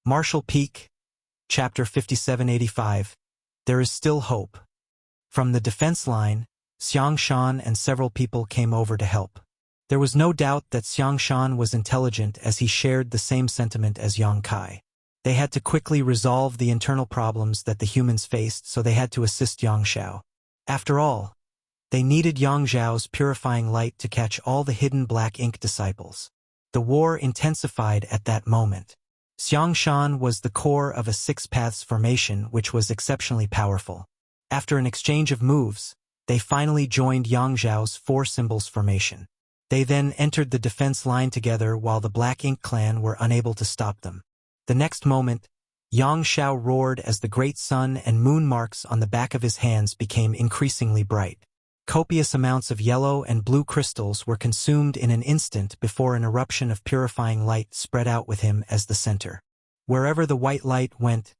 Marshall Peak, Chapter 5785. There is still hope. From the defense line, Xiang Shan and several people came over to help. There was no doubt that Xiang Shan was intelligent, as he shared the same sentiment as Yang Kai. They had to quickly resolve the internal problems that the humans faced, so they had to assist Yang Xiao. After all, they needed Yang Zhao's purifying light to catch all the hidden black ink disciples. The war intensified at that moment. Xiang Shan was the core of a six-paths formation, which was exceptionally powerful. After an exchange of moves, they finally joined Yang Zhao's four symbols formation. They then entered the defense line together while the Black Ink clan were unable to stop them. The next moment, Yang Xiao roared as the great sun and moon marks on the back of his hands became increasingly bright. Copious amounts of yellow and blue crystals were consumed in an instant before an eruption of purifying light spread out with him as the center. Wherever the white light went,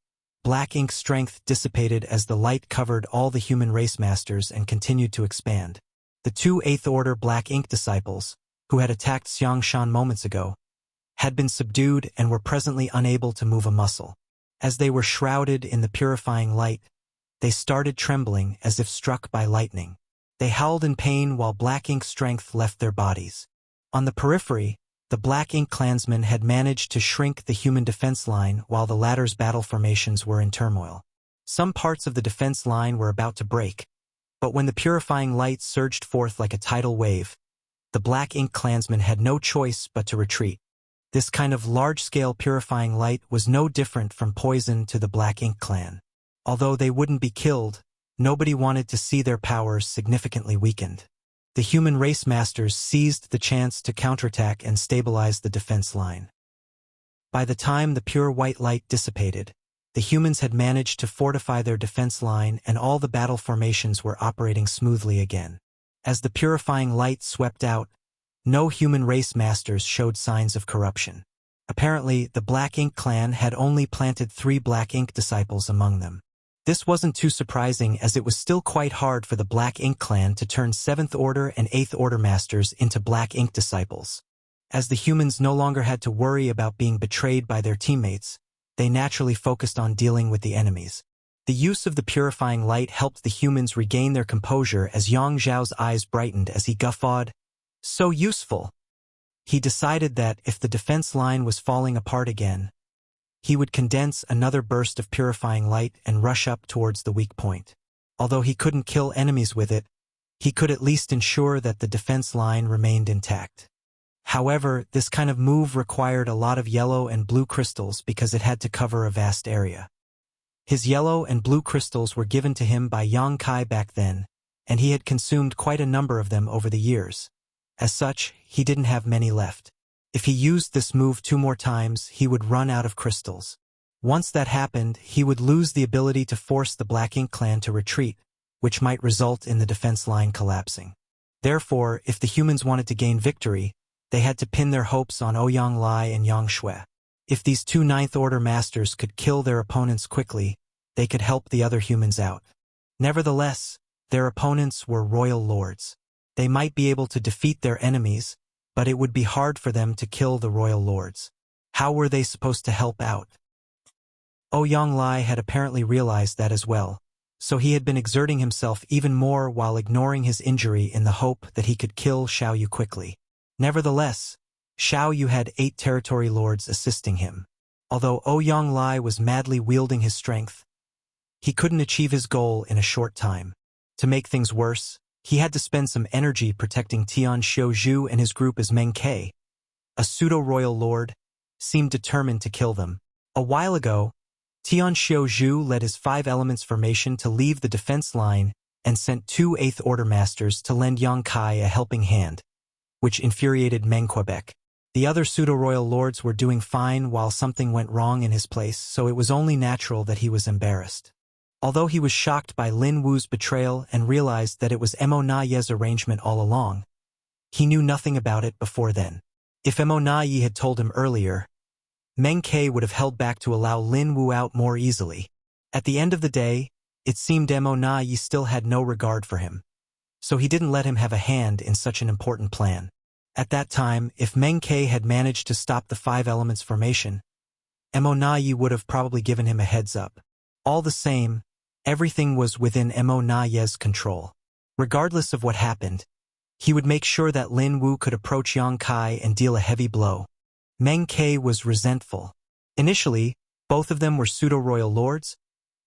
black ink strength dissipated as the light covered all the human race masters and continued to expand. The two 8th Order Black Ink disciples, who had attacked Xiang Shan moments ago, had been subdued and were presently unable to move a muscle. As they were shrouded in the purifying light, they started trembling as if struck by lightning. They howled in pain while black ink strength left their bodies. On the periphery, the Black Ink clansmen had managed to shrink the human defense line while the latter's battle formations were in turmoil. Some parts of the defense line were about to break, but when the purifying light surged forth like a tidal wave, the Black Ink clansmen had no choice but to retreat. This kind of large-scale purifying light was no different from poison to the Black Ink clan. Although they wouldn't be killed, nobody wanted to see their powers significantly weakened. The human race masters seized the chance to counterattack and stabilize the defense line. By the time the pure white light dissipated, the humans had managed to fortify their defense line and all the battle formations were operating smoothly again. As the purifying light swept out, no human race masters showed signs of corruption. Apparently, the Black Ink clan had only planted 3 Black Ink disciples among them. This wasn't too surprising, as it was still quite hard for the Black Ink clan to turn 7th Order and 8th Order masters into Black Ink disciples. As the humans no longer had to worry about being betrayed by their teammates, they naturally focused on dealing with the enemies. The use of the purifying light helped the humans regain their composure as Yang Zhao's eyes brightened as he guffawed. So useful! He decided that if the defense line was falling apart again, he would condense another burst of purifying light and rush up towards the weak point. Although he couldn't kill enemies with it, he could at least ensure that the defense line remained intact. However, this kind of move required a lot of yellow and blue crystals because it had to cover a vast area. His yellow and blue crystals were given to him by Yang Kai back then, and he had consumed quite a number of them over the years. As such, he didn't have many left. If he used this move 2 more times, he would run out of crystals. Once that happened, he would lose the ability to force the Black Ink clan to retreat, which might result in the defense line collapsing. Therefore, if the humans wanted to gain victory, they had to pin their hopes on Ouyang Lai and Yang Shui. If these 2 9th Order masters could kill their opponents quickly, they could help the other humans out. Nevertheless, their opponents were royal lords. They might be able to defeat their enemies, but it would be hard for them to kill the royal lords. How were they supposed to help out? Ouyang Lai had apparently realized that as well, so he had been exerting himself even more while ignoring his injury in the hope that he could kill Xiaoyu quickly. Nevertheless, Xiaoyu had 8 territory lords assisting him. Although Ouyang Lai was madly wielding his strength, he couldn't achieve his goal in a short time. To make things worse, he had to spend some energy protecting Tian Xiaozhu and his group as Meng Ke, a pseudo-royal lord, seemed determined to kill them. A while ago, Tian Xiaozhu led his 5 elements formation to leave the defense line and sent 2 8th Order masters to lend Yang Kai a helping hand, which infuriated Meng Quebec. The other pseudo-royal lords were doing fine while something went wrong in his place, so it was only natural that he was embarrassed. Although he was shocked by Lin Wu's betrayal and realized that it was Mo Na Ye's arrangement all along, he knew nothing about it before then. If Mo Na Ye had told him earlier, Meng Ke would have held back to allow Lin Wu out more easily. At the end of the day, it seemed Mo Na Ye still had no regard for him, so he didn't let him have a hand in such an important plan. At that time, if Meng Ke had managed to stop the 5 elements formation, Nayi would have probably given him a heads up. All the same, everything was within Nayi's control. Regardless of what happened, he would make sure that Lin Wu could approach Yang Kai and deal a heavy blow. Meng Ke was resentful. Initially, both of them were pseudo-royal lords,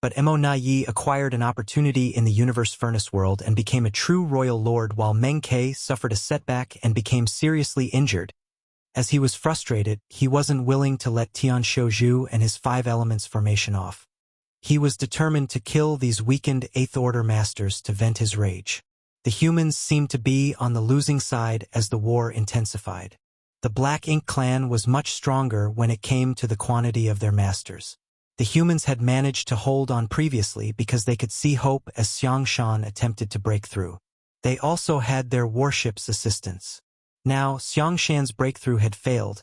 but Nayi acquired an opportunity in the Universe Furnace world and became a true royal lord, while Meng Ke suffered a setback and became seriously injured. As he was frustrated, he wasn't willing to let Tian Shouju and his 5 elements formation off. He was determined to kill these weakened 8th Order masters to vent his rage. The humans seemed to be on the losing side as the war intensified. The Black Ink clan was much stronger when it came to the quantity of their masters. The humans had managed to hold on previously because they could see hope as Xiangshan attempted to break through. They also had their warship's assistance. Now, Xiangshan's breakthrough had failed,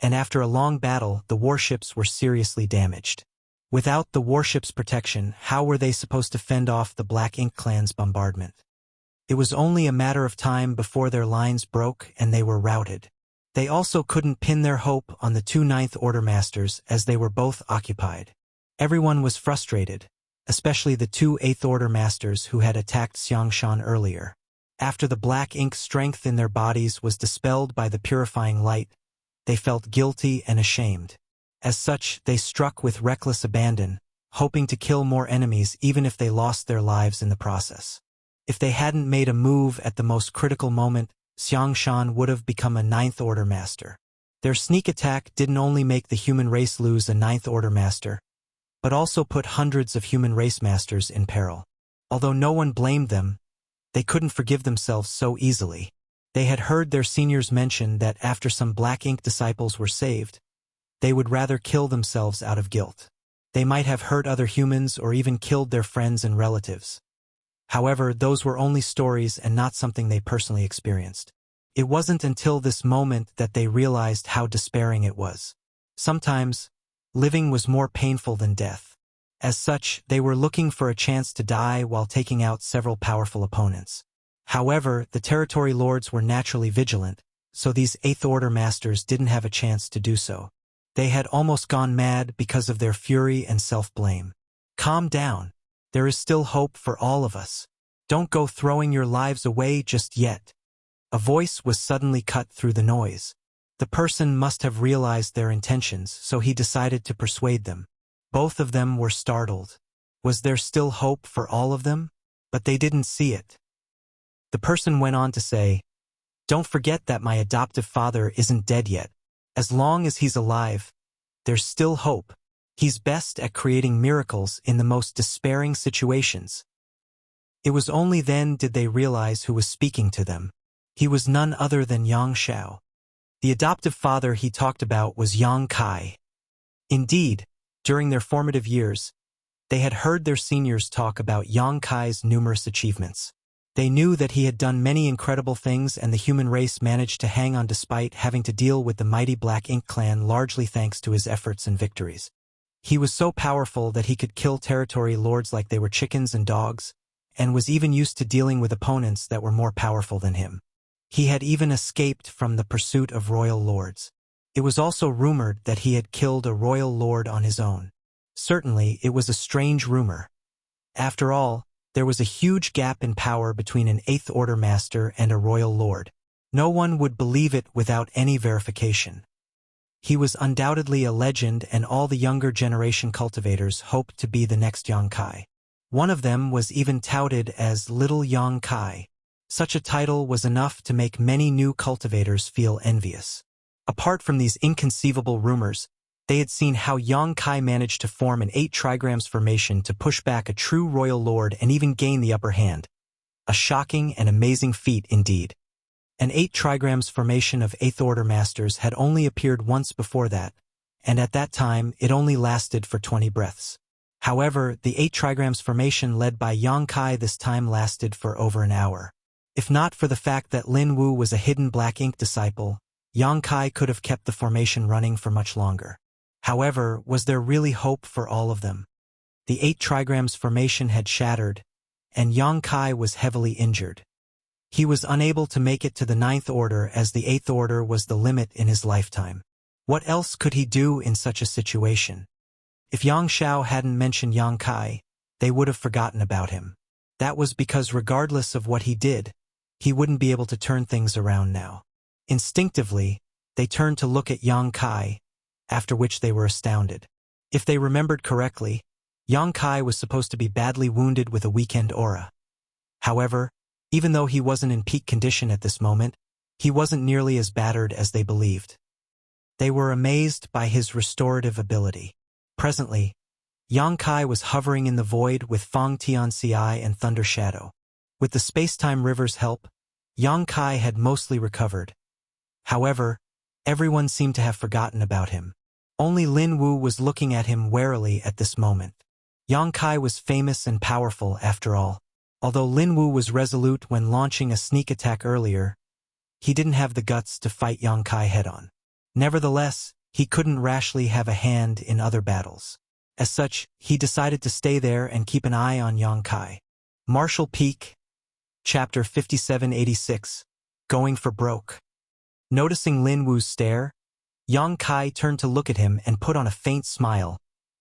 and after a long battle, the warships were seriously damaged. Without the warship's protection, how were they supposed to fend off the Black Ink clan's bombardment? It was only a matter of time before their lines broke and they were routed. They also couldn't pin their hope on the 2 Ninth Order masters as they were both occupied. Everyone was frustrated, especially the 2 8th Order masters who had attacked Xiangshan earlier. After the Black Ink strength in their bodies was dispelled by the purifying light, they felt guilty and ashamed. As such, they struck with reckless abandon, hoping to kill more enemies even if they lost their lives in the process. If they hadn't made a move at the most critical moment, Xiangshan would have become a 9th Order master. Their sneak attack didn't only make the human race lose a 9th Order master, but also put hundreds of human race masters in peril. Although no one blamed them, they couldn't forgive themselves so easily. They had heard their seniors mention that after some Black Ink disciples were saved, they would rather kill themselves out of guilt. They might have hurt other humans or even killed their friends and relatives. However, those were only stories and not something they personally experienced. It wasn't until this moment that they realized how despairing it was. Sometimes, living was more painful than death. As such, they were looking for a chance to die while taking out several powerful opponents. However, the territory lords were naturally vigilant, so these 8th Order masters didn't have a chance to do so. They had almost gone mad because of their fury and self-blame. Calm down. There is still hope for all of us. Don't go throwing your lives away just yet. A voice was suddenly cut through the noise. The person must have realized their intentions, so he decided to persuade them. Both of them were startled. Was there still hope for all of them? But they didn't see it. The person went on to say, "Don't forget that my adoptive father isn't dead yet. As long as he's alive, there's still hope. He's best at creating miracles in the most despairing situations." It was only then did they realize who was speaking to them. He was none other than Yang Shao. The adoptive father he talked about was Yang Kai. Indeed, during their formative years, they had heard their seniors talk about Yang Kai's numerous achievements. They knew that he had done many incredible things, and the human race managed to hang on despite having to deal with the mighty Black Ink clan, largely thanks to his efforts and victories. He was so powerful that he could kill territory lords like they were chickens and dogs, and was even used to dealing with opponents that were more powerful than him. He had even escaped from the pursuit of royal lords. It was also rumored that he had killed a royal lord on his own. Certainly, it was a strange rumor. After all, there was a huge gap in power between an 8th Order master and a royal lord. No one would believe it without any verification. He was undoubtedly a legend, and all the younger generation cultivators hoped to be the next Yang Kai. One of them was even touted as Little Yang Kai. Such a title was enough to make many new cultivators feel envious. Apart from these inconceivable rumors, they had seen how Yang Kai managed to form an 8 trigrams formation to push back a true royal lord and even gain the upper hand. A shocking and amazing feat indeed. An 8 trigrams formation of 8th Order masters had only appeared once before that, and at that time it only lasted for 20 breaths. However, the 8 trigrams formation led by Yang Kai this time lasted for over an hour. If not for the fact that Lin Wu was a hidden Black Ink disciple, Yang Kai could have kept the formation running for much longer. However, was there really hope for all of them? The 8 trigrams formation had shattered, and Yang Kai was heavily injured. He was unable to make it to the 9th Order, as the 8th Order was the limit in his lifetime. What else could he do in such a situation? If Yang Xiao hadn't mentioned Yang Kai, they would have forgotten about him. That was because regardless of what he did, he wouldn't be able to turn things around now. Instinctively, they turned to look at Yang Kai, after which they were astounded. If they remembered correctly, Yang Kai was supposed to be badly wounded with a weakened aura. However, even though he wasn't in peak condition at this moment, he wasn't nearly as battered as they believed. They were amazed by his restorative ability. Presently, Yang Kai was hovering in the void with Fang Tianxi and Thunder Shadow. With the space-time river's help, Yang Kai had mostly recovered. However, everyone seemed to have forgotten about him. Only Lin Wu was looking at him warily at this moment. Yang Kai was famous and powerful after all. Although Lin Wu was resolute when launching a sneak attack earlier, he didn't have the guts to fight Yang Kai head-on. Nevertheless, he couldn't rashly have a hand in other battles. As such, he decided to stay there and keep an eye on Yang Kai. Martial Peak, Chapter 5786, Going for Broke. Noticing Lin Wu's stare, Yang Kai turned to look at him and put on a faint smile,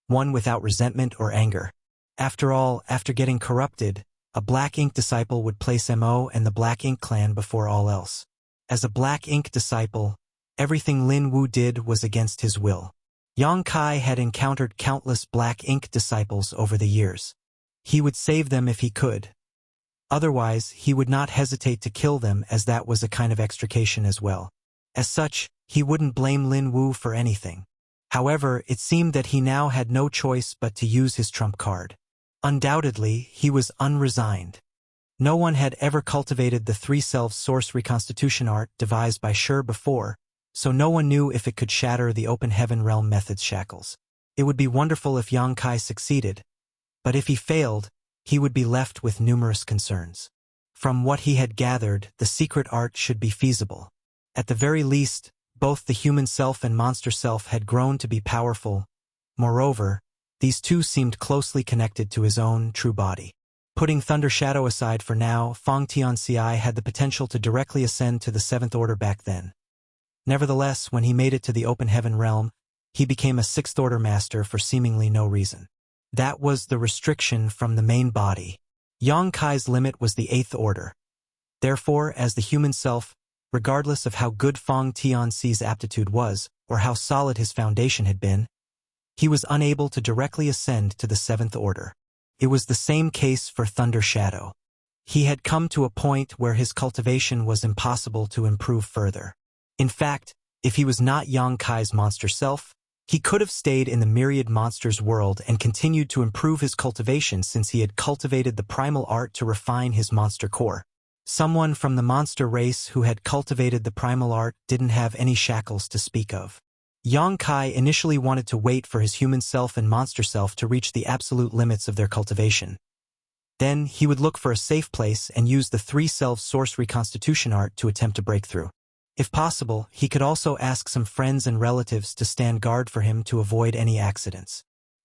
one without resentment or anger. After all, after getting corrupted, a Black Ink disciple would place MO and the Black Ink clan before all else. As a Black Ink disciple, everything Lin Wu did was against his will. Yang Kai had encountered countless Black Ink disciples over the years. He would save them if he could. Otherwise, he would not hesitate to kill them, as that was a kind of extrication as well. As such, he wouldn't blame Lin Wu for anything. However, it seemed that he now had no choice but to use his trump card. Undoubtedly, he was unresigned. No one had ever cultivated the three-self source reconstitution art devised by Shi before, so no one knew if it could shatter the open heaven realm method's shackles. It would be wonderful if Yang Kai succeeded, but if he failed, he would be left with numerous concerns. From what he had gathered, the secret art should be feasible. At the very least, both the human self and monster self had grown to be powerful. Moreover, these two seemed closely connected to his own true body. Putting Thunder Shadow aside for now, Fang Tianxi had the potential to directly ascend to the Seventh Order back then. Nevertheless, when he made it to the open heaven realm, he became a Sixth Order master for seemingly no reason. That was the restriction from the main body. Yang Kai's limit was the Eighth Order. Therefore, as the human self, regardless of how good Fang Tianxi's aptitude was, or how solid his foundation had been, he was unable to directly ascend to the Seventh Order. It was the same case for Thunder Shadow. He had come to a point where his cultivation was impossible to improve further. In fact, if he was not Yang Kai's monster self, he could have stayed in the myriad monsters world and continued to improve his cultivation, since he had cultivated the primal art to refine his monster core. Someone from the monster race who had cultivated the primal art didn't have any shackles to speak of. Yang Kai initially wanted to wait for his human self and monster self to reach the absolute limits of their cultivation. Then he would look for a safe place and use the three-self source reconstitution art to attempt to break through. If possible, he could also ask some friends and relatives to stand guard for him to avoid any accidents.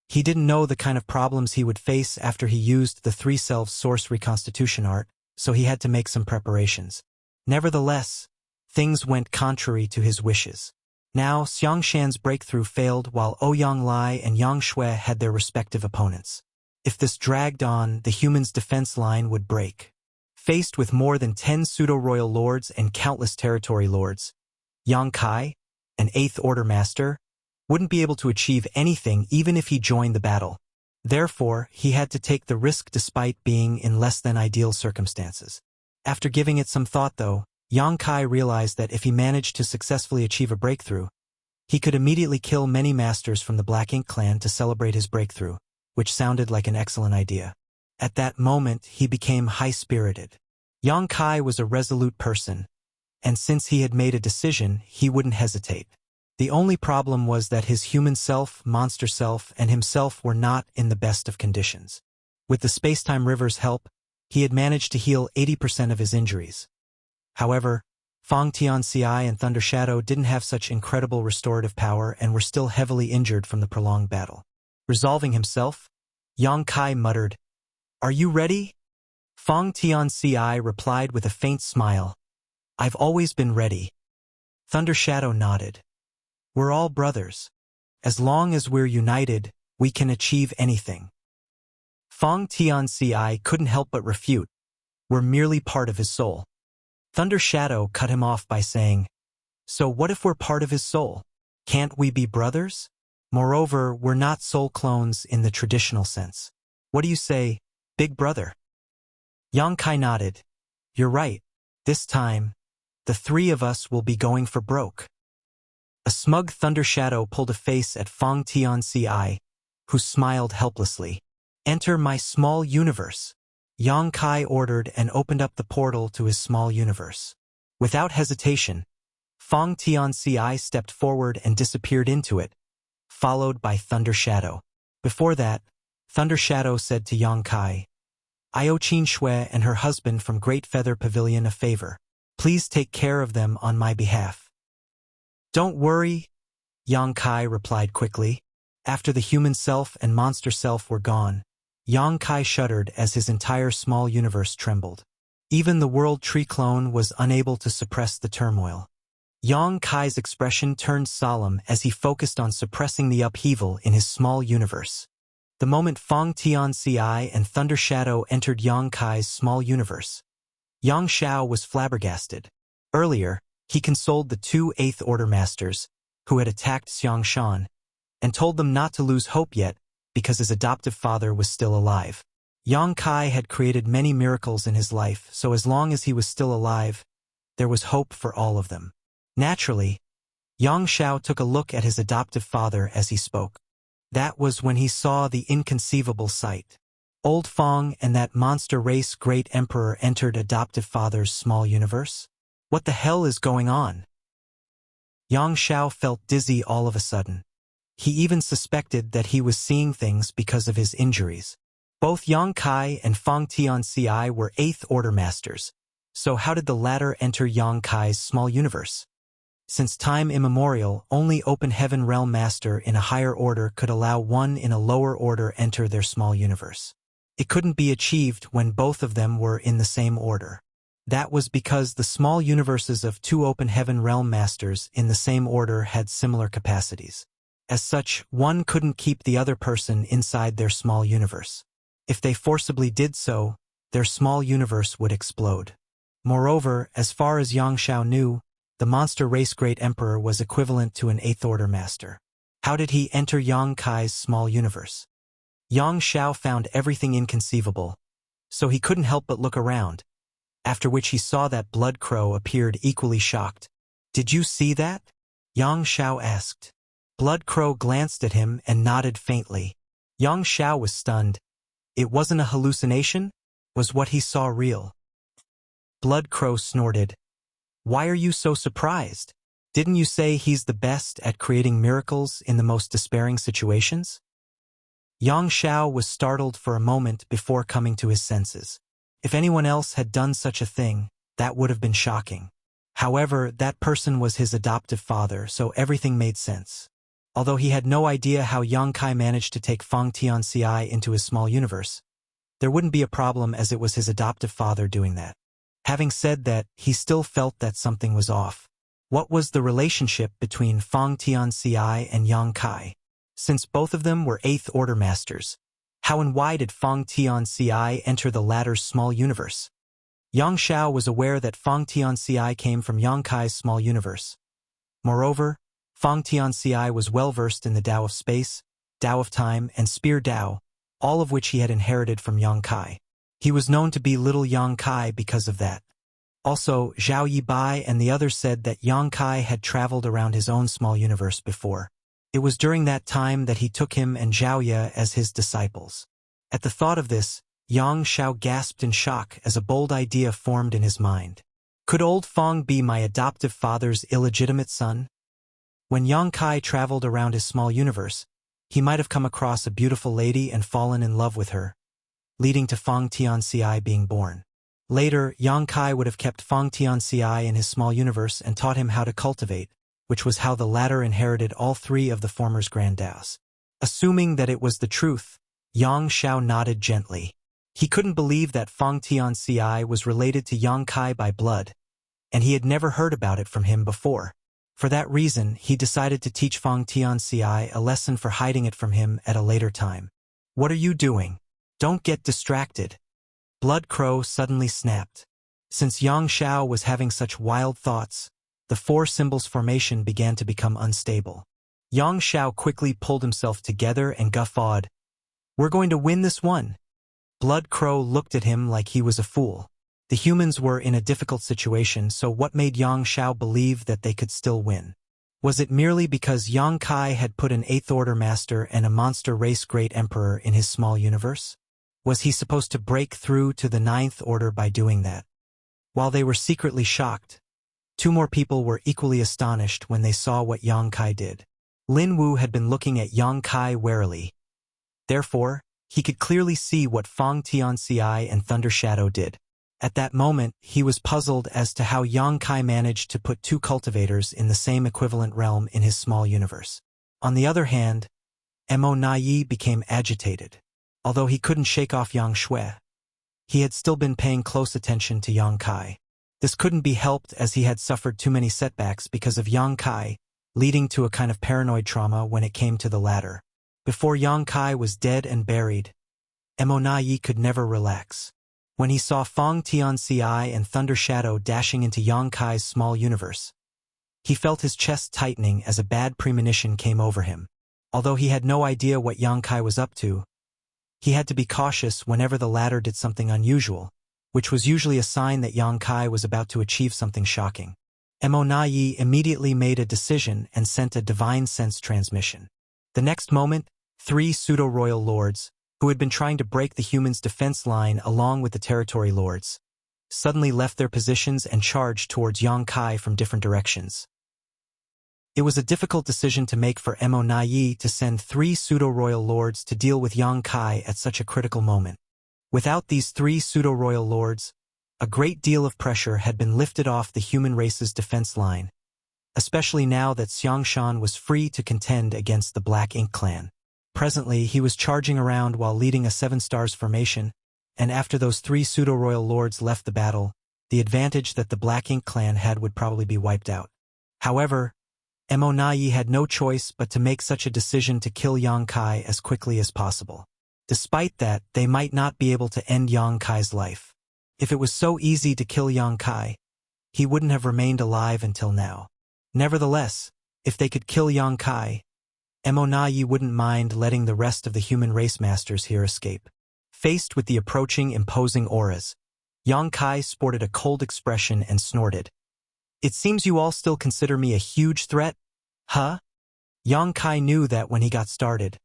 He didn't know the kind of problems he would face after he used the three-self source reconstitution art, so he had to make some preparations. Nevertheless, things went contrary to his wishes. Now, Xiangshan's breakthrough failed while Ouyang Lai and Yang Shui had their respective opponents. If this dragged on, the humans' defense line would break. Faced with more than 10 pseudo-royal lords and countless territory lords, Yang Kai, an Eighth Order master, wouldn't be able to achieve anything even if he joined the battle. Therefore, he had to take the risk despite being in less than ideal circumstances. After giving it some thought though, Yang Kai realized that if he managed to successfully achieve a breakthrough, he could immediately kill many masters from the Black Ink clan to celebrate his breakthrough, which sounded like an excellent idea. At that moment, he became high-spirited. Yang Kai was a resolute person, and since he had made a decision, he wouldn't hesitate. The only problem was that his human self, monster self, and himself were not in the best of conditions. With the space-time river's help, he had managed to heal 80% of his injuries. However, Fang Tianxi and Thunder Shadow didn't have such incredible restorative power and were still heavily injured from the prolonged battle. Resolving himself, Yang Kai muttered, "Are you ready?" Fang Tianxi replied with a faint smile, "I've always been ready." Thunder Shadow nodded. We're all brothers. As long as we're united, we can achieve anything. Fong Tianci couldn't help but refute. We're merely part of his soul. Thunder Shadow cut him off by saying, so what if we're part of his soul? Can't we be brothers? Moreover, we're not soul clones in the traditional sense. What do you say, big brother? Yang Kai nodded. You're right. This time, the three of us will be going for broke. A smug Thunder Shadow pulled a face at Fong Tianci, who smiled helplessly. Enter my small universe. Yang Kai ordered and opened up the portal to his small universe. Without hesitation, Fong Tianci stepped forward and disappeared into it, followed by Thunder Shadow. Before that, Thunder Shadow said to Yang Kai, I owe Qin Shui and her husband from Great Feather Pavilion a favor. Please take care of them on my behalf. Don't worry, Yang Kai replied quickly. After the human self and monster self were gone, Yang Kai shuddered as his entire small universe trembled. Even the World Tree clone was unable to suppress the turmoil. Yang Kai's expression turned solemn as he focused on suppressing the upheaval in his small universe. The moment Fong Tianci and Thunder Shadow entered Yang Kai's small universe, Yang Xiao was flabbergasted. Earlier, he consoled the two Eighth Order Masters, who had attacked Xiang Shan, and told them not to lose hope yet because his adoptive father was still alive. Yang Kai had created many miracles in his life, so as long as he was still alive, there was hope for all of them. Naturally, Yang Xiao took a look at his adoptive father as he spoke. That was when he saw the inconceivable sight. Old Fong and that monster race great emperor entered adoptive father's small universe? What the hell is going on? Yang Xiao felt dizzy all of a sudden. He even suspected that he was seeing things because of his injuries. Both Yang Kai and Fong Tianci were Eighth Order Masters, so how did the latter enter Yang Kai's small universe? Since time immemorial, only Open Heaven Realm Master in a higher order could allow one in a lower order enter their small universe. It couldn't be achieved when both of them were in the same order. That was because the small universes of two Open Heaven Realm Masters in the same order had similar capacities. As such, one couldn't keep the other person inside their small universe. If they forcibly did so, their small universe would explode. Moreover, as far as Yang Xiao knew, the monster race Great Emperor was equivalent to an Eighth Order Master. How did he enter Yang Kai's small universe? Yang Xiao found everything inconceivable, so he couldn't help but look around, after which he saw that Blood Crow appeared equally shocked. Did you see that? Yang Xiao asked. Blood Crow glanced at him and nodded faintly. Yang Xiao was stunned. It wasn't a hallucination? Was what he saw real? Blood Crow snorted. Why are you so surprised? Didn't you say he's the best at creating miracles in the most despairing situations? Yang Xiao was startled for a moment before coming to his senses. If anyone else had done such a thing, that would have been shocking. However, that person was his adoptive father, so everything made sense. Although he had no idea how Yang Kai managed to take Fong Tianci into his small universe, there wouldn't be a problem as it was his adoptive father doing that. Having said that, he still felt that something was off. What was the relationship between Fong Tianci and Yang Kai? Since both of them were Eighth Order Masters, how and why did Fong Tianci enter the latter's small universe? Yang Xiao was aware that Fong Tianci came from Yang Kai's small universe. Moreover, Fong Tianci was well versed in the Tao of Space, Tao of Time, and Spear Tao, all of which he had inherited from Yang Kai. He was known to be Little Yang Kai because of that. Also, Zhao Yibai and the others said that Yang Kai had traveled around his own small universe before. It was during that time that he took him and Zhao Ye as his disciples. At the thought of this, Yang Xiao gasped in shock as a bold idea formed in his mind. Could old Fong be my adoptive father's illegitimate son? When Yang Kai traveled around his small universe, he might have come across a beautiful lady and fallen in love with her, leading to Fong Tianci being born. Later, Yang Kai would have kept Fong Tianci in his small universe and taught him how to cultivate, which was how the latter inherited all three of the former's grand Taos. Assuming that it was the truth, Yang Xiao nodded gently. He couldn't believe that Fong Tianci was related to Yang Kai by blood, and he had never heard about it from him before. For that reason, he decided to teach Fang Tianxi a lesson for hiding it from him at a later time. "What are you doing? Don't get distracted." Blood Crow suddenly snapped. Since Yang Xiao was having such wild thoughts, the four symbols formation began to become unstable. Yang Xiao quickly pulled himself together and guffawed. "We're going to win this one." Blood Crow looked at him like he was a fool. The humans were in a difficult situation, so what made Yang Xiao believe that they could still win? Was it merely because Yang Kai had put an 8th Order Master and a monster race Great Emperor in his small universe? Was he supposed to break through to the 9th Order by doing that? While they were secretly shocked, two more people were equally astonished when they saw what Yang Kai did. Lin Wu had been looking at Yang Kai warily. Therefore, he could clearly see what Fang Tianxi and Thunder Shadow did. At that moment, he was puzzled as to how Yang Kai managed to put two cultivators in the same equivalent realm in his small universe. On the other hand, Mo Naiyi became agitated. Although he couldn't shake off Yang Shui, he had still been paying close attention to Yang Kai. This couldn't be helped as he had suffered too many setbacks because of Yang Kai, leading to a kind of paranoid trauma when it came to the latter. Before Yang Kai was dead and buried, Mo Naiyi could never relax. When he saw Fang Tianxi and Thunder Shadow dashing into Yang Kai's small universe, he felt his chest tightening as a bad premonition came over him. Although he had no idea what Yang Kai was up to, he had to be cautious whenever the latter did something unusual, which was usually a sign that Yang Kai was about to achieve something shocking. Mo Naiyi immediately made a decision and sent a divine sense transmission. The next moment, 3 pseudo-royal lords, who had been trying to break the humans' defense line along with the territory lords, suddenly left their positions and charged towards Yang Kai from different directions. It was a difficult decision to make for Mo Naiyi to send 3 pseudo-royal lords to deal with Yang Kai at such a critical moment. Without these 3 pseudo-royal lords, a great deal of pressure had been lifted off the human race's defense line, especially now that Xiangshan was free to contend against the Black Ink clan. Presently, he was charging around while leading a 7 stars formation, and after those 3 pseudo-royal lords left the battle, the advantage that the Black Ink clan had would probably be wiped out. However, Mo Naiyi had no choice but to make such a decision to kill Yang Kai as quickly as possible. Despite that, they might not be able to end Yang Kai's life. If it was so easy to kill Yang Kai, he wouldn't have remained alive until now. Nevertheless, if they could kill Yang Kai, Mo Naiyi wouldn't mind letting the rest of the human race masters here escape. Faced with the approaching imposing auras, Yang Kai sported a cold expression and snorted. "It seems you all still consider me a huge threat, huh?" Yang Kai knew that when he got started,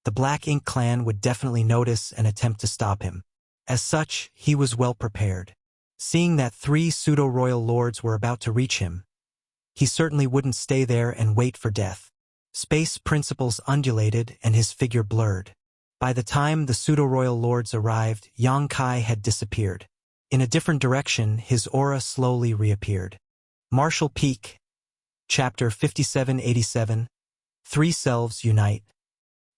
the Black Ink clan would definitely notice and attempt to stop him. As such, he was well prepared. Seeing that 3 pseudo-royal lords were about to reach him, he certainly wouldn't stay there and wait for death. Space principles undulated and his figure blurred. By the time the pseudo-royal lords arrived, Yang Kai had disappeared. In a different direction, his aura slowly reappeared. Martial Peak, Chapter 5787, 3 Selves Unite.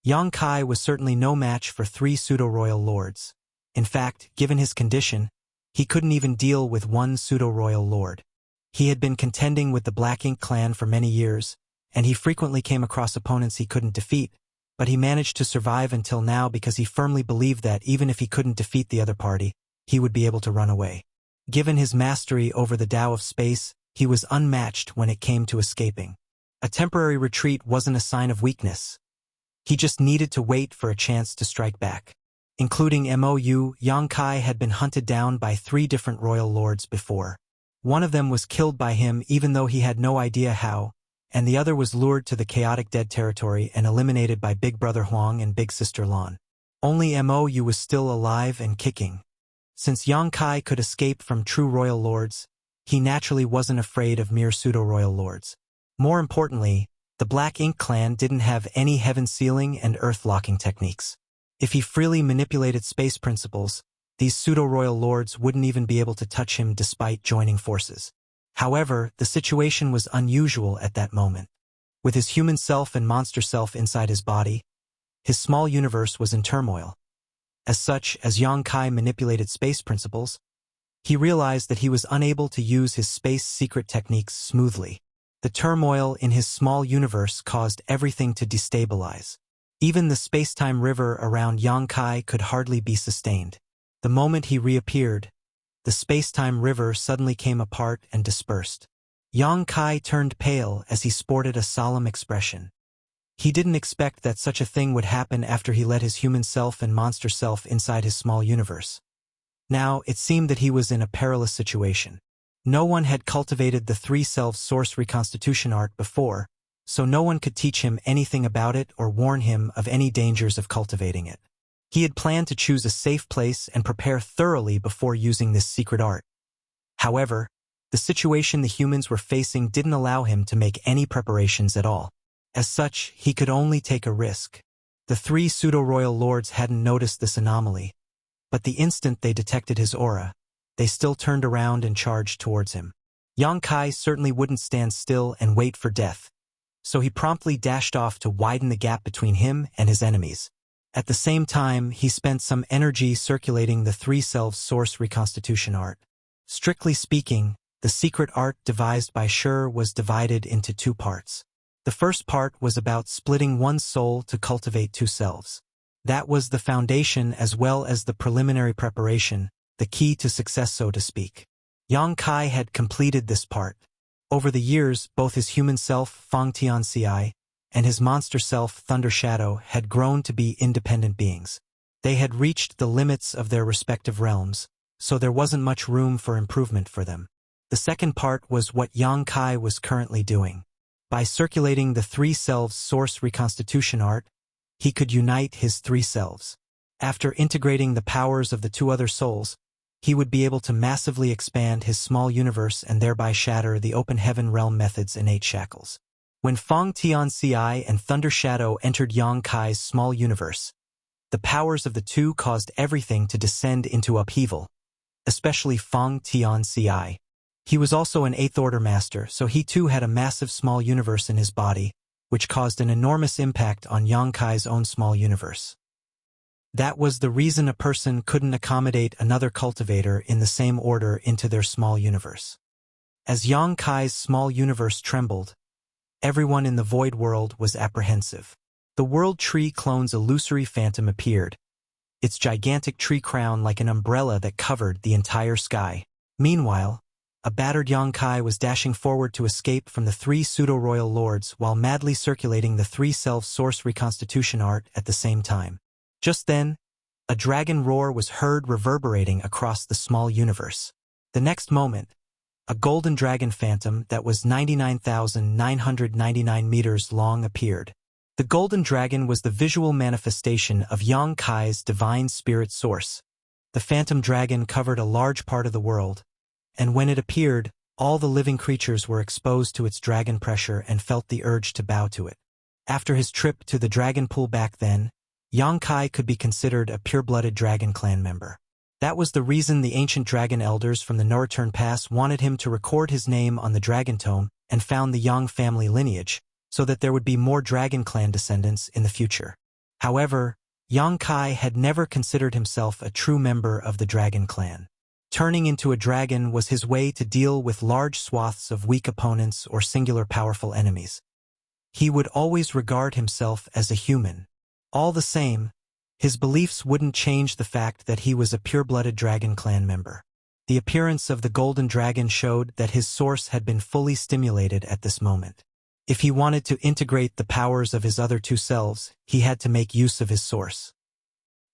Yang Kai was certainly no match for 3 pseudo-royal lords. In fact, given his condition, he couldn't even deal with 1 pseudo-royal lord. He had been contending with the Black Ink clan for many years, and he frequently came across opponents he couldn't defeat, but he managed to survive until now because he firmly believed that even if he couldn't defeat the other party, he would be able to run away. Given his mastery over the Tao of space, he was unmatched when it came to escaping. A temporary retreat wasn't a sign of weakness. He just needed to wait for a chance to strike back. Including Mou, Yang Kai had been hunted down by 3 different royal lords before. One of them was killed by him even though he had no idea how, and the other was lured to the chaotic dead territory and eliminated by Big Brother Huang and Big Sister Lan. Only Mou was still alive and kicking. Since Yang Kai could escape from true royal lords, he naturally wasn't afraid of mere pseudo-royal lords. More importantly, the Black Ink clan didn't have any heaven sealing and earth locking techniques. If he freely manipulated space principles, these pseudo-royal lords wouldn't even be able to touch him despite joining forces. However, the situation was unusual at that moment. With his human self and monster self inside his body, his small universe was in turmoil. As such, as Yang Kai manipulated space principles, he realized that he was unable to use his space secret techniques smoothly. The turmoil in his small universe caused everything to destabilize. Even the space-time river around Yangkai could hardly be sustained. The moment he reappeared, the space-time river suddenly came apart and dispersed. Yangkai turned pale as he sported a solemn expression. He didn't expect that such a thing would happen after he let his human self and monster self inside his small universe. Now, it seemed that he was in a perilous situation. No one had cultivated the three-selves source reconstitution art before, so no one could teach him anything about it or warn him of any dangers of cultivating it. He had planned to choose a safe place and prepare thoroughly before using this secret art. However, the situation the humans were facing didn't allow him to make any preparations at all. As such, he could only take a risk. The three pseudo-royal lords hadn't noticed this anomaly, but the instant they detected his aura, they still turned around and charged towards him. Yangkai certainly wouldn't stand still and wait for death, so he promptly dashed off to widen the gap between him and his enemies. At the same time, he spent some energy circulating the three-selves source reconstitution art. Strictly speaking, the secret art devised by Shur was divided into two parts. The first part was about splitting one's soul to cultivate two selves. That was the foundation as well as the preliminary preparation, the key to success, so to speak. Yangkai had completed this part. Over the years, both his human self, Fang Tianxi, and his monster self, Thunder Shadow, had grown to be independent beings. They had reached the limits of their respective realms, so there wasn't much room for improvement for them. The second part was what Yangkai was currently doing. By circulating the three selves source reconstitution art, he could unite his three selves. After integrating the powers of the two other souls, he would be able to massively expand his small universe and thereby shatter the open heaven realm method's innate shackles. When Fang Tianxi and Thunder Shadow entered Yangkai's small universe, the powers of the two caused everything to descend into upheaval, especially Fang Tianxi. He was also an Eighth Order master, so he too had a massive small universe in his body, which caused an enormous impact on Yangkai's own small universe. That was the reason a person couldn't accommodate another cultivator in the same order into their small universe. As Yangkai's small universe trembled, everyone in the void world was apprehensive. The World Tree clone's illusory phantom appeared, its gigantic tree crown like an umbrella that covered the entire sky. Meanwhile, a battered Yangkai was dashing forward to escape from the three pseudo-royal lords while madly circulating the three-self source reconstitution art at the same time. Just then, a dragon roar was heard reverberating across the small universe. The next moment, a golden dragon phantom that was 99,999 meters long appeared. The golden dragon was the visual manifestation of Yangkai's divine spirit source. The phantom dragon covered a large part of the world, and when it appeared, all the living creatures were exposed to its dragon pressure and felt the urge to bow to it. After his trip to the dragon pool back then, Yangkai could be considered a pure-blooded dragon clan member. That was the reason the ancient dragon elders from the No-Return Pass wanted him to record his name on the dragon tome and found the Yang family lineage, so that there would be more dragon clan descendants in the future. However, Yangkai had never considered himself a true member of the dragon clan. Turning into a dragon was his way to deal with large swaths of weak opponents or singular powerful enemies. He would always regard himself as a human. All the same, his beliefs wouldn't change the fact that he was a pure-blooded dragon clan member. The appearance of the golden dragon showed that his source had been fully stimulated at this moment. If he wanted to integrate the powers of his other two selves, he had to make use of his source.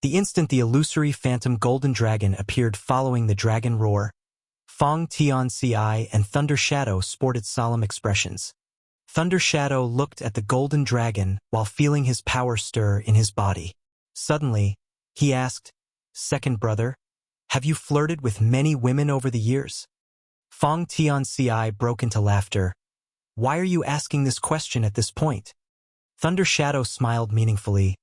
The instant the illusory phantom golden dragon appeared following the dragon roar, Fang Tianxi and Thunder Shadow sported solemn expressions. Thunder Shadow looked at the golden dragon while feeling his power stir in his body. Suddenly, he asked, "Second brother, have you flirted with many women over the years?" Fang Tianxi broke into laughter. "Why are you asking this question at this point?" Thunder Shadow smiled meaningfully.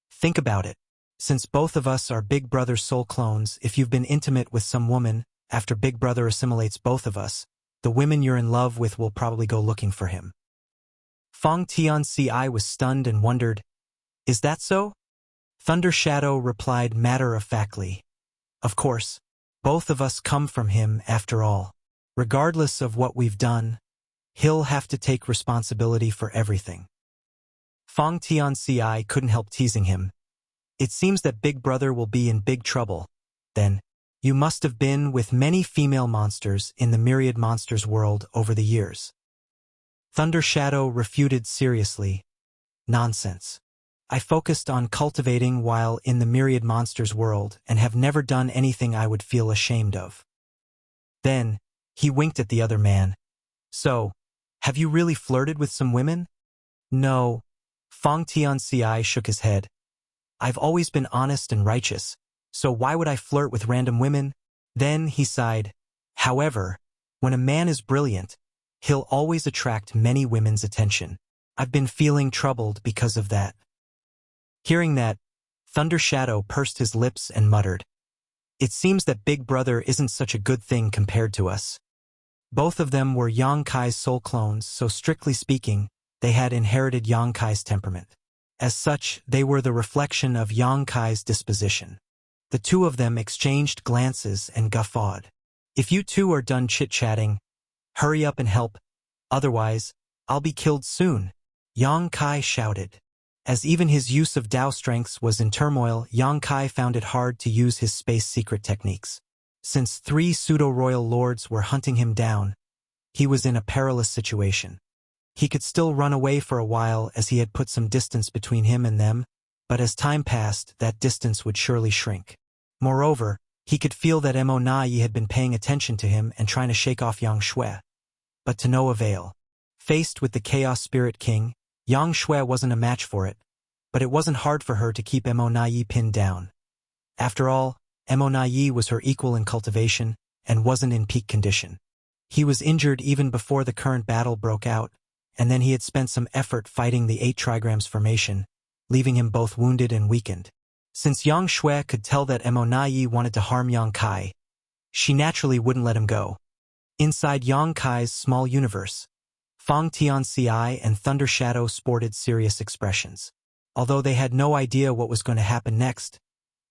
"Think about it. Since both of us are Big Brother's soul clones, if you've been intimate with some woman, after Big Brother assimilates both of us, the women you're in love with will probably go looking for him." Fang Tianxi was stunned and wondered, "Is that so?" Thunder Shadow replied matter-of-factly, "Of course, both of us come from him after all. Regardless of what we've done, he'll have to take responsibility for everything. Fong Tianci couldn't help teasing him. It seems that Big Brother will be in big trouble. Then, you must have been with many female monsters in the Myriad Monsters world over the years. Thunder Shadow refuted seriously. Nonsense. I focused on cultivating while in the Myriad Monsters world and have never done anything I would feel ashamed of. Then, he winked at the other man. So, have you really flirted with some women? No. Fong Tianci shook his head. I've always been honest and righteous, so why would I flirt with random women? Then he sighed. However, when a man is brilliant, he'll always attract many women's attention. I've been feeling troubled because of that. Hearing that, Thunder Shadow pursed his lips and muttered. It seems that Big Brother isn't such a good thing compared to us. Both of them were Yang Kai's soul clones, so strictly speaking, they had inherited Yang Kai's temperament. As such, they were the reflection of Yang Kai's disposition. The two of them exchanged glances and guffawed. If you two are done chit-chatting, hurry up and help, otherwise, I'll be killed soon, Yang Kai shouted. As even his use of Dao strengths was in turmoil, Yang Kai found it hard to use his space secret techniques. Since 3 pseudo-royal lords were hunting him down, he was in a perilous situation. He could still run away for a while as he had put some distance between him and them, but as time passed, that distance would surely shrink. Moreover, he could feel that Mo Nai had been paying attention to him and trying to shake off Yang Shui. But to no avail. Faced with the Chaos Spirit King, Yang Shui wasn't a match for it, but it wasn't hard for her to keep Mo Nai pinned down. After all, Mo Nai was her equal in cultivation and wasn't in peak condition. He was injured even before the current battle broke out, and then he had spent some effort fighting the 8 trigrams formation, leaving him both wounded and weakened. Since Yang Shui could tell that Mo Nai wanted to harm Yang Kai, she naturally wouldn't let him go. Inside Yang Kai's small universe, Fong Tianci and Thunder Shadow sported serious expressions. Although they had no idea what was going to happen next,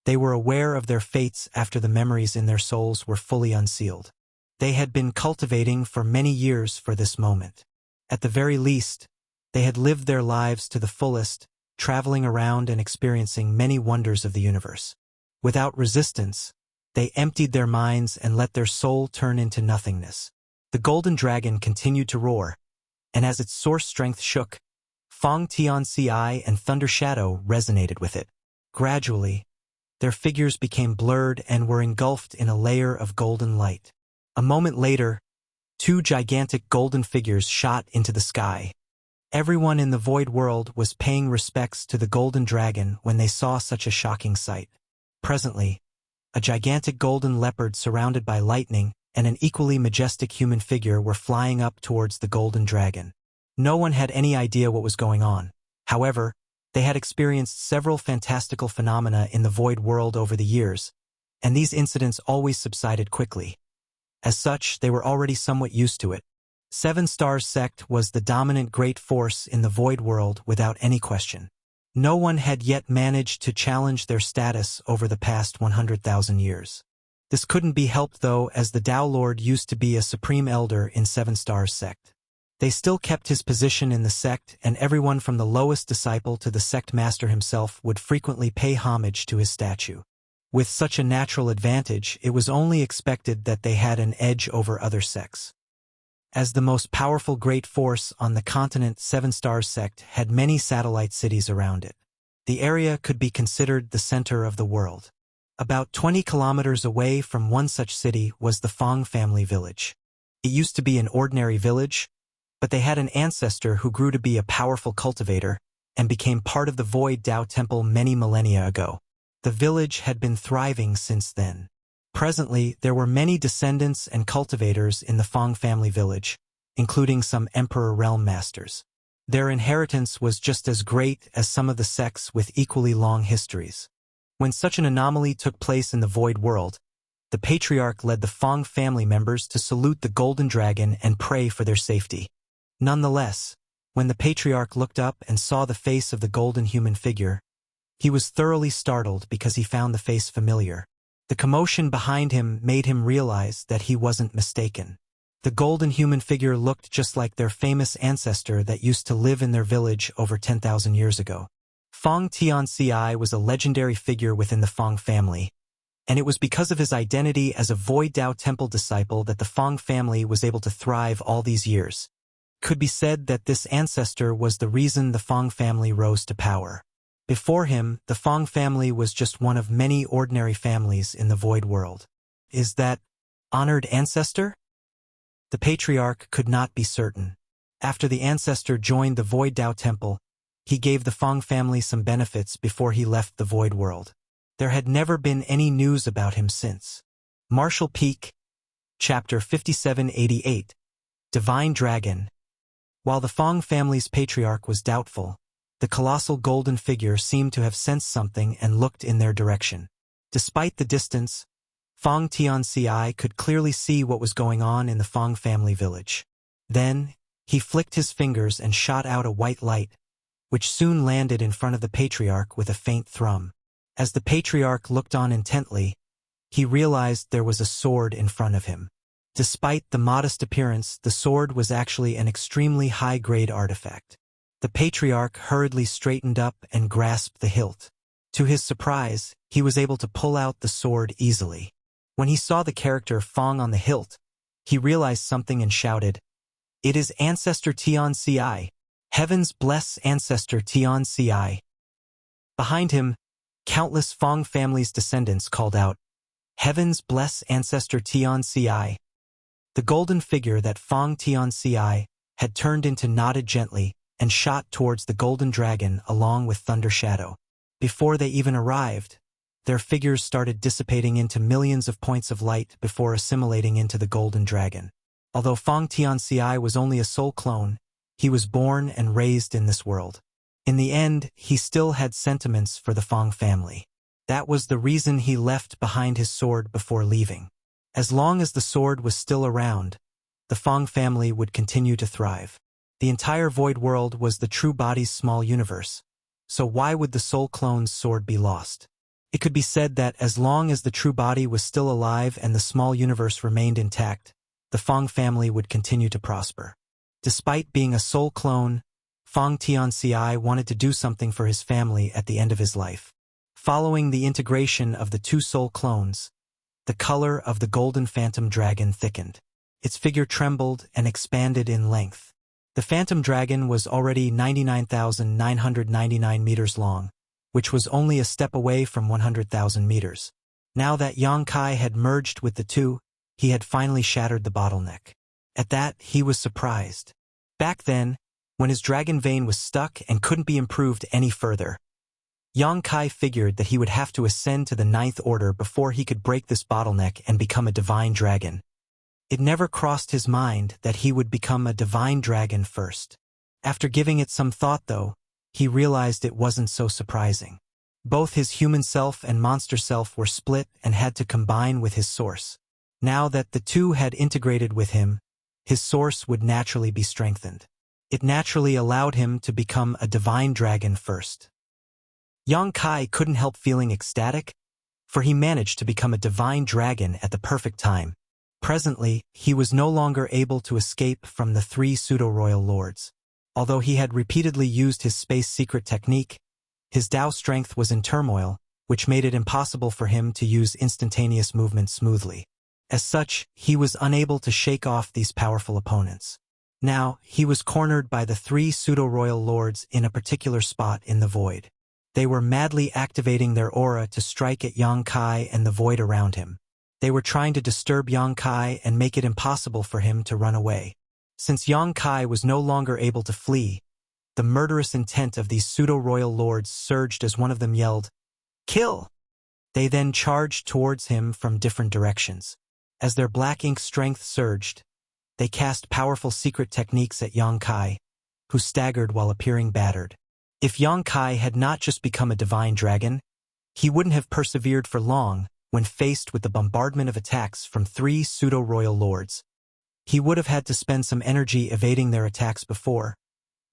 they were aware of their fates after the memories in their souls were fully unsealed. They had been cultivating for many years for this moment. At the very least, they had lived their lives to the fullest, traveling around and experiencing many wonders of the universe. Without resistance, they emptied their minds and let their soul turn into nothingness. The golden dragon continued to roar, and as its source strength shook, Fong Tianci and Thunder Shadow resonated with it. Gradually, their figures became blurred and were engulfed in a layer of golden light. A moment later, 2 gigantic golden figures shot into the sky. Everyone in the void world was paying respects to the golden dragon when they saw such a shocking sight. Presently, a gigantic golden leopard surrounded by lightning and an equally majestic human figure were flying up towards the golden dragon. No one had any idea what was going on. However, they had experienced several fantastical phenomena in the void world over the years, and these incidents always subsided quickly. As such, they were already somewhat used to it. 7 Stars sect was the dominant great force in the void world without any question. No one had yet managed to challenge their status over the past 100,000 years. This couldn't be helped though, as the Tao Lord used to be a supreme elder in 7 Stars sect. They still kept his position in the sect, and everyone from the lowest disciple to the sect master himself would frequently pay homage to his statue. With such a natural advantage, it was only expected that they had an edge over other sects. As the most powerful great force on the continent, 7 Stars sect had many satellite cities around it. The area could be considered the center of the world. About 20 kilometers away from one such city was the Fong family village. It used to be an ordinary village, but they had an ancestor who grew to be a powerful cultivator and became part of the Void Tao Temple many millennia ago. The village had been thriving since then. Presently, there were many descendants and cultivators in the Fong family village, including some Emperor Realm Masters. Their inheritance was just as great as some of the sects with equally long histories. When such an anomaly took place in the Void world, the Patriarch led the Fong family members to salute the Golden Dragon and pray for their safety. Nonetheless, when the Patriarch looked up and saw the face of the golden human figure, he was thoroughly startled because he found the face familiar. The commotion behind him made him realize that he wasn't mistaken. The golden human figure looked just like their famous ancestor that used to live in their village over 10,000 years ago. Fong Tianci was a legendary figure within the Fong family, and it was because of his identity as a Void Dao Temple disciple that the Fong family was able to thrive all these years. Could be said that this ancestor was the reason the Fong family rose to power. Before him, the Fong family was just one of many ordinary families in the Void world. Is that honored ancestor? The patriarch could not be certain. After the ancestor joined the Void Dao Temple, he gave the Fong family some benefits before he left the Void world. There had never been any news about him since. Martial Peak, Chapter 5788, Divine Dragon. While the Fong family's patriarch was doubtful, the colossal golden figure seemed to have sensed something and looked in their direction. Despite the distance, Fong Tianci could clearly see what was going on in the Fong family village. Then, he flicked his fingers and shot out a white light, which soon landed in front of the patriarch with a faint thrum. As the patriarch looked on intently, he realized there was a sword in front of him. Despite the modest appearance, the sword was actually an extremely high-grade artifact. The patriarch hurriedly straightened up and grasped the hilt. To his surprise, he was able to pull out the sword easily. When he saw the character Fong on the hilt, he realized something and shouted, "It is Ancestor Tianci! Heavens bless Ancestor Tianci!" Behind him, countless Fong family's descendants called out, "Heavens bless Ancestor Tianci!" The golden figure that Fong Tianci had turned into nodded gently and shot towards the golden dragon along with Thunder Shadow. Before they even arrived, their figures started dissipating into millions of points of light before assimilating into the golden dragon. Although Fong Tianci was only a soul clone, he was born and raised in this world. In the end, he still had sentiments for the Fong family. That was the reason he left behind his sword before leaving. As long as the sword was still around, the Fong family would continue to thrive. The entire Void world was the true body's small universe, so why would the soul clone's sword be lost? It could be said that as long as the true body was still alive and the small universe remained intact, the Fong family would continue to prosper. Despite being a soul clone, Fong Tianci wanted to do something for his family at the end of his life. Following the integration of the two soul clones, the color of the golden phantom dragon thickened. Its figure trembled and expanded in length. The phantom dragon was already 99,999 meters long, which was only a step away from 100,000 meters. Now that Yang Kai had merged with the two, he had finally shattered the bottleneck. At that, he was surprised. Back then, when his dragon vein was stuck and couldn't be improved any further, Yang Kai figured that he would have to ascend to the 9th order before he could break this bottleneck and become a divine dragon. It never crossed his mind that he would become a divine dragon first. After giving it some thought, though, he realized it wasn't so surprising. Both his human self and monster self were split and had to combine with his source. Now that the two had integrated with him, his source would naturally be strengthened. It naturally allowed him to become a divine dragon first. Yang Kai couldn't help feeling ecstatic, for he managed to become a divine dragon at the perfect time. Presently, he was no longer able to escape from the 3 pseudo-royal lords. Although he had repeatedly used his space secret technique, his Dao strength was in turmoil, which made it impossible for him to use instantaneous movement smoothly. As such, he was unable to shake off these powerful opponents. Now, he was cornered by the 3 pseudo-royal lords in a particular spot in the void. They were madly activating their aura to strike at Yang Kai and the void around him. They were trying to disturb Yang Kai and make it impossible for him to run away. Since Yang Kai was no longer able to flee, the murderous intent of these pseudo-royal lords surged as one of them yelled, "Kill!" They then charged towards him from different directions. As their black ink strength surged, they cast powerful secret techniques at Yang Kai, who staggered while appearing battered. If Yang Kai had not just become a divine dragon, he wouldn't have persevered for long when faced with the bombardment of attacks from 3 pseudo-royal lords. He would have had to spend some energy evading their attacks before,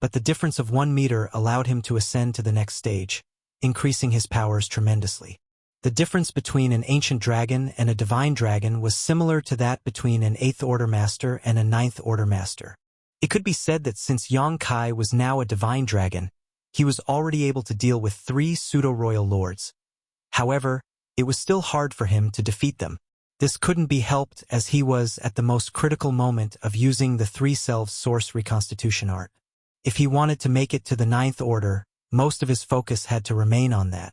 but the difference of 1 meter allowed him to ascend to the next stage, increasing his powers tremendously. The difference between an ancient dragon and a divine dragon was similar to that between an 8th Order Master and a 9th Order Master. It could be said that since Yang Kai was now a divine dragon, he was already able to deal with 3 pseudo-royal lords. However, it was still hard for him to defeat them. This couldn't be helped as he was at the most critical moment of using the 3 selves source reconstitution art. If he wanted to make it to the 9th Order, most of his focus had to remain on that.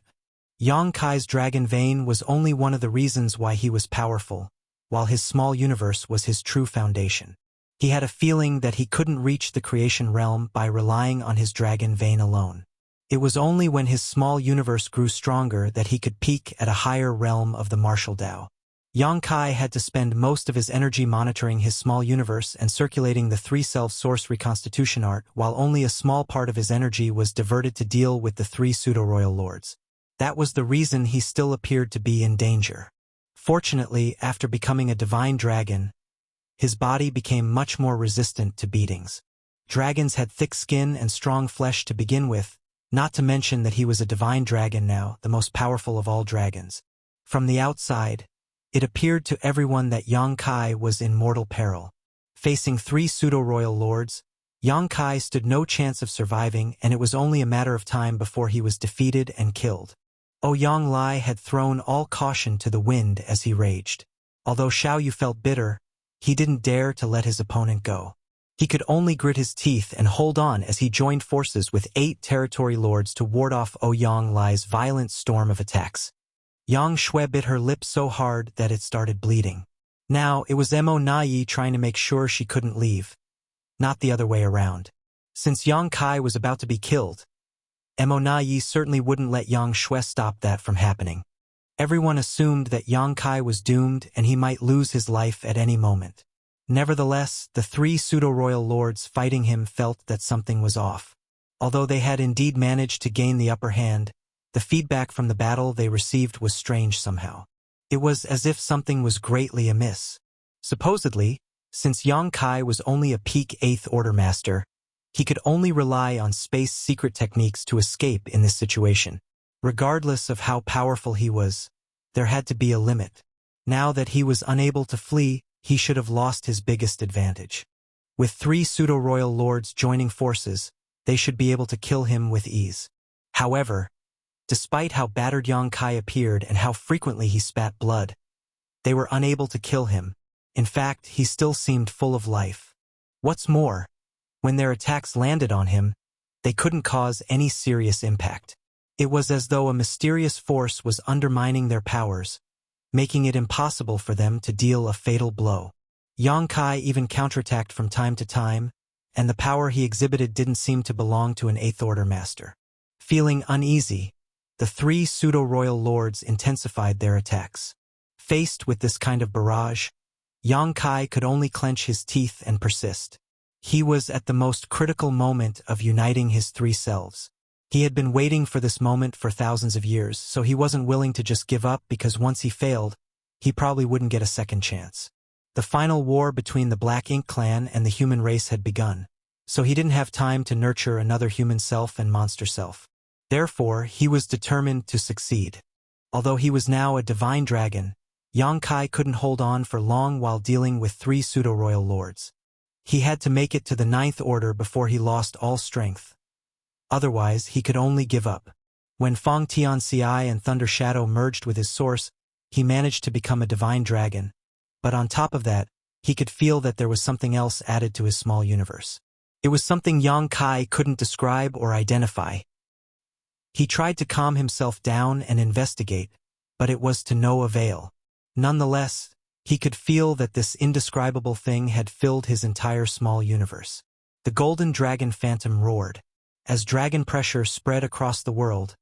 Yang Kai's dragon vein was only one of the reasons why he was powerful, while his small universe was his true foundation. He had a feeling that he couldn't reach the creation realm by relying on his dragon vein alone. It was only when his small universe grew stronger that he could peak at a higher realm of the martial Tao. Yang Kai had to spend most of his energy monitoring his small universe and circulating the 3 self-source reconstitution art, while only a small part of his energy was diverted to deal with the 3 pseudo-royal lords. That was the reason he still appeared to be in danger. Fortunately, after becoming a divine dragon, his body became much more resistant to beatings. Dragons had thick skin and strong flesh to begin with, not to mention that he was a divine dragon now, the most powerful of all dragons. From the outside, it appeared to everyone that Yang Kai was in mortal peril. Facing 3 pseudo-royal lords, Yang Kai stood no chance of surviving, and it was only a matter of time before he was defeated and killed. Ouyang Lai had thrown all caution to the wind as he raged. Although Xiao Yu felt bitter, he didn't dare to let his opponent go. He could only grit his teeth and hold on as he joined forces with 8 territory lords to ward off Ouyang Lai's violent storm of attacks. Yang Shui bit her lip so hard that it started bleeding. Now, it was Mo Nai trying to make sure she couldn't leave, not the other way around. Since Yang Kai was about to be killed, Mo Nai certainly wouldn't let Yang Shui stop that from happening. Everyone assumed that Yang Kai was doomed and he might lose his life at any moment. Nevertheless, the 3 pseudo-royal lords fighting him felt that something was off. Although they had indeed managed to gain the upper hand, the feedback from the battle they received was strange somehow. It was as if something was greatly amiss. Supposedly, since Yang Kai was only a peak 8th Order Master, he could only rely on space secret techniques to escape in this situation. Regardless of how powerful he was, there had to be a limit. Now that he was unable to flee, he should have lost his biggest advantage. With 3 pseudo-royal lords joining forces, they should be able to kill him with ease. However, despite how battered Yang Kai appeared and how frequently he spat blood, they were unable to kill him. In fact, he still seemed full of life. What's more, when their attacks landed on him, they couldn't cause any serious impact. It was as though a mysterious force was undermining their powers, making it impossible for them to deal a fatal blow. Yang Kai even counterattacked from time to time, and the power he exhibited didn't seem to belong to an 8th Order Master. Feeling uneasy, the 3 pseudo-royal lords intensified their attacks. Faced with this kind of barrage, Yang Kai could only clench his teeth and persist. He was at the most critical moment of uniting his 3 selves. He had been waiting for this moment for thousands of years, so he wasn't willing to just give up because once he failed, he probably wouldn't get a second chance. The final war between the Black Ink clan and the human race had begun, so he didn't have time to nurture another human self and monster self. Therefore, he was determined to succeed. Although he was now a divine dragon, Yang Kai couldn't hold on for long while dealing with 3 pseudo-royal lords. He had to make it to the 9th Order before he lost all strength. Otherwise, he could only give up. When Fong Tianci and Thunder Shadow merged with his source, he managed to become a divine dragon. But on top of that, he could feel that there was something else added to his small universe. It was something Yang Kai couldn't describe or identify. He tried to calm himself down and investigate, but it was to no avail. Nonetheless, he could feel that this indescribable thing had filled his entire small universe. The golden dragon phantom roared. As dragon pressure spread across the world,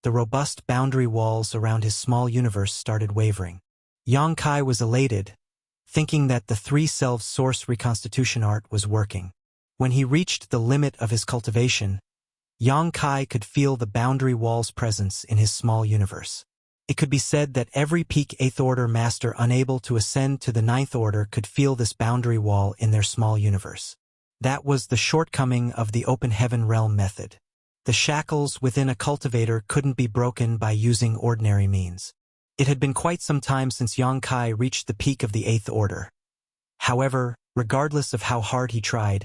the robust boundary walls around his small universe started wavering. Yang Kai was elated, thinking that the 3 selves source reconstitution art was working. When he reached the limit of his cultivation, Yang Kai could feel the boundary wall's presence in his small universe. It could be said that every peak 8th Order Master unable to ascend to the 9th Order could feel this boundary wall in their small universe. That was the shortcoming of the Open Heaven Realm method. The shackles within a cultivator couldn't be broken by using ordinary means. It had been quite some time since Yang Kai reached the peak of the 8th Order. However, regardless of how hard he tried,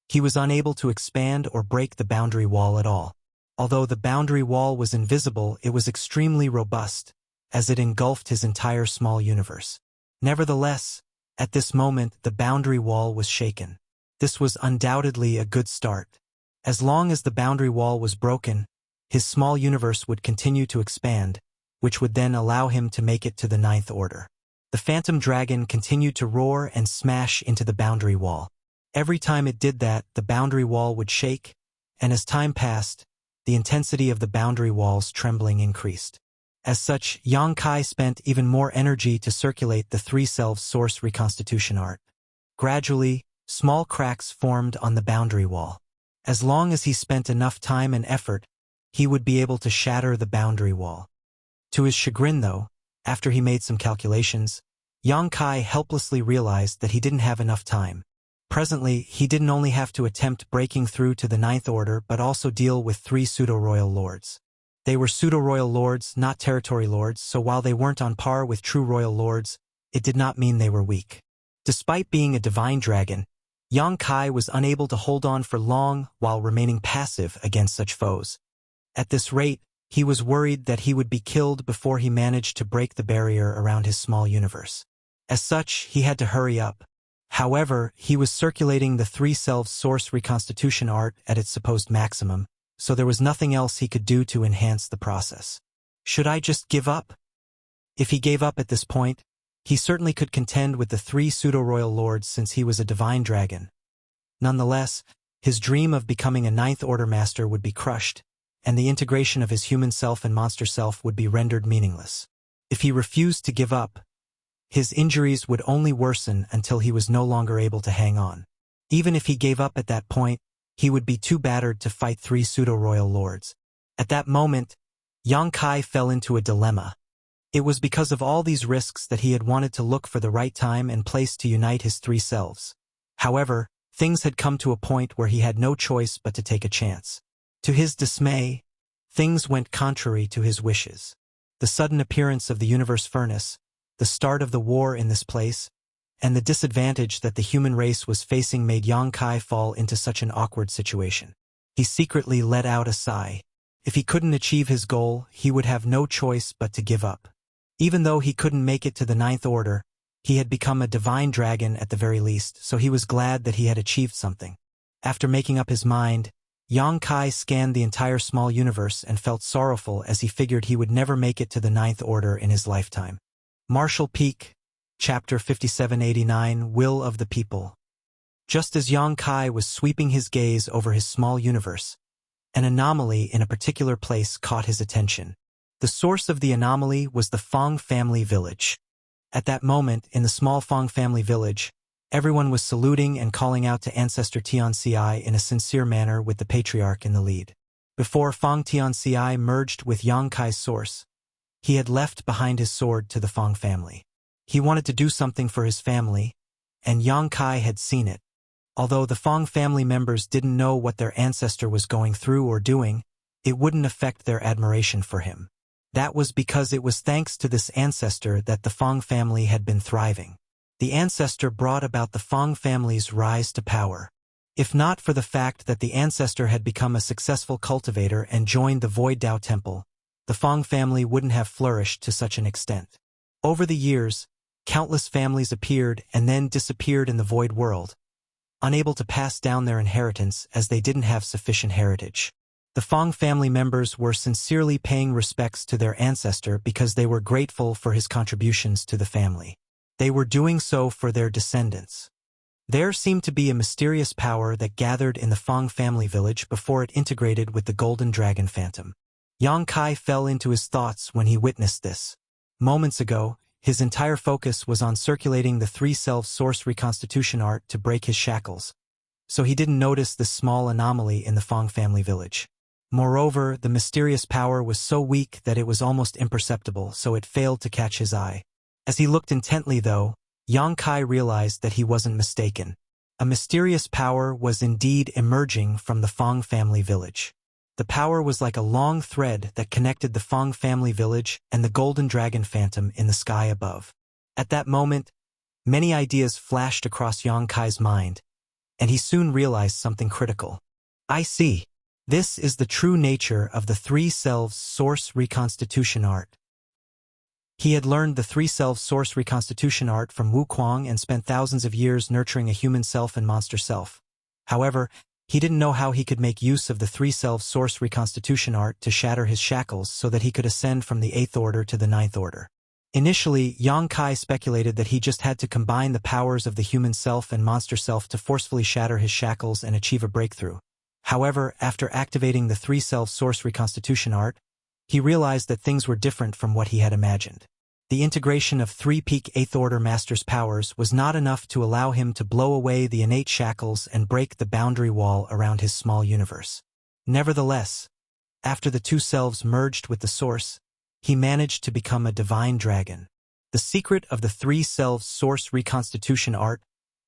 he was unable to expand or break the boundary wall at all. Although the boundary wall was invisible, it was extremely robust, as it engulfed his entire small universe. Nevertheless, at this moment the boundary wall was shaken. This was undoubtedly a good start. As long as the boundary wall was broken, his small universe would continue to expand, which would then allow him to make it to the 9th Order. The phantom dragon continued to roar and smash into the boundary wall. Every time it did that, the boundary wall would shake, and as time passed, the intensity of the boundary wall's trembling increased. As such, Yang Kai spent even more energy to circulate the 3-selves source reconstitution art. Gradually, small cracks formed on the boundary wall. As long as he spent enough time and effort, he would be able to shatter the boundary wall. To his chagrin, though, after he made some calculations, Yang Kai helplessly realized that he didn't have enough time. Presently, he didn't only have to attempt breaking through to the 9th Order but also deal with 3 pseudo-royal lords. They were pseudo-royal lords, not territory lords, so while they weren't on par with true royal lords, it did not mean they were weak. Despite being a divine dragon, Yang Kai was unable to hold on for long while remaining passive against such foes. At this rate, he was worried that he would be killed before he managed to break the barrier around his small universe. As such, he had to hurry up. However, he was circulating the 3-selves source reconstitution art at its supposed maximum, so there was nothing else he could do to enhance the process. Should I just give up? If he gave up at this point, he certainly could contend with the 3 pseudo-royal lords since he was a divine dragon. Nonetheless, his dream of becoming a 9th Order master would be crushed, and the integration of his human self and monster self would be rendered meaningless. If he refused to give up, his injuries would only worsen until he was no longer able to hang on. Even if he gave up at that point, he would be too battered to fight 3 pseudo-royal lords. At that moment, Yang Kai fell into a dilemma. It was because of all these risks that he had wanted to look for the right time and place to unite his 3 selves. However, things had come to a point where he had no choice but to take a chance. To his dismay, things went contrary to his wishes. The sudden appearance of the universe furnace, the start of the war in this place, and the disadvantage that the human race was facing made Yang Kai fall into such an awkward situation. He secretly let out a sigh. If he couldn't achieve his goal, he would have no choice but to give up. Even though he couldn't make it to the 9th Order, he had become a divine dragon at the very least, so he was glad that he had achieved something. After making up his mind, Yang Kai scanned the entire small universe and felt sorrowful as he figured he would never make it to the 9th Order in his lifetime. Martial Peak, Chapter 5789, Will of the People. Just as Yang Kai was sweeping his gaze over his small universe, an anomaly in a particular place caught his attention. The source of the anomaly was the Fong family village. At that moment, in the small Fong family village, everyone was saluting and calling out to Ancestor Tianci in a sincere manner with the patriarch in the lead. Before Fong Tianci merged with Yang Kai's source, he had left behind his sword to the Fong family. He wanted to do something for his family, and Yang Kai had seen it. Although the Fong family members didn't know what their ancestor was going through or doing, it wouldn't affect their admiration for him. That was because it was thanks to this ancestor that the Fong family had been thriving. The ancestor brought about the Fong family's rise to power. If not for the fact that the ancestor had become a successful cultivator and joined the Void Dao Temple, the Fong family wouldn't have flourished to such an extent. Over the years, countless families appeared and then disappeared in the Void world, unable to pass down their inheritance as they didn't have sufficient heritage. The Fong family members were sincerely paying respects to their ancestor because they were grateful for his contributions to the family. They were doing so for their descendants. There seemed to be a mysterious power that gathered in the Fong family village before it integrated with the Golden Dragon Phantom. Yang Kai fell into his thoughts when he witnessed this. Moments ago, his entire focus was on circulating the 3-selves source reconstitution art to break his shackles, so he didn't notice this small anomaly in the Fong family village. Moreover, the mysterious power was so weak that it was almost imperceptible, so it failed to catch his eye. As he looked intently, though, Yang Kai realized that he wasn't mistaken. A mysterious power was indeed emerging from the Fong family village. The power was like a long thread that connected the Fong family village and the golden dragon phantom in the sky above. At that moment, many ideas flashed across Yang Kai's mind, and he soon realized something critical. I see. This is the true nature of the three selves source reconstitution art. He had learned the three selves source reconstitution art from Wu Kuang and spent thousands of years nurturing a human self and monster self. However, he didn't know how he could make use of the three selves source reconstitution art to shatter his shackles so that he could ascend from the 8th order to the 9th order. Initially, Yang Kai speculated that he just had to combine the powers of the human self and monster self to forcefully shatter his shackles and achieve a breakthrough. However, after activating the three selves source reconstitution art, he realized that things were different from what he had imagined. The integration of three peak 8th order master's powers was not enough to allow him to blow away the innate shackles and break the boundary wall around his small universe. Nevertheless, after the two selves merged with the source, he managed to become a divine dragon. The secret of the three selves source reconstitution art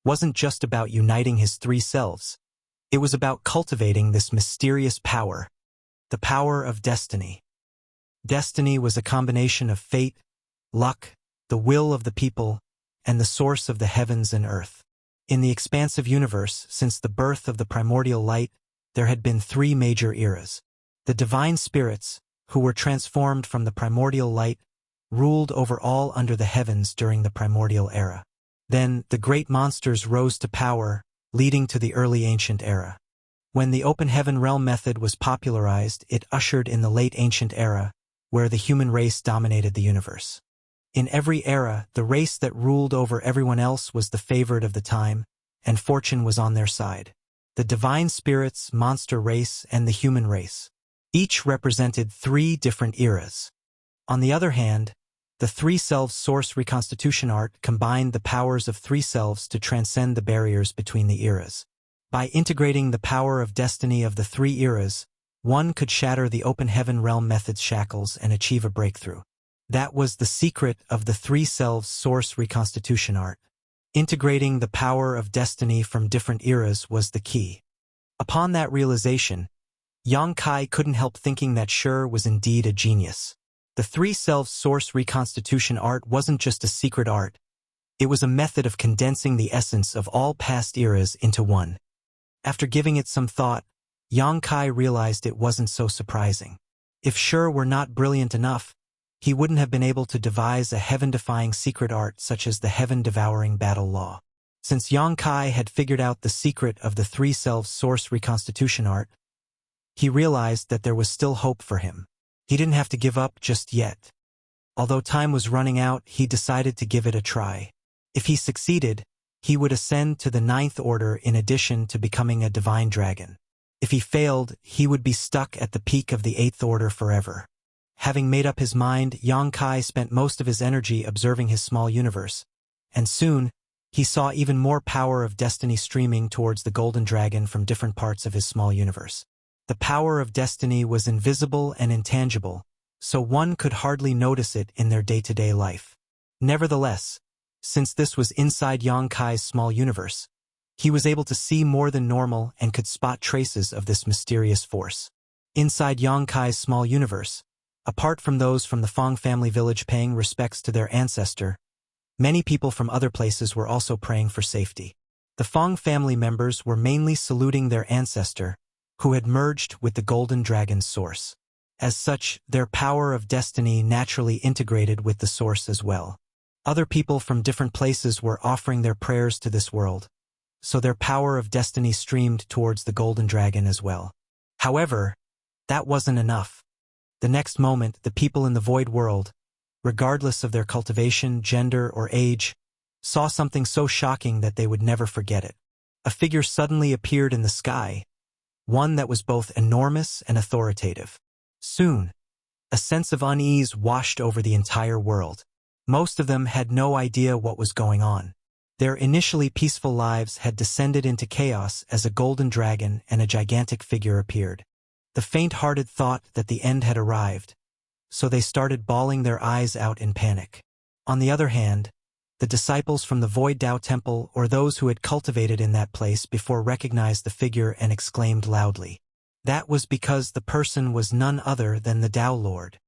wasn't just about uniting his three selves. It was about cultivating this mysterious power, the power of destiny. Destiny was a combination of fate, luck, the will of the people, and the source of the heavens and earth. In the expansive universe, since the birth of the primordial light, there had been three major eras. The divine spirits, who were transformed from the primordial light, ruled over all under the heavens during the primordial era. Then, the great monsters rose to power, leading to the early ancient era. When the open heaven realm method was popularized, it ushered in the late ancient era, where the human race dominated the universe. In every era, the race that ruled over everyone else was the favored of the time, and fortune was on their side. The divine spirits, monster race, and the human race. Each represented three different eras. On the other hand, the three selves source reconstitution art combined the powers of three selves to transcend the barriers between the eras. By integrating the power of destiny of the three eras, one could shatter the open heaven realm method's shackles and achieve a breakthrough. That was the secret of the three selves source reconstitution art. Integrating the power of destiny from different eras was the key. Upon that realization, Yang Kai couldn't help thinking that Shi was indeed a genius. The three selves source reconstitution art wasn't just a secret art. It was a method of condensing the essence of all past eras into one. After giving it some thought, Yang Kai realized it wasn't so surprising. If Shi were not brilliant enough, he wouldn't have been able to devise a heaven-defying secret art such as the heaven-devouring battle law. Since Yang Kai had figured out the secret of the three selves source reconstitution art, he realized that there was still hope for him. He didn't have to give up just yet. Although time was running out, he decided to give it a try. If he succeeded, he would ascend to the 9th order in addition to becoming a divine dragon. If he failed, he would be stuck at the peak of the 8th order forever. Having made up his mind, Yang Kai spent most of his energy observing his small universe, and soon, he saw even more power of destiny streaming towards the golden dragon from different parts of his small universe. The power of destiny was invisible and intangible, so one could hardly notice it in their day-to-day life. Nevertheless, since this was inside Yang Kai's small universe, he was able to see more than normal and could spot traces of this mysterious force. Inside Yang Kai's small universe, apart from those from the Fong family village paying respects to their ancestor, many people from other places were also praying for safety. The Fong family members were mainly saluting their ancestor, who had merged with the golden dragon's source. As such, their power of destiny naturally integrated with the source as well. Other people from different places were offering their prayers to this world, so their power of destiny streamed towards the golden dragon as well. However, that wasn't enough. The next moment, the people in the void world, regardless of their cultivation, gender, or age, saw something so shocking that they would never forget it. A figure suddenly appeared in the sky, one that was both enormous and authoritative. Soon, a sense of unease washed over the entire world. Most of them had no idea what was going on. Their initially peaceful lives had descended into chaos as a golden dragon and a gigantic figure appeared. The faint-hearted thought that the end had arrived, so they started bawling their eyes out in panic. On the other hand, the disciples from the Void Tao Temple or those who had cultivated in that place before recognized the figure and exclaimed loudly, That was because the person was none other than the Tao Lord.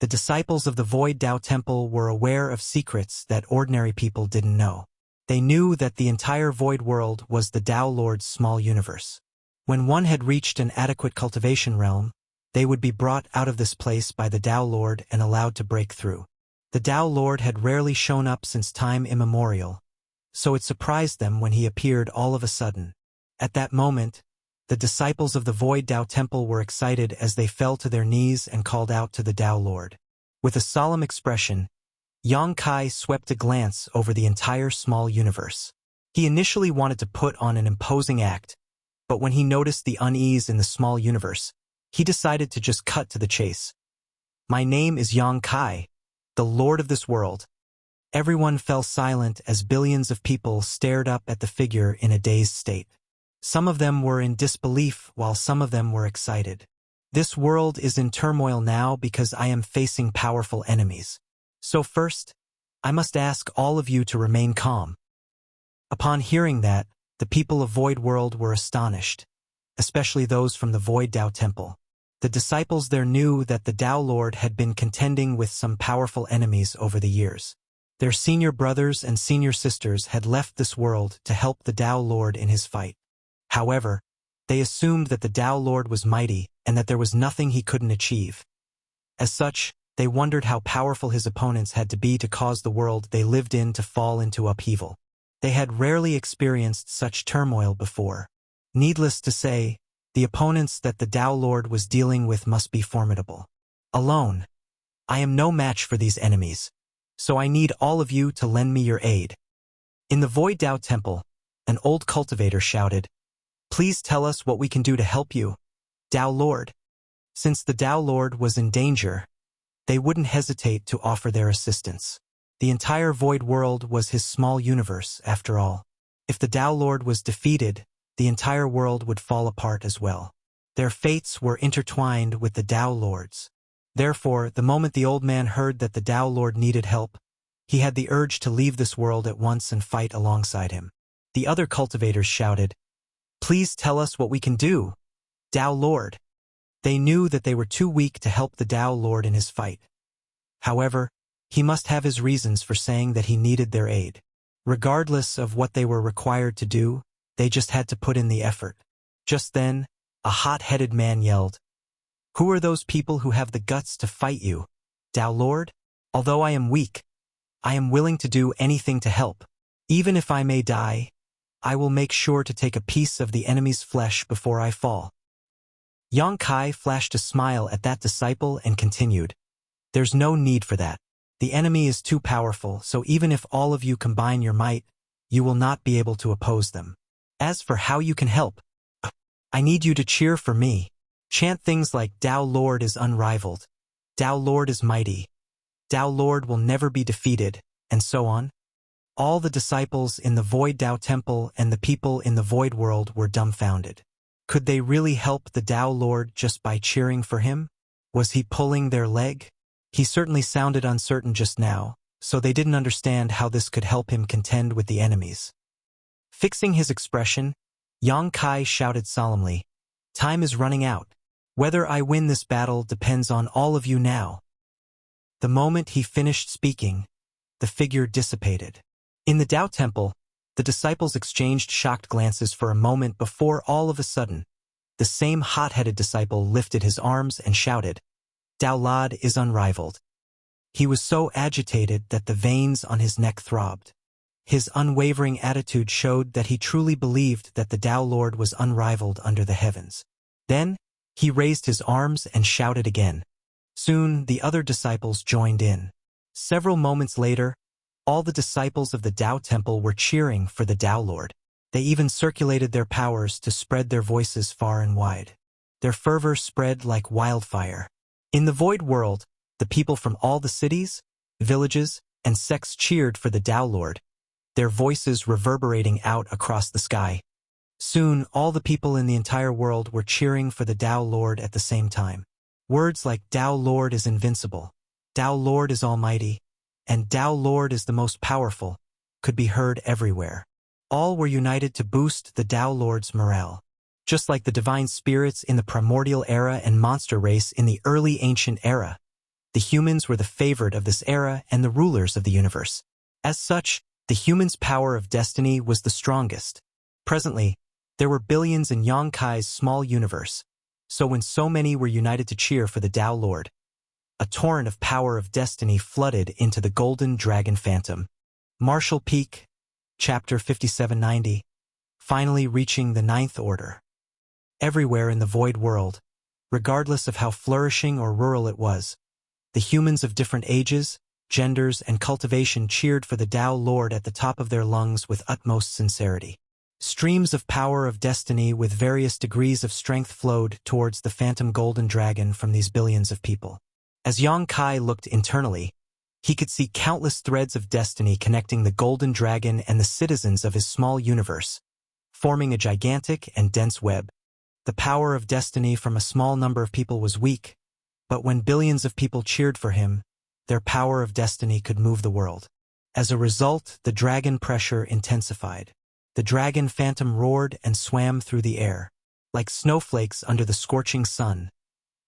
The disciples of the Void Tao Temple were aware of secrets that ordinary people didn't know. They knew that the entire void world was the Tao Lord's small universe. When one had reached an adequate cultivation realm, they would be brought out of this place by the Tao Lord and allowed to break through. The Tao Lord had rarely shown up since time immemorial, so it surprised them when he appeared all of a sudden. At that moment, the disciples of the Void Tao Temple were excited as they fell to their knees and called out to the Tao Lord. With a solemn expression, Yang Kai swept a glance over the entire small universe. He initially wanted to put on an imposing act, but when he noticed the unease in the small universe, he decided to just cut to the chase. "My name is Yang Kai, the Lord of this world." Everyone fell silent as billions of people stared up at the figure in a dazed state. Some of them were in disbelief while some of them were excited. "This world is in turmoil now because I am facing powerful enemies. So first, I must ask all of you to remain calm." Upon hearing that, the people of Void World were astonished, especially those from the Void Tao Temple. The disciples there knew that the Tao Lord had been contending with some powerful enemies over the years. Their senior brothers and senior sisters had left this world to help the Tao Lord in his fight. However, they assumed that the Tao Lord was mighty and that there was nothing he couldn't achieve. As such, they wondered how powerful his opponents had to be to cause the world they lived in to fall into upheaval. They had rarely experienced such turmoil before. Needless to say, the opponents that the Tao Lord was dealing with must be formidable. "Alone, I am no match for these enemies, so I need all of you to lend me your aid." In the Void Tao Temple, an old cultivator shouted, "Please tell us what we can do to help you, Tao Lord." Since the Tao Lord was in danger, they wouldn't hesitate to offer their assistance. The entire void world was his small universe, after all. If the Tao Lord was defeated, the entire world would fall apart as well. Their fates were intertwined with the Tao Lord's. Therefore, the moment the old man heard that the Tao Lord needed help, he had the urge to leave this world at once and fight alongside him. The other cultivators shouted, "Please tell us what we can do, Tao Lord." They knew that they were too weak to help the Tao Lord in his fight. However, he must have his reasons for saying that he needed their aid. Regardless of what they were required to do, they just had to put in the effort. Just then, a hot-headed man yelled, "Who are those people who have the guts to fight you, Tao Lord? Although I am weak, I am willing to do anything to help. Even if I may die, I will make sure to take a piece of the enemy's flesh before I fall." Yang Kai flashed a smile at that disciple and continued, "There's no need for that. The enemy is too powerful, so even if all of you combine your might, you will not be able to oppose them. As for how you can help, I need you to cheer for me. Chant things like Tao Lord is unrivaled, Tao Lord is mighty, Tao Lord will never be defeated, and so on." All the disciples in the Void Tao Temple and the people in the Void World were dumbfounded. Could they really help the Tao Lord just by cheering for him? Was he pulling their leg? He certainly sounded uncertain just now, so they didn't understand how this could help him contend with the enemies. Fixing his expression, Yang Kai shouted solemnly, "Time is running out. Whether I win this battle depends on all of you now." The moment he finished speaking, the figure dissipated. In the Tao Temple, the disciples exchanged shocked glances for a moment before all of a sudden, the same hot-headed disciple lifted his arms and shouted, "Tao Lord is unrivaled." He was so agitated that the veins on his neck throbbed. His unwavering attitude showed that he truly believed that the Tao Lord was unrivaled under the heavens. Then, he raised his arms and shouted again. Soon, the other disciples joined in. Several moments later, all the disciples of the Tao Temple were cheering for the Tao Lord. They even circulated their powers to spread their voices far and wide. Their fervor spread like wildfire. In the void world, the people from all the cities, villages, and sects cheered for the Tao Lord, their voices reverberating out across the sky. Soon, all the people in the entire world were cheering for the Tao Lord at the same time. Words like Tao Lord is invincible, Tao Lord is almighty, and Tao Lord is the most powerful could be heard everywhere. All were united to boost the Tao Lord's morale. Just like the divine spirits in the primordial era and monster race in the early ancient era, the humans were the favorite of this era and the rulers of the universe. As such, the humans' power of destiny was the strongest. Presently, there were billions in Yongkai's small universe, so when so many were united to cheer for the Tao Lord, a torrent of power of destiny flooded into the Golden Dragon Phantom. Martial Peak, Chapter 5790, finally reaching the Ninth Order. Everywhere in the Void World, regardless of how flourishing or rural it was, the humans of different ages, genders, and cultivation cheered for the Tao Lord at the top of their lungs with utmost sincerity. Streams of power of destiny with various degrees of strength flowed towards the phantom golden dragon from these billions of people. As Yongkai looked internally, he could see countless threads of destiny connecting the golden dragon and the citizens of his small universe, forming a gigantic and dense web. The power of destiny from a small number of people was weak, but when billions of people cheered for him, their power of destiny could move the world. As a result, the dragon pressure intensified. The dragon phantom roared and swam through the air, like snowflakes under the scorching sun.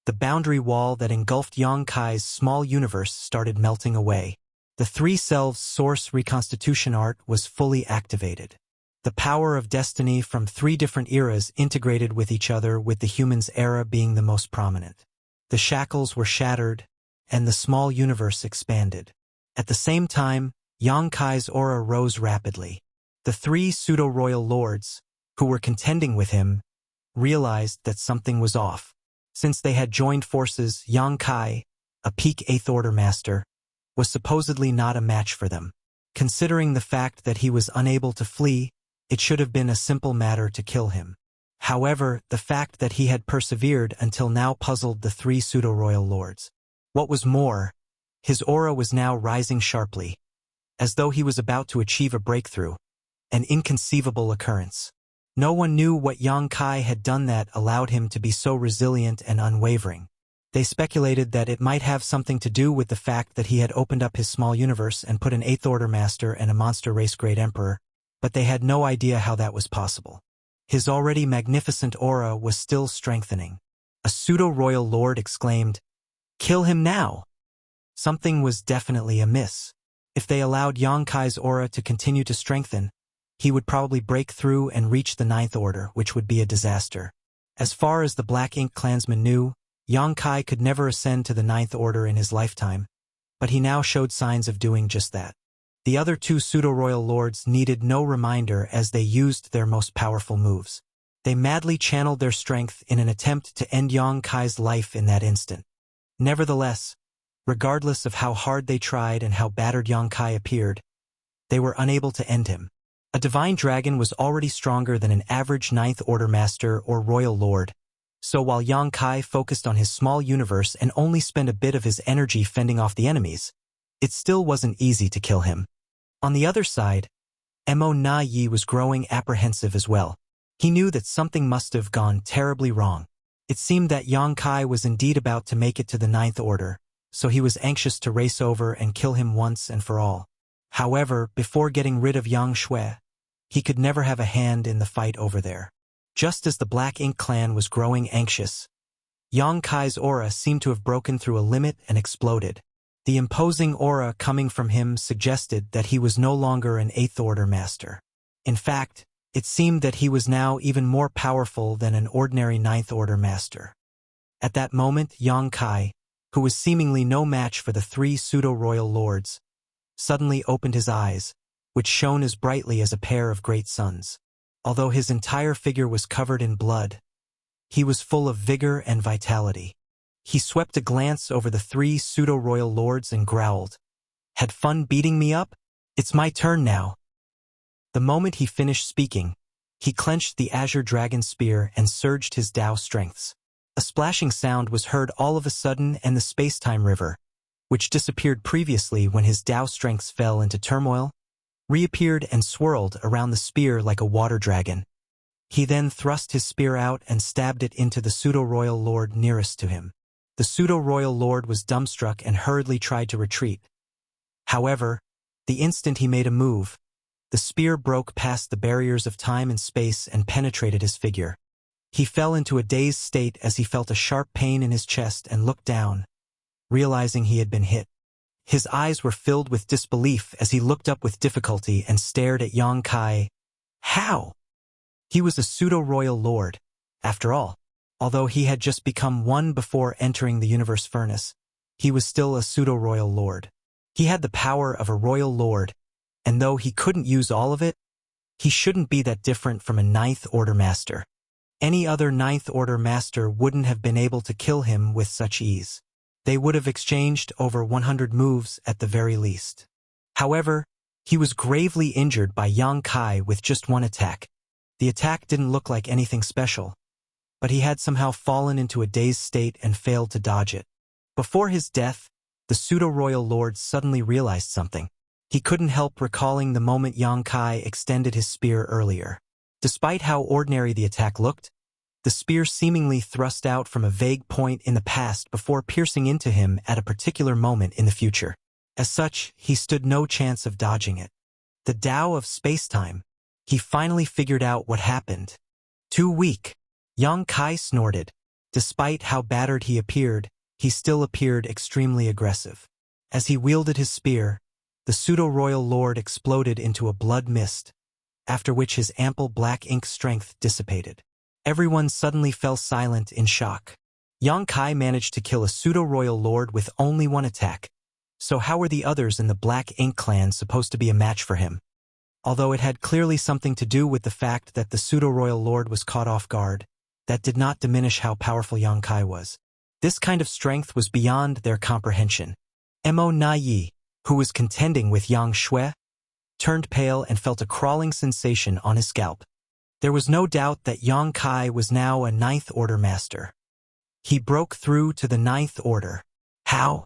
The boundary wall that engulfed Yongkai's small universe started melting away. The three selves source reconstitution art was fully activated. The power of destiny from three different eras integrated with each other, with the humans' era being the most prominent. The shackles were shattered, and the small universe expanded. At the same time, Yongkai's aura rose rapidly. The three pseudo-royal lords, who were contending with him, realized that something was off. Since they had joined forces, Yongkai, a peak Eighth Order master, was supposedly not a match for them. Considering the fact that he was unable to flee, it should have been a simple matter to kill him. However, the fact that he had persevered until now puzzled the three pseudo-royal lords. What was more, his aura was now rising sharply, as though he was about to achieve a breakthrough, an inconceivable occurrence. No one knew what Yongkai had done that allowed him to be so resilient and unwavering. They speculated that it might have something to do with the fact that he had opened up his small universe and put an Eighth Order master and a monster race great emperor, but they had no idea how that was possible. His already magnificent aura was still strengthening. A pseudo-royal lord exclaimed, "Kill him now!" Something was definitely amiss. If they allowed Yongkai's aura to continue to strengthen, he would probably break through and reach the Ninth Order, which would be a disaster. As far as the Black Ink clansmen knew, Yongkai could never ascend to the Ninth Order in his lifetime, but he now showed signs of doing just that. The other two pseudo-royal lords needed no reminder as they used their most powerful moves. They madly channeled their strength in an attempt to end Yongkai's life in that instant. Nevertheless, regardless of how hard they tried and how battered Yongkai appeared, they were unable to end him. A divine dragon was already stronger than an average Ninth Order master or royal lord, so while Yongkai focused on his small universe and only spent a bit of his energy fending off the enemies, it still wasn't easy to kill him. On the other side, Mo Na Yi was growing apprehensive as well. He knew that something must have gone terribly wrong. It seemed that Yongkai was indeed about to make it to the Ninth Order, so he was anxious to race over and kill him once and for all. However, before getting rid of Yang Shui, he could never have a hand in the fight over there. Just as the Black Ink clan was growing anxious, Yongkai's aura seemed to have broken through a limit and exploded. The imposing aura coming from him suggested that he was no longer an Eighth Order master. In fact, it seemed that he was now even more powerful than an ordinary Ninth Order master. At that moment, Yongkai, who was seemingly no match for the three pseudo-royal lords, suddenly opened his eyes, which shone as brightly as a pair of great suns. Although his entire figure was covered in blood, he was full of vigor and vitality. He swept a glance over the three pseudo-royal lords and growled, "Had fun beating me up? It's my turn now." The moment he finished speaking, he clenched the azure dragon spear and surged his Tao strengths. A splashing sound was heard all of a sudden, and the space-time river, which disappeared previously when his Tao strengths fell into turmoil, reappeared and swirled around the spear like a water dragon. He then thrust his spear out and stabbed it into the pseudo-royal lord nearest to him. The pseudo-royal lord was dumbstruck and hurriedly tried to retreat. However, the instant he made a move, the spear broke past the barriers of time and space and penetrated his figure. He fell into a dazed state as he felt a sharp pain in his chest and looked down, realizing he had been hit. His eyes were filled with disbelief as he looked up with difficulty and stared at Yang Kai. How? He was a pseudo-royal lord, after all. Although he had just become one before entering the universe furnace, he was still a pseudo-royal lord. He had the power of a royal lord, and though he couldn't use all of it, he shouldn't be that different from a Ninth Order master. Any other Ninth Order master wouldn't have been able to kill him with such ease. They would have exchanged over 100 moves at the very least. However, he was gravely injured by Yang Kai with just one attack. The attack didn't look like anything special, but he had somehow fallen into a dazed state and failed to dodge it. Before his death, the pseudo-royal lord suddenly realized something. He couldn't help recalling the moment Yang Kai extended his spear earlier. Despite how ordinary the attack looked, the spear seemingly thrust out from a vague point in the past before piercing into him at a particular moment in the future. As such, he stood no chance of dodging it. The Tao of space-time. He finally figured out what happened. Too weak. Yang Kai snorted. Despite how battered he appeared, he still appeared extremely aggressive. As he wielded his spear, the pseudo-royal lord exploded into a blood mist, after which his ample black ink strength dissipated. Everyone suddenly fell silent in shock. Yang Kai managed to kill a pseudo-royal lord with only one attack, so how were the others in the Black Ink clan supposed to be a match for him? Although it had clearly something to do with the fact that the pseudo-royal lord was caught off guard, that did not diminish how powerful Yang Kai was. This kind of strength was beyond their comprehension. Mo Na Yi, who was contending with Yang Shui, turned pale and felt a crawling sensation on his scalp. There was no doubt that Yang Kai was now a Ninth Order master. He broke through to the Ninth Order. How?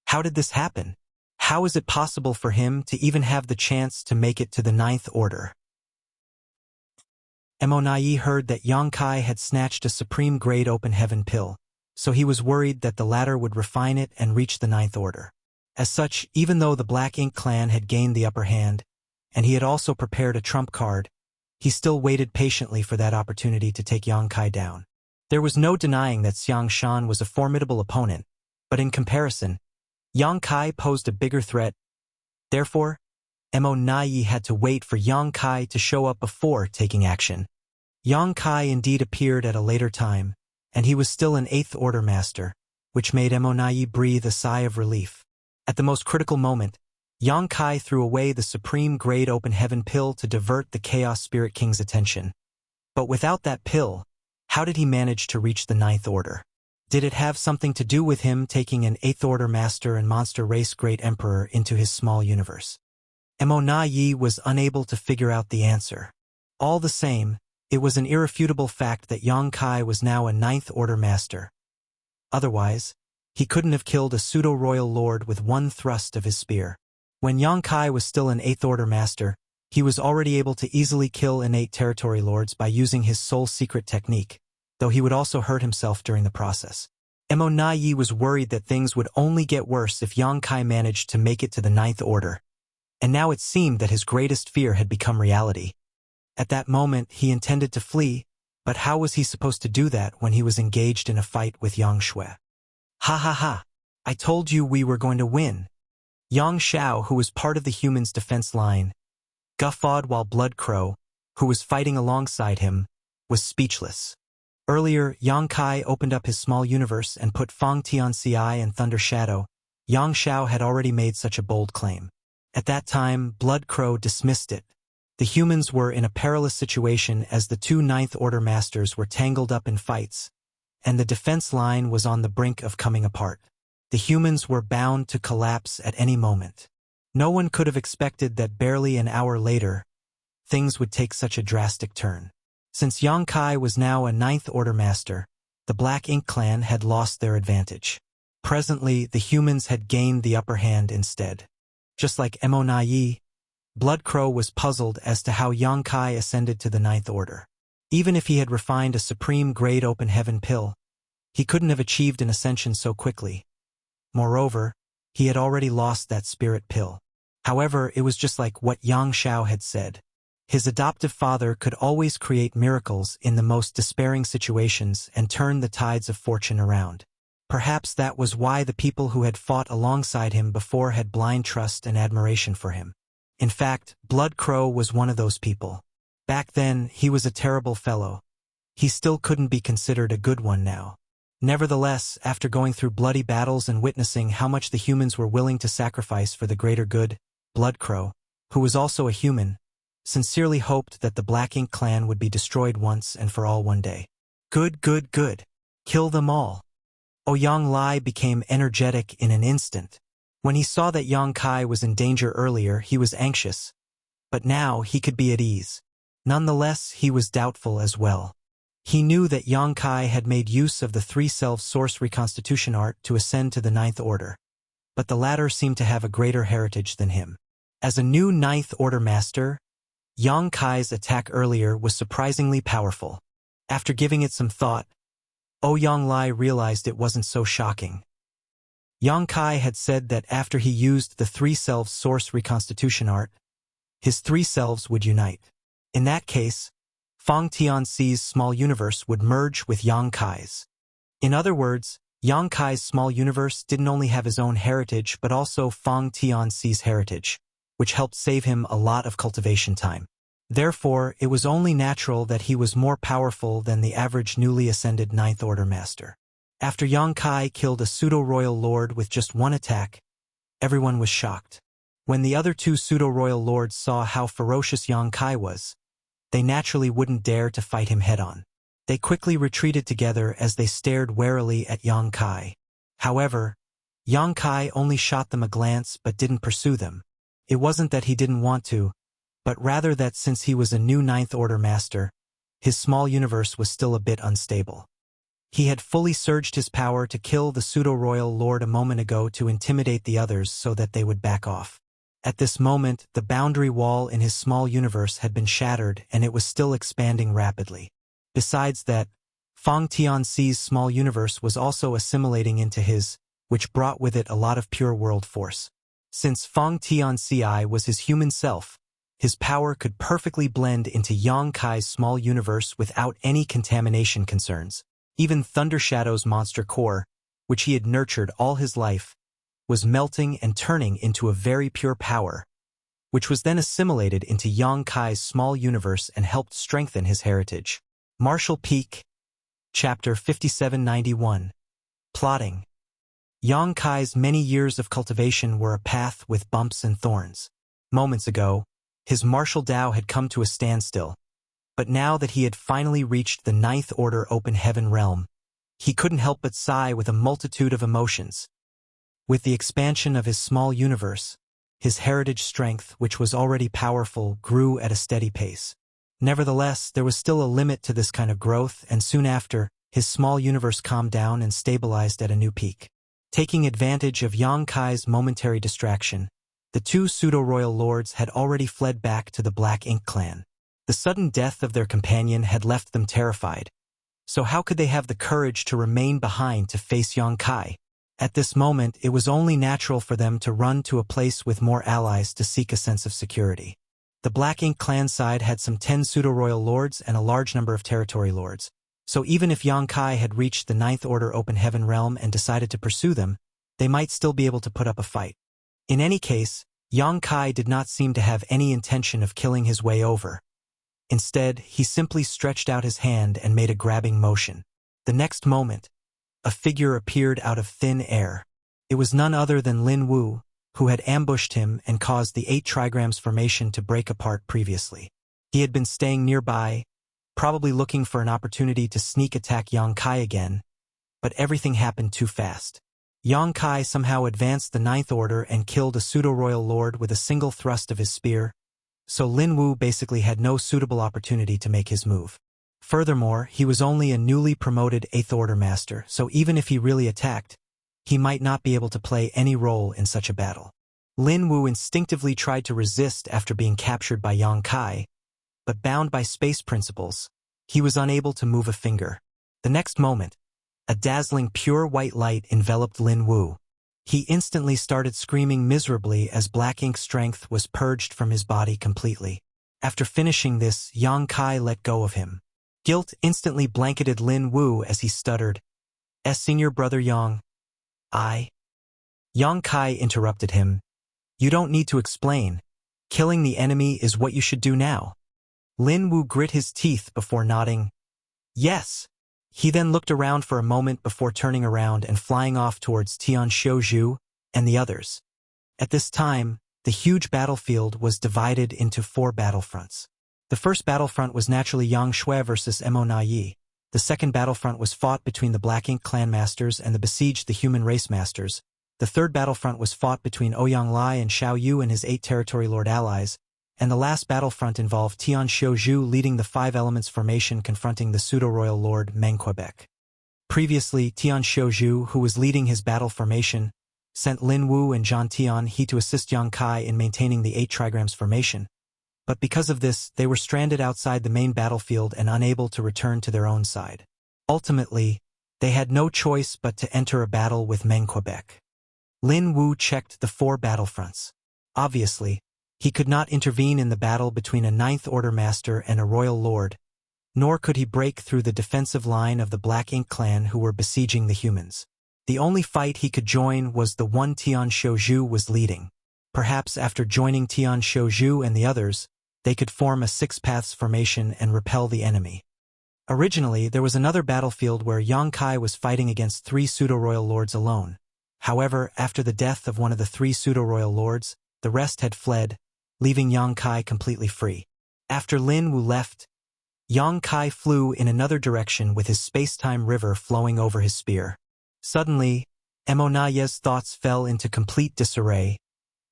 How did this happen? How is it possible for him to even have the chance to make it to the Ninth Order? Mo Na Yi heard that Yang Kai had snatched a supreme-grade open heaven pill, so he was worried that the latter would refine it and reach the Ninth Order. As such, even though the Black Ink clan had gained the upper hand, and he had also prepared a trump card, he still waited patiently for that opportunity to take Yang Kai down. There was no denying that Xiang Shan was a formidable opponent, but in comparison, Yang Kai posed a bigger threat. Therefore, Mo Na Yi had to wait for Yang Kai to show up before taking action. Yang Kai indeed appeared at a later time, and he was still an Eighth Order master, which made Mo Na Yi breathe a sigh of relief. At the most critical moment, Yang Kai threw away the supreme-grade open heaven pill to divert the Chaos Spirit King's attention. But without that pill, how did he manage to reach the Ninth Order? Did it have something to do with him taking an Eighth Order master and monster race Great Emperor into his small universe? Mo Na Yi was unable to figure out the answer. All the same, it was an irrefutable fact that Yang Kai was now a Ninth Order master. Otherwise, he couldn't have killed a pseudo-royal lord with one thrust of his spear. When Yang Kai was still an Eighth Order master, he was already able to easily kill innate territory lords by using his soul secret technique, though he would also hurt himself during the process. Mo Na Yi was worried that things would only get worse if Yang Kai managed to make it to the Ninth Order. And now it seemed that his greatest fear had become reality. At that moment, he intended to flee, but how was he supposed to do that when he was engaged in a fight with Yang Shui? Ha ha ha! I told you we were going to win. Yang Xiao, who was part of the humans' defense line, guffawed while Blood Crow, who was fighting alongside him, was speechless. Earlier, Yang Kai opened up his small universe and put Fang Tianci and Thunder Shadow. Yang Xiao had already made such a bold claim. At that time, Blood Crow dismissed it. The humans were in a perilous situation as the two Ninth Order masters were tangled up in fights, and the defense line was on the brink of coming apart. The humans were bound to collapse at any moment. No one could have expected that barely an hour later, things would take such a drastic turn. Since Yang Kai was now a Ninth Order master, the Black Ink clan had lost their advantage. Presently, the humans had gained the upper hand instead. Just like Mo Na Yi, Blood Crow was puzzled as to how Yang Kai ascended to the Ninth Order. Even if he had refined a supreme-grade open heaven pill, he couldn't have achieved an ascension so quickly. Moreover, he had already lost that spirit pill. However, it was just like what Yang Xiao had said. His adoptive father could always create miracles in the most despairing situations and turn the tides of fortune around. Perhaps that was why the people who had fought alongside him before had blind trust and admiration for him. In fact, Blood Crow was one of those people. Back then, he was a terrible fellow. He still couldn't be considered a good one now. Nevertheless, after going through bloody battles and witnessing how much the humans were willing to sacrifice for the greater good, Blood Crow, who was also a human, sincerely hoped that the Black Ink clan would be destroyed once and for all one day. Good, good, good. Kill them all. Ouyang Lai became energetic in an instant. When he saw that Yang Kai was in danger earlier, he was anxious. But now he could be at ease. Nonetheless, he was doubtful as well. He knew that Yang Kai had made use of the three-self source reconstitution art to ascend to the Ninth Order. But the latter seemed to have a greater heritage than him. As a new Ninth Order master, Yang Kai's attack earlier was surprisingly powerful. After giving it some thought, Ouyang Lai realized it wasn't so shocking. Yang Kai had said that after he used the three-self source reconstitution art, his three selves would unite. In that case, Fang Tianxi's small universe would merge with Yang Kai's. In other words, Yang Kai's small universe didn't only have his own heritage but also Fang Tianxi's heritage, which helped save him a lot of cultivation time. Therefore, it was only natural that he was more powerful than the average newly ascended Ninth Order master. After Yang Kai killed a pseudo-royal lord with just one attack, everyone was shocked. When the other two pseudo-royal lords saw how ferocious Yang Kai was, they naturally wouldn't dare to fight him head-on. They quickly retreated together as they stared warily at Yang Kai. However, Yang Kai only shot them a glance but didn't pursue them. It wasn't that he didn't want to, but rather that since he was a new Ninth Order master, his small universe was still a bit unstable. He had fully surged his power to kill the pseudo-royal lord a moment ago to intimidate the others so that they would back off. At this moment, the boundary wall in his small universe had been shattered and it was still expanding rapidly. Besides that, Fang Tianxi's small universe was also assimilating into his, which brought with it a lot of pure world force. Since Fang Tianxi was his human self, his power could perfectly blend into Yang Kai's small universe without any contamination concerns. Even Thunder Shadow's monster core, which he had nurtured all his life, was melting and turning into a very pure power, which was then assimilated into Yang Kai's small universe and helped strengthen his heritage. Martial Peak, Chapter 5791. Plotting. Yang Kai's many years of cultivation were a path with bumps and thorns. Moments ago, his martial Tao had come to a standstill, but now that he had finally reached the Ninth Order Open Heaven realm, he couldn't help but sigh with a multitude of emotions. With the expansion of his small universe, his heritage strength, which was already powerful, grew at a steady pace. Nevertheless, there was still a limit to this kind of growth, and soon after, his small universe calmed down and stabilized at a new peak. Taking advantage of Yang Kai's momentary distraction, the two pseudo-royal lords had already fled back to the Black Ink clan. The sudden death of their companion had left them terrified, so how could they have the courage to remain behind to face Yang Kai? At this moment, it was only natural for them to run to a place with more allies to seek a sense of security. The Black Ink clan side had some 10 pseudo-royal lords and a large number of territory lords, so even if Yang Kai had reached the Ninth Order Open Heaven realm and decided to pursue them, they might still be able to put up a fight. In any case, Yang Kai did not seem to have any intention of killing his way over. Instead, he simply stretched out his hand and made a grabbing motion. The next moment, a figure appeared out of thin air. It was none other than Lin Wu, who had ambushed him and caused the 8 trigrams formation to break apart previously. He had been staying nearby, probably looking for an opportunity to sneak attack Yang Kai again, but everything happened too fast. Yang Kai somehow advanced the Ninth Order and killed a pseudo-royal lord with a single thrust of his spear, so Lin Wu basically had no suitable opportunity to make his move. Furthermore, he was only a newly promoted 8th Order master, so even if he really attacked, he might not be able to play any role in such a battle. Lin Wu instinctively tried to resist after being captured by Yang Kai, but bound by space principles, he was unable to move a finger. The next moment, a dazzling pure white light enveloped Lin Wu. He instantly started screaming miserably as Black Ink strength was purged from his body completely. After finishing this, Yang Kai let go of him. Guilt instantly blanketed Lin Wu as he stuttered, Senior brother Yang. Yang Kai interrupted him. You don't need to explain. Killing the enemy is what you should do now. Lin Wu grit his teeth before nodding. Yes. He then looked around for a moment before turning around and flying off towards Tian Xiuzhu and the others. At this time, the huge battlefield was divided into 4 battlefronts. The first battlefront was naturally Yang Shui versus Mo Na Yi. The second battlefront was fought between the Black Ink clan masters and the besieged the human race masters. The third battlefront was fought between Ouyang Lai and Xiao Yu and his 8 territory lord allies. And the last battlefront involved Tian Xiuzhu leading the 5 elements formation confronting the pseudo-royal lord Meng Quebec. Previously, Tian Xiuzhu, who was leading his battle formation, sent Lin Wu and Zhan Tian He to assist Yang Kai in maintaining the 8 trigrams formation. But because of this, they were stranded outside the main battlefield and unable to return to their own side. Ultimately, they had no choice but to enter a battle with Meng Quebec. Lin Wu checked the 4 battlefronts. Obviously, he could not intervene in the battle between a 9th Order Master and a Royal Lord, nor could he break through the defensive line of the Black Ink clan who were besieging the humans. The only fight he could join was the one Tian Xiuzhu was leading. Perhaps after joining Tian Xiuzhu and the others, they could form a 6 paths formation and repel the enemy. Originally, there was another battlefield where Yang Kai was fighting against 3 pseudo-royal lords alone. However, after the death of one of the 3 pseudo-royal lords, the rest had fled, leaving Yang Kai completely free. After Lin Wu left, Yang Kai flew in another direction with his space-time river flowing over his spear. Suddenly, Mo Na Yi's thoughts fell into complete disarray.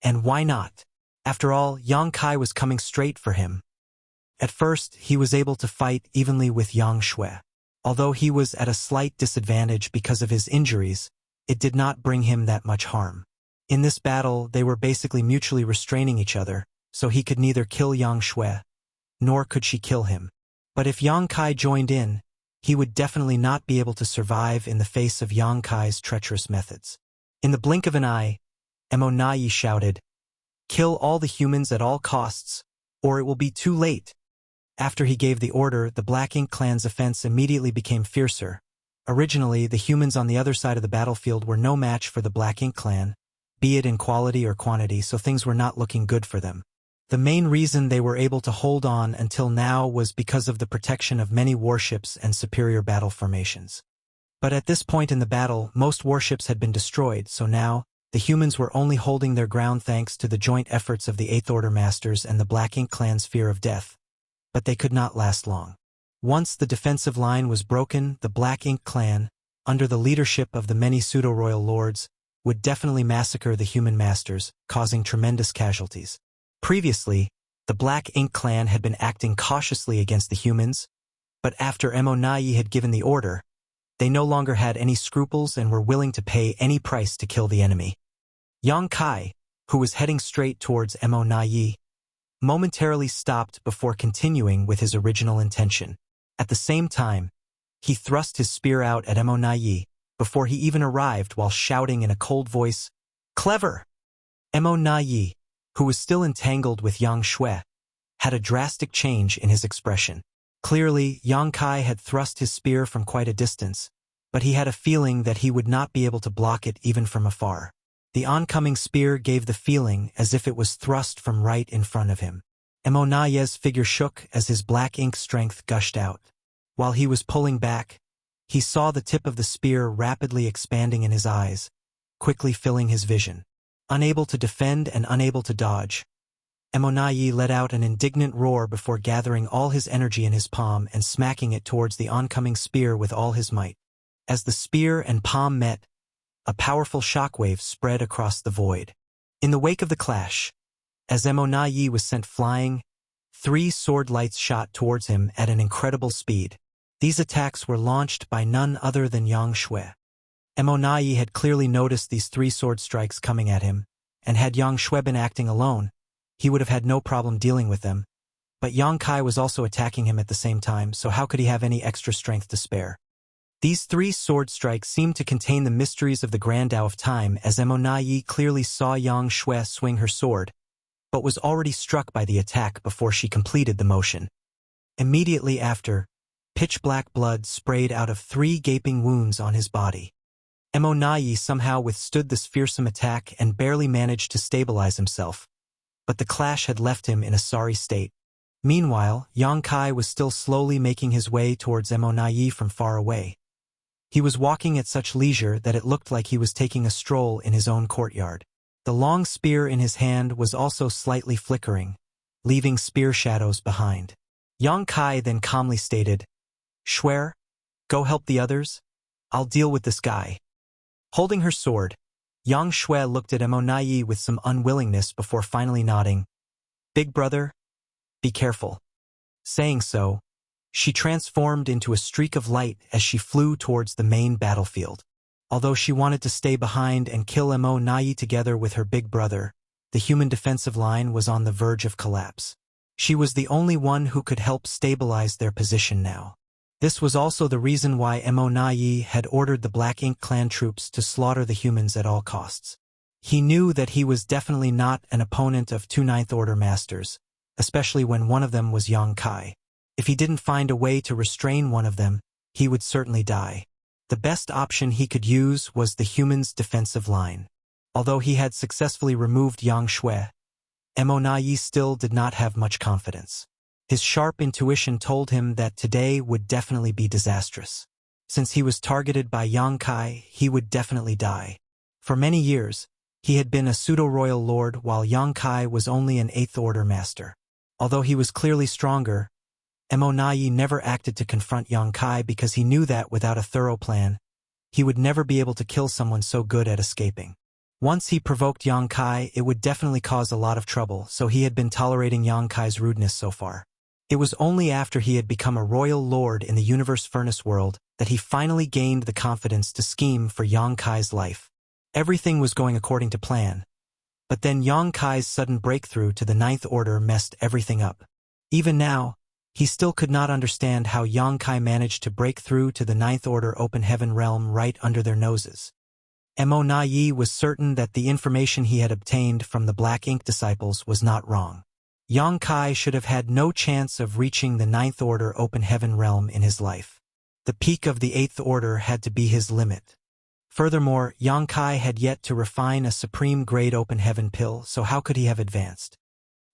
And why not? After all, Yang Kai was coming straight for him. At first, he was able to fight evenly with Yang Shui. Although he was at a slight disadvantage because of his injuries, it did not bring him that much harm. In this battle, they were basically mutually restraining each other, so he could neither kill Yang Shui, nor could she kill him. But if Yang Kai joined in, he would definitely not be able to survive in the face of Yang Kai's treacherous methods. In the blink of an eye, Mo Na Yi shouted, Kill all the humans at all costs, or it will be too late. After he gave the order, the Black Ink clan's offense immediately became fiercer. Originally, the humans on the other side of the battlefield were no match for the Black Ink clan, be it in quality or quantity, so things were not looking good for them. The main reason they were able to hold on until now was because of the protection of many warships and superior battle formations. But at this point in the battle, most warships had been destroyed, so now, the humans were only holding their ground thanks to the joint efforts of the 8th Order Masters and the Black Ink clan's fear of death. But they could not last long. Once the defensive line was broken, the Black Ink clan, under the leadership of the many pseudo-royal lords, would definitely massacre the human masters, causing tremendous casualties. Previously, the Black Ink clan had been acting cautiously against the humans, but after Mo Na Yi had given the order, they no longer had any scruples and were willing to pay any price to kill the enemy. Yang Kai, who was heading straight towards Mo Na Yi, momentarily stopped before continuing with his original intention. At the same time, he thrust his spear out at Mo Na Yi before he even arrived while shouting in a cold voice, Clever! Mo Na Yi, who was still entangled with Yang Shui, had a drastic change in his expression. Clearly, Yang Kai had thrust his spear from quite a distance, but he had a feeling that he would not be able to block it even from afar. The oncoming spear gave the feeling as if it was thrust from right in front of him. Mo Na Yi's figure shook as his black ink strength gushed out. While he was pulling back, he saw the tip of the spear rapidly expanding in his eyes, quickly filling his vision. Unable to defend and unable to dodge, Mo Na Yi let out an indignant roar before gathering all his energy in his palm and smacking it towards the oncoming spear with all his might. As the spear and palm met, a powerful shockwave spread across the void. In the wake of the clash, as Mo Na Yi was sent flying, 3 sword lights shot towards him at an incredible speed. These attacks were launched by none other than Yang Shui. Mo Na Yi had clearly noticed these 3 sword strikes coming at him, and had Yang Shui been acting alone, he would have had no problem dealing with them. But Yang Kai was also attacking him at the same time, so how could he have any extra strength to spare? These 3 sword strikes seemed to contain the mysteries of the Grand Tao of Time, as Mo Na Yi clearly saw Yang Shui swing her sword, but was already struck by the attack before she completed the motion. Immediately after, pitch-black blood sprayed out of 3 gaping wounds on his body. Emonayi somehow withstood this fearsome attack and barely managed to stabilize himself, but the clash had left him in a sorry state. Meanwhile, Yang Kai was still slowly making his way towards Emonayi from far away. He was walking at such leisure that it looked like he was taking a stroll in his own courtyard. The long spear in his hand was also slightly flickering, leaving spear shadows behind. Yang Kai then calmly stated, "Shuer, go help the others. I'll deal with this guy." Holding her sword, Yang Shui looked at Emonayi with some unwillingness before finally nodding. "Big brother, be careful." Saying so, she transformed into a streak of light as she flew towards the main battlefield. Although she wanted to stay behind and kill Emonayi together with her big brother, the human defensive line was on the verge of collapse. She was the only one who could help stabilize their position now. This was also the reason why Emonayi had ordered the Black Ink clan troops to slaughter the humans at all costs. He knew that he was definitely not an opponent of 2 Ninth Order masters, especially when one of them was Yang Kai. If he didn't find a way to restrain one of them, he would certainly die. The best option he could use was the humans' defensive line. Although he had successfully removed Yang Shui, Emonayi still did not have much confidence. His sharp intuition told him that today would definitely be disastrous. Since he was targeted by Yang Kai, he would definitely die. For many years, he had been a pseudo-royal lord while Yang Kai was only an 8th Order master. Although he was clearly stronger, Emonayi never acted to confront Yang Kai because he knew that without a thorough plan, he would never be able to kill someone so good at escaping. Once he provoked Yang Kai, it would definitely cause a lot of trouble, so he had been tolerating Yang Kai's rudeness so far. It was only after he had become a royal lord in the Universe Furnace world that he finally gained the confidence to scheme for Yang Kai's life. Everything was going according to plan, but then Yang Kai's sudden breakthrough to the 9th Order messed everything up. Even now, he still could not understand how Yang Kai managed to break through to the 9th Order Open Heaven realm right under their noses. Emonayi was certain that the information he had obtained from the Black Ink disciples was not wrong. Yang Kai should have had no chance of reaching the 9th Order Open Heaven realm in his life. The peak of the 8th Order had to be his limit. Furthermore, Yang Kai had yet to refine a supreme-grade Open Heaven pill, so how could he have advanced?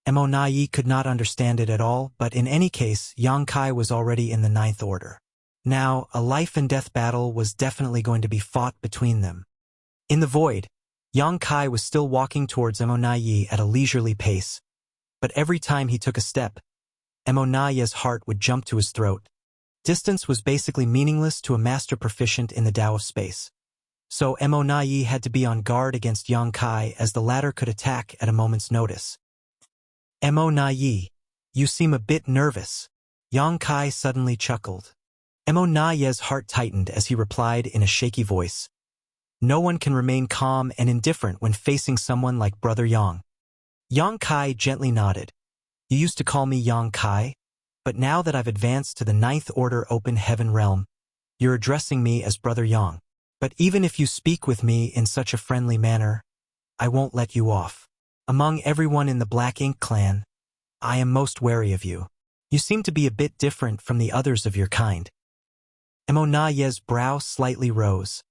Emonayi could not understand it at all, but in any case, Yang Kai was already in the 9th Order. Now, a life-and-death battle was definitely going to be fought between them. In the void, Yang Kai was still walking towards Emonayi at a leisurely pace, but every time he took a step, Emonayi's heart would jump to his throat. Distance was basically meaningless to a master proficient in the Tao of space. So Emonayi had to be on guard against Yang Kai as the latter could attack at a moment's notice. "Emonayi, you seem a bit nervous." Yang Kai suddenly chuckled. Emonayi's heart tightened as he replied in a shaky voice. "No one can remain calm and indifferent when facing someone like Brother Yang." Yang Kai gently nodded. "You used to call me Yang Kai, but now that I've advanced to the 9th Order Open Heaven realm, you're addressing me as Brother Yang. But even if you speak with me in such a friendly manner, I won't let you off. Among everyone in the Black Ink clan, I am most wary of you. You seem to be a bit different from the others of your kind." Emonayi's brow slightly rose.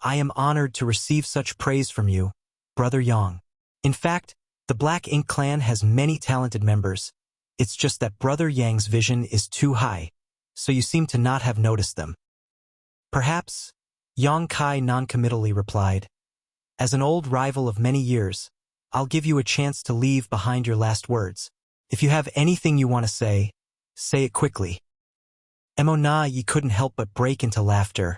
"I am honored to receive such praise from you, Brother Yang. In fact, the Black Ink clan has many talented members. It's just that Brother Yang's vision is too high, so you seem to not have noticed them." "Perhaps," Yang Kai noncommittally replied. "As an old rival of many years, I'll give you a chance to leave behind your last words. If you have anything you want to say it quickly." Emonayi couldn't help but break into laughter.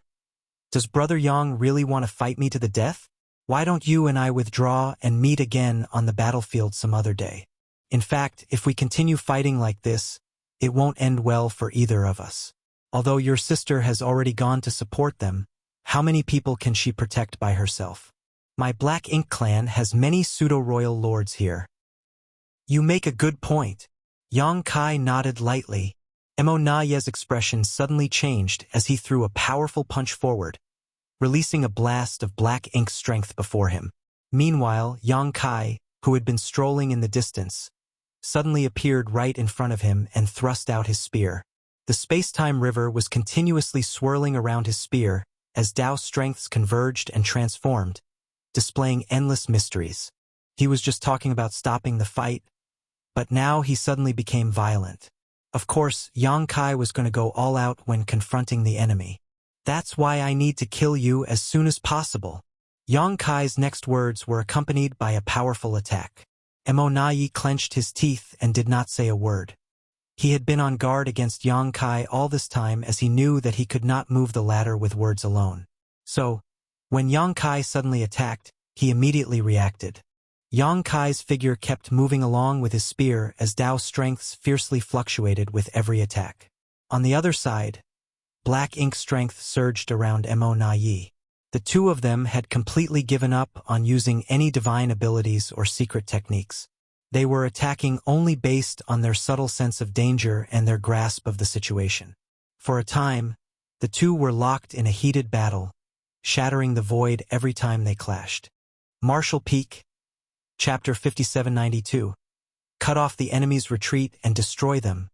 "Does Brother Yang really want to fight me to the death? Why don't you and I withdraw and meet again on the battlefield some other day? In fact, if we continue fighting like this, it won't end well for either of us. Although your sister has already gone to support them, how many people can she protect by herself? My Black Ink clan has many pseudo-royal lords here." "You make a good point." Yang Kai nodded lightly. Emonayi's expression suddenly changed as he threw a powerful punch forward, releasing a blast of Black Ink strength before him. Meanwhile, Yang Kai, who had been strolling in the distance, suddenly appeared right in front of him and thrust out his spear. The space-time river was continuously swirling around his spear as Dao's strengths converged and transformed, displaying endless mysteries. He was just talking about stopping the fight, but now he suddenly became violent. Of course, Yang Kai was going to go all out when confronting the enemy. "That's why I need to kill you as soon as possible." Yang Kai's next words were accompanied by a powerful attack. Mo Nai clenched his teeth and did not say a word. He had been on guard against Yang Kai all this time, as he knew that he could not move the latter with words alone. So, when Yang Kai suddenly attacked, he immediately reacted. Yang Kai's figure kept moving along with his spear as Dao's strengths fiercely fluctuated with every attack. On the other side, black ink strength surged around Mo Nai. The two of them had completely given up on using any divine abilities or secret techniques. They were attacking only based on their subtle sense of danger and their grasp of the situation. For a time, the two were locked in a heated battle, shattering the void every time they clashed. Martial Peak, Chapter 5792. Cut off the enemy's retreat and destroy them.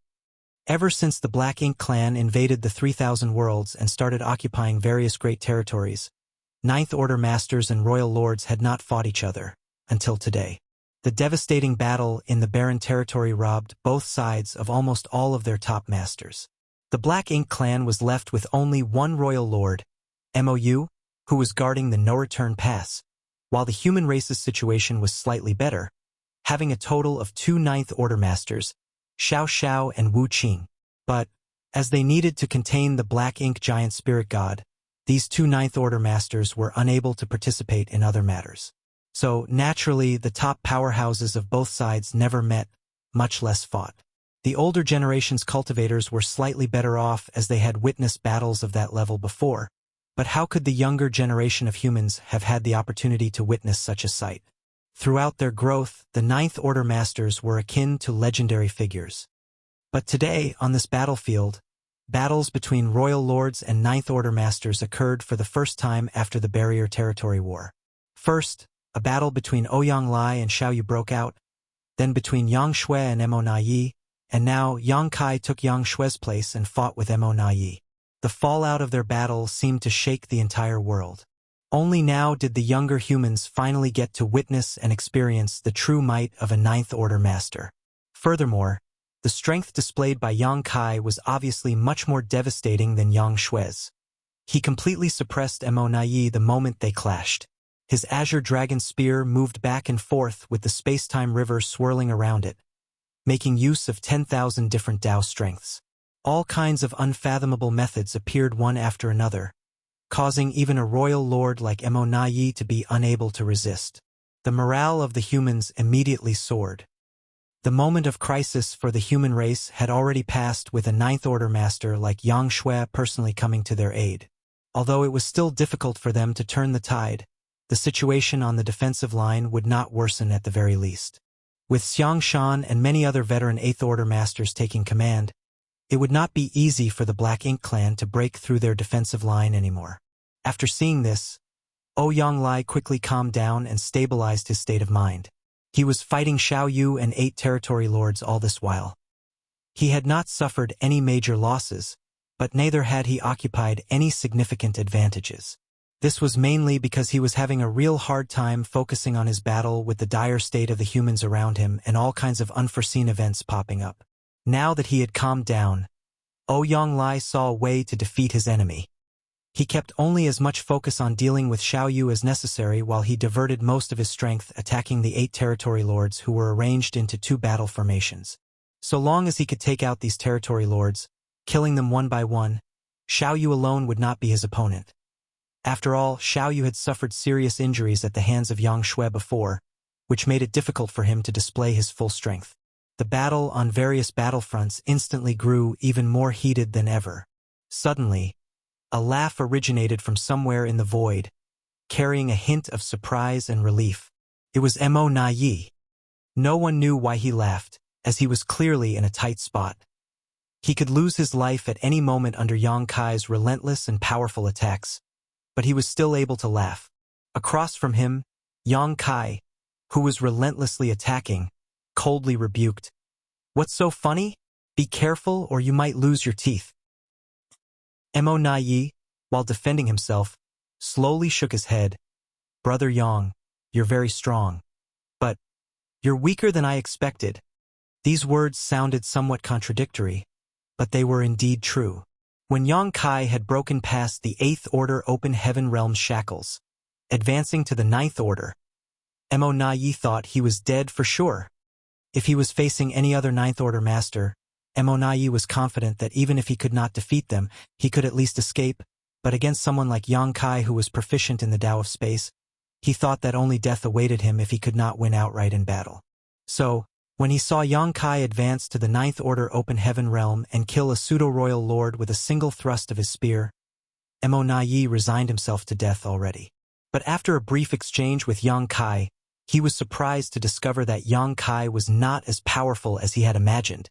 Ever since the Black Ink clan invaded the 3,000 worlds and started occupying various great territories, Ninth Order masters and royal lords had not fought each other, until today. The devastating battle in the barren territory robbed both sides of almost all of their top masters. The Black Ink clan was left with only one royal lord, Mou, who was guarding the no-return pass, while the human race's situation was slightly better, having a total of 2 Ninth Order masters, Xiao Xiao and Wu Qing. But, as they needed to contain the Black Ink giant spirit god, these 2 Ninth Order masters were unable to participate in other matters. So, naturally, the top powerhouses of both sides never met, much less fought. The older generation's cultivators were slightly better off as they had witnessed battles of that level before, but how could the younger generation of humans have had the opportunity to witness such a sight? Throughout their growth, the Ninth Order masters were akin to legendary figures. But today, on this battlefield, battles between royal lords and Ninth Order masters occurred for the first time after the Barrier Territory War. First, a battle between Ouyang Lai and Xiao Yu broke out, then between Yang Shui and Mo Nai, and now Yang Kai took Yang Shui's place and fought with Mo Nai. The fallout of their battle seemed to shake the entire world. Only now did the younger humans finally get to witness and experience the true might of a Ninth Order master. Furthermore, the strength displayed by Yang Kai was obviously much more devastating than Yang Shui's. He completely suppressed Mo Nai the moment they clashed. His azure dragon spear moved back and forth with the space-time river swirling around it, making use of 10,000 different Dao strengths. All kinds of unfathomable methods appeared one after another, causing even a royal lord like Mo Nai to be unable to resist. The morale of the humans immediately soared. The moment of crisis for the human race had already passed, with a Ninth Order master like Yang Shui personally coming to their aid. Although it was still difficult for them to turn the tide, the situation on the defensive line would not worsen at the very least. With Xiang Shan and many other veteran Eighth Order masters taking command, it would not be easy for the Black Ink clan to break through their defensive line anymore. After seeing this, Ouyang Lai quickly calmed down and stabilized his state of mind. He was fighting Xiao Yu and 8 territory lords all this while. He had not suffered any major losses, but neither had he occupied any significant advantages. This was mainly because he was having a real hard time focusing on his battle with the dire state of the humans around him and all kinds of unforeseen events popping up. Now that he had calmed down, Ouyang Lai saw a way to defeat his enemy. He kept only as much focus on dealing with Xiao Yu as necessary, while he diverted most of his strength attacking the 8 territory lords who were arranged into 2 battle formations. So long as he could take out these territory lords, killing them one by one, Xiao Yu alone would not be his opponent. After all, Xiao Yu had suffered serious injuries at the hands of Yang Shui before, which made it difficult for him to display his full strength. The battle on various battlefronts instantly grew even more heated than ever. Suddenly, a laugh originated from somewhere in the void, carrying a hint of surprise and relief. It was Mo Nai. No one knew why he laughed, as he was clearly in a tight spot. He could lose his life at any moment under Yang Kai's relentless and powerful attacks, but he was still able to laugh. Across from him, Yang Kai, who was relentlessly attacking, coldly rebuked. "What's so funny? Be careful or you might lose your teeth." Mo Na Yi, while defending himself, slowly shook his head. "Brother Yang, you're very strong. But you're weaker than I expected." These words sounded somewhat contradictory, but they were indeed true. When Yang Kai had broken past the 8th Order Open Heaven Realm's shackles, advancing to the 9th Order, Mo Na Yi thought he was dead for sure. If he was facing any other 9th Order master, Mo Na Yi was confident that even if he could not defeat them, he could at least escape, but against someone like Yang Kai who was proficient in the Tao of Space, he thought that only death awaited him if he could not win outright in battle. So, when he saw Yang Kai advance to the 9th Order Open Heaven Realm and kill a pseudo-royal lord with a single thrust of his spear, Mo Na Yi resigned himself to death already. But after a brief exchange with Yang Kai, he was surprised to discover that Yang Kai was not as powerful as he had imagined.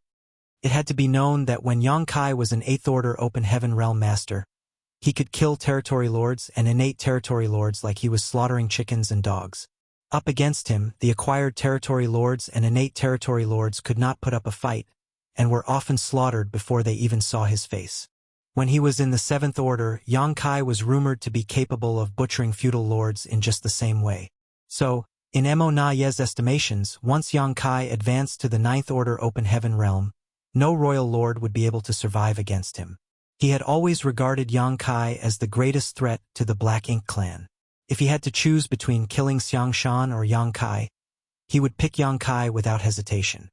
It had to be known that when Yang Kai was an 8th Order Open Heaven Realm master, he could kill territory lords and innate territory lords like he was slaughtering chickens and dogs. Up against him, the acquired territory lords and innate territory lords could not put up a fight, and were often slaughtered before they even saw his face. When he was in the 7th Order, Yang Kai was rumored to be capable of butchering feudal lords in just the same way. So, in Mo Na Yi's estimations, once Yang Kai advanced to the 9th Order Open Heaven Realm, no royal lord would be able to survive against him. He had always regarded Yang Kai as the greatest threat to the Black Ink clan. If he had to choose between killing Xiang Shan or Yang Kai, he would pick Yang Kai without hesitation.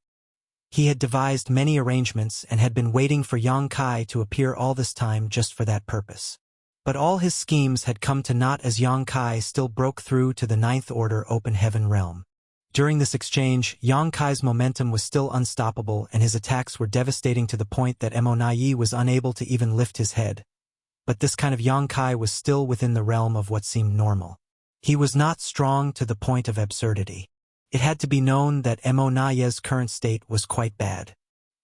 He had devised many arrangements and had been waiting for Yang Kai to appear all this time just for that purpose. But all his schemes had come to naught as Yang Kai still broke through to the 9th Order Open Heaven Realm. During this exchange, Yang Kai's momentum was still unstoppable and his attacks were devastating to the point that Mo Na Yi was unable to even lift his head. But this kind of Yang Kai was still within the realm of what seemed normal. He was not strong to the point of absurdity. It had to be known that Mo Na Yi's current state was quite bad.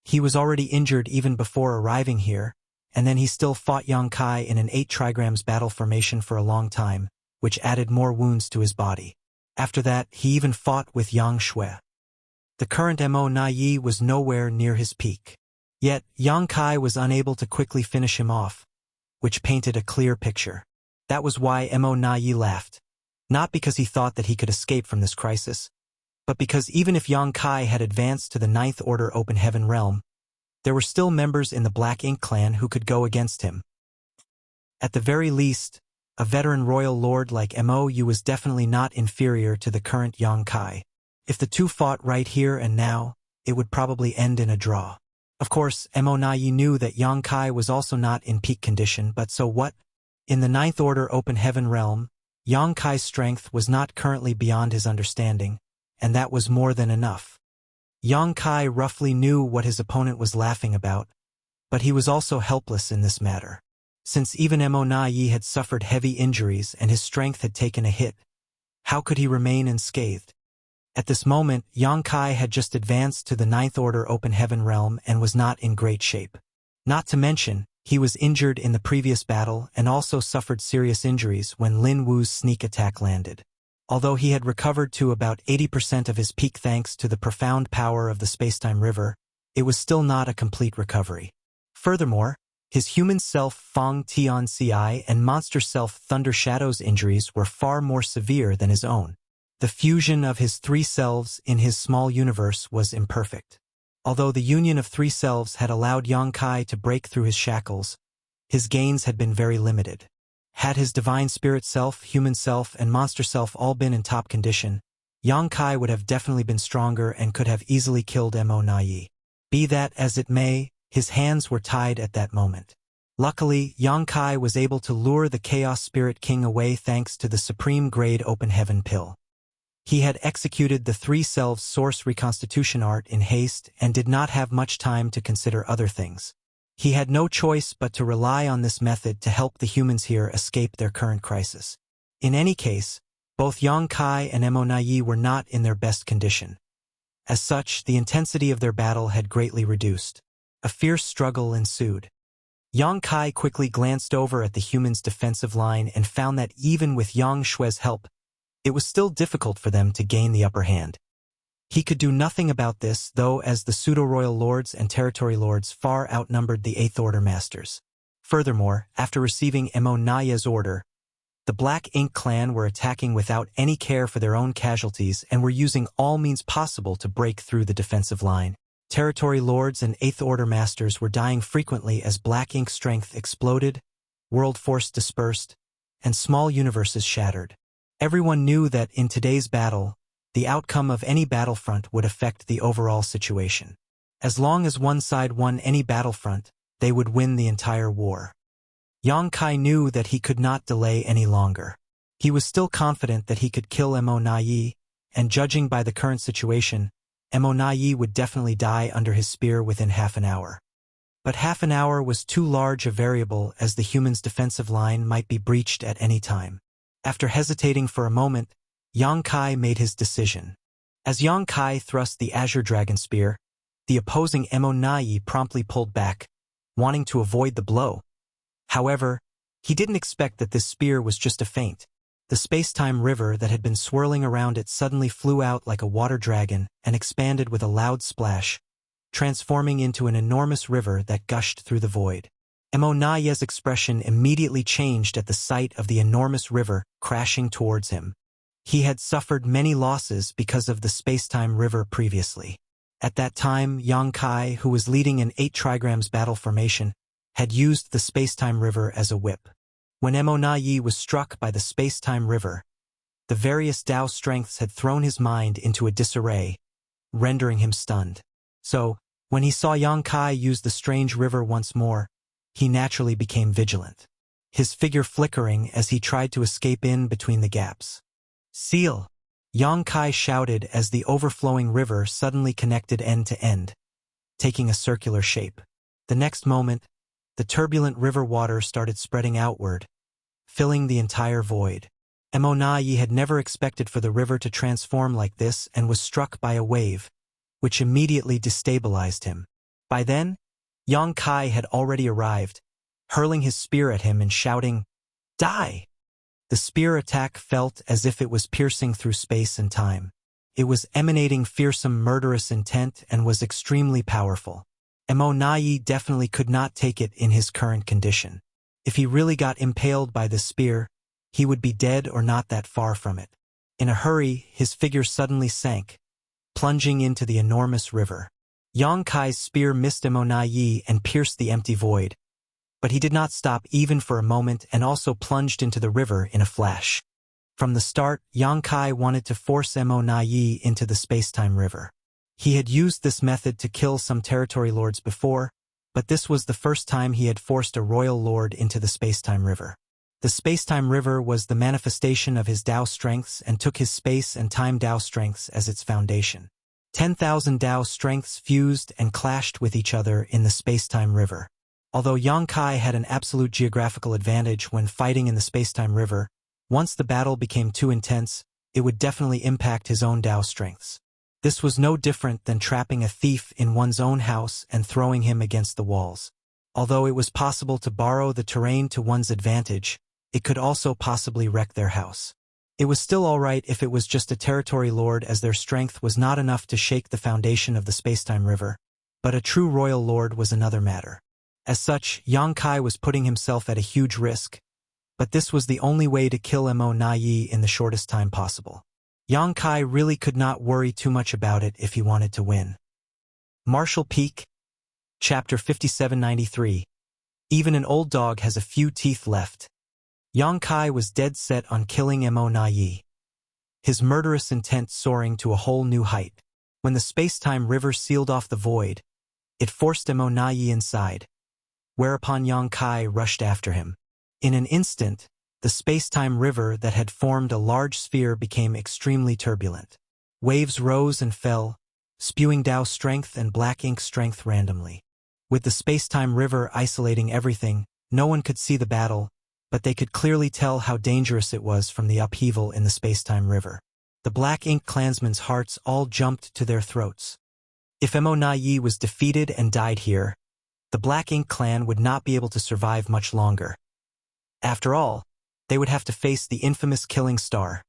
He was already injured even before arriving here, and then he still fought Yang Kai in an 8 trigrams battle formation for a long time, which added more wounds to his body. After that, he even fought with Yang Shui. The current Mo Na Yi was nowhere near his peak. Yet, Yang Kai was unable to quickly finish him off, which painted a clear picture. That was why Mo Na Yi laughed. Not because he thought that he could escape from this crisis, but because even if Yang Kai had advanced to the 9th Order Open Heaven Realm, there were still members in the Black Ink clan who could go against him. At the very least, a veteran royal lord like Mo Yu was definitely not inferior to the current Yang Kai. If the two fought right here and now, it would probably end in a draw. Of course, Mo Na Yi knew that Yang Kai was also not in peak condition, but so what? In the 9th Order Open Heaven Realm, Yang Kai's strength was not currently beyond his understanding, and that was more than enough. Yang Kai roughly knew what his opponent was laughing about, but he was also helpless in this matter. Since even Mo Na Yi had suffered heavy injuries and his strength had taken a hit, how could he remain unscathed? At this moment, Yang Kai had just advanced to the 9th Order Open Heaven Realm and was not in great shape. Not to mention, he was injured in the previous battle and also suffered serious injuries when Lin Wu's sneak attack landed. Although he had recovered to about 80% of his peak thanks to the profound power of the Spacetime River, it was still not a complete recovery. Furthermore, his human self Fang Tian Ci and monster self Thunder Shadow's injuries were far more severe than his own. The fusion of his 3 selves in his small universe was imperfect. Although the union of 3 selves had allowed Yang Kai to break through his shackles, his gains had been very limited. Had his divine spirit self, human self, and monster self all been in top condition, Yang Kai would have definitely been stronger and could have easily killed Mo Na Yi. Be that as it may, his hands were tied at that moment. Luckily, Yang Kai was able to lure the Chaos Spirit King away thanks to the Supreme Grade Open Heaven Pill. He had executed the 3 selves source reconstitution art in haste and did not have much time to consider other things. He had no choice but to rely on this method to help the humans here escape their current crisis. In any case, both Yang Kai and Mo Na Yi were not in their best condition. As such, the intensity of their battle had greatly reduced. A fierce struggle ensued. Yang Kai quickly glanced over at the humans' defensive line and found that even with Yang Shui's help, It was still difficult for them to gain the upper hand. He could do nothing about this, though, as the pseudo-royal lords and territory lords far outnumbered the Eighth Order masters. Furthermore, after receiving Emo Naye's order, the Black Ink clan were attacking without any care for their own casualties and were using all means possible to break through the defensive line. Territory lords and Eighth Order masters were dying frequently as Black Ink strength exploded, world force dispersed, and small universes shattered. Everyone knew that in today's battle, the outcome of any battlefront would affect the overall situation. As long as one side won any battlefront, they would win the entire war. Yang Kai knew that he could not delay any longer. He was still confident that he could kill Emo Naye, and judging by the current situation, Emo Naye would definitely die under his spear within half an hour. But half an hour was too large a variable, as the human's defensive line might be breached at any time. After hesitating for a moment, Yang Kai made his decision. As Yang Kai thrust the Azure Dragon Spear, the opposing Emo Naye promptly pulled back, wanting to avoid the blow. However, he didn't expect that this spear was just a feint. The space-time river that had been swirling around it suddenly flew out like a water dragon and expanded with a loud splash, transforming into an enormous river that gushed through the void. Emo Naye's expression immediately changed at the sight of the enormous river crashing towards him. He had suffered many losses because of the space-time river previously. At that time, Yang Kai, who was leading an 8 trigrams battle formation, had used the space-time river as a whip. When Emo Naye was struck by the space-time river, the various Tao strengths had thrown his mind into a disarray, rendering him stunned. So, when he saw Yang Kai use the strange river once more, he naturally became vigilant, his figure flickering as he tried to escape in between the gaps. "Seal!" Yang Kai shouted as the overflowing river suddenly connected end to end, taking a circular shape. The next moment, the turbulent river water started spreading outward, filling the entire void. Emo Naye had never expected for the river to transform like this and was struck by a wave, which immediately destabilized him. By then, Yang Kai had already arrived, hurling his spear at him and shouting, "Die!" The spear attack felt as if it was piercing through space and time. It was emanating fearsome, murderous intent and was extremely powerful. Emo Naye definitely could not take it in his current condition. If he really got impaled by the spear, he would be dead or not that far from it. In a hurry, his figure suddenly sank, plunging into the enormous river. Yang Kai's spear missed Emo Naye and pierced the empty void, but he did not stop even for a moment and also plunged into the river in a flash. From the start, Yang Kai wanted to force Emo Naye into the space-time river. He had used this method to kill some territory lords before, but this was the first time he had forced a royal lord into the space-time river. The space-time river was the manifestation of his Tao strengths and took his space and time Tao strengths as its foundation. 10,000 Tao strengths fused and clashed with each other in the space-time river. Although Yang Kai had an absolute geographical advantage when fighting in the space-time river, once the battle became too intense, it would definitely impact his own Tao strengths. This was no different than trapping a thief in one's own house and throwing him against the walls. Although it was possible to borrow the terrain to one's advantage, it could also possibly wreck their house. It was still alright if it was just a territory lord, as their strength was not enough to shake the foundation of the space-time river, but a true royal lord was another matter. As such, Yang Kai was putting himself at a huge risk, but this was the only way to kill Emo Naye in the shortest time possible. Yang Kai really could not worry too much about it if he wanted to win. Martial Peak, Chapter 5793. Even an old dog has a few teeth left. Yang Kai was dead set on killing Emo Naye, his murderous intent soaring to a whole new height. When the space-time river sealed off the void, it forced Emo Naye inside, whereupon Yang Kai rushed after him. In an instant, the space-time river that had formed a large sphere became extremely turbulent. Waves rose and fell, spewing Tao strength and Black Ink strength randomly. With the space-time river isolating everything, no one could see the battle, but they could clearly tell how dangerous it was from the upheaval in the space-time river. The Black Ink clansmen's hearts all jumped to their throats. If Emo Naye was defeated and died here, the Black Ink clan would not be able to survive much longer. After all, they would have to face the infamous Killing Star.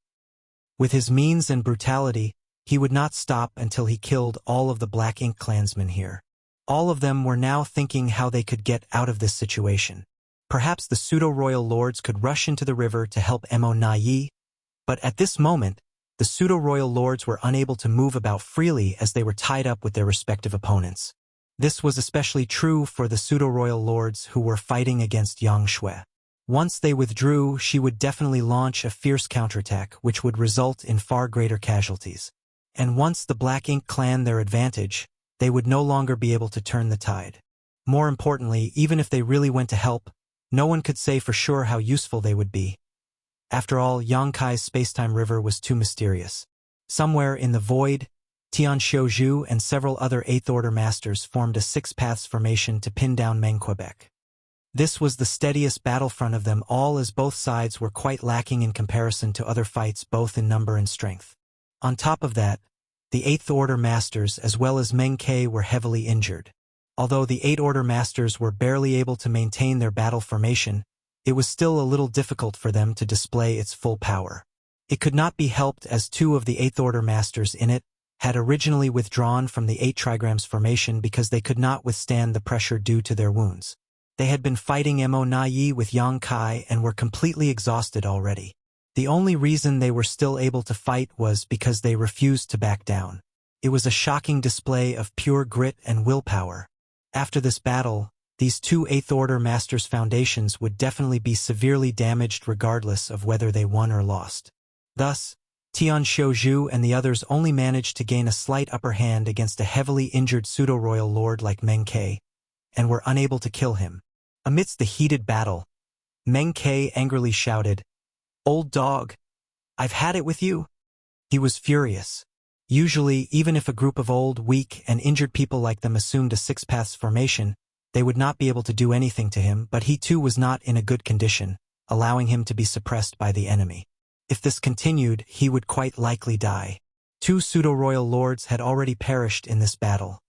With his means and brutality, he would not stop until he killed all of the Black Ink clansmen here. All of them were now thinking how they could get out of this situation. Perhaps the pseudo-royal lords could rush into the river to help Mo Nai, but at this moment, the pseudo-royal lords were unable to move about freely as they were tied up with their respective opponents. This was especially true for the pseudo-royal lords who were fighting against Yang Shui. Once they withdrew, she would definitely launch a fierce counterattack which would result in far greater casualties. And once the Black Ink clan their advantage, they would no longer be able to turn the tide. More importantly, even if they really went to help, no one could say for sure how useful they would be. After all, Yang Kai's spacetime river was too mysterious. Somewhere in the void, Tian Xiuzhu and several other Eighth Order masters formed a Six Paths formation to pin down Meng Quebec. This was the steadiest battlefront of them all, as both sides were quite lacking in comparison to other fights both in number and strength. On top of that, the Eighth Order masters as well as Meng Ke were heavily injured. Although the Eighth Order masters were barely able to maintain their battle formation, it was still a little difficult for them to display its full power. It could not be helped as two of the Eighth Order masters in it had originally withdrawn from the 8 trigrams formation because they could not withstand the pressure due to their wounds. They had been fighting Mo Nai with Yang Kai and were completely exhausted already. The only reason they were still able to fight was because they refused to back down. It was a shocking display of pure grit and willpower. After this battle, these two Eighth Order Masters' foundations would definitely be severely damaged regardless of whether they won or lost. Thus, Tian Xiuzhu and the others only managed to gain a slight upper hand against a heavily injured pseudo-royal lord like Meng Ke, and were unable to kill him. Amidst the heated battle, Meng Ke angrily shouted, "Old dog! I've had it with you!" He was furious. Usually, even if a group of old, weak, and injured people like them assumed a Six Paths formation, they would not be able to do anything to him, but he too was not in a good condition, allowing him to be suppressed by the enemy. If this continued, he would quite likely die. 2 pseudo-royal lords had already perished in this battle,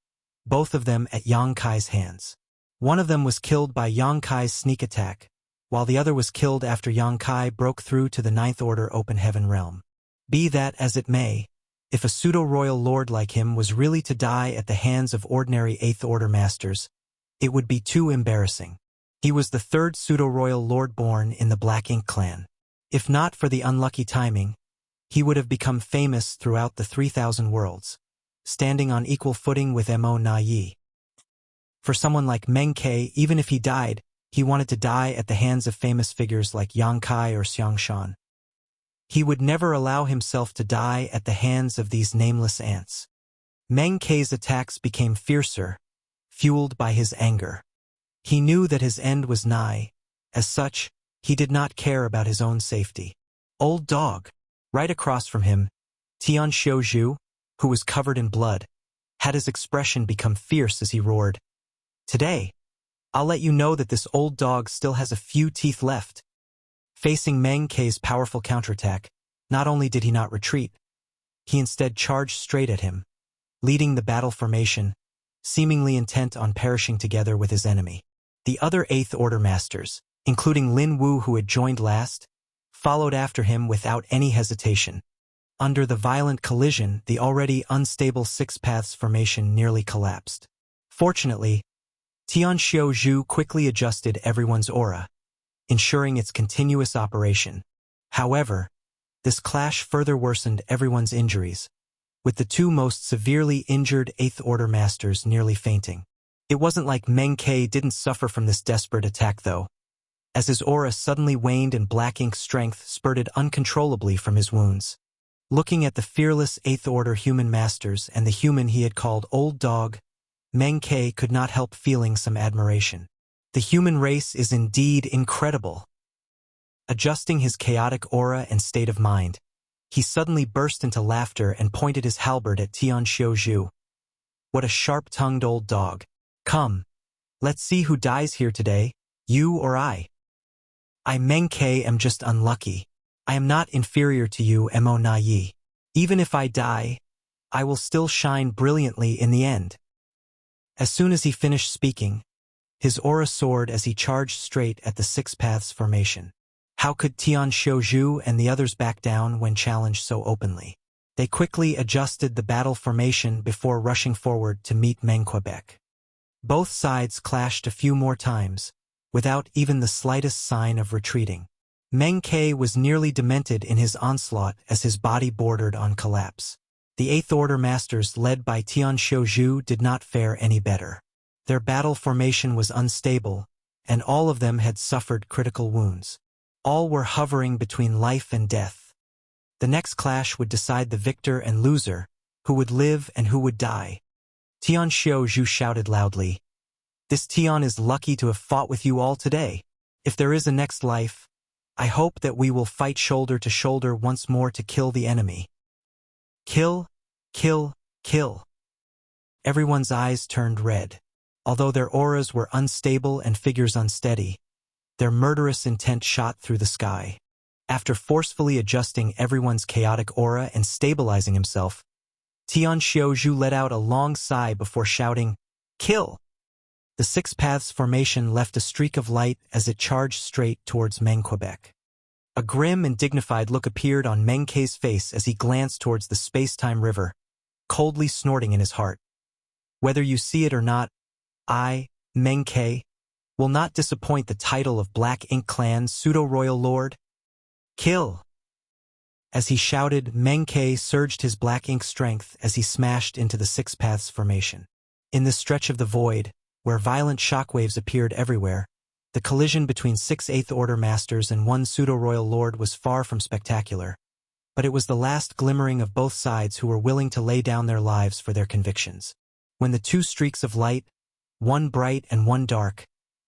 both of them at Yang Kai's hands. One of them was killed by Yang Kai's sneak attack, while the other was killed after Yang Kai broke through to the Ninth Order Open Heaven realm. Be that as it may, if a pseudo-royal lord like him was really to die at the hands of ordinary Eighth Order masters, it would be too embarrassing. He was the 3rd pseudo-royal lord born in the Black Ink clan. If not for the unlucky timing, he would have become famous throughout the 3,000 worlds, standing on equal footing with Mo Nai. For someone like Meng Ke, even if he died, he wanted to die at the hands of famous figures like Yang Kai or Xiang Shan. He would never allow himself to die at the hands of these nameless ants. Meng Ke's attacks became fiercer, fueled by his anger. He knew that his end was nigh. As such, he did not care about his own safety. Old dog! Right across from him, Tian Xiuzhu, who was covered in blood, had his expression become fierce as he roared, "Today, I'll let you know that this old dog still has a few teeth left." Facing Meng Ke's powerful counterattack, not only did he not retreat, he instead charged straight at him, leading the battle formation, seemingly intent on perishing together with his enemy. The other Eighth Order Masters, including Lin Wu who had joined last, followed after him without any hesitation. Under the violent collision, the already unstable Six Paths formation nearly collapsed. Fortunately, Tian Xiuzhu quickly adjusted everyone's aura, ensuring its continuous operation. However, this clash further worsened everyone's injuries, with the 2 most severely injured Eighth Order Masters nearly fainting. It wasn't like Meng Ke didn't suffer from this desperate attack though, as his aura suddenly waned and Black Ink's strength spurted uncontrollably from his wounds. Looking at the fearless Eighth Order human masters and the human he had called Old Dog, Meng Ke could not help feeling some admiration. The human race is indeed incredible. Adjusting his chaotic aura and state of mind, he suddenly burst into laughter and pointed his halberd at Tian Xiuzhu. "What a sharp-tongued old dog. Come, let's see who dies here today, you or I. I, Meng Ke, am just unlucky. I am not inferior to you, Mo Nai. Even if I die, I will still shine brilliantly in the end." As soon as he finished speaking, his aura soared as he charged straight at the Six Paths formation. How could Tian Xiaozhu and the others back down when challenged so openly? They quickly adjusted the battle formation before rushing forward to meet Meng Quebec. Both sides clashed a few more times, without even the slightest sign of retreating. Meng Ke was nearly demented in his onslaught as his body bordered on collapse. The Eighth Order Masters led by Tian Xiaozhu did not fare any better. Their battle formation was unstable, and all of them had suffered critical wounds. All were hovering between life and death. The next clash would decide the victor and loser, who would live and who would die. Tian Xiaozhu shouted loudly, "This Tian is lucky to have fought with you all today. If there is a next life, I hope that we will fight shoulder to shoulder once more to kill the enemy. Kill, kill, kill." Everyone's eyes turned red. Although their auras were unstable and figures unsteady, their murderous intent shot through the sky. After forcefully adjusting everyone's chaotic aura and stabilizing himself, Tian Xiaozhu let out a long sigh before shouting, "Kill!" The Six Paths formation left a streak of light as it charged straight towards Meng Quebec. A grim and dignified look appeared on Meng Ke's face as he glanced towards the space-time river, coldly snorting in his heart. Whether you see it or not, I, Meng Ke, will not disappoint the title of Black Ink Clan's pseudo-royal lord. Kill! As he shouted, Meng Ke surged his black ink strength as he smashed into the Six Paths formation. In this stretch of the void, where violent shockwaves appeared everywhere, the collision between 6 Eighth Order Masters and 1 pseudo-royal lord was far from spectacular, but it was the last glimmering of both sides who were willing to lay down their lives for their convictions. When the two streaks of light, one bright and one dark,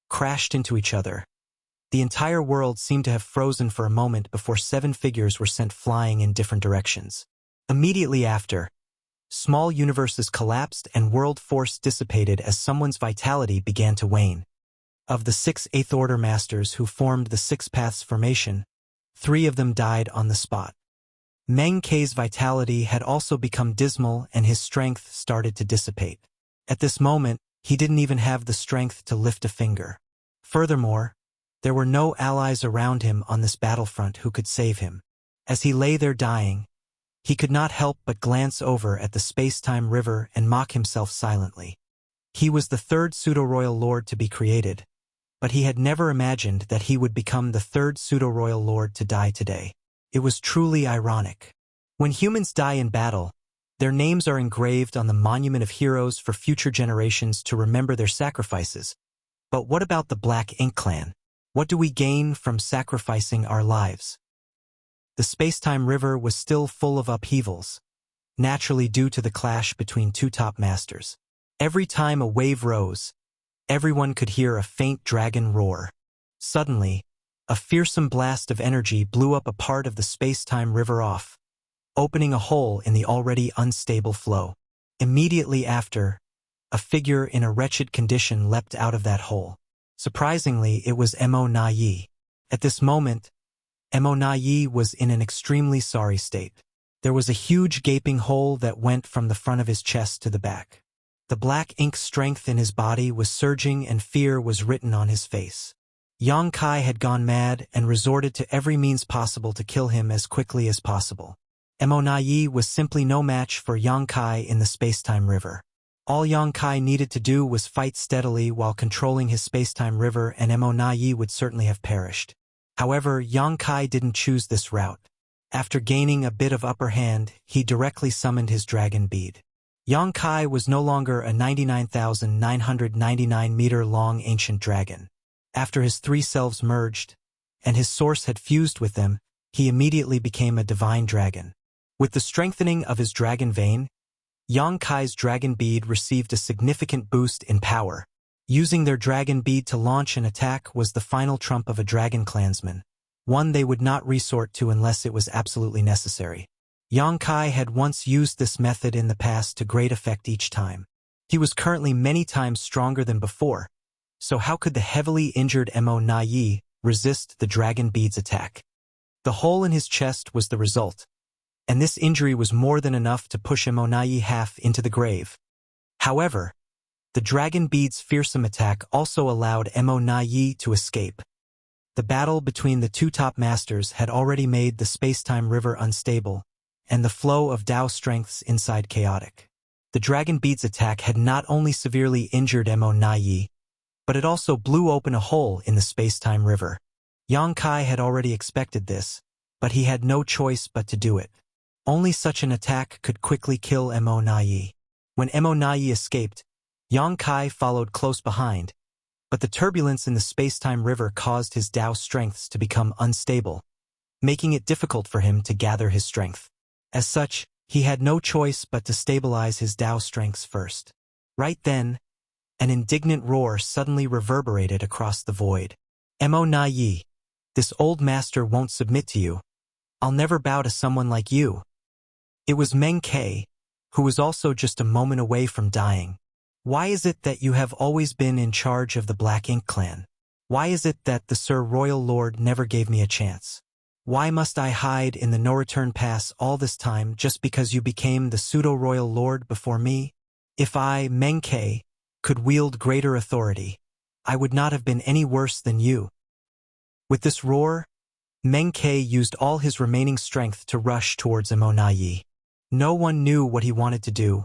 crashed into each other, the entire world seemed to have frozen for a moment before 7 figures were sent flying in different directions. Immediately after, small universes collapsed and world force dissipated as someone's vitality began to wane. Of the 6 Eighth Order Masters who formed the Six Paths formation, 3 of them died on the spot. Meng Ke's vitality had also become dismal and his strength started to dissipate. At this moment, he didn't even have the strength to lift a finger. Furthermore, there were no allies around him on this battlefront who could save him. As he lay there dying, he could not help but glance over at the space-time river and mock himself silently. He was the 3rd pseudo-royal lord to be created, but he had never imagined that he would become the 3rd pseudo-royal lord to die today. It was truly ironic. When humans die in battle, their names are engraved on the monument of heroes for future generations to remember their sacrifices. But what about the Black Ink Clan? What do we gain from sacrificing our lives? The space-time river was still full of upheavals, naturally due to the clash between 2 top masters. Every time a wave rose, everyone could hear a faint dragon roar. Suddenly, a fearsome blast of energy blew up a part of the space-time river off, opening a hole in the already unstable flow. Immediately after, a figure in a wretched condition leapt out of that hole. Surprisingly, it was Mo Na Yi. At this moment, Mo Na Yi was in an extremely sorry state. There was a huge gaping hole that went from the front of his chest to the back. The black ink strength in his body was surging and fear was written on his face. Yang Kai had gone mad and resorted to every means possible to kill him as quickly as possible. Mo Na Yi was simply no match for Yang Kai in the space-time river. All Yang Kai needed to do was fight steadily while controlling his space-time river and Mo Na Yi would certainly have perished. However, Yang Kai didn't choose this route. After gaining a bit of upper hand, he directly summoned his dragon bead. Yang Kai was no longer a 99,999-meter-long ancient dragon. After his 3 selves merged, and his source had fused with them, he immediately became a divine dragon. With the strengthening of his dragon vein, Yang Kai's dragon bead received a significant boost in power. Using their dragon bead to launch an attack was the final trump of a dragon clansman, one they would not resort to unless it was absolutely necessary. Yang Kai had once used this method in the past to great effect each time. He was currently many times stronger than before, so how could the heavily injured Mo Na Yi resist the dragon bead's attack? The hole in his chest was the result, and this injury was more than enough to push Mo Na Yi half into the grave. However, the dragon bead's fearsome attack also allowed Mo Na Yi to escape. The battle between the two top masters had already made the space-time river unstable, and the flow of Tao strengths inside chaotic. The Dragon Bead's attack had not only severely injured Mo Nai, but it also blew open a hole in the space-time river. Yang Kai had already expected this, but he had no choice but to do it. Only such an attack could quickly kill Mo Nai. When Mo Nai escaped, Yang Kai followed close behind, but the turbulence in the space-time river caused his Tao strengths to become unstable, making it difficult for him to gather his strength. As such, he had no choice but to stabilize his Tao strengths first. Right then, an indignant roar suddenly reverberated across the void. Mo Nai, this old master won't submit to you. I'll never bow to someone like you. It was Meng Ke, who was also just a moment away from dying. Why is it that you have always been in charge of the Black Ink clan? Why is it that the Sir Royal Lord never gave me a chance? Why must I hide in the no-return pass all this time just because you became the pseudo-royal lord before me? If I, Meng Ke, could wield greater authority, I would not have been any worse than you. With this roar, Meng Ke used all his remaining strength to rush towards Mo Nai. No one knew what he wanted to do,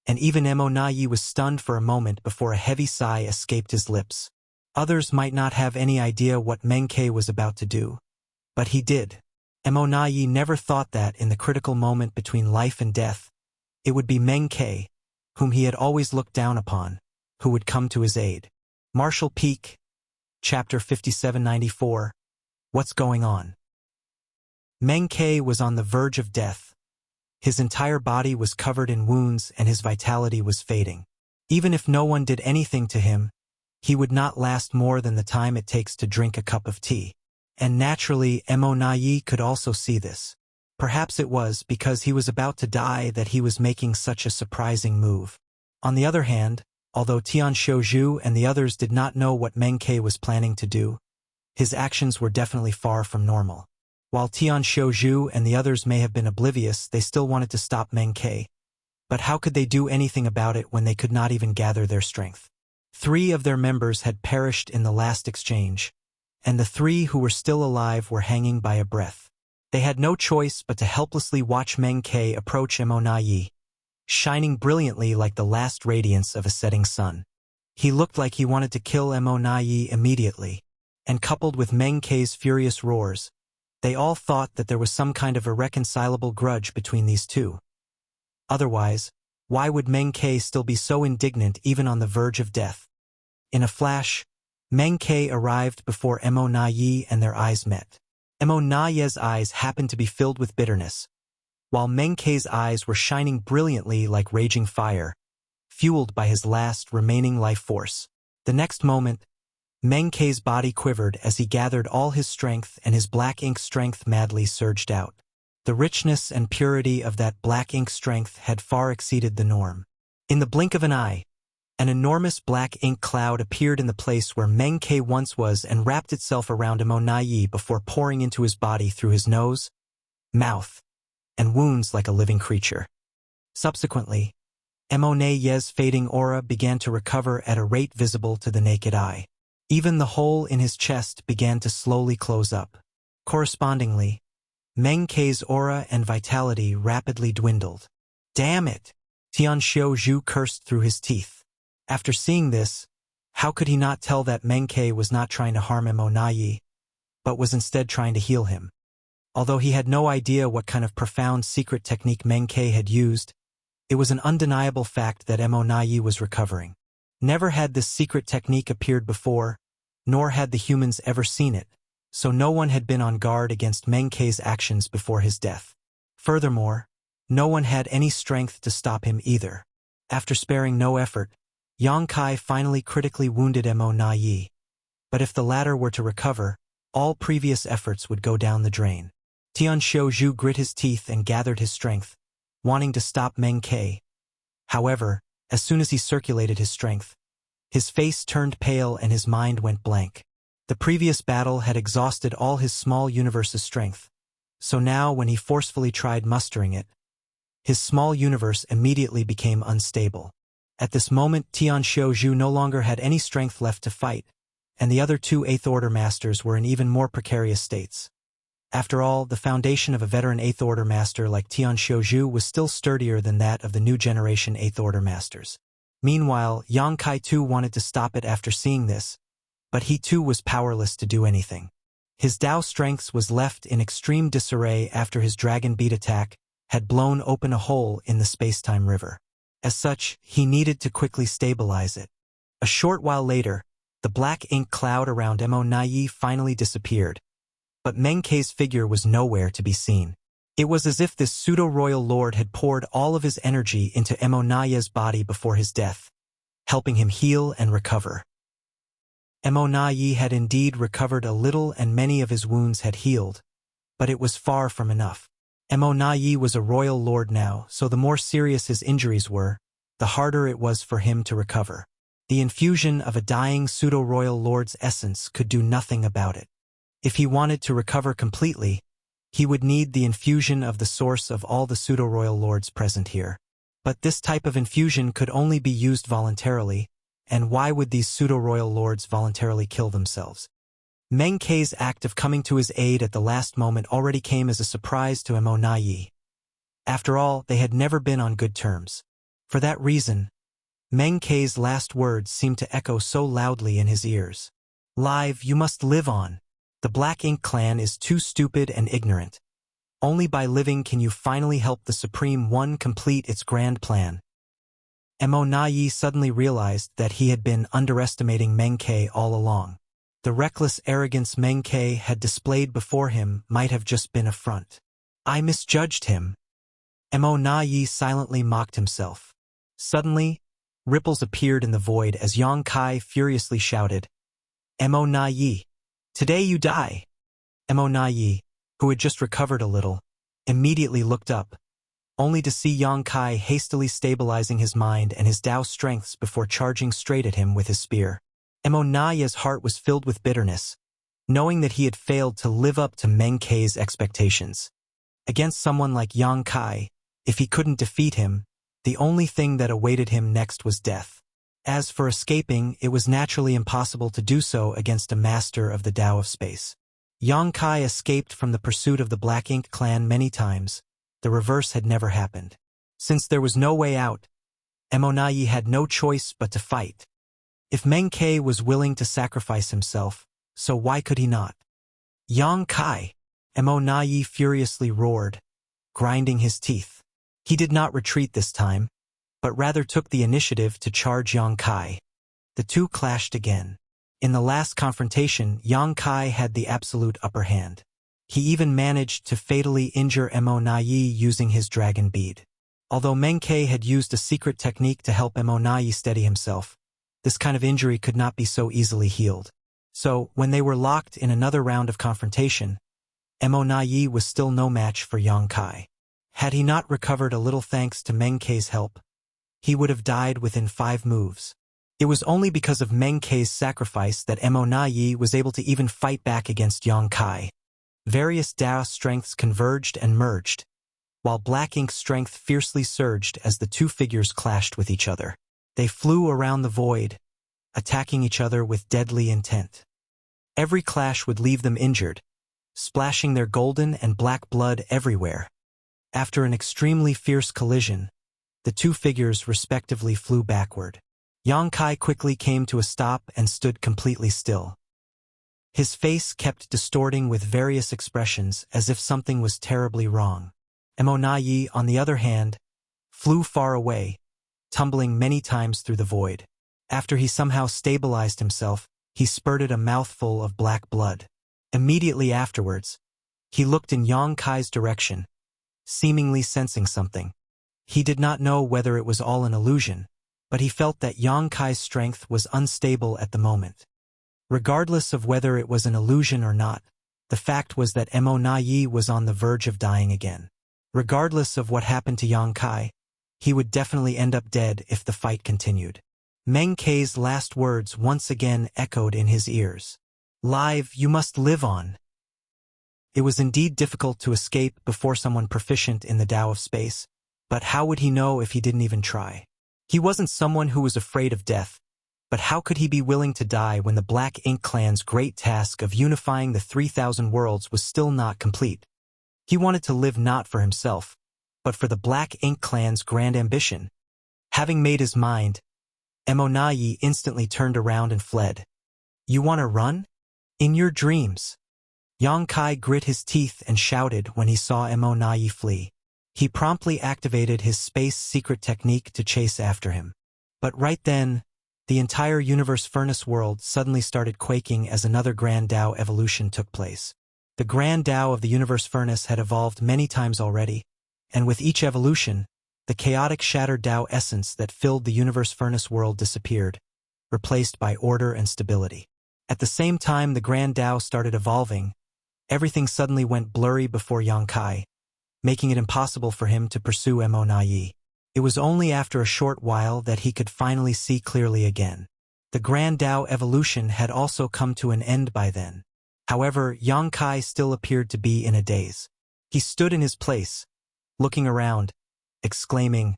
and even Mo Nai was stunned for a moment before a heavy sigh escaped his lips. Others might not have any idea what Meng Ke was about to do, but he did. Mo Nai never thought that in the critical moment between life and death, it would be Meng Ke, whom he had always looked down upon, who would come to his aid. Martial Peak, Chapter 5794. What's going on? Meng Ke was on the verge of death. His entire body was covered in wounds and his vitality was fading. Even if no one did anything to him, he would not last more than the time it takes to drink a cup of tea. And naturally, Mo Nai could also see this. Perhaps it was because he was about to die that he was making such a surprising move. On the other hand, although Tian Xiuzhu and the others did not know what Meng Ke was planning to do, his actions were definitely far from normal. While Tian Xiuzhu and the others may have been oblivious, they still wanted to stop Meng Ke. But how could they do anything about it when they could not even gather their strength? 3 of their members had perished in the last exchange, and the 3 who were still alive were hanging by a breath. They had no choice but to helplessly watch Meng Ke approach Mo Nai, shining brilliantly like the last radiance of a setting sun. He looked like he wanted to kill Mo Nai immediately, and coupled with Meng Ke's furious roars, they all thought that there was some kind of irreconcilable grudge between these two. Otherwise, why would Meng Ke still be so indignant even on the verge of death? In a flash, Meng Ke arrived before Mo Nai and their eyes met. Mo Nai's eyes happened to be filled with bitterness, while Meng Ke's eyes were shining brilliantly like raging fire, fueled by his last remaining life force. The next moment, Meng Ke's body quivered as he gathered all his strength and his black ink strength madly surged out. The richness and purity of that black ink strength had far exceeded the norm. In the blink of an eye, an enormous black ink cloud appeared in the place where Meng Ke once was and wrapped itself around Mo Nai before pouring into his body through his nose, mouth, and wounds like a living creature. Subsequently, Mo Nai's fading aura began to recover at a rate visible to the naked eye. Even the hole in his chest began to slowly close up. Correspondingly, Meng Ke's aura and vitality rapidly dwindled. Damn it! Tian Xiuzhu cursed through his teeth. After seeing this, how could he not tell that Meng Ke was not trying to harm Mo Nai, but was instead trying to heal him? Although he had no idea what kind of profound secret technique Meng Ke had used, it was an undeniable fact that Mo Nai was recovering. Never had this secret technique appeared before, nor had the humans ever seen it, so no one had been on guard against Meng Ke's actions before his death. Furthermore, no one had any strength to stop him either. After sparing no effort, Yang Kai finally critically wounded Mo Nai. But if the latter were to recover, all previous efforts would go down the drain. Tian Xiuzhu grit his teeth and gathered his strength, wanting to stop Meng Ke. However, as soon as he circulated his strength, his face turned pale and his mind went blank. The previous battle had exhausted all his small universe's strength, so now when he forcefully tried mustering it, his small universe immediately became unstable. At this moment, Tian Xiuzhu no longer had any strength left to fight, and the other two Eighth Order Masters were in even more precarious states. After all, the foundation of a veteran Eighth Order Master like Tian Xiuzhu was still sturdier than that of the new generation Eighth Order Masters. Meanwhile, Yang Kai too wanted to stop it after seeing this, but he too was powerless to do anything. His Dao strength was left in extreme disarray after his Dragon Beat attack had blown open a hole in the space-time river. As such, he needed to quickly stabilize it. A short while later, the black ink cloud around Mo Nai finally disappeared, but Meng Kei's figure was nowhere to be seen. It was as if this pseudo-royal lord had poured all of his energy into Mo Nai's body before his death, helping him heal and recover. Mo Nai had indeed recovered a little and many of his wounds had healed, but it was far from enough. Mo Nai was a royal lord now, so the more serious his injuries were, the harder it was for him to recover. The infusion of a dying pseudo-royal lord's essence could do nothing about it. If he wanted to recover completely, he would need the infusion of the source of all the pseudo-royal lords present here. But this type of infusion could only be used voluntarily, and why would these pseudo-royal lords voluntarily kill themselves? Meng Kei's act of coming to his aid at the last moment already came as a surprise to Mo Nai. After all, they had never been on good terms. For that reason, Meng Kei's last words seemed to echo so loudly in his ears. "Live, you must live on. The Black Ink clan is too stupid and ignorant. Only by living can you finally help the Supreme One complete its grand plan." Mo Nai suddenly realized that he had been underestimating Meng Kei all along. The reckless arrogance Meng Kei had displayed before him might have just been a front. "I misjudged him." Mo Nai silently mocked himself. Suddenly, ripples appeared in the void as Yang Kai furiously shouted, "Mo Nai, today you die." Mo Nai, who had just recovered a little, immediately looked up, only to see Yang Kai hastily stabilizing his mind and his Dao strengths before charging straight at him with his spear. Mo Nai's heart was filled with bitterness, knowing that he had failed to live up to Meng Kei's expectations. Against someone like Yang Kai, if he couldn't defeat him, the only thing that awaited him next was death. As for escaping, it was naturally impossible to do so against a master of the Tao of space. Yang Kai escaped from the pursuit of the Black Ink clan many times. The reverse had never happened. Since there was no way out, Mo Nai had no choice but to fight. If Meng Kei was willing to sacrifice himself, so why could he not? "Yang Kai!" Mo Nai furiously roared, grinding his teeth. He did not retreat this time, but rather took the initiative to charge Yang Kai. The two clashed again. In the last confrontation, Yang Kai had the absolute upper hand. He even managed to fatally injure Mo Nai using his dragon bead. Although Meng Kei had used a secret technique to help Mo Nai steady himself, this kind of injury could not be so easily healed. So, when they were locked in another round of confrontation, Mo Nai was still no match for Yang Kai. Had he not recovered a little thanks to Meng Kei's help, he would have died within 5 moves. It was only because of Meng Kei's sacrifice that Mo Nai was able to even fight back against Yang Kai. Various Dao strengths converged and merged, while Black Ink's strength fiercely surged as the two figures clashed with each other. They flew around the void, attacking each other with deadly intent. Every clash would leave them injured, splashing their golden and black blood everywhere. After an extremely fierce collision, the two figures respectively flew backward. Yang Kai quickly came to a stop and stood completely still. His face kept distorting with various expressions as if something was terribly wrong. Mo Nai, on the other hand, flew far away, tumbling many times through the void. After he somehow stabilized himself, he spurted a mouthful of black blood. Immediately afterwards, he looked in Yang Kai's direction, seemingly sensing something. He did not know whether it was all an illusion, but he felt that Yang Kai's strength was unstable at the moment. Regardless of whether it was an illusion or not, the fact was that Mo Nai was on the verge of dying again. Regardless of what happened to Yang Kai, he would definitely end up dead if the fight continued. Meng Kei's last words once again echoed in his ears. "Live, you must live on." It was indeed difficult to escape before someone proficient in the Tao of space, but how would he know if he didn't even try? He wasn't someone who was afraid of death, But how could he be willing to die when the Black Ink Clan's great task of unifying the 3,000 worlds was still not complete? He wanted to live not for himself, but for the Black Ink Clan's grand ambition. Having made his mind, Emonayi instantly turned around and fled. You want to run? In your dreams. Yongkai grit his teeth and shouted when he saw Emonayi flee. He promptly activated his space secret technique to chase after him. But right then, the entire universe furnace world suddenly started quaking as another Grand Tao evolution took place. The Grand Tao of the universe furnace had evolved many times already, and with each evolution, the chaotic shattered Tao essence that filled the universe furnace world disappeared, replaced by order and stability. At the same time the Grand Tao started evolving, everything suddenly went blurry before Yongkai, making it impossible for him to pursue Emonayi. It was only after a short while that he could finally see clearly again. The Grand Tao evolution had also come to an end by then. However, Yongkai still appeared to be in a daze. He stood in his place, looking around, exclaiming,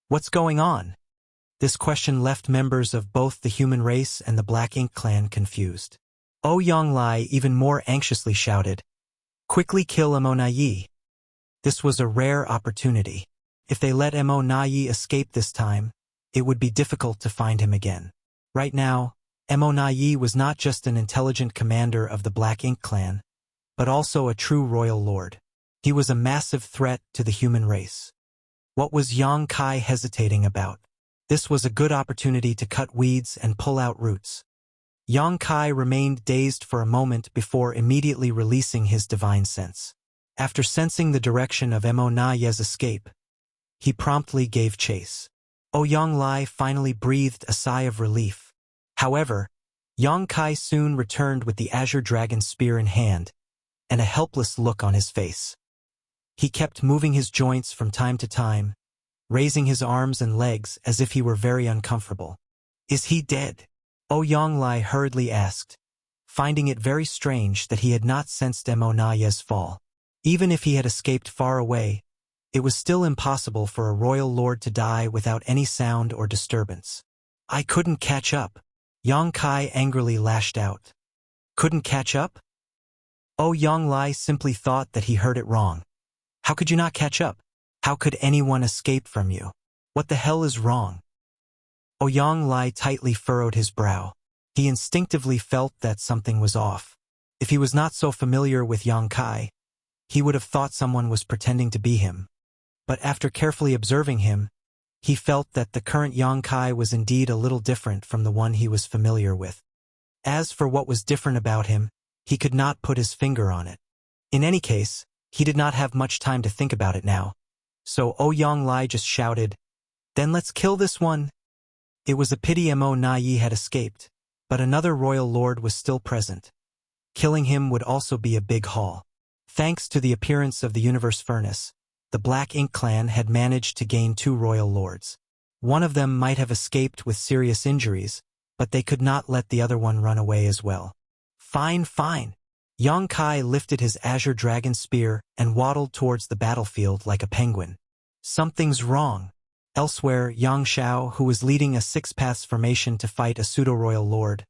"What's going on?" This question left members of both the human race and the Black Ink Clan confused. Yonglai even more anxiously shouted, "Quickly kill Emonayi." This was a rare opportunity. If they let Emonayi escape this time, it would be difficult to find him again. Right now, Emonayi was not just an intelligent commander of the Black Ink Clan, but also a true royal lord. He was a massive threat to the human race. What was Yongkai hesitating about? This was a good opportunity to cut weeds and pull out roots. Yongkai remained dazed for a moment before immediately releasing his divine sense. After sensing the direction of Emonayi's escape, he promptly gave chase. Yonglai finally breathed a sigh of relief. However, Yongkai soon returned with the Azure Dragon spear in hand, and a helpless look on his face. He kept moving his joints from time to time, raising his arms and legs as if he were very uncomfortable. "Is he dead?" Yonglai hurriedly asked, finding it very strange that he had not sensed Emonayi's fall. Even if he had escaped far away, it was still impossible for a royal lord to die without any sound or disturbance. "I couldn't catch up," Yongkai angrily lashed out. "Couldn't catch up?" Yonglai simply thought that he heard it wrong. "How could you not catch up? How could anyone escape from you? What the hell is wrong?" Yonglai tightly furrowed his brow. He instinctively felt that something was off. If he was not so familiar with Yongkai, he would have thought someone was pretending to be him. But after carefully observing him, he felt that the current Yongkai was indeed a little different from the one he was familiar with. As for what was different about him, he could not put his finger on it. In any case, he did not have much time to think about it now. So Yonglai just shouted, "Then let's kill this one." It was a pity Emonayi had escaped, but another royal lord was still present. Killing him would also be a big haul. Thanks to the appearance of the universe furnace, the Black Ink Clan had managed to gain 2 royal lords. One of them might have escaped with serious injuries, but they could not let the other one run away as well. "Fine, fine." Yongkai lifted his Azure Dragon spear and waddled towards the battlefield like a penguin. "Something's wrong." Elsewhere, Yang Xiao, who was leading a 6-paths formation to fight a pseudo-royal lord,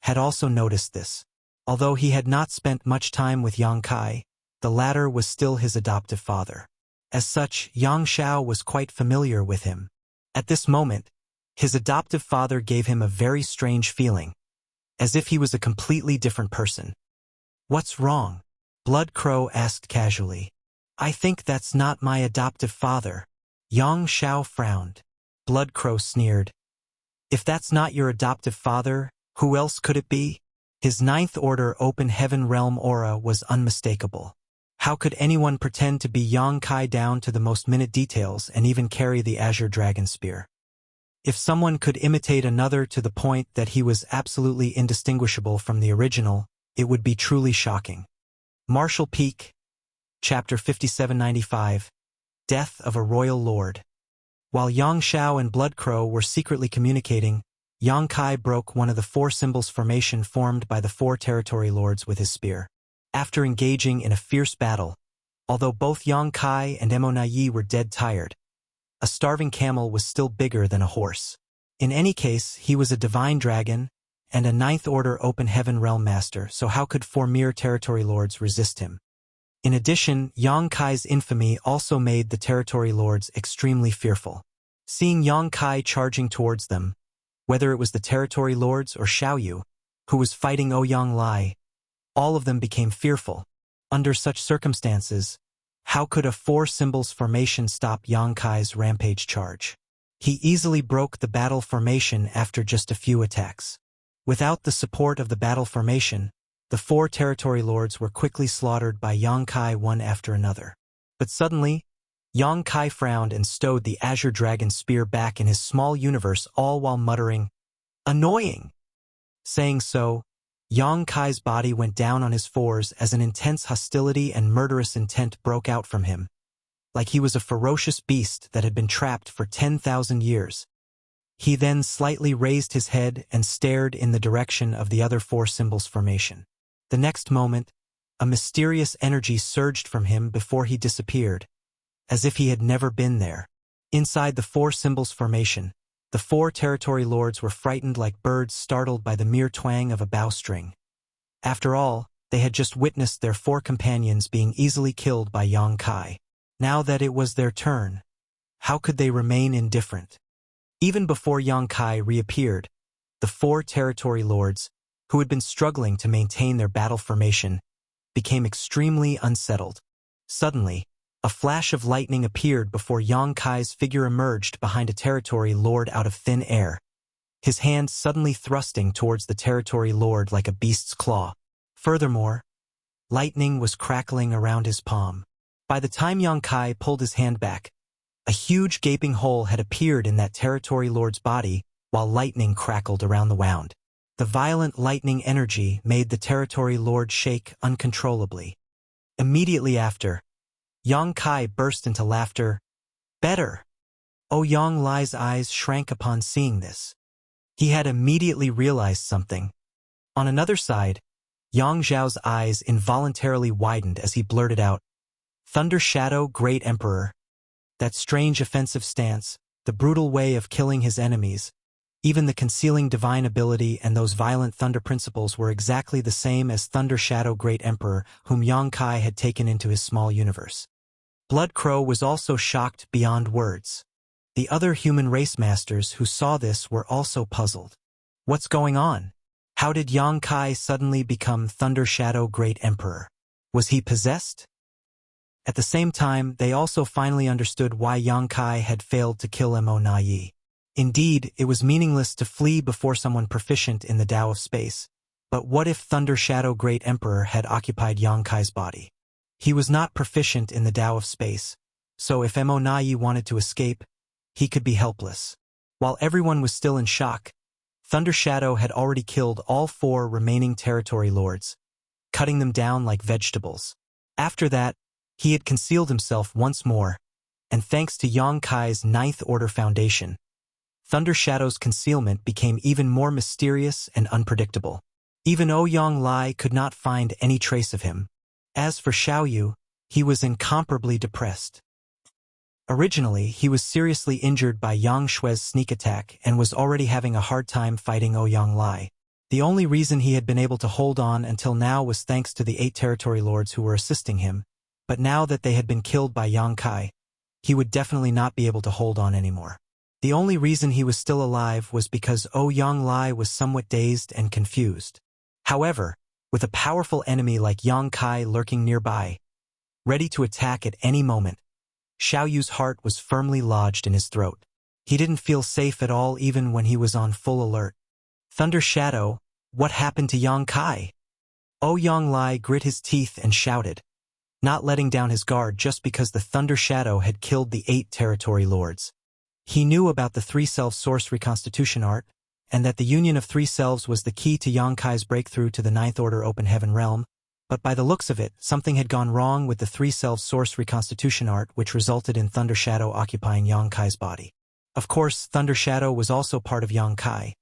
had also noticed this. Although he had not spent much time with Yongkai, the latter was still his adoptive father. As such, Yang Xiao was quite familiar with him. At this moment, his adoptive father gave him a very strange feeling, as if he was a completely different person. "What's wrong?" Blood Crow asked casually. "I think that's not my adoptive father." Yang Xiao frowned. Blood Crow sneered. "If that's not your adoptive father, who else could it be?" His 9th Order Open Heaven Realm aura was unmistakable. How could anyone pretend to be Yongkai down to the most minute details and even carry the Azure Dragon Spear? If someone could imitate another to the point that he was absolutely indistinguishable from the original, it would be truly shocking. Marshall Peak, Chapter 5795, Death of a Royal Lord. While Yang Xiao and Blood Crow were secretly communicating, Yongkai broke one of the 4 symbols formation formed by the 4 territory lords with his spear. After engaging in a fierce battle, although both Yongkai and Emonayi were dead tired, a starving camel was still bigger than a horse. In any case, he was a divine dragon and a Ninth Order Open Heaven Realm Master, so how could four mere Territory Lords resist him? In addition, Yang Kai's infamy also made the Territory Lords extremely fearful. Seeing Yang Kai charging towards them, whether it was the Territory Lords or Xiaoyu, who was fighting Ouyang Lai, all of them became fearful. Under such circumstances, how could a four symbols formation stop Yang Kai's rampage charge? He easily broke the battle formation after just a few attacks. Without the support of the battle formation, the four Territory Lords were quickly slaughtered by Yang Kai one after another. But suddenly, Yang Kai frowned and stowed the Azure Dragon Spear back in his small universe, all while muttering, "Annoying!" Saying so, Yang Kai's body went down on his fours as an intense hostility and murderous intent broke out from him, like he was a ferocious beast that had been trapped for 10,000 years. He then slightly raised his head and stared in the direction of the other four symbols formation. The next moment, a mysterious energy surged from him before he disappeared, as if he had never been there. Inside the four symbols formation, the four Territory Lords were frightened like birds startled by the mere twang of a bowstring. After all, they had just witnessed their four companions being easily killed by Yang Kai. Now that it was their turn, how could they remain indifferent? Even before Yang Kai reappeared, the four Territory Lords, who had been struggling to maintain their battle formation, became extremely unsettled. Suddenly, a flash of lightning appeared before Yang Kai's figure emerged behind a Territory Lord out of thin air, his hand suddenly thrusting towards the Territory Lord like a beast's claw. Furthermore, lightning was crackling around his palm. By the time Yang Kai pulled his hand back, a huge gaping hole had appeared in that Territory Lord's body while lightning crackled around the wound. The violent lightning energy made the Territory Lord shake uncontrollably. Immediately after, Yang Kai burst into laughter. Better! Ouyang Lai's eyes shrank upon seeing this. He had immediately realized something. On another side, Yang Zhao's eyes involuntarily widened as he blurted out, "Thunder Shadow, Great Emperor." That strange offensive stance, the brutal way of killing his enemies, even the concealing divine ability and those violent thunder principles were exactly the same as Thunder Shadow Great Emperor, whom Yang Kai had taken into his small universe. Blood Crow was also shocked beyond words. The other human race masters who saw this were also puzzled. What's going on? How did Yang Kai suddenly become Thunder Shadow Great Emperor? Was he possessed? At the same time, they also finally understood why Yang Kai had failed to kill Mo Na Yi. Indeed, it was meaningless to flee before someone proficient in the Tao of Space, but what if Thunder Shadow Great Emperor had occupied Yang Kai's body? He was not proficient in the Tao of Space, so if Mo Na Yi wanted to escape, he could be helpless. While everyone was still in shock, Thunder Shadow had already killed all four remaining Territory Lords, cutting them down like vegetables. After that, he had concealed himself once more, and thanks to Yang Kai's Ninth Order Foundation, Thunder Shadow's concealment became even more mysterious and unpredictable. Even Ouyang Lai could not find any trace of him. As for Xiaoyu, he was incomparably depressed. Originally, he was seriously injured by Yang Shui's sneak attack and was already having a hard time fighting Ouyang Lai. The only reason he had been able to hold on until now was thanks to the 8 Territory Lords who were assisting him, but now that they had been killed by Yang Kai, he would definitely not be able to hold on anymore. The only reason he was still alive was because Ouyang Lai was somewhat dazed and confused. However, with a powerful enemy like Yang Kai lurking nearby, ready to attack at any moment, Xiaoyu's heart was firmly lodged in his throat. He didn't feel safe at all even when he was on full alert. Thunder Shadow, what happened to Yang Kai? Ouyang Lai grit his teeth and shouted, not letting down his guard just because the Thunder Shadow had killed the 8 Territory Lords. He knew about the 3-self source reconstitution art, and that the union of 3 selves was the key to Yang Kai's breakthrough to the Ninth Order Open Heaven realm, but by the looks of it, something had gone wrong with the 3-self source reconstitution art, which resulted in Thunder Shadow occupying Yang Kai's body. Of course, Thunder Shadow was also part of Yang Kai,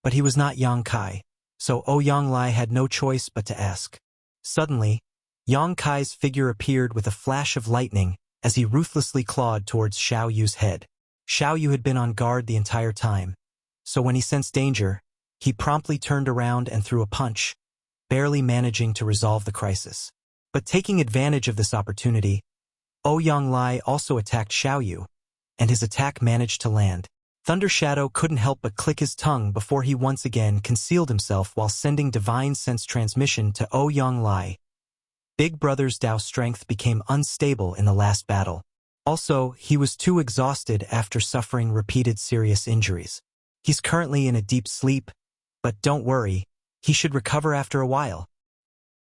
but he was not Yang Kai, so Ouyang Lai had no choice but to ask. Suddenly, Yang Kai's figure appeared with a flash of lightning as he ruthlessly clawed towards Xiaoyu's head. Xiaoyu had been on guard the entire time, so when he sensed danger, he promptly turned around and threw a punch, barely managing to resolve the crisis. But taking advantage of this opportunity, Ouyang also attacked Xiaoyu, and his attack managed to land. Thunder Shadow couldn't help but click his tongue before he once again concealed himself while sending Divine Sense transmission to Ouyang. Big Brother's Dao strength became unstable in the last battle. Also, he was too exhausted after suffering repeated serious injuries. He's currently in a deep sleep, but don't worry, he should recover after a while.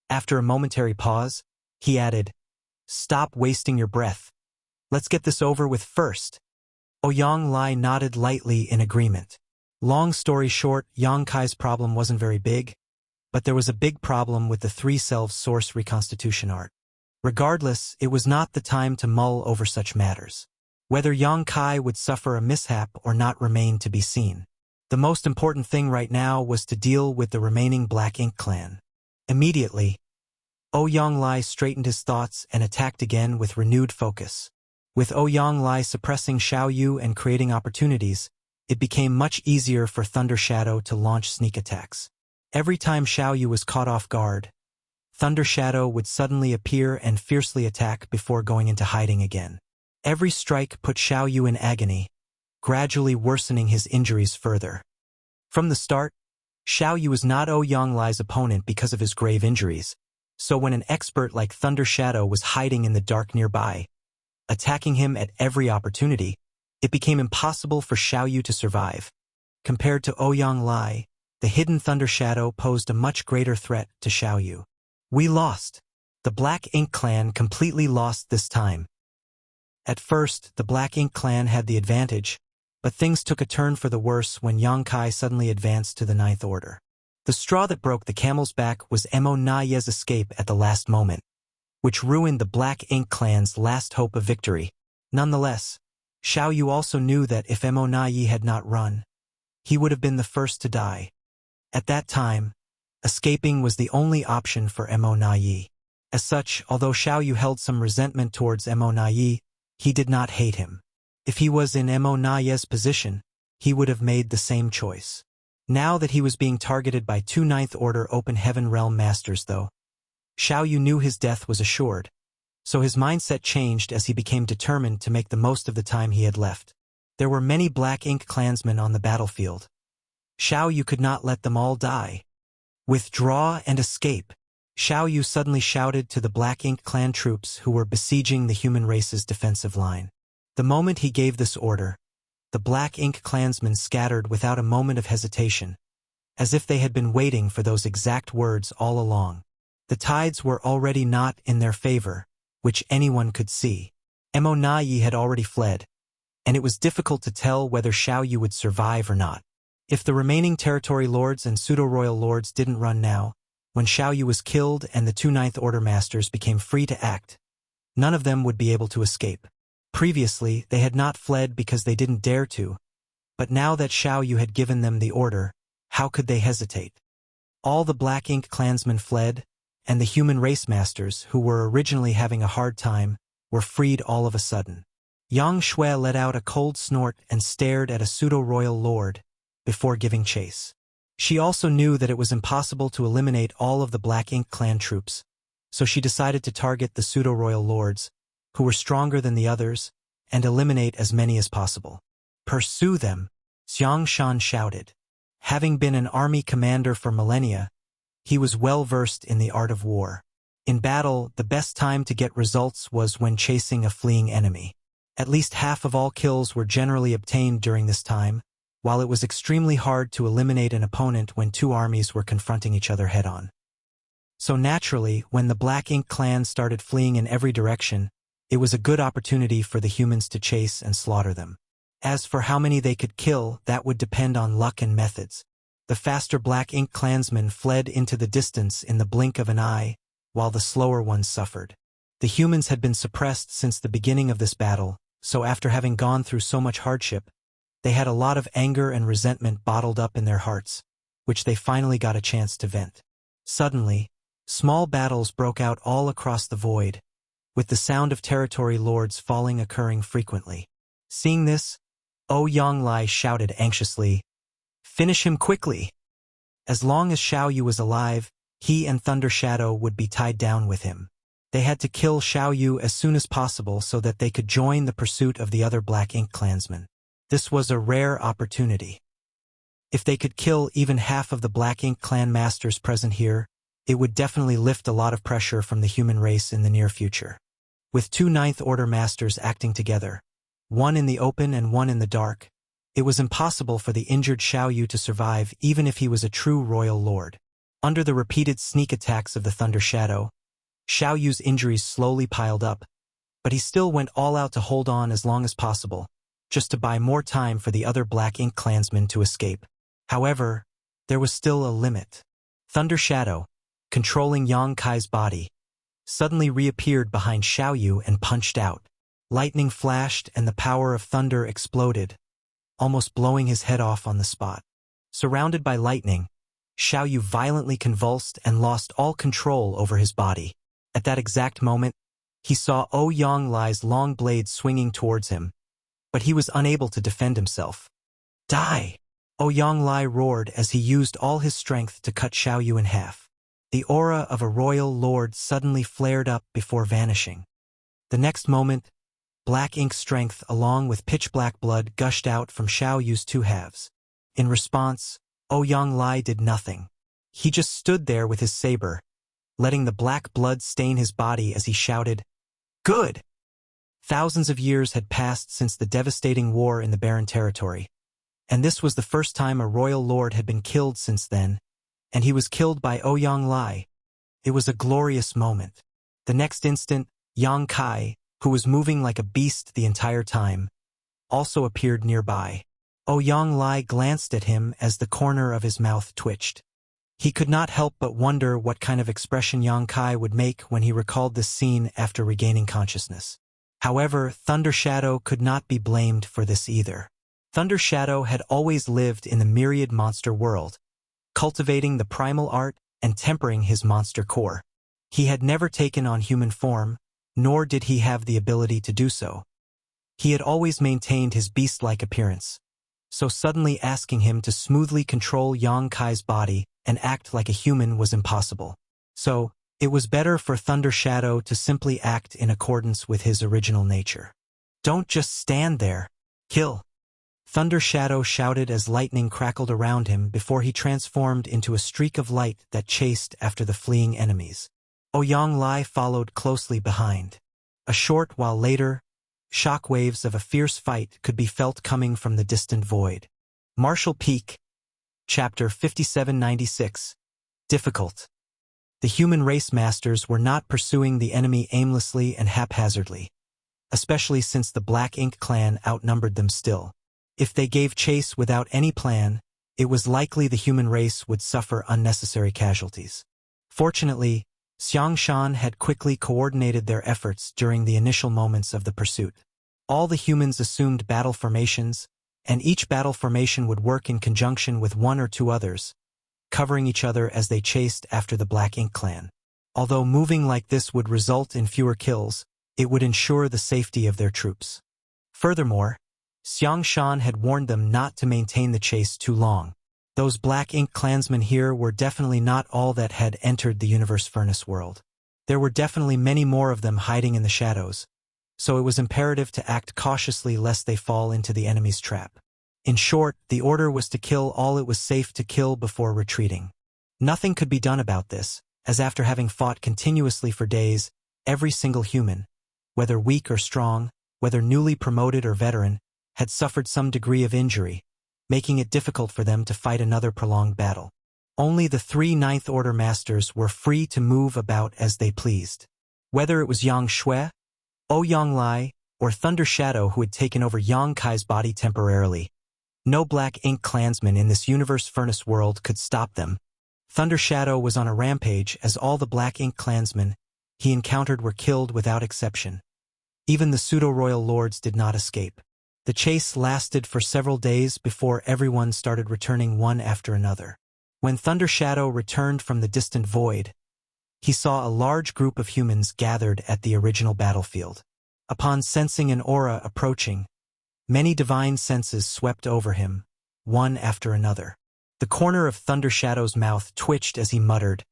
After a momentary pause, he added, "Stop wasting your breath. Let's get this over with first." Ouyang nodded lightly in agreement. Long story short, Yang Kai's problem wasn't very big, but there was a big problem with the three-self source reconstitution art. Regardless, it was not the time to mull over such matters. Whether Yang Kai would suffer a mishap or not remained to be seen. The most important thing right now was to deal with the remaining Black Ink clan. Immediately, Ouyang straightened his thoughts and attacked again with renewed focus. With Ouyang suppressing Xiaoyu and creating opportunities, it became much easier for Thunder Shadow to launch sneak attacks. Every time Xiaoyu was caught off guard, Thunder Shadow would suddenly appear and fiercely attack before going into hiding again. Every strike put Xiaoyu in agony, gradually worsening his injuries further. From the start, Xiaoyu was not Ouyang opponent because of his grave injuries, so when an expert like Thunder Shadow was hiding in the dark nearby, attacking him at every opportunity, it became impossible for Xiaoyu to survive. Compared to Ouyang, the hidden Thunder Shadow posed a much greater threat to Xiaoyu. We lost. The Black Ink clan completely lost this time. At first, the Black Ink clan had the advantage, but things took a turn for the worse when Yang Kai suddenly advanced to the Ninth Order. The straw that broke the camel's back was Mo Naye's escape at the last moment, which ruined the Black Ink clan's last hope of victory. Nonetheless, Xiaoyu also knew that if Mo Naye had not run, he would have been the first to die. At that time, escaping was the only option for Mo Naye. As such, although Xiaoyu held some resentment towards Mo Naye, he did not hate him. If he was in Mo Naye's position, he would have made the same choice. Now that he was being targeted by two Ninth Order Open Heaven Realm Masters though, Xiaoyu knew his death was assured, so his mindset changed as he became determined to make the most of the time he had left. There were many Black Ink clansmen on the battlefield. Xiaoyu could not let them all die. Withdraw and escape, Xiaoyu suddenly shouted to the Black Ink clan troops who were besieging the human race's defensive line. The moment he gave this order, the Black Ink clansmen scattered without a moment of hesitation, as if they had been waiting for those exact words all along. The tides were already not in their favor, which anyone could see. Mo Naye had already fled, and it was difficult to tell whether Xiaoyu would survive or not. If the remaining territory lords and pseudo-royal lords didn't run now, when Xiaoyu was killed and the two Ninth Order Masters became free to act, none of them would be able to escape. Previously, they had not fled because they didn't dare to, but now that Xiaoyu had given them the order, how could they hesitate? All the Black Ink clansmen fled, and the human race masters, who were originally having a hard time, were freed all of a sudden. Yang Shui let out a cold snort and stared at a pseudo-royal lord before giving chase. She also knew that it was impossible to eliminate all of the Black Ink clan troops, so she decided to target the pseudo-royal lords, who were stronger than the others, and eliminate as many as possible. Pursue them, Xiang Shan shouted. Having been an army commander for millennia, he was well versed in the art of war. In battle, the best time to get results was when chasing a fleeing enemy. At least half of all kills were generally obtained during this time, while it was extremely hard to eliminate an opponent when two armies were confronting each other head-on. So naturally, when the Black Ink clan started fleeing in every direction, it was a good opportunity for the humans to chase and slaughter them. As for how many they could kill, that would depend on luck and methods. The faster Black Ink clansmen fled into the distance in the blink of an eye, while the slower ones suffered. The humans had been suppressed since the beginning of this battle, so after having gone through so much hardship, they had a lot of anger and resentment bottled up in their hearts, which they finally got a chance to vent. Suddenly, small battles broke out all across the void, with the sound of territory lords falling occurring frequently. Seeing this, Ouyang shouted anxiously, Finish him quickly! As long as Xiao Yu was alive, he and Thunder Shadow would be tied down with him. They had to kill Xiao Yu as soon as possible so that they could join the pursuit of the other Black Ink clansmen. This was a rare opportunity. If they could kill even half of the Black Ink clan masters present here, it would definitely lift a lot of pressure from the human race in the near future. With two Ninth Order masters acting together, one in the open and one in the dark, it was impossible for the injured Xiao Yu to survive even if he was a true royal lord. Under the repeated sneak attacks of the Thunder Shadow, Xiao Yu's injuries slowly piled up, but he still went all out to hold on as long as possible, just to buy more time for the other Black Ink clansmen to escape. However, there was still a limit. Thunder Shadow, controlling Yang Kai's body, suddenly reappeared behind Xiao Yu and punched out. Lightning flashed and the power of thunder exploded, almost blowing his head off on the spot. Surrounded by lightning, Xiao Yu violently convulsed and lost all control over his body. At that exact moment, he saw Ouyang Lai's long blade swinging towards him, but he was unable to defend himself. Die! Ouyang Lai roared as he used all his strength to cut Xiao Yu in half. The aura of a royal lord suddenly flared up before vanishing. The next moment, black ink strength along with pitch-black blood gushed out from Xiao Yu's two halves. In response, Ouyang Lai did nothing. He just stood there with his saber, letting the black blood stain his body as he shouted, "Good!" Thousands of years had passed since the devastating war in the Barren Territory, and this was the first time a royal lord had been killed since then, and he was killed by Ouyang Lai. It was a glorious moment. The next instant, Yang Kai, who was moving like a beast the entire time, also appeared nearby. Ouyang Lai glanced at him as the corner of his mouth twitched. He could not help but wonder what kind of expression Yang Kai would make when he recalled this scene after regaining consciousness. However, Thunder Shadow could not be blamed for this either. Thunder Shadow had always lived in the myriad monster world, cultivating the primal art and tempering his monster core. He had never taken on human form, nor did he have the ability to do so. He had always maintained his beast-like appearance, so suddenly asking him to smoothly control Yang Kai's body and act like a human was impossible. So, it was better for Thunder Shadow to simply act in accordance with his original nature. "Don't just stand there. Kill!" Thunder Shadow shouted as lightning crackled around him before he transformed into a streak of light that chased after the fleeing enemies. Ouyang Lai followed closely behind. A short while later, shockwaves of a fierce fight could be felt coming from the distant void. Martial Peak, Chapter 5796. Difficult. The human race masters were not pursuing the enemy aimlessly and haphazardly, especially since the Black Ink clan outnumbered them still. If they gave chase without any plan, it was likely the human race would suffer unnecessary casualties. Fortunately, Xiangshan had quickly coordinated their efforts during the initial moments of the pursuit. All the humans assumed battle formations, and each battle formation would work in conjunction with one or two others, covering each other as they chased after the Black Ink clan. Although moving like this would result in fewer kills, it would ensure the safety of their troops. Furthermore, Xiangshan had warned them not to maintain the chase too long. Those Black Ink clansmen here were definitely not all that had entered the Universe Furnace world. There were definitely many more of them hiding in the shadows, so it was imperative to act cautiously lest they fall into the enemy's trap. In short, the order was to kill all it was safe to kill before retreating. Nothing could be done about this, as after having fought continuously for days, every single human, whether weak or strong, whether newly promoted or veteran, had suffered some degree of injury, making it difficult for them to fight another prolonged battle. Only the three Ninth Order masters were free to move about as they pleased. Whether it was Yang Shui, Ouyang Lai, or Thunder Shadow who had taken over Yang Kai's body temporarily, no Black Ink clansman in this Universe Furnace world could stop them. Thunder Shadow was on a rampage as all the Black Ink clansmen he encountered were killed without exception. Even the pseudo-royal lords did not escape. The chase lasted for several days before everyone started returning one after another. When Thunder Shadow returned from the distant void, he saw a large group of humans gathered at the original battlefield. Upon sensing an aura approaching, many divine senses swept over him, one after another. The corner of Thunder Shadow's mouth twitched as he muttered,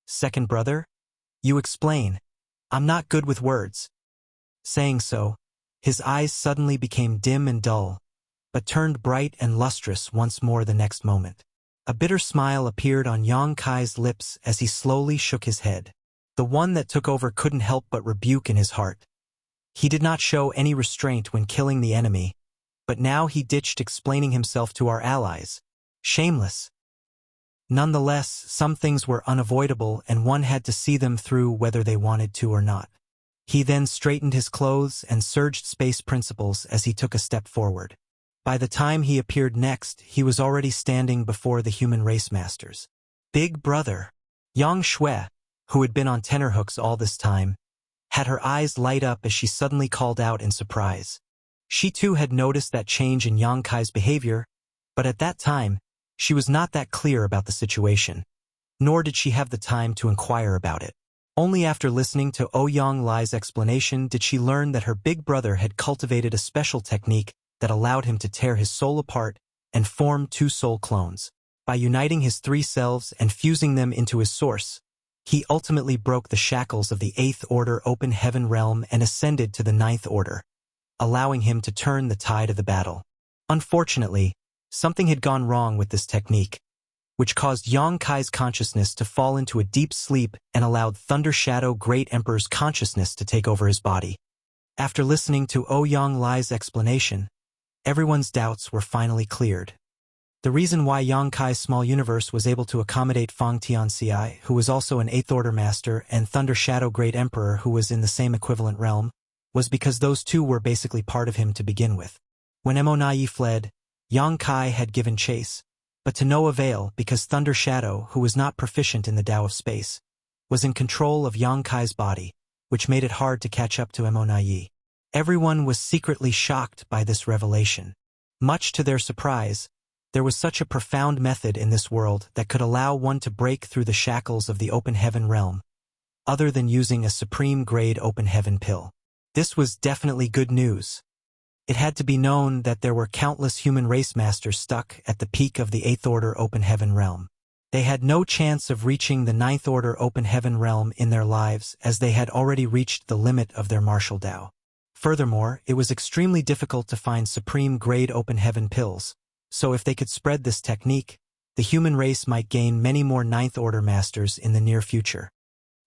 "Second brother? You explain. I'm not good with words." Saying so, his eyes suddenly became dim and dull, but turned bright and lustrous once more the next moment. A bitter smile appeared on Yang Kai's lips as he slowly shook his head. The one that took over couldn't help but rebuke in his heart. He did not show any restraint when killing the enemy, but now he ditched explaining himself to our allies. Shameless. Nonetheless, some things were unavoidable and one had to see them through whether they wanted to or not. He then straightened his clothes and surged space principles as he took a step forward. By the time he appeared next, he was already standing before the human race masters. Big brother. Yang Shui, who had been on tenterhooks all this time, had her eyes light up as she suddenly called out in surprise. She too had noticed that change in Yang Kai's behavior, but at that time, she was not that clear about the situation, nor did she have the time to inquire about it. Only after listening to Ouyang Lai's explanation did she learn that her big brother had cultivated a special technique that allowed him to tear his soul apart and form two soul clones. By uniting his three selves and fusing them into his source, he ultimately broke the shackles of the 8th Order Open Heaven realm and ascended to the 9th Order, allowing him to turn the tide of the battle. Unfortunately, something had gone wrong with this technique, which caused Yang Kai's consciousness to fall into a deep sleep and allowed Thunder Shadow Great Emperor's consciousness to take over his body. After listening to Ouyang Lai's explanation, everyone's doubts were finally cleared. The reason why Yang Kai's small universe was able to accommodate Feng Tianxi, who was also an 8th Order Master, and Thunder Shadow Great Emperor, who was in the same equivalent realm, was because those two were basically part of him to begin with. When Mo fled, Yang Kai had given chase, but to no avail because Thunder Shadow, who was not proficient in the Tao of Space, was in control of Yang Kai's body, which made it hard to catch up to Mo. Everyone was secretly shocked by this revelation. Much to their surprise, there was such a profound method in this world that could allow one to break through the shackles of the Open Heaven realm, other than using a supreme-grade Open Heaven pill. This was definitely good news. It had to be known that there were countless human race masters stuck at the peak of the 8th Order Open Heaven realm. They had no chance of reaching the 9th Order Open Heaven realm in their lives as they had already reached the limit of their martial Tao. Furthermore, it was extremely difficult to find supreme-grade Open Heaven pills, so if they could spread this technique, the human race might gain many more 9th Order masters in the near future.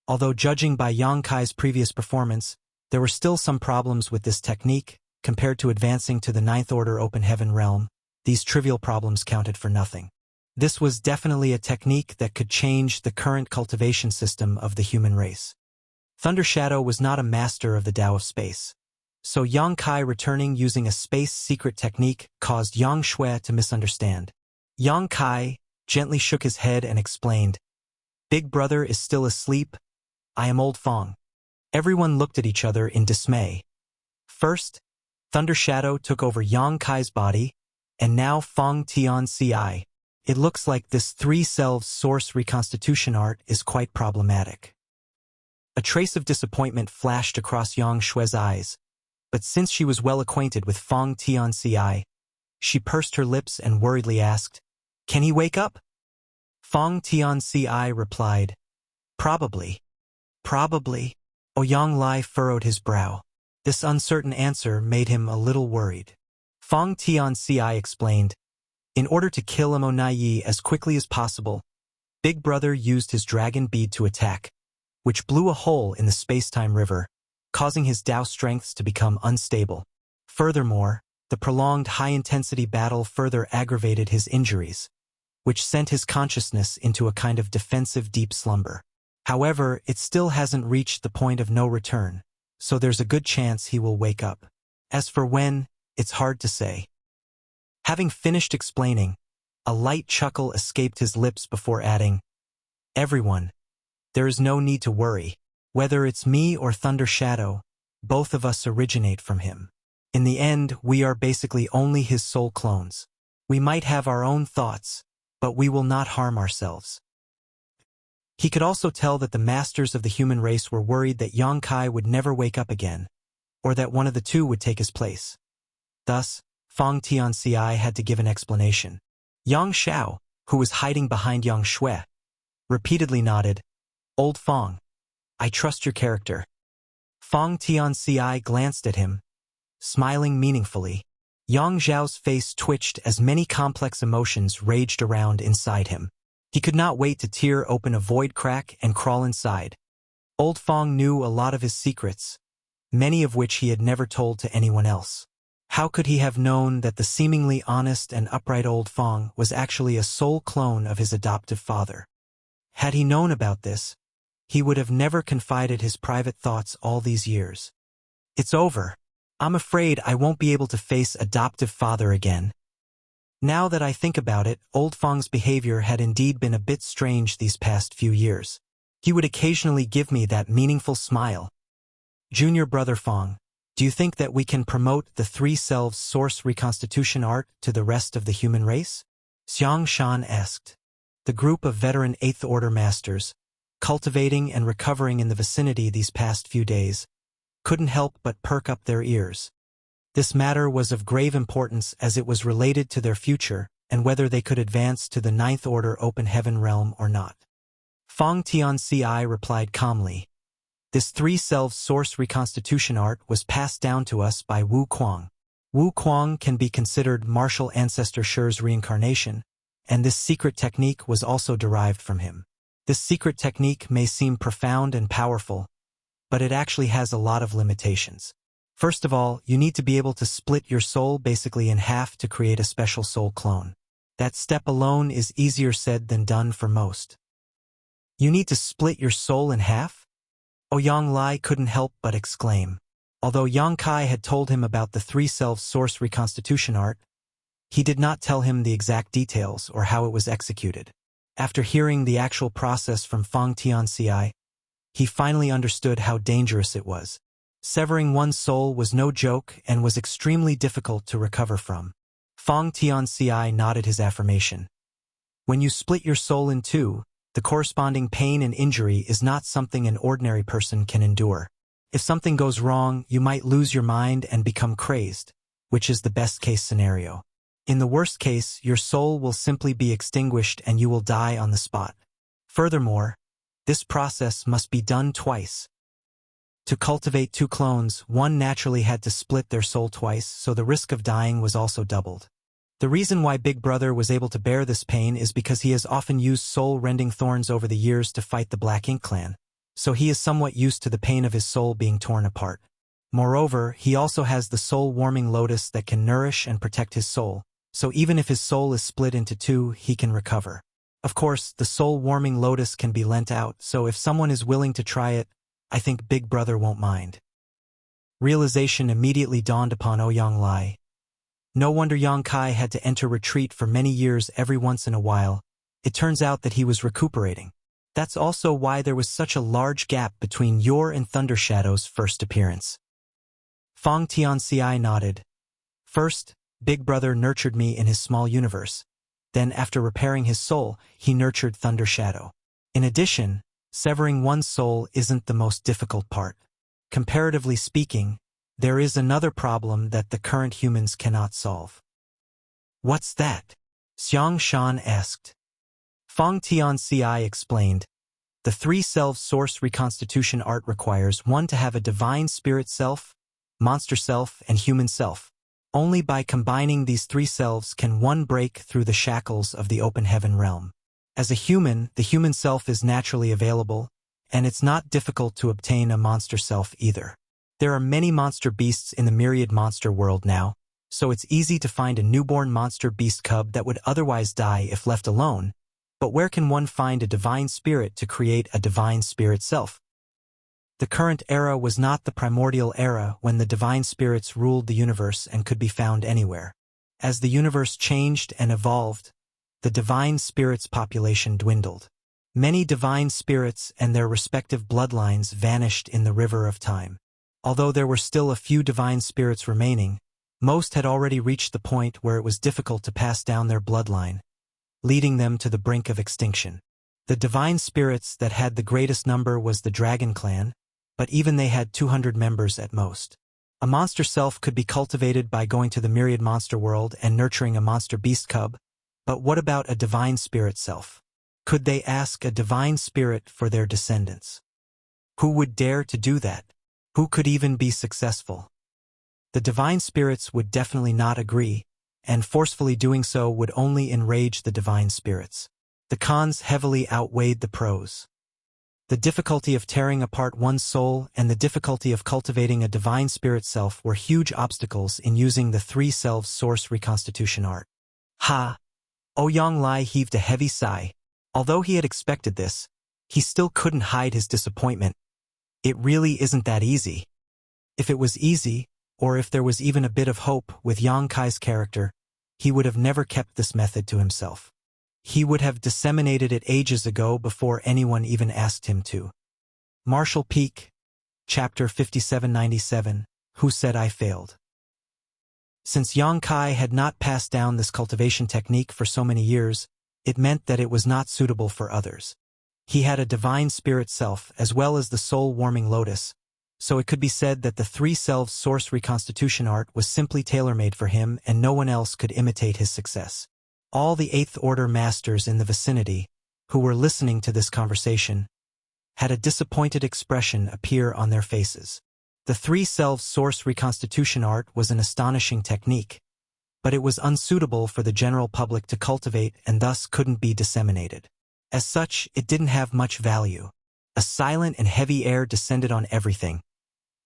Although judging by Yang Kai's previous performance, there were still some problems with this technique. Compared to advancing to the 9th Order Open Heaven realm, these trivial problems counted for nothing. This was definitely a technique that could change the current cultivation system of the human race. Thunder Shadow was not a master of the Tao of Space, so Yang Kai returning using a space secret technique caused Yang Shui to misunderstand. Yang Kai gently shook his head and explained, "Big brother is still asleep. I am old Feng." Everyone looked at each other in dismay. First, Thunder Shadow took over Yang Kai's body, and now Feng Tianxi. It looks like this three-selves source reconstitution art is quite problematic. A trace of disappointment flashed across Yang Shui's eyes, but since she was well acquainted with Feng Tianxi, she pursed her lips and worriedly asked, "Can he wake up?" Feng Tianxi replied, "Probably." "Probably." Ouyang Lai furrowed his brow. This uncertain answer made him a little worried. Feng Tianxi explained, "In order to kill Mo as quickly as possible, Big Brother used his dragon bead to attack, which blew a hole in the space-time river, causing his Tao strengths to become unstable. Furthermore, the prolonged high-intensity battle further aggravated his injuries, which sent his consciousness into a kind of defensive deep slumber. However, it still hasn't reached the point of no return, so there's a good chance he will wake up. As for when, it's hard to say." Having finished explaining, a light chuckle escaped his lips before adding, "Everyone, there is no need to worry. Whether it's me or Thunder Shadow, both of us originate from him. In the end, we are basically only his soul clones. We might have our own thoughts, but we will not harm ourselves." He could also tell that the masters of the human race were worried that Yang Kai would never wake up again, or that one of the two would take his place. Thus, Feng Tianxi had to give an explanation. Yang Xiao, who was hiding behind Yang Shui, repeatedly nodded, "Old Fong, I trust your character." Fong Tianci glanced at him, smiling meaningfully. Yang Zhao's face twitched as many complex emotions raged around inside him. He could not wait to tear open a void crack and crawl inside. Old Fong knew a lot of his secrets, many of which he had never told to anyone else. How could he have known that the seemingly honest and upright Old Fong was actually a soul clone of his adoptive father? Had he known about this, he would have never confided his private thoughts all these years. "It's over. I'm afraid I won't be able to face adoptive father again." Now that I think about it, Old Fong's behavior had indeed been a bit strange these past few years. He would occasionally give me that meaningful smile. "Junior brother Fong, do you think that we can promote the three selves source reconstitution art to the rest of the human race?" Xiang Shan asked. The group of veteran Eighth Order masters, cultivating and recovering in the vicinity these past few days, couldn't help but perk up their ears. This matter was of grave importance as it was related to their future and whether they could advance to the Ninth Order Open Heaven realm or not. Fong Tianci replied calmly, "This three-selves source reconstitution art was passed down to us by Wu Kuang. Wu Kuang can be considered martial ancestor Shi's reincarnation, and this secret technique was also derived from him. This secret technique may seem profound and powerful, but it actually has a lot of limitations. First of all, you need to be able to split your soul basically in half to create a special soul clone. That step alone is easier said than done for most." "You need to split your soul in half?" Ouyang Lai couldn't help but exclaim. Although Yang Kai had told him about the three-self source reconstitution art, he did not tell him the exact details or how it was executed. After hearing the actual process from Fong Tianci, he finally understood how dangerous it was. Severing one's soul was no joke and was extremely difficult to recover from. Fong Tianci nodded his affirmation. "When you split your soul in two, the corresponding pain and injury is not something an ordinary person can endure. If something goes wrong, you might lose your mind and become crazed, which is the best-case scenario. In the worst case, your soul will simply be extinguished and you will die on the spot. Furthermore, this process must be done twice. To cultivate two clones, one naturally had to split their soul twice, so the risk of dying was also doubled. The reason why Big Brother was able to bear this pain is because he has often used soul-rending thorns over the years to fight the Black Ink clan, so he is somewhat used to the pain of his soul being torn apart. Moreover, he also has the soul-warming lotus that can nourish and protect his soul, so even if his soul is split into two, he can recover. Of course, the soul-warming lotus can be lent out, so if someone is willing to try it, I think Big Brother won't mind." Realization immediately dawned upon Ouyang Lai. No wonder Yang Kai had to enter retreat for many years every once in a while. It turns out that he was recuperating. That's also why there was such a large gap between your and Thunder Shadow's first appearance. Fong Tianci nodded. "First, Big Brother nurtured me in his small universe. Then, after repairing his soul, he nurtured Thunder Shadow. In addition, severing one's soul isn't the most difficult part. Comparatively speaking, there is another problem that the current humans cannot solve." "What's that?" Xiang Shan asked. Fong Tianci explained. "The three-self source reconstitution art requires one to have a divine spirit self, monster self, and human self. Only by combining these three selves can one break through the shackles of the open heaven realm. As a human, the human self is naturally available, and it's not difficult to obtain a monster self either. There are many monster beasts in the myriad monster world now, so it's easy to find a newborn monster beast cub that would otherwise die if left alone, but where can one find a divine spirit to create a divine spirit self? The current era was not the primordial era when the divine spirits ruled the universe and could be found anywhere. As the universe changed and evolved, the divine spirits' population dwindled. Many divine spirits and their respective bloodlines vanished in the river of time. Although there were still a few divine spirits remaining, most had already reached the point where it was difficult to pass down their bloodline, leading them to the brink of extinction. The divine spirits that had the greatest number was the Dragon Clan, but even they had 200 members at most. A monster self could be cultivated by going to the myriad monster world and nurturing a monster beast cub, But what about a divine spirit self? Could they ask a divine spirit for their descendants? Who would dare to do that? Who could even be successful? The divine spirits would definitely not agree, and forcefully doing so would only enrage the divine spirits. The cons heavily outweighed the pros. The difficulty of tearing apart one's soul and the difficulty of cultivating a divine spirit self were huge obstacles in using the three selves source reconstitution art. Ouyang Lai heaved a heavy sigh. Although he had expected this, he still couldn't hide his disappointment. It really isn't that easy. If it was easy, or if there was even a bit of hope with Yang Kai's character, he would have never kept this method to himself. He would have disseminated it ages ago before anyone even asked him to. Marshall Peak, Chapter 5797, Who Said I Failed? Since Yang Kai had not passed down this cultivation technique for so many years, it meant that it was not suitable for others. He had a divine spirit self as well as the soul-warming lotus, so it could be said that the three selves source reconstitution art was simply tailor-made for him and no one else could imitate his success. All the Eighth Order masters in the vicinity, who were listening to this conversation, had a disappointed expression appear on their faces. The three selves source reconstitution art was an astonishing technique, but it was unsuitable for the general public to cultivate and thus couldn't be disseminated. As such, it didn't have much value. A silent and heavy air descended on everything,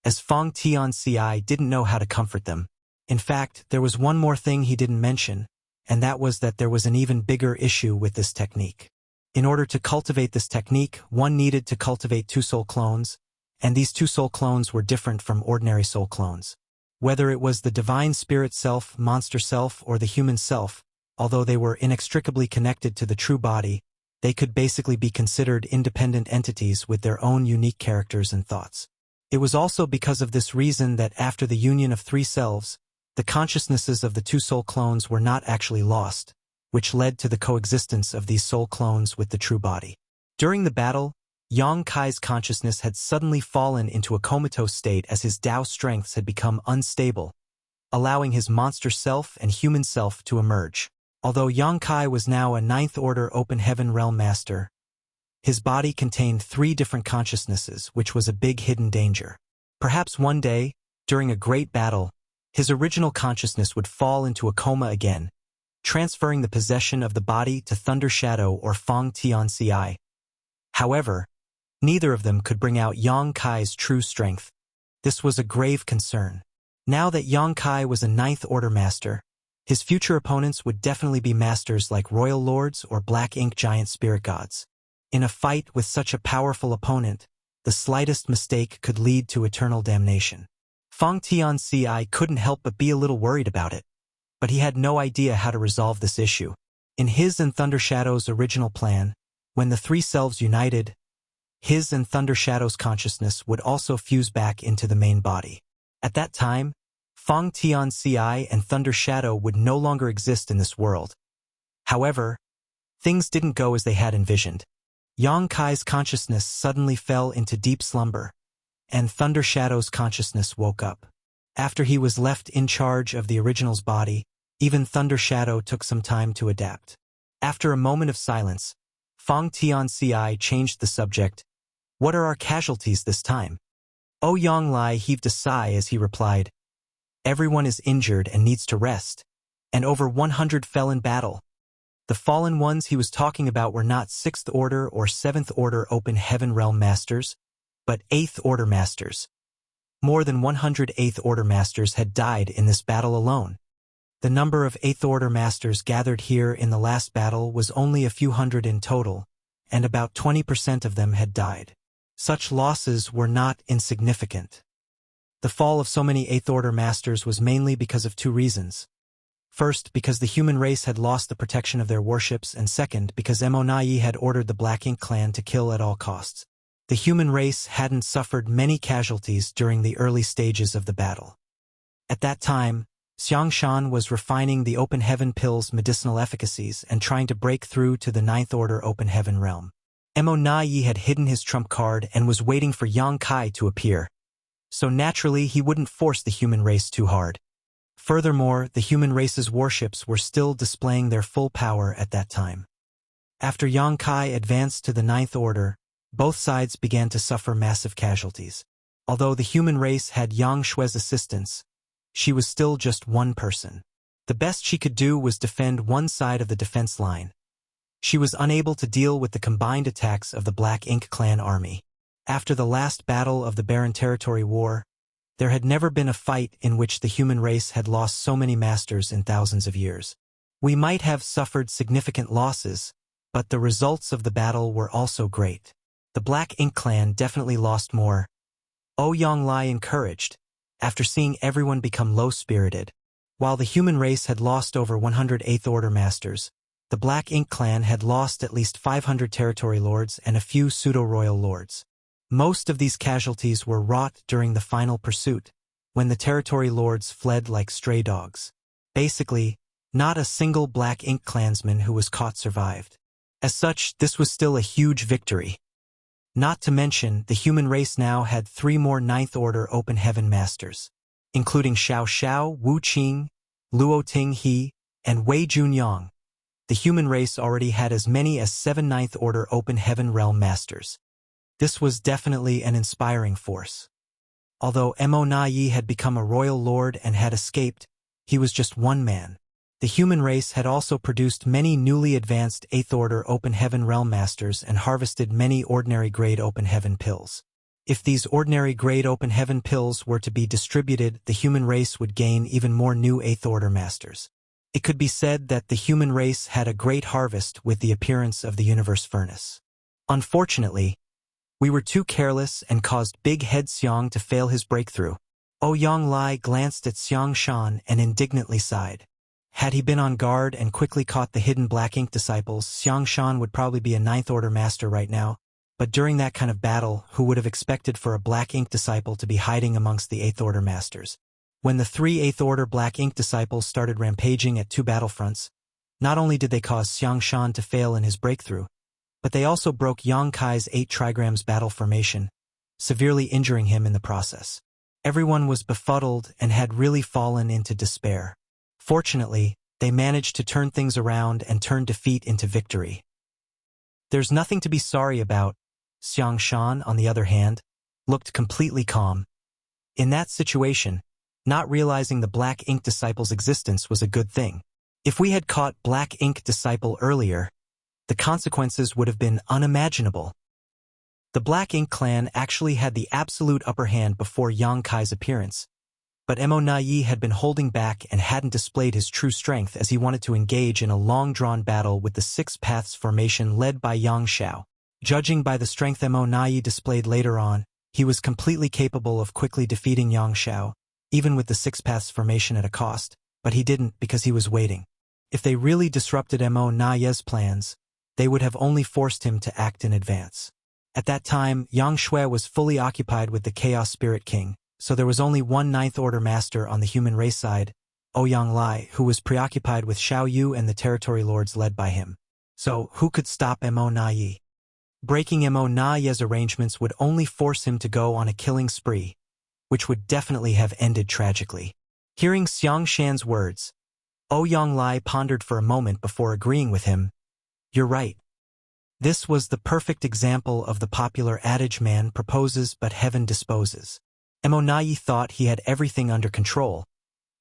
as Fong Tianci didn't know how to comfort them. In fact, there was one more thing he didn't mention, and that was that there was an even bigger issue with this technique. In order to cultivate this technique, one needed to cultivate two soul clones, and these two soul clones were different from ordinary soul clones. Whether it was the divine spirit self, monster self, or the human self, although they were inextricably connected to the true body, they could basically be considered independent entities with their own unique characters and thoughts. It was also because of this reason that after the union of three selves, the consciousnesses of the two soul clones were not actually lost, which led to the coexistence of these soul clones with the true body. During the battle, Yang Kai's consciousness had suddenly fallen into a comatose state as his Tao strengths had become unstable, allowing his monster self and human self to emerge. Although Yang Kai was now a Ninth Order Open Heaven Realm Master, his body contained three different consciousnesses, which was a big hidden danger. Perhaps one day, during a great battle, his original consciousness would fall into a coma again, transferring the possession of the body to Thunder Shadow or Fong Tianci. However, neither of them could bring out Yang Kai's true strength. This was a grave concern. Now that Yang Kai was a Ninth Order Master, his future opponents would definitely be masters like Royal Lords or Black Ink Giant Spirit Gods. In a fight with such a powerful opponent, the slightest mistake could lead to eternal damnation. Fong Tianci couldn't help but be a little worried about it, but he had no idea how to resolve this issue. In his and Thunder Shadow's original plan, when the three selves united, his and Thunder Shadow's consciousness would also fuse back into the main body. At that time, Fong Tianci and Thunder Shadow would no longer exist in this world. However, things didn't go as they had envisioned. Yang Kai's consciousness suddenly fell into deep slumber, and Thunder Shadow's consciousness woke up. After he was left in charge of the original's body, even Thunder Shadow took some time to adapt. After a moment of silence, Fong Tianci changed the subject. What are our casualties this time? Ouyang Lai heaved a sigh as he replied, Everyone is injured and needs to rest, and over 100 fell in battle. The fallen ones he was talking about were not 6th Order or 7th Order Open Heaven Realm Masters, but 8th Order Masters. More than 100 8th Order Masters had died in this battle alone. The number of 8th Order Masters gathered here in the last battle was only a few hundred in total, and about 20% of them had died. Such losses were not insignificant. The fall of so many 8th Order Masters was mainly because of two reasons. First, because the human race had lost the protection of their warships, and second, because Monai had ordered the Black Ink clan to kill at all costs. The human race hadn't suffered many casualties during the early stages of the battle. At that time, Xiangshan was refining the Open Heaven pill's medicinal efficacies and trying to break through to the Ninth Order Open Heaven realm. Monai had hidden his trump card and was waiting for Yang Kai to appear, so naturally he wouldn't force the human race too hard. Furthermore, the human race's warships were still displaying their full power at that time. After Yang Kai advanced to the Ninth Order, both sides began to suffer massive casualties. Although the human race had Yang Shue's assistance, she was still just one person. The best she could do was defend one side of the defense line. She was unable to deal with the combined attacks of the Black Ink Clan army. After the last battle of the Barren Territory War, there had never been a fight in which the human race had lost so many masters in thousands of years. We might have suffered significant losses, but the results of the battle were also great. The Black Ink Clan definitely lost more. Ouyang Lai encouraged, after seeing everyone become low-spirited. While the human race had lost over 100 Eighth Order Masters, the Black Ink Clan had lost at least 500 Territory Lords and a few pseudo-royal lords. Most of these casualties were wrought during the final pursuit, when the Territory Lords fled like stray dogs. Basically, not a single Black Ink Clansman who was caught survived. As such, this was still a huge victory. Not to mention, the human race now had 3 more Ninth Order Open Heaven Masters, including Xiao Xiao, Wu Qing, Luo Ting He, and Wei Junyang. The human race already had as many as 7 Ninth Order Open Heaven Realm Masters. This was definitely an inspiring force. Although Mo Na Yi had become a royal lord and had escaped, he was just one man. The human race had also produced many newly advanced 8th Order Open Heaven Realm Masters and harvested many ordinary grade Open Heaven pills. If these ordinary grade Open Heaven pills were to be distributed, the human race would gain even more new 8th Order Masters. It could be said that the human race had a great harvest with the appearance of the Universe Furnace. Unfortunately, we were too careless and caused Big Head Xiang to fail his breakthrough. Ouyang Lai glanced at Xiang Shan and indignantly sighed. Had he been on guard and quickly caught the hidden Black Ink disciples, Xiang Shan would probably be a 9th Order Master right now. But during that kind of battle, who would have expected for a Black Ink disciple to be hiding amongst the 8th Order Masters? When the 3 8th Order Black Ink disciples started rampaging at 2 battlefronts, not only did they cause Xiang Shan to fail in his breakthrough, but they also broke Yang Kai's 8 trigrams battle formation, severely injuring him in the process. Everyone was befuddled and had really fallen into despair. Fortunately, they managed to turn things around and turn defeat into victory. There's nothing to be sorry about. Xiang Shan, on the other hand, looked completely calm. In that situation, not realizing the Black Ink Disciple's existence was a good thing. If we had caught Black Ink Disciple earlier, the consequences would have been unimaginable. The Black Ink Clan actually had the absolute upper hand before Yang Kai's appearance, but Mo Na Yi had been holding back and hadn't displayed his true strength as he wanted to engage in a long-drawn battle with the 6 Paths formation led by Yang Xiao. Judging by the strength Mo Na Yi displayed later on, he was completely capable of quickly defeating Yang Xiao, even with the 6 Paths formation at a cost, but he didn't because he was waiting. If they really disrupted Mo Na Yi's plans, they would have only forced him to act in advance. At that time, Yang Shui was fully occupied with the Chaos Spirit King, so there was only one 9th Order Master on the human race side, Ouyang Lai, who was preoccupied with Xiao Yu and the Territory Lords led by him. So, who could stop Mo Na Yi? Breaking Mo Na Yi's arrangements would only force him to go on a killing spree, which would definitely have ended tragically. Hearing Xiang Shan's words, Ouyang Lai pondered for a moment before agreeing with him. You're right. This was the perfect example of the popular adage man proposes but heaven disposes. Mo Na Yi thought he had everything under control,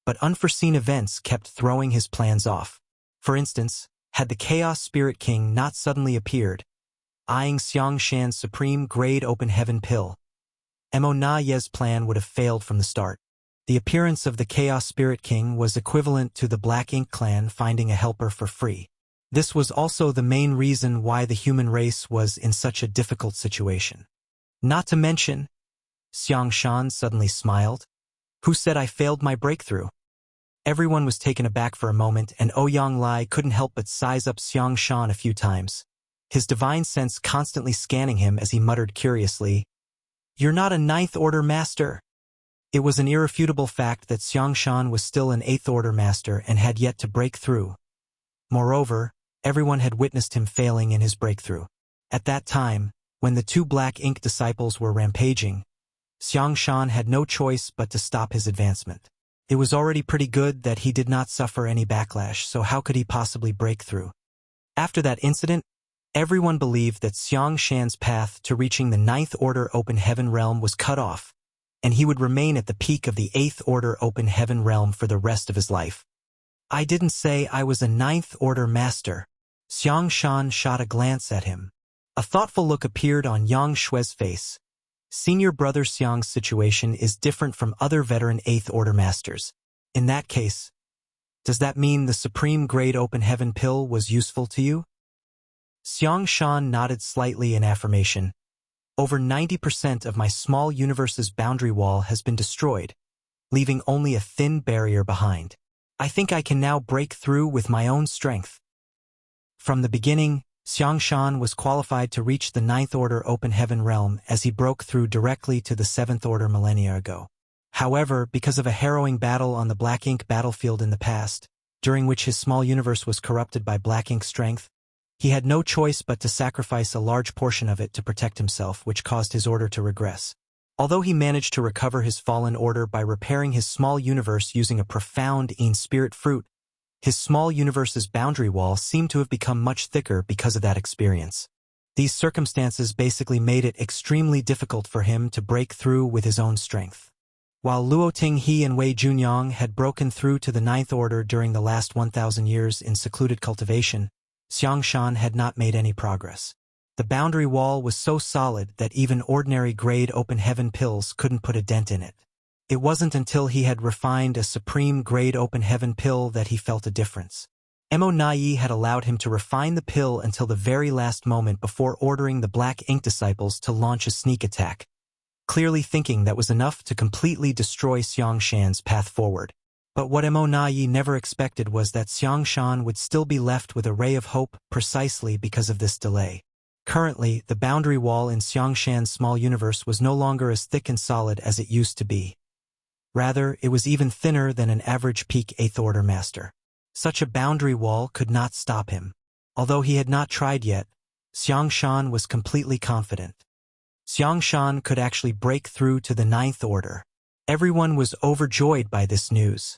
but unforeseen events kept throwing his plans off. For instance, had the Chaos Spirit King not suddenly appeared, eyeing Xiang Shan's supreme grade Open Heaven pill, Mo Na Yi's plan would have failed from the start. The appearance of the Chaos Spirit King was equivalent to the Black Ink Clan finding a helper for free. This was also the main reason why the human race was in such a difficult situation. Not to mention, Xiang Shan suddenly smiled. Who said I failed my breakthrough? Everyone was taken aback for a moment, and Ouyang Lai couldn't help but size up Xiang Shan a few times, his divine sense constantly scanning him as he muttered curiously, "You're not a 9th Order Master." It was an irrefutable fact that Xiang Shan was still an 8th Order Master and had yet to break through. Moreover, everyone had witnessed him failing in his breakthrough. At that time, when the 2 Black Ink disciples were rampaging, Xiang Shan had no choice but to stop his advancement. It was already pretty good that he did not suffer any backlash, so how could he possibly break through? After that incident, everyone believed that Xiang Shan's path to reaching the Ninth Order Open Heaven Realm was cut off, and he would remain at the peak of the Eighth Order Open Heaven Realm for the rest of his life. I didn't say I was a Ninth Order Master. Xiang Shan shot a glance at him. A thoughtful look appeared on Yang Shue's face. Senior brother Xiang's situation is different from other veteran Eighth Order Masters. In that case, does that mean the Supreme Grade Open Heaven Pill was useful to you? Xiang Shan nodded slightly in affirmation. Over 90% of my small universe's boundary wall has been destroyed, leaving only a thin barrier behind. I think I can now break through with my own strength. From the beginning, Xiang Shan was qualified to reach the Ninth Order Open Heaven Realm as he broke through directly to the Seventh Order millennia ago. However, because of a harrowing battle on the Black Ink battlefield in the past, during which his small universe was corrupted by Black Ink's strength, he had no choice but to sacrifice a large portion of it to protect himself, which caused his order to regress. Although he managed to recover his fallen order by repairing his small universe using a profound spirit fruit, his small universe's boundary wall seemed to have become much thicker because of that experience. These circumstances basically made it extremely difficult for him to break through with his own strength. While Luo Tinghe and Wei Junyang had broken through to the Ninth Order during the last 1,000 years in secluded cultivation, Xiang Shan had not made any progress. The boundary wall was so solid that even ordinary grade open heaven pills couldn't put a dent in it. It wasn't until he had refined a supreme grade open heaven pill that he felt a difference. Mo Nai had allowed him to refine the pill until the very last moment before ordering the Black Ink disciples to launch a sneak attack, clearly thinking that was enough to completely destroy Xiang Shan's path forward. But what Mo Nai never expected was that Xiang Shan would still be left with a ray of hope precisely because of this delay. Currently, the boundary wall in Xiang Shan's small universe was no longer as thick and solid as it used to be. Rather, it was even thinner than an average peak Eighth Order Master. Such a boundary wall could not stop him. Although he had not tried yet, Xiang Shan was completely confident. Xiang Shan could actually break through to the Ninth Order. Everyone was overjoyed by this news.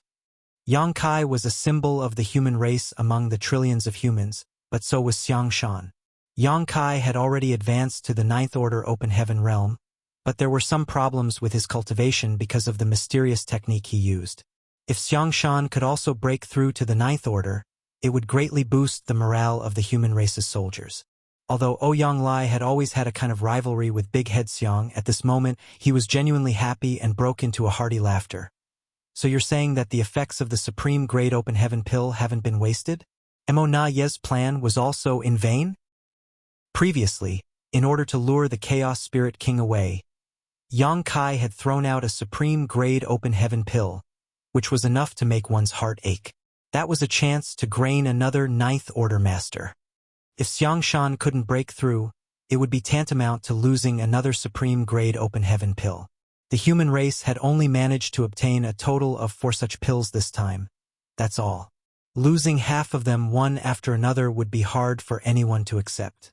Yang Kai was a symbol of the human race among the trillions of humans, but so was Xiang Shan. Yang Kai had already advanced to the Ninth Order Open Heaven Realm, but there were some problems with his cultivation because of the mysterious technique he used. If Xiang Shan could also break through to the Ninth Order, it would greatly boost the morale of the human race's soldiers. Although Ouyang Lai had always had a kind of rivalry with Big Head Xiang, at this moment he was genuinely happy and broke into a hearty laughter. So you're saying that the effects of the Supreme Grade Open Heaven Pill haven't been wasted? Mo Nai's plan was also in vain? Previously, in order to lure the Chaos Spirit King away, Yang Kai had thrown out a Supreme Grade Open Heaven Pill, which was enough to make one's heart ache. That was a chance to gain another Ninth Order Master. If Xiang Shan couldn't break through, it would be tantamount to losing another Supreme Grade Open Heaven Pill. The human race had only managed to obtain a total of 4 such pills this time. That's all. Losing half of them one after another would be hard for anyone to accept.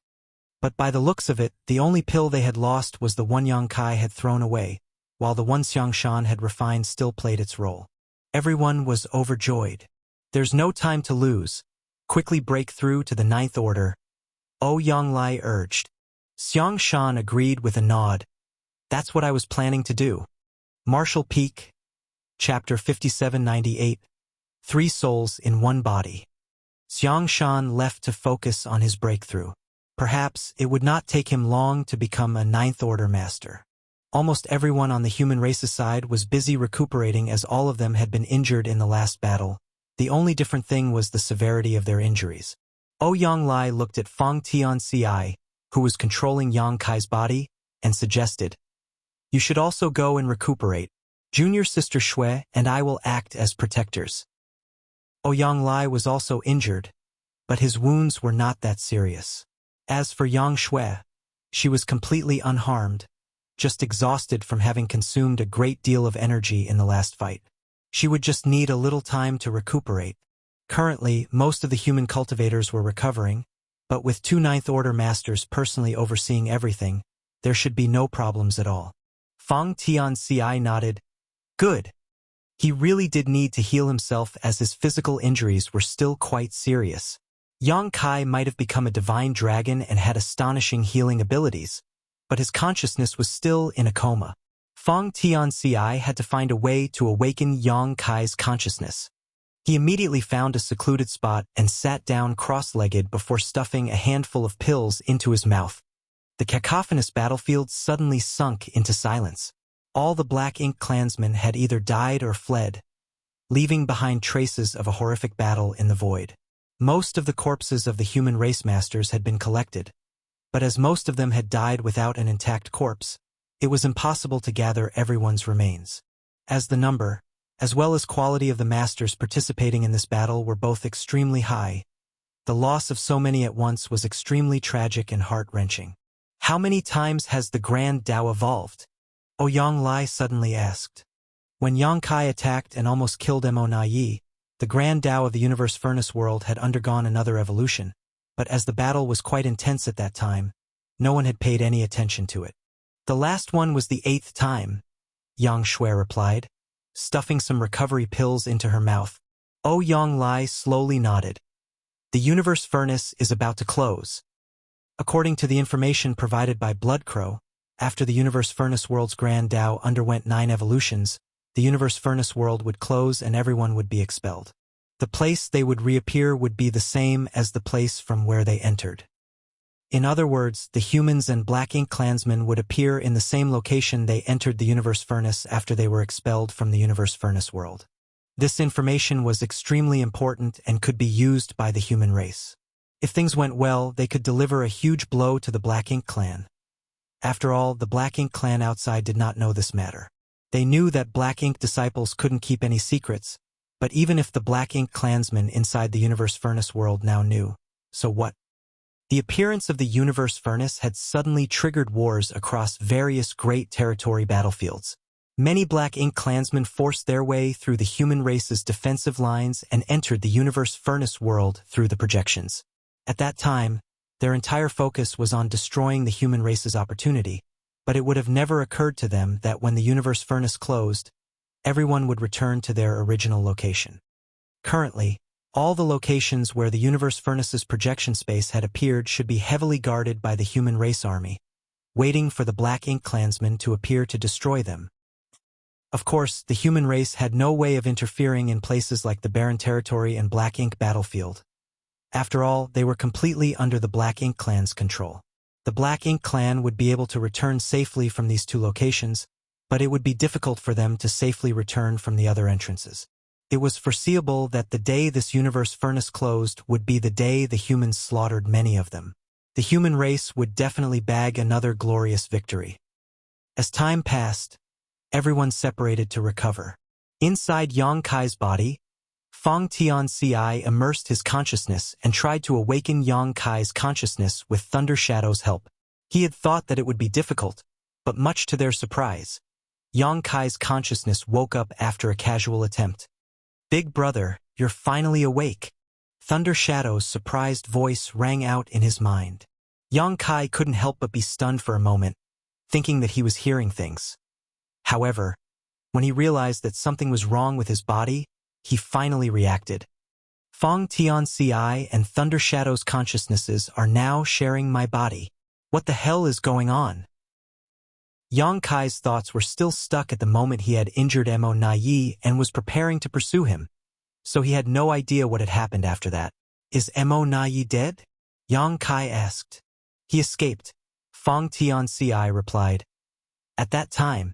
But by the looks of it, the only pill they had lost was the one Yang Kai had thrown away, while the one Xiang Shan had refined still played its role. Everyone was overjoyed. There's no time to lose. Quickly break through to the Ninth Order, Ouyang Lai urged. Xiang Shan agreed with a nod. That's what I was planning to do. Martial Peak, Chapter 5798, 3 Souls in One Body. Xiang Shan left to focus on his breakthrough. Perhaps it would not take him long to become a Ninth Order Master. Almost everyone on the human race's side was busy recuperating as all of them had been injured in the last battle. The only different thing was the severity of their injuries. Ouyang Lai looked at Feng Tianci, who was controlling Yang Kai's body, and suggested, "You should also go and recuperate. Junior Sister Shui and I will act as protectors." Ouyang Lai was also injured, but his wounds were not that serious. As for Yang Shui, she was completely unharmed, just exhausted from having consumed a great deal of energy in the last fight. She would just need a little time to recuperate. Currently, most of the human cultivators were recovering, but with 2 Ninth Order Masters personally overseeing everything, there should be no problems at all. Feng Tianci nodded. Good. He really did need to heal himself as his physical injuries were still quite serious. Yang Kai might have become a divine dragon and had astonishing healing abilities, but his consciousness was still in a coma. Feng Tianci had to find a way to awaken Yang Kai's consciousness. He immediately found a secluded spot and sat down cross-legged before stuffing a handful of pills into his mouth. The cacophonous battlefield suddenly sunk into silence. All the Black Ink clansmen had either died or fled, leaving behind traces of a horrific battle in the void. Most of the corpses of the human race masters had been collected, but as most of them had died without an intact corpse, it was impossible to gather everyone's remains. As the number, as well as quality of the masters participating in this battle were both extremely high, the loss of so many at once was extremely tragic and heart-wrenching. How many times has the Grand Tao evolved? Ouyang Lai suddenly asked. When Yang Kai attacked and almost killed Mo Na Yi, the Grand Tao of the Universe Furnace world had undergone another evolution, but as the battle was quite intense at that time, no one had paid any attention to it. The last one was the 8th time, Yang Shui replied, stuffing some recovery pills into her mouth. Ouyang Lai slowly nodded. The Universe Furnace is about to close. According to the information provided by Bloodcrow, after the Universe Furnace world's Grand Tao underwent 9 evolutions, the Universe Furnace world would close and everyone would be expelled. The place they would reappear would be the same as the place from where they entered. In other words, the humans and Black Ink clansmen would appear in the same location they entered the Universe Furnace after they were expelled from the Universe Furnace world. This information was extremely important and could be used by the human race. If things went well, they could deliver a huge blow to the Black Ink clan. After all, the Black Ink clan outside did not know this matter. They knew that Black Ink disciples couldn't keep any secrets, but even if the Black Ink clansmen inside the Universe Furnace world now knew, so what? The appearance of the Universe Furnace had suddenly triggered wars across various great territory battlefields. Many Black Ink clansmen forced their way through the human race's defensive lines and entered the Universe Furnace world through the projections. At that time, their entire focus was on destroying the human race's opportunity, but it would have never occurred to them that when the Universe Furnace closed, everyone would return to their original location. Currently, all the locations where the Universe Furnace's projection space had appeared should be heavily guarded by the human race army, waiting for the Black Ink clansmen to appear to destroy them. Of course, the human race had no way of interfering in places like the Barren Territory and Black Ink battlefield. After all, they were completely under the Black Ink clan's control. The Black Ink clan would be able to return safely from these 2 locations, but it would be difficult for them to safely return from the other entrances. It was foreseeable that the day this Universe Furnace closed would be the day the humans slaughtered many of them. The human race would definitely bag another glorious victory. As time passed, everyone separated to recover. Inside Yang Kai's body, Feng Tianci immersed his consciousness and tried to awaken Yang Kai's consciousness with Thunder Shadow's help. He had thought that it would be difficult, but much to their surprise, Yang Kai's consciousness woke up after a casual attempt. "Big brother, you're finally awake." Thunder Shadow's surprised voice rang out in his mind. Yang Kai couldn't help but be stunned for a moment, thinking that he was hearing things. However, when he realized that something was wrong with his body, he finally reacted. "Feng Tianci and Thunder Shadow's consciousnesses are now sharing my body. What the hell is going on?" Yang Kai's thoughts were still stuck at the moment he had injured Mo Na Yi and was preparing to pursue him, so he had no idea what had happened after that. "Is Mo Na Yi dead?" Yang Kai asked. "He escaped," Feng Tianci replied. "At that time,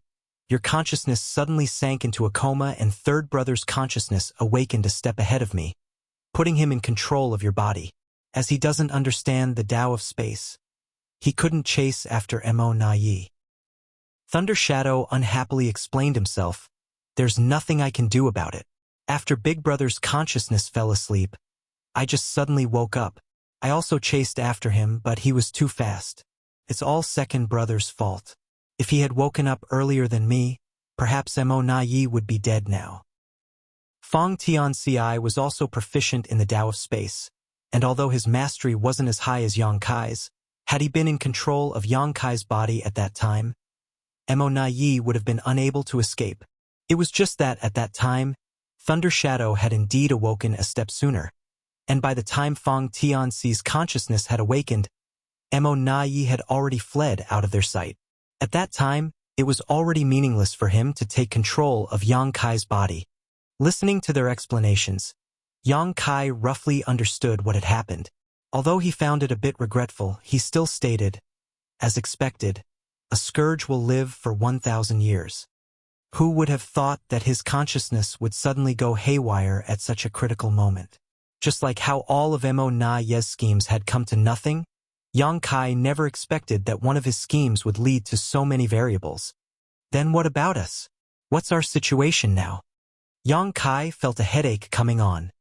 your consciousness suddenly sank into a coma and third brother's consciousness awakened a step ahead of me, putting him in control of your body. As he doesn't understand the Tao of space, he couldn't chase after Mo Na Yi." Thunder Shadow unhappily explained himself, "There's nothing I can do about it. After Big Brother's consciousness fell asleep, I just suddenly woke up. I also chased after him, but he was too fast. It's all second brother's fault. If he had woken up earlier than me, perhaps Mo Na Yi would be dead now." Feng Tianci was also proficient in the Tao of space, and although his mastery wasn't as high as Yang Kai's, had he been in control of Yang Kai's body at that time, Mo Na Yi would have been unable to escape. It was just that at that time, Thunder Shadow had indeed awoken a step sooner, and by the time Fang Tianxi's consciousness had awakened, Mo Na Yi had already fled out of their sight. At that time, it was already meaningless for him to take control of Yang Kai's body. Listening to their explanations, Yang Kai roughly understood what had happened. Although he found it a bit regretful, he still stated, as expected, a scourge will live for 1,000 years. Who would have thought that his consciousness would suddenly go haywire at such a critical moment? Just like how all of Mo Na Ye's schemes had come to nothing, Yang Kai never expected that one of his schemes would lead to so many variables. Then what about us? What's our situation now? Yang Kai felt a headache coming on.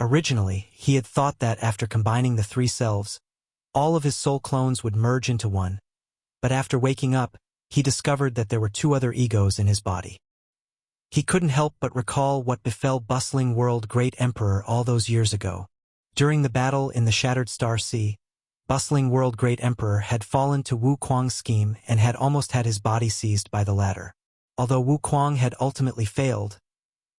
Originally, he had thought that after combining the three selves, all of his soul clones would merge into one, but after waking up, he discovered that there were two other egos in his body. He couldn't help but recall what befell Bustling World Great Emperor all those years ago. During the battle in the Shattered Star Sea, Bustling World Great Emperor had fallen to Wu Kuang's scheme and had almost had his body seized by the latter. Although Wu Kuang had ultimately failed,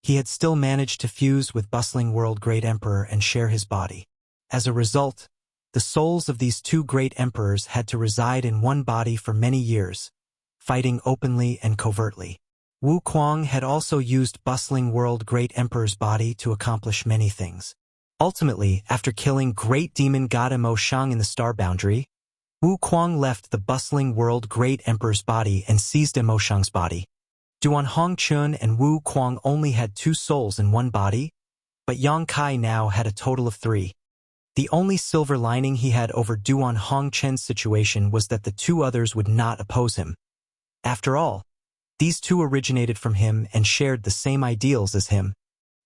he had still managed to fuse with Bustling World Great Emperor and share his body. As a result, the souls of these two great emperors had to reside in one body for many years, fighting openly and covertly. Wu Kuang had also used Bustling World Great Emperor's body to accomplish many things. Ultimately, after killing Great Demon God Mo Shang in the Star Boundary, Wu Kuang left the Bustling World Great Emperor's body and seized Mo Shang's body. Duan Hongchun and Wu Kuang only had two souls in one body, but Yang Kai now had a total of three. The only silver lining he had over Duan Hongchen's situation was that the two others would not oppose him. After all, these two originated from him and shared the same ideals as him.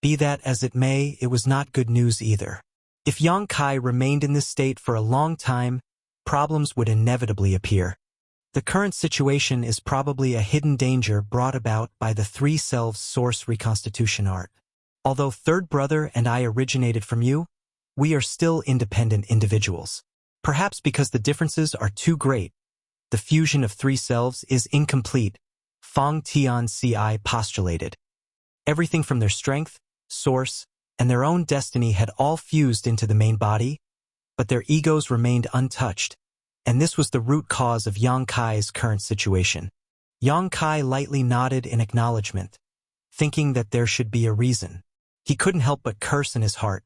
Be that as it may, it was not good news either. If Yang Kai remained in this state for a long time, problems would inevitably appear. The current situation is probably a hidden danger brought about by the three selves source reconstitution art. Although Third Brother and I originated from you, we are still independent individuals. Perhaps because the differences are too great, the fusion of three selves is incomplete, Fang Tianci postulated. Everything from their strength, source, and their own destiny had all fused into the main body, but their egos remained untouched, and this was the root cause of Yang Kai's current situation. Yang Kai lightly nodded in acknowledgement, thinking that there should be a reason. He couldn't help but curse in his heart.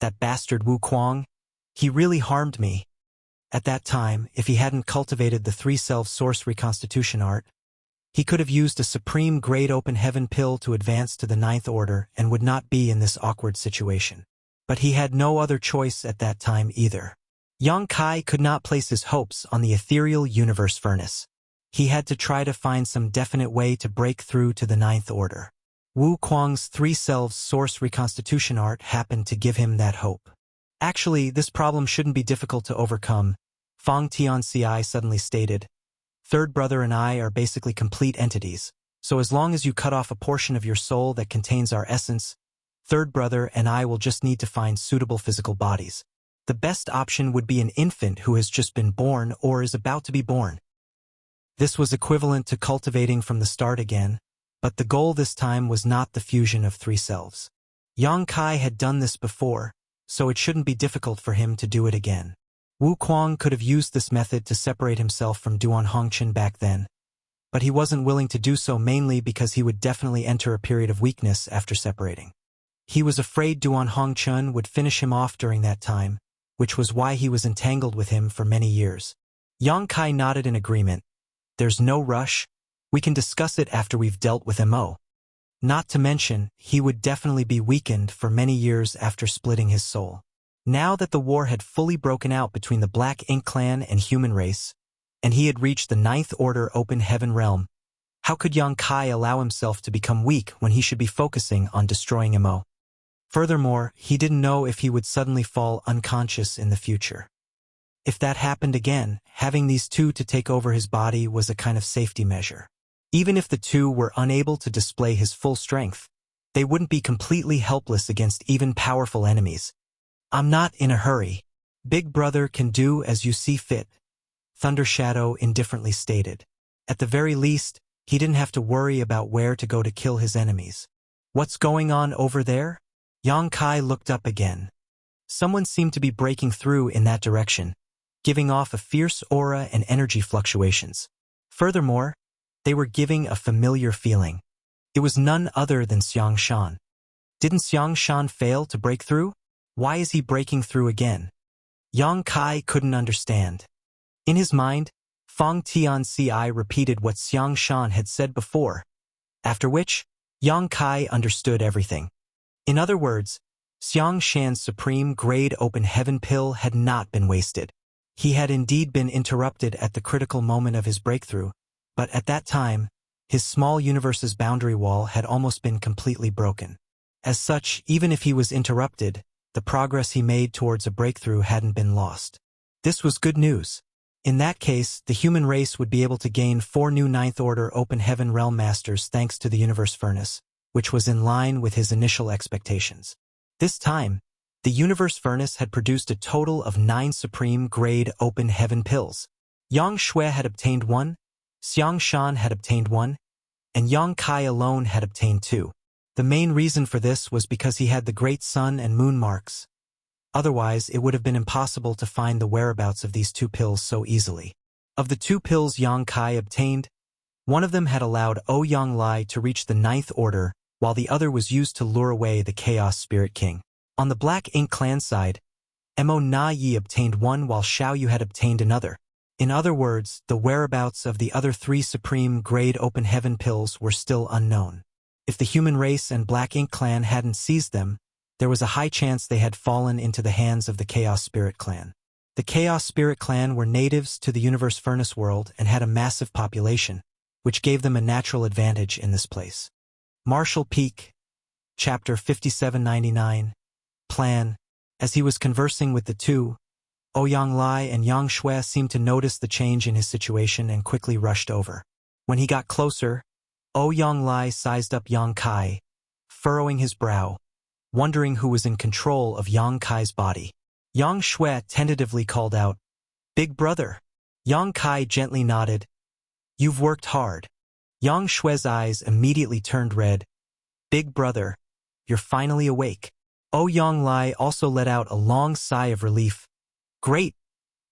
That bastard Wu Kuang, he really harmed me. At that time, if he hadn't cultivated the three-self source reconstitution art, he could have used a supreme great open heaven pill to advance to the ninth order and would not be in this awkward situation. But he had no other choice at that time either. Yang Kai could not place his hopes on the ethereal universe furnace. He had to try to find some definite way to break through to the ninth order. Wu Kuang's three selves source reconstitution art happened to give him that hope. Actually, this problem shouldn't be difficult to overcome, Fang Tianci suddenly stated. Third Brother and I are basically complete entities, so as long as you cut off a portion of your soul that contains our essence, Third Brother and I will just need to find suitable physical bodies. The best option would be an infant who has just been born or is about to be born. This was equivalent to cultivating from the start again, but the goal this time was not the fusion of three selves. Yang Kai had done this before, so it shouldn't be difficult for him to do it again. Wu Kuang could have used this method to separate himself from Duan Hongchen back then, but he wasn't willing to do so mainly because he would definitely enter a period of weakness after separating. He was afraid Duan Hongchen would finish him off during that time, which was why he was entangled with him for many years. Yang Kai nodded in agreement. There's no rush. We can discuss it after we've dealt with Mo. Not to mention, he would definitely be weakened for many years after splitting his soul. Now that the war had fully broken out between the Black Ink clan and human race, and he had reached the ninth order open heaven realm, how could Yang Kai allow himself to become weak when he should be focusing on destroying Mo? Furthermore, he didn't know if he would suddenly fall unconscious in the future. If that happened again, having these two to take over his body was a kind of safety measure. Even if the two were unable to display his full strength, they wouldn't be completely helpless against even powerful enemies. I'm not in a hurry. Big Brother can do as you see fit, Thunder Shadow indifferently stated. At the very least, He didn't have to worry about where to go to kill his enemies. What's going on over there? Yang Kai looked up again. Someone seemed to be breaking through in that direction, giving off a fierce aura and energy fluctuations. Furthermore, they were giving a familiar feeling. It was none other than Xiang Shan. Didn't Xiang Shan fail to break through? Why is he breaking through again? Yang Kai couldn't understand. In his mind, Fang Tianci repeated what Xiang Shan had said before, after which, Yang Kai understood everything. In other words, Xiang Shan's supreme-grade open heaven pill had not been wasted. He had indeed been interrupted at the critical moment of his breakthrough, but at that time, his small universe's boundary wall had almost been completely broken. As such, even if he was interrupted, the progress he made towards a breakthrough hadn't been lost. This was good news. In that case, the human race would be able to gain 4 new Ninth-Order Open Heaven Realm Masters thanks to the Universe Furnace, which was in line with his initial expectations. This time, the Universe Furnace had produced a total of 9 Supreme-Grade Open Heaven Pills. Yang Shui had obtained 1, Xiang Shan had obtained 1, and Yang Kai alone had obtained 2. The main reason for this was because he had the Great Sun and Moon marks. Otherwise, it would have been impossible to find the whereabouts of these 2 pills so easily. Of the 2 pills Yang Kai obtained, one of them had allowed Ouyang Lai to reach the 9th Order, while the other was used to lure away the Chaos Spirit King. On the Black Ink Clan side, Mo Na Yi obtained 1 while Xiao Yu had obtained another. In other words, the whereabouts of the other 3 Supreme-Grade Open Heaven pills were still unknown. If the human race and Black Ink Clan hadn't seized them, there was a high chance they had fallen into the hands of the Chaos Spirit Clan. The Chaos Spirit Clan were natives to the Universe Furnace world and had a massive population, which gave them a natural advantage in this place. Marshall Peak, Chapter 5799, Plan. As he was conversing with the 2, Ouyang Lai and Yang Shui seemed to notice the change in his situation and quickly rushed over. When he got closer, Ouyang Lai sized up Yang Kai, furrowing his brow, wondering who was in control of Yang Kai's body. Yang Shui tentatively called out, "Big brother." Yang Kai gently nodded. "You've worked hard." Yang Shui's eyes immediately turned red. "Big brother, you're finally awake." Ouyang Lai also let out a long sigh of relief. "Great,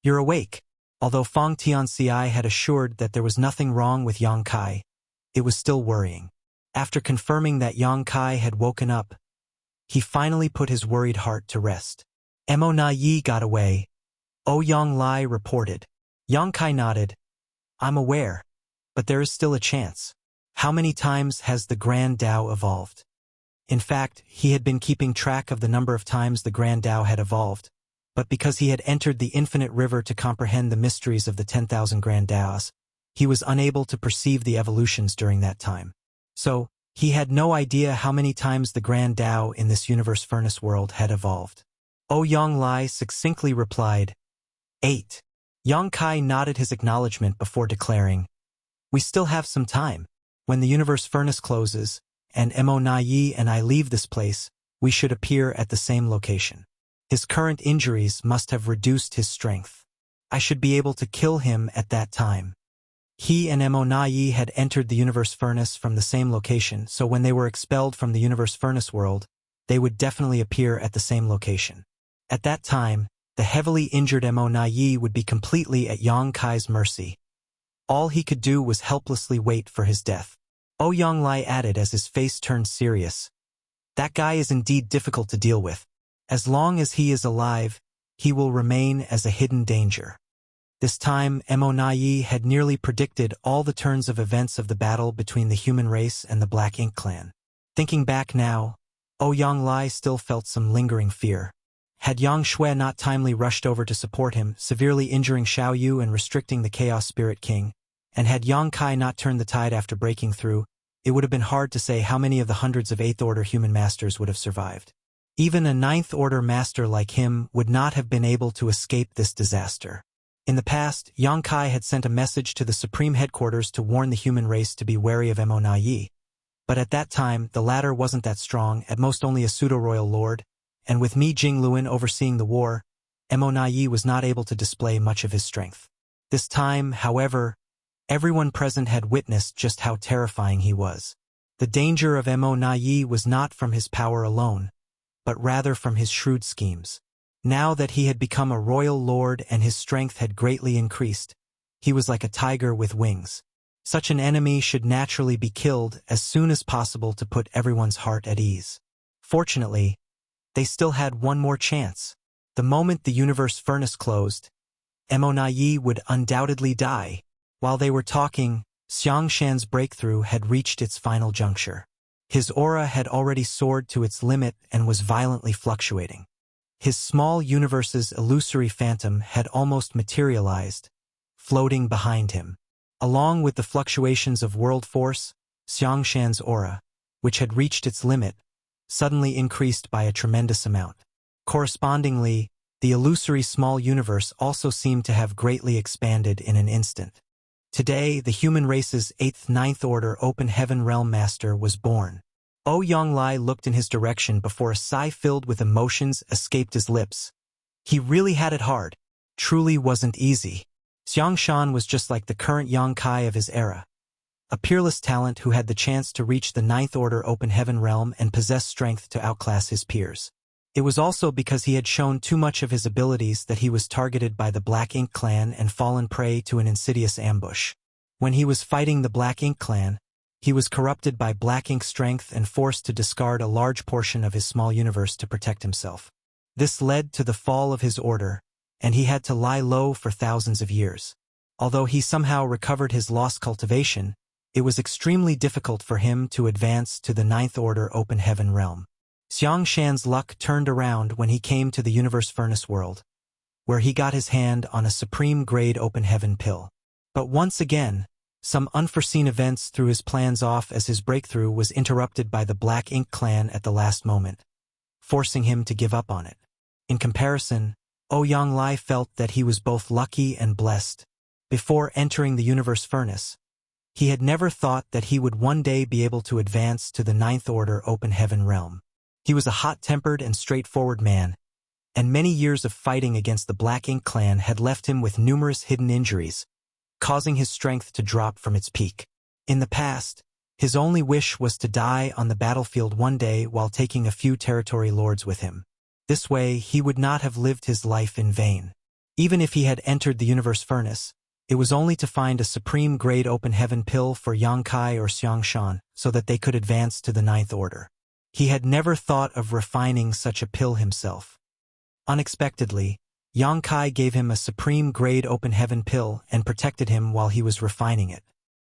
you're awake." Although Fang Tianci had assured that there was nothing wrong with Yang Kai, it was still worrying. After confirming that Yang Kai had woken up, he finally put his worried heart to rest. Mo Na Yi got away, Ouyang Lai reported. Yang Kai nodded. "I'm aware, but there is still a chance. How many times has the Grand Tao evolved?" In fact, he had been keeping track of the number of times the Grand Tao had evolved, but because he had entered the infinite river to comprehend the mysteries of the 10,000 Grand Taos, he was unable to perceive the evolutions during that time. So, he had no idea how many times the Grand Tao in this Universe Furnace world had evolved. Ouyang Lai succinctly replied, 8. Yang Kai nodded his acknowledgement before declaring, "We still have some time. When the Universe Furnace closes, and Mo Na Yi and I leave this place, we should appear at the same location. His current injuries must have reduced his strength. I should be able to kill him at that time." He and Mo Na Yi had entered the Universe Furnace from the same location, so when they were expelled from the Universe Furnace world, they would definitely appear at the same location. At that time, the heavily injured Mo Na Yi would be completely at Yang Kai's mercy. All he could do was helplessly wait for his death. Ouyang Lai added as his face turned serious. "That guy is indeed difficult to deal with. As long as he is alive, he will remain as a hidden danger." This time, Mo Na Yi had nearly predicted all the turns of events of the battle between the human race and the Black Ink Clan. Thinking back now, Ouyang Lai still felt some lingering fear. Had Yang Shui not timely rushed over to support him, severely injuring Xiao Yu and restricting the Chaos Spirit King, and had Yang Kai not turned the tide after breaking through, it would have been hard to say how many of the hundreds of 8th Order human masters would have survived. Even a 9th Order master like him would not have been able to escape this disaster. In the past, Yang Kai had sent a message to the Supreme Headquarters to warn the human race to be wary of Mo Na Yi. But at that time, the latter wasn't that strong, at most only a pseudo-royal lord, and with Mi Jingluan overseeing the war, Mo Na Yi was not able to display much of his strength. This time, however, Everyone present had witnessed just how terrifying he was. The danger of Mo Nai was not from his power alone, but rather from his shrewd schemes. Now that he had become a royal lord and his strength had greatly increased, he was like a tiger with wings. Such an enemy should naturally be killed as soon as possible to put everyone's heart at ease. Fortunately, they still had one more chance. The moment the universe furnace closed, Mo Nai would undoubtedly die. While they were talking, Xiangshan's breakthrough had reached its final juncture. His aura had already soared to its limit and was violently fluctuating. His small universe's illusory phantom had almost materialized, floating behind him. Along with the fluctuations of world force, Xiangshan's aura, which had reached its limit, suddenly increased by a tremendous amount. Correspondingly, the illusory small universe also seemed to have greatly expanded in an instant. Today, the human race's 8th Ninth Order Open Heaven Realm Master was born. Yonglai looked in his direction before a sigh filled with emotions escaped his lips. He really had it hard. Truly wasn't easy. Xiangshan was just like the current Yongkai of his era. A peerless talent who had the chance to reach the Ninth Order Open Heaven Realm and possess strength to outclass his peers. It was also because he had shown too much of his abilities that he was targeted by the Black Ink Clan and fallen prey to an insidious ambush. When he was fighting the Black Ink Clan, he was corrupted by Black Ink strength and forced to discard a large portion of his small universe to protect himself. This led to the fall of his order, and he had to lie low for thousands of years. Although he somehow recovered his lost cultivation, it was extremely difficult for him to advance to the Ninth Order Open Heaven Realm. Xiangshan's luck turned around when he came to the Universe Furnace World, where he got his hand on a supreme-grade Open Heaven pill. But once again, some unforeseen events threw his plans off as his breakthrough was interrupted by the Black Ink Clan at the last moment, forcing him to give up on it. In comparison, Yonglai felt that he was both lucky and blessed. Before entering the Universe Furnace, he had never thought that he would one day be able to advance to the Ninth Order Open Heaven Realm. He was a hot-tempered and straightforward man, and many years of fighting against the Black Ink Clan had left him with numerous hidden injuries, causing his strength to drop from its peak. In the past, his only wish was to die on the battlefield one day while taking a few territory lords with him. This way, he would not have lived his life in vain. Even if he had entered the Universe Furnace, it was only to find a supreme-grade Open Heaven pill for Yongkai or Xiangshan so that they could advance to the Ninth Order. He had never thought of refining such a pill himself. Unexpectedly, Yongkai gave him a supreme-grade Open Heaven pill and protected him while he was refining it.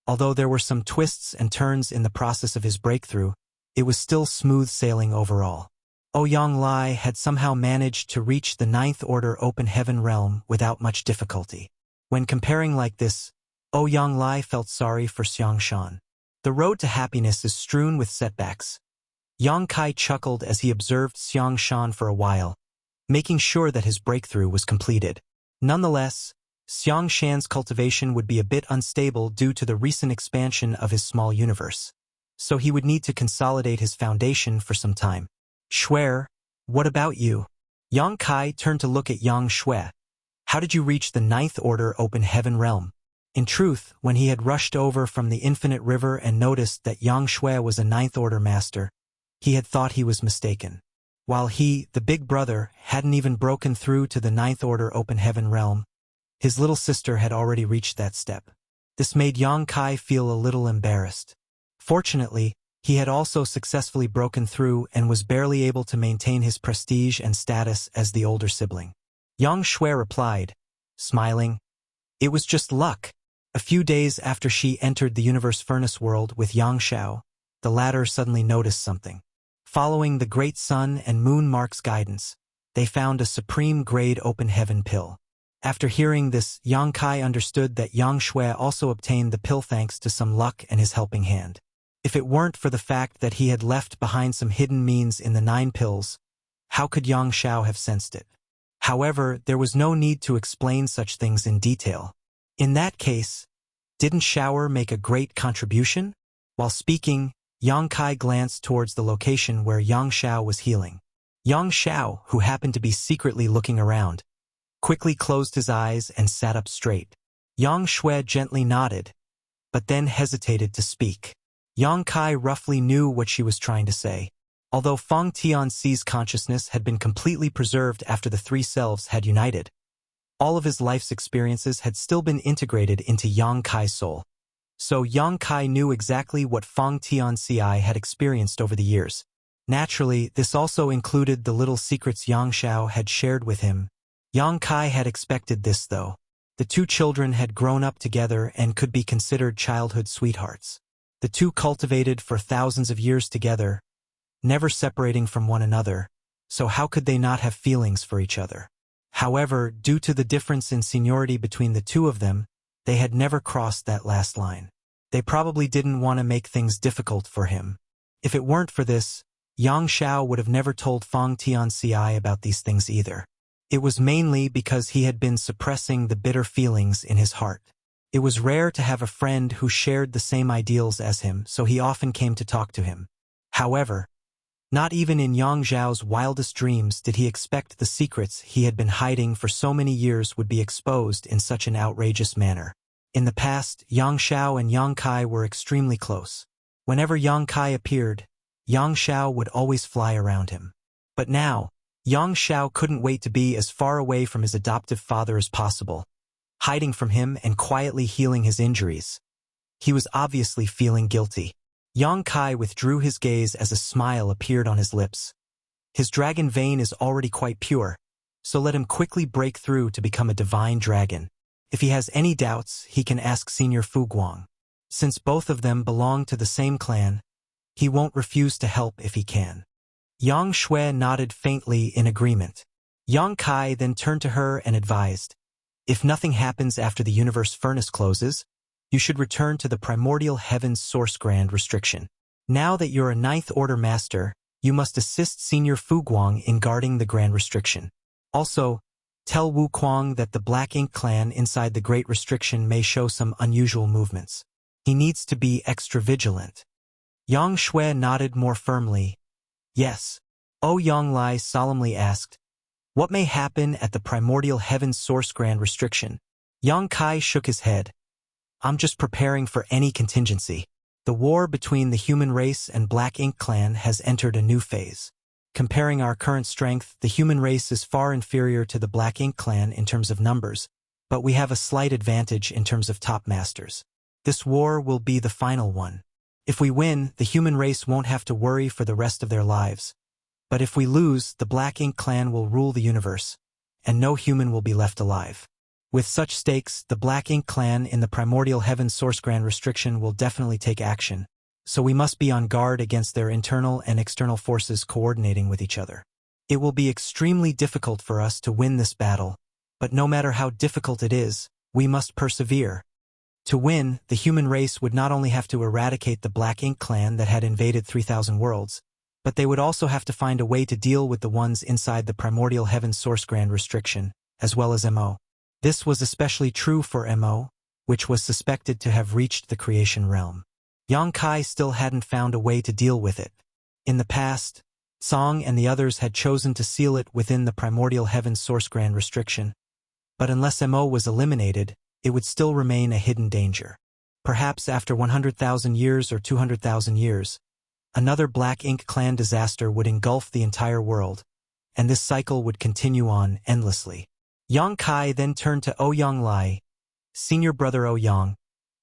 Although there were some twists and turns in the process of his breakthrough, it was still smooth sailing overall. Yonglai had somehow managed to reach the Ninth Order Open Heaven Realm without much difficulty. When comparing like this, Yonglai felt sorry for Xiangshan. The road to happiness is strewn with setbacks. Yongkai chuckled as he observed Xiangshan for a while, making sure that his breakthrough was completed. Nonetheless, Xiangshan's cultivation would be a bit unstable due to the recent expansion of his small universe, so he would need to consolidate his foundation for some time. Shui, what about you? Yongkai turned to look at Yang Shui. How did you reach the Ninth Order Open Heaven Realm? In truth, when he had rushed over from the Infinite River and noticed that Yang Shui was a Ninth Order master, he had thought he was mistaken. While he, the big brother, hadn't even broken through to the Ninth Order Open Heaven Realm, his little sister had already reached that step. This made Yongkai feel a little embarrassed. Fortunately, he had also successfully broken through and was barely able to maintain his prestige and status as the older sibling. Yang Shui replied, smiling, "It was just luck." A few days after she entered the Universe Furnace World with Yang Shao, the latter suddenly noticed something. Following the Great Sun and Moon Mark's guidance, they found a supreme-grade Open Heaven pill. After hearing this, Yongkai understood that Yang Shui also obtained the pill thanks to some luck and his helping hand. If it weren't for the fact that he had left behind some hidden means in the 9 pills, how could Yang Shao have sensed it? However, there was no need to explain such things in detail. In that case, didn't Shower make a great contribution? While speaking, Yongkai glanced towards the location where Yang Shao was healing. Yang Shao, who happened to be secretly looking around, quickly closed his eyes and sat up straight. Yang Shui gently nodded, but then hesitated to speak. Yang Kai roughly knew what she was trying to say. Although Feng Tianxi's consciousness had been completely preserved after the three selves had united, all of his life's experiences had still been integrated into Yang Kai's soul. So Yang Kai knew exactly what Feng Tianxi had experienced over the years. Naturally, this also included the little secrets Yang Xiao had shared with him. Yang Kai had expected this, though. The two children had grown up together and could be considered childhood sweethearts. The two cultivated for thousands of years together, never separating from one another, so how could they not have feelings for each other? However, due to the difference in seniority between the two of them, they had never crossed that last line. They probably didn't want to make things difficult for him. If it weren't for this, Yang Xiao would have never told Feng Tianxi about these things either. It was mainly because he had been suppressing the bitter feelings in his heart. It was rare to have a friend who shared the same ideals as him, so he often came to talk to him. However, not even in Yang Xiao's wildest dreams did he expect the secrets he had been hiding for so many years would be exposed in such an outrageous manner. In the past, Yang Xiao and Yang Kai were extremely close. Whenever Yang Kai appeared, Yang Xiao would always fly around him. But now, Yang Xiao couldn't wait to be as far away from his adoptive father as possible, hiding from him and quietly healing his injuries. He was obviously feeling guilty. Yang Kai withdrew his gaze as a smile appeared on his lips. His dragon vein is already quite pure, so let him quickly break through to become a divine dragon. If he has any doubts, he can ask Senior Fu Guang. Since both of them belong to the same clan, he won't refuse to help if he can. Yang Shui nodded faintly in agreement. Yang Kai then turned to her and advised, "If nothing happens after the universe furnace closes, you should return to the primordial heaven's source grand restriction. Now that you're a ninth order master, you must assist Senior Fu Guang in guarding the grand restriction. Also, tell Wu Kuang that the Black Ink clan inside the great restriction may show some unusual movements. He needs to be extra vigilant." Yang Shui nodded more firmly. "Yes." Yang Lai solemnly asked, "What may happen at the primordial heaven's source grand restriction?" Yang Kai shook his head. "I'm just preparing for any contingency. The war between the human race and Black Ink clan has entered a new phase. Comparing our current strength, the human race is far inferior to the Black Ink clan in terms of numbers, but we have a slight advantage in terms of top masters. This war will be the final one. If we win, the human race won't have to worry for the rest of their lives. But if we lose, the Black Ink clan will rule the universe, and no human will be left alive. With such stakes, the Black Ink clan in the primordial heaven source grand restriction will definitely take action, so we must be on guard against their internal and external forces coordinating with each other. It will be extremely difficult for us to win this battle, but no matter how difficult it is, we must persevere. To win, the human race would not only have to eradicate the Black Ink clan that had invaded 3,000 worlds, but they would also have to find a way to deal with the ones inside the primordial heaven source grand restriction, as well as Mo. This was especially true for Mo, which was suspected to have reached the creation realm. Yang Kai still hadn't found a way to deal with it. In the past, Song and the others had chosen to seal it within the primordial heaven source grand restriction. But unless Mo was eliminated, it would still remain a hidden danger. Perhaps after 100,000 years or 200,000 years, another Black Ink clan disaster would engulf the entire world, and this cycle would continue on endlessly. Yang Kai then turned to Yang Lai. "Senior brother Yang,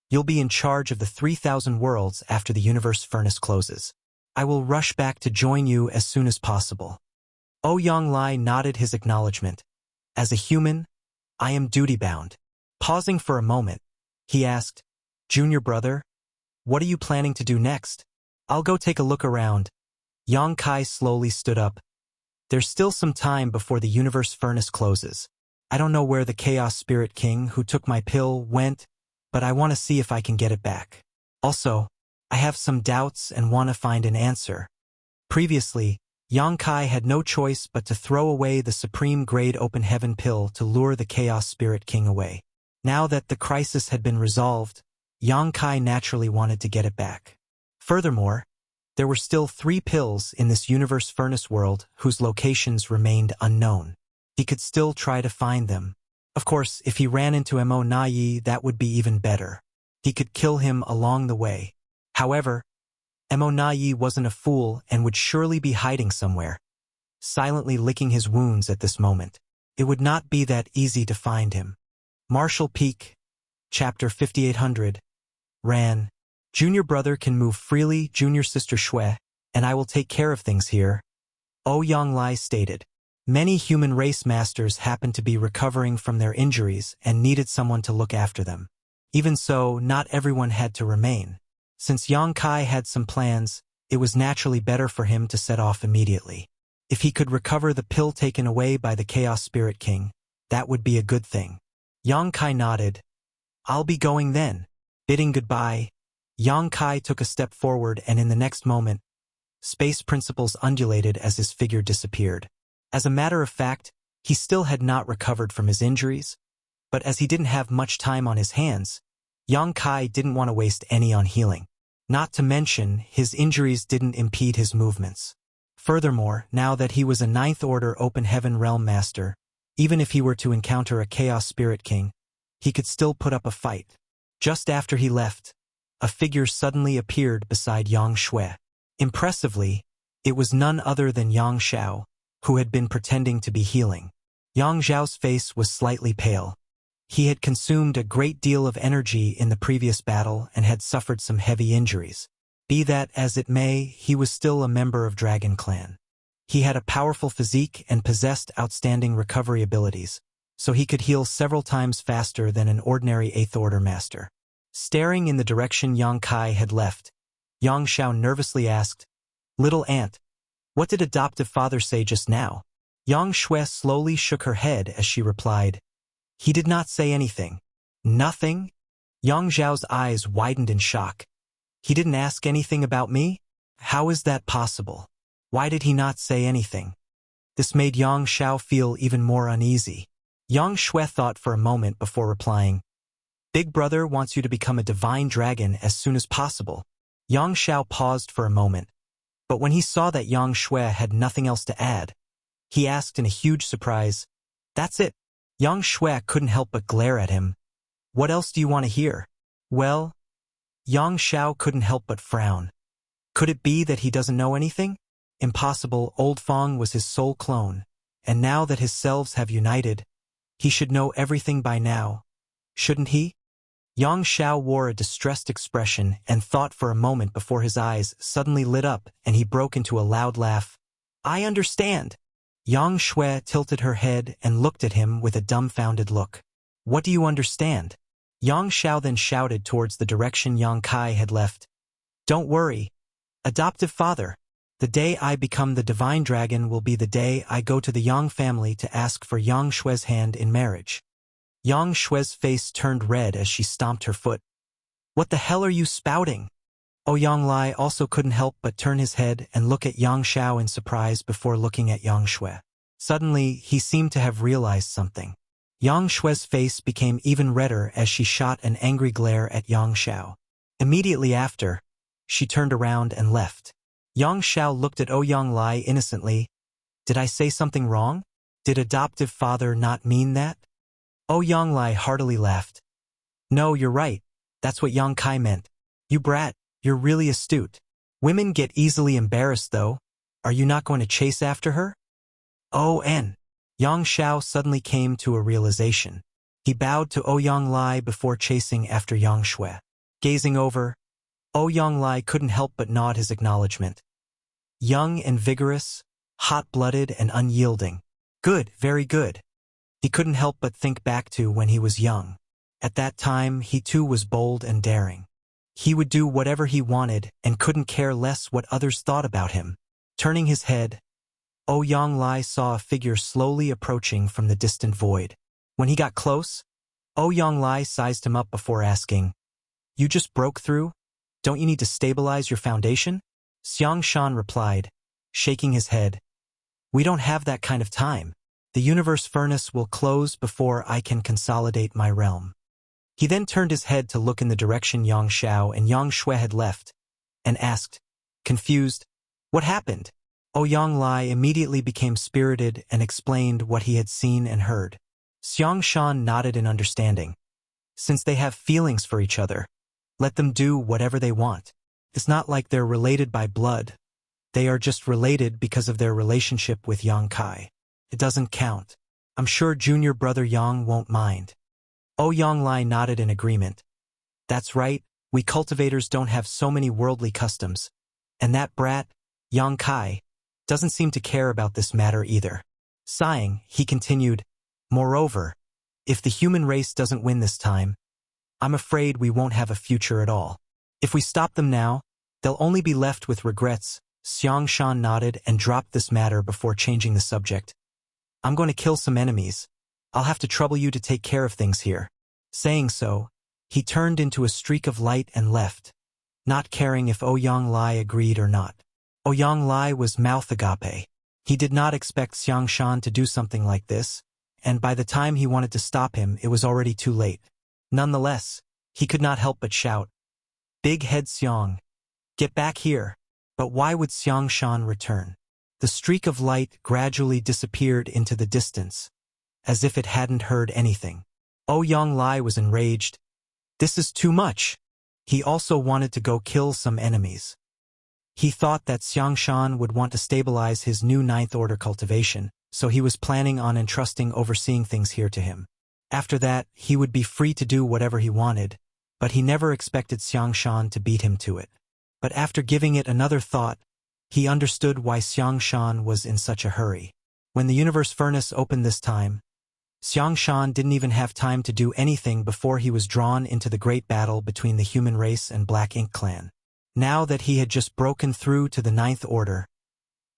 you'll be in charge of the 3,000 worlds after the universe furnace closes. I will rush back to join you as soon as possible." Yang Lai nodded his acknowledgement. "As a human, I am duty-bound." Pausing for a moment, he asked, "Junior brother, what are you planning to do next?" "I'll go take a look around." Yang Kai slowly stood up. "There's still some time before the universe furnace closes. I don't know where the Chaos Spirit King who took my pill went, but I want to see if I can get it back. Also, I have some doubts and want to find an answer." Previously, Yang Kai had no choice but to throw away the Supreme Grade Open Heaven pill to lure the Chaos Spirit King away. Now that the crisis had been resolved, Yang Kai naturally wanted to get it back. Furthermore, there were still 3 pills in this universe furnace world whose locations remained unknown. He could still try to find them. Of course, if he ran into Mo Nai, that would be even better. he could kill him along the way. However, Mo wasn't a fool and would surely be hiding somewhere, silently licking his wounds at this moment. It would not be that easy to find him. Marshall Peak, Chapter 5800, ran, Junior brother can move freely, junior sister Shui, and I will take care of things here, Yonglai stated. Many human race masters happened to be recovering from their injuries and needed someone to look after them. Even so, not everyone had to remain. Since Yang Kai had some plans, it was naturally better for him to set off immediately. If he could recover the pill taken away by the Chaos Spirit King, that would be a good thing. Yang Kai nodded. I'll be going then. Bidding goodbye, Yang Kai took a step forward and in the next moment, space principles undulated as his figure disappeared. As a matter of fact, he still had not recovered from his injuries, but as he didn't have much time on his hands, Yang Kai didn't want to waste any on healing. Not to mention, his injuries didn't impede his movements. Furthermore, now that he was a Ninth Order Open Heaven Realm Master, even if he were to encounter a Chaos Spirit King, he could still put up a fight. Just after he left, a figure suddenly appeared beside Yang Shui. Impressively, it was none other than Yang Xiao, who had been pretending to be healing. Yang Xiao's face was slightly pale. He had consumed a great deal of energy in the previous battle and had suffered some heavy injuries. Be that as it may, he was still a member of Dragon Clan. He had a powerful physique and possessed outstanding recovery abilities, so he could heal several times faster than an ordinary Eighth Order Master. Staring in the direction Yang Kai had left, Yang Xiao nervously asked, Little Ant, what did adoptive father say just now? Yang Shui slowly shook her head as she replied, He did not say anything. Nothing? Yang Xiao's eyes widened in shock. He didn't ask anything about me? How is that possible? Why did he not say anything? This made Yang Xiao feel even more uneasy. Yang Shui thought for a moment before replying, Big brother wants you to become a divine dragon as soon as possible. Yang Xiao paused for a moment, but when he saw that Yang Shui had nothing else to add, he asked in a huge surprise, That's it? Yang Shui couldn't help but glare at him. What else do you want to hear? Well, Yang Xiao couldn't help but frown. Could it be that he doesn't know anything? Impossible. Old Fong was his sole clone, and now that his selves have united, he should know everything by now, shouldn't he? Yang Xiao wore a distressed expression and thought for a moment before his eyes suddenly lit up and he broke into a loud laugh. I understand. Yang Shui tilted her head and looked at him with a dumbfounded look. What do you understand? Yang Xiao then shouted towards the direction Yang Kai had left. Don't worry. Adoptive father. The day I become the divine dragon will be the day I go to the Yang family to ask for Yang Shui's hand in marriage. Yang Shui's face turned red as she stomped her foot. What the hell are you spouting? Yonglai also couldn't help but turn his head and look at Yang Xiao in surprise before looking at Yang Shui. Suddenly, he seemed to have realized something. Yang Shui's face became even redder as she shot an angry glare at Yang Xiao. Immediately after, she turned around and left. Yang Xiao looked at Yonglai innocently. Did I say something wrong? Did adoptive father not mean that? Yonglai heartily laughed. No, you're right. That's what Yang Kai meant. You brat, you're really astute. Women get easily embarrassed though. Are you not going to chase after her? Yang Xiao suddenly came to a realization. He bowed to Yonglai before chasing after Yang Shui. Gazing over, Yonglai couldn't help but nod his acknowledgement. Young and vigorous, hot-blooded and unyielding. Good, very good. He couldn't help but think back to when he was young. At that time, he too was bold and daring. He would do whatever he wanted and couldn't care less what others thought about him. Turning his head, Yonglai saw a figure slowly approaching from the distant void. When he got close, Yonglai sized him up before asking, You just broke through? Don't you need to stabilize your foundation? Xiang Shan replied, shaking his head. We don't have that kind of time. The universe furnace will close before I can consolidate my realm. He then turned his head to look in the direction Yang Xiao and Yang Shui had left, and asked, confused, What happened? Yonglai immediately became spirited and explained what he had seen and heard. Xiang Shan nodded in understanding. Since they have feelings for each other, Let them do whatever they want. It's not like they're related by blood. They are just related because of their relationship with Yang Kai. It doesn't count. I'm sure junior brother Yang won't mind. Yang Lai nodded in agreement. That's right, we cultivators don't have so many worldly customs. And that brat, Yang Kai, doesn't seem to care about this matter either. Sighing, he continued, moreover, if the human race doesn't win this time, I'm afraid we won't have a future at all. If we stop them now, they'll only be left with regrets. Xiang Shan nodded and dropped this matter before changing the subject. I'm going to kill some enemies. I'll have to trouble you to take care of things here. Saying so, he turned into a streak of light and left, not caring if Ouyang Lai agreed or not. Ouyang Lai was mouth agape. He did not expect Xiang Shan to do something like this, and by the time he wanted to stop him, it was already too late. Nonetheless, he could not help but shout, "Big head Xiang, get back here!" But why would Xiang Shan return? The streak of light gradually disappeared into the distance, as if it hadn't heard anything. Ouyang Lai was enraged. This is too much. He also wanted to go kill some enemies. He thought that Xiang Shan would want to stabilize his new ninth order cultivation, so he was planning on entrusting overseeing things here to him. After that, he would be free to do whatever he wanted, but he never expected Xiang Shan to beat him to it. But after giving it another thought, he understood why Xiang Shan was in such a hurry. When the universe furnace opened this time, Xiang Shan didn't even have time to do anything before he was drawn into the great battle between the human race and Black Ink Clan. Now that he had just broken through to the ninth order,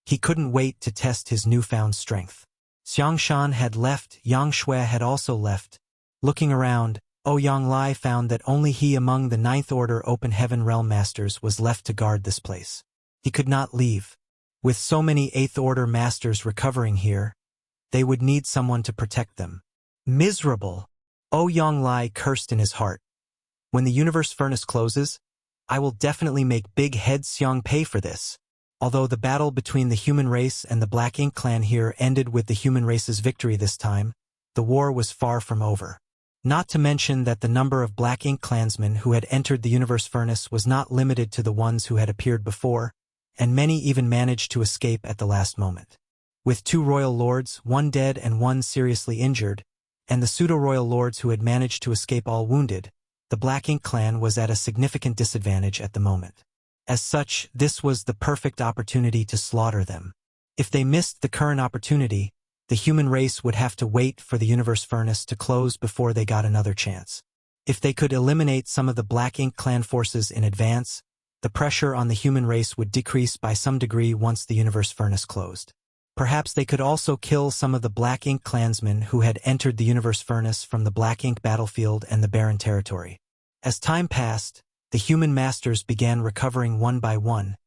he couldn't wait to test his newfound strength. Xiang Shan had left, Yang Shui had also left. Looking around, Ouyang Lai found that only he among the ninth order Open Heaven Realm Masters was left to guard this place. He could not leave. With so many eighth order masters recovering here, they would need someone to protect them. Miserable! Ouyang Lai cursed in his heart. When the universe furnace closes, I will definitely make Big Head Xiang pay for this. Although the battle between the human race and the Black Ink Clan here ended with the human race's victory this time, the war was far from over. Not to mention that the number of Black Ink clansmen who had entered the universe furnace was not limited to the ones who had appeared before, and many even managed to escape at the last moment. With 2 royal lords, 1 dead and 1 seriously injured, and the pseudo-royal lords who had managed to escape all wounded, the Black Ink Clan was at a significant disadvantage at the moment. As such, this was the perfect opportunity to slaughter them. If they missed the current opportunity, the human race would have to wait for the universe furnace to close before they got another chance. If they could eliminate some of the Black Ink Clan forces in advance, the pressure on the human race would decrease by some degree once the universe furnace closed. Perhaps they could also kill some of the Black Ink clansmen who had entered the universe furnace from the Black Ink battlefield and the Barren territory. As time passed, the human masters began recovering one by one,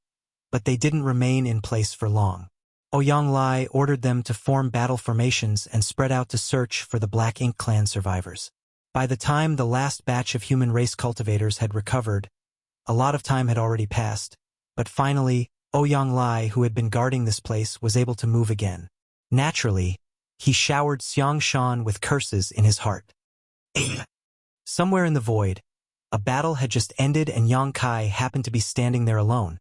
but they didn't remain in place for long. Ouyang Lai ordered them to form battle formations and spread out to search for the Black Ink Clan survivors. By the time the last batch of human race cultivators had recovered, a lot of time had already passed, but finally, Ouyang Lai, who had been guarding this place, was able to move again. Naturally, he showered Xiang Shan with curses in his heart. Somewhere in the void, a battle had just ended and Yang Kai happened to be standing there alone,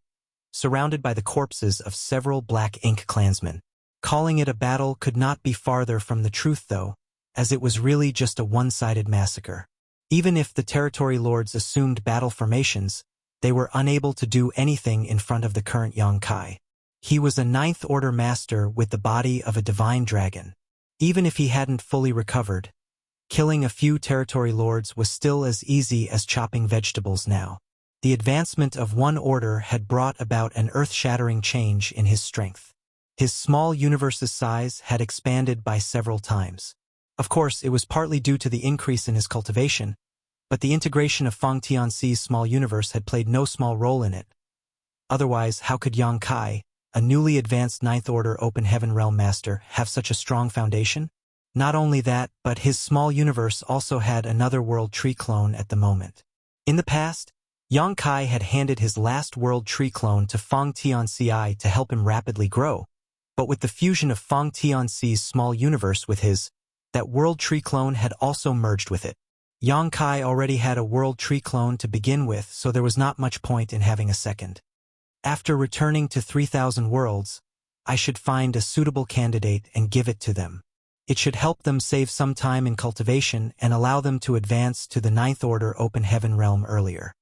surrounded by the corpses of several Black Ink clansmen. Calling it a battle could not be farther from the truth though, as it was really just a one-sided massacre. Even if the territory lords assumed battle formations, they were unable to do anything in front of the current Yang Kai. He was a ninth order master with the body of a divine dragon. Even if he hadn't fully recovered, killing a few territory lords was still as easy as chopping vegetables now. The advancement of one order had brought about an earth-shattering change in his strength. His small universe's size had expanded by several times. Of course, it was partly due to the increase in his cultivation, but the integration of Feng Tianxi's small universe had played no small role in it. Otherwise, how could Yang Kai, a newly advanced ninth order Open Heaven Realm Master, have such a strong foundation? Not only that, but his small universe also had another World Tree clone at the moment. In the past, Yang Kai had handed his last World Tree clone to Feng Tianxi to help him rapidly grow, but with the fusion of Feng Tianxi's small universe with his, that World Tree clone had also merged with it. Yang Kai already had a World Tree clone to begin with, so there was not much point in having a second. After returning to 3,000 worlds, I should find a suitable candidate and give it to them. It should help them save some time in cultivation and allow them to advance to the 9th Order Open Heaven realm earlier.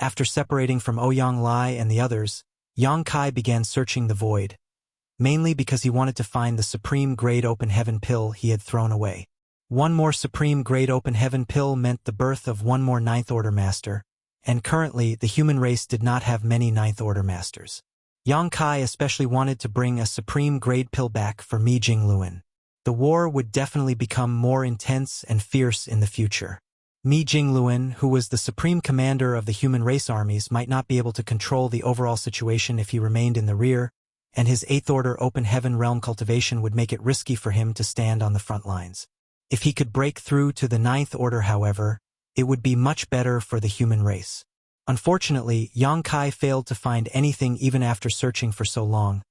After separating from Ouyang Lai and the others, Yang Kai began searching the void, mainly because he wanted to find the Supreme Grade Open Heaven pill he had thrown away. One more Supreme Grade Open Heaven pill meant the birth of one more 9th Order Master, and currently the human race did not have many 9th Order Masters. Yang Kai especially wanted to bring a Supreme Grade pill back for Mi Jingluan. The war would definitely become more intense and fierce in the future. Mi Jingluan, who was the supreme commander of the human race armies, might not be able to control the overall situation if he remained in the rear, and his 8th Order Open Heaven realm cultivation would make it risky for him to stand on the front lines. If he could break through to the 9th Order, however, it would be much better for the human race. Unfortunately, Yang Kai failed to find anything even after searching for so long,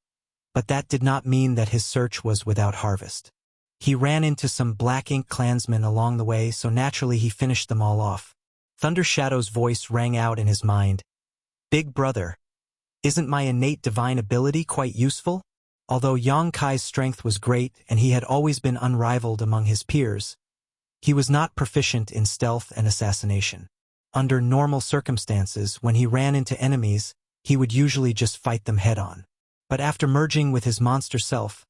but that did not mean that his search was without harvest. He ran into some Black Ink clansmen along the way, so naturally he finished them all off. Thunder Shadow's voice rang out in his mind. "Big brother, isn't my innate divine ability quite useful?" Although Yang Kai's strength was great and he had always been unrivaled among his peers, he was not proficient in stealth and assassination. Under normal circumstances, when he ran into enemies, he would usually just fight them head-on. But after merging with his monster self,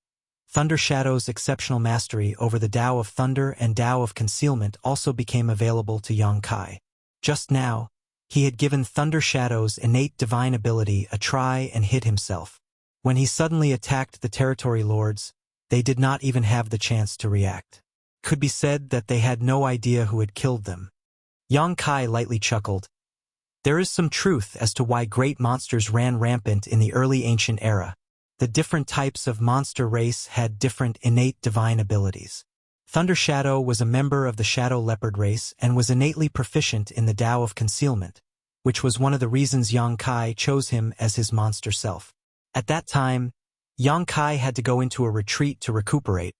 Thunder Shadow's exceptional mastery over the Tao of Thunder and Tao of Concealment also became available to Yang Kai. Just now, he had given Thunder Shadow's innate divine ability a try and hit himself. When he suddenly attacked the Territory Lords, they did not even have the chance to react. Could be said that they had no idea who had killed them. Yang Kai lightly chuckled. There is some truth as to why great monsters ran rampant in the early ancient era. The different types of monster race had different innate divine abilities. Thunder Shadow was a member of the Shadow Leopard race and was innately proficient in the Tao of Concealment, which was one of the reasons Yang Kai chose him as his monster self. At that time, Yang Kai had to go into a retreat to recuperate,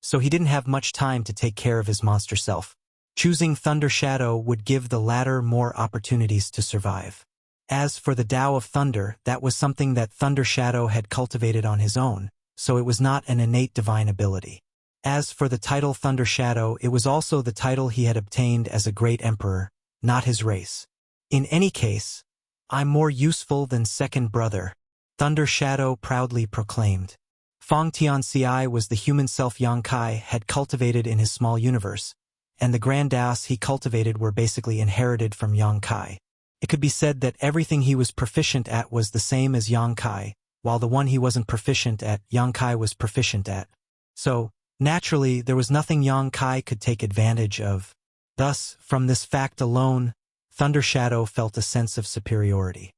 so he didn't have much time to take care of his monster self. Choosing Thunder Shadow would give the latter more opportunities to survive. As for the Tao of Thunder, that was something that Thunder Shadow had cultivated on his own, so it was not an innate divine ability. As for the title Thunder Shadow, it was also the title he had obtained as a great emperor, not his race. In any case, I'm more useful than second brother, Thunder Shadow proudly proclaimed. Fong Tianci was the human self Yang Kai had cultivated in his small universe, and the Grand Daos he cultivated were basically inherited from Yang Kai. It could be said that everything he was proficient at was the same as Yang Kai, while the one he wasn't proficient at, Yang Kai was proficient at. So, naturally, there was nothing Yang Kai could take advantage of. Thus, from this fact alone, Thunder Shadow felt a sense of superiority.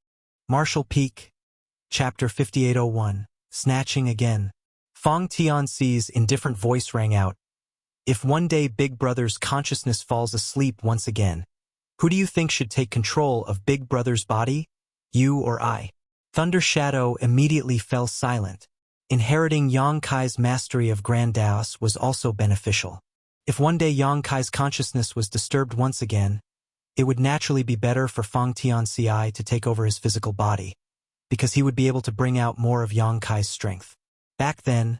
Martial Peak, Chapter 5801, Snatching Again. Fong Tianci's indifferent voice rang out. If one day Big Brother's consciousness falls asleep once again, who do you think should take control of Big Brother's body? You or I? Thunder Shadow immediately fell silent. Inheriting Yang Kai's mastery of Grand Daos was also beneficial. If one day Yang Kai's consciousness was disturbed once again, it would naturally be better for Fong Tianci to take over his physical body, because he would be able to bring out more of Yang Kai's strength. Back then,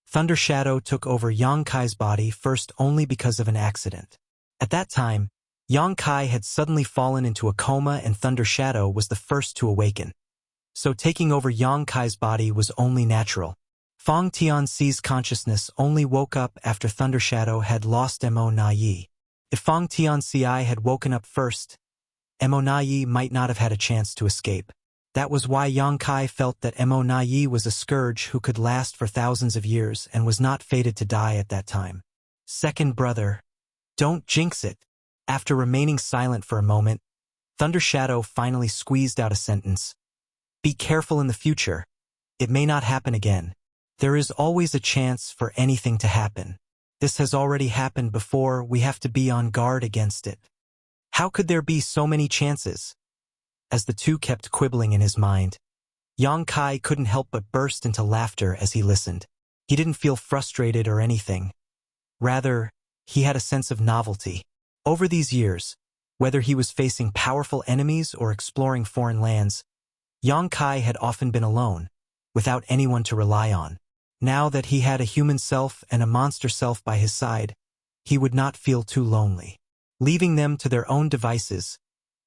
Thunder Shadow took over Yang Kai's body first only because of an accident. At that time, Yang Kai had suddenly fallen into a coma and Thunder Shadow was the first to awaken. So taking over Yang Kai's body was only natural. Fong Tianci's consciousness only woke up after Thunder Shadow had lost Mo Na Yi. If Fong Tianci had woken up first, Mo Na Yi might not have had a chance to escape. That was why Yang Kai felt that Mo Na Yi was a scourge who could last for thousands of years and was not fated to die at that time. Second brother, don't jinx it. After remaining silent for a moment, Thunder Shadow finally squeezed out a sentence. Be careful in the future. It may not happen again. There is always a chance for anything to happen. This has already happened before, we have to be on guard against it. How could there be so many chances? As the two kept quibbling in his mind, Yang Kai couldn't help but burst into laughter as he listened. He didn't feel frustrated or anything. Rather, he had a sense of novelty. Over these years, whether he was facing powerful enemies or exploring foreign lands, Yang Kai had often been alone, without anyone to rely on. Now that he had a human self and a monster self by his side, he would not feel too lonely. Leaving them to their own devices,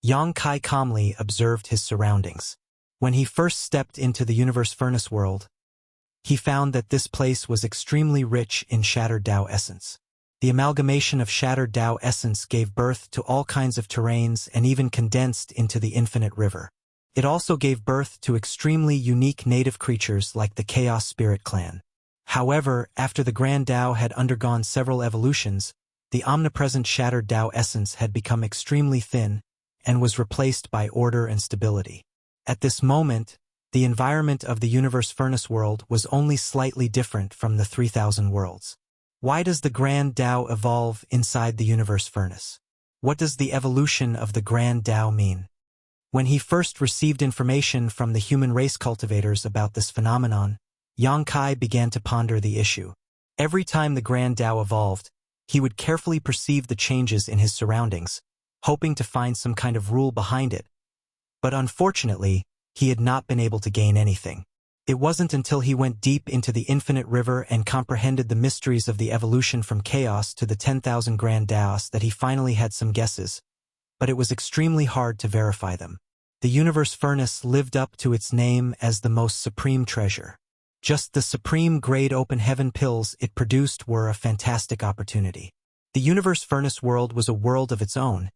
Yang Kai calmly observed his surroundings. When he first stepped into the universe furnace world, he found that this place was extremely rich in shattered Tao essence. The amalgamation of shattered Tao essence gave birth to all kinds of terrains and even condensed into the infinite river. It also gave birth to extremely unique native creatures like the Chaos Spirit Clan. However, after the Grand Tao had undergone several evolutions, the omnipresent shattered Tao essence had become extremely thin and was replaced by order and stability. At this moment, the environment of the universe furnace world was only slightly different from the 3000 worlds. Why does the Grand Tao evolve inside the universe furnace? What does the evolution of the Grand Tao mean? When he first received information from the human race cultivators about this phenomenon, Yang Kai began to ponder the issue. Every time the Grand Tao evolved, he would carefully perceive the changes in his surroundings, hoping to find some kind of rule behind it. But unfortunately, he had not been able to gain anything. It wasn't until he went deep into the infinite river and comprehended the mysteries of the evolution from chaos to the 10,000 Grand Taos that he finally had some guesses, but it was extremely hard to verify them. The universe furnace lived up to its name as the most supreme treasure. Just the supreme grade open heaven pills it produced were a fantastic opportunity. The universe furnace world was a world of its own,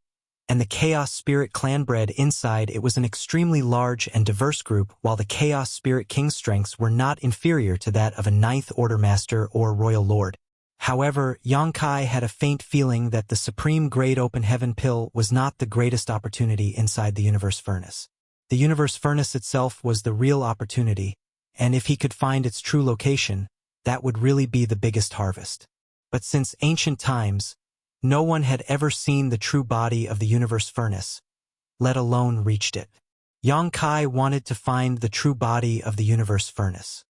and the Chaos Spirit Clan bred inside it was an extremely large and diverse group, while the Chaos Spirit King's strengths were not inferior to that of a Ninth Order Master or Royal Lord. However, Yang Kai had a faint feeling that the supreme grade open heaven pill was not the greatest opportunity inside the universe furnace. The universe furnace itself was the real opportunity, and if he could find its true location, that would really be the biggest harvest. But since ancient times, no one had ever seen the true body of the universe furnace, let alone reached it. Yang Kai wanted to find the true body of the universe furnace.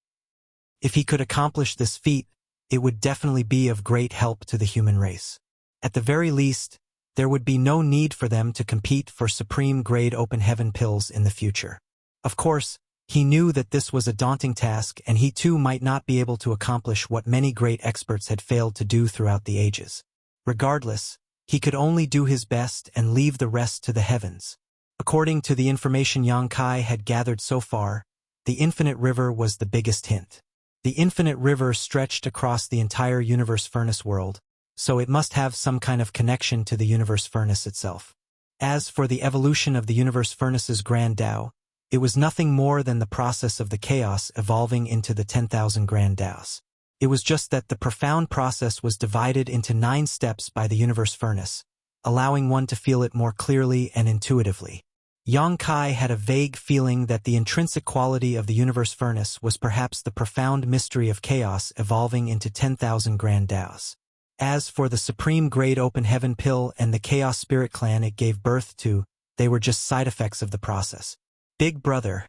If he could accomplish this feat, it would definitely be of great help to the human race. At the very least, there would be no need for them to compete for supreme grade open heaven pills in the future. Of course, he knew that this was a daunting task, and he too might not be able to accomplish what many great experts had failed to do throughout the ages. Regardless, he could only do his best and leave the rest to the heavens. According to the information Yang Kai had gathered so far, the infinite river was the biggest hint. The infinite river stretched across the entire universe furnace world, so it must have some kind of connection to the universe furnace itself. As for the evolution of the universe furnace's Grand Tao, it was nothing more than the process of the chaos evolving into the 10,000 Grand Taos. It was just that the profound process was divided into 9 steps by the universe furnace, allowing one to feel it more clearly and intuitively. Yang Kai had a vague feeling that the intrinsic quality of the universe furnace was perhaps the profound mystery of chaos evolving into 10,000 Grand Taos. As for the supreme grade open heaven pill and the Chaos Spirit Clan it gave birth to, they were just side effects of the process. Big brother.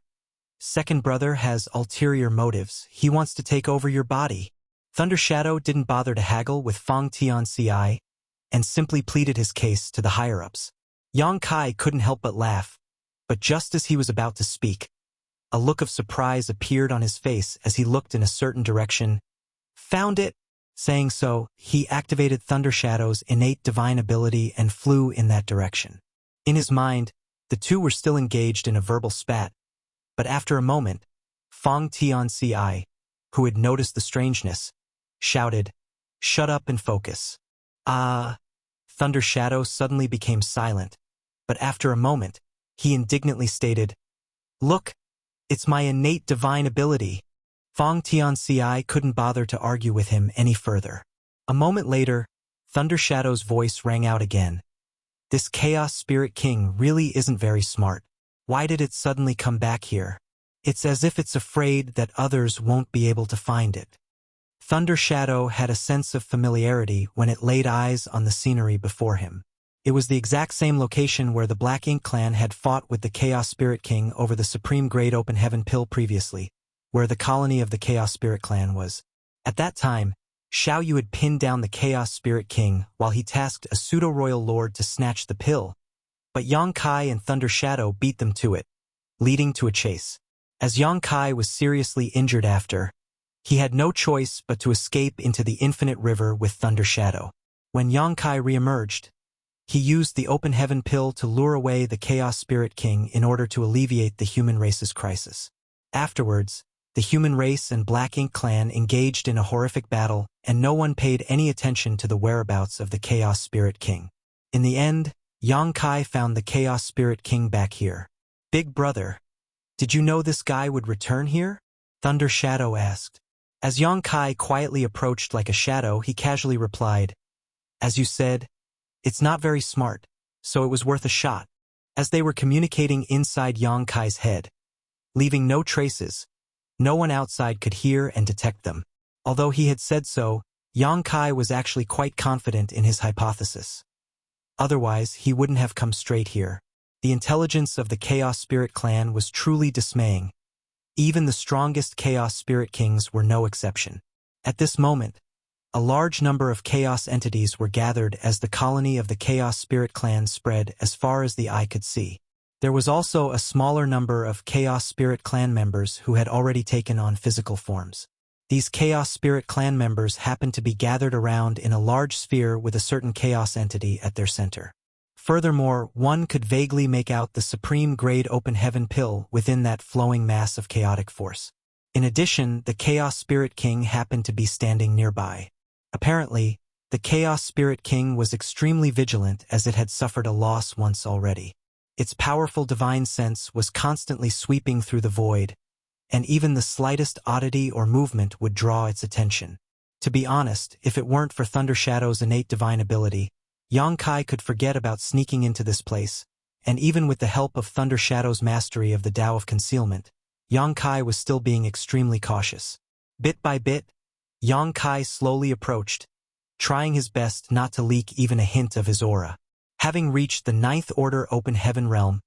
Second brother has ulterior motives. He wants to take over your body. Thunder Shadow didn't bother to haggle with Fang Tianci and simply pleaded his case to the higher-ups. Yang Kai couldn't help but laugh, but just as he was about to speak, a look of surprise appeared on his face as he looked in a certain direction. Found it! Saying so, he activated Thunder Shadow's innate divine ability and flew in that direction. In his mind, the two were still engaged in a verbal spat, but after a moment, Fang Tianci, who had noticed the strangeness, shouted, "Shut up and focus." Thunder Shadow suddenly became silent, but after a moment, he indignantly stated, "Look, it's my innate divine ability." Fang Tianci couldn't bother to argue with him any further. A moment later, Thunder Shadow's voice rang out again. This Chaos Spirit King really isn't very smart. Why did it suddenly come back here? It's as if it's afraid that others won't be able to find it. Thunder Shadow had a sense of familiarity when it laid eyes on the scenery before him. It was the exact same location where the Black Ink Clan had fought with the Chaos Spirit King over the Supreme Grade Open Heaven Pill previously, where the colony of the Chaos Spirit Clan was. At that time, Xiao Yu had pinned down the Chaos Spirit King while he tasked a pseudo-royal lord to snatch the pill, but Yang Kai and Thunder Shadow beat them to it, leading to a chase. As Yang Kai was seriously injured after, he had no choice but to escape into the infinite river with Thunder Shadow. When Yang Kai re-emerged, he used the Open Heaven pill to lure away the Chaos Spirit King in order to alleviate the human race's crisis. Afterwards, the human race and Black Ink clan engaged in a horrific battle, and no one paid any attention to the whereabouts of the Chaos Spirit King. In the end, Yang Kai found the Chaos Spirit King back here. "Big brother, did you know this guy would return here?" Thunder Shadow asked. As Yang Kai quietly approached like a shadow, he casually replied, "As you said, it's not very smart, so it was worth a shot." As they were communicating inside Yang Kai's head, leaving no traces, no one outside could hear and detect them. Although he had said so, Yang Kai was actually quite confident in his hypothesis. Otherwise, he wouldn't have come straight here. The intelligence of the Chaos Spirit Clan was truly dismaying. Even the strongest Chaos Spirit Kings were no exception. At this moment, a large number of Chaos entities were gathered as the colony of the Chaos Spirit Clan spread as far as the eye could see. There was also a smaller number of Chaos Spirit Clan members who had already taken on physical forms. These Chaos Spirit Clan members happened to be gathered around in a large sphere with a certain Chaos entity at their center. Furthermore, one could vaguely make out the supreme-grade Open Heaven pill within that flowing mass of chaotic force. In addition, the Chaos Spirit King happened to be standing nearby. Apparently, the Chaos Spirit King was extremely vigilant as it had suffered a loss once already. Its powerful divine sense was constantly sweeping through the void, and even the slightest oddity or movement would draw its attention. To be honest, if it weren't for Thunder Shadow's innate divine ability, Yang Kai could forget about sneaking into this place, and even with the help of Thunder Shadow's mastery of the Tao of Concealment, Yang Kai was still being extremely cautious. Bit by bit, Yang Kai slowly approached, trying his best not to leak even a hint of his aura. Having reached the 9th Order Open Heaven realm,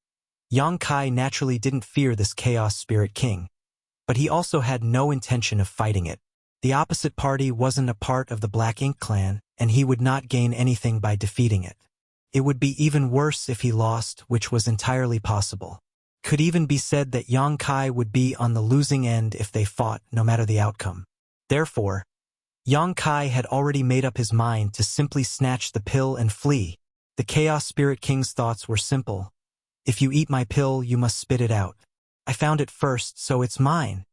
Yang Kai naturally didn't fear this Chaos Spirit King, but he also had no intention of fighting it. The opposite party wasn't a part of the Black Ink clan, and he would not gain anything by defeating it. It would be even worse if he lost, which was entirely possible. Could even be said that Yang Kai would be on the losing end if they fought, no matter the outcome. Therefore, Yang Kai had already made up his mind to simply snatch the pill and flee. The Chaos Spirit King's thoughts were simple. "If you eat my pill, you must spit it out. I found it first, so it's mine."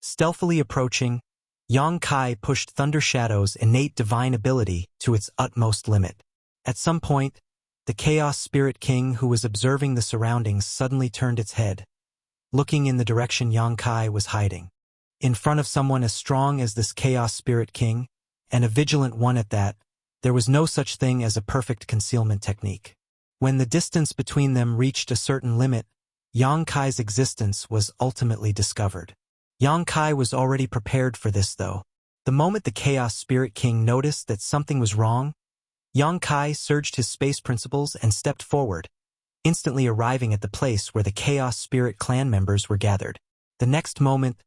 Stealthily approaching, Yang Kai pushed Thunder Shadow's innate divine ability to its utmost limit. At some point, the Chaos Spirit King, who was observing the surroundings, suddenly turned its head, looking in the direction Yang Kai was hiding. In front of someone as strong as this Chaos Spirit King, and a vigilant one at that, there was no such thing as a perfect concealment technique. When the distance between them reached a certain limit, Yang Kai's existence was ultimately discovered. Yang Kai was already prepared for this, though. The moment the Chaos Spirit King noticed that something was wrong, Yang Kai surged his space principles and stepped forward, instantly arriving at the place where the Chaos Spirit Clan members were gathered. The next moment,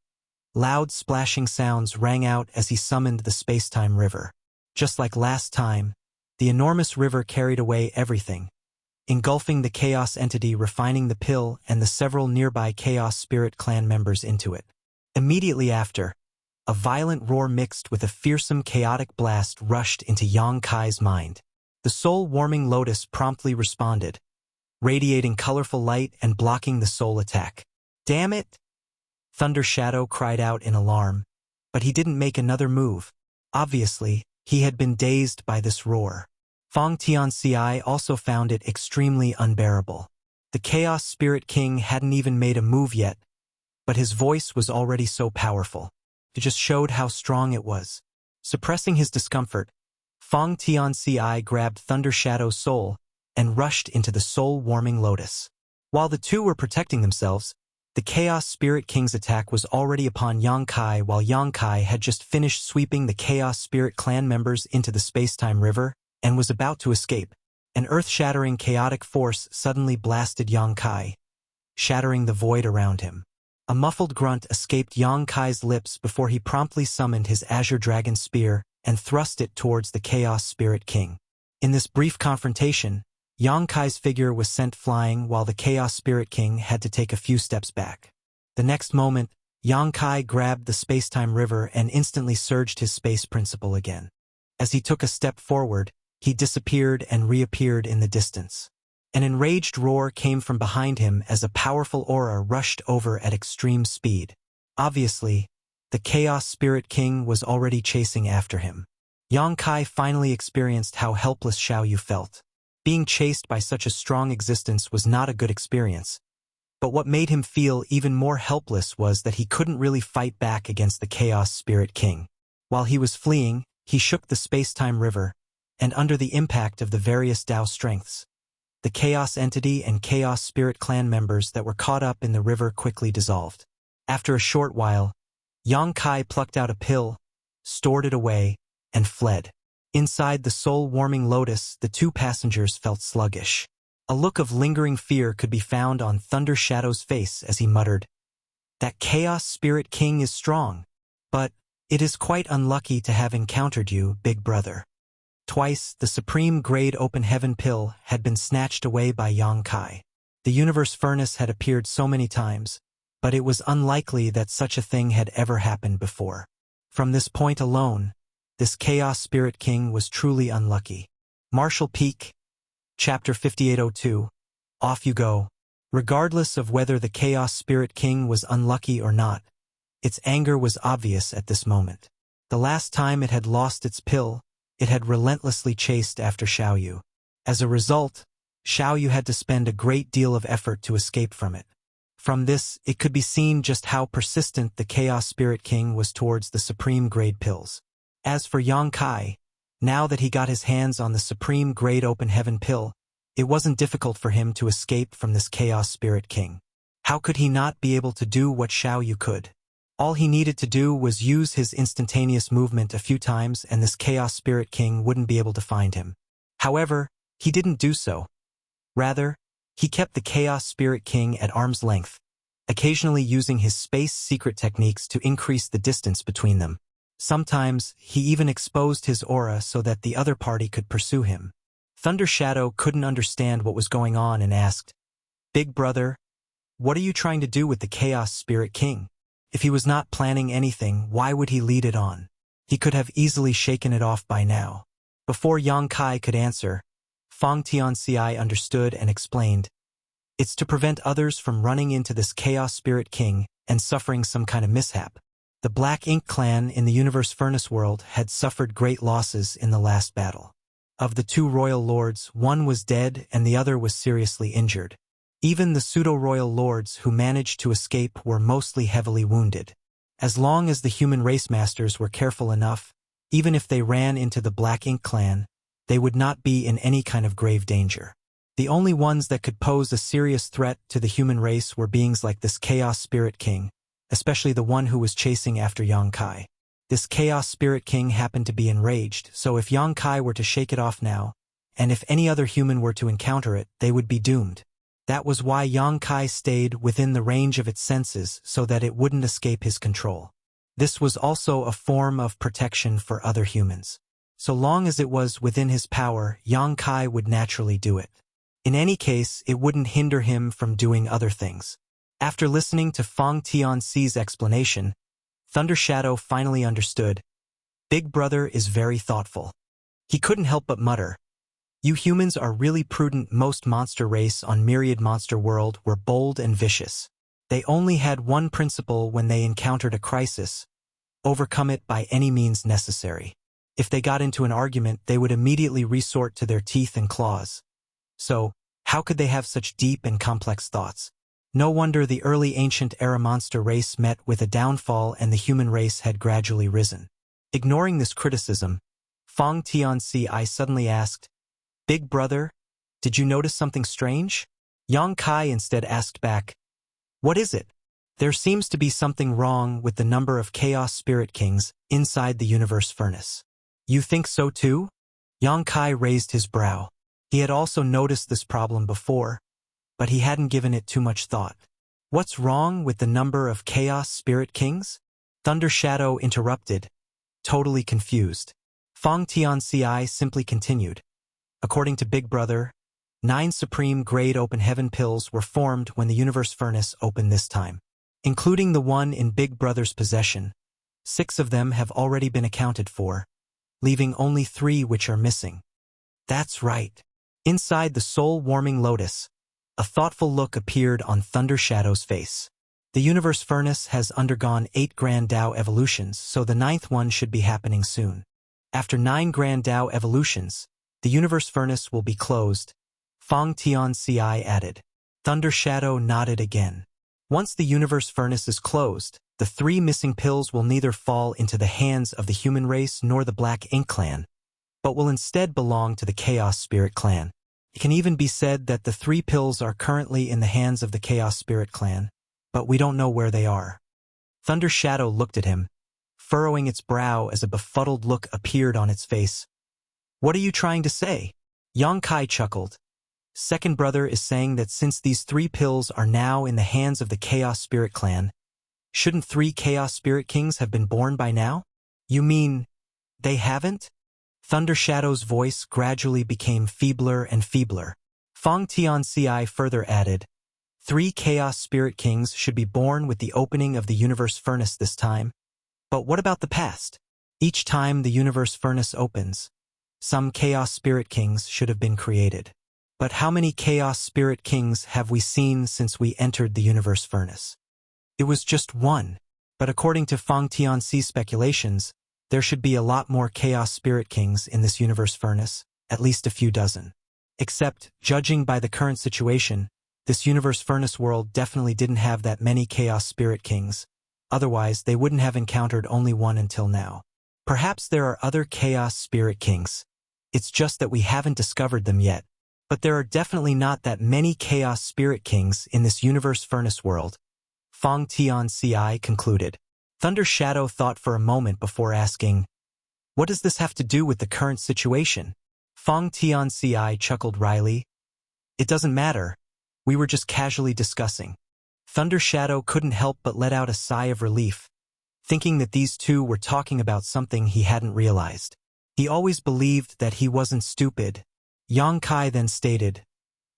loud splashing sounds rang out as he summoned the space-time river. Just like last time, the enormous river carried away everything, engulfing the Chaos entity, refining the pill and the several nearby Chaos Spirit Clan members into it. Immediately after, a violent roar mixed with a fearsome chaotic blast rushed into Yang Kai's mind. The soul-warming lotus promptly responded, radiating colorful light and blocking the soul attack. "Damn it!" Thunder Shadow cried out in alarm, but he didn't make another move. Obviously, he had been dazed by this roar. Fong Tianci also found it extremely unbearable. The Chaos Spirit King hadn't even made a move yet, but his voice was already so powerful. It just showed how strong it was. Suppressing his discomfort, Fong Tianci grabbed Thunder Shadow's soul and rushed into the soul-warming lotus. While the two were protecting themselves, the Chaos Spirit King's attack was already upon Yang Kai, while Yang Kai had just finished sweeping the Chaos Spirit Clan members into the space-time river and was about to escape. An earth-shattering chaotic force suddenly blasted Yang Kai, shattering the void around him. A muffled grunt escaped Yang Kai's lips before he promptly summoned his Azure Dragon Spear and thrust it towards the Chaos Spirit King. In this brief confrontation, Yang Kai's figure was sent flying while the Chaos Spirit King had to take a few steps back. The next moment, Yang Kai grabbed the space-time river and instantly surged his space principle again. As he took a step forward, he disappeared and reappeared in the distance. An enraged roar came from behind him as a powerful aura rushed over at extreme speed. Obviously, the Chaos Spirit King was already chasing after him. Yang Kai finally experienced how helpless Xiaoyu felt. Being chased by such a strong existence was not a good experience. But what made him feel even more helpless was that he couldn't really fight back against the Chaos Spirit King. While he was fleeing, he shook the space-time river, and under the impact of the various Tao strengths, the Chaos Entity and Chaos Spirit clan members that were caught up in the river quickly dissolved. After a short while, Yang Kai plucked out a pill, stored it away, and fled. Inside the soul-warming lotus, the two passengers felt sluggish. A look of lingering fear could be found on Thunder Shadow's face as he muttered, "That Chaos Spirit King is strong, but it is quite unlucky to have encountered you, big brother." Twice, the supreme grade open heaven pill had been snatched away by Yang Kai. The universe furnace had appeared so many times, but it was unlikely that such a thing had ever happened before. From this point alone, this Chaos Spirit King was truly unlucky. Marshall Peak, Chapter 5802, Off You Go. Regardless of whether the Chaos Spirit King was unlucky or not, its anger was obvious at this moment. The last time it had lost its pill, it had relentlessly chased after Xiaoyu. As a result, Xiaoyu had to spend a great deal of effort to escape from it. From this, it could be seen just how persistent the Chaos Spirit King was towards the supreme grade pills. As for Yang Kai, now that he got his hands on the supreme grade open heaven pill, it wasn't difficult for him to escape from this Chaos Spirit King. How could he not be able to do what Xiaoyu could? All he needed to do was use his instantaneous movement a few times and this Chaos Spirit King wouldn't be able to find him. However, he didn't do so. Rather, he kept the Chaos Spirit King at arm's length, occasionally using his space secret techniques to increase the distance between them. Sometimes, he even exposed his aura so that the other party could pursue him. Thunder Shadow couldn't understand what was going on and asked, "Big brother, what are you trying to do with the Chaos Spirit King? If he was not planning anything, why would he lead it on? He could have easily shaken it off by now." Before Yang Kai could answer, Fang Tianxi understood and explained, "It's to prevent others from running into this Chaos Spirit King and suffering some kind of mishap. The Black Ink clan in the Universe Furnace world had suffered great losses in the last battle. Of the two royal lords, one was dead and the other was seriously injured. Even the pseudo-royal lords who managed to escape were mostly heavily wounded. As long as the human race masters were careful enough, even if they ran into the Black Ink clan, they would not be in any kind of grave danger. The only ones that could pose a serious threat to the human race were beings like this Chaos Spirit King, especially the one who was chasing after Yang Kai. This Chaos Spirit King happened to be enraged, so if Yang Kai were to shake it off now, and if any other human were to encounter it, they would be doomed. That was why Yang Kai stayed within the range of its senses so that it wouldn't escape his control. This was also a form of protection for other humans. So long as it was within his power, Yang Kai would naturally do it. In any case, it wouldn't hinder him from doing other things. After listening to Fang Tianxi's explanation, Thunder Shadow finally understood. Big brother is very thoughtful. He couldn't help but mutter, "You humans are really prudent. Most monster race on Myriad Monster World were bold and vicious. They only had one principle when they encountered a crisis: overcome it by any means necessary. If they got into an argument, they would immediately resort to their teeth and claws. So, how could they have such deep and complex thoughts? No wonder the early ancient era monster race met with a downfall and the human race had gradually risen." Ignoring this criticism, Fang Tianxi suddenly asked, "Big brother, did you notice something strange?" Yang Kai instead asked back, "What is it?" "There seems to be something wrong with the number of Chaos Spirit Kings inside the Universe Furnace." "You think so too?" Yang Kai raised his brow. He had also noticed this problem before, but he hadn't given it too much thought. "What's wrong with the number of Chaos Spirit Kings?" Thunder Shadow interrupted, totally confused. Fong Tianci simply continued. According to Big Brother, 9 supreme-grade open heaven pills were formed when the universe furnace opened this time. Including the one in Big Brother's possession, 6 of them have already been accounted for, leaving only 3 which are missing. That's right. Inside the soul-warming lotus, a thoughtful look appeared on Thunder Shadow's face. The universe furnace has undergone 8 Grand Dao evolutions, so the 9th one should be happening soon. After 9 Grand Dao evolutions, the universe furnace will be closed, Fong Tianci added. Thunder Shadow nodded again. Once the universe furnace is closed, the 3 missing pills will neither fall into the hands of the human race nor the Black Ink clan, but will instead belong to the Chaos Spirit clan. It can even be said that the 3 pills are currently in the hands of the Chaos Spirit clan, but we don't know where they are. Thunder Shadow looked at him, furrowing its brow as a befuddled look appeared on its face. What are you trying to say? Yang Kai chuckled. Second Brother is saying that since these 3 pills are now in the hands of the Chaos Spirit clan, shouldn't 3 Chaos Spirit Kings have been born by now? You mean, they haven't? Thunder Shadow's voice gradually became feebler and feebler. Fong Tianci further added, 3 Chaos Spirit Kings should be born with the opening of the universe furnace this time. But what about the past? Each time the universe furnace opens, some Chaos Spirit Kings should have been created. But how many Chaos Spirit Kings have we seen since we entered the universe furnace? It was just 1, but according to Fong Tianci's speculations, there should be a lot more Chaos Spirit Kings in this universe furnace, at least a few dozen. Except, judging by the current situation, this universe furnace world definitely didn't have that many Chaos Spirit Kings, otherwise they wouldn't have encountered only 1 until now. Perhaps there are other Chaos Spirit Kings. It's just that we haven't discovered them yet. But there are definitely not that many Chaos Spirit Kings in this universe furnace world, Fong Tianci concluded. Thunder Shadow thought for a moment before asking, what does this have to do with the current situation? Fong Tianci chuckled wryly. It doesn't matter. We were just casually discussing. Thunder Shadow couldn't help but let out a sigh of relief, thinking that these 2 were talking about something he hadn't realized. He always believed that he wasn't stupid. Yang Kai then stated,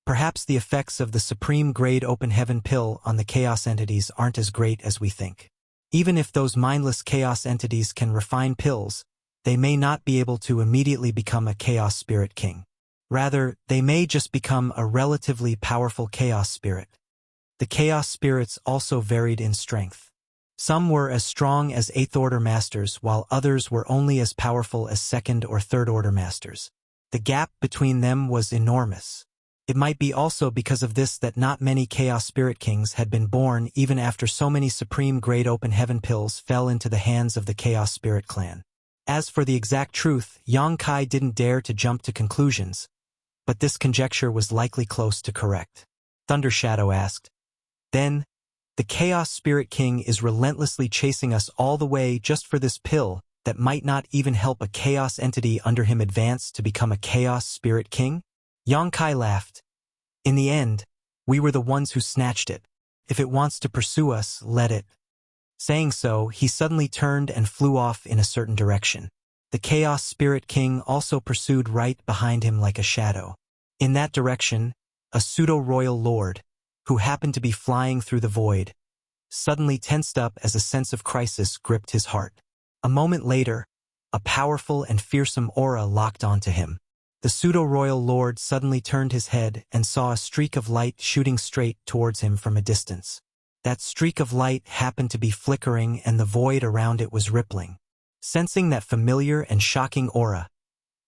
perhaps the effects of the supreme-grade open heaven pill on the chaos entities aren't as great as we think. Even if those mindless chaos entities can refine pills, they may not be able to immediately become a Chaos Spirit King. Rather, they may just become a relatively powerful Chaos Spirit. The Chaos Spirits also varied in strength. Some were as strong as 8th Order Masters, while others were only as powerful as 2nd or 3rd Order Masters. The gap between them was enormous. It might be also because of this that not many Chaos Spirit Kings had been born even after so many supreme-grade open heaven pills fell into the hands of the Chaos Spirit clan. As for the exact truth, Yang Kai didn't dare to jump to conclusions, but this conjecture was likely close to correct. Thunder Shadow asked, then, the Chaos Spirit King is relentlessly chasing us all the way just for this pill that might not even help a chaos entity under him advance to become a Chaos Spirit King? Yang Kai laughed. In the end, we were the ones who snatched it. If it wants to pursue us, let it. Saying so, he suddenly turned and flew off in a certain direction. The Chaos Spirit King also pursued right behind him like a shadow. In that direction, a pseudo-royal lord, who happened to be flying through the void, suddenly tensed up as a sense of crisis gripped his heart. A moment later, a powerful and fearsome aura locked onto him. The pseudo-royal lord suddenly turned his head and saw a streak of light shooting straight towards him from a distance. That streak of light happened to be flickering and the void around it was rippling. Sensing that familiar and shocking aura,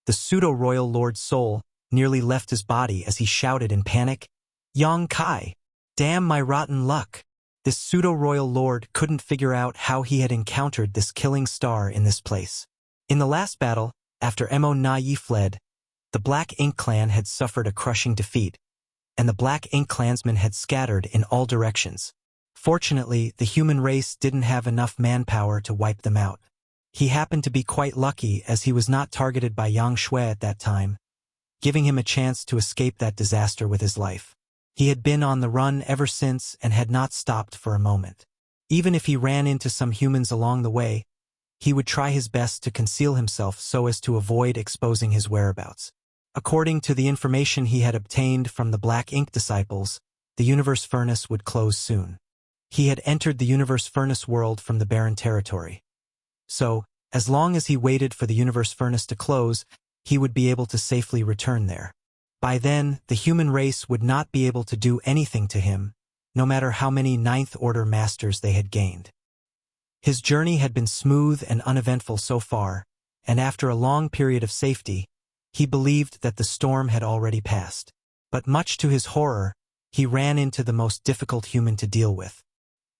the pseudo-royal lord's soul nearly left his body as he shouted in panic, Yang Kai! Damn my rotten luck! This pseudo-royal lord couldn't figure out how he had encountered this killing star in this place. In the last battle, after Mo Na Yi fled, the Black Ink clan had suffered a crushing defeat, and the Black Ink clansmen had scattered in all directions. Fortunately, the human race didn't have enough manpower to wipe them out. He happened to be quite lucky as he was not targeted by Yang Shui at that time, giving him a chance to escape that disaster with his life. He had been on the run ever since and had not stopped for a moment. Even if he ran into some humans along the way, he would try his best to conceal himself so as to avoid exposing his whereabouts. According to the information he had obtained from the Black Ink disciples, the Universe Furnace would close soon. He had entered the Universe Furnace world from the barren territory. So, as long as he waited for the Universe Furnace to close, he would be able to safely return there. By then, the human race would not be able to do anything to him, no matter how many Ninth Order Masters they had gained. His journey had been smooth and uneventful so far, and after a long period of safety, he believed that the storm had already passed. But much to his horror, he ran into the most difficult human to deal with.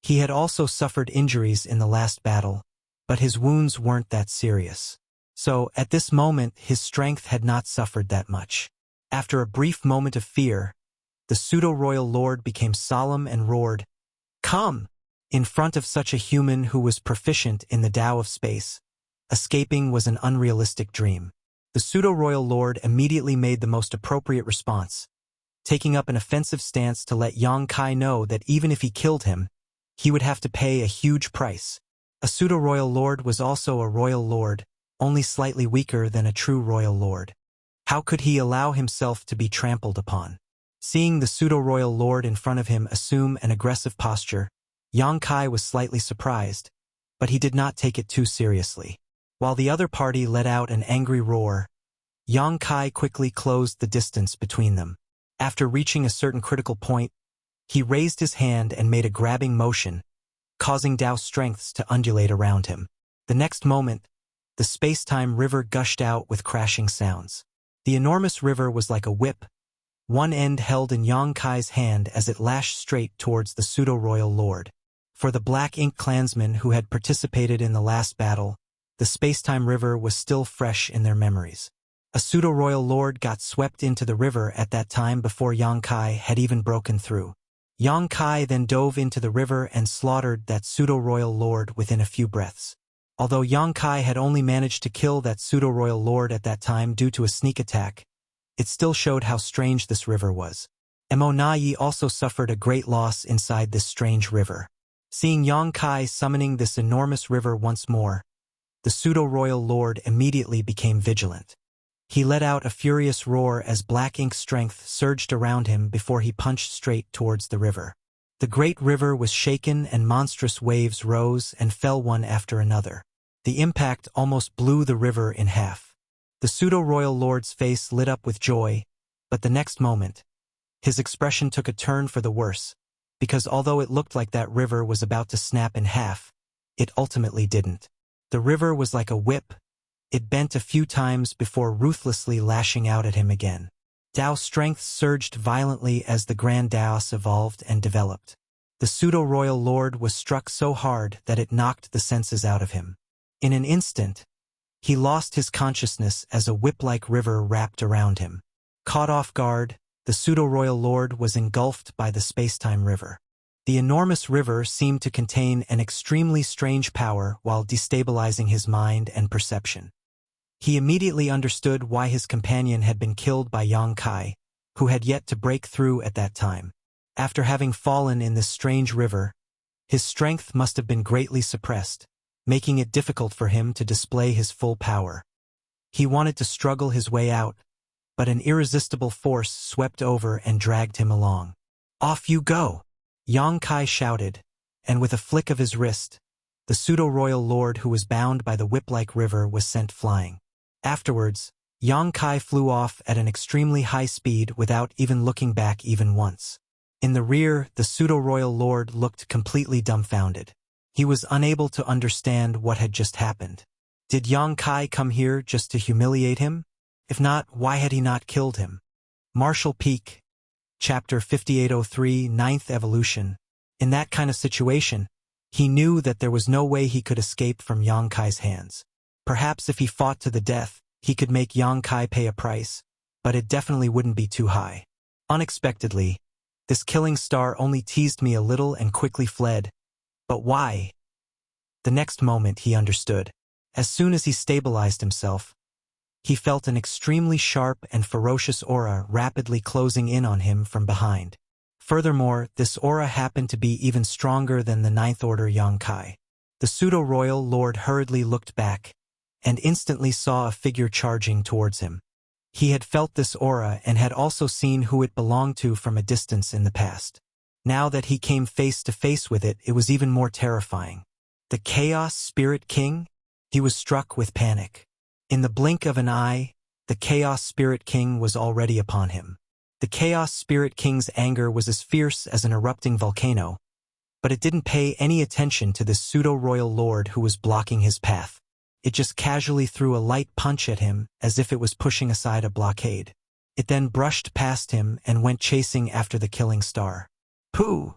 He had also suffered injuries in the last battle, but his wounds weren't that serious. So, at this moment, his strength had not suffered that much. After a brief moment of fear, the pseudo-royal lord became solemn and roared, "Come!" In front of such a human who was proficient in the Tao of space. Escaping was an unrealistic dream. The pseudo-royal lord immediately made the most appropriate response, taking up an offensive stance to let Yang Kai know that even if he killed him, he would have to pay a huge price. A pseudo-royal lord was also a royal lord, only slightly weaker than a true royal lord. How could he allow himself to be trampled upon? Seeing the pseudo-royal lord in front of him assume an aggressive posture, Yang Kai was slightly surprised, but he did not take it too seriously. While the other party let out an angry roar, Yang Kai quickly closed the distance between them. After reaching a certain critical point, he raised his hand and made a grabbing motion, causing Tao strengths to undulate around him. The next moment, the space-time river gushed out with crashing sounds. The enormous river was like a whip, one end held in Yang Kai's hand as it lashed straight towards the pseudo-royal lord. For the Black Ink clansmen who had participated in the last battle, the space-time river was still fresh in their memories. A pseudo-royal lord got swept into the river at that time before Yang Kai had even broken through. Yang Kai then dove into the river and slaughtered that pseudo-royal lord within a few breaths. Although Yang Kai had only managed to kill that pseudo-royal lord at that time due to a sneak attack, it still showed how strange this river was. Mo Nai also suffered a great loss inside this strange river. Seeing Yang Kai summoning this enormous river once more, the pseudo-royal lord immediately became vigilant. He let out a furious roar as Black Ink strength surged around him before he punched straight towards the river. The great river was shaken and monstrous waves rose and fell one after another. The impact almost blew the river in half. The pseudo-royal lord's face lit up with joy, but the next moment, his expression took a turn for the worse, because although it looked like that river was about to snap in half, it ultimately didn't. The river was like a whip. It bent a few times before ruthlessly lashing out at him again. Tao's strength surged violently as the Grand Taos evolved and developed. The pseudo-royal lord was struck so hard that it knocked the senses out of him. In an instant, he lost his consciousness as a whip-like river wrapped around him. Caught off guard, the pseudo-royal lord was engulfed by the space-time river. The enormous river seemed to contain an extremely strange power while destabilizing his mind and perception. He immediately understood why his companion had been killed by Yang Kai, who had yet to break through at that time. After having fallen in this strange river, his strength must have been greatly suppressed, making it difficult for him to display his full power. He wanted to struggle his way out, but an irresistible force swept over and dragged him along. "Off you go!" Yang Kai shouted, and with a flick of his wrist, the pseudo-royal lord who was bound by the whip-like river was sent flying. Afterwards, Yang Kai flew off at an extremely high speed without even looking back even once. In the rear, the pseudo-royal lord looked completely dumbfounded. He was unable to understand what had just happened. Did Yang Kai come here just to humiliate him? If not, why had he not killed him? Marshall Peak, Chapter 5803, Ninth Evolution. In that kind of situation, he knew that there was no way he could escape from Yang Kai's hands. Perhaps if he fought to the death, he could make Yang Kai pay a price, but it definitely wouldn't be too high. Unexpectedly, this killing star only teased me a little and quickly fled. But why? The next moment he understood. As soon as he stabilized himself, he felt an extremely sharp and ferocious aura rapidly closing in on him from behind. Furthermore, this aura happened to be even stronger than the Ninth Order Yang Kai. The pseudo-royal lord hurriedly looked back, and instantly saw a figure charging towards him. He had felt this aura and had also seen who it belonged to from a distance in the past. Now that he came face to face with it, it was even more terrifying. The Chaos Spirit King? He was struck with panic. In the blink of an eye, the Chaos Spirit King was already upon him. The Chaos Spirit King's anger was as fierce as an erupting volcano, but it didn't pay any attention to this pseudo-royal lord who was blocking his path. It just casually threw a light punch at him as if it was pushing aside a blockade. It then brushed past him and went chasing after the killing star. Pooh!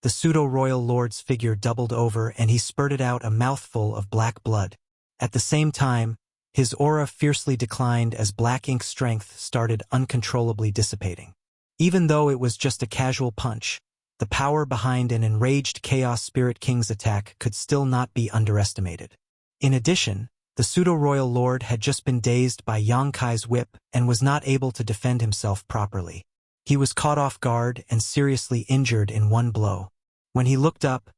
The pseudo-royal lord's figure doubled over and he spurted out a mouthful of black blood. At the same time, his aura fiercely declined as black ink strength started uncontrollably dissipating. Even though it was just a casual punch, the power behind an enraged Chaos Spirit King's attack could still not be underestimated. In addition, the pseudo-royal lord had just been dazed by Yang Kai's whip and was not able to defend himself properly. He was caught off guard and seriously injured in one blow. When he looked up,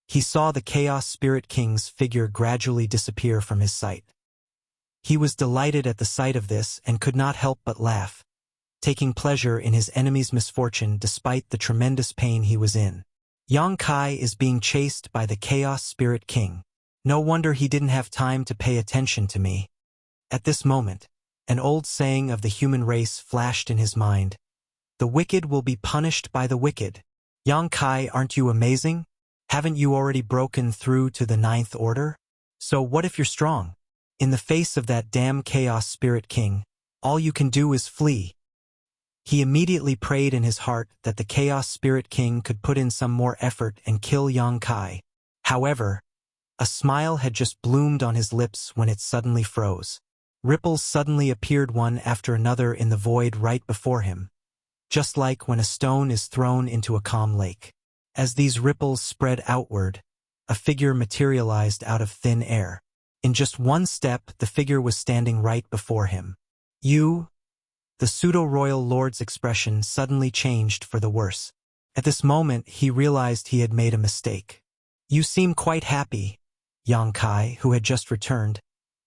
he saw the Chaos Spirit King's figure gradually disappear from his sight. He was delighted at the sight of this and could not help but laugh, taking pleasure in his enemy's misfortune despite the tremendous pain he was in. Yang Kai is being chased by the Chaos Spirit King. No wonder he didn't have time to pay attention to me. At this moment, an old saying of the human race flashed in his mind. The wicked will be punished by the wicked. Yang Kai, aren't you amazing? Haven't you already broken through to the 9th order? So what if you're strong? In the face of that damn Chaos Spirit King, all you can do is flee. He immediately prayed in his heart that the Chaos Spirit King could put in some more effort and kill Yang Kai. However, a smile had just bloomed on his lips when it suddenly froze. Ripples suddenly appeared one after another in the void right before him, just like when a stone is thrown into a calm lake. As these ripples spread outward, a figure materialized out of thin air. In just one step, the figure was standing right before him. You? The pseudo-royal lord's expression suddenly changed for the worse. At this moment, he realized he had made a mistake. You seem quite happy. Yang Kai, who had just returned,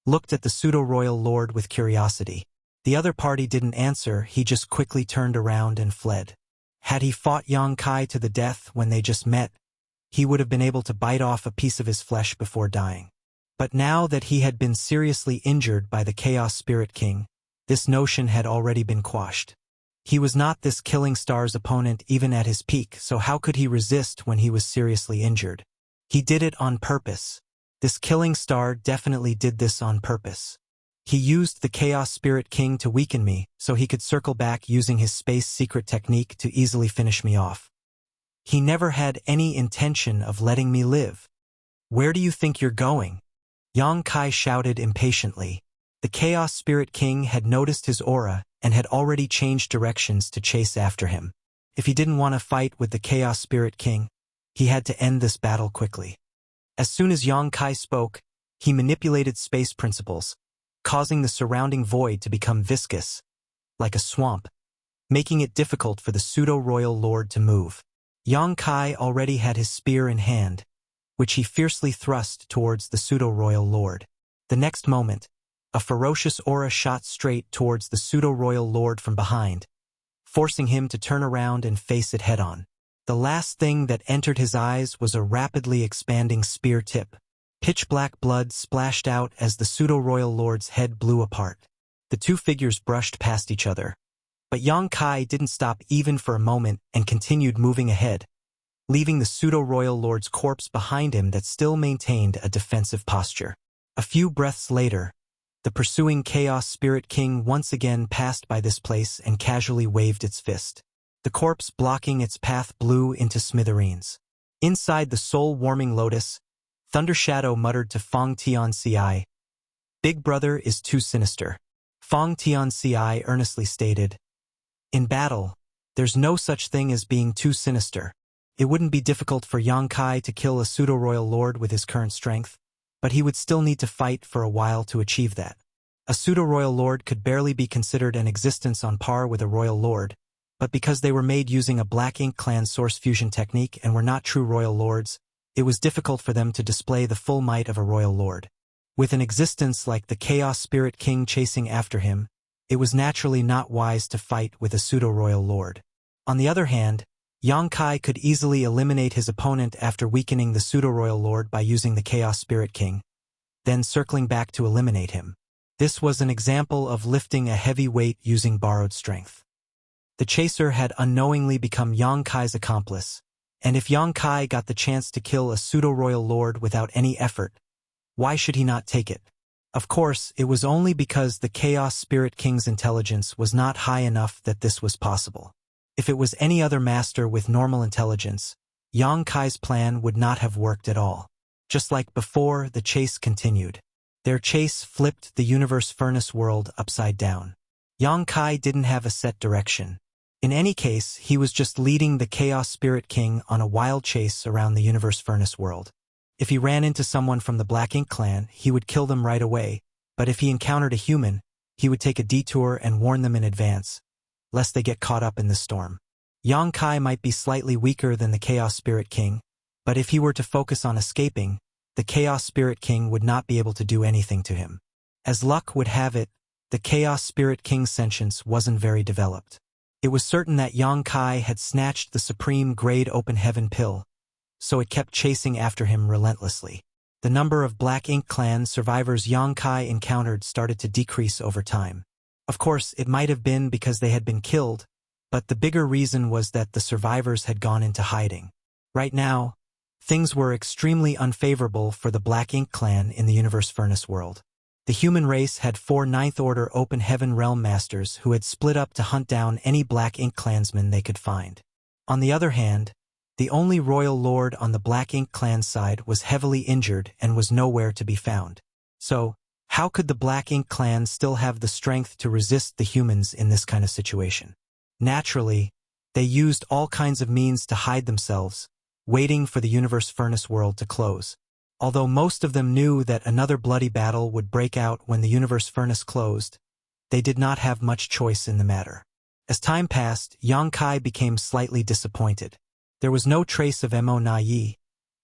looked at the pseudo-royal lord with curiosity. The other party didn't answer, he just quickly turned around and fled. Had he fought Yang Kai to the death when they just met, he would have been able to bite off a piece of his flesh before dying. But now that he had been seriously injured by the Chaos Spirit King, this notion had already been quashed. He was not this killing star's opponent even at his peak, so how could he resist when he was seriously injured? He did it on purpose. This killing star definitely did this on purpose. He used the Chaos Spirit King to weaken me so he could circle back using his space secret technique to easily finish me off. He never had any intention of letting me live. Where do you think you're going? Yang Kai shouted impatiently. The Chaos Spirit King had noticed his aura and had already changed directions to chase after him. If he didn't want to fight with the Chaos Spirit King, he had to end this battle quickly. As soon as Yang Kai spoke, he manipulated space principles, causing the surrounding void to become viscous, like a swamp, making it difficult for the pseudo-royal lord to move. Yang Kai already had his spear in hand, which he fiercely thrust towards the pseudo-royal lord. The next moment, a ferocious aura shot straight towards the pseudo-royal lord from behind, forcing him to turn around and face it head-on. The last thing that entered his eyes was a rapidly expanding spear tip. Pitch-black blood splashed out as the pseudo-royal lord's head blew apart. The two figures brushed past each other. But Yang Kai didn't stop even for a moment and continued moving ahead, leaving the pseudo-royal lord's corpse behind him that still maintained a defensive posture. A few breaths later, the pursuing Chaos Spirit King once again passed by this place and casually waved its fist. The corpse blocking its path blew into smithereens. Inside the soul-warming lotus, Thunder Shadow muttered to Fong Tianci, "Big Brother is too sinister." Fong Tianci earnestly stated, "In battle, there's no such thing as being too sinister. It wouldn't be difficult for Yang Kai to kill a pseudo-royal lord with his current strength, but he would still need to fight for a while to achieve that. A pseudo-royal lord could barely be considered an existence on par with a royal lord, but because they were made using a Black Ink Clan source fusion technique and were not true royal lords, it was difficult for them to display the full might of a royal lord. With an existence like the Chaos Spirit King chasing after him, it was naturally not wise to fight with a pseudo-royal lord. On the other hand, Yang Kai could easily eliminate his opponent after weakening the pseudo-royal lord by using the Chaos Spirit King, then circling back to eliminate him. This was an example of lifting a heavy weight using borrowed strength. The chaser had unknowingly become Yang Kai's accomplice, and if Yang Kai got the chance to kill a pseudo-royal lord without any effort, why should he not take it? Of course, it was only because the Chaos Spirit King's intelligence was not high enough that this was possible. If it was any other master with normal intelligence, Yang Kai's plan would not have worked at all. Just like before, the chase continued. Their chase flipped the universe furnace world upside down. Yang Kai didn't have a set direction. In any case, he was just leading the Chaos Spirit King on a wild chase around the universe furnace world. If he ran into someone from the Black Ink clan, he would kill them right away, but if he encountered a human, he would take a detour and warn them in advance, lest they get caught up in the storm. Yang Kai might be slightly weaker than the Chaos Spirit King, but if he were to focus on escaping, the Chaos Spirit King would not be able to do anything to him. As luck would have it, the Chaos Spirit King's sentience wasn't very developed. It was certain that Yang Kai had snatched the supreme grade open heaven pill, so it kept chasing after him relentlessly. The number of Black Ink clan survivors Yang Kai encountered started to decrease over time. Of course, it might have been because they had been killed, but the bigger reason was that the survivors had gone into hiding. Right now, things were extremely unfavorable for the Black Ink clan in the universe furnace world. The human race had 4 ninth-order open heaven realm masters who had split up to hunt down any Black Ink clansmen they could find. On the other hand, the only royal lord on the Black Ink clan side was heavily injured and was nowhere to be found. So, how could the Black Ink clan still have the strength to resist the humans in this kind of situation? Naturally, they used all kinds of means to hide themselves, waiting for the universe furnace world to close. Although most of them knew that another bloody battle would break out when the universe furnace closed, they did not have much choice in the matter. As time passed, Yang Kai became slightly disappointed. There was no trace of Mo Na Yi,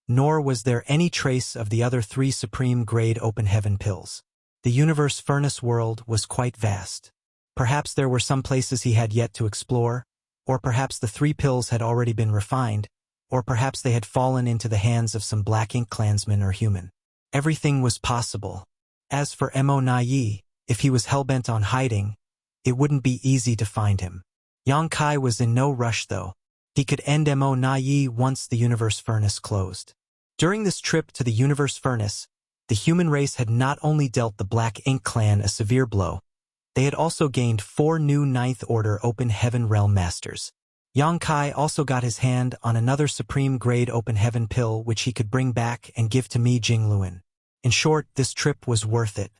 nor was there any trace of the other 3 supreme grade open heaven pills. The universe furnace world was quite vast. Perhaps there were some places he had yet to explore, or perhaps the 3 pills had already been refined, or perhaps they had fallen into the hands of some Black Ink clansman or human. Everything was possible. As for Mo Na Yi, if he was hellbent on hiding, it wouldn't be easy to find him. Yang Kai was in no rush though. He could end Mo Na Yi once the universe furnace closed. During this trip to the universe furnace, the human race had not only dealt the Black Ink clan a severe blow, they had also gained 4 new 9th order open heaven realm masters. Yang Kai also got his hand on another supreme grade open heaven pill which he could bring back and give to Mi Jingluan. In short, this trip was worth it.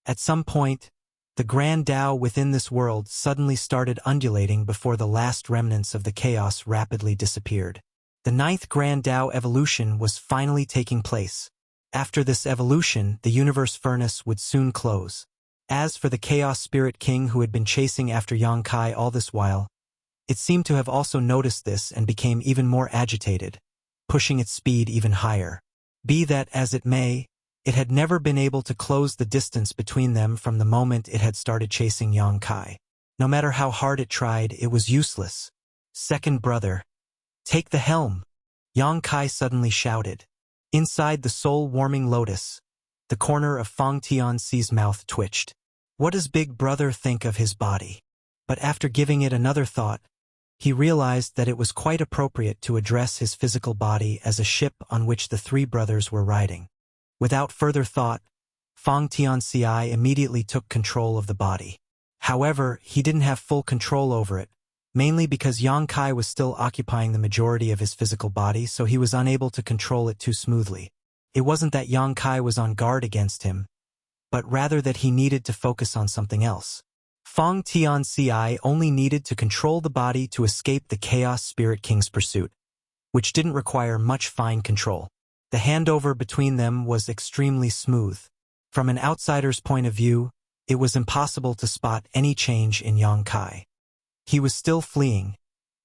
At some point, the grand Tao within this world suddenly started undulating before the last remnants of the chaos rapidly disappeared. The 9th grand Tao evolution was finally taking place. After this evolution, the universe furnace would soon close. As for the Chaos Spirit King who had been chasing after Yang Kai all this while, it seemed to have also noticed this and became even more agitated, pushing its speed even higher. Be that as it may, it had never been able to close the distance between them from the moment it had started chasing Yang Kai. No matter how hard it tried, it was useless. Second brother, take the helm, Yang Kai suddenly shouted. Inside the soul-warming lotus, the corner of Fang Tianxi's mouth twitched. What does Big Brother think of his body? But after giving it another thought, he realized that it was quite appropriate to address his physical body as a ship on which the 3 brothers were riding. Without further thought, Fang Tianxi immediately took control of the body. However, he didn't have full control over it, mainly because Yang Kai was still occupying the majority of his physical body, so he was unable to control it too smoothly. It wasn't that Yang Kai was on guard against him, but rather that he needed to focus on something else. Fang Tianxi only needed to control the body to escape the Chaos Spirit King's pursuit, which didn't require much fine control. The handover between them was extremely smooth. From an outsider's point of view, it was impossible to spot any change in Yang Kai. He was still fleeing,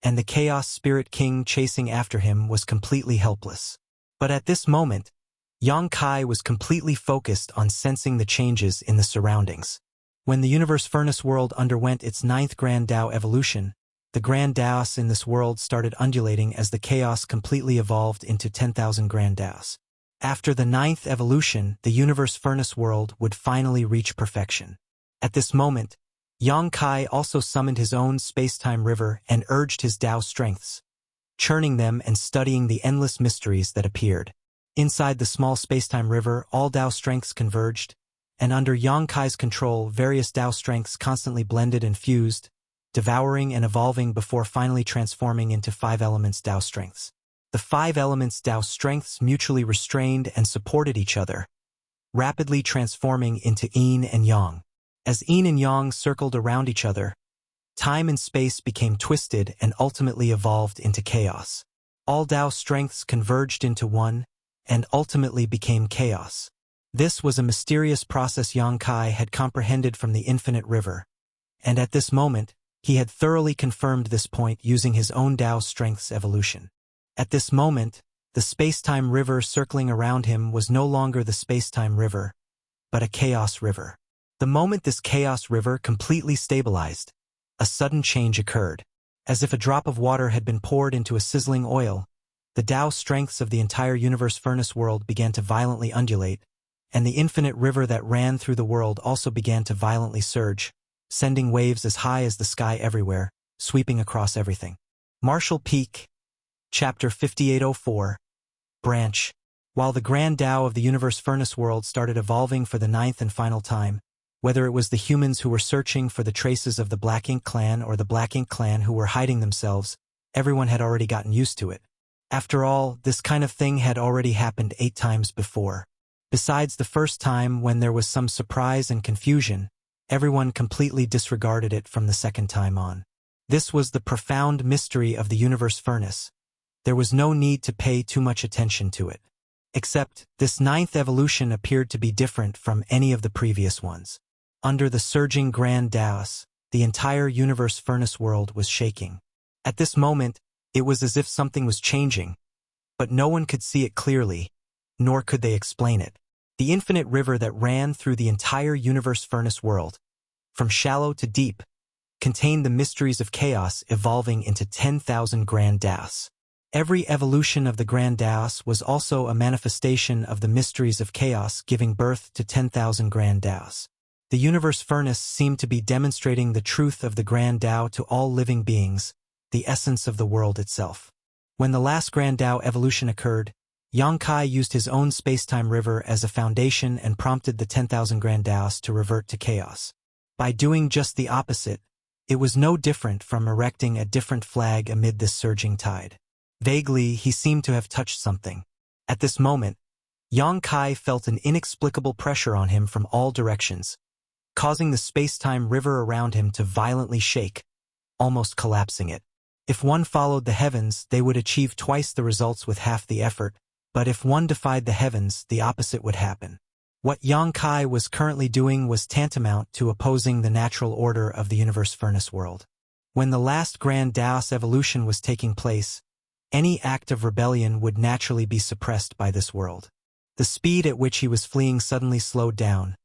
and the Chaos Spirit King chasing after him was completely helpless. But at this moment, Yang Kai was completely focused on sensing the changes in the surroundings. When the universe furnace world underwent its 9th Grand Tao evolution, the Grand Taos in this world started undulating as the chaos completely evolved into 10,000 Grand Taos. After the 9th evolution, the universe furnace world would finally reach perfection. At this moment, Yang Kai also summoned his own space-time river and urged his Tao strengths, churning them and studying the endless mysteries that appeared. Inside the small space-time river, all Tao strengths converged, and under Yang Kai's control, various Tao strengths constantly blended and fused, devouring and evolving before finally transforming into 5 elements Tao strengths. The 5 elements Tao strengths mutually restrained and supported each other, rapidly transforming into Yin and Yang. As Yin and Yang circled around each other, time and space became twisted and ultimately evolved into chaos. All Tao strengths converged into one, and ultimately became chaos. This was a mysterious process Yang Kai had comprehended from the infinite river, and at this moment, he had thoroughly confirmed this point using his own Tao strength's evolution. At this moment, the space-time river circling around him was no longer the space-time river, but a chaos river. The moment this chaos river completely stabilized, a sudden change occurred. As if a drop of water had been poured into a sizzling oil, the Tao strengths of the entire universe furnace world began to violently undulate, and the infinite river that ran through the world also began to violently surge, sending waves as high as the sky everywhere, sweeping across everything. Martial Peak, Chapter 5804, Branch. While the Grand Tao of the universe furnace world started evolving for the 9th and final time, whether it was the humans who were searching for the traces of the Black Ink Clan or the Black Ink Clan who were hiding themselves, everyone had already gotten used to it. After all, this kind of thing had already happened 8 times before. Besides the first time when there was some surprise and confusion, everyone completely disregarded it from the second time on. This was the profound mystery of the universe furnace. There was no need to pay too much attention to it. Except, this 9th evolution appeared to be different from any of the previous ones. Under the surging Grand Taos, the entire universe furnace world was shaking. At this moment, it was as if something was changing, but no one could see it clearly, nor could they explain it. The infinite river that ran through the entire universe furnace world, from shallow to deep, contained the mysteries of chaos evolving into 10,000 Grand Taos. Every evolution of the Grand Taos was also a manifestation of the mysteries of chaos giving birth to 10,000 Grand Taos. The universe furnace seemed to be demonstrating the truth of the Grand Tao to all living beings, the essence of the world itself. When the last Grand Tao evolution occurred, Yang Kai used his own space-time river as a foundation and prompted the 10,000 Grand Taos to revert to chaos. By doing just the opposite, it was no different from erecting a different flag amid this surging tide. Vaguely, he seemed to have touched something. At this moment, Yang Kai felt an inexplicable pressure on him from all directions, causing the space-time river around him to violently shake, almost collapsing it. If one followed the heavens, they would achieve twice the results with half the effort, but if one defied the heavens, the opposite would happen. What Yang Kai was currently doing was tantamount to opposing the natural order of the universe furnace world. When the last Grand Taos evolution was taking place, any act of rebellion would naturally be suppressed by this world. The speed at which he was fleeing suddenly slowed down,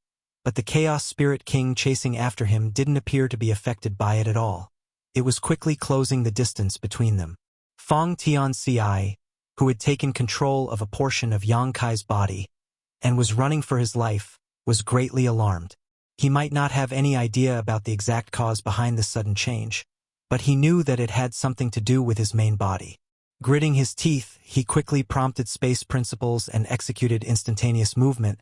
but the Chaos Spirit King chasing after him didn't appear to be affected by it at all. It was quickly closing the distance between them. Fong Tianci, who had taken control of a portion of Yang Kai's body and was running for his life, was greatly alarmed. He might not have any idea about the exact cause behind this sudden change, but he knew that it had something to do with his main body. Gritting his teeth, he quickly prompted space principles and executed instantaneous movement,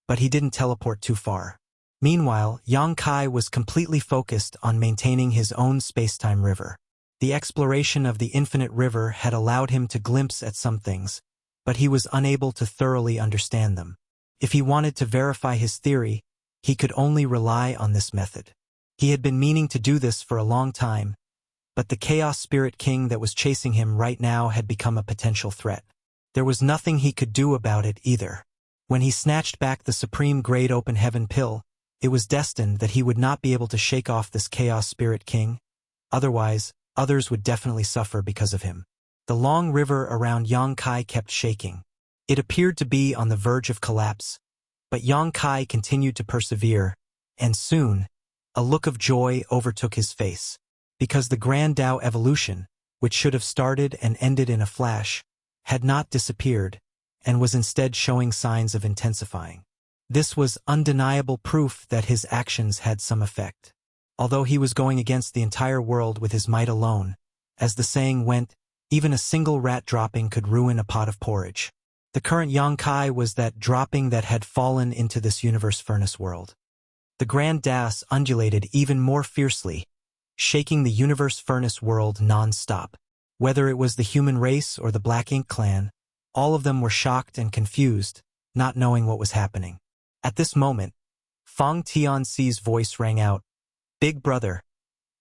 but he didn't teleport too far. Meanwhile, Yang Kai was completely focused on maintaining his own space-time river. The exploration of the infinite river had allowed him to glimpse at some things, but he was unable to thoroughly understand them. If he wanted to verify his theory, he could only rely on this method. He had been meaning to do this for a long time, but the Chaos Spirit King that was chasing him right now had become a potential threat. There was nothing he could do about it either. When he snatched back the Supreme Great Open Heaven Pill, it was destined that he would not be able to shake off this Chaos Spirit King. Otherwise, others would definitely suffer because of him. The long river around Yang Kai kept shaking. It appeared to be on the verge of collapse, but Yang Kai continued to persevere, and soon, a look of joy overtook his face. Because the Grand Tao evolution, which should have started and ended in a flash, had not disappeared, and was instead showing signs of intensifying. This was undeniable proof that his actions had some effect. Although he was going against the entire world with his might alone, as the saying went, even a single rat dropping could ruin a pot of porridge. The current Yang Kai was that dropping that had fallen into this universe furnace world. The Grand Das undulated even more fiercely, shaking the universe furnace world non-stop. Whether it was the human race or the Black Ink clan, all of them were shocked and confused, not knowing what was happening. At this moment, Feng Tianxi's voice rang out, "Big brother,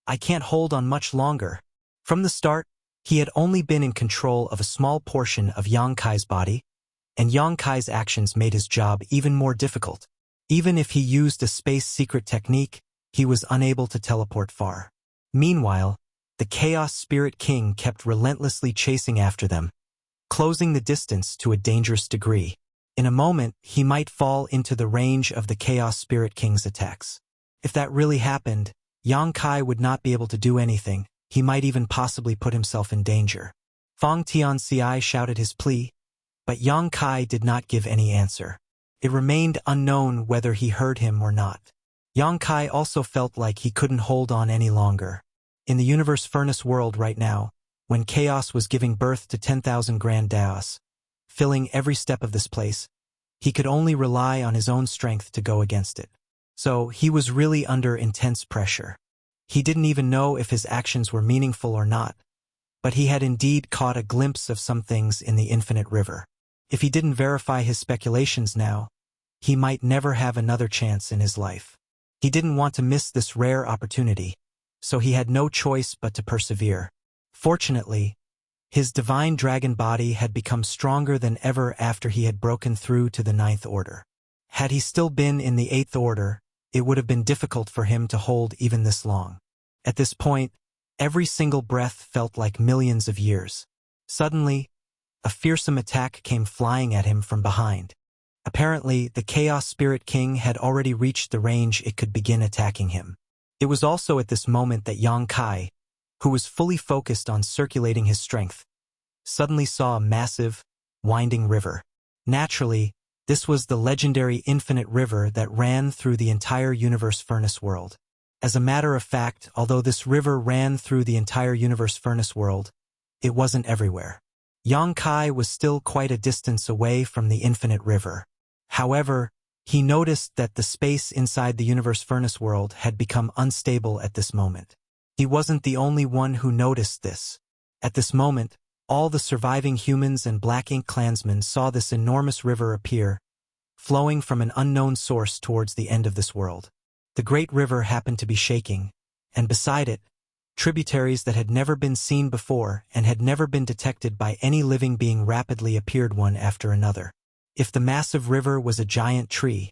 I can't hold on much longer." From the start, he had only been in control of a small portion of Yang Kai's body, and Yang Kai's actions made his job even more difficult. Even if he used a space secret technique, he was unable to teleport far. Meanwhile, the Chaos Spirit King kept relentlessly chasing after them, closing the distance to a dangerous degree. In a moment, he might fall into the range of the Chaos Spirit King's attacks. If that really happened, Yang Kai would not be able to do anything. He might even possibly put himself in danger. Feng Tianxi shouted his plea, but Yang Kai did not give any answer. It remained unknown whether he heard him or not. Yang Kai also felt like he couldn't hold on any longer. In the universe furnace world right now, when chaos was giving birth to 10,000 Grand Daos, filling every step of this place, he could only rely on his own strength to go against it. So he was really under intense pressure. He didn't even know if his actions were meaningful or not, but he had indeed caught a glimpse of some things in the infinite river. If he didn't verify his speculations now, he might never have another chance in his life. He didn't want to miss this rare opportunity, so he had no choice but to persevere. Fortunately, his divine dragon body had become stronger than ever after he had broken through to the 9th order. Had he still been in the 8th order, it would have been difficult for him to hold even this long. At this point, every single breath felt like millions of years. Suddenly, a fearsome attack came flying at him from behind. Apparently, the Chaos Spirit King had already reached the range it could begin attacking him. It was also at this moment that Yang Kai, who was fully focused on circulating his strength, suddenly saw a massive, winding river. Naturally, this was the legendary infinite river that ran through the entire universe furnace world. As a matter of fact, although this river ran through the entire universe furnace world, it wasn't everywhere. Yang Kai was still quite a distance away from the infinite river. However, he noticed that the space inside the universe furnace world had become unstable at this moment. He wasn't the only one who noticed this. At this moment, all the surviving humans and Black Ink clansmen saw this enormous river appear, flowing from an unknown source towards the end of this world. The great river happened to be shaking, and beside it, tributaries that had never been seen before and had never been detected by any living being rapidly appeared one after another. If the massive river was a giant tree,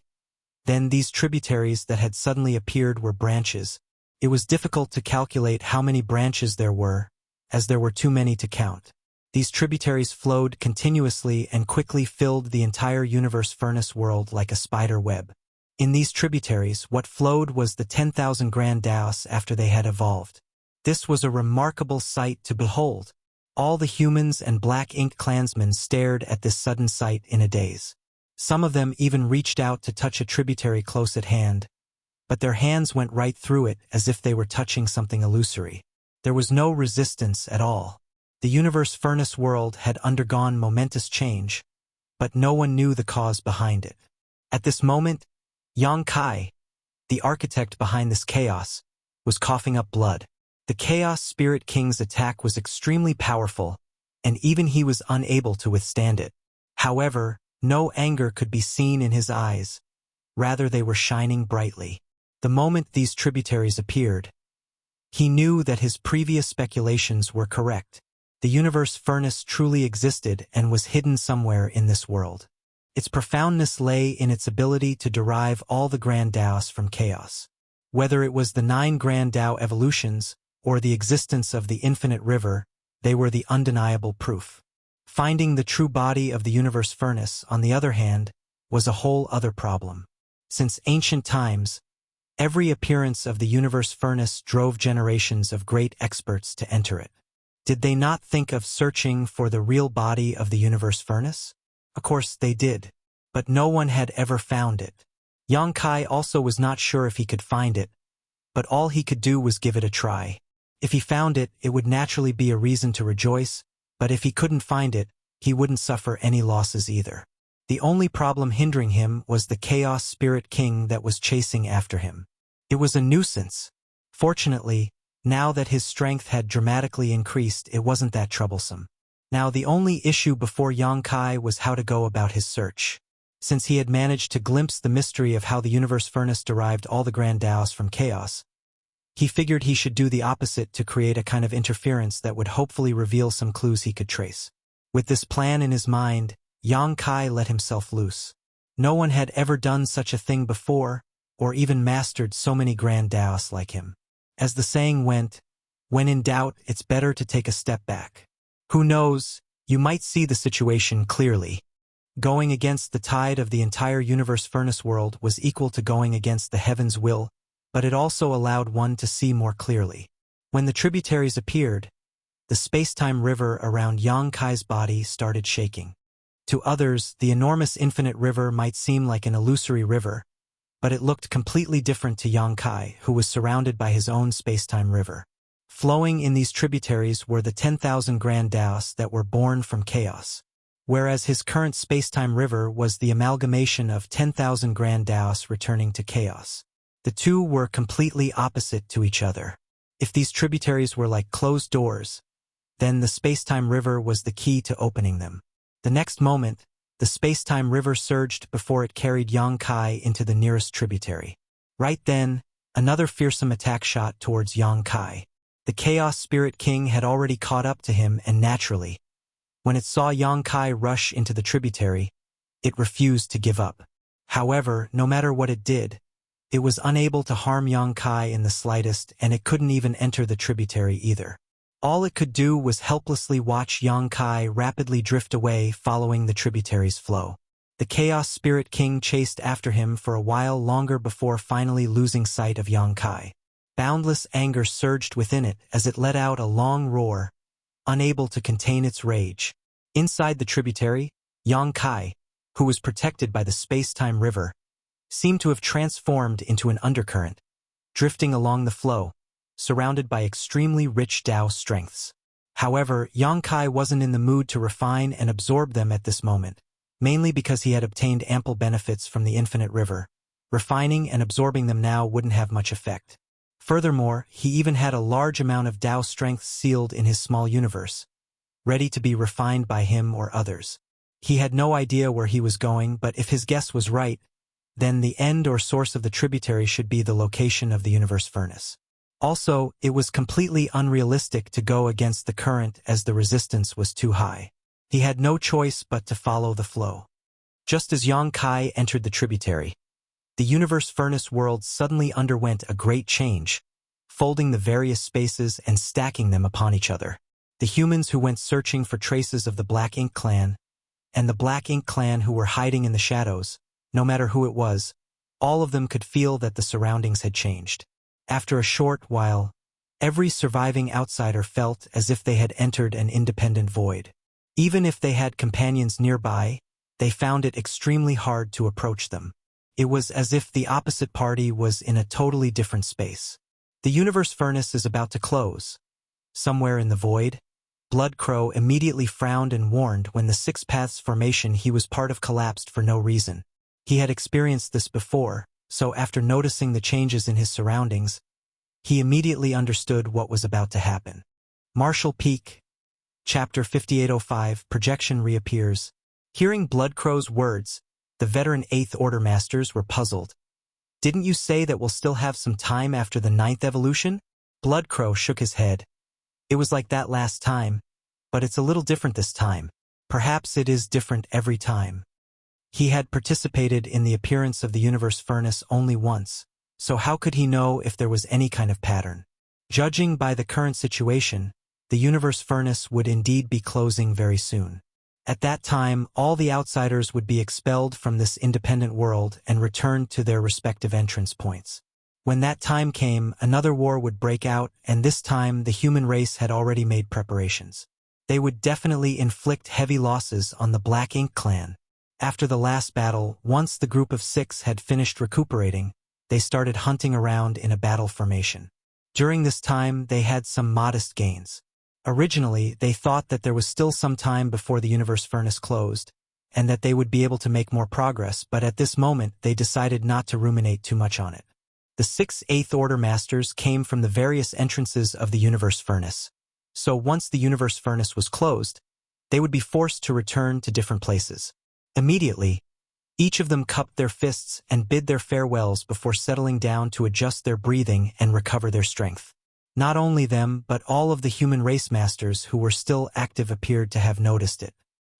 then these tributaries that had suddenly appeared were branches. It was difficult to calculate how many branches there were, as there were too many to count. These tributaries flowed continuously and quickly filled the entire universe furnace world like a spider web. In these tributaries, what flowed was the 10,000 Grand Daos after they had evolved. This was a remarkable sight to behold. All the humans and Black Ink clansmen stared at this sudden sight in a daze. Some of them even reached out to touch a tributary close at hand, but their hands went right through it as if they were touching something illusory. There was no resistance at all. The universe furnace world had undergone momentous change, but no one knew the cause behind it. At this moment, Yang Kai, the architect behind this chaos, was coughing up blood. The Chaos Spirit King's attack was extremely powerful, and even he was unable to withstand it. However, no anger could be seen in his eyes. Rather, they were shining brightly. The moment these tributaries appeared, he knew that his previous speculations were correct. The universe furnace truly existed and was hidden somewhere in this world. Its profoundness lay in its ability to derive all the Grand Daos from chaos. Whether it was the 9 Grand Dao evolutions, or the existence of the infinite river, they were the undeniable proof. Finding the true body of the universe furnace, on the other hand, was a whole other problem. Since ancient times, every appearance of the universe furnace drove generations of great experts to enter it. Did they not think of searching for the real body of the universe furnace? Of course they did, but no one had ever found it. Yang Kai also was not sure if he could find it, but all he could do was give it a try. If he found it, it would naturally be a reason to rejoice, but if he couldn't find it, he wouldn't suffer any losses either. The only problem hindering him was the Chaos Spirit King that was chasing after him. It was a nuisance. Fortunately, now that his strength had dramatically increased, it wasn't that troublesome. Now the only issue before Yang Kai was how to go about his search. Since he had managed to glimpse the mystery of how the universe furnace derived all the grand Taos from chaos, he figured he should do the opposite to create a kind of interference that would hopefully reveal some clues he could trace. With this plan in his mind, Yang Kai let himself loose. No one had ever done such a thing before, or even mastered so many grand Taos like him. As the saying went, when in doubt, it's better to take a step back. Who knows, you might see the situation clearly. Going against the tide of the entire universe furnace world was equal to going against the heaven's will, but it also allowed one to see more clearly. When the tributaries appeared, the space-time river around Yang Kai's body started shaking. To others, the enormous infinite river might seem like an illusory river, but it looked completely different to Yang Kai, who was surrounded by his own space-time river. Flowing in these tributaries were the 10,000 grand Taos that were born from chaos, whereas his current space-time river was the amalgamation of 10,000 grand Taos returning to chaos. The two were completely opposite to each other. If these tributaries were like closed doors, then the space-time river was the key to opening them. The next moment, the space-time river surged before it carried Yang Kai into the nearest tributary. Right then, another fearsome attack shot towards Yang Kai. The Chaos Spirit King had already caught up to him, and naturally, when it saw Yang Kai rush into the tributary, it refused to give up. However, no matter what it did, it was unable to harm Yang Kai in the slightest, and it couldn't even enter the tributary either. All it could do was helplessly watch Yang Kai rapidly drift away following the tributary's flow. The Chaos Spirit King chased after him for a while longer before finally losing sight of Yang Kai. Boundless anger surged within it as it let out a long roar, unable to contain its rage. Inside the tributary, Yang Kai, who was protected by the space-time river, seemed to have transformed into an undercurrent, drifting along the flow, surrounded by extremely rich Tao strengths. However, Yang Kai wasn't in the mood to refine and absorb them at this moment, mainly because he had obtained ample benefits from the infinite river. Refining and absorbing them now wouldn't have much effect. Furthermore, he even had a large amount of Tao strength sealed in his small universe, ready to be refined by him or others. He had no idea where he was going, but if his guess was right, then the end or source of the tributary should be the location of the universe furnace. Also, it was completely unrealistic to go against the current as the resistance was too high. He had no choice but to follow the flow. Just as Yang Kai entered the tributary, the universe furnace world suddenly underwent a great change, folding the various spaces and stacking them upon each other. The humans who went searching for traces of the Black Ink Clan, and the Black Ink Clan who were hiding in the shadows, no matter who it was, all of them could feel that the surroundings had changed. After a short while, every surviving outsider felt as if they had entered an independent void. Even if they had companions nearby, they found it extremely hard to approach them. It was as if the opposite party was in a totally different space. The universe furnace is about to close. Somewhere in the void, Blood Crow immediately frowned and warned when the Six Paths formation he was part of collapsed for no reason. He had experienced this before, so after noticing the changes in his surroundings, he immediately understood what was about to happen. Marshall Peak, Chapter 5805, Projection Reappears. Hearing Blood Crow's words, the veteran 8th Order Masters were puzzled. "Didn't you say that we'll still have some time after the 9th evolution?" Blood Crow shook his head. "It was like that last time, but it's a little different this time. Perhaps it is different every time." He had participated in the appearance of the universe furnace only once, so how could he know if there was any kind of pattern? Judging by the current situation, the universe furnace would indeed be closing very soon. At that time, all the outsiders would be expelled from this independent world and returned to their respective entrance points. When that time came, another war would break out, and this time the human race had already made preparations. They would definitely inflict heavy losses on the Black Ink clan. After the last battle, once the group of 6 had finished recuperating, they started hunting around in a battle formation. During this time, they had some modest gains. Originally, they thought that there was still some time before the universe furnace closed, and that they would be able to make more progress, but at this moment they decided not to ruminate too much on it. The 6 Eighth Order Masters came from the various entrances of the universe furnace. So once the universe furnace was closed, they would be forced to return to different places. Immediately, each of them cupped their fists and bid their farewells before settling down to adjust their breathing and recover their strength. Not only them, but all of the human race masters who were still active appeared to have noticed it.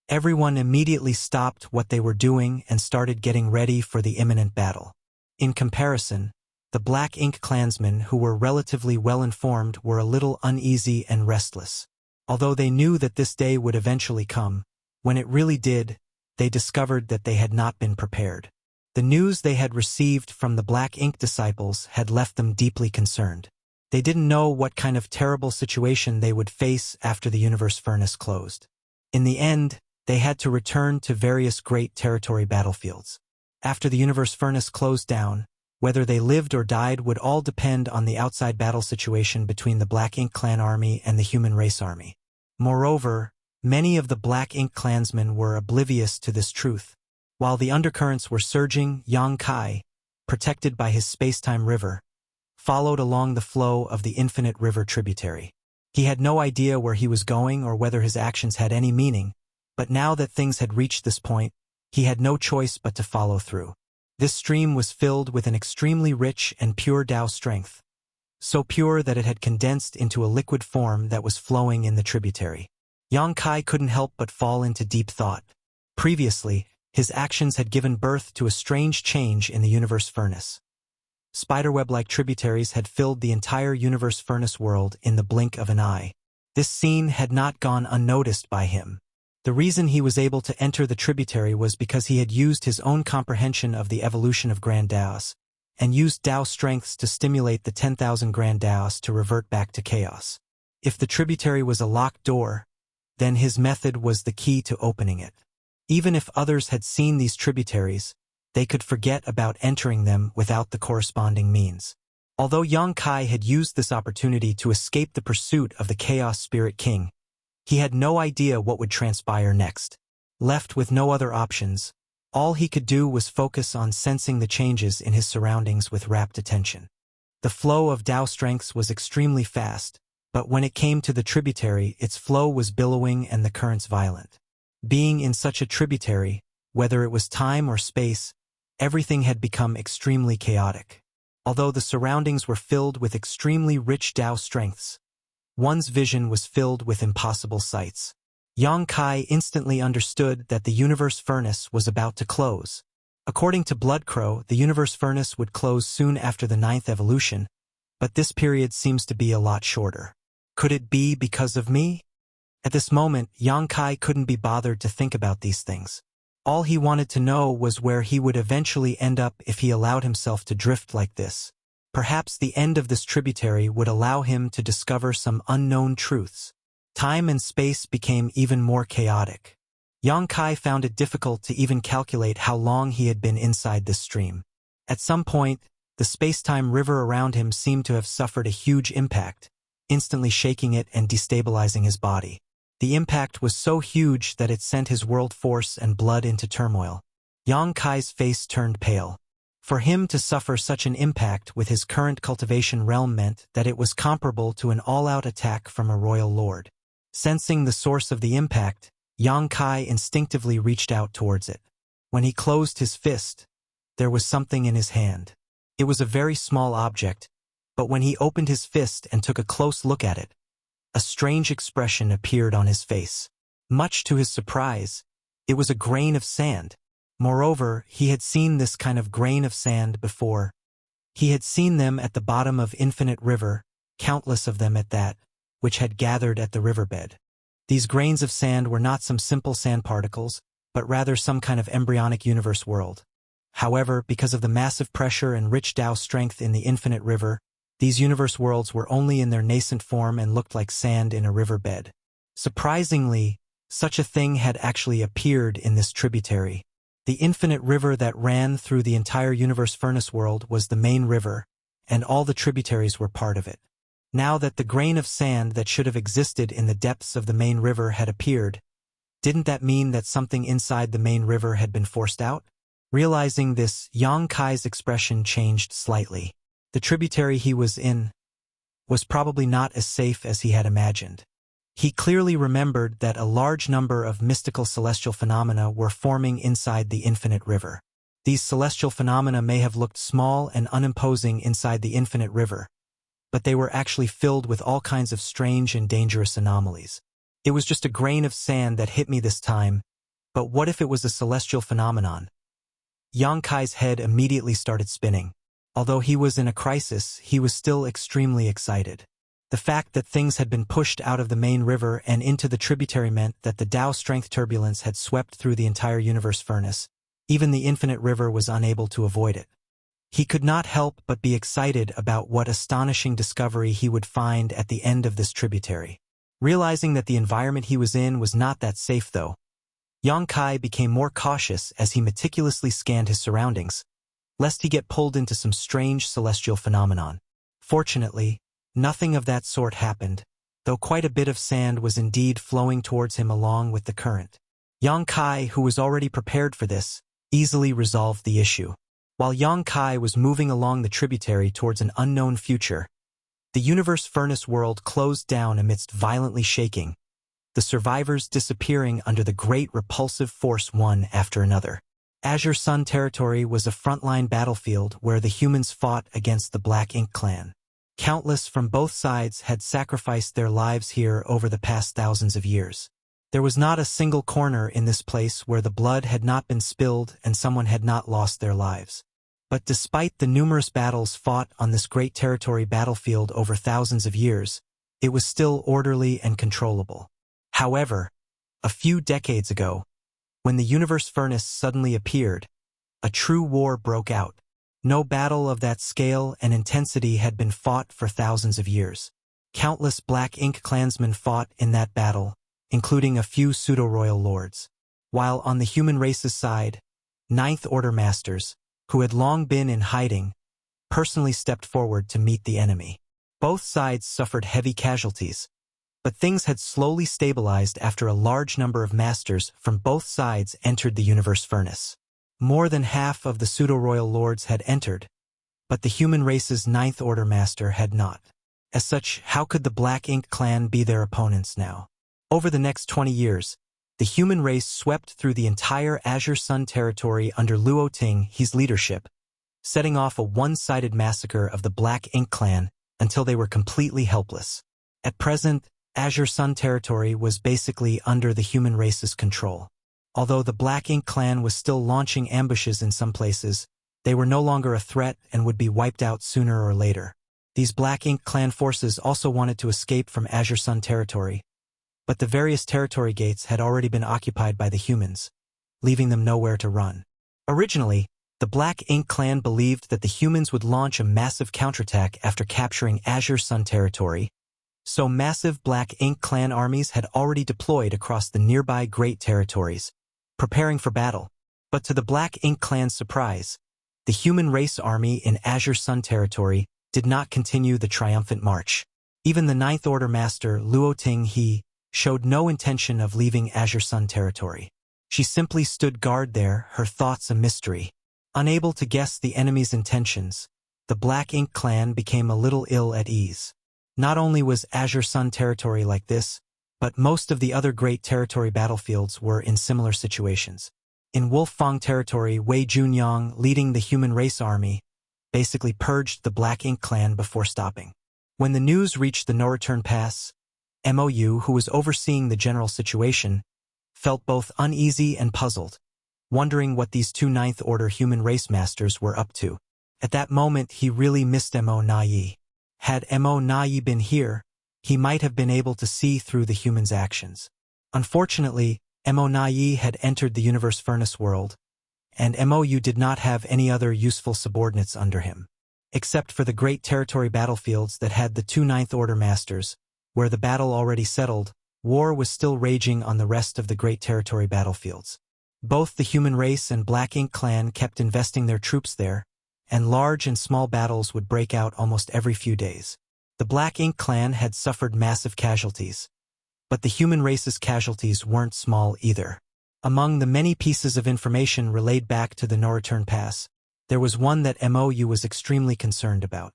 Everyone immediately stopped what they were doing and started getting ready for the imminent battle. In comparison, the Black Ink clansmen, who were relatively well-informed, were a little uneasy and restless. Although they knew that this day would eventually come, when it really did, they discovered that they had not been prepared. The news they had received from the Black Ink disciples had left them deeply concerned. They didn't know what kind of terrible situation they would face after the universe furnace closed. In the end, they had to return to various great territory battlefields. After the universe furnace closed down, whether they lived or died would all depend on the outside battle situation between the Black Ink clan army and the human race army. Moreover, many of the Black Ink clansmen were oblivious to this truth. While the undercurrents were surging, Yang Kai, protected by his space-time river, followed along the flow of the infinite river tributary. He had no idea where he was going or whether his actions had any meaning, but now that things had reached this point, he had no choice but to follow through. This stream was filled with an extremely rich and pure Tao strength, so pure that it had condensed into a liquid form that was flowing in the tributary. Yang Kai couldn't help but fall into deep thought. Previously, his actions had given birth to a strange change in the universe furnace. Spiderweb-like tributaries had filled the entire universe furnace world in the blink of an eye. This scene had not gone unnoticed by him. The reason he was able to enter the tributary was because he had used his own comprehension of the evolution of Grand Daos, and used Tao strengths to stimulate the 10,000 Grand Daos to revert back to chaos. If the tributary was a locked door, then his method was the key to opening it. Even if others had seen these tributaries, they could forget about entering them without the corresponding means. Although Yang Kai had used this opportunity to escape the pursuit of the Chaos Spirit King, he had no idea what would transpire next. Left with no other options, all he could do was focus on sensing the changes in his surroundings with rapt attention. The flow of Tao strengths was extremely fast, but when it came to the tributary, its flow was billowing and the currents violent. Being in such a tributary, whether it was time or space, everything had become extremely chaotic. Although the surroundings were filled with extremely rich Tao strengths, one's vision was filled with impossible sights. Yang Kai instantly understood that the universe furnace was about to close. According to Bloodcrow, the universe furnace would close soon after the 9th evolution, but this period seems to be a lot shorter. Could it be because of me? At this moment, Yang Kai couldn't be bothered to think about these things. All he wanted to know was where he would eventually end up if he allowed himself to drift like this. Perhaps the end of this tributary would allow him to discover some unknown truths. Time and space became even more chaotic. Yang Kai found it difficult to even calculate how long he had been inside this stream. At some point, the space-time river around him seemed to have suffered a huge impact, instantly shaking it and destabilizing his body. The impact was so huge that it sent his world force and blood into turmoil. Yang Kai's face turned pale. For him to suffer such an impact with his current cultivation realm meant that it was comparable to an all-out attack from a royal lord. Sensing the source of the impact, Yang Kai instinctively reached out towards it. When he closed his fist, there was something in his hand. It was a very small object, but when he opened his fist and took a close look at it, a strange expression appeared on his face. Much to his surprise, it was a grain of sand. Moreover, he had seen this kind of grain of sand before. He had seen them at the bottom of Infinite River, countless of them at that, which had gathered at the riverbed. These grains of sand were not some simple sand particles, but rather some kind of embryonic universe world. However, because of the massive pressure and rich Tao strength in the infinite river, these universe worlds were only in their nascent form and looked like sand in a riverbed. Surprisingly, such a thing had actually appeared in this tributary. The infinite river that ran through the entire universe furnace world was the main river, and all the tributaries were part of it. Now that the grain of sand that should have existed in the depths of the main river had appeared, didn't that mean that something inside the main river had been forced out? Realizing this, Yang Kai's expression changed slightly. The tributary he was in was probably not as safe as he had imagined. He clearly remembered that a large number of mystical celestial phenomena were forming inside the infinite river. These celestial phenomena may have looked small and unimposing inside the infinite river, but they were actually filled with all kinds of strange and dangerous anomalies. It was just a grain of sand that hit me this time, but what if it was a celestial phenomenon? Yang Kai's head immediately started spinning. Although he was in a crisis, he was still extremely excited. The fact that things had been pushed out of the main river and into the tributary meant that the Tao strength turbulence had swept through the entire universe furnace. Even the infinite river was unable to avoid it. He could not help but be excited about what astonishing discovery he would find at the end of this tributary. Realizing that the environment he was in was not that safe though, Yang Kai became more cautious as he meticulously scanned his surroundings, lest he get pulled into some strange celestial phenomenon. Fortunately, nothing of that sort happened, though quite a bit of sand was indeed flowing towards him along with the current. Yang Kai, who was already prepared for this, easily resolved the issue. While Yang Kai was moving along the tributary towards an unknown future, the universe furnace world closed down amidst violently shaking, the survivors disappearing under the great repulsive force one after another. Azure Sun territory was a frontline battlefield where the humans fought against the Black Ink clan. Countless from both sides had sacrificed their lives here over the past thousands of years. There was not a single corner in this place where the blood had not been spilled and someone had not lost their lives. But despite the numerous battles fought on this great territory battlefield over thousands of years, it was still orderly and controllable. However, a few decades ago, when the universe furnace suddenly appeared, a true war broke out. No battle of that scale and intensity had been fought for thousands of years. Countless Black Ink clansmen fought in that battle, including a few pseudo-royal lords. While on the human race's side, Ninth Order masters, who had long been in hiding, personally stepped forward to meet the enemy. Both sides suffered heavy casualties, but things had slowly stabilized after a large number of masters from both sides entered the universe furnace. More than half of the pseudo-royal lords had entered, but the human race's Ninth Order master had not. As such, how could the Black Ink clan be their opponents now? Over the next 20 years, the human race swept through the entire Azure Sun territory under Luo Ting's leadership, setting off a one-sided massacre of the Black Ink clan until they were completely helpless. At present, Azure Sun territory was basically under the human race's control. Although the Black Ink clan was still launching ambushes in some places, they were no longer a threat and would be wiped out sooner or later. These Black Ink clan forces also wanted to escape from Azure Sun territory, but the various territory gates had already been occupied by the humans, leaving them nowhere to run. Originally, the Black Ink clan believed that the humans would launch a massive counterattack after capturing Azure Sun territory, so massive Black Ink clan armies had already deployed across the nearby Great Territories, preparing for battle. But to the Black Ink clan's surprise, the human race army in Azure Sun territory did not continue the triumphant march. Even the Ninth Order master Luo Tinghe showed no intention of leaving Azure Sun territory. She simply stood guard there, her thoughts a mystery. Unable to guess the enemy's intentions, the Black Ink clan became a little ill at ease. Not only was Azure Sun territory like this, but most of the other great territory battlefields were in similar situations. In Wolffang territory, Wei Junyang, leading the human race army, basically purged the Black Ink clan before stopping. When the news reached the no-return pass, Mou, who was overseeing the general situation, felt both uneasy and puzzled, wondering what these two Ninth Order human race masters were up to. At that moment, he really missed Mo Nai. Had Mo Nai been here, he might have been able to see through the humans' actions. Unfortunately, Mo had entered the universe furnace world, and Mou did not have any other useful subordinates under him. Except for the great territory battlefields that had the two Ninth Order Masters, where the battle already settled, war was still raging on the rest of the great territory battlefields. Both the human race and Black Ink clan kept investing their troops there, and large and small battles would break out almost every few days. The Black Ink clan had suffered massive casualties, but the human race's casualties weren't small either. Among the many pieces of information relayed back to the No Return Pass, there was one that Mou was extremely concerned about.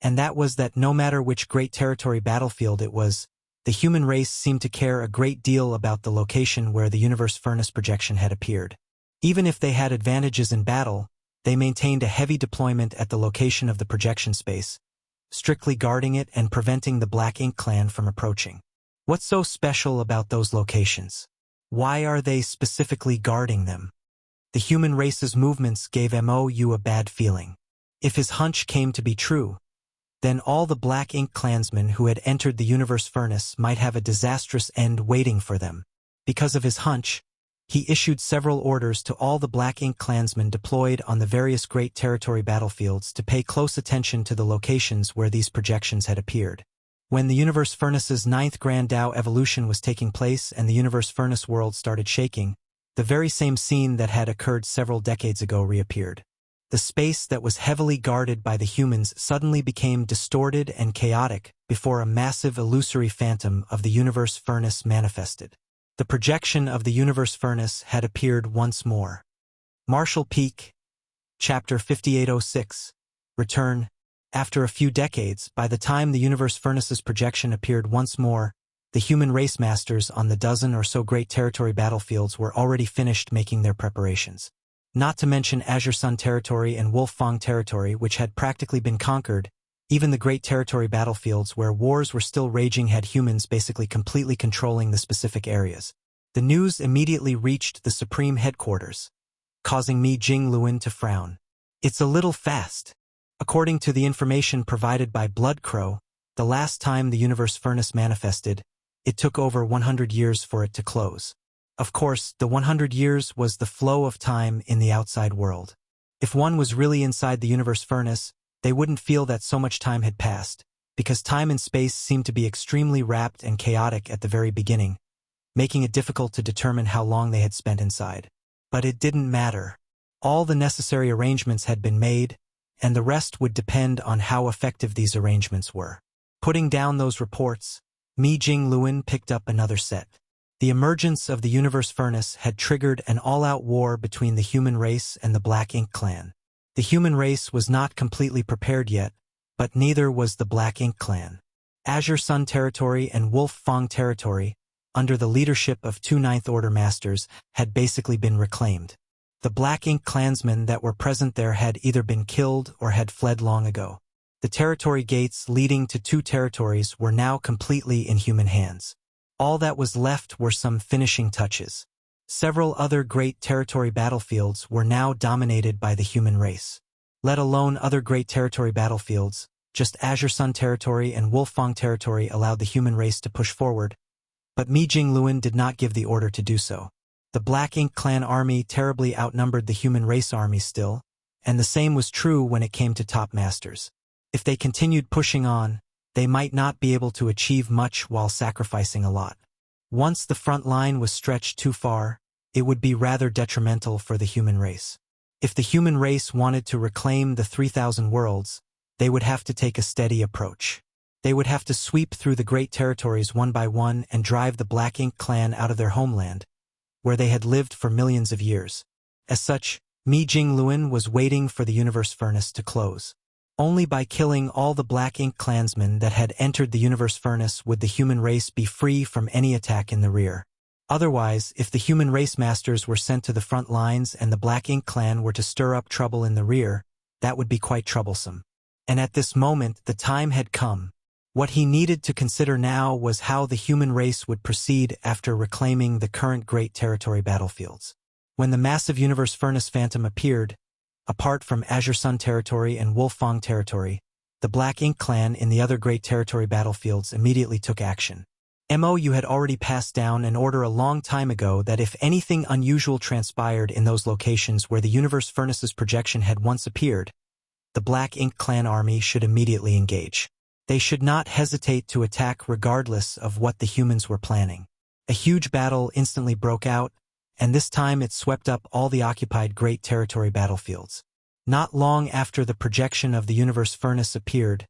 And that was that no matter which great territory battlefield it was, the human race seemed to care a great deal about the location where the universe furnace projection had appeared. Even if they had advantages in battle, they maintained a heavy deployment at the location of the projection space, strictly guarding it and preventing the Black Ink clan from approaching. What's so special about those locations? Why are they specifically guarding them? The human race's movements gave Mou a bad feeling. If his hunch came to be true, then all the Black Ink clansmen who had entered the universe furnace might have a disastrous end waiting for them. Because of his hunch, he issued several orders to all the Black Ink clansmen deployed on the various great territory battlefields to pay close attention to the locations where these projections had appeared. When the universe furnace's 9th Grand Tao evolution was taking place and the universe furnace world started shaking, the very same scene that had occurred several decades ago reappeared. The space that was heavily guarded by the humans suddenly became distorted and chaotic before a massive illusory phantom of the universe furnace manifested. The projection of the universe furnace had appeared once more. Marshall Peak, Chapter 5806, Return. After a few decades, by the time the universe furnace's projection appeared once more, the human race masters on the dozen or so great territory battlefields were already finished making their preparations. Not to mention Azure Sun territory and Wolf Fang territory, which had practically been conquered. Even the great territory battlefields where wars were still raging had humans basically completely controlling the specific areas. The news immediately reached the Supreme Headquarters, causing Mi Jingluan to frown. It's a little fast. According to the information provided by Bloodcrow, the last time the universe furnace manifested, it took over 100 years for it to close. Of course, the 100 years was the flow of time in the outside world. If one was really inside the universe furnace, they wouldn't feel that so much time had passed, because time and space seemed to be extremely wrapped and chaotic at the very beginning, making it difficult to determine how long they had spent inside. But it didn't matter. All the necessary arrangements had been made, and the rest would depend on how effective these arrangements were. Putting down those reports, Mi Jingluan picked up another set. The emergence of the universe furnace had triggered an all-out war between the human race and the Black Ink clan. The human race was not completely prepared yet, but neither was the Black Ink clan. Azure Sun territory and Wolf Fang territory, under the leadership of two Ninth Order Masters, had basically been reclaimed. The Black Ink clansmen that were present there had either been killed or had fled long ago. The territory gates leading to two territories were now completely in human hands. All that was left were some finishing touches. Several other great territory battlefields were now dominated by the human race. Let alone other great territory battlefields, just Azure Sun territory and Wolf Fang territory allowed the human race to push forward, but Mi Jingluan did not give the order to do so. The Black Ink clan army terribly outnumbered the human race army still, and the same was true when it came to top masters. If they continued pushing on, they might not be able to achieve much while sacrificing a lot. Once the front line was stretched too far, it would be rather detrimental for the human race. If the human race wanted to reclaim the 3,000 worlds, they would have to take a steady approach. They would have to sweep through the great territories one by one and drive the Black Ink clan out of their homeland, where they had lived for millions of years. As such, Mi Jingluan was waiting for the universe furnace to close. Only by killing all the Black Ink clansmen that had entered the universe furnace would the human race be free from any attack in the rear. Otherwise, if the human race masters were sent to the front lines and the Black Ink clan were to stir up trouble in the rear, that would be quite troublesome. And at this moment, the time had come. What he needed to consider now was how the human race would proceed after reclaiming the current great territory battlefields. When the massive universe furnace phantom appeared, apart from Azure Sun territory and Wolf Fang territory, the Black Ink clan in the other great territory battlefields immediately took action. Mo, you had already passed down an order a long time ago that if anything unusual transpired in those locations where the Universe Furnace's projection had once appeared, the Black Ink Clan army should immediately engage. They should not hesitate to attack regardless of what the humans were planning. A huge battle instantly broke out, and this time it swept up all the occupied Great Territory battlefields. Not long after the projection of the Universe Furnace appeared,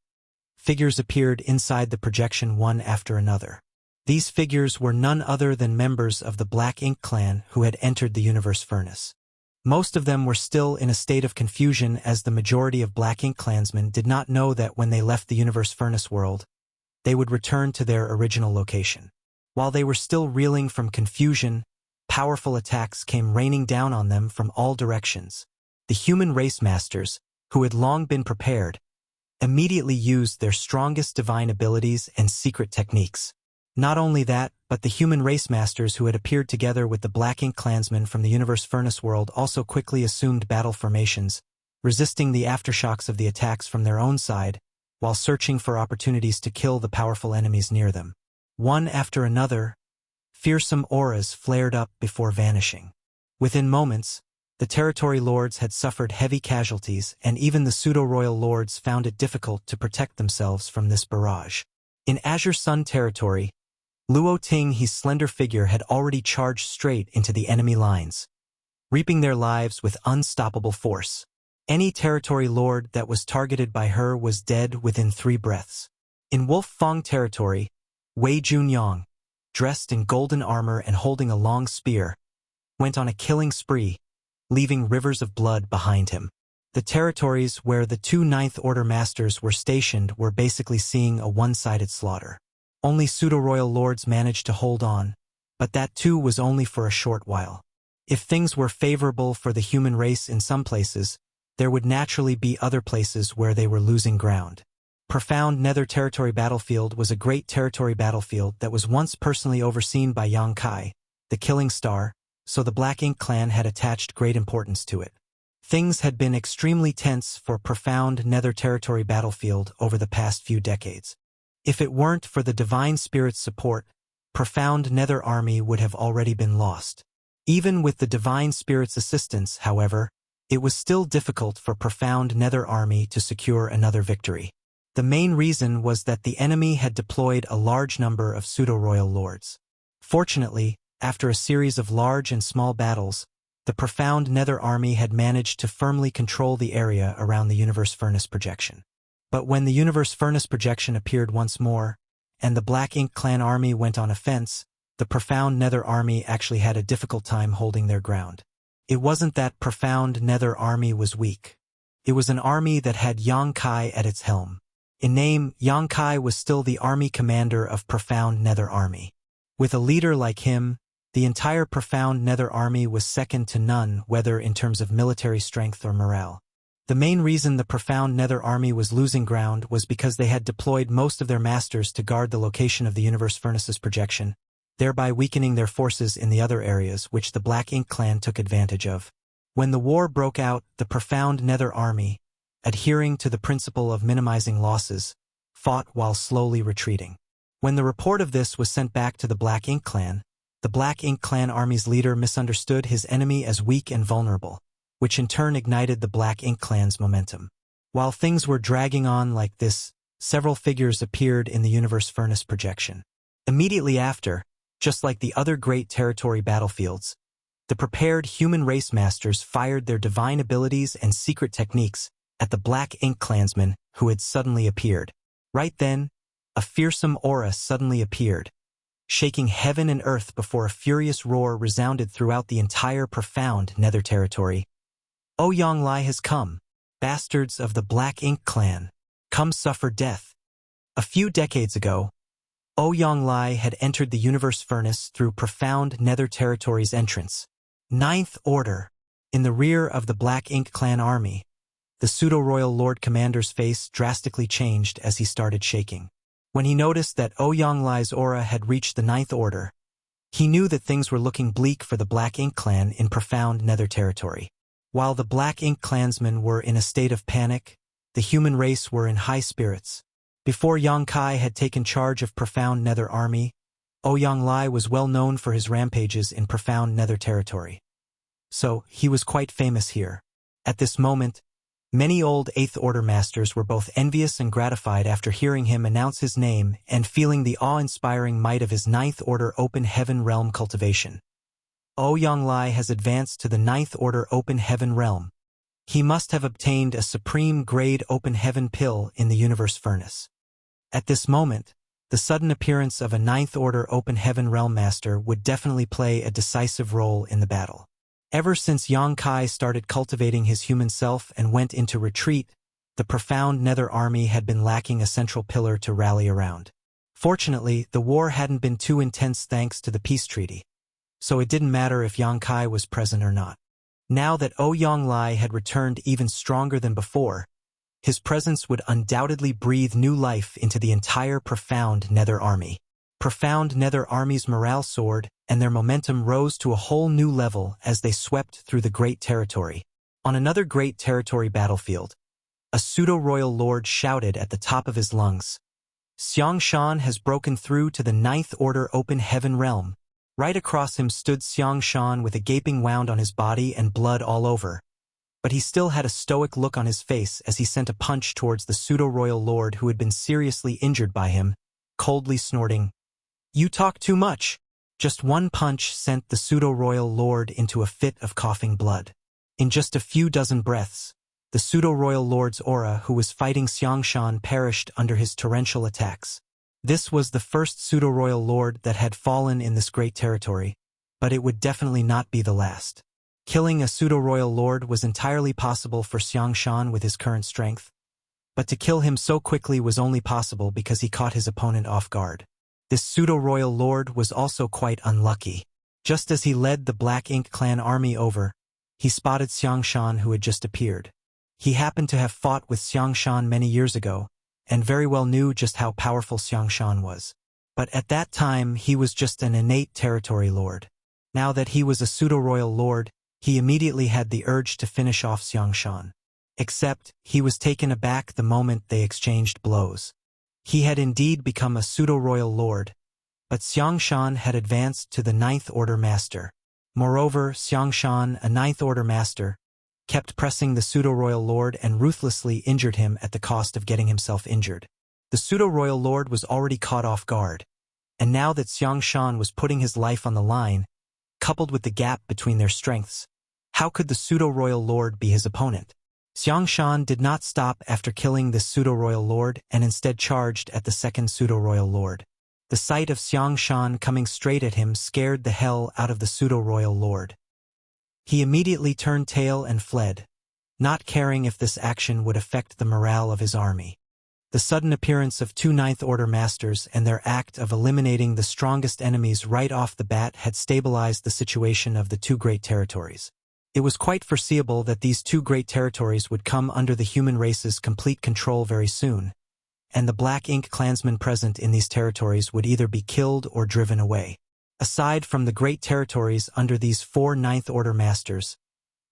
figures appeared inside the projection one after another. These figures were none other than members of the Black Ink Clan who had entered the Universe Furnace. Most of them were still in a state of confusion as the majority of Black Ink Clansmen did not know that when they left the Universe Furnace world, they would return to their original location. While they were still reeling from confusion, powerful attacks came raining down on them from all directions. The human race masters, who had long been prepared, immediately used their strongest divine abilities and secret techniques. Not only that, but the human race masters who had appeared together with the Black Ink Clansmen from the Universe Furnace world also quickly assumed battle formations, resisting the aftershocks of the attacks from their own side, while searching for opportunities to kill the powerful enemies near them. One after another, fearsome auras flared up before vanishing. Within moments, the territory lords had suffered heavy casualties, and even the pseudo-royal lords found it difficult to protect themselves from this barrage. In Azure Sun territory, Luo Ting, his slender figure, had already charged straight into the enemy lines, reaping their lives with unstoppable force. Any territory lord that was targeted by her was dead within 3 breaths. In Wolf Fong territory, Wei Junyang, dressed in golden armor and holding a long spear, went on a killing spree, leaving rivers of blood behind him. The territories where the 2 Ninth Order Masters were stationed were basically seeing a one-sided slaughter. Only pseudo-royal lords managed to hold on, but that too was only for a short while. If things were favorable for the human race in some places, there would naturally be other places where they were losing ground. Profound Nether Territory Battlefield was a great territory battlefield that was once personally overseen by Yang Kai, the Killing Star, so the Black Ink Clan had attached great importance to it. Things had been extremely tense for Profound Nether Territory Battlefield over the past few decades. If it weren't for the Divine Spirit's support, Profound Nether Army would have already been lost. Even with the Divine Spirit's assistance, however, it was still difficult for Profound Nether Army to secure another victory. The main reason was that the enemy had deployed a large number of pseudo-royal lords. Fortunately, after a series of large and small battles, the Profound Nether Army had managed to firmly control the area around the Universe Furnace projection. But when the Universe Furnace projection appeared once more, and the Black Ink Clan army went on offense, the Profound Nether Army actually had a difficult time holding their ground. It wasn't that Profound Nether Army was weak. It was an army that had Yang Kai at its helm. In name, Yang Kai was still the army commander of Profound Nether Army. With a leader like him, the entire Profound Nether Army was second to none, whether in terms of military strength or morale. The main reason the Profound Nether Army was losing ground was because they had deployed most of their masters to guard the location of the Universe Furnace's projection, thereby weakening their forces in the other areas, which the Black Ink Clan took advantage of. When the war broke out, the Profound Nether Army, adhering to the principle of minimizing losses, fought while slowly retreating. When the report of this was sent back to the Black Ink Clan, the Black Ink Clan army's leader misunderstood his enemy as weak and vulnerable, which in turn ignited the Black Ink Clan's momentum. While things were dragging on like this, several figures appeared in the Universe Furnace projection. Immediately after, just like the other great territory battlefields, the prepared human race masters fired their divine abilities and secret techniques at the Black Ink Clansmen who had suddenly appeared. Right then, a fearsome aura suddenly appeared, shaking heaven and earth before a furious roar resounded throughout the entire Profound Nether Territory. Ouyang Lai has come, bastards of the Black Ink Clan, come suffer death. A few decades ago, Ouyang Lai had entered the Universe Furnace through Profound Nether Territory's entrance. Ninth Order. In the rear of the Black Ink Clan army, the pseudo-royal Lord Commander's face drastically changed as he started shaking. When he noticed that Ouyang Lai's aura had reached the Ninth Order, he knew that things were looking bleak for the Black Ink Clan in Profound Nether Territory. While the Black Ink Clansmen were in a state of panic, the human race were in high spirits. Before Yang Kai had taken charge of Profound Nether Army, Ouyang Lai was well known for his rampages in profound nether territory. So, he was quite famous here. At this moment, many old 8th Order masters were both envious and gratified after hearing him announce his name and feeling the awe-inspiring might of his 9th Order Open Heaven Realm cultivation. Ouyang Lai has advanced to the 9th Order Open Heaven Realm. He must have obtained a supreme grade Open Heaven pill in the Universe Furnace. At this moment, the sudden appearance of a 9th Order Open Heaven Realm Master would definitely play a decisive role in the battle. Ever since Yang Kai started cultivating his human self and went into retreat, the profound Nether Army had been lacking a central pillar to rally around. Fortunately, the war hadn't been too intense thanks to the peace treaty, so it didn't matter if Yang Kai was present or not. Now that Ouyang Lai had returned even stronger than before, his presence would undoubtedly breathe new life into the entire profound Nether Army. Profound Nether Army's morale soared, and their momentum rose to a whole new level as they swept through the Great Territory. On another Great Territory battlefield, a pseudo-royal lord shouted at the top of his lungs, "Xiang Shan has broken through to the 9th Order Open Heaven Realm." Right across him stood Xiang Shan with a gaping wound on his body and blood all over. But he still had a stoic look on his face as he sent a punch towards the pseudo-royal lord who had been seriously injured by him, coldly snorting, "You talk too much." Just one punch sent the pseudo-royal lord into a fit of coughing blood. In just a few dozen breaths, the pseudo-royal lord's aura who was fighting Xiang Shan perished under his torrential attacks. This was the first pseudo-royal lord that had fallen in this great territory, but it would definitely not be the last. Killing a pseudo-royal lord was entirely possible for Xiang Shan with his current strength, but to kill him so quickly was only possible because he caught his opponent off guard. This pseudo-royal lord was also quite unlucky. Just as he led the Black Ink clan army over, he spotted Xiang Shan who had just appeared. He happened to have fought with Xiang Shan many years ago, and very well knew just how powerful Xiang Shan was. But at that time he was just an innate territory lord. Now that he was a pseudo-royal lord, he immediately had the urge to finish off Xiang Shan. Except, he was taken aback the moment they exchanged blows. He had indeed become a pseudo-royal lord, but Xiang Shan had advanced to the 9th Order Master. Moreover, Xiang Shan, a 9th Order Master, kept pressing the pseudo-royal lord and ruthlessly injured him at the cost of getting himself injured. The pseudo-royal lord was already caught off guard, and now that Xiang Shan was putting his life on the line, coupled with the gap between their strengths, how could the pseudo-royal lord be his opponent? Xiang Shan did not stop after killing this pseudo-royal lord and instead charged at the second pseudo-royal lord. The sight of Xiang Shan coming straight at him scared the hell out of the pseudo-royal lord. He immediately turned tail and fled, not caring if this action would affect the morale of his army. The sudden appearance of two 9th Order Masters and their act of eliminating the strongest enemies right off the bat had stabilized the situation of the two great territories. It was quite foreseeable that these two great territories would come under the human race's complete control very soon, and the Black Ink clansmen present in these territories would either be killed or driven away. Aside from the great territories under these four 9th Order Masters,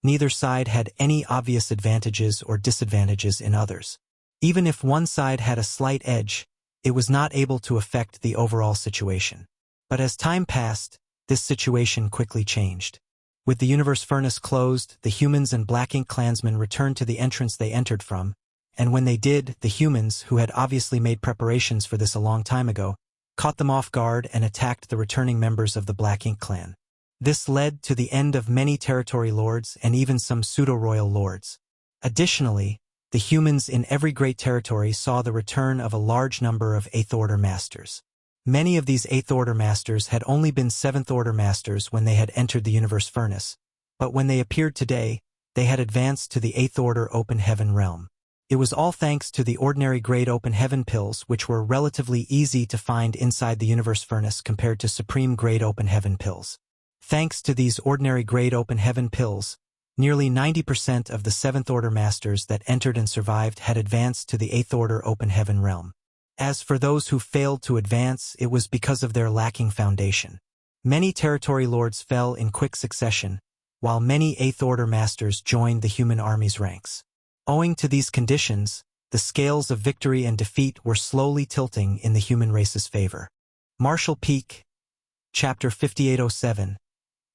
neither side had any obvious advantages or disadvantages in others. Even if one side had a slight edge, it was not able to affect the overall situation. But as time passed, this situation quickly changed. With the Universe Furnace closed, the humans and Black Ink clansmen returned to the entrance they entered from, and when they did, the humans, who had obviously made preparations for this a long time ago, caught them off guard and attacked the returning members of the Black Ink clan. This led to the end of many territory lords and even some pseudo-royal lords. Additionally, the humans in every great territory saw the return of a large number of 8th Order Masters. Many of these 8th Order Masters had only been 7th Order Masters when they had entered the Universe Furnace, but when they appeared today, they had advanced to the 8th Order Open Heaven Realm. It was all thanks to the ordinary grade Open Heaven pills, which were relatively easy to find inside the Universe Furnace compared to Supreme grade Open Heaven pills. Thanks to these ordinary grade Open Heaven pills, nearly 90% of the 7th Order Masters that entered and survived had advanced to the 8th Order Open Heaven Realm. As for those who failed to advance, it was because of their lacking foundation. Many territory lords fell in quick succession, while many 8th Order Masters joined the human army's ranks. Owing to these conditions, the scales of victory and defeat were slowly tilting in the human race's favor. Marshall Peak, Chapter 5807.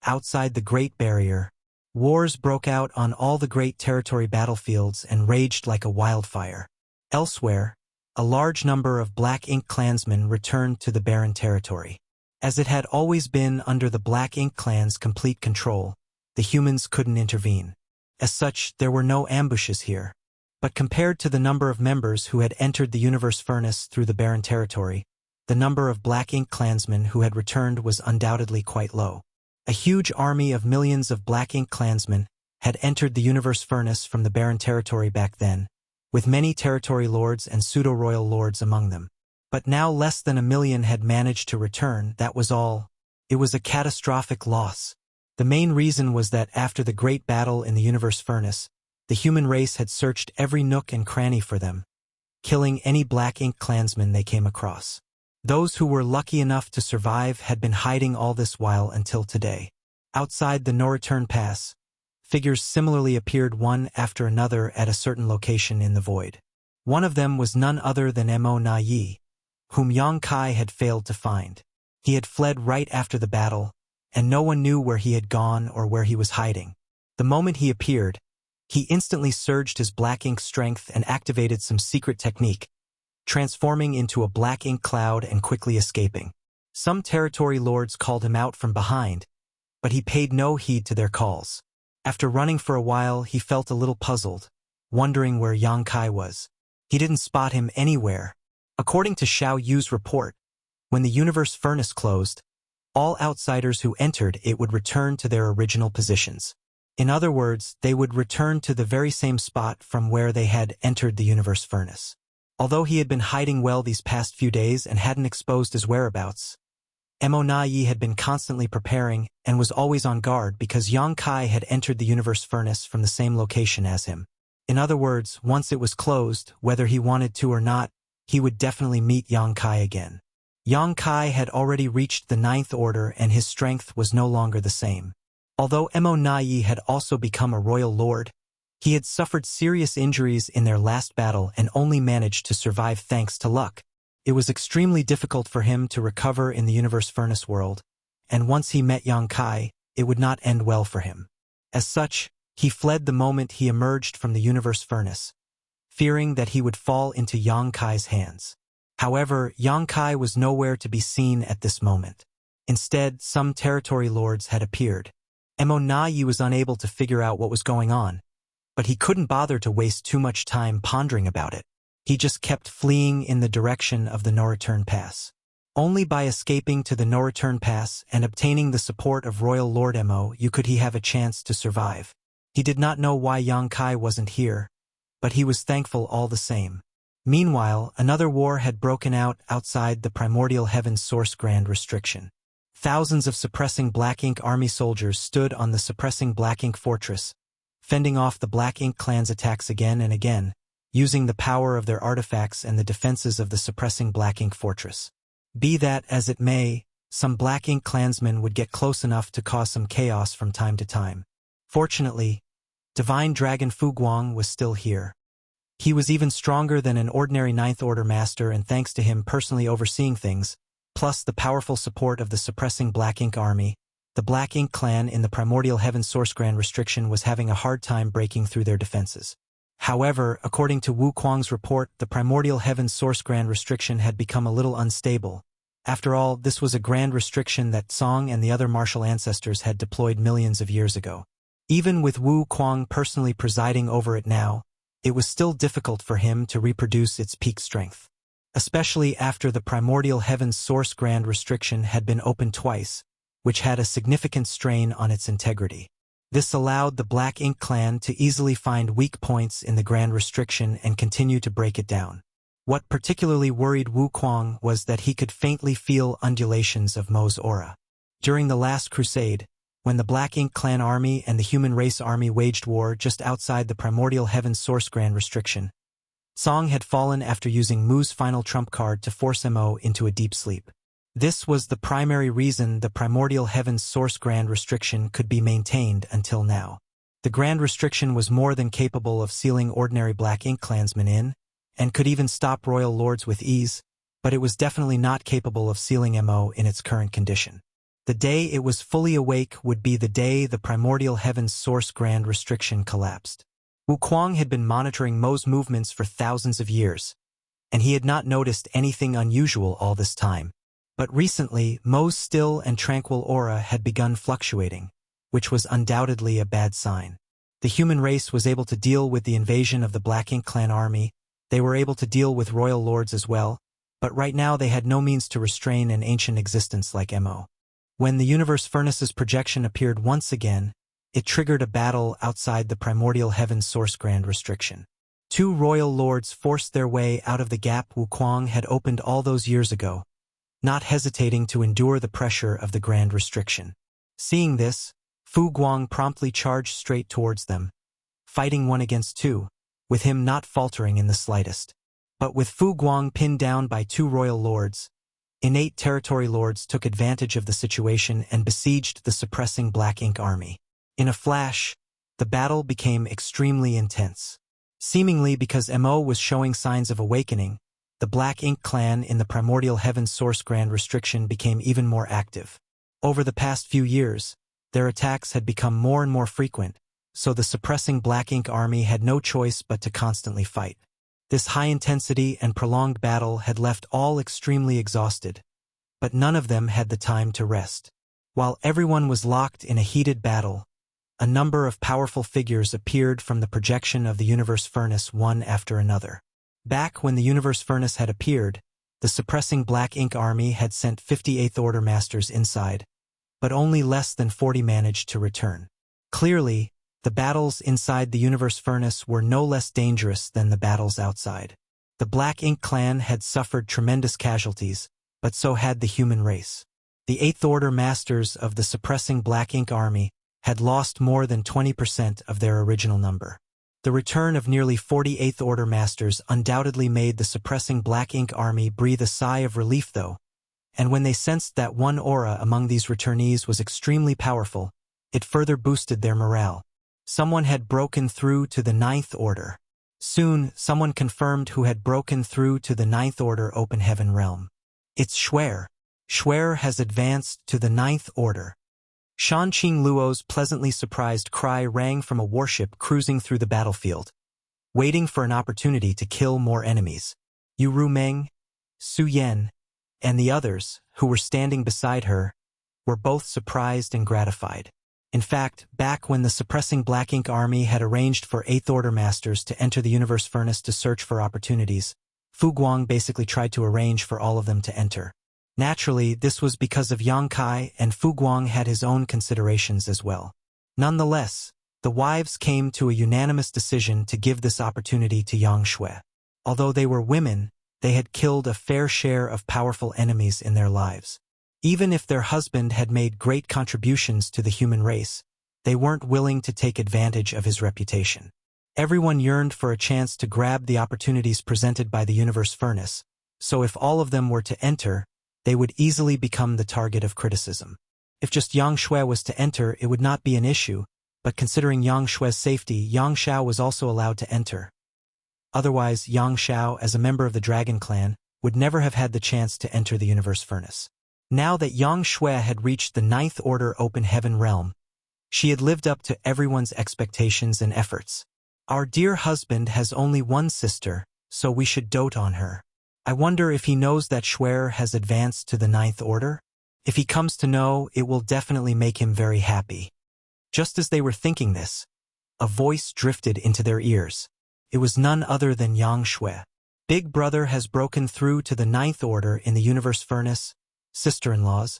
Outside the Great Barrier. Wars broke out on all the great territory battlefields and raged like a wildfire. Elsewhere, a large number of Black Ink clansmen returned to the barren territory. As it had always been under the Black Ink clan's complete control, the humans couldn't intervene. As such, there were no ambushes here. But compared to the number of members who had entered the universe furnace through the barren territory, the number of Black Ink clansmen who had returned was undoubtedly quite low. A huge army of millions of Black Ink clansmen had entered the universe furnace from the barren territory back then, with many territory lords and pseudo-royal lords among them. But now less than 1 million had managed to return, that was all. It was a catastrophic loss. The main reason was that after the great battle in the universe furnace, the human race had searched every nook and cranny for them, killing any Black Ink clansmen they came across. Those who were lucky enough to survive had been hiding all this while until today. Outside the no-return pass, figures similarly appeared one after another at a certain location in the void. One of them was none other than Mo Na Yi, whom Yang Kai had failed to find. He had fled right after the battle, and no one knew where he had gone or where he was hiding. The moment he appeared, he instantly surged his Black Ink strength and activated some secret technique, transforming into a Black Ink cloud and quickly escaping. Some territory lords called him out from behind, but he paid no heed to their calls. After running for a while, he felt a little puzzled, wondering where Yang Kai was. He didn't spot him anywhere. According to Xiao Yu's report, when the universe furnace closed, all outsiders who entered it would return to their original positions. In other words, they would return to the very same spot from where they had entered the universe furnace. Although he had been hiding well these past few days and hadn't exposed his whereabouts, Mo Na Yi had been constantly preparing and was always on guard because Yang Kai had entered the universe furnace from the same location as him. In other words, once it was closed, whether he wanted to or not, he would definitely meet Yang Kai again. Yang Kai had already reached the 9th order and his strength was no longer the same. Although Mo Na Yi had also become a royal lord, he had suffered serious injuries in their last battle and only managed to survive thanks to luck. It was extremely difficult for him to recover in the universe furnace world, and once he met Yang Kai, it would not end well for him. As such, he fled the moment he emerged from the universe furnace, fearing that he would fall into Yang Kai's hands. However, Yang Kai was nowhere to be seen at this moment. Instead, some territory lords had appeared. Mo Na Yi was unable to figure out what was going on, but he couldn't bother to waste too much time pondering about it. He just kept fleeing in the direction of the no-return pass. Only by escaping to the no-return pass and obtaining the support of Royal Lord Mo could he have a chance to survive. He did not know why Yang Kai wasn't here, but he was thankful all the same. Meanwhile, another war had broken out outside the primordial heaven's source grand restriction. Thousands of suppressing Black Ink army soldiers stood on the suppressing Black Ink fortress, fending off the Black Ink clan's attacks again and again, using the power of their artifacts and the defenses of the suppressing Black Ink fortress. Be that as it may, some Black Ink clansmen would get close enough to cause some chaos from time to time. Fortunately, Divine Dragon Fu Guang was still here. He was even stronger than an ordinary 9th Order master, and thanks to him personally overseeing things, plus the powerful support of the suppressing Black Ink army, the Black Ink clan in the primordial heaven source grand restriction was having a hard time breaking through their defenses. However, according to Wu Kuang's report, the primordial heaven source grand restriction had become a little unstable. After all, this was a grand restriction that Song and the other martial ancestors had deployed millions of years ago. Even with Wu Kuang personally presiding over it now, it was still difficult for him to reproduce its peak strength. Especially after the primordial heaven's source grand restriction had been opened twice, which had a significant strain on its integrity. This allowed the Black Ink clan to easily find weak points in the grand restriction and continue to break it down. What particularly worried Wu Kuang was that he could faintly feel undulations of Mo's aura. During the last crusade, when the Black Ink clan army and the human race army waged war just outside the primordial heaven's source grand restriction, Song had fallen after using Mu's final trump card to force Mo into a deep sleep. This was the primary reason the primordial heaven's source grand restriction could be maintained until now. The grand restriction was more than capable of sealing ordinary Black Ink clansmen in, and could even stop royal lords with ease, but it was definitely not capable of sealing Mo in its current condition. The day it was fully awake would be the day the primordial heaven's source grand restriction collapsed. Wuquang had been monitoring Mo's movements for thousands of years, and he had not noticed anything unusual all this time. But recently, Mo's still and tranquil aura had begun fluctuating, which was undoubtedly a bad sign. The human race was able to deal with the invasion of the Black Ink clan army. They were able to deal with royal lords as well, but right now they had no means to restrain an ancient existence like Mo. When the universe furnace's projection appeared once again, it triggered a battle outside the primordial heaven's source grand restriction. Two royal lords forced their way out of the gap Wuquang had opened all those years ago, not hesitating to endure the pressure of the grand restriction. Seeing this, Fu Guang promptly charged straight towards them, fighting one against two, with him not faltering in the slightest. But with Fu Guang pinned down by two royal lords, innate territory lords took advantage of the situation and besieged the suppressing Black Ink army. In a flash, the battle became extremely intense. Seemingly because Mo was showing signs of awakening, the Black Ink clan in the primordial heaven's source grand restriction became even more active. Over the past few years, their attacks had become more and more frequent, so the suppressing Black Ink army had no choice but to constantly fight. This high-intensity and prolonged battle had left all extremely exhausted, but none of them had the time to rest. While everyone was locked in a heated battle, a number of powerful figures appeared from the projection of the universe furnace one after another. Back when the universe furnace had appeared, the suppressing Black Ink army had sent 58th Order Masters inside, but only less than 40 managed to return. Clearly, the battles inside the universe furnace were no less dangerous than the battles outside. The Black Ink clan had suffered tremendous casualties, but so had the human race. The 8th Order Masters of the suppressing Black Ink army had lost more than 20% of their original number. The return of nearly 48th Order Masters undoubtedly made the suppressing Black Ink army breathe a sigh of relief though, and when they sensed that one aura among these returnees was extremely powerful, it further boosted their morale. Someone had broken through to the 9th Order. Soon, someone confirmed who had broken through to the 9th Order Open Heaven realm. It's Xuer. Xuer has advanced to the 9th Order. Shan Qing Luo's pleasantly surprised cry rang from a warship cruising through the battlefield, waiting for an opportunity to kill more enemies. Yu Rumeng, Su Yan, and the others, who were standing beside her, were both surprised and gratified. In fact, back when the suppressing Black Ink army had arranged for 8th Order Masters to enter the universe furnace to search for opportunities, Fu Guang basically tried to arrange for all of them to enter. Naturally, this was because of Yang Kai, and Fu Guang had his own considerations as well. Nonetheless, the wives came to a unanimous decision to give this opportunity to Yang Shui. Although they were women, they had killed a fair share of powerful enemies in their lives. Even if their husband had made great contributions to the human race, they weren't willing to take advantage of his reputation. Everyone yearned for a chance to grab the opportunities presented by the universe furnace, so if all of them were to enter, they would easily become the target of criticism. If just Yang Shui was to enter, it would not be an issue, but considering Yang Shui's safety, Yang Shao was also allowed to enter. Otherwise, Yang Shao, as a member of the Dragon Clan, would never have had the chance to enter the universe furnace. Now that Yang Shui had reached the 9th Order Open Heaven realm, she had lived up to everyone's expectations and efforts. Our dear husband has only one sister, so we should dote on her. I wonder if he knows that Xuer has advanced to the 9th Order? If he comes to know, it will definitely make him very happy. Just as they were thinking this, a voice drifted into their ears. It was none other than Yang Shui. Big brother has broken through to the 9th Order in the universe furnace. Sister-in-laws,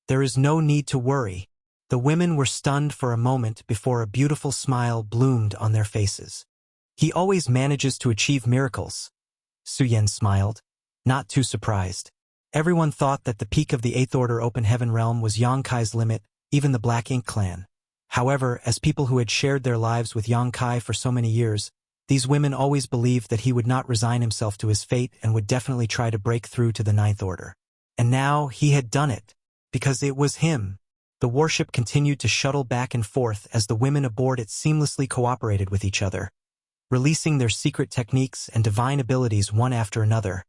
there is no need to worry. The women were stunned for a moment before a beautiful smile bloomed on their faces. He always manages to achieve miracles. Su Yan smiled, not too surprised. Everyone thought that the peak of the 8th Order Open Heaven realm was Yang Kai's limit, even the Black Ink clan. However, as people who had shared their lives with Yang Kai for so many years, these women always believed that he would not resign himself to his fate and would definitely try to break through to the 9th Order. And now he had done it, because it was him. The warship continued to shuttle back and forth as the women aboard it seamlessly cooperated with each other, releasing their secret techniques and divine abilities one after another,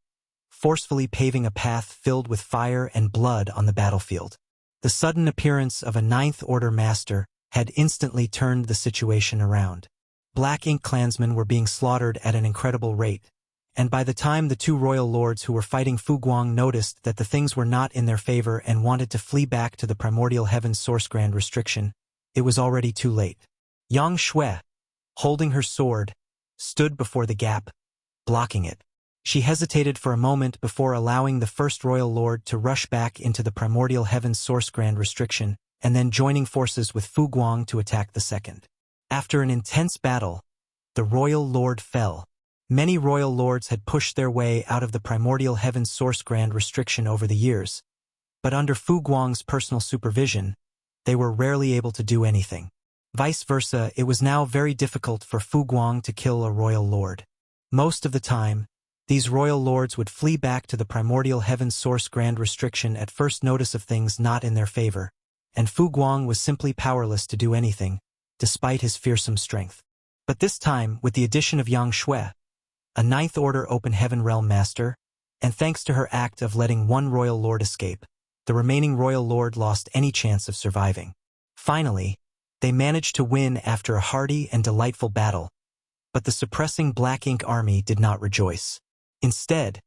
forcefully paving a path filled with fire and blood on the battlefield. The sudden appearance of a Ninth Order master had instantly turned the situation around. Black Ink clansmen were being slaughtered at an incredible rate, and by the time the two royal lords who were fighting Fu Guang noticed that the things were not in their favor and wanted to flee back to the primordial heaven's source grand restriction, it was already too late. Yang Shui, holding her sword, stood before the gap, blocking it. She hesitated for a moment before allowing the first royal lord to rush back into the primordial heaven's source grand restriction, and then joining forces with Fu Guang to attack the second. After an intense battle, the royal lord fell. Many royal lords had pushed their way out of the primordial heaven's source grand restriction over the years, but under Fu Guang's personal supervision, they were rarely able to do anything. Vice versa, it was now very difficult for Fu Guang to kill a royal lord. Most of the time, these royal lords would flee back to the primordial heaven's source grand restriction at first notice of things not in their favor, and Fu Guang was simply powerless to do anything, despite his fearsome strength. But this time, with the addition of Yang Shui, a Ninth Order Open Heaven Realm Master, and thanks to her act of letting one royal lord escape, the remaining royal lord lost any chance of surviving. Finally, they managed to win after a hearty and delightful battle, but the suppressing Black Ink army did not rejoice. Instead,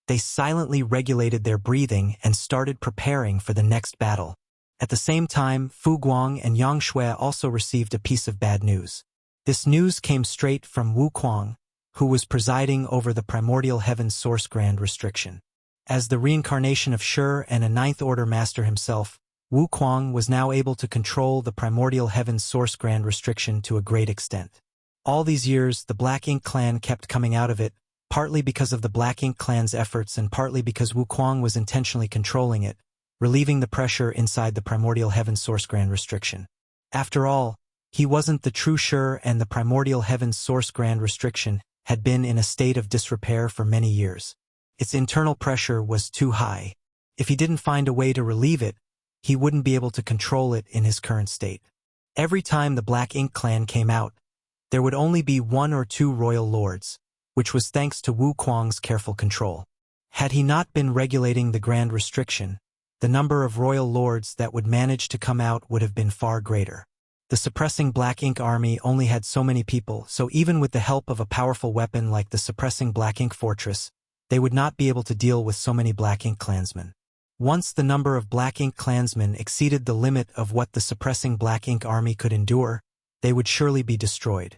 they silently regulated their breathing and started preparing for the next battle. At the same time, Fu Guang and Yang Shui also received a piece of bad news. This news came straight from Wu Kuang, who was presiding over the primordial heaven's source grand restriction. As the reincarnation of Shi and a Ninth Order master himself, Wu Kuang was now able to control the primordial heaven's source grand restriction to a great extent. All these years, the Black Ink clan kept coming out of it, partly because of the Black Ink clan's efforts and partly because Wu Kuang was intentionally controlling it, relieving the pressure inside the primordial heaven's source grand restriction. After all, he wasn't the true Shi, and the primordial heaven's source grand restriction had been in a state of disrepair for many years. Its internal pressure was too high. If he didn't find a way to relieve it, he wouldn't be able to control it in his current state. Every time the Black Ink clan came out, there would only be one or two royal lords, which was thanks to Wu Kuang's careful control. Had he not been regulating the grand restriction, the number of royal lords that would manage to come out would have been far greater. The suppressing Black Ink army only had so many people, so even with the help of a powerful weapon like the suppressing Black Ink fortress, they would not be able to deal with so many Black Ink clansmen. Once the number of Black Ink clansmen exceeded the limit of what the suppressing Black Ink army could endure, they would surely be destroyed.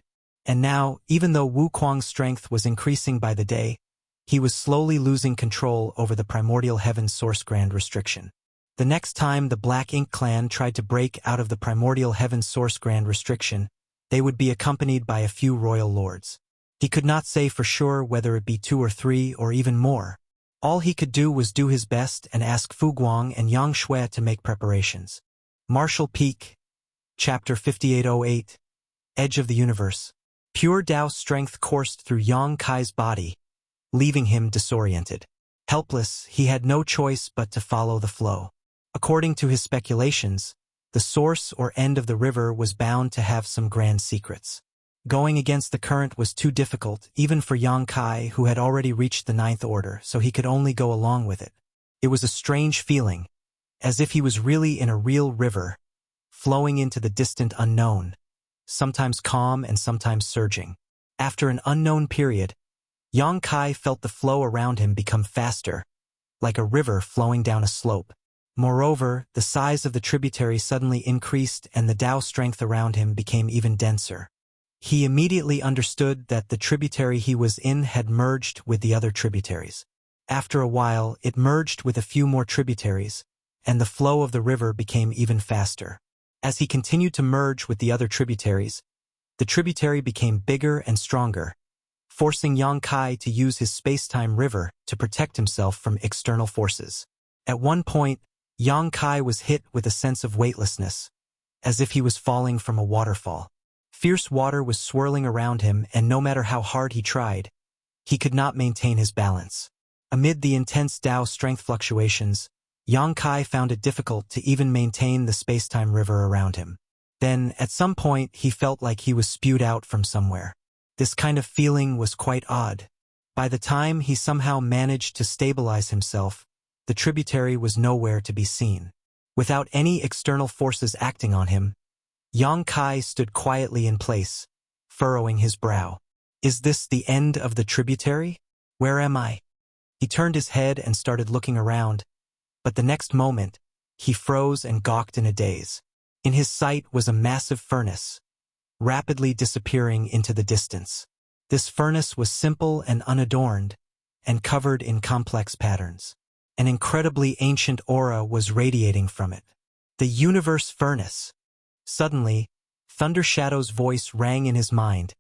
And now, even though Wu Kuang's strength was increasing by the day, he was slowly losing control over the primordial heaven's source grand restriction. The next time the Black Ink clan tried to break out of the primordial heaven's source grand restriction, they would be accompanied by a few royal lords. He could not say for sure whether it be 2 or 3 or even more. All he could do was do his best and ask Fu Guang and Yang Shui to make preparations. Martial Peak, Chapter 5808, Edge of the Universe. Pure Tao strength coursed through Yang Kai's body, leaving him disoriented. Helpless, he had no choice but to follow the flow. According to his speculations, the source or end of the river was bound to have some grand secrets. Going against the current was too difficult, even for Yang Kai, who had already reached the Ninth Order, so he could only go along with it. It was a strange feeling, as if he was really in a real river, flowing into the distant unknown, sometimes calm and sometimes surging. After an unknown period, Yang Kai felt the flow around him become faster, like a river flowing down a slope. Moreover, the size of the tributary suddenly increased and the Tao strength around him became even denser. He immediately understood that the tributary he was in had merged with the other tributaries. After a while, it merged with a few more tributaries, and the flow of the river became even faster. As he continued to merge with the other tributaries, the tributary became bigger and stronger, forcing Yang Kai to use his space-time river to protect himself from external forces. At one point, Yang Kai was hit with a sense of weightlessness, as if he was falling from a waterfall. Fierce water was swirling around him, and no matter how hard he tried, he could not maintain his balance. Amid the intense Tao strength fluctuations, Yang Kai found it difficult to even maintain the space-time river around him. Then, at some point, he felt like he was spewed out from somewhere. This kind of feeling was quite odd. By the time he somehow managed to stabilize himself, the tributary was nowhere to be seen. Without any external forces acting on him, Yang Kai stood quietly in place, furrowing his brow. Is this the end of the tributary? Where am I? He turned his head and started looking around, but the next moment, he froze and gawked in a daze. In his sight was a massive furnace, rapidly disappearing into the distance. This furnace was simple and unadorned, and covered in complex patterns. An incredibly ancient aura was radiating from it. The universe furnace. Suddenly, Thunder Shadow's voice rang in his mind,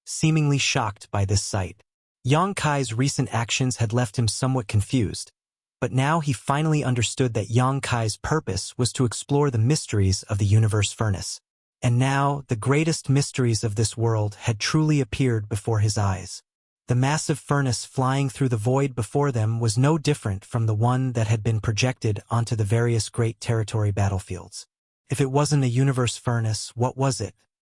seemingly shocked by this sight. Yang Kai's recent actions had left him somewhat confused, but now he finally understood that Yang Kai's purpose was to explore the mysteries of the universe furnace. And now, the greatest mysteries of this world had truly appeared before his eyes. The massive furnace flying through the void before them was no different from the one that had been projected onto the various great territory battlefields. If it wasn't a universe furnace, what was it?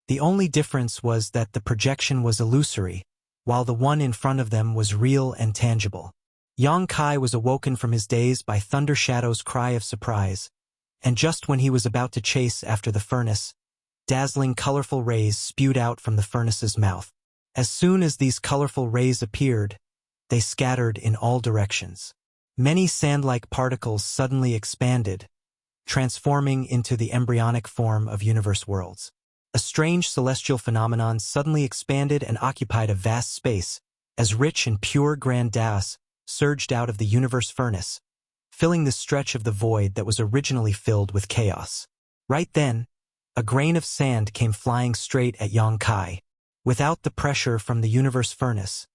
The only difference was that the projection was illusory, while the one in front of them was real and tangible. Yang Kai was awoken from his daze by Thunder Shadow's cry of surprise, and just when he was about to chase after the furnace, dazzling colorful rays spewed out from the furnace's mouth. As soon as these colorful rays appeared, they scattered in all directions. Many sand-like particles suddenly expanded, transforming into the embryonic form of universe worlds. A strange celestial phenomenon suddenly expanded and occupied a vast space, as rich and pure grand dais surged out of the universe furnace, filling the stretch of the void that was originally filled with chaos. Right then, a grain of sand came flying straight at Yang Kai. Without the pressure from the universe furnace,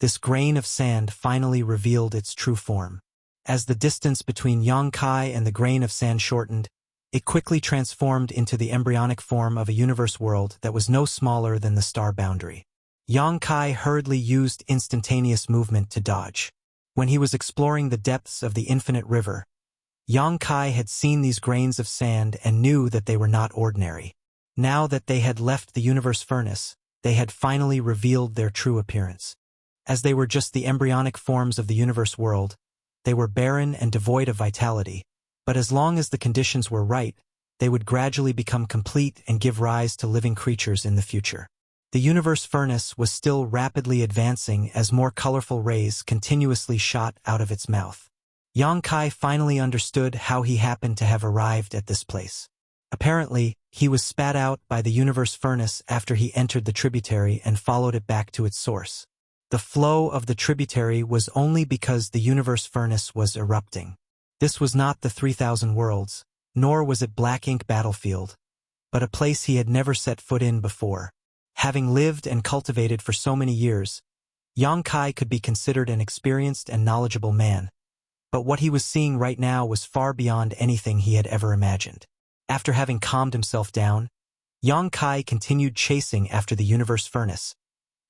this grain of sand finally revealed its true form. As the distance between Yang Kai and the grain of sand shortened, it quickly transformed into the embryonic form of a universe world that was no smaller than the star boundary. Yang Kai hurriedly used instantaneous movement to dodge. When he was exploring the depths of the infinite river, Yang Kai had seen these grains of sand and knew that they were not ordinary. Now that they had left the universe furnace, they had finally revealed their true appearance. As they were just the embryonic forms of the universe world, they were barren and devoid of vitality, but as long as the conditions were right, they would gradually become complete and give rise to living creatures in the future. The universe furnace was still rapidly advancing as more colorful rays continuously shot out of its mouth. Yang Kai finally understood how he happened to have arrived at this place. Apparently, he was spat out by the universe furnace after he entered the tributary and followed it back to its source. The flow of the tributary was only because the universe furnace was erupting. This was not the 3,000 worlds, nor was it Black Ink Battlefield, but a place he had never set foot in before. Having lived and cultivated for so many years, Yang Kai could be considered an experienced and knowledgeable man, but what he was seeing right now was far beyond anything he had ever imagined. After having calmed himself down, Yang Kai continued chasing after the universe furnace,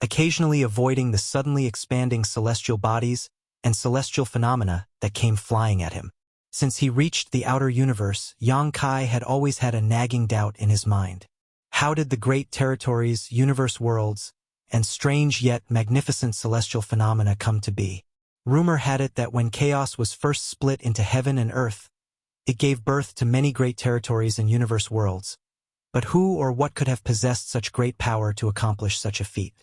occasionally avoiding the suddenly expanding celestial bodies and celestial phenomena that came flying at him. Since he reached the outer universe, Yang Kai had always had a nagging doubt in his mind. How did the great territories, universe worlds, and strange yet magnificent celestial phenomena come to be? Rumor had it that when chaos was first split into heaven and earth, it gave birth to many great territories and universe worlds. But who or what could have possessed such great power to accomplish such a feat?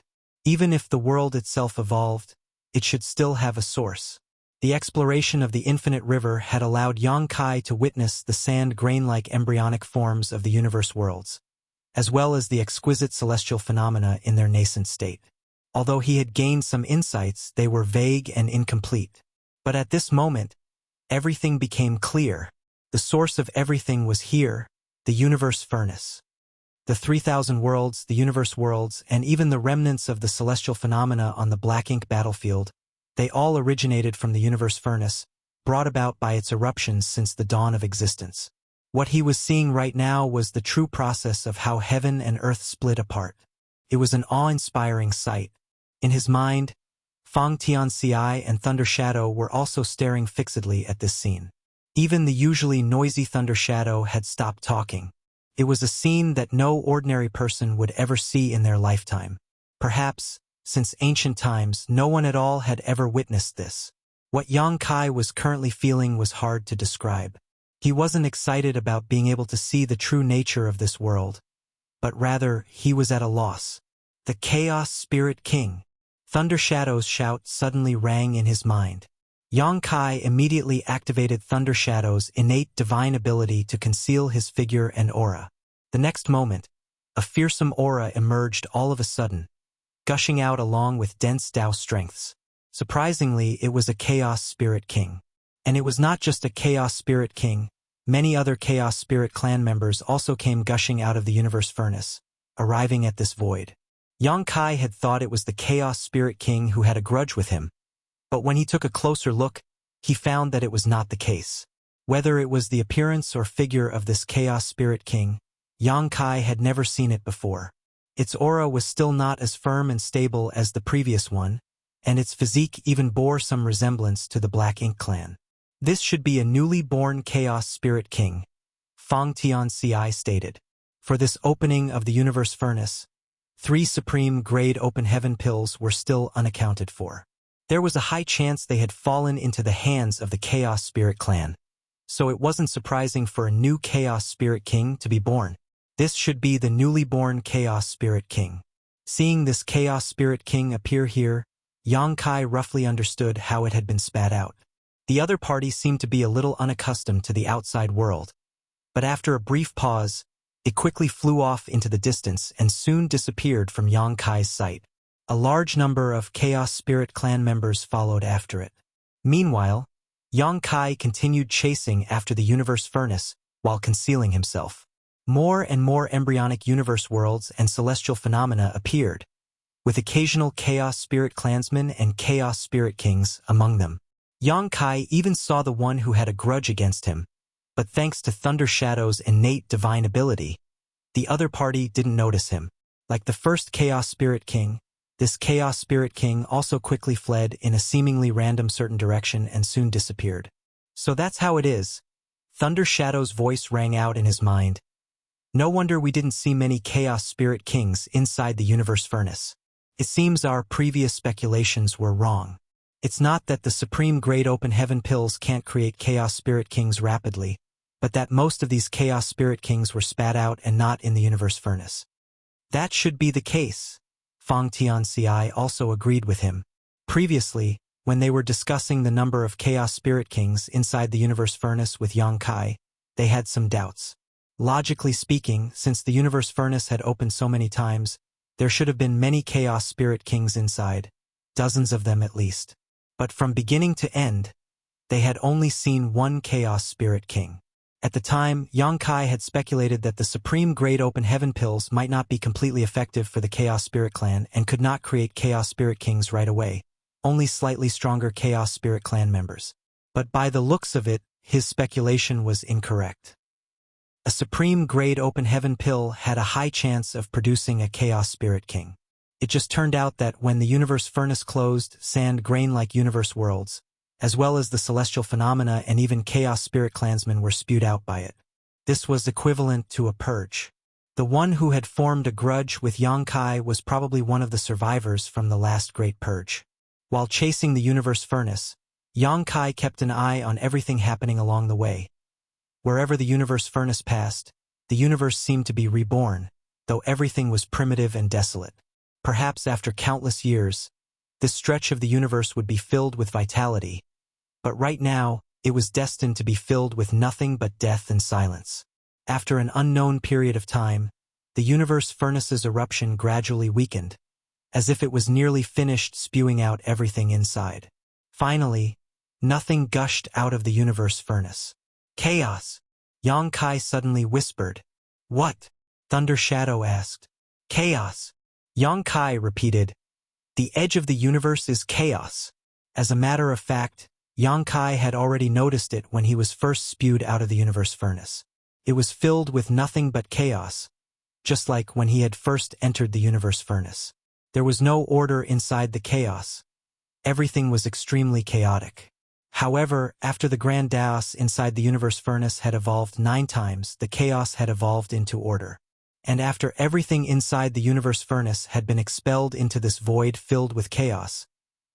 Even if the world itself evolved, it should still have a source. The exploration of the infinite river had allowed Yang Kai to witness the sand grain-like embryonic forms of the universe worlds, as well as the exquisite celestial phenomena in their nascent state. Although he had gained some insights, they were vague and incomplete. But at this moment, everything became clear. The source of everything was here, the universe furnace. The 3,000 worlds, the universe worlds, and even the remnants of the celestial phenomena on the Black Ink Battlefield, they all originated from the universe furnace, brought about by its eruptions since the dawn of existence. What he was seeing right now was the true process of how heaven and earth split apart. It was an awe-inspiring sight. In his mind, Fang Tianxi and Thunder Shadow were also staring fixedly at this scene. Even the usually noisy Thunder Shadow had stopped talking. It was a scene that no ordinary person would ever see in their lifetime. Perhaps, since ancient times, no one at all had ever witnessed this. What Yang Kai was currently feeling was hard to describe. He wasn't excited about being able to see the true nature of this world, but rather he was at a loss. The Chaos Spirit King. Thunder Shadow's shout suddenly rang in his mind. Yang Kai immediately activated Thunder Shadow's innate divine ability to conceal his figure and aura. The next moment, a fearsome aura emerged all of a sudden, gushing out along with dense Tao strengths. Surprisingly, it was a Chaos Spirit King. And it was not just a Chaos Spirit King. Many other Chaos Spirit clan members also came gushing out of the universe furnace, arriving at this void. Yang Kai had thought it was the Chaos Spirit King who had a grudge with him, but when he took a closer look, he found that it was not the case. Whether it was the appearance or figure of this Chaos Spirit King, Yang Kai had never seen it before. Its aura was still not as firm and stable as the previous one, and its physique even bore some resemblance to the Black Ink clan. This should be a newly born Chaos Spirit King, Fang Tianci stated. For this opening of the universe furnace, 3 supreme-grade open heaven pills were still unaccounted for. There was a high chance they had fallen into the hands of the Chaos Spirit clan, so it wasn't surprising for a new Chaos Spirit King to be born. This should be the newly born Chaos Spirit King. Seeing this Chaos Spirit King appear here, Yang Kai roughly understood how it had been spat out. The other party seemed to be a little unaccustomed to the outside world, but after a brief pause, it quickly flew off into the distance and soon disappeared from Yang Kai's sight. A large number of Chaos Spirit clan members followed after it. Meanwhile, Yang Kai continued chasing after the universe furnace while concealing himself. More and more embryonic universe worlds and celestial phenomena appeared, with occasional Chaos Spirit clansmen and Chaos Spirit Kings among them. Yang Kai even saw the one who had a grudge against him, but thanks to Thunder Shadow's innate divine ability, the other party didn't notice him. Like the first Chaos Spirit King, this Chaos Spirit King also quickly fled in a seemingly random certain direction and soon disappeared. So that's how it is. Thunder Shadow's voice rang out in his mind. No wonder we didn't see many Chaos Spirit Kings inside the universe furnace. It seems our previous speculations were wrong. It's not that the supreme-grade open heaven pills can't create Chaos Spirit Kings rapidly, but that most of these Chaos Spirit Kings were spat out and not in the universe furnace. That should be the case. Fang Tianci also agreed with him. Previously, when they were discussing the number of Chaos Spirit Kings inside the universe furnace with Yang Kai, they had some doubts. Logically speaking, since the universe furnace had opened so many times, there should have been many Chaos Spirit Kings inside, dozens of them at least. But from beginning to end, they had only seen one Chaos Spirit King. At the time, Yang Kai had speculated that the supreme-grade open heaven pills might not be completely effective for the Chaos Spirit clan and could not create Chaos Spirit Kings right away, only slightly stronger Chaos Spirit clan members. But by the looks of it, his speculation was incorrect. A supreme-grade open heaven pill had a high chance of producing a Chaos Spirit King. It just turned out that when the universe furnace closed, sand grain-like universe worlds, as well as the celestial phenomena and even Chaos Spirit clansmen were spewed out by it. This was equivalent to a purge. The one who had formed a grudge with Yang Kai was probably one of the survivors from the last great purge. While chasing the universe furnace, Yang Kai kept an eye on everything happening along the way. Wherever the universe furnace passed, the universe seemed to be reborn, though everything was primitive and desolate. Perhaps after countless years, this stretch of the universe would be filled with vitality, but right now, it was destined to be filled with nothing but death and silence. After an unknown period of time, the universe furnace's eruption gradually weakened, as if it was nearly finished spewing out everything inside. Finally, nothing gushed out of the universe furnace. Chaos! Yang Kai suddenly whispered. What? Thunder Shadow asked. Chaos! Yang Kai repeated. The edge of the universe is chaos. As a matter of fact, Yang Kai had already noticed it when he was first spewed out of the universe furnace. It was filled with nothing but chaos, just like when he had first entered the universe furnace. There was no order inside the chaos. Everything was extremely chaotic. However, after the Grand Daos inside the universe furnace had evolved 9 times, the chaos had evolved into order. And after everything inside the universe furnace had been expelled into this void filled with chaos,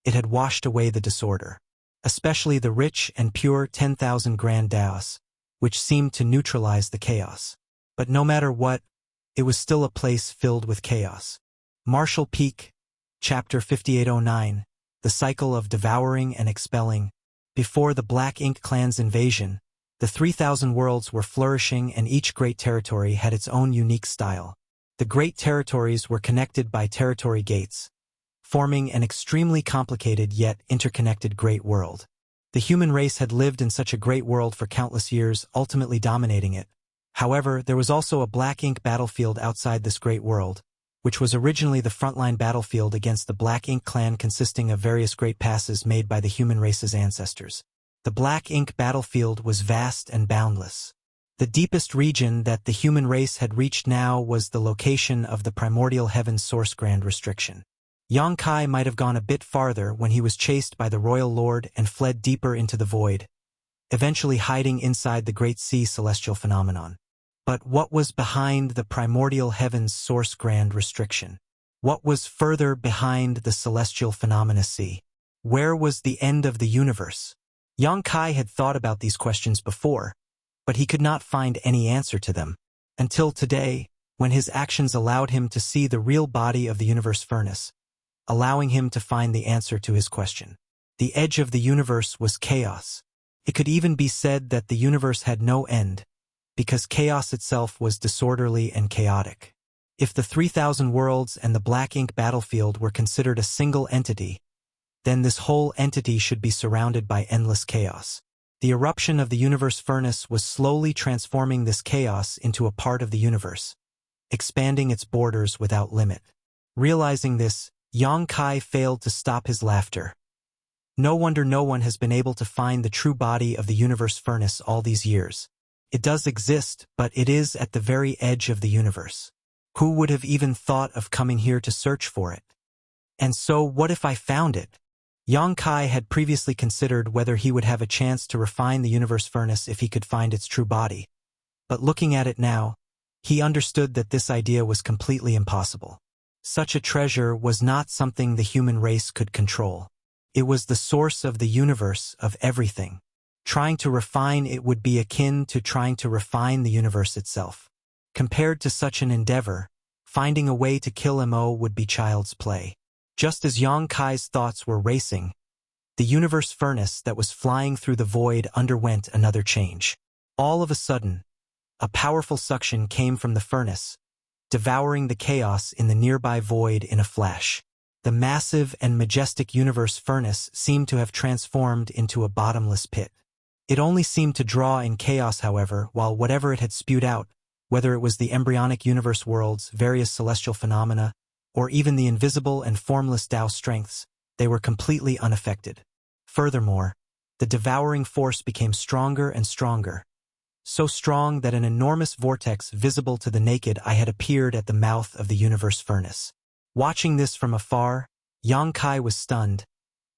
it had washed away the disorder. Especially the rich and pure 10,000 Grand Daos, which seemed to neutralize the chaos. But no matter what, it was still a place filled with chaos. Marshall Peak, Chapter 5809, The Cycle of Devouring and Expelling. Before the Black Ink Clan's invasion, the 3,000 worlds were flourishing and each great territory had its own unique style. The great territories were connected by territory gates, forming an extremely complicated yet interconnected great world. The human race had lived in such a great world for countless years, ultimately dominating it. However, there was also a black ink battlefield outside this great world, which was originally the frontline battlefield against the Black Ink Clan, consisting of various great passes made by the human race's ancestors. The Black Ink battlefield was vast and boundless. The deepest region that the human race had reached now was the location of the primordial heaven's source grand restriction. Yongkai might have gone a bit farther when he was chased by the royal lord and fled deeper into the void, eventually hiding inside the great sea celestial phenomenon. But what was behind the primordial heaven's source grand restriction? What was further behind the celestial phenomena sea? Where was the end of the universe? Yongkai had thought about these questions before, but he could not find any answer to them. Until today, when his actions allowed him to see the real body of the universe furnace, allowing him to find the answer to his question. The edge of the universe was chaos. It could even be said that the universe had no end, because chaos itself was disorderly and chaotic. If the 3,000 worlds and the Black Ink battlefield were considered a single entity, then this whole entity should be surrounded by endless chaos. The eruption of the universe furnace was slowly transforming this chaos into a part of the universe, expanding its borders without limit. Realizing this, Yongkai failed to stop his laughter. No wonder no one has been able to find the true body of the universe furnace all these years. It does exist, but it is at the very edge of the universe. Who would have even thought of coming here to search for it? And so what if I found it? Yongkai had previously considered whether he would have a chance to refine the universe furnace if he could find its true body. But looking at it now, he understood that this idea was completely impossible. Such a treasure was not something the human race could control. It was the source of the universe, of everything. Trying to refine it would be akin to trying to refine the universe itself. Compared to such an endeavor, finding a way to kill Mo would be child's play. Just as Yongkai's thoughts were racing, the universe furnace that was flying through the void underwent another change. All of a sudden, a powerful suction came from the furnace, devouring the chaos in the nearby void in a flash. The massive and majestic universe furnace seemed to have transformed into a bottomless pit. It only seemed to draw in chaos, however, while whatever it had spewed out, whether it was the embryonic universe worlds, various celestial phenomena, or even the invisible and formless Tao strengths, they were completely unaffected. Furthermore, the devouring force became stronger and stronger, so strong that an enormous vortex visible to the naked eye had appeared at the mouth of the universe furnace. Watching this from afar, Yongkai was stunned,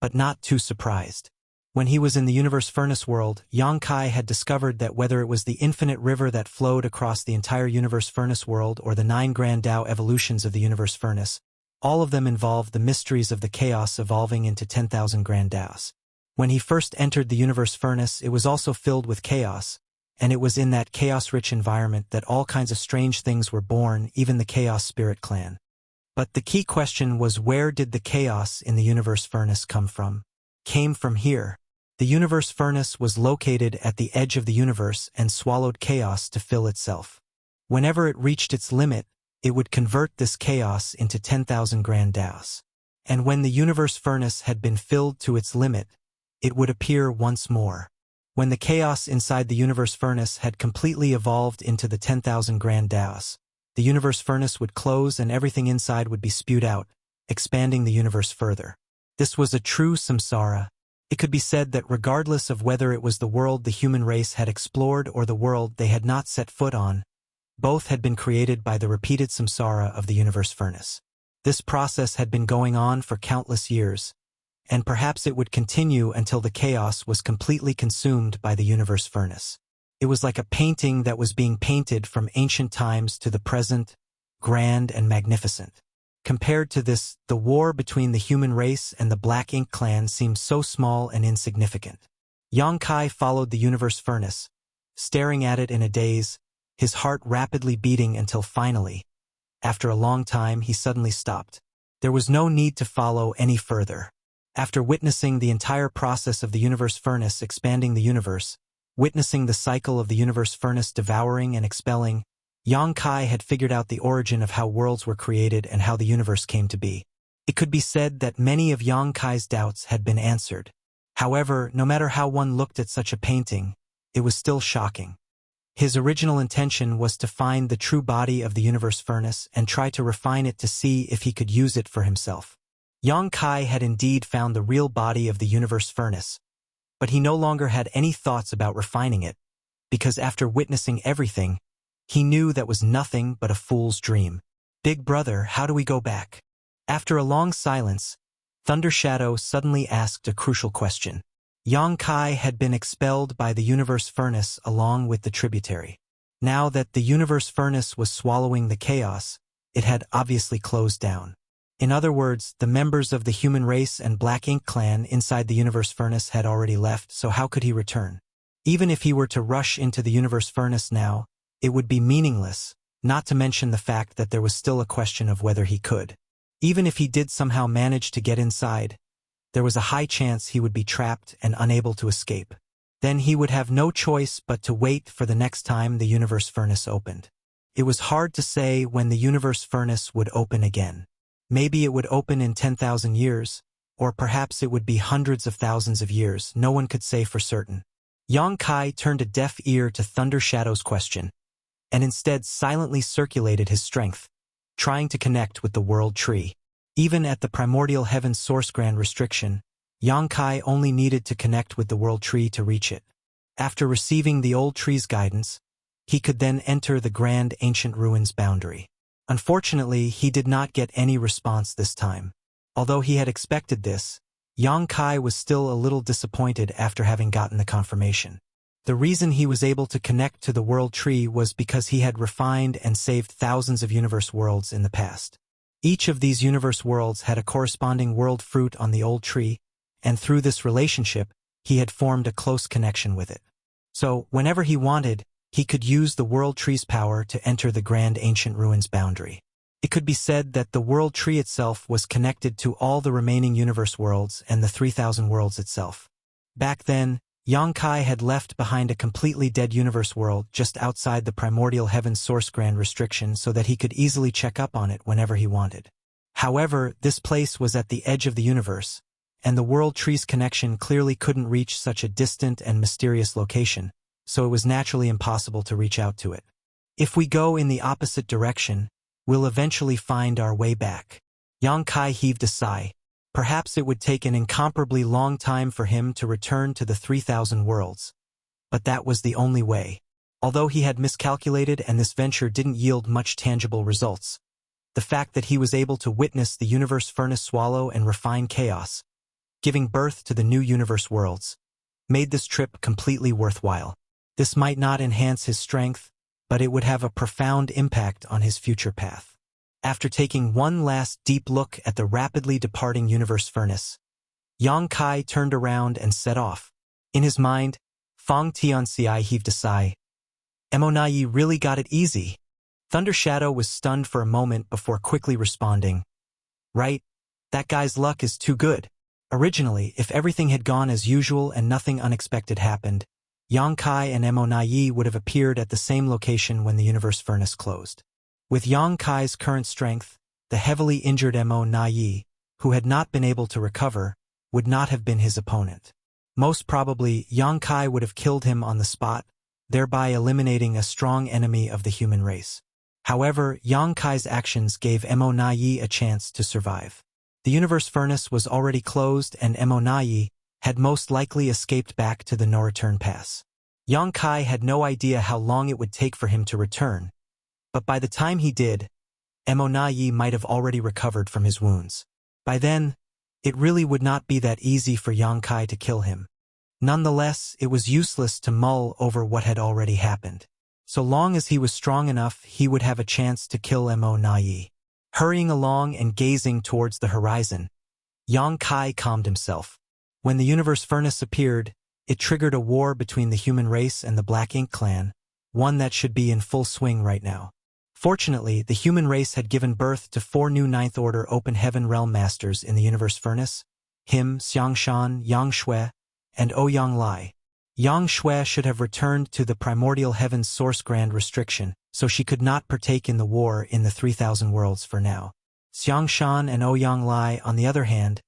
but not too surprised. When he was in the universe furnace world, Yongkai had discovered that whether it was the infinite river that flowed across the entire universe furnace world or the 9 grand Tao evolutions of the universe furnace, all of them involved the mysteries of the chaos evolving into 10,000 grand Taos. When he first entered the universe furnace, it was also filled with chaos, and it was in that chaos-rich environment that all kinds of strange things were born, even the Chaos Spirit Clan. But the key question was, where did the chaos in the universe furnace come from? Came from here. The universe furnace was located at the edge of the universe and swallowed chaos to fill itself. Whenever it reached its limit, it would convert this chaos into 10,000 grand Taos. And when the universe furnace had been filled to its limit, it would appear once more. When the chaos inside the universe furnace had completely evolved into the 10,000 grand Taos, the universe furnace would close and everything inside would be spewed out, expanding the universe further. This was a true samsara. It could be said that regardless of whether it was the world the human race had explored or the world they had not set foot on, both had been created by the repeated samsara of the universe furnace. This process had been going on for countless years, and perhaps it would continue until the chaos was completely consumed by the universe furnace. It was like a painting that was being painted from ancient times to the present, grand and magnificent. Compared to this, the war between the human race and the Black Ink Clan seemed so small and insignificant. Yongkai followed the universe furnace, staring at it in a daze, his heart rapidly beating until finally, after a long time, he suddenly stopped. There was no need to follow any further. After witnessing the entire process of the universe furnace expanding the universe, witnessing the cycle of the universe furnace devouring and expelling, Yang Kai had figured out the origin of how worlds were created and how the universe came to be. It could be said that many of Yang Kai's doubts had been answered. However, no matter how one looked at such a painting, it was still shocking. His original intention was to find the true body of the universe furnace and try to refine it to see if he could use it for himself. Yang Kai had indeed found the real body of the universe furnace, but he no longer had any thoughts about refining it, because after witnessing everything, he knew that was nothing but a fool's dream. "Big brother, how do we go back?" After a long silence, Thunder Shadow suddenly asked a crucial question. Yang Kai had been expelled by the universe furnace along with the tributary. Now that the universe furnace was swallowing the chaos, it had obviously closed down. In other words, the members of the human race and Black Ink clan inside the universe furnace had already left, so how could he return? Even if he were to rush into the universe furnace now, it would be meaningless, not to mention the fact that there was still a question of whether he could. Even if he did somehow manage to get inside, there was a high chance he would be trapped and unable to escape. Then he would have no choice but to wait for the next time the universe furnace opened. It was hard to say when the universe furnace would open again. Maybe it would open in 10,000 years, or perhaps it would be hundreds of thousands of years, no one could say for certain. Yang Kai turned a deaf ear to Thunder Shadow's question, and instead silently circulated his strength, trying to connect with the world tree. Even at the primordial heaven's source grand restriction, Yang Kai only needed to connect with the world tree to reach it. After receiving the old tree's guidance, he could then enter the grand ancient ruins boundary. Unfortunately, he did not get any response this time. Although he had expected this, Yang Kai was still a little disappointed after having gotten the confirmation. The reason he was able to connect to the world tree was because he had refined and saved thousands of universe worlds in the past. Each of these universe worlds had a corresponding world fruit on the old tree, and through this relationship, he had formed a close connection with it. So, whenever he wanted, he could use the world tree's power to enter the grand ancient ruins boundary. It could be said that the world tree itself was connected to all the remaining universe worlds and the 3,000 worlds itself. Back then, Yang Kai had left behind a completely dead universe world just outside the primordial heaven's source grand restriction so that he could easily check up on it whenever he wanted. However, this place was at the edge of the universe, and the world tree's connection clearly couldn't reach such a distant and mysterious location, so it was naturally impossible to reach out to it. If we go in the opposite direction, we'll eventually find our way back. Yang Kai heaved a sigh. Perhaps it would take an incomparably long time for him to return to the 3,000 worlds. But that was the only way. Although he had miscalculated and this venture didn't yield much tangible results, the fact that he was able to witness the universe furnace swallow and refine chaos, giving birth to the new universe worlds, made this trip completely worthwhile. This might not enhance his strength, but it would have a profound impact on his future path. After taking one last deep look at the rapidly departing universe furnace, Yang Kai turned around and set off. In his mind, Fong Tianxi heaved a sigh. Monai really got it easy. Thunder Shadow was stunned for a moment before quickly responding. Right, that guy's luck is too good. Originally, if everything had gone as usual and nothing unexpected happened, Yang Kai and Monai would have appeared at the same location when the universe furnace closed. With Yang Kai's current strength, the heavily injured Monai, who had not been able to recover, would not have been his opponent. Most probably, Yang Kai would have killed him on the spot, thereby eliminating a strong enemy of the human race. However, Yang Kai's actions gave Monai a chance to survive. The universe furnace was already closed and Monai had most likely escaped back to the no-return pass. Yang Kai had no idea how long it would take for him to return, but by the time he did, Monai might have already recovered from his wounds. By then, it really would not be that easy for Yang Kai to kill him. Nonetheless, it was useless to mull over what had already happened. So long as he was strong enough, he would have a chance to kill Monai. Hurrying along and gazing towards the horizon, Yang Kai calmed himself. When the universe furnace appeared, It triggered a war between the human race and the Black Ink clan, one that should be in full swing right now. Fortunately, the human race had given birth to 4 new Ninth Order Open Heaven Realm Masters in the Universe Furnace: him, Xiangshan, Yang Shui, and Ouyang Lai. Yang Shui should have returned to the Primordial Heaven's Source Grand Restriction, so she could not partake in the war in the 3,000 worlds for now. Xiangshan and Ouyang Lai, on the other hand,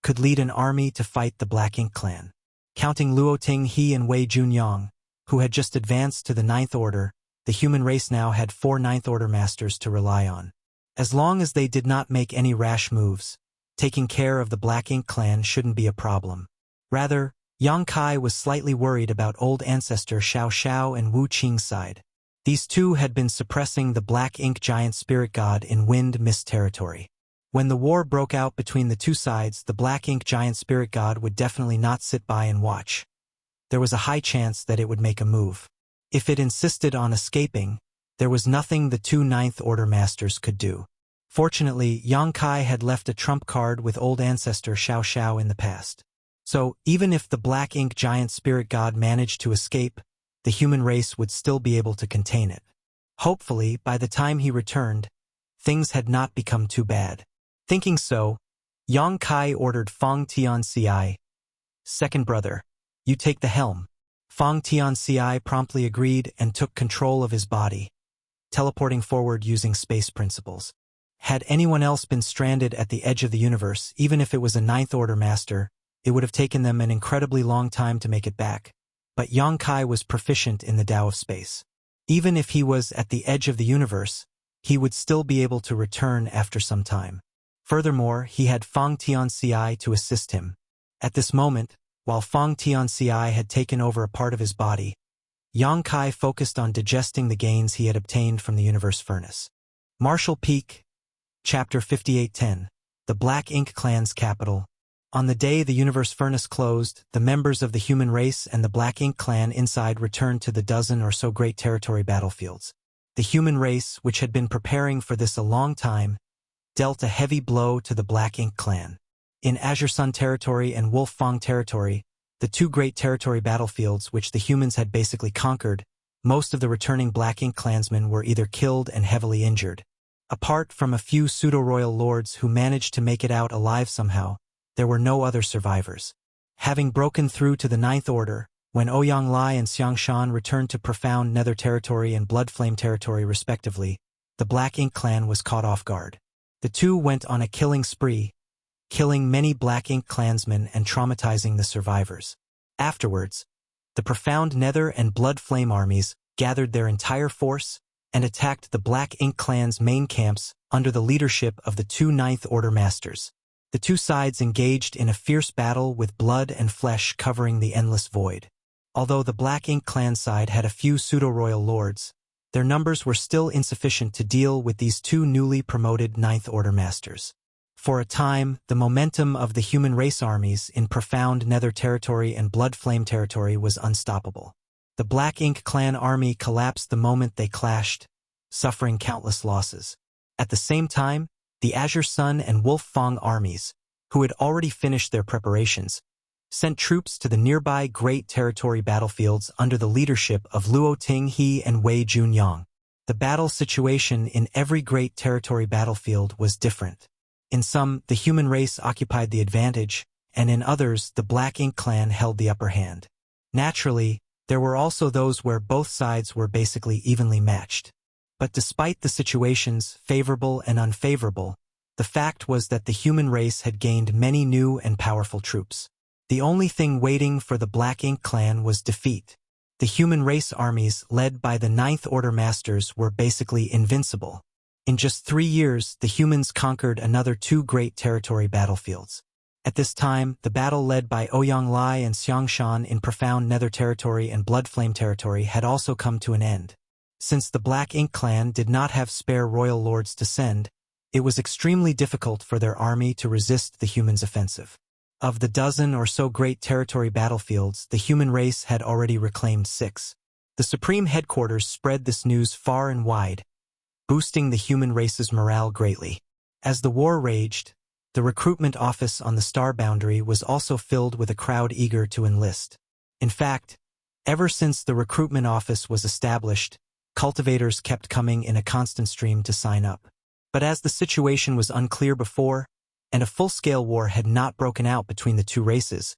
could lead an army to fight the Black Ink clan. Counting Luo Tinghe and Wei Junyang, who had just advanced to the Ninth Order, the human race now had 4 Ninth Order Masters to rely on. As long as they did not make any rash moves, taking care of the Black Ink clan shouldn't be a problem. Rather, Yang Kai was slightly worried about old ancestor Xiao Xiao and Wu Qing's side. These two had been suppressing the Black Ink giant spirit god in Wind Mist territory. When the war broke out between the two sides, the Black Ink giant spirit god would definitely not sit by and watch. There was a high chance that it would make a move. If it insisted on escaping, there was nothing the 2 Ninth Order Masters could do. Fortunately, Yang Kai had left a trump card with old ancestor Xiao Xiao in the past. So, even if the Black Ink giant spirit god managed to escape, the human race would still be able to contain it. Hopefully, by the time he returned, things had not become too bad. Thinking so, Yang Kai ordered Fang Tianci, "Second brother, you take the helm." Fang Tianci promptly agreed and took control of his body, teleporting forward using space principles. Had anyone else been stranded at the edge of the universe, even if it was a Ninth Order Master, it would have taken them an incredibly long time to make it back. But Yang Kai was proficient in the Tao of space. Even if he was at the edge of the universe, he would still be able to return after some time. Furthermore, he had Fang Tianci to assist him. At this moment, while Fang Tianci had taken over a part of his body, Yang Kai focused on digesting the gains he had obtained from the Universe Furnace. Marshall Peak, Chapter 5810, the Black Ink Clan's capital. On the day the Universe Furnace closed, the members of the human race and the Black Ink clan inside returned to the dozen or so great territory battlefields. The human race, which had been preparing for this a long time, dealt a heavy blow to the Black Ink clan. In Azure Sun territory and Wolf Fang territory, the 2 great territory battlefields which the humans had basically conquered, most of the returning Black Ink clansmen were either killed and heavily injured. Apart from a few pseudo-royal lords who managed to make it out alive somehow, there were no other survivors. Having broken through to the Ninth Order, when Ouyang Lai and Xiangshan returned to Profound Nether territory and Bloodflame territory respectively, the Black Ink clan was caught off guard. The two went on a killing spree, killing many Black Ink clansmen and traumatizing the survivors. Afterwards, the Profound Nether and Bloodflame armies gathered their entire force and attacked the Black Ink clan's main camps under the leadership of the 2 Ninth Order Masters. The two sides engaged in a fierce battle with blood and flesh covering the endless void. Although the Black Ink clan side had a few pseudo-royal lords, their numbers were still insufficient to deal with these 2 newly promoted Ninth Order Masters. For a time, the momentum of the human race armies in Profound Nether territory and Bloodflame territory was unstoppable. The Black Ink clan army collapsed the moment they clashed, suffering countless losses. At the same time, the Azure Sun and Wolf Fang armies, who had already finished their preparations, sent troops to the nearby great territory battlefields under the leadership of Luo Tinghe and Wei Junyang. The battle situation in every great territory battlefield was different. In some, the human race occupied the advantage, and in others, the Black Ink clan held the upper hand. Naturally, there were also those where both sides were basically evenly matched. But despite the situations, favorable and unfavorable, the fact was that the human race had gained many new and powerful troops. The only thing waiting for the Black Ink clan was defeat. The human race armies led by the Ninth Order Masters were basically invincible. In just 3 years, the humans conquered another 2 great territory battlefields. At this time, the battle led by Ouyang Lai and Xiangshan in Profound Nether territory and Bloodflame territory had also come to an end. Since the Black Ink clan did not have spare royal lords to send, it was extremely difficult for their army to resist the humans' offensive. Of the dozen or so great territory battlefields, the human race had already reclaimed 6. The Supreme Headquarters spread this news far and wide, boosting the human race's morale greatly. As the war raged, the recruitment office on the Star Boundary was also filled with a crowd eager to enlist. In fact, ever since the recruitment office was established, cultivators kept coming in a constant stream to sign up. But as the situation was unclear before, and a full-scale war had not broken out between the two races,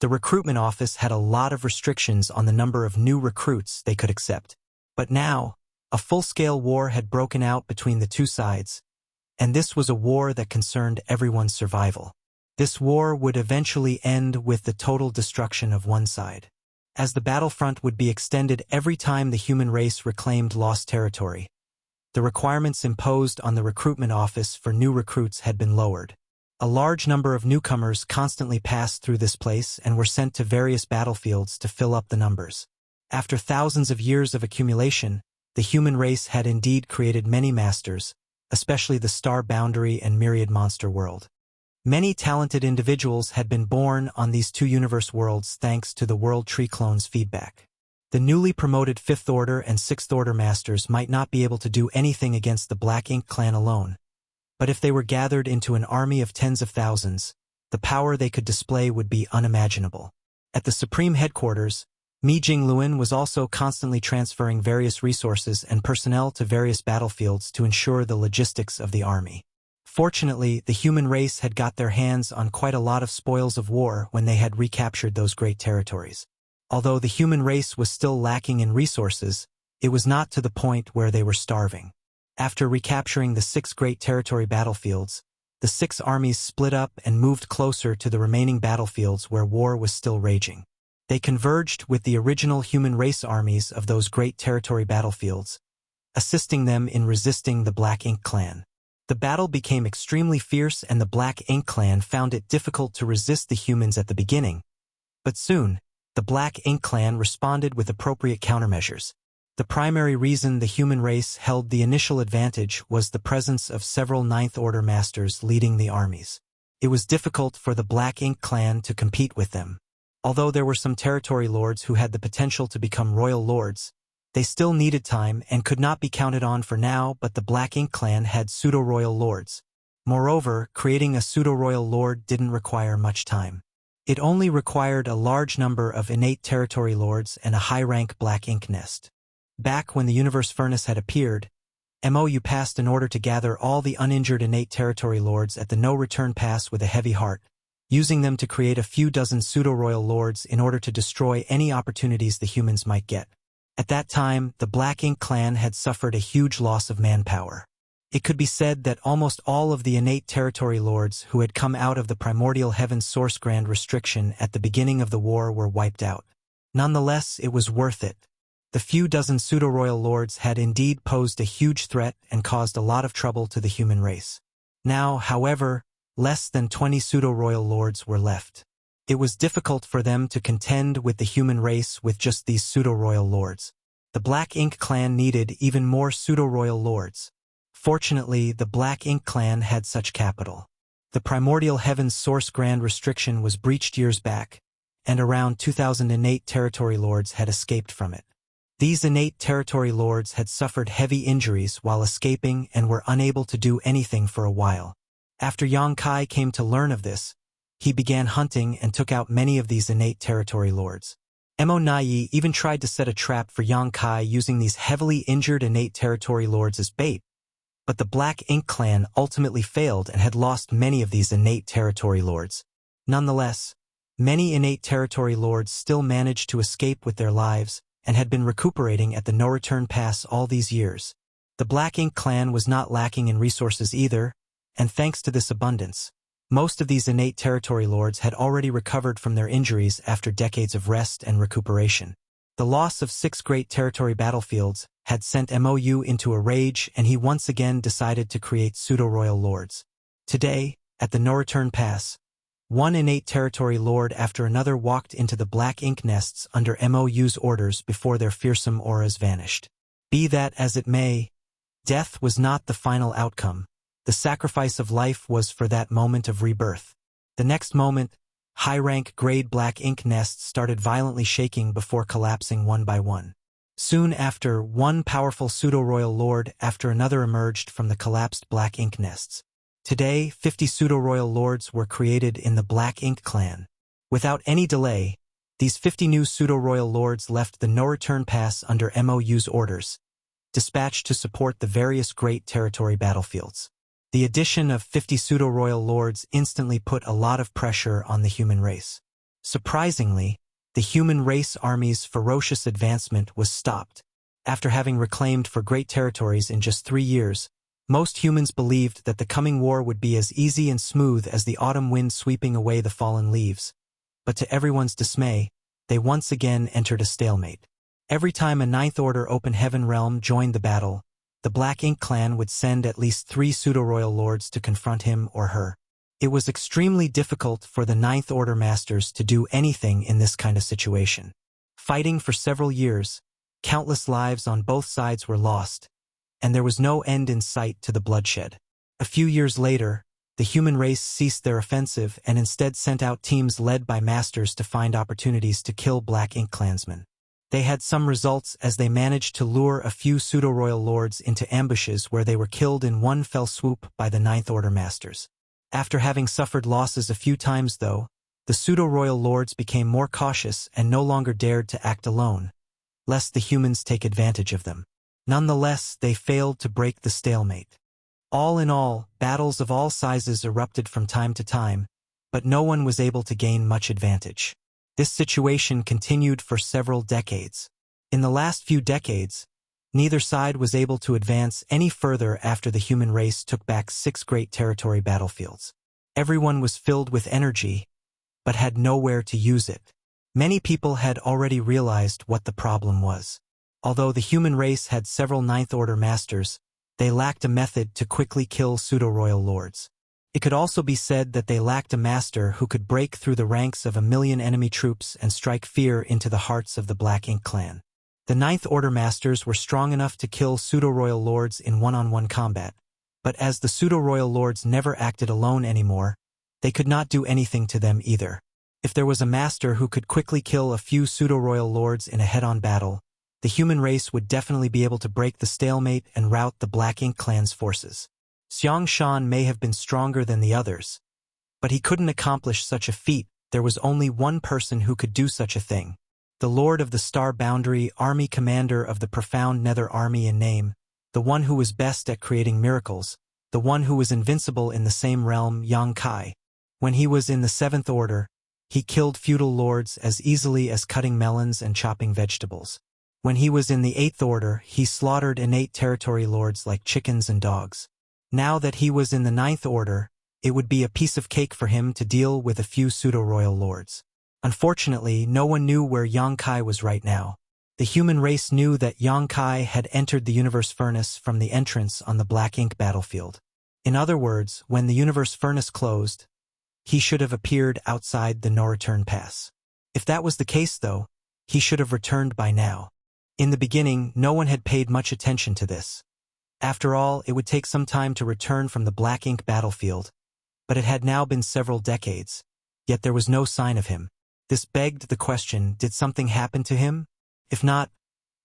the recruitment office had a lot of restrictions on the number of new recruits they could accept. But now, a full-scale war had broken out between the two sides, and this was a war that concerned everyone's survival. This war would eventually end with the total destruction of one side, as the battlefront would be extended every time the human race reclaimed lost territory. The requirements imposed on the recruitment office for new recruits had been lowered. A large number of newcomers constantly passed through this place and were sent to various battlefields to fill up the numbers. After thousands of years of accumulation, the human race had indeed created many masters, especially the Star Boundary and Myriad Monster World. Many talented individuals had been born on these two universe worlds thanks to the World Tree clones' feedback. The newly promoted 5th Order and 6th Order Masters might not be able to do anything against the Black Ink clan alone, but if they were gathered into an army of tens of thousands, the power they could display would be unimaginable. At the Supreme Headquarters, Mi Jingluan was also constantly transferring various resources and personnel to various battlefields to ensure the logistics of the army. Fortunately, the human race had got their hands on quite a lot of spoils of war when they had recaptured those great territories. Although the human race was still lacking in resources, it was not to the point where they were starving. After recapturing the 6 great territory battlefields, the 6 armies split up and moved closer to the remaining battlefields where war was still raging. They converged with the original human race armies of those great territory battlefields, assisting them in resisting the Black Ink clan. The battle became extremely fierce and the Black Ink clan found it difficult to resist the humans at the beginning. But soon, the Black Ink clan responded with appropriate countermeasures. The primary reason the human race held the initial advantage was the presence of several 9th Order masters leading the armies. It was difficult for the Black Ink clan to compete with them. Although there were some territory lords who had the potential to become royal lords, they still needed time and could not be counted on for now, but the Black Ink clan had pseudo-royal lords. Moreover, creating a pseudo-royal lord didn't require much time. It only required a large number of innate territory lords and a high-rank Black Ink nest. Back when the Universe Furnace had appeared, MOU passed an order to gather all the uninjured innate territory lords at the no-return pass with a heavy heart, using them to create a few dozen pseudo-royal lords in order to destroy any opportunities the humans might get. At that time, the Black Ink clan had suffered a huge loss of manpower. It could be said that almost all of the innate territory lords who had come out of the Primordial Heaven's Source Grand Restriction at the beginning of the war were wiped out. Nonetheless, it was worth it. The few dozen pseudo-royal lords had indeed posed a huge threat and caused a lot of trouble to the human race. Now, however, less than 20 pseudo-royal lords were left. It was difficult for them to contend with the human race with just these pseudo-royal lords. The Black Ink clan needed even more pseudo-royal lords. Fortunately, the Black Ink clan had such capital. The Primordial Heaven's Source Grand Restriction was breached years back, and around 2,000 innate territory lords had escaped from it. These innate territory lords had suffered heavy injuries while escaping and were unable to do anything for a while. After Yang Kai came to learn of this, he began hunting and took out many of these innate territory lords. Mo Nai even tried to set a trap for Yang Kai using these heavily injured innate territory lords as bait, but the Black Ink clan ultimately failed and had lost many of these innate territory lords. Nonetheless, many innate territory lords still managed to escape with their lives and had been recuperating at the no-return pass all these years. The Black Ink clan was not lacking in resources either, and thanks to this abundance, most of these innate territory lords had already recovered from their injuries after decades of rest and recuperation. The loss of 6 great territory battlefields had sent MOU into a rage, and he once again decided to create pseudo-royal lords. Today, at the no-return pass, one innate territory lord after another walked into the Black Ink nests under MOU's orders before their fearsome auras vanished. Be that as it may, death was not the final outcome. The sacrifice of life was for that moment of rebirth. The next moment, high-rank grade Black Ink nests started violently shaking before collapsing one by one. Soon after, one powerful pseudo-royal lord after another emerged from the collapsed Black Ink nests. Today, 50 pseudo-royal lords were created in the Black Ink clan. Without any delay, These 50 new pseudo-royal lords left the no-return pass under MOU's orders, dispatched to support the various great territory battlefields. The addition of 50 pseudo-royal lords instantly put a lot of pressure on the human race. Surprisingly, the human race army's ferocious advancement was stopped. After having reclaimed for great territories in just 3 years, most humans believed that the coming war would be as easy and smooth as the autumn wind sweeping away the fallen leaves. But to everyone's dismay, they once again entered a stalemate. Every time a Ninth Order Open Heaven realm joined the battle, the Black Ink clan would send at least 3 pseudo-royal lords to confront him or her. It was extremely difficult for the Ninth Order masters to do anything in this kind of situation. Fighting for several years, countless lives on both sides were lost, and there was no end in sight to the bloodshed. A few years later, the human race ceased their offensive and instead sent out teams led by masters to find opportunities to kill Black Ink clansmen. They had some results as they managed to lure a few pseudo-royal lords into ambushes where they were killed in one fell swoop by the Ninth Order masters. After having suffered losses a few times though, the pseudo-royal lords became more cautious and no longer dared to act alone, lest the humans take advantage of them. Nonetheless, they failed to break the stalemate. All in all, battles of all sizes erupted from time to time, but no one was able to gain much advantage. This situation continued for several decades. In the last few decades, neither side was able to advance any further after the human race took back 6 great territory battlefields. Everyone was filled with energy, but had nowhere to use it. Many people had already realized what the problem was. Although the human race had several Ninth Order masters, they lacked a method to quickly kill pseudo-royal lords. It could also be said that they lacked a master who could break through the ranks of 1,000,000 enemy troops and strike fear into the hearts of the Black Ink clan. The Ninth Order masters were strong enough to kill pseudo-royal lords in one-on-one combat, but as the pseudo-royal lords never acted alone anymore, they could not do anything to them either. If there was a master who could quickly kill a few pseudo-royal lords in a head-on battle, the human race would definitely be able to break the stalemate and rout the Black Ink clan's forces. Xiang Shan may have been stronger than the others, but he couldn't accomplish such a feat. There was only one person who could do such a thing. The Lord of the Star Boundary, Army Commander of the Profound Nether Army in name, the one who was best at creating miracles, the one who was invincible in the same realm, Yang Kai. When he was in the 7th Order, he killed feudal lords as easily as cutting melons and chopping vegetables. When he was in the 8th Order, he slaughtered innate territory lords like chickens and dogs. Now that he was in the 9th Order, it would be a piece of cake for him to deal with a few pseudo-royal lords. Unfortunately, no one knew where Yang Kai was right now. The human race knew that Yang Kai had entered the universe furnace from the entrance on the Black Ink battlefield. In other words, when the universe furnace closed, he should have appeared outside the no-return pass. If that was the case, though, he should have returned by now. In the beginning, no one had paid much attention to this. After all, it would take some time to return from the Black Ink battlefield, but it had now been several decades, yet there was no sign of him. This begged the question, did something happen to him? If not,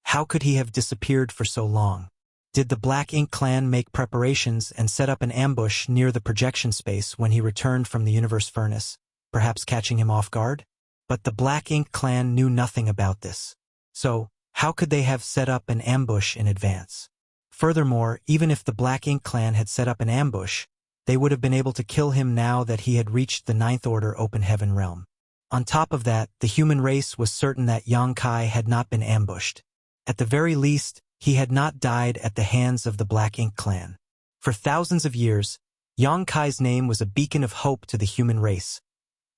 how could he have disappeared for so long? Did the Black Ink clan make preparations and set up an ambush near the projection space when he returned from the universe furnace, perhaps catching him off guard? But the Black Ink clan knew nothing about this. So, how could they have set up an ambush in advance? Furthermore, even if the Black Ink clan had set up an ambush, they would have been able to kill him now that he had reached the 9th Order Open Heaven realm. On top of that, the human race was certain that Yang Kai had not been ambushed. At the very least, he had not died at the hands of the Black Ink clan. For thousands of years, Yang Kai's name was a beacon of hope to the human race,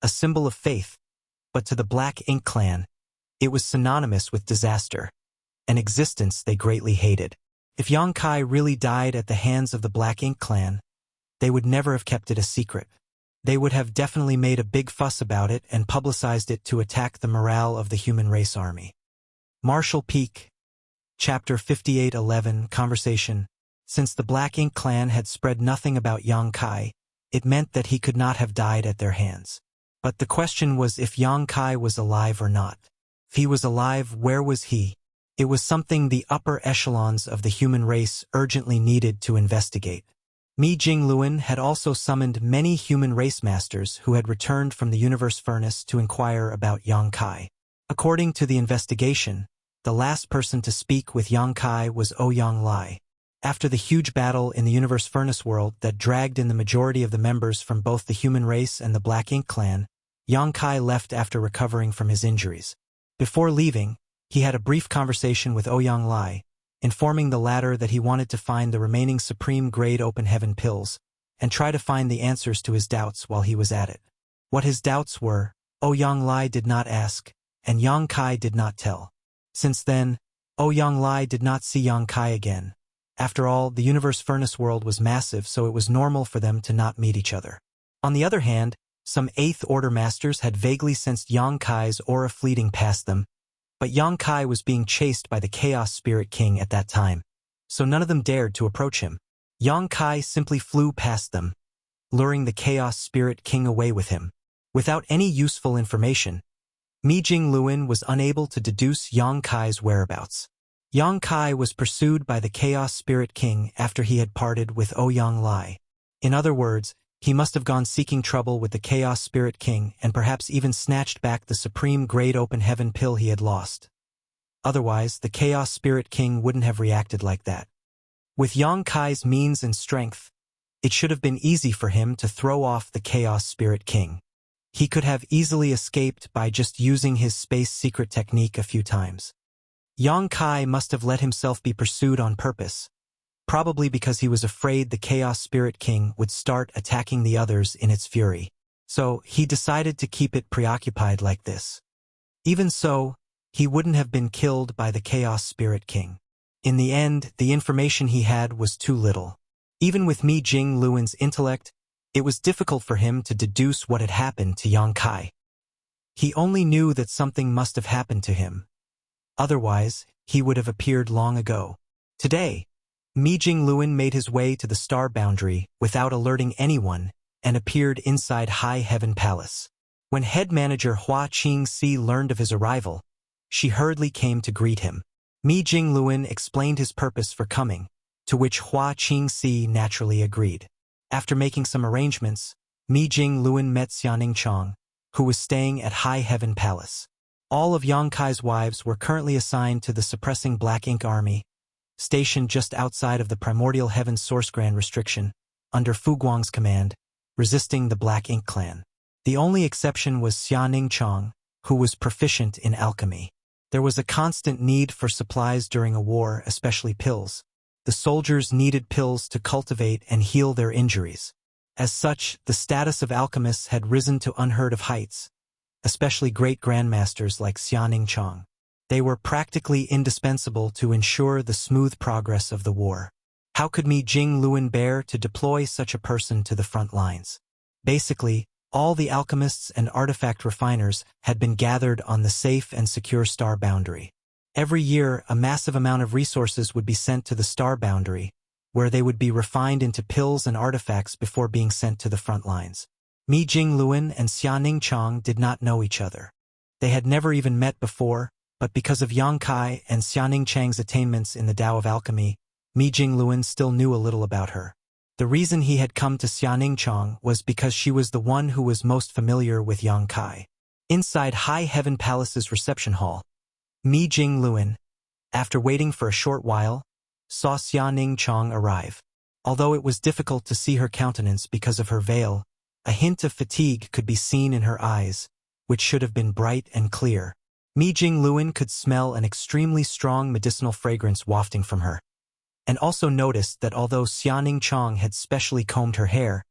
a symbol of faith, but to the Black Ink clan, it was synonymous with disaster, an existence they greatly hated. If Yang Kai really died at the hands of the Black Ink clan, they would never have kept it a secret. They would have definitely made a big fuss about it and publicized it to attack the morale of the human race army. Marshall Peak, Chapter 5811, Conversation. Since the Black Ink clan had spread nothing about Yang Kai, it meant that he could not have died at their hands. But the question was if Yang Kai was alive or not. If he was alive, where was he? It was something the upper echelons of the human race urgently needed to investigate. Mi Jingluan had also summoned many human race masters who had returned from the universe furnace to inquire about Yang Kai. According to the investigation, the last person to speak with Yang Kai was Ouyang Lai. After the huge battle in the Universe Furnace world that dragged in the majority of the members from both the human race and the Black Ink clan, Yang Kai left after recovering from his injuries. Before leaving, he had a brief conversation with Ouyang Lai, informing the latter that he wanted to find the remaining supreme-grade open heaven pills and try to find the answers to his doubts while he was at it. What his doubts were, Ouyang Lai did not ask, and Yang Kai did not tell. Since then, Ouyang Lai did not see Yang Kai again. After all, the Universe Furnace world was massive, so it was normal for them to not meet each other. On the other hand, some Eighth Order masters had vaguely sensed Yang Kai's aura fleeting past them, but Yang Kai was being chased by the Chaos Spirit King at that time, so none of them dared to approach him. Yang Kai simply flew past them, luring the Chaos Spirit King away with him. Without any useful information, Mi Jingluan was unable to deduce Yang Kai's whereabouts. Yang Kai was pursued by the Chaos Spirit King after he had parted with Ouyang Lai. In other words, he must have gone seeking trouble with the Chaos Spirit King and perhaps even snatched back the supreme Great Open Heaven pill he had lost. Otherwise, the Chaos Spirit King wouldn't have reacted like that. With Yang Kai's means and strength, it should have been easy for him to throw off the Chaos Spirit King. He could have easily escaped by just using his space secret technique a few times. Yang Kai must have let himself be pursued on purpose, probably because he was afraid the Chaos Spirit King would start attacking the others in its fury. So, he decided to keep it preoccupied like this. Even so, he wouldn't have been killed by the Chaos Spirit King. In the end, the information he had was too little. Even with Mi Jingluan's intellect, it was difficult for him to deduce what had happened to Yang Kai. He only knew that something must have happened to him. Otherwise, he would have appeared long ago. Today, Mi Jingluan made his way to the star boundary without alerting anyone and appeared inside High Heaven Palace. When head manager Hua Qingxi learned of his arrival, she hurriedly came to greet him. Mi Jingluan explained his purpose for coming, to which Hua Qingxi naturally agreed. After making some arrangements, Mi Jingluan met Xianing Chang, who was staying at High Heaven Palace. All of Yang Kai's wives were currently assigned to the Suppressing Black Ink Army, stationed just outside of the Primordial Heaven Source Grand Restriction, under Fu Guang's command, resisting the Black Ink clan. The only exception was Xianing Chang, who was proficient in alchemy. There was a constant need for supplies during a war, especially pills. The soldiers needed pills to cultivate and heal their injuries. As such, the status of alchemists had risen to unheard of heights, especially great grandmasters like Xianing Chang. They were practically indispensable to ensure the smooth progress of the war. How could Mi Jingluan bear to deploy such a person to the front lines? Basically, all the alchemists and artifact refiners had been gathered on the safe and secure star boundary. Every year, a massive amount of resources would be sent to the star boundary, where they would be refined into pills and artifacts before being sent to the front lines. Mi Jingluan and Xianing Chang did not know each other. They had never even met before, but because of Yang Kai and Xianing Chang's attainments in the Tao of Alchemy, Mi Jingluan still knew a little about her. The reason he had come to Xianing Chang was because she was the one who was most familiar with Yang Kai. Inside High Heaven Palace's reception hall, Mi Jingluan, after waiting for a short while, saw Xianing Chang arrive. Although it was difficult to see her countenance because of her veil, a hint of fatigue could be seen in her eyes, which should have been bright and clear. Mi Jingluan could smell an extremely strong medicinal fragrance wafting from her, and also noticed that although Xianing Chang had specially combed her hair,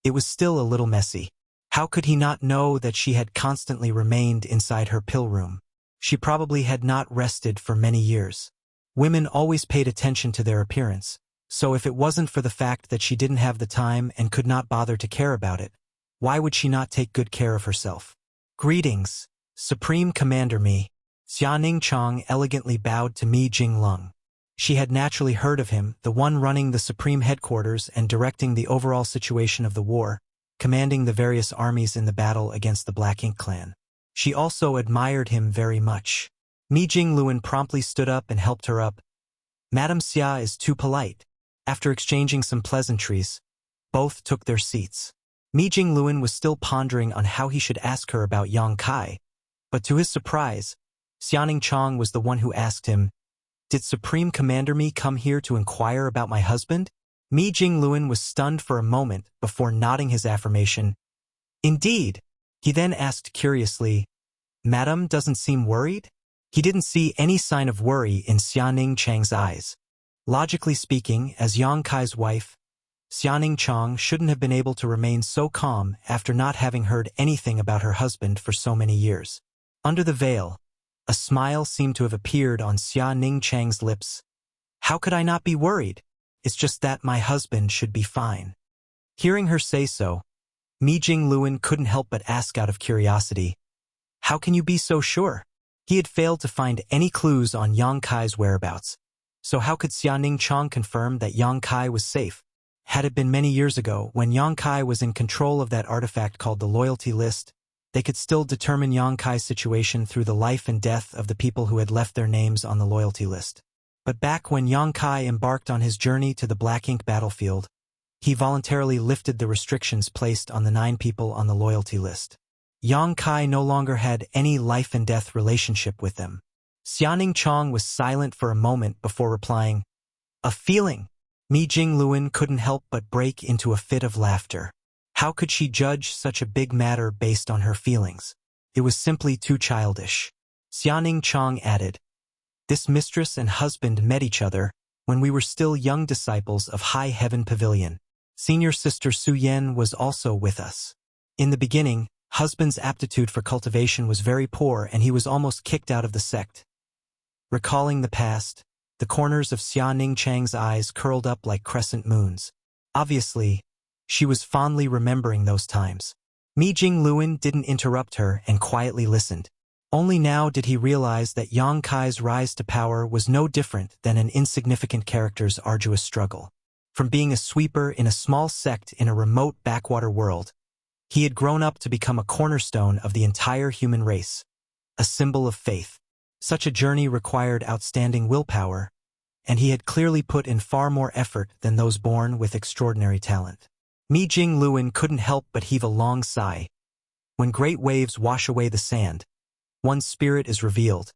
it was still a little messy. How could he not know that she had constantly remained inside her pill room? She probably had not rested for many years. Women always paid attention to their appearance, so if it wasn't for the fact that she didn't have the time and could not bother to care about it, why would she not take good care of herself? Greetings, Supreme Commander Mi. Xianing Chang elegantly bowed to Mi Jinglung. She had naturally heard of him, the one running the Supreme Headquarters and directing the overall situation of the war, commanding the various armies in the battle against the Black Ink clan. She also admired him very much. Mi Jingluan promptly stood up and helped her up. Madame Xia is too polite. After exchanging some pleasantries, both took their seats. Mi Jingluan was still pondering on how he should ask her about Yang Kai, but to his surprise, Xianing Chong was the one who asked him, "Did Supreme Commander Mi come here to inquire about my husband?" Mi Jingluan was stunned for a moment before nodding his affirmation. "Indeed." He then asked curiously, "Madam doesn't seem worried?" He didn't see any sign of worry in Xianing Chang's eyes. Logically speaking, as Yang Kai's wife, Xianing Chang shouldn't have been able to remain so calm after not having heard anything about her husband for so many years. Under the veil, a smile seemed to have appeared on Xianing Chang's lips. "How could I not be worried? It's just that my husband should be fine." Hearing her say so, Mi Jingluan couldn't help but ask out of curiosity, "How can you be so sure?" He had failed to find any clues on Yang Kai's whereabouts, so how could Xianing Chang confirm that Yang Kai was safe? Had it been many years ago, when Yang Kai was in control of that artifact called the Loyalty List, they could still determine Yang Kai's situation through the life and death of the people who had left their names on the Loyalty List. But back when Yang Kai embarked on his journey to the Black Ink battlefield, he voluntarily lifted the restrictions placed on the 9 people on the Loyalty List. Yang Kai no longer had any life and death relationship with them. Xianing Chang was silent for a moment before replying, "A feeling." Mi Jingluan couldn't help but break into a fit of laughter. How could she judge such a big matter based on her feelings? It was simply too childish. Xianing Chang added, "This mistress and husband met each other when we were still young disciples of High Heaven Pavilion. Senior sister Su Yen was also with us. In the beginning, husband's aptitude for cultivation was very poor and he was almost kicked out of the sect." Recalling the past, the corners of Xianing Chang's eyes curled up like crescent moons. Obviously, she was fondly remembering those times. Mi Jingluan didn't interrupt her and quietly listened. Only now did he realize that Yang Kai's rise to power was no different than an insignificant character's arduous struggle. From being a sweeper in a small sect in a remote backwater world, he had grown up to become a cornerstone of the entire human race, a symbol of faith. Such a journey required outstanding willpower, and he had clearly put in far more effort than those born with extraordinary talent. Mi Jingluan couldn't help but heave a long sigh. When great waves wash away the sand, one's spirit is revealed,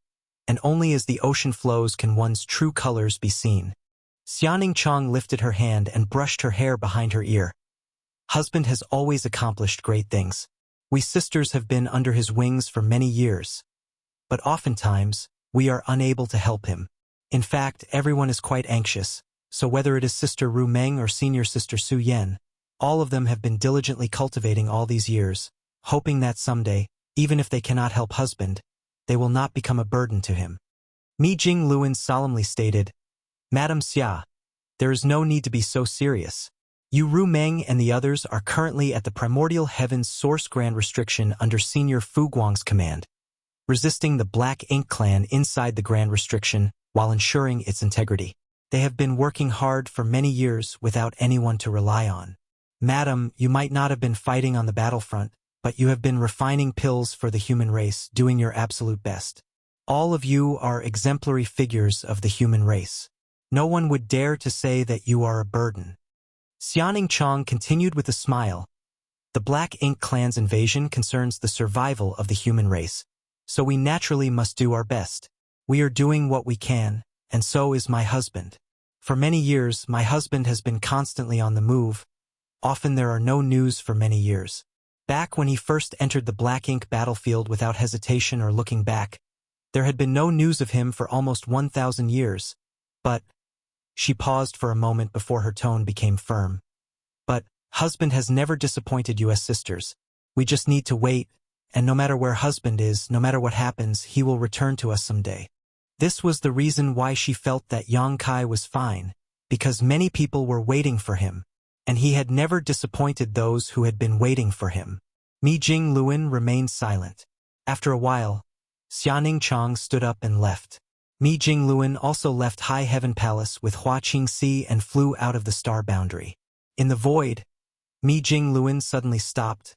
and only as the ocean flows can one's true colors be seen. Xianing Chang lifted her hand and brushed her hair behind her ear. "Husband has always accomplished great things. We sisters have been under his wings for many years. But oftentimes, we are unable to help him. In fact, everyone is quite anxious, so whether it is Sister Ru Meng or Senior Sister Su Yen, all of them have been diligently cultivating all these years, hoping that someday, even if they cannot help husband, they will not become a burden to him." Mi Jingluan solemnly stated, "Madam Xia, there is no need to be so serious. You Ru Meng and the others are currently at the Primordial Heaven's Source Grand Restriction under Senior Fu Guang's command, resisting the Black Ink clan inside the Grand Restriction while ensuring its integrity. They have been working hard for many years without anyone to rely on. Madam, you might not have been fighting on the battlefront, but you have been refining pills for the human race, doing your absolute best. All of you are exemplary figures of the human race. No one would dare to say that you are a burden." Xianing Chang continued with a smile. "The Black Ink clan's invasion concerns the survival of the human race, so we naturally must do our best. We are doing what we can, and so is my husband. For many years, my husband has been constantly on the move. Often there are no news for many years. Back when he first entered the Black Ink battlefield without hesitation or looking back, there had been no news of him for almost 1,000 years. But," she paused for a moment before her tone became firm, "but husband has never disappointed you as sisters. We just need to wait, and no matter where husband is, no matter what happens, he will return to us someday." This was the reason why she felt that Yang Kai was fine, because many people were waiting for him, and he had never disappointed those who had been waiting for him. Mi Jingluan remained silent. After a while, Xianing Chang stood up and left. Mi Jingluan also left High Heaven Palace with Hua Qingxi and flew out of the star boundary. In the void, Mi Jingluan suddenly stopped,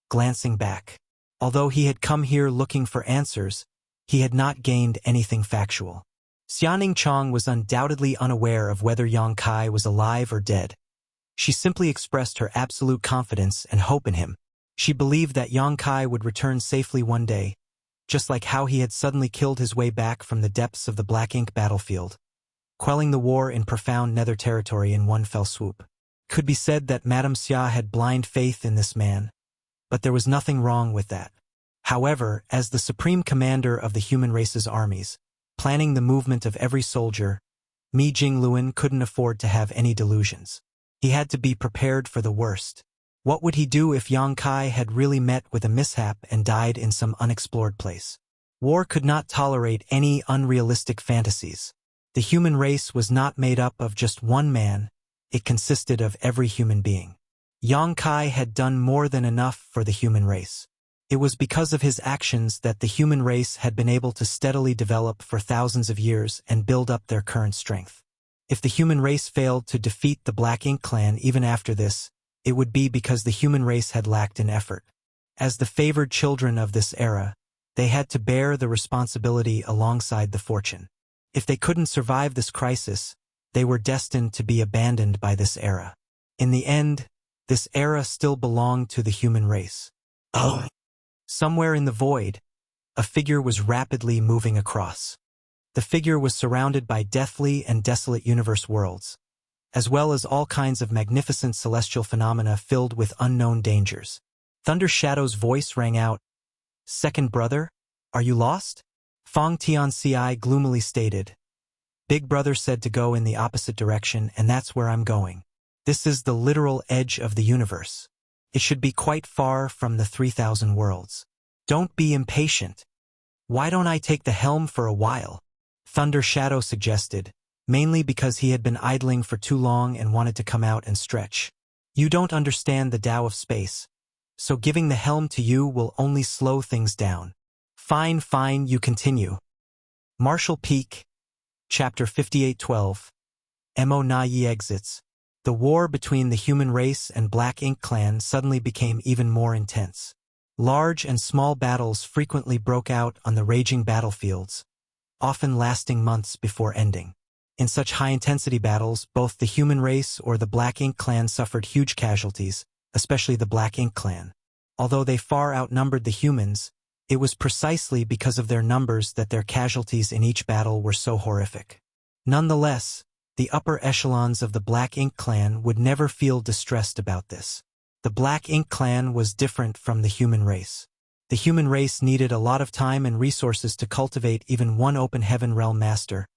glancing back. Although he had come here looking for answers, he had not gained anything factual. Xianing Chang was undoubtedly unaware of whether Yang Kai was alive or dead. She simply expressed her absolute confidence and hope in him. She believed that Yang Kai would return safely one day, just like how he had suddenly killed his way back from the depths of the Black Ink battlefield, quelling the war in profound nether territory in one fell swoop. Could be said that Madame Xia had blind faith in this man, but there was nothing wrong with that. However, as the supreme commander of the human race's armies, planning the movement of every soldier, Mi Jingluan couldn't afford to have any delusions. He had to be prepared for the worst. What would he do if Yang Kai had really met with a mishap and died in some unexplored place? War could not tolerate any unrealistic fantasies. The human race was not made up of just one man, it consisted of every human being. Yang Kai had done more than enough for the human race. It was because of his actions that the human race had been able to steadily develop for thousands of years and build up their current strength. If the human race failed to defeat the Black Ink clan even after this, it would be because the human race had lacked in effort. As the favored children of this era, they had to bear the responsibility alongside the fortune. If they couldn't survive this crisis, they were destined to be abandoned by this era. In the end, this era still belonged to the human race. Oh! Somewhere in the void, a figure was rapidly moving across. The figure was surrounded by deathly and desolate universe worlds, as well as all kinds of magnificent celestial phenomena filled with unknown dangers. Thunder Shadow's voice rang out, "Second brother, are you lost?" Fong Tianci gloomily stated, "Big brother said to go in the opposite direction, and that's where I'm going. This is the literal edge of the universe. It should be quite far from the 3,000 worlds. Don't be impatient. Why don't I take the helm for a while?" Thunder Shadow suggested, mainly because he had been idling for too long and wanted to come out and stretch. "You don't understand the Tao of space, so giving the helm to you will only slow things down." Fine, you continue. Marshall Peak, Chapter 5812. Mo Na Yi exits. The war between the human race and Black Ink clan suddenly became even more intense. Large and small battles frequently broke out on the raging battlefields, often lasting months before ending. In such high-intensity battles, both the human race or the Black Ink clan suffered huge casualties, especially the Black Ink clan. Although they far outnumbered the humans, it was precisely because of their numbers that their casualties in each battle were so horrific. Nonetheless, the upper echelons of the Black Ink clan would never feel distressed about this. The Black Ink clan was different from the human race. The human race needed a lot of time and resources to cultivate even one open heaven realm master,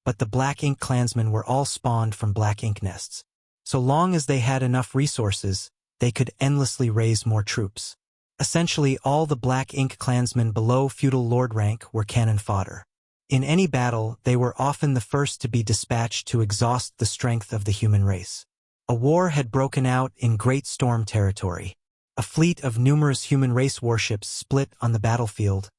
but the Black Ink clansmen were all spawned from Black Ink nests. So long as they had enough resources, they could endlessly raise more troops. Essentially, all the Black Ink clansmen below feudal lord rank were cannon fodder. In any battle, they were often the first to be dispatched to exhaust the strength of the human race. A war had broken out in Great Storm territory. A fleet of numerous human race warships split on the battlefield,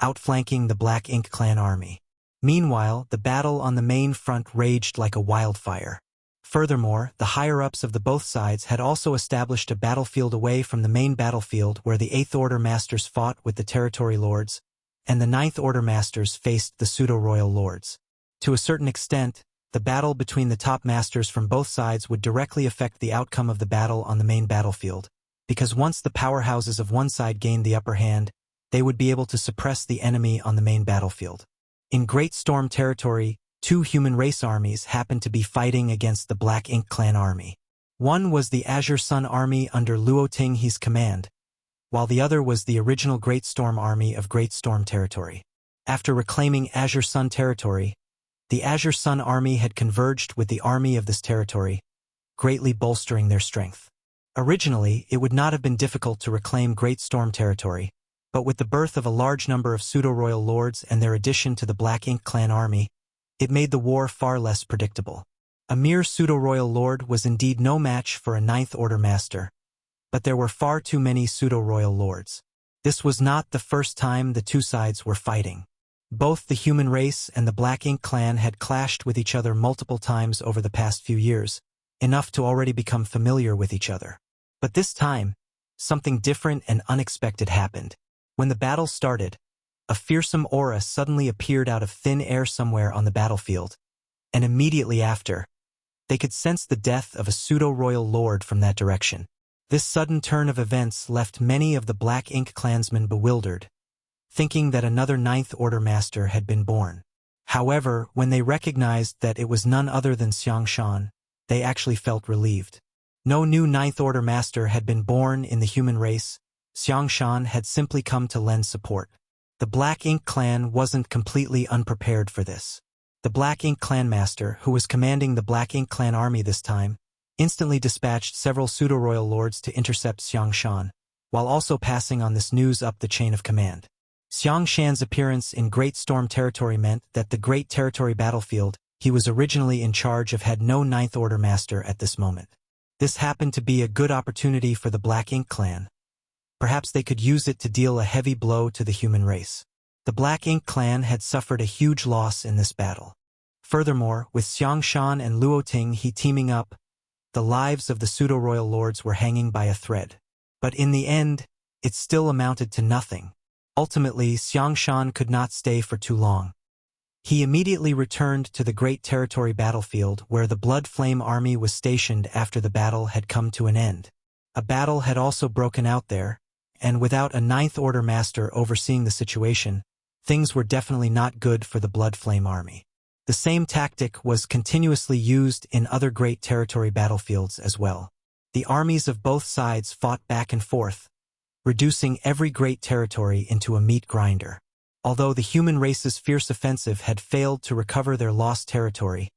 outflanking the Black Ink clan army. Meanwhile, the battle on the main front raged like a wildfire. Furthermore, the higher-ups of the both sides had also established a battlefield away from the main battlefield where the 8th Order Masters fought with the Territory Lords, and the 9th Order Masters faced the Pseudo-Royal Lords. To a certain extent, the battle between the top masters from both sides would directly affect the outcome of the battle on the main battlefield, because once the powerhouses of one side gained the upper hand, they would be able to suppress the enemy on the main battlefield. In Great Storm territory, two human race armies happened to be fighting against the Black Ink clan army. One was the Azure Sun army under Luo Tinghe's command, while the other was the original Great Storm army of Great Storm territory. After reclaiming Azure Sun territory, the Azure Sun army had converged with the army of this territory, greatly bolstering their strength. Originally, it would not have been difficult to reclaim Great Storm territory, but with the birth of a large number of pseudo-royal lords and their addition to the Black Ink clan army, it made the war far less predictable. A mere pseudo-royal lord was indeed no match for a 9th Order master, but there were far too many pseudo-royal lords. This was not the first time the two sides were fighting. Both the human race and the Black Ink clan had clashed with each other multiple times over the past few years, enough to already become familiar with each other. But this time, something different and unexpected happened. When the battle started, a fearsome aura suddenly appeared out of thin air somewhere on the battlefield, and immediately after, they could sense the death of a pseudo-royal lord from that direction. This sudden turn of events left many of the Black Ink clansmen bewildered, thinking that another Ninth Order Master had been born. However, when they recognized that it was none other than Xiang Shan, they actually felt relieved. No new Ninth Order Master had been born in the human race. Xiang Shan had simply come to lend support. The Black Ink clan wasn't completely unprepared for this. The Black Ink clan master, who was commanding the Black Ink clan army this time, instantly dispatched several pseudo-royal lords to intercept Xiang Shan, while also passing on this news up the chain of command. Xiang Shan's appearance in Great Storm territory meant that the Great Territory battlefield he was originally in charge of had no Ninth Order Master at this moment. This happened to be a good opportunity for the Black Ink clan. Perhaps they could use it to deal a heavy blow to the human race. The Black Ink clan had suffered a huge loss in this battle. Furthermore, with Xiang Shan and Luo Ting teaming up, the lives of the pseudo-royal lords were hanging by a thread. But in the end, it still amounted to nothing. Ultimately, Xiang Shan could not stay for too long. He immediately returned to the Great Territory battlefield where the Blood Flame army was stationed after the battle had come to an end. A battle had also broken out there, and without a Ninth Order Master overseeing the situation, things were definitely not good for the Blood Flame army. The same tactic was continuously used in other Great Territory battlefields as well. The armies of both sides fought back and forth, reducing every Great Territory into a meat grinder. Although the human race's fierce offensive had failed to recover their lost territory,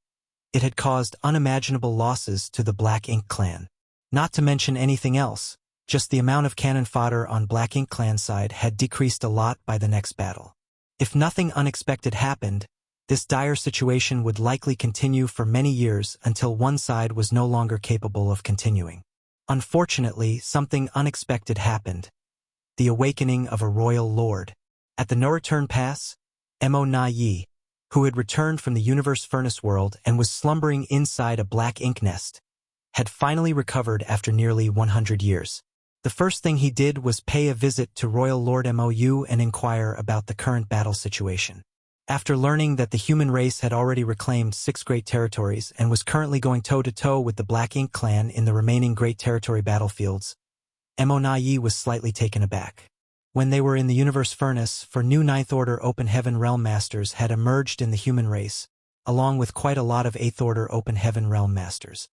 it had caused unimaginable losses to the Black Ink clan. Not to mention anything else, just the amount of cannon fodder on Black Ink clan side had decreased a lot by the next battle. If nothing unexpected happened, this dire situation would likely continue for many years until one side was no longer capable of continuing. Unfortunately, something unexpected happened. The awakening of a royal lord. At the No-Return Pass, Mo Na Yi, who had returned from the Universe Furnace world and was slumbering inside a black ink nest, had finally recovered after nearly 100 years. The first thing he did was pay a visit to Royal Lord Mou and inquire about the current battle situation. After learning that the human race had already reclaimed 6 great territories and was currently going toe-to-toe with the Black Ink clan in the remaining great territory battlefields, Mo Na Yi was slightly taken aback. When they were in the Universe Furnace, for new Ninth Order Open Heaven Realm Masters had emerged in the human race, along with quite a lot of 8th Order Open Heaven Realm Masters.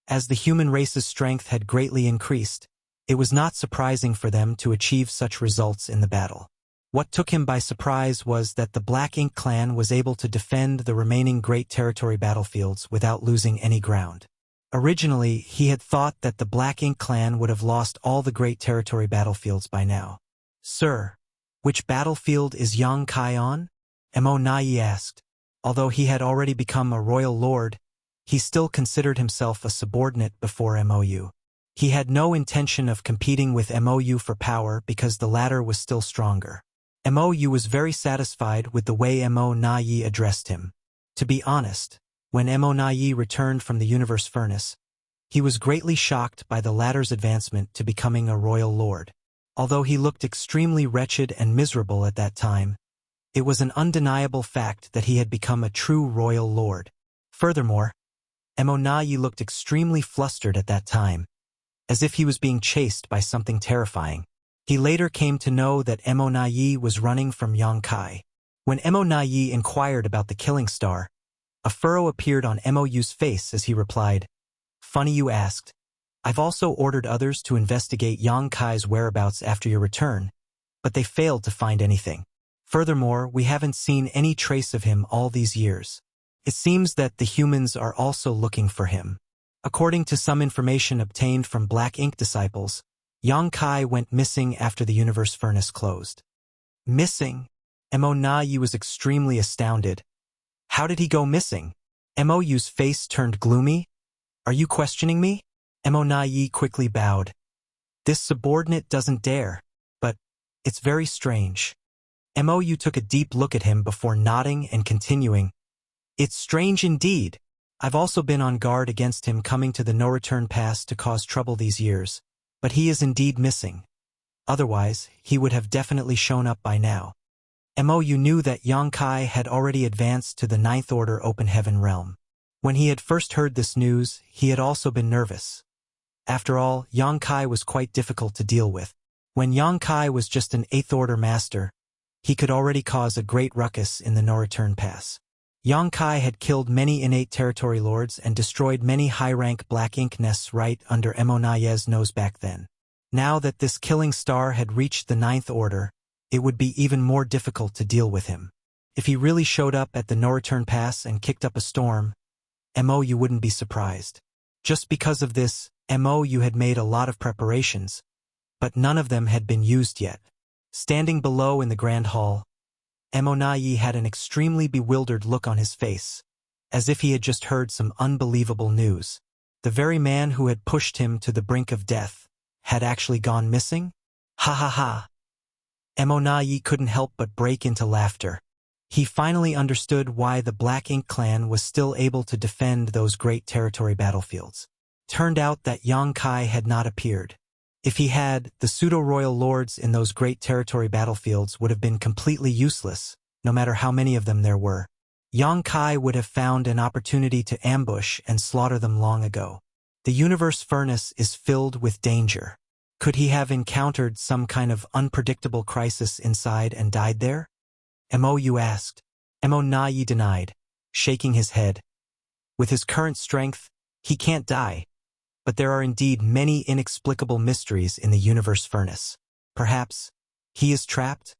As the human race's strength had greatly increased, it was not surprising for them to achieve such results in the battle. What took him by surprise was that the Black Ink clan was able to defend the remaining Great Territory battlefields without losing any ground. Originally, he had thought that the Black Ink clan would have lost all the Great Territory battlefields by now. "Sir, which battlefield is Yang Kai on?" Mo Na Yi asked. Although he had already become a royal lord, he still considered himself a subordinate before Mou. He had no intention of competing with Mou for power because the latter was still stronger. Mou was very satisfied with the way Mo Na Yi addressed him. To be honest, when Mo Na Yi returned from the Universe Furnace, he was greatly shocked by the latter's advancement to becoming a royal lord. Although he looked extremely wretched and miserable at that time, it was an undeniable fact that he had become a true royal lord. Furthermore, Mo Na Yi looked extremely flustered at that time, as if he was being chased by something terrifying. He later came to know that Mo Na Yi was running from Yang Kai. When Mo Na Yi inquired about the killing star, a furrow appeared on Mou's face as he replied, "Funny you asked. I've also ordered others to investigate Yang Kai's whereabouts after your return, but they failed to find anything. Furthermore, we haven't seen any trace of him all these years. It seems that the humans are also looking for him." According to some information obtained from Black Ink disciples, Yang Kai went missing after the Universe Furnace closed. Missing? Mo Na Yi was extremely astounded. How did he go missing? Mou's face turned gloomy. "Are you questioning me?" Mo Na Yi quickly bowed. "This subordinate doesn't dare, but it's very strange." Mou took a deep look at him before nodding and continuing. "It's strange indeed. I've also been on guard against him coming to the No-Return Pass to cause trouble these years, but he is indeed missing. Otherwise, he would have definitely shown up by now." Mou knew that Yang Kai had already advanced to the Ninth Order Open Heaven realm. When he had first heard this news, he had also been nervous. After all, Yang Kai was quite difficult to deal with. When Yang Kai was just an 8th Order Master, he could already cause a great ruckus in the no-return pass. Yang Kai had killed many innate territory lords and destroyed many high-rank black ink nests right under Mo Naye's nose back then. Now that this killing star had reached the Ninth Order, it would be even more difficult to deal with him. If he really showed up at the no-return pass and kicked up a storm, you wouldn't be surprised. Just because of this, you had made a lot of preparations, but none of them had been used yet. Standing below in the Grand Hall, Mo Naye had an extremely bewildered look on his face, as if he had just heard some unbelievable news. The very man who had pushed him to the brink of death had actually gone missing? Ha ha ha! Mo Naye couldn't help but break into laughter. He finally understood why the Black Ink clan was still able to defend those great territory battlefields. Turned out that Yang Kai had not appeared. If he had, the pseudo-royal lords in those great territory battlefields would have been completely useless, no matter how many of them there were. Yang Kai would have found an opportunity to ambush and slaughter them long ago. The universe furnace is filled with danger. Could he have encountered some kind of unpredictable crisis inside and died there? Mo asked. Mo Naye denied, shaking his head. With his current strength, he can't die. But there are indeed many inexplicable mysteries in the universe furnace. Perhaps he is trapped?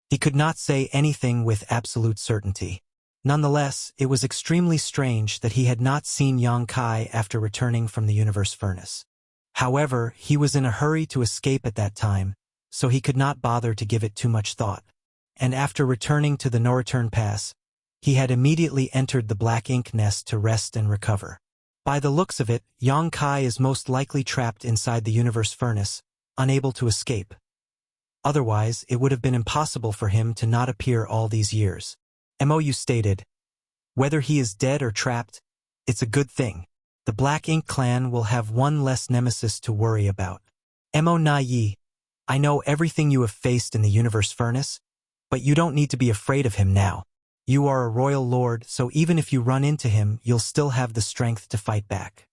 He could not say anything with absolute certainty. Nonetheless, it was extremely strange that he had not seen Yang Kai after returning from the universe furnace. However, he was in a hurry to escape at that time, so he could not bother to give it too much thought. And after returning to the no-return pass, he had immediately entered the Black Ink nest to rest and recover. By the looks of it, Yang Kai is most likely trapped inside the universe furnace, unable to escape. Otherwise, it would have been impossible for him to not appear all these years. Mo stated, whether he is dead or trapped, it's a good thing. The Black Ink clan will have one less nemesis to worry about. Mo Naye, I know everything you have faced in the universe furnace, but you don't need to be afraid of him now. You are a royal lord, so even if you run into him, you'll still have the strength to fight back.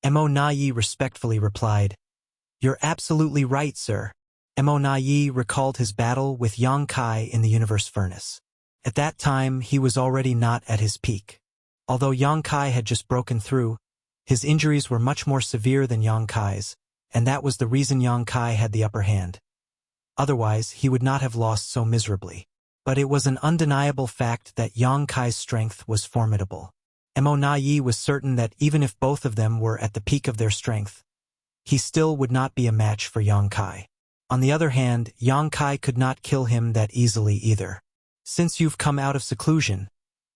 Mo Naye respectfully replied, You're absolutely right, sir. Mo Naye recalled his battle with Yang Kai in the universe furnace. At that time, he was already not at his peak. Although Yang Kai had just broken through, his injuries were much more severe than Yang Kai's, and that was the reason Yang Kai had the upper hand. Otherwise, he would not have lost so miserably. But it was an undeniable fact that Yang Kai's strength was formidable. Mo Naye was certain that even if both of them were at the peak of their strength, he still would not be a match for Yang Kai. On the other hand, Yang Kai could not kill him that easily either. Since you've come out of seclusion,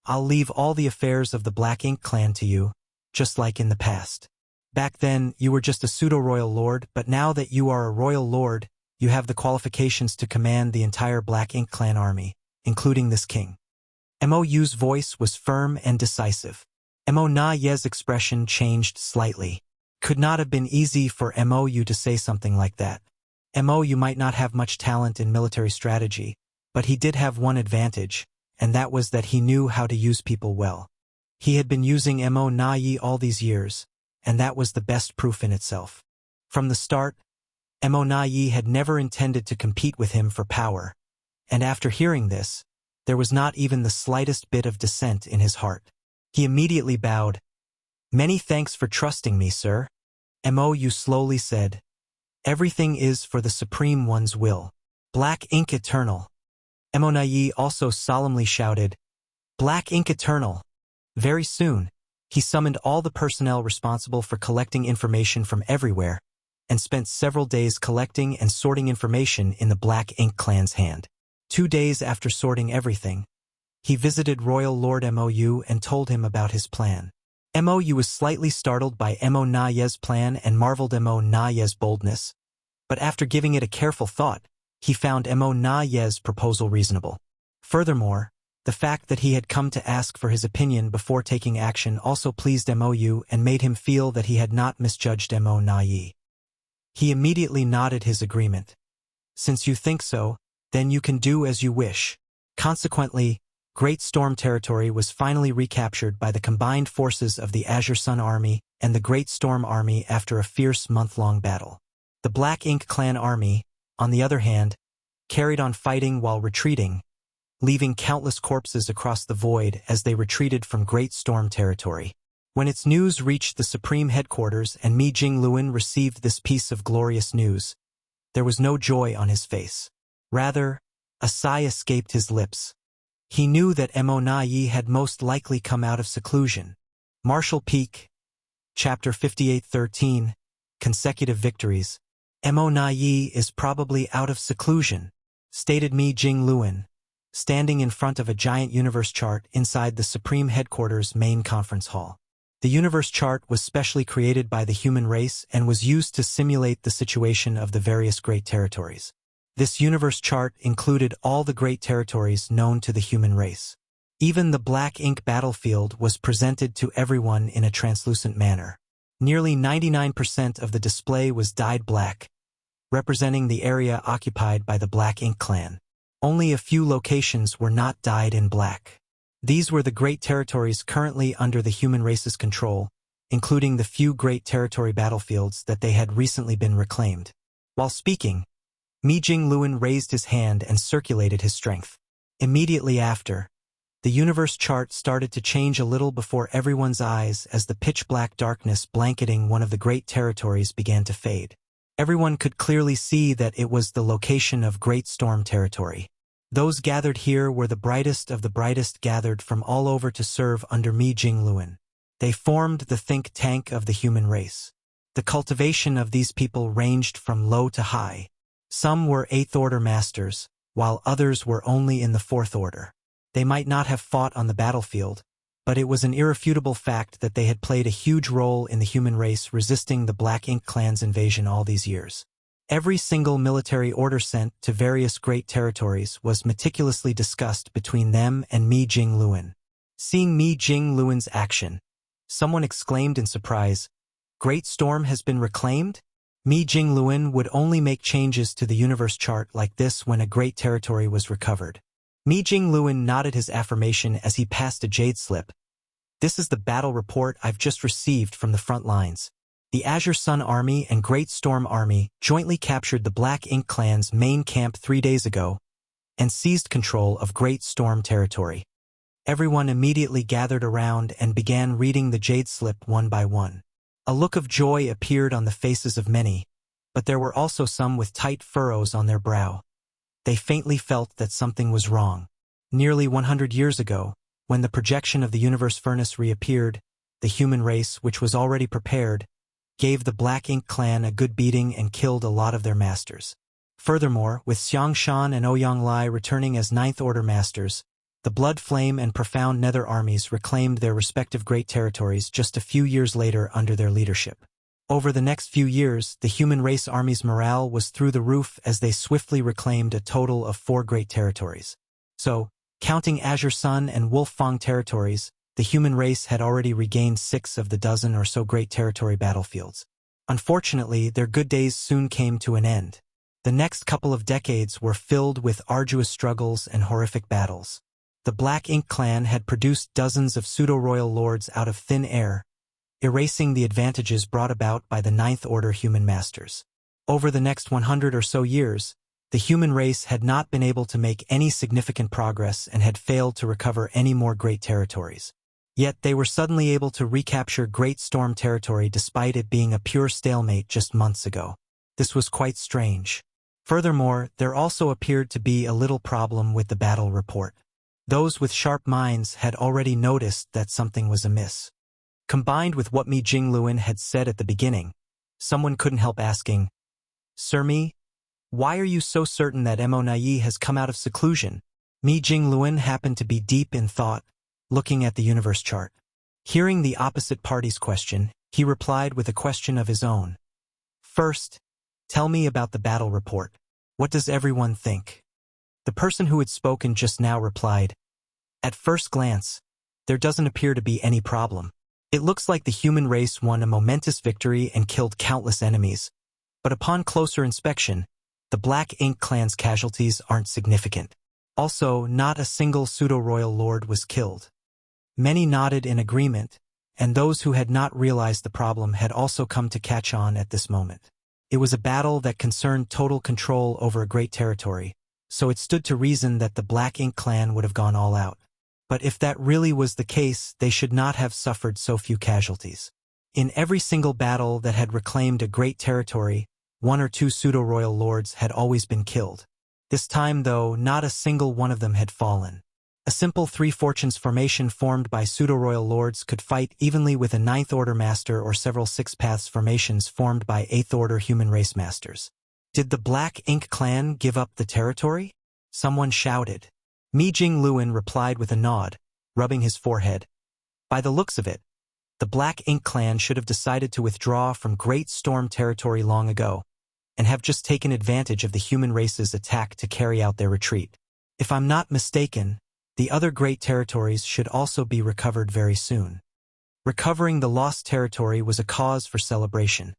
I'll leave all the affairs of the Black Ink clan to you, just like in the past. Back then, you were just a pseudo-royal lord, but now that you are a royal lord, you have the qualifications to command the entire Black Ink clan army, including this king. Mo's voice was firm and decisive. Mo Naye's expression changed slightly. Could not have been easy for Mo to say something like that. Mo might not have much talent in military strategy, but he did have one advantage, and that was that he knew how to use people well. He had been using Mo Naye all these years, and that was the best proof in itself. From the start, Mo Naye had never intended to compete with him for power, and after hearing this, there was not even the slightest bit of dissent in his heart. He immediately bowed. Many thanks for trusting me, sir. Mo slowly said, Everything is for the Supreme One's will. Black Ink Eternal. Mo Naye also solemnly shouted, Black Ink Eternal. Very soon, he summoned all the personnel responsible for collecting information from everywhere, and spent several days collecting and sorting information in the Black Ink clan's hand. 2 days after sorting everything, he visited Royal Lord Mo and told him about his plan. Mo was slightly startled by Mo Naye's plan and marveled Mo Naye's boldness, but after giving it a careful thought, he found Mo Naye's proposal reasonable. Furthermore, the fact that he had come to ask for his opinion before taking action also pleased Mo and made him feel that he had not misjudged Mo Naye. He immediately nodded his agreement. Since you think so, then you can do as you wish. Consequently, Great Storm territory was finally recaptured by the combined forces of the Azure Sun Army and the Great Storm Army after a fierce month-long battle. The Black Ink clan army, on the other hand, carried on fighting while retreating, leaving countless corpses across the void as they retreated from Great Storm territory. When its news reached the Supreme Headquarters and Mi Jingluan received this piece of glorious news, there was no joy on his face. Rather, a sigh escaped his lips. He knew that Mo Na Yi had most likely come out of seclusion. Martial Peak, Chapter 58:13, Consecutive Victories. Mo Na Yi is probably out of seclusion, stated Mi Jingluan, standing in front of a giant universe chart inside the Supreme Headquarters main conference hall. The universe chart was specially created by the human race and was used to simulate the situation of the various great territories. This universe chart included all the great territories known to the human race. Even the black ink battlefield was presented to everyone in a translucent manner. Nearly 99% of the display was dyed black, representing the area occupied by the Black Ink clan. Only a few locations were not dyed in black. These were the great territories currently under the human race's control, including the few great territory battlefields that they had recently been reclaimed. While speaking, Mi Jingluan raised his hand and circulated his strength. Immediately after, the universe chart started to change a little before everyone's eyes as the pitch-black darkness blanketing one of the great territories began to fade. Everyone could clearly see that it was the location of Great Storm territory. Those gathered here were the brightest of the brightest gathered from all over to serve under Mi Jingluan. They formed the think tank of the human race. The cultivation of these people ranged from low to high. Some were 8th Order masters, while others were only in the 4th Order. They might not have fought on the battlefield, but it was an irrefutable fact that they had played a huge role in the human race resisting the Black Ink clan's invasion all these years. Every single military order sent to various great territories was meticulously discussed between them and Mi Jingluan. Seeing Mi Jingluan's action, someone exclaimed in surprise, "Great Storm has been reclaimed?" Mi Jingluan would only make changes to the universe chart like this when a great territory was recovered. Mi Jingluan nodded his affirmation as he passed a jade slip. "This is the battle report I've just received from the front lines. The Azure Sun Army and Great Storm Army jointly captured the Black Ink clan's main camp 3 days ago and seized control of Great Storm territory." Everyone immediately gathered around and began reading the jade slip one by one. A look of joy appeared on the faces of many, but there were also some with tight furrows on their brow. They faintly felt that something was wrong. Nearly 100 years ago, when the projection of the universe furnace reappeared, the human race, which was already prepared, gave the Black Ink clan a good beating and killed a lot of their masters. Furthermore, with Xiang Shan and Ouyang Lai returning as 9th Order masters, the Blood Flame and Profound Nether armies reclaimed their respective great territories just a few years later under their leadership. Over the next few years, the human race army's morale was through the roof as they swiftly reclaimed a total of 4 great territories. So, counting Azure Sun and Wolf Fang territories, the human race had already regained 6 of the dozen or so great territory battlefields. Unfortunately, their good days soon came to an end. The next couple of decades were filled with arduous struggles and horrific battles. The Black Ink clan had produced dozens of pseudo-royal lords out of thin air, erasing the advantages brought about by the 9th Order human masters. Over the next 100 or so years, the human race had not been able to make any significant progress and had failed to recover any more great territories. Yet they were suddenly able to recapture Great Storm territory despite it being a pure stalemate just months ago. This was quite strange. Furthermore, there also appeared to be a little problem with the battle report. Those with sharp minds had already noticed that something was amiss. Combined with what Mi Jingluan had said at the beginning, someone couldn't help asking, "Sir Mi, why are you so certain that Mo Na Yi has come out of seclusion?" Mi Jingluan happened to be deep in thought, looking at the universe chart. Hearing the opposite party's question, he replied with a question of his own. "First, tell me about the battle report. What does everyone think?" The person who had spoken just now replied, "At first glance, there doesn't appear to be any problem. It looks like the human race won a momentous victory and killed countless enemies. But upon closer inspection, the Black Ink clan's casualties aren't significant. Also, not a single pseudo-royal lord was killed." Many nodded in agreement, and those who had not realized the problem had also come to catch on at this moment. It was a battle that concerned total control over a great territory, so it stood to reason that the Black Ink clan would have gone all out. But if that really was the case, they should not have suffered so few casualties. In every single battle that had reclaimed a great territory, one or two pseudo-royal lords had always been killed. This time, though, not a single one of them had fallen. A simple three fortunes formation formed by pseudo-royal lords could fight evenly with a ninth-order master or several six-paths formations formed by eighth-order human race masters. Did the Black Ink clan give up the territory? Someone shouted. Mi Jing-Luan replied with a nod, rubbing his forehead. By the looks of it, the Black Ink clan should have decided to withdraw from Great Storm territory long ago, and have just taken advantage of the human race's attack to carry out their retreat. If I'm not mistaken, the other great territories should also be recovered very soon. Recovering the lost territory was a cause for celebration.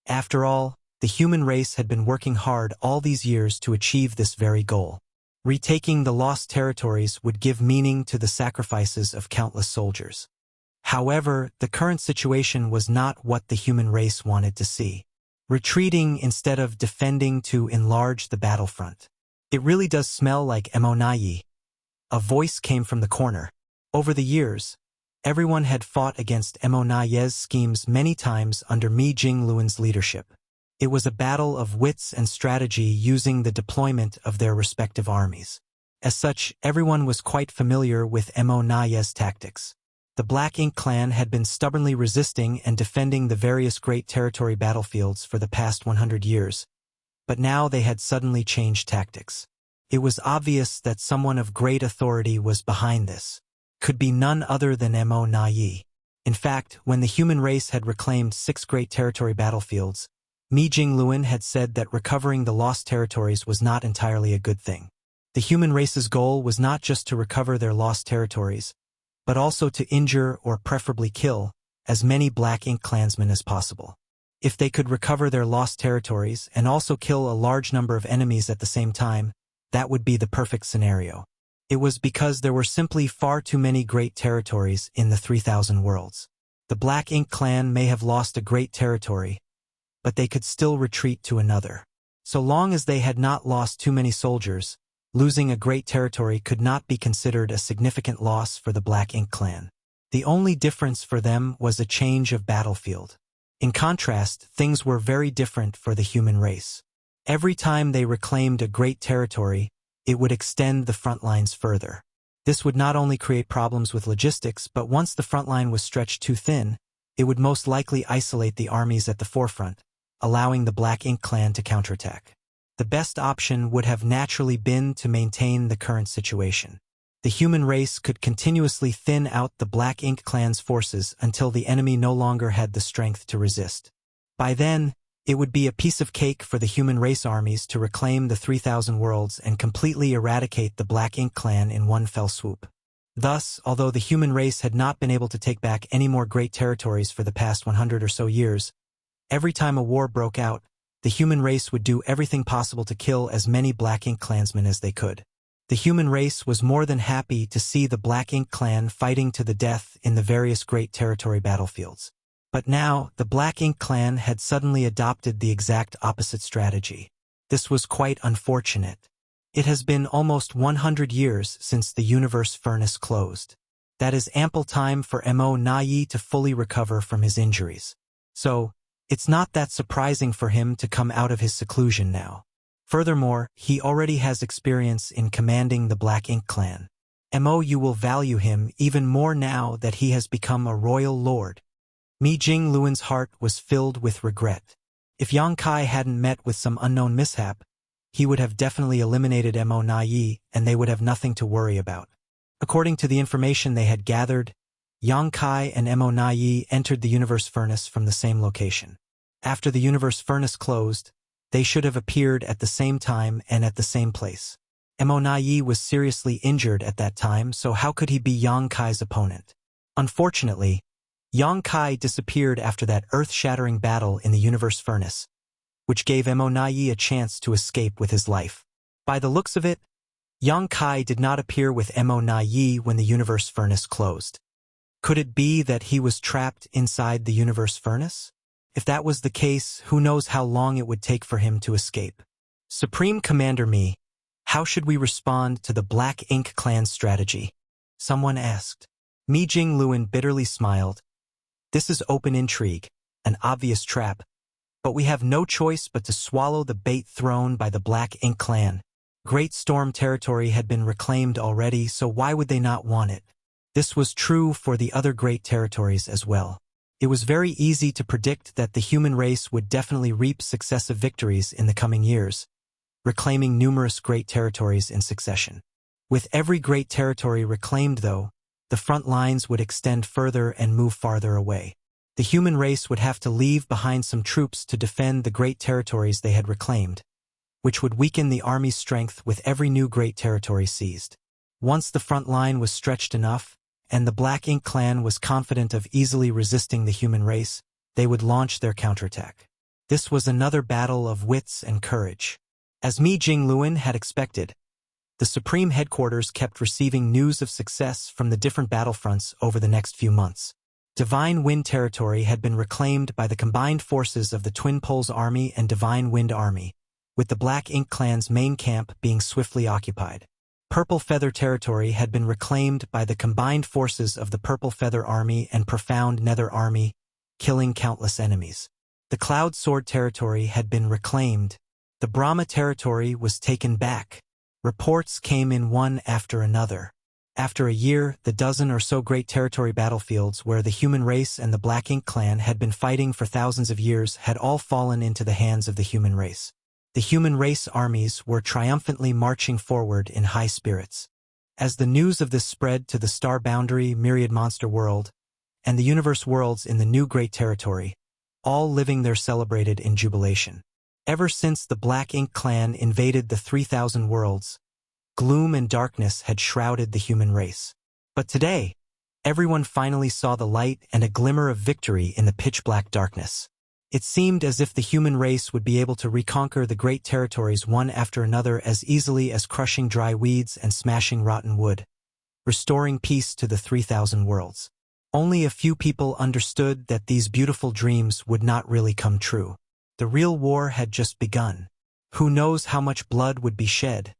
After all, the human race had been working hard all these years to achieve this very goal. Retaking the lost territories would give meaning to the sacrifices of countless soldiers. However, the current situation was not what the human race wanted to see. Retreating instead of defending to enlarge the battlefront. It really does smell like Mo Nai. A voice came from the corner. Over the years, everyone had fought against Mo Nai's schemes many times under Mi Jing-Luan's leadership. It was a battle of wits and strategy using the deployment of their respective armies. As such, everyone was quite familiar with Mo Nai's tactics. The Black Ink clan had been stubbornly resisting and defending the various great territory battlefields for the past 100 years, but now they had suddenly changed tactics. It was obvious that someone of great authority was behind this. Could be none other than Mo Nai. In fact, when the human race had reclaimed 6 great territory battlefields, Mi Jing-Luan had said that recovering the lost territories was not entirely a good thing. The human race's goal was not just to recover their lost territories, but also to injure or preferably kill as many Black Ink clansmen as possible. If they could recover their lost territories and also kill a large number of enemies at the same time, that would be the perfect scenario. It was because there were simply far too many great territories in the 3,000 worlds. The Black Ink clan may have lost a great territory, but they could still retreat to another. So long as they had not lost too many soldiers, losing a great territory could not be considered a significant loss for the Black Ink clan. The only difference for them was a change of battlefield. In contrast, things were very different for the human race. Every time they reclaimed a great territory, it would extend the front lines further. This would not only create problems with logistics, but once the front line was stretched too thin, it would most likely isolate the armies at the forefront, allowing the Black Ink clan to counterattack. The best option would have naturally been to maintain the current situation. The human race could continuously thin out the Black Ink clan's forces until the enemy no longer had the strength to resist. By then, it would be a piece of cake for the human race armies to reclaim the 3,000 worlds and completely eradicate the Black Ink clan in one fell swoop. Thus, although the human race had not been able to take back any more great territories for the past 100 or so years, every time a war broke out, the human race would do everything possible to kill as many Black Ink clansmen as they could. The human race was more than happy to see the Black Ink clan fighting to the death in the various great territory battlefields. But now, the Black Ink clan had suddenly adopted the exact opposite strategy. This was quite unfortunate. It has been almost 100 years since the universe furnace closed. That is ample time for Mo Nai to fully recover from his injuries. So, it's not that surprising for him to come out of his seclusion now. Furthermore, he already has experience in commanding the Black Ink clan. You will value him even more now that he has become a royal lord. Mi Jing-Luan's heart was filled with regret. If Yang Kai hadn't met with some unknown mishap, he would have definitely eliminated Mo Nai, and they would have nothing to worry about. According to the information they had gathered, Yang Kai and Mo Nai entered the universe furnace from the same location. After the universe furnace closed, they should have appeared at the same time and at the same place. Mo Nai was seriously injured at that time, so how could he be Yang Kai's opponent? Unfortunately, Yang Kai disappeared after that earth-shattering battle in the universe furnace, which gave Mo Nai a chance to escape with his life. By the looks of it, Yang Kai did not appear with Mo Nai when the universe furnace closed. Could it be that he was trapped inside the universe furnace? If that was the case, who knows how long it would take for him to escape. Supreme Commander Mi, How should we respond to the Black Ink Clan's strategy? Someone asked. Mi Jingluan bitterly smiled. This is open intrigue, an obvious trap, but we have no choice but to swallow the bait thrown by the Black Ink Clan. Great Storm territory had been reclaimed already, so why would they not want it? This was true for the other great territories as well. It was very easy to predict that the human race would definitely reap successive victories in the coming years, reclaiming numerous great territories in succession. With every great territory reclaimed, though, the front lines would extend further and move farther away. The human race would have to leave behind some troops to defend the great territories they had reclaimed, which would weaken the army's strength with every new great territory seized. Once the front line was stretched enough, and the Black Ink Clan was confident of easily resisting the human race, they would launch their counterattack. This was another battle of wits and courage. As Mi Jingluan had expected, the Supreme Headquarters kept receiving news of success from the different battlefronts over the next few months. Divine Wind territory had been reclaimed by the combined forces of the Twin Poles Army and Divine Wind Army, with the Black Ink Clan's main camp being swiftly occupied. Purple Feather territory had been reclaimed by the combined forces of the Purple Feather Army and Profound Nether Army, killing countless enemies. The Cloud Sword territory had been reclaimed. The Brahma territory was taken back. Reports came in one after another. After a year, the dozen or so great territory battlefields where the human race and the Black Ink Clan had been fighting for thousands of years had all fallen into the hands of the human race. The human race armies were triumphantly marching forward in high spirits. As the news of this spread to the Star Boundary Myriad Monster World and the Universe Worlds in the new Great Territory, all living there celebrated in jubilation. Ever since the Black Ink Clan invaded the 3,000 worlds, gloom and darkness had shrouded the human race. But today, everyone finally saw the light and a glimmer of victory in the pitch-black darkness. It seemed as if the human race would be able to reconquer the great territories one after another as easily as crushing dry weeds and smashing rotten wood, restoring peace to the 3,000 worlds. Only a few people understood that these beautiful dreams would not really come true. The real war had just begun. Who knows how much blood would be shed?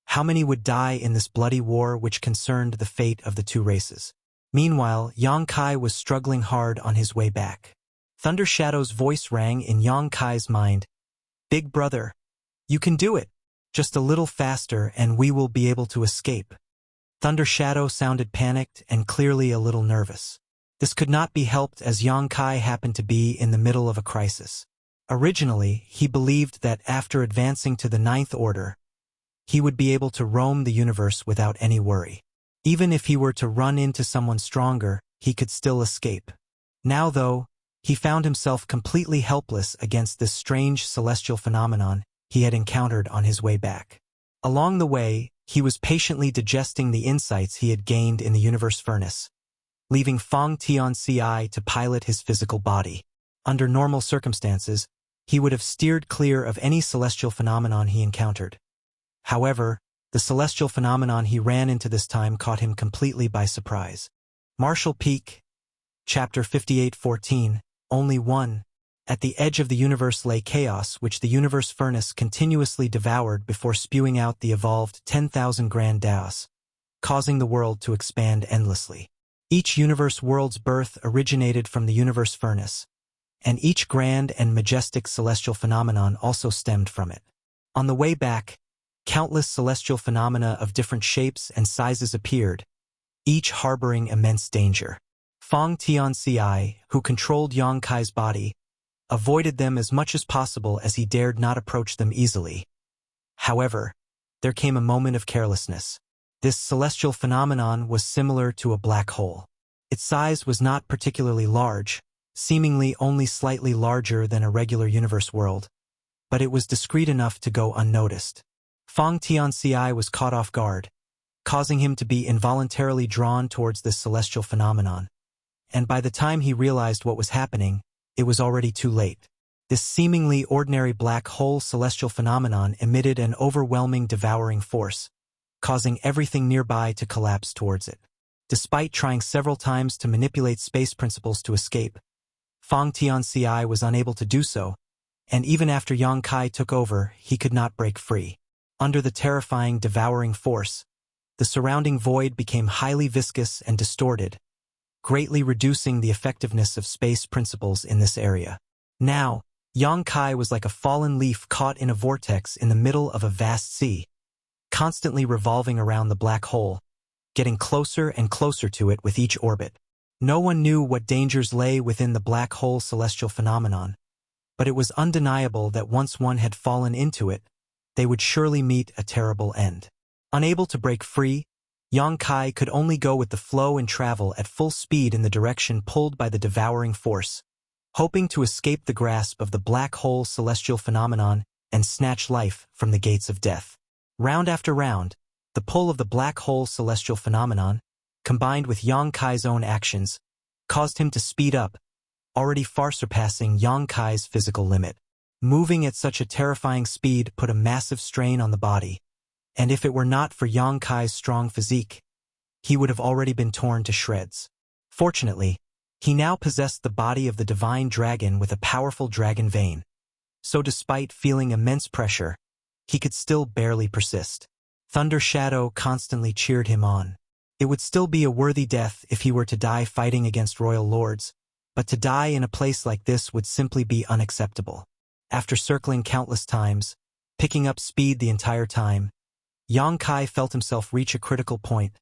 How many would die in this bloody war which concerned the fate of the two races? Meanwhile, Yang Kai was struggling hard on his way back. Thunder Shadow's voice rang in Yang Kai's mind. Big brother, you can do it. Just a little faster and we will be able to escape. Thunder Shadow sounded panicked and clearly a little nervous. This could not be helped as Yang Kai happened to be in the middle of a crisis. Originally, he believed that after advancing to the Ninth Order, he would be able to roam the universe without any worry. Even if he were to run into someone stronger, he could still escape. Now, though, he found himself completely helpless against this strange celestial phenomenon he had encountered on his way back. Along the way, he was patiently digesting the insights he had gained in the universe furnace, leaving Fong Tianci to pilot his physical body. Under normal circumstances, he would have steered clear of any celestial phenomenon he encountered. However, the celestial phenomenon he ran into this time caught him completely by surprise. Marshall Peak, Chapter 58:14, Only One. At the edge of the universe lay chaos which the universe furnace continuously devoured before spewing out the evolved 10,000 grand Daos, causing the world to expand endlessly. Each universe world's birth originated from the universe furnace, and each grand and majestic celestial phenomenon also stemmed from it. On the way back, countless celestial phenomena of different shapes and sizes appeared, each harboring immense danger. Fong Tianci, who controlled Yang Kai's body, avoided them as much as possible as he dared not approach them easily. However, there came a moment of carelessness. This celestial phenomenon was similar to a black hole. Its size was not particularly large, seemingly only slightly larger than a regular universe world, but it was discreet enough to go unnoticed. Fong Tianci was caught off guard, causing him to be involuntarily drawn towards this celestial phenomenon. And by the time he realized what was happening, it was already too late. This seemingly ordinary black hole celestial phenomenon emitted an overwhelming devouring force, causing everything nearby to collapse towards it. Despite trying several times to manipulate space principles to escape, Fong Tianci was unable to do so, and even after Yang Kai took over, he could not break free. Under the terrifying, devouring force, the surrounding void became highly viscous and distorted, greatly reducing the effectiveness of space principles in this area. Now, Yang Kai was like a fallen leaf caught in a vortex in the middle of a vast sea, constantly revolving around the black hole, getting closer and closer to it with each orbit. No one knew what dangers lay within the black hole celestial phenomenon, but it was undeniable that once one had fallen into it, they would surely meet a terrible end. Unable to break free, Yang Kai could only go with the flow and travel at full speed in the direction pulled by the devouring force, hoping to escape the grasp of the black hole celestial phenomenon and snatch life from the gates of death. Round after round, the pull of the black hole celestial phenomenon, combined with Yang Kai's own actions, caused him to speed up, already far surpassing Yang Kai's physical limit. Moving at such a terrifying speed put a massive strain on the body, and if it were not for Yang Kai's strong physique, he would have already been torn to shreds. Fortunately, he now possessed the body of the divine dragon with a powerful dragon vein, so despite feeling immense pressure, he could still barely persist. Thunder Shadow constantly cheered him on. It would still be a worthy death if he were to die fighting against royal lords, but to die in a place like this would simply be unacceptable. After circling countless times, picking up speed the entire time, Yang Kai felt himself reach a critical point,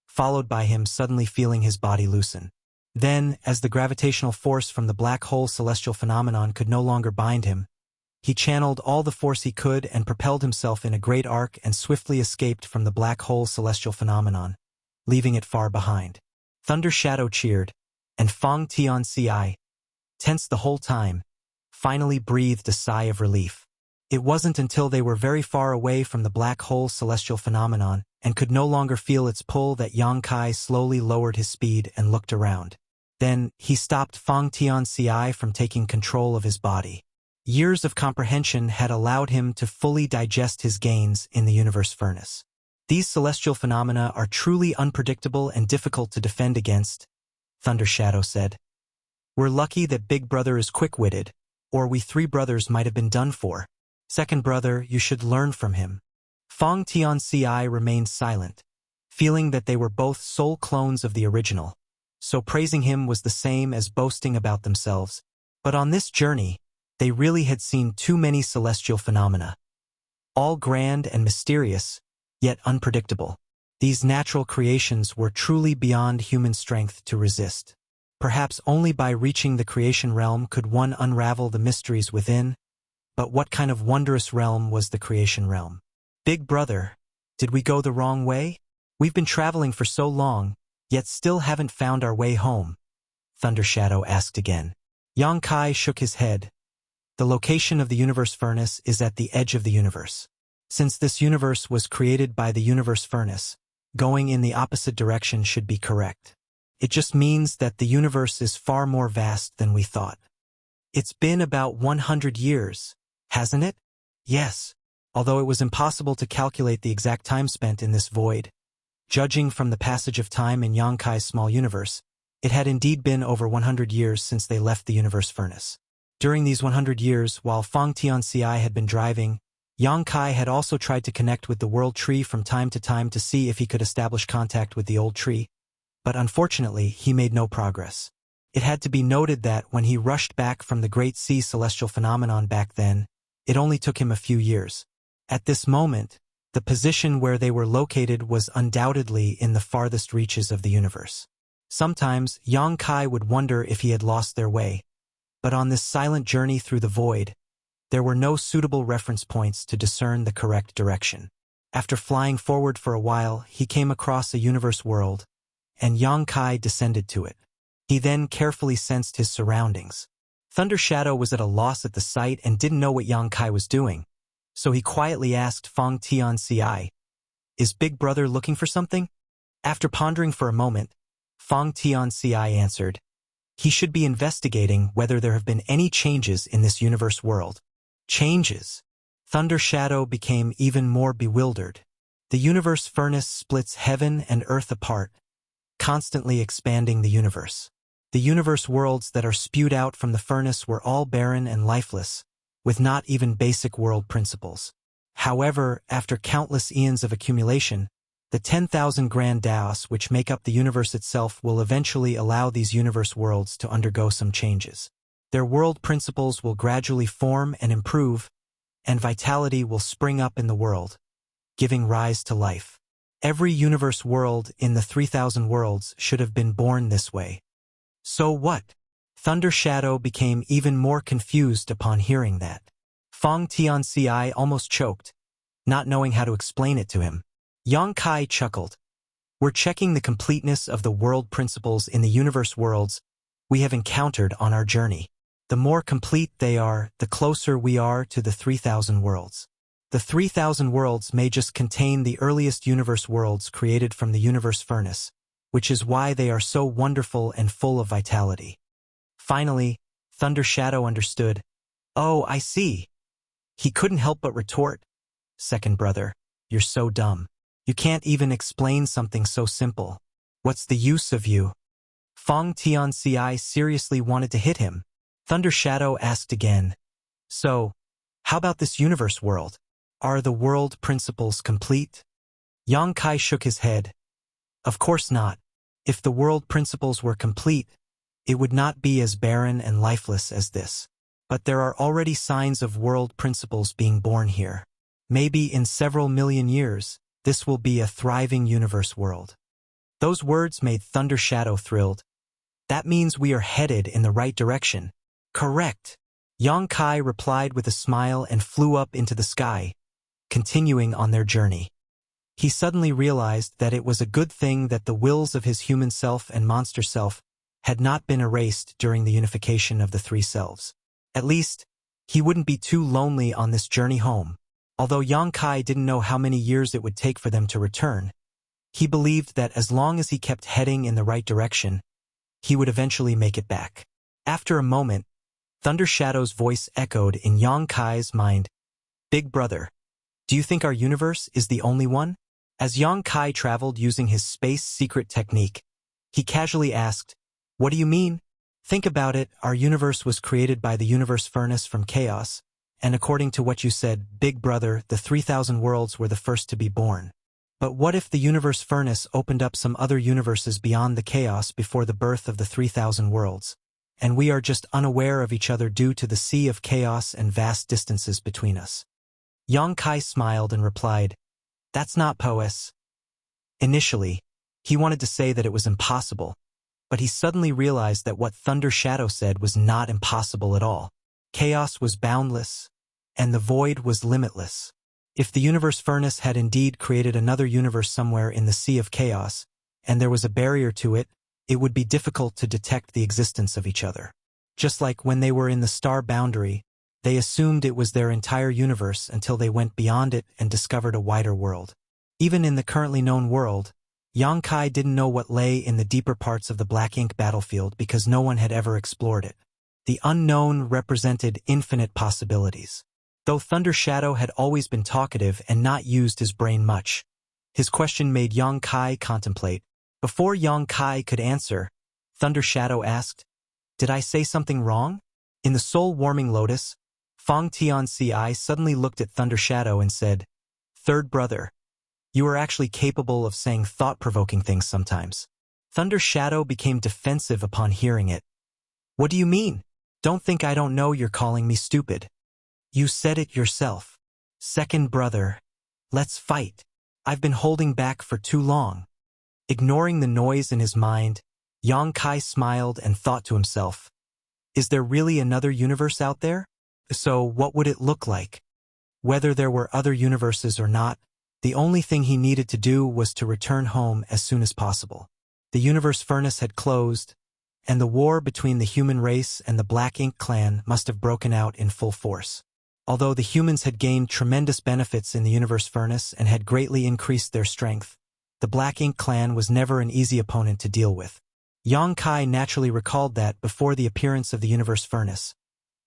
followed by him suddenly feeling his body loosen. Then, as the gravitational force from the black hole celestial phenomenon could no longer bind him, he channeled all the force he could and propelled himself in a great arc and swiftly escaped from the black hole celestial phenomenon, leaving it far behind. Thunder Shadow cheered, and Fang Tianci, tense the whole time, finally breathed a sigh of relief. It wasn't until they were very far away from the black hole celestial phenomenon and could no longer feel its pull that Yang Kai slowly lowered his speed and looked around. Then, he stopped Fang Tianci from taking control of his body. Years of comprehension had allowed him to fully digest his gains in the universe furnace. These celestial phenomena are truly unpredictable and difficult to defend against, Thunder Shadow said. We're lucky that Big Brother is quick-witted, or we three brothers might have been done for. Second brother, you should learn from him. Fang Tianci remained silent, feeling that they were both soul clones of the original, so praising him was the same as boasting about themselves. But on this journey, they really had seen too many celestial phenomena. All grand and mysterious, yet unpredictable. These natural creations were truly beyond human strength to resist. Perhaps only by reaching the creation realm could one unravel the mysteries within. But what kind of wondrous realm was the creation realm? Big Brother, did we go the wrong way? We've been traveling for so long, yet still haven't found our way home, Thunder Shadow asked again. Yang Kai shook his head. The location of the universe furnace is at the edge of the universe. Since this universe was created by the universe furnace, going in the opposite direction should be correct. It just means that the universe is far more vast than we thought. It's been about 100 years. Hasn't it? Yes, although it was impossible to calculate the exact time spent in this void. Judging from the passage of time in Yang Kai's small universe, it had indeed been over 100 years since they left the universe furnace. During these 100 years, while Fang Tianci had been driving, Yang Kai had also tried to connect with the world tree from time to time to see if he could establish contact with the old tree, but unfortunately he made no progress. It had to be noted that when he rushed back from the Great Sea celestial phenomenon back then, it only took him a few years. At this moment, the position where they were located was undoubtedly in the farthest reaches of the universe. Sometimes, Yang Kai would wonder if he had lost their way, but on this silent journey through the void, there were no suitable reference points to discern the correct direction. After flying forward for a while, he came across a universe world, and Yang Kai descended to it. He then carefully sensed his surroundings. Thunder Shadow was at a loss at the sight and didn't know what Yang Kai was doing, so he quietly asked Fang Tianci, "Is Big Brother looking for something?" After pondering for a moment, Fang Tianci answered, "He should be investigating whether there have been any changes in this universe world." Changes? Thunder Shadow became even more bewildered. The universe furnace splits heaven and earth apart, constantly expanding the universe. The universe worlds that are spewed out from the furnace were all barren and lifeless, with not even basic world principles. However, after countless eons of accumulation, the 10,000 grand Daos which make up the universe itself will eventually allow these universe worlds to undergo some changes. Their world principles will gradually form and improve, and vitality will spring up in the world, giving rise to life. Every universe world in the 3,000 worlds should have been born this way. So what? Thunder Shadow became even more confused upon hearing that. Feng Tianci almost choked, not knowing how to explain it to him. Yang Kai chuckled. We're checking the completeness of the world principles in the universe worlds we have encountered on our journey. The more complete they are, the closer we are to the 3,000 worlds. The 3,000 worlds may just contain the earliest universe worlds created from the universe furnace, which is why they are so wonderful and full of vitality. Finally, Thunder Shadow understood. Oh, I see. He couldn't help but retort. Second brother, you're so dumb. You can't even explain something so simple. What's the use of you? Feng Tianci seriously wanted to hit him. Thunder Shadow asked again. So, how about this universe world? Are the world principles complete? Yang Kai shook his head. Of course not. If the world principles were complete, it would not be as barren and lifeless as this. But there are already signs of world principles being born here. Maybe in several million years, this will be a thriving universe world. Those words made Thunder Shadow thrilled. That means we are headed in the right direction. Correct. Yang Kai replied with a smile and flew up into the sky, continuing on their journey. He suddenly realized that it was a good thing that the wills of his human self and monster self had not been erased during the unification of the three selves. At least, he wouldn't be too lonely on this journey home. Although Yang Kai didn't know how many years it would take for them to return, he believed that as long as he kept heading in the right direction, he would eventually make it back. After a moment, Thunder Shadow's voice echoed in Yang Kai's mind. Big brother, do you think our universe is the only one? As Yang Kai traveled using his space secret technique, he casually asked, what do you mean? Think about it, our universe was created by the universe furnace from chaos, and according to what you said, big brother, the 3,000 worlds were the first to be born. But what if the universe furnace opened up some other universes beyond the chaos before the birth of the 3,000 worlds, and we are just unaware of each other due to the sea of chaos and vast distances between us? Yang Kai smiled and replied, that's not poes. Initially, he wanted to say that it was impossible, but he suddenly realized that what Thunder Shadow said was not impossible at all. Chaos was boundless, and the void was limitless. If the universe furnace had indeed created another universe somewhere in the sea of chaos, and there was a barrier to it, it would be difficult to detect the existence of each other. Just like when they were in the star boundary, they assumed it was their entire universe until they went beyond it and discovered a wider world. Even in the currently known world, Yang Kai didn't know what lay in the deeper parts of the black ink battlefield because no one had ever explored it. The unknown represented infinite possibilities. Though Thunder Shadow had always been talkative and not used his brain much, his question made Yang Kai contemplate. Before Yang Kai could answer, Thunder Shadow asked, did I say something wrong? In the soul-warming lotus, Feng Tianci suddenly looked at Thunder Shadow and said, third brother, you are actually capable of saying thought-provoking things sometimes. Thunder Shadow became defensive upon hearing it. What do you mean? Don't think I don't know you're calling me stupid. You said it yourself. Second brother, let's fight. I've been holding back for too long. Ignoring the noise in his mind, Yang Kai smiled and thought to himself, is there really another universe out there? So what would it look like? Whether there were other universes or not, the only thing he needed to do was to return home as soon as possible. The universe furnace had closed, and the war between the human race and the Black Ink clan must have broken out in full force. Although the humans had gained tremendous benefits in the universe furnace and had greatly increased their strength, the Black Ink clan was never an easy opponent to deal with. Yang Kai naturally recalled that before the appearance of the universe furnace,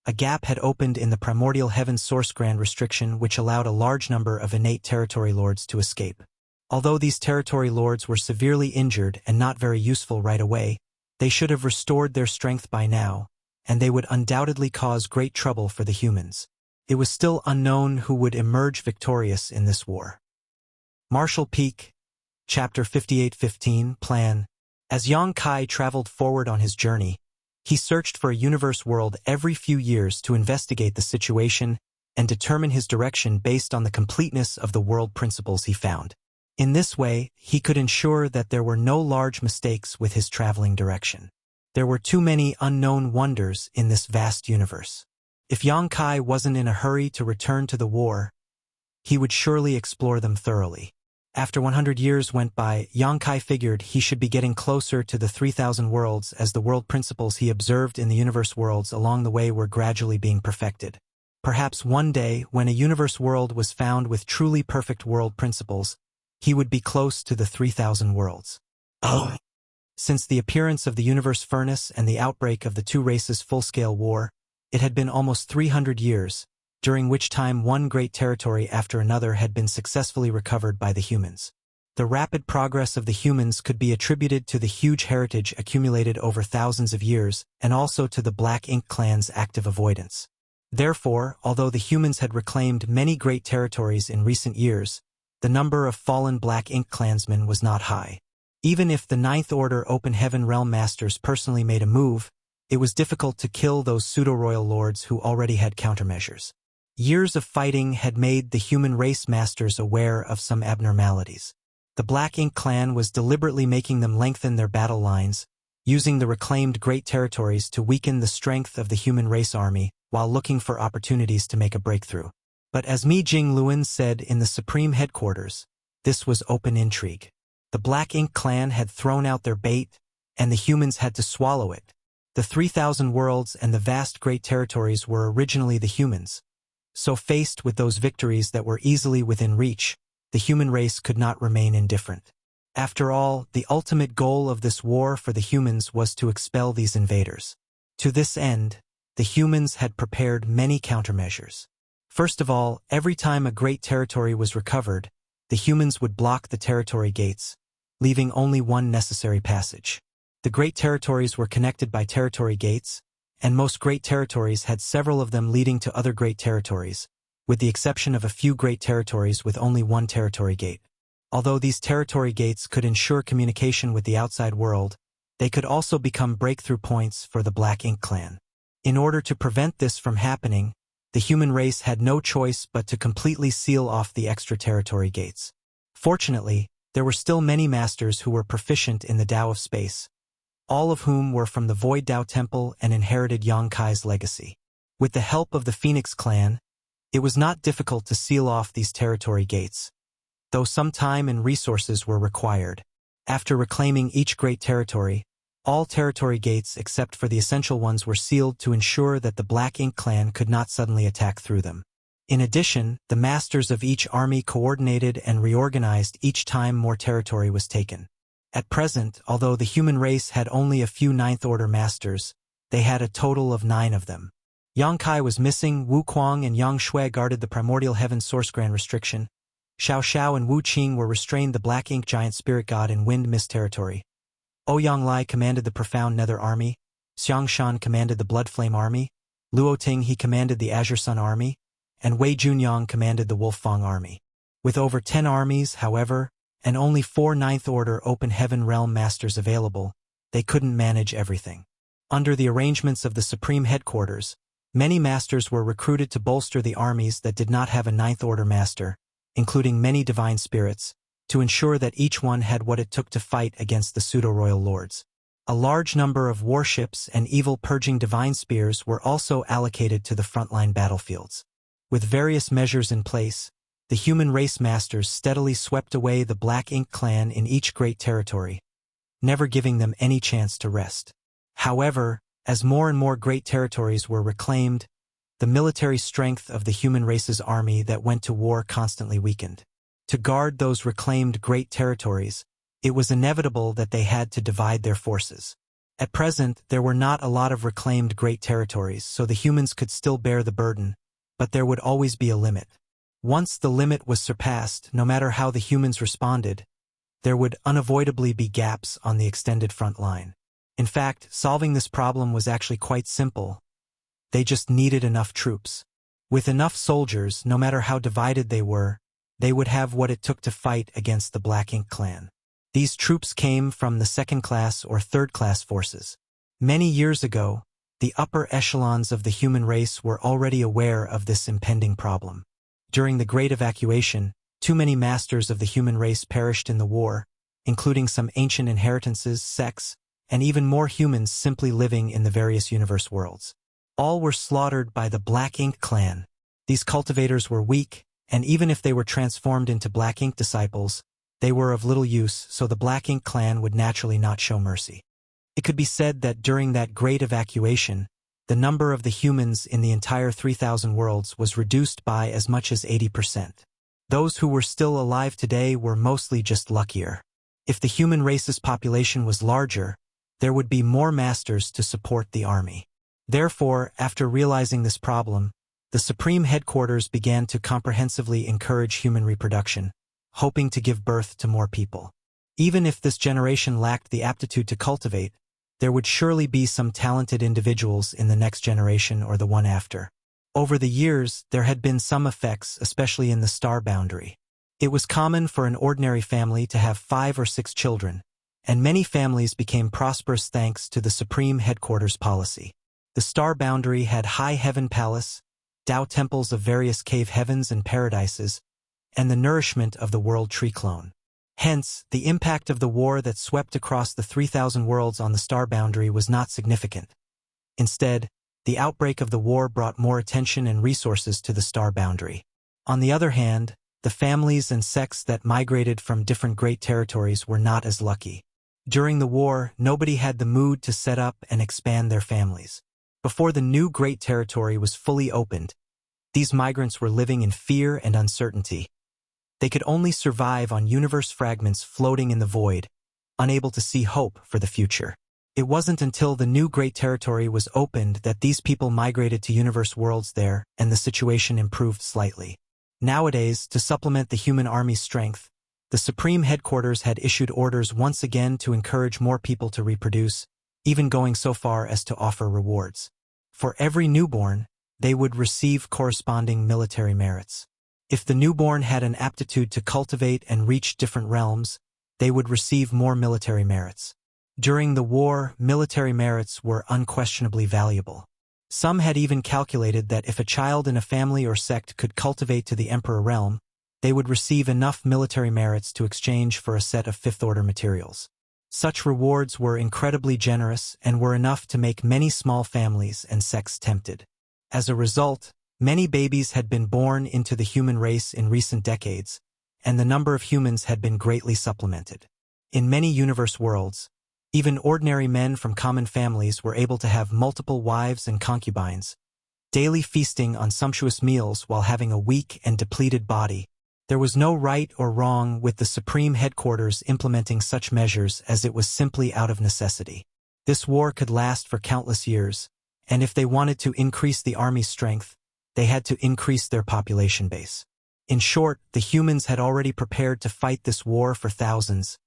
a gap had opened in the primordial heaven source grand restriction which allowed a large number of innate territory lords to escape. Although these territory lords were severely injured and not very useful right away, they should have restored their strength by now, and they would undoubtedly cause great trouble for the humans. it was still unknown who would emerge victorious in this war. Marshall Peak, Chapter 58:15, Plan. As Yang Kai traveled forward on his journey, he searched for a universe world every few years to investigate the situation and determine his direction based on the completeness of the world principles he found. In this way, he could ensure that there were no large mistakes with his traveling direction. There were too many unknown wonders in this vast universe. If Yang Kai wasn't in a hurry to return to the war, he would surely explore them thoroughly. After 100 years went by, Yang Kai figured he should be getting closer to the 3,000 worlds as the world principles he observed in the universe worlds along the way were gradually being perfected. Perhaps one day, when a universe world was found with truly perfect world principles, he would be close to the 3,000 worlds. Oh! Since the appearance of the universe furnace and the outbreak of the two races' full-scale war, it had been almost 300 years, during which time one great territory after another had been successfully recovered by the humans. The rapid progress of the humans could be attributed to the huge heritage accumulated over thousands of years and also to the Black Ink clan's active avoidance. Therefore, although the humans had reclaimed many great territories in recent years, the number of fallen Black Ink clansmen was not high. Even if the Ninth Order Open Heaven Realm Masters personally made a move, it was difficult to kill those pseudo-royal lords who already had countermeasures. Years of fighting had made the human race masters aware of some abnormalities. The Black Ink clan was deliberately making them lengthen their battle lines, using the reclaimed great territories to weaken the strength of the human race army while looking for opportunities to make a breakthrough. But as Mi Jing Luan said in the Supreme Headquarters, this was open intrigue. The Black Ink clan had thrown out their bait, and the humans had to swallow it. The 3,000 worlds and the vast great territories were originally the humans. So faced with those victories that were easily within reach, the human race could not remain indifferent. After all, the ultimate goal of this war for the humans was to expel these invaders. To this end, the humans had prepared many countermeasures. First of all, every time a great territory was recovered, the humans would block the territory gates, leaving only one necessary passage. The great territories were connected by territory gates, and most great territories had several of them leading to other great territories, with the exception of a few great territories with only one territory gate. Although these territory gates could ensure communication with the outside world, they could also become breakthrough points for the Black Ink clan. In order to prevent this from happening, the human race had no choice but to completely seal off the extra territory gates. Fortunately, there were still many masters who were proficient in the Tao of Space, all of whom were from the Void Tao Temple and inherited Yang Kai's legacy. With the help of the Phoenix clan, it was not difficult to seal off these territory gates, though some time and resources were required. After reclaiming each great territory, all territory gates except for the essential ones were sealed to ensure that the Black Ink clan could not suddenly attack through them. In addition, the masters of each army coordinated and reorganized each time more territory was taken. At present, although the human race had only a few Ninth Order masters, they had a total of 9 of them. Yang Kai was missing, Wu Kuang and Yang Shui guarded the Primordial Heaven Source Grand Restriction, Xiao Xiao and Wu Qing were restrained the Black Ink Giant Spirit God in Wind Mist territory. Ouyang Lai commanded the Profound Nether Army, Xiang Shan commanded the Blood Flame Army, Luo Ting he commanded the Azure Sun Army, and Wei Junyang commanded the Wolf Fang Army. With over 10 armies, however, and only 4 Ninth Order Open Heaven Realm Masters available, they couldn't manage everything. Under the arrangements of the Supreme Headquarters, many masters were recruited to bolster the armies that did not have a Ninth Order master, including many divine spirits, to ensure that each one had what it took to fight against the pseudo-royal lords. A large number of warships and evil-purging divine spears were also allocated to the frontline battlefields. With various measures in place, the human race masters steadily swept away the Black Ink clan in each great territory, never giving them any chance to rest. However, as more and more great territories were reclaimed, the military strength of the human race's army that went to war constantly weakened. To guard those reclaimed great territories, it was inevitable that they had to divide their forces. At present, there were not a lot of reclaimed great territories, so the humans could still bear the burden, but there would always be a limit. Once the limit was surpassed, no matter how the humans responded, there would unavoidably be gaps on the extended front line. In fact, solving this problem was actually quite simple. They just needed enough troops. With enough soldiers, no matter how divided they would have what it took to fight against the Black Ink clan. These troops came from the second-class or third-class forces. Many years ago, the upper echelons of the human race were already aware of this impending problem. During the Great Evacuation, too many masters of the human race perished in the war, including some ancient inheritances, sects, and even more humans simply living in the various universe worlds. All were slaughtered by the Black Ink clan. These cultivators were weak, and even if they were transformed into Black Ink disciples, they were of little use, so the Black Ink clan would naturally not show mercy. It could be said that during that Great Evacuation, the number of the humans in the entire 3,000 worlds was reduced by as much as 80%. Those who were still alive today were mostly just luckier. If the human race's population was larger, there would be more masters to support the army. Therefore, after realizing this problem, the Supreme Headquarters began to comprehensively encourage human reproduction, hoping to give birth to more people. Even if this generation lacked the aptitude to cultivate, there would surely be some talented individuals in the next generation or the one after. Over the years, there had been some effects, especially in the star boundary. It was common for an ordinary family to have 5 or 6 children, and many families became prosperous thanks to the Supreme Headquarters policy. The star boundary had high heaven palace, Tao temples of various cave heavens and paradises, and the nourishment of the world tree clone. Hence, the impact of the war that swept across the 3,000 worlds on the star boundary was not significant. Instead, the outbreak of the war brought more attention and resources to the star boundary. On the other hand, the families and sects that migrated from different great territories were not as lucky. During the war, nobody had the mood to set up and expand their families. Before the new great territory was fully opened, these migrants were living in fear and uncertainty. They could only survive on universe fragments floating in the void, unable to see hope for the future. It wasn't until the new great territory was opened that these people migrated to universe worlds there, and the situation improved slightly. Nowadays, to supplement the human army's strength, the Supreme Headquarters had issued orders once again to encourage more people to reproduce, even going so far as to offer rewards. For every newborn, they would receive corresponding military merits. If the newborn had an aptitude to cultivate and reach different realms, they would receive more military merits. During the war, military merits were unquestionably valuable. Some had even calculated that if a child in a family or sect could cultivate to the Emperor realm, they would receive enough military merits to exchange for a set of fifth-order materials. Such rewards were incredibly generous and were enough to make many small families and sects tempted. As a result, many babies had been born into the human race in recent decades, and the number of humans had been greatly supplemented. In many universe worlds, even ordinary men from common families were able to have multiple wives and concubines, daily feasting on sumptuous meals while having a weak and depleted body. There was no right or wrong with the Supreme Headquarters implementing such measures, as it was simply out of necessity. This war could last for countless years, and if they wanted to increase the army's strength, they had to increase their population base. In short, the humans had already prepared to fight this war for thousands,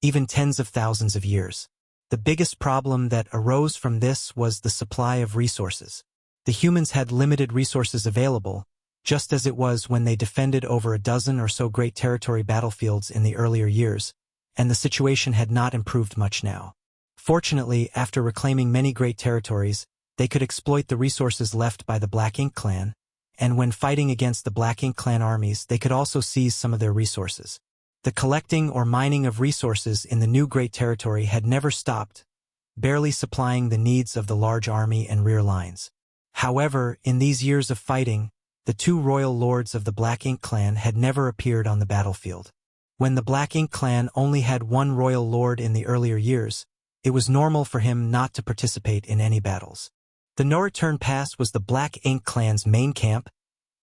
even tens of thousands of years. The biggest problem that arose from this was the supply of resources. The humans had limited resources available, just as it was when they defended over a dozen or so great territory battlefields in the earlier years, and the situation had not improved much now. Fortunately, after reclaiming many great territories, they could exploit the resources left by the Black Ink clan, and when fighting against the Black Ink clan armies, they could also seize some of their resources. The collecting or mining of resources in the new great territory had never stopped, barely supplying the needs of the large army and rear lines. However, in these years of fighting, the 2 royal lords of the Black Ink clan had never appeared on the battlefield. When the Black Ink clan only had 1 royal lord in the earlier years, it was normal for him not to participate in any battles. The No Return Pass was the Black Ink clan's main camp,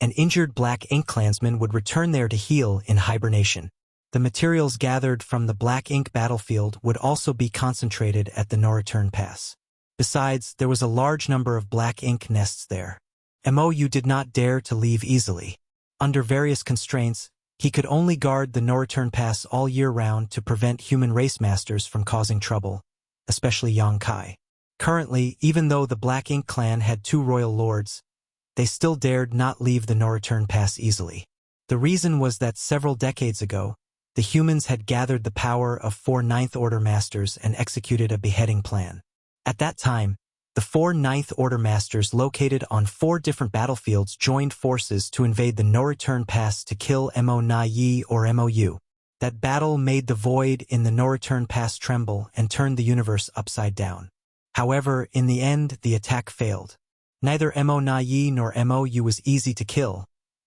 and injured Black Ink clansmen would return there to heal in hibernation. The materials gathered from the Black Ink battlefield would also be concentrated at the No Return Pass. Besides, there was a large number of Black Ink nests there. Mou did not dare to leave easily. Under various constraints, he could only guard the No Return Pass all year round to prevent human race masters from causing trouble, especially Yang Kai. Currently, even though the Black Ink clan had 2 royal lords, they still dared not leave the no-return pass easily. The reason was that several decades ago, the humans had gathered the power of 4 Ninth Order Masters and executed a beheading plan. At that time, the 4 Ninth Order Masters located on 4 different battlefields joined forces to invade the no-return pass to kill Mo Na Yi or MOU. That battle made the void in the no-return pass tremble and turned the universe upside down. However, in the end, the attack failed. Neither Mo Na Yi nor MOU was easy to kill,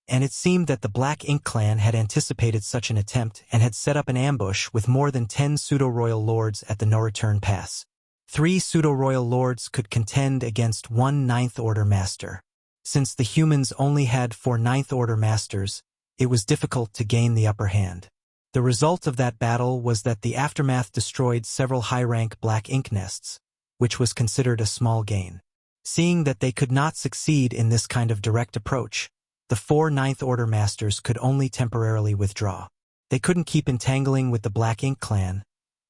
and it seemed that the Black Ink clan had anticipated such an attempt and had set up an ambush with more than 10 pseudo-royal lords at the no-return pass. 3 pseudo-royal lords could contend against 1 Ninth Order Master. Since the humans only had 4 Ninth Order Masters, it was difficult to gain the upper hand. The result of that battle was that the aftermath destroyed several high-rank Black Ink nests, which was considered a small gain. Seeing that they could not succeed in this kind of direct approach, the 4 Ninth Order Masters could only temporarily withdraw. They couldn't keep entangling with the Black Ink clan,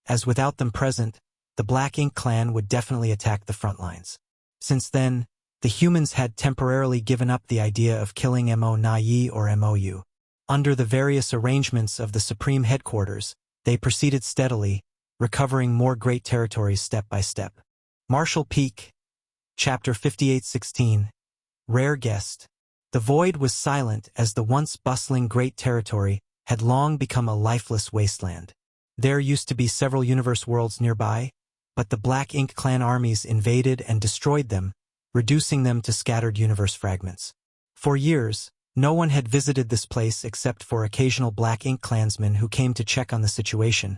as without them present, the Black Ink clan would definitely attack the front lines. Since then, the humans had temporarily given up the idea of killing Mo Na Yi or MOU. Under the various arrangements of the Supreme Headquarters, they proceeded steadily, recovering more great territories step by step. Marshall Peak, Chapter 5816, Rare Guest. The void was silent as the once bustling great territory had long become a lifeless wasteland. There used to be several universe worlds nearby, but the Black Ink clan armies invaded and destroyed them, reducing them to scattered universe fragments. For years, no one had visited this place except for occasional Black Ink clansmen who came to check on the situation,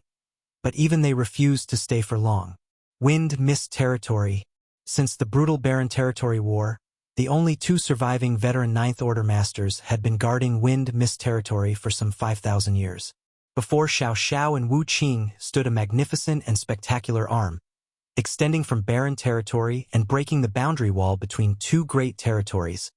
but even they refused to stay for long. Wind Mist Territory. Since the brutal Barren Territory War, the only 2 surviving veteran Ninth Order Masters had been guarding Wind Mist Territory for some 5,000 years. Before Xiao Xiao and Wu Qing stood a magnificent and spectacular arm, extending from Barren Territory and breaking the boundary wall between 2 great territories,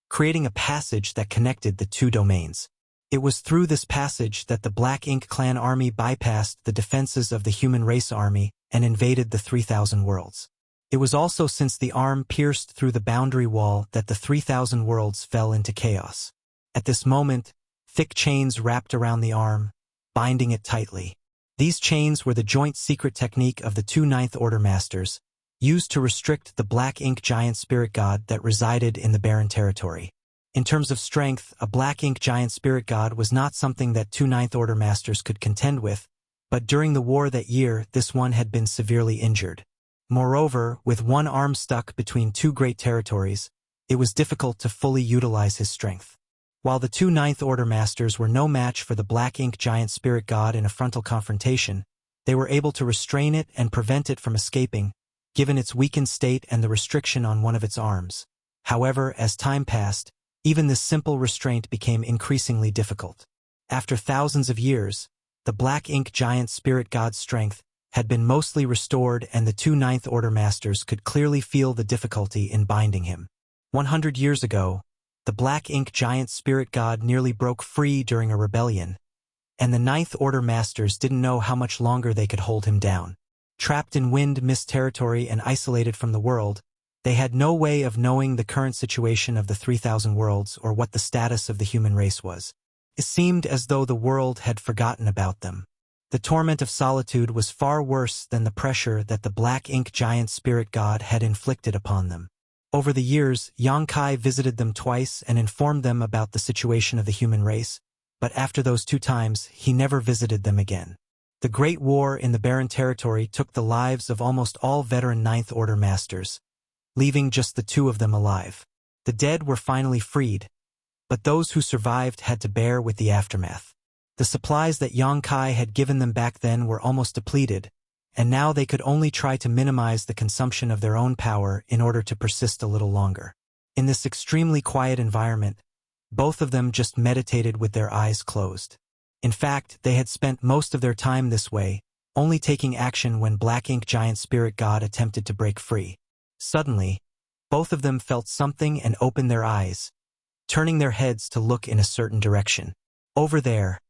creating a passage that connected the 2 domains. It was through this passage that the Black Ink clan army bypassed the defenses of the human race army and invaded the 3,000 worlds. It was also since the arm pierced through the boundary wall that the 3,000 worlds fell into chaos. At this moment, thick chains wrapped around the arm, binding it tightly. These chains were the joint secret technique of the 2 Ninth Order Masters, used to restrict the Black Ink giant spirit god that resided in the Barren Territory. In terms of strength, a Black Ink giant spirit god was not something that 2 Ninth Order Masters could contend with, but during the war that year, this one had been severely injured. Moreover, with one arm stuck between 2 great territories, it was difficult to fully utilize his strength. While the 2 Ninth Order Masters were no match for the Black Ink giant spirit god in a frontal confrontation, they were able to restrain it and prevent it from escaping, given its weakened state and the restriction on one of its arms. However, as time passed, even this simple restraint became increasingly difficult. After thousands of years, the Black Ink giant spirit god's strength had been mostly restored and the 2 Ninth Order Masters could clearly feel the difficulty in binding him. 100 years ago, the Black Ink giant spirit god nearly broke free during a rebellion, and the Ninth Order Masters didn't know how much longer they could hold him down. Trapped in Wind Mist Territory and isolated from the world, they had no way of knowing the current situation of the 3,000 worlds or what the status of the human race was. It seemed as though the world had forgotten about them. The torment of solitude was far worse than the pressure that the Black Ink giant spirit god had inflicted upon them. Over the years, Yang Kai visited them twice and informed them about the situation of the human race, but after those 2 times, he never visited them again. The Great War in the Barren Territory took the lives of almost all veteran Ninth Order Masters, leaving just the 2 of them alive. The dead were finally freed, but those who survived had to bear with the aftermath. The supplies that Yang Kai had given them back then were almost depleted, and now they could only try to minimize the consumption of their own power in order to persist a little longer. In this extremely quiet environment, both of them just meditated with their eyes closed. In fact, they had spent most of their time this way, only taking action when Black Ink giant spirit god attempted to break free. Suddenly, both of them felt something and opened their eyes, turning their heads to look in a certain direction. Over there,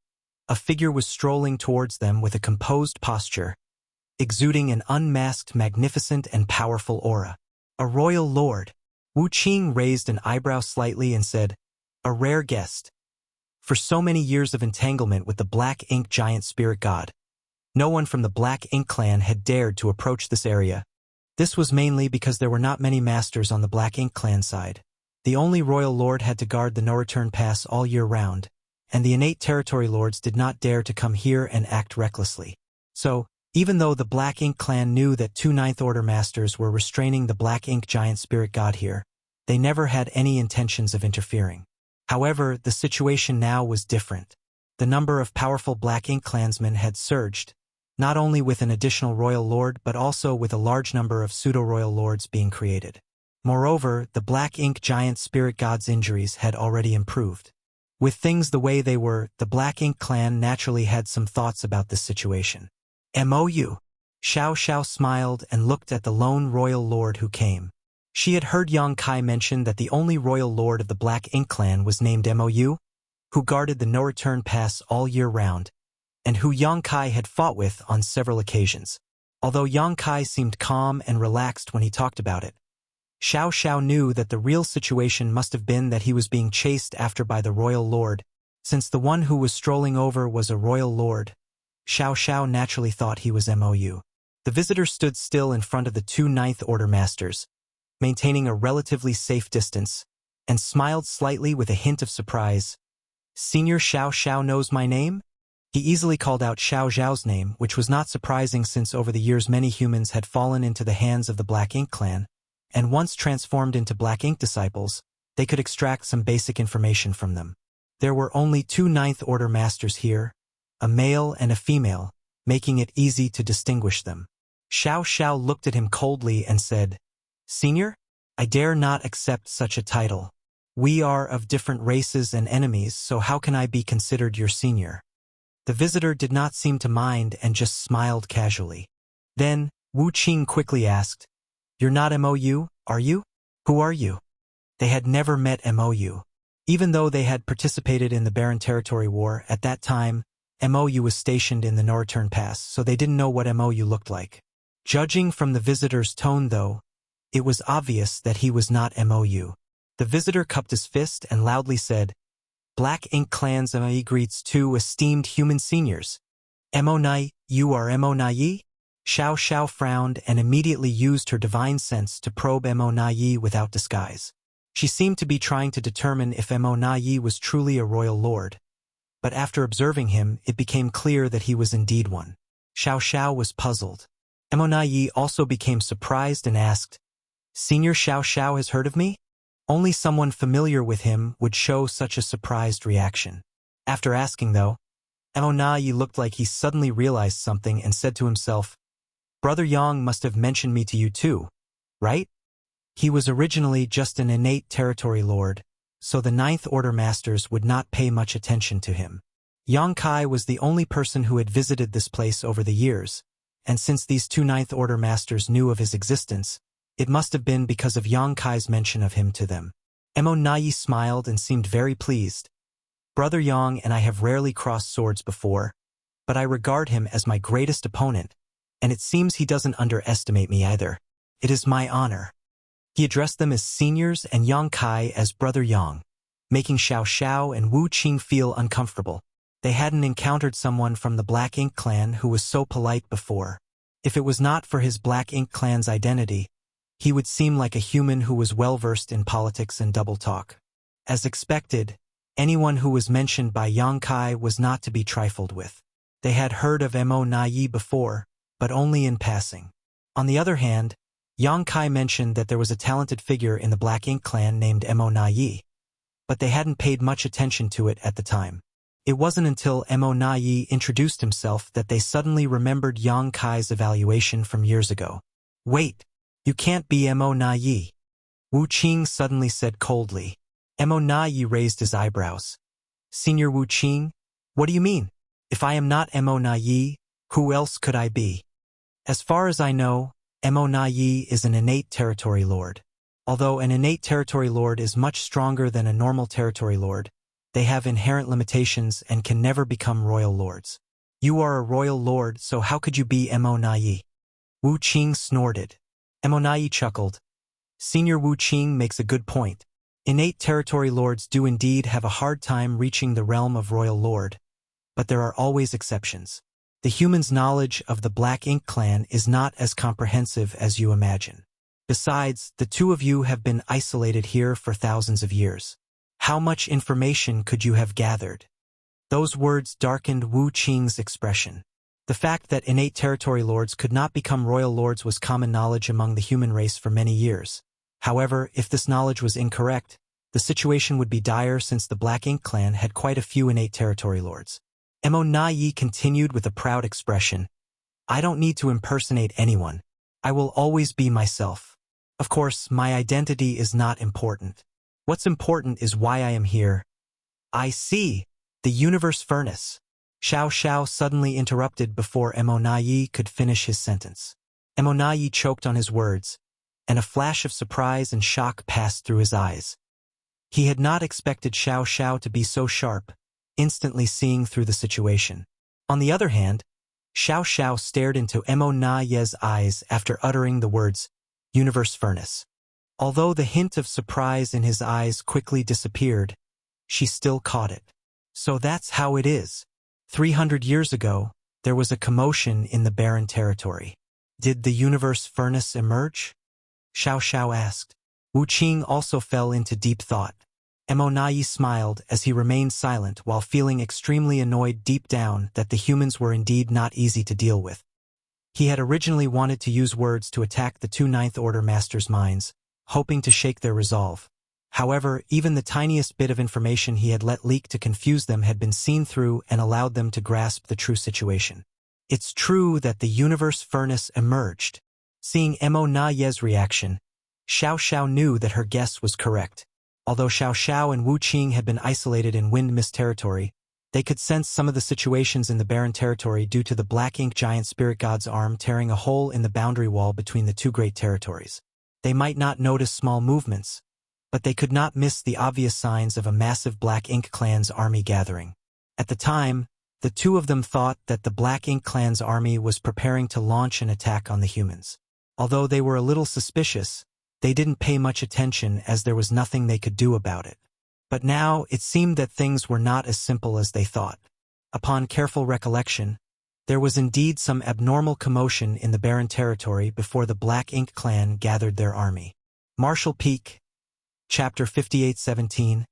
a figure was strolling towards them with a composed posture, exuding an unmasked, magnificent, and powerful aura. A royal lord. Wu Qing raised an eyebrow slightly and said, "A rare guest. For so many years of entanglement with the Black Ink giant spirit god, no one from the Black Ink clan had dared to approach this area. This was mainly because there were not many masters on the Black Ink clan side. The only royal lord had to guard the no-return pass all year round, and the innate territory lords did not dare to come here and act recklessly. So, even though the Black Ink clan knew that 2 Ninth Order masters were restraining the Black Ink giant spirit god here, they never had any intentions of interfering. However, the situation now was different. The number of powerful Black Ink clansmen had surged, not only with an additional royal lord but also with a large number of pseudo-royal lords being created. Moreover, the Black Ink giant spirit god's injuries had already improved. With things the way they were, the Black Ink clan naturally had some thoughts about this situation. "MOU. Xiao Xiao smiled and looked at the lone royal lord who came. She had heard Yang Kai mention that the only royal lord of the Black Ink clan was named MOU, who guarded the no-return pass all year round, and who Yang Kai had fought with on several occasions. Although Yang Kai seemed calm and relaxed when he talked about it, Xiao Xiao knew that the real situation must have been that he was being chased after by the royal lord. Since the one who was strolling over was a royal lord, Xiao Xiao naturally thought he was MOU. The visitor stood still in front of the 2 Ninth Order masters, maintaining a relatively safe distance, and smiled slightly with a hint of surprise. "Senior Xiao Xiao knows my name?" He easily called out Xiao Zhao's name, which was not surprising since over the years many humans had fallen into the hands of the Black Ink clan, and once transformed into Black Ink disciples, they could extract some basic information from them. There were only 2 Ninth Order masters here, a male and a female, making it easy to distinguish them. Xiao Xiao looked at him coldly and said, "Senior, I dare not accept such a title. We are of different races and enemies, so how can I be considered your senior?" The visitor did not seem to mind and just smiled casually. Then, Wu Qing quickly asked, "You're not MOU, are you? Who are you?" They had never met MOU. Even though they had participated in the Barren Territory War, at that time, MOU was stationed in the No-Return Pass, so they didn't know what MOU looked like. Judging from the visitor's tone, though, it was obvious that he was not MOU. The visitor cupped his fist and loudly said, "Black Ink Clan's MOU greets 2 esteemed human seniors. MONai, you are MONai?" Xiao Xiao frowned and immediately used her divine sense to probe MONai without disguise. She seemed to be trying to determine if MONai was truly a royal lord, but after observing him, it became clear that he was indeed one. Xiao Xiao was puzzled. MONai also became surprised and asked, "Senior Xiao Xiao has heard of me?" Only someone familiar with him would show such a surprised reaction. After asking, though, MONai looked like he suddenly realized something and said to himself, "Brother Yang must have mentioned me to you too, right?" He was originally just an innate territory lord, so the Ninth Order masters would not pay much attention to him. Yang Kai was the only person who had visited this place over the years, and since these 2 Ninth Order masters knew of his existence, it must have been because of Yang Kai's mention of him to them. MONai smiled and seemed very pleased. "Brother Yang and I have rarely crossed swords before, but I regard him as my greatest opponent, and it seems he doesn't underestimate me either. It is my honor." He addressed them as seniors and Yang Kai as Brother Yang, making Xiao Xiao and Wu Qing feel uncomfortable. They hadn't encountered someone from the Black Ink clan who was so polite before. If it was not for his Black Ink clan's identity, he would seem like a human who was well-versed in politics and double talk. As expected, anyone who was mentioned by Yang Kai was not to be trifled with. They had heard of MONai before, but only in passing. On the other hand, Yang Kai mentioned that there was a talented figure in the Black Ink clan named MONai, but they hadn't paid much attention to it at the time. It wasn't until MONai introduced himself that they suddenly remembered Yang Kai's evaluation from years ago. "Wait, you can't be MONai," Wu Qing suddenly said coldly. MONai raised his eyebrows. "Senior Wu Qing, what do you mean? If I am not MONai, who else could I be?" "As far as I know, MONai is an innate territory lord. Although an innate territory lord is much stronger than a normal territory lord, they have inherent limitations and can never become royal lords. You are a royal lord, so how could you be MONai?" Wu Qing snorted. MONai chuckled. Senior Wu Qing makes a good point. Innate territory lords do indeed have a hard time reaching the realm of royal lord, but there are always exceptions. The human's knowledge of the Black Ink clan is not as comprehensive as you imagine. Besides, the two of you have been isolated here for thousands of years. How much information could you have gathered? Those words darkened Wu Qing's expression. The fact that innate territory lords could not become royal lords was common knowledge among the human race for many years. However, if this knowledge was incorrect, the situation would be dire since the Black Ink clan had quite a few innate territory lords. Mo Na Yi continued with a proud expression. I don't need to impersonate anyone. I will always be myself. Of course, my identity is not important. What's important is why I am here. I see. The universe furnace. Xiao Xiao suddenly interrupted before Mo Na Yi could finish his sentence. Mo Na Yi choked on his words, and a flash of surprise and shock passed through his eyes. He had not expected Xiao Xiao to be so sharp, instantly seeing through the situation. On the other hand, Xiao Xiao stared into Mo Na Yi's eyes after uttering the words, universe furnace. Although the hint of surprise in his eyes quickly disappeared, she still caught it. So that's how it is. 300 years ago, there was a commotion in the barren territory. Did the universe furnace emerge? Xiao Xiao asked. Wu Qing also fell into deep thought. Mo Na Yi smiled as he remained silent while feeling extremely annoyed deep down that the humans were indeed not easy to deal with. He had originally wanted to use words to attack the two Ninth Order Masters' minds, hoping to shake their resolve. However, even the tiniest bit of information he had let leak to confuse them had been seen through and allowed them to grasp the true situation. It's true that the universe furnace emerged. Seeing Mo Na Yi's reaction, Xiao Xiao knew that her guess was correct. Although Xiao Xiao and Wu Qing had been isolated in Wind Mist territory, they could sense some of the situations in the barren territory due to the Black Ink giant spirit god's arm tearing a hole in the boundary wall between the two great territories. They might not notice small movements, but they could not miss the obvious signs of a massive Black Ink clan's army gathering. At the time, the two of them thought that the Black Ink clan's army was preparing to launch an attack on the humans. Although they were a little suspicious, they didn't pay much attention as there was nothing they could do about it. But now it seemed that things were not as simple as they thought. Upon careful recollection, there was indeed some abnormal commotion in the barren territory before the Black Ink clan gathered their army. Marshall Peak, Chapter 5817,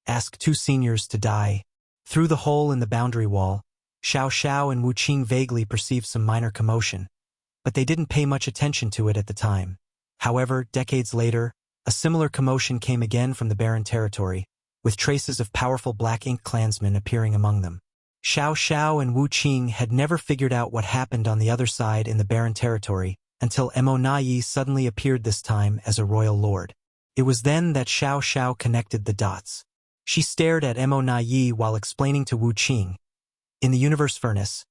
Ask two seniors to die. Through the hole in the boundary wall, Xiao Xiao and Wu Qing vaguely perceived some minor commotion, but they didn't pay much attention to it at the time. However, decades later, a similar commotion came again from the barren territory, with traces of powerful Black Ink clansmen appearing among them. Xiao Xiao and Wu Qing had never figured out what happened on the other side in the barren territory until Mo Na Yi suddenly appeared this time as a royal lord. It was then that Xiao Xiao connected the dots. She stared at Mo Na Yi while explaining to Wu Qing. In the universe furnace,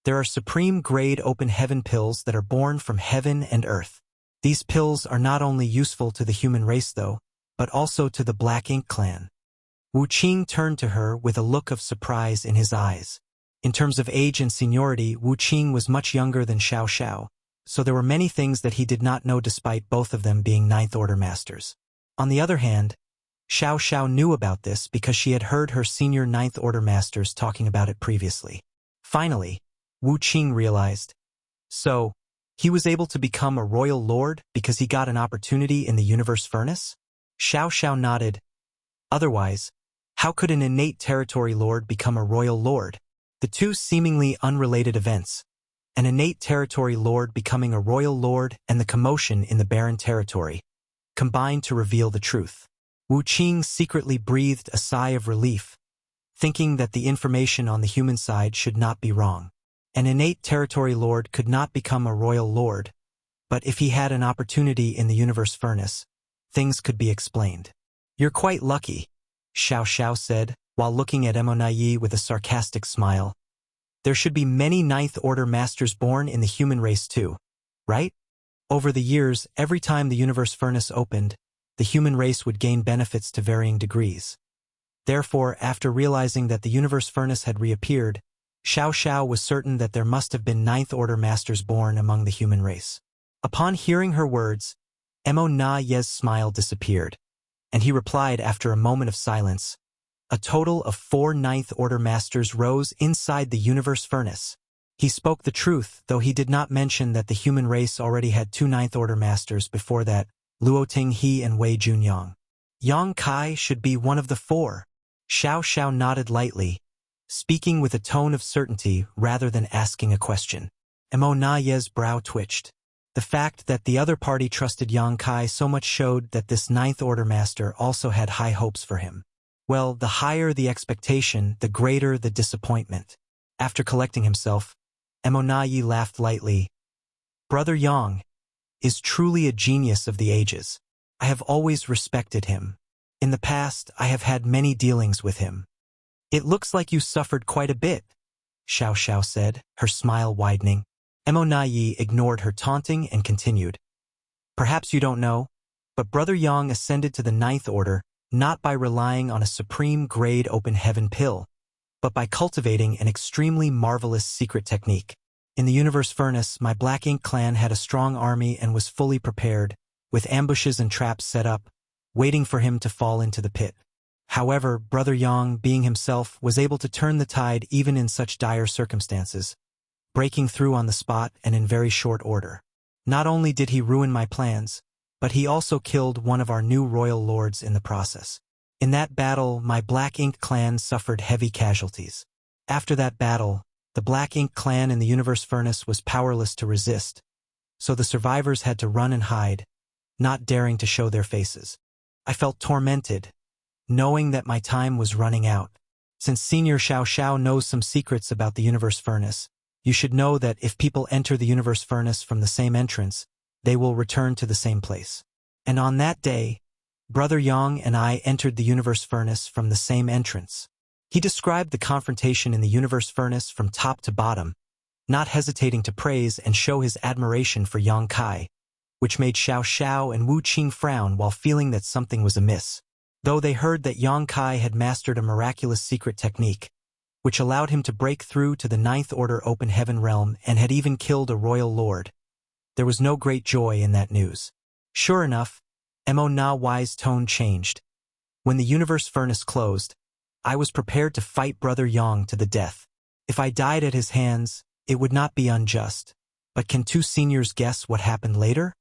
there are supreme-grade open heaven pills that are born from heaven and earth. These pills are not only useful to the human race though, but also to the Black Ink clan. Wu Qing turned to her with a look of surprise in his eyes. In terms of age and seniority, Wu Qing was much younger than Xiao Xiao, so there were many things that he did not know despite both of them being Ninth Order Masters. On the other hand, Xiao Xiao knew about this because she had heard her senior Ninth Order Masters talking about it previously. Finally, Wu Qing realized. So, he was able to become a royal lord because he got an opportunity in the universe furnace? Xiao Xiao nodded. Otherwise, how could an innate territory lord become a royal lord? The two seemingly unrelated events, an innate territory lord becoming a royal lord and the commotion in the barren territory, combined to reveal the truth. Wu Qing secretly breathed a sigh of relief, thinking that the information on the human side should not be wrong. An innate territory lord could not become a royal lord, but if he had an opportunity in the universe furnace, things could be explained. You're quite lucky, Xiao Xiao said, while looking at Mo Na Yi with a sarcastic smile. There should be many Ninth Order Masters born in the human race too, right? Over the years, every time the universe furnace opened, the human race would gain benefits to varying degrees. Therefore, after realizing that the universe furnace had reappeared, Xiao Xiao was certain that there must have been Ninth Order Masters born among the human race. Upon hearing her words, Mo Na Ye's smile disappeared, and he replied after a moment of silence, "A total of 4 Ninth Order Masters rose inside the universe furnace." He spoke the truth, though he did not mention that the human race already had 2 Ninth Order Masters before that, Luoting He and Wei Junyang. Yang Kai should be one of the 4. Xiao Xiao nodded lightly, speaking with a tone of certainty rather than asking a question. Mo Na Ye's brow twitched. The fact that the other party trusted Yang Kai so much showed that this Ninth Order Master also had high hopes for him. Well, the higher the expectation, the greater the disappointment. After collecting himself, Mo Na Ye laughed lightly. "Brother Yang is truly a genius of the ages. I have always respected him. In the past, I have had many dealings with him." "It looks like you suffered quite a bit," Xiao Xiao said, her smile widening. Mo Na Ye ignored her taunting and continued. "Perhaps you don't know, but Brother Yang ascended to the Ninth Order not by relying on a supreme grade open heaven pill, but by cultivating an extremely marvelous secret technique. In the Universe Furnace, my Black Ink clan had a strong army and was fully prepared, with ambushes and traps set up, waiting for him to fall into the pit. However, Brother Yang, being himself, was able to turn the tide even in such dire circumstances, breaking through on the spot and in very short order. Not only did he ruin my plans, but he also killed one of our new royal lords in the process. In that battle, my Black Ink clan suffered heavy casualties. After that battle, the Black Ink clan in the Universe Furnace was powerless to resist, so the survivors had to run and hide, not daring to show their faces. I felt tormented, knowing that my time was running out. Since Senior Xiao Xiao knows some secrets about the Universe Furnace, you should know that if people enter the Universe Furnace from the same entrance, they will return to the same place. And on that day, Brother Yang and I entered the Universe Furnace from the same entrance. He described the confrontation in the Universe Furnace from top to bottom, not hesitating to praise and show his admiration for Yang Kai, which made Xiao Xiao and Wu Qing frown while feeling that something was amiss. Though they heard that Yang Kai had mastered a miraculous secret technique, which allowed him to break through to the Ninth Order Open Heaven realm and had even killed a royal lord, there was no great joy in that news. Sure enough, Mo Na Ye's tone changed. When the Universe Furnace closed, I was prepared to fight Brother Yang to the death. If I died at his hands, it would not be unjust. But can 2 seniors guess what happened later?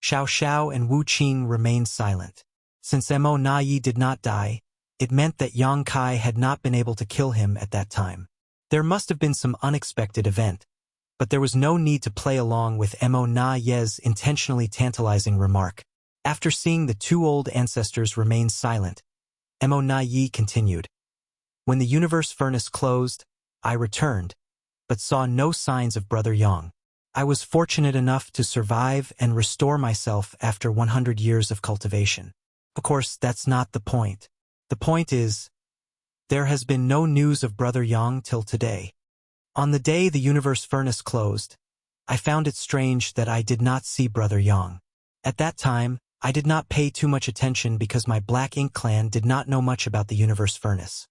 Xiao Xiao and Wu Qing remained silent. Since Mo Na Ye did not die, it meant that Yang Kai had not been able to kill him at that time. There must have been some unexpected event, but there was no need to play along with Mo Na Ye's intentionally tantalizing remark. After seeing the 2 old ancestors remain silent, Mo Na Ye continued. When the Universe Furnace closed, I returned, but saw no signs of Brother Yang. I was fortunate enough to survive and restore myself after 100 years of cultivation. Of course, that's not the point. The point is, there has been no news of Brother Yang till today. On the day the Universe Furnace closed, I found it strange that I did not see Brother Yang. At that time, I did not pay too much attention because my Black Ink clan did not know much about the Universe Furnace.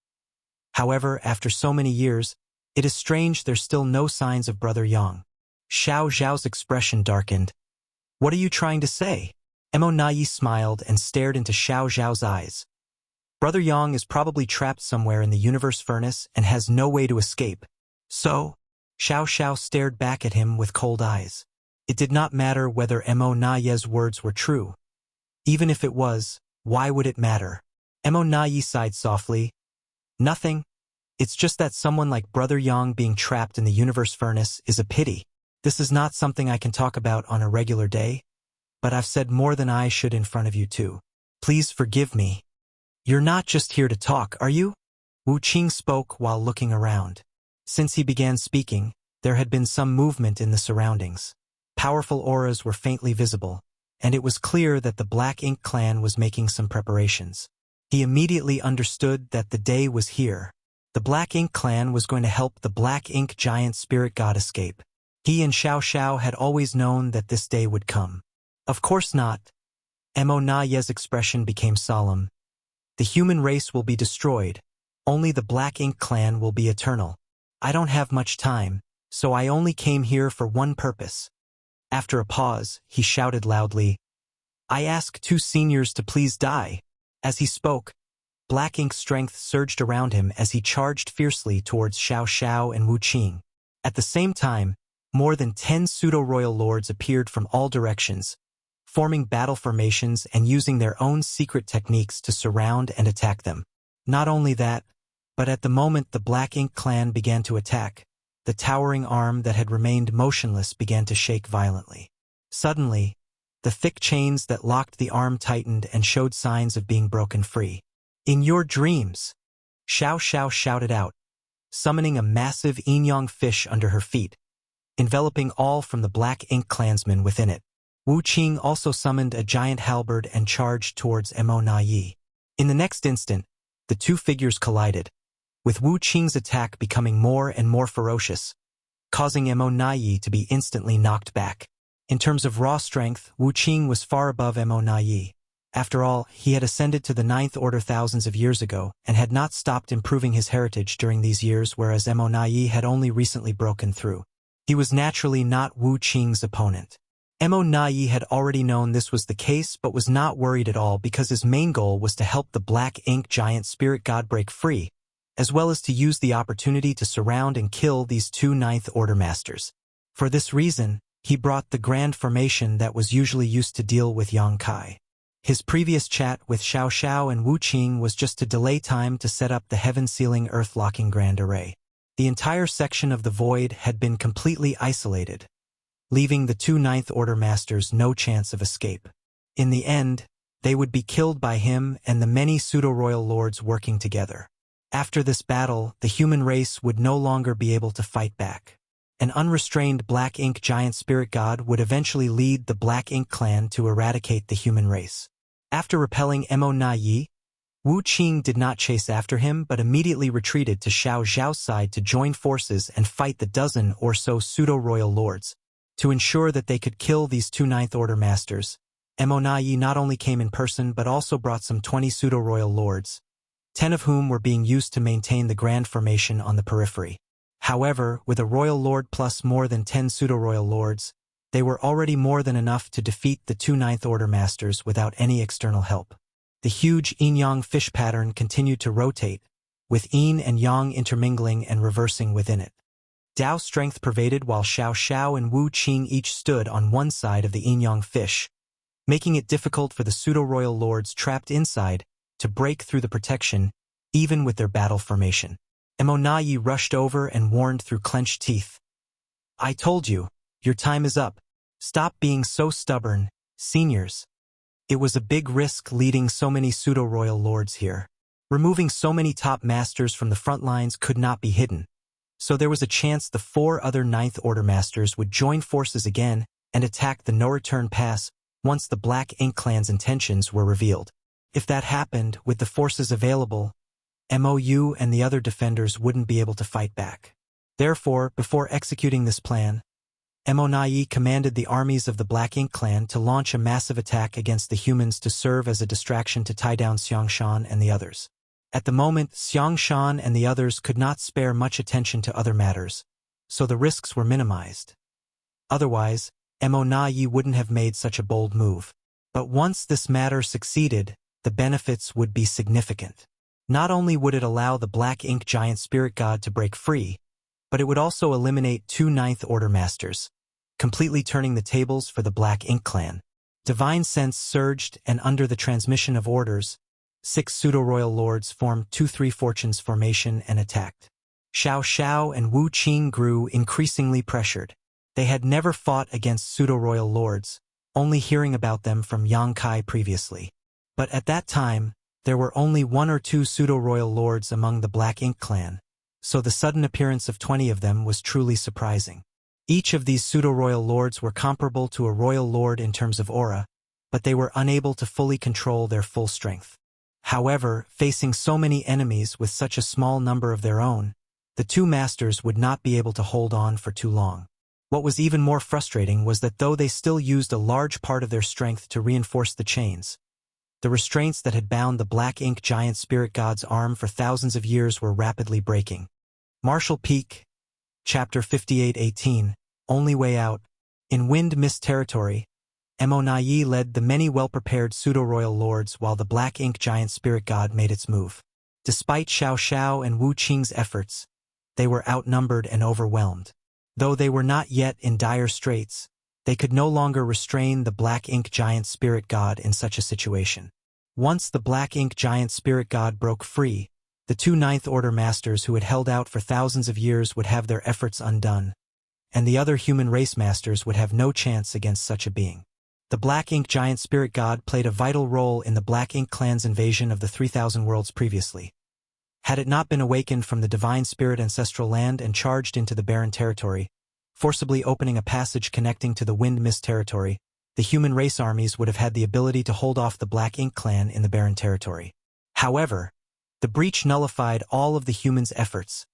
However, after so many years, it is strange there's still no signs of Brother Yang. Xiao Zhao's expression darkened. "What are you trying to say?" Mo Na Ye smiled and stared into Xiao Zhao's eyes. "Brother Yang is probably trapped somewhere in the Universe Furnace and has no way to escape. So?" Xiao Xiao stared back at him with cold eyes. It did not matter whether Mo Na Ye's words were true. Even if it was, why would it matter? Mo Na Ye sighed softly. "Nothing. It's just that someone like Brother Yang being trapped in the Universe Furnace is a pity. This is not something I can talk about on a regular day, but I've said more than I should in front of you too. Please forgive me." "You're not just here to talk, are you?" Wu Qing spoke while looking around. Since he began speaking, there had been some movement in the surroundings. Powerful auras were faintly visible, and it was clear that the Black Ink clan was making some preparations. He immediately understood that the day was here. The Black Ink clan was going to help the Black Ink giant spirit god escape. He and Xiao Xiao had always known that this day would come. "Of course not." Mo Na Ye's expression became solemn. "The human race will be destroyed. Only the Black Ink clan will be eternal. I don't have much time, so I only came here for one purpose." After a pause, he shouted loudly, I ask two seniors to please die." As he spoke, black ink strength surged around him as he charged fiercely towards Xiao Xiao and Wu Qing. At the same time, more than 10 pseudo-royal lords appeared from all directions, forming battle formations and using their own secret techniques to surround and attack them. Not only that, but at the moment the Black Ink clan began to attack, the towering arm that had remained motionless began to shake violently. Suddenly, the thick chains that locked the arm tightened and showed signs of being broken free. "In your dreams!" Xiao Xiao shouted out, summoning a massive yin-yang fish under her feet, enveloping all from the Black Ink clansmen within it. Wu Qing also summoned a giant halberd and charged towards Mo Na Yi. In the next instant, the two figures collided, with Wu Qing's attack becoming more and more ferocious, causing Mo Na Yi to be instantly knocked back. In terms of raw strength, Wu Qing was far above Mo Na Yi. After all, he had ascended to the Ninth Order thousands of years ago and had not stopped improving his heritage during these years, whereas Mo Na Yi had only recently broken through. He was naturally not Wu Qing's opponent. Mo Na Yi had already known this was the case but was not worried at all because his main goal was to help the Black Ink giant spirit god break free, as well as to use the opportunity to surround and kill these two Ninth Order masters. For this reason, he brought the grand formation that was usually used to deal with Yang Kai. His previous chat with Xiao Xiao and Wu Qing was just to delay time to set up the heaven-sealing earth-locking grand array. The entire section of the void had been completely isolated, leaving the two Ninth Order masters no chance of escape. In the end, they would be killed by him and the many pseudo-royal lords working together. After this battle, the human race would no longer be able to fight back. An unrestrained Black Ink giant spirit god would eventually lead the Black Ink clan to eradicate the human race. After repelling Mo Na Yi, Wu Qing did not chase after him but immediately retreated to Xiao Zhao's side to join forces and fight the dozen or so pseudo-royal lords. To ensure that they could kill these two Ninth Order masters, Mo Na Yi not only came in person but also brought some 20 pseudo-royal lords, 10 of whom were being used to maintain the grand formation on the periphery. However, with a royal lord plus more than 10 pseudo-royal lords, they were already more than enough to defeat the two Ninth Order masters without any external help. The huge yin-yang fish pattern continued to rotate, with yin and yang intermingling and reversing within it. Dao strength pervaded while Xiao Xiao and Wu Qing each stood on one side of the yin-yang fish, making it difficult for the pseudo-royal lords trapped inside to break through the protection, even with their battle formation. Mo Na Yi rushed over and warned through clenched teeth. "I told you, your time is up. Stop being so stubborn, seniors." It was a big risk leading so many pseudo-royal lords here. Removing so many top masters from the front lines could not be hidden, so there was a chance the 4 other Ninth Order masters would join forces again and attack the no-return pass once the Black Ink clan's intentions were revealed. If that happened, with the forces available, MOU and the other defenders wouldn't be able to fight back. Therefore, before executing this plan, Mo Na Yi commanded the armies of the Black Ink clan to launch a massive attack against the humans to serve as a distraction to tie down Xiangshan and the others. At the moment, Xiangshan and the others could not spare much attention to other matters, so the risks were minimized. Otherwise, Mo Na Yi wouldn't have made such a bold move. But once this matter succeeded, the benefits would be significant. Not only would it allow the Black Ink giant spirit god to break free, but it would also eliminate 2 Ninth Order masters, completely turning the tables for the Black Ink clan. Divine sense surged, and under the transmission of orders, 6 pseudo-royal lords formed 2-3 fortunes formation and attacked. Xiao Xiao and Wu Qing grew increasingly pressured. They had never fought against pseudo-royal lords, only hearing about them from Yang Kai previously. But at that time, there were only 1 or 2 pseudo-royal lords among the Black Ink clan, so the sudden appearance of 20 of them was truly surprising. Each of these pseudo-royal lords were comparable to a royal lord in terms of aura, but they were unable to fully control their full strength. However, facing so many enemies with such a small number of their own, the 2 masters would not be able to hold on for too long. What was even more frustrating was that though they still used a large part of their strength to reinforce the chains, the restraints that had bound the Black Ink giant spirit god's arm for thousands of years were rapidly breaking. Martial Peak, Chapter 58:18, Only Way Out. In Wind Mist territory, Mo led the many well-prepared pseudo-royal lords while the black ink giant spirit god made its move. Despite Xiao Xiao and Wu Qing's efforts, they were outnumbered and overwhelmed. Though they were not yet in dire straits, they could no longer restrain the black ink giant spirit god in such a situation. Once the black ink giant spirit god broke free, the two Ninth Order masters who had held out for thousands of years would have their efforts undone, and the other human race masters would have no chance against such a being. The Black Ink Giant Spirit God played a vital role in the Black Ink clan's invasion of the 3,000 worlds previously. Had it not been awakened from the divine spirit ancestral land and charged into the barren territory, forcibly opening a passage connecting to the Wind Mist territory, the human race armies would have had the ability to hold off the Black Ink clan in the barren territory. However, the breach nullified all of the humans' efforts,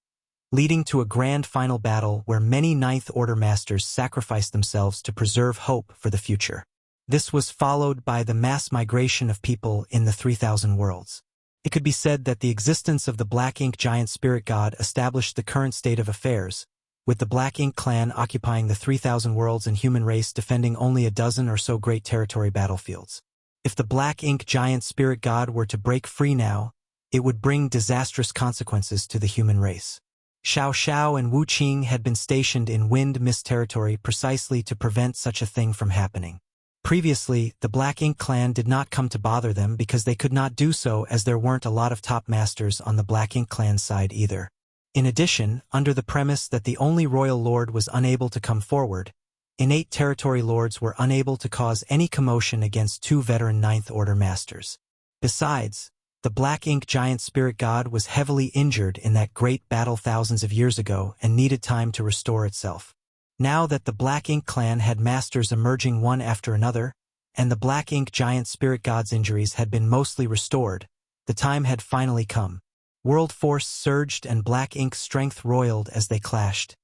leading to a grand final battle where many Ninth Order masters sacrificed themselves to preserve hope for the future. This was followed by the mass migration of people in the 3,000 worlds. It could be said that the existence of the Black Ink Giant Spirit God established the current state of affairs, with the Black Ink clan occupying the 3,000 worlds and human race defending only a dozen or so great territory battlefields. If the Black Ink Giant Spirit God were to break free now, it would bring disastrous consequences to the human race. Xiao Xiao and Wu Qing had been stationed in Wind Mist territory precisely to prevent such a thing from happening. Previously, the Black Ink clan did not come to bother them because they could not do so as there weren't a lot of top masters on the Black Ink clan's side either. In addition, under the premise that the only royal lord was unable to come forward, innate territory lords were unable to cause any commotion against two veteran Ninth Order masters. Besides, the Black Ink Giant Spirit God was heavily injured in that great battle thousands of years ago and needed time to restore itself. Now that the Black Ink clan had masters emerging one after another, and the Black Ink Giant Spirit God's injuries had been mostly restored, the time had finally come. World force surged and Black Ink's strength roiled as they clashed,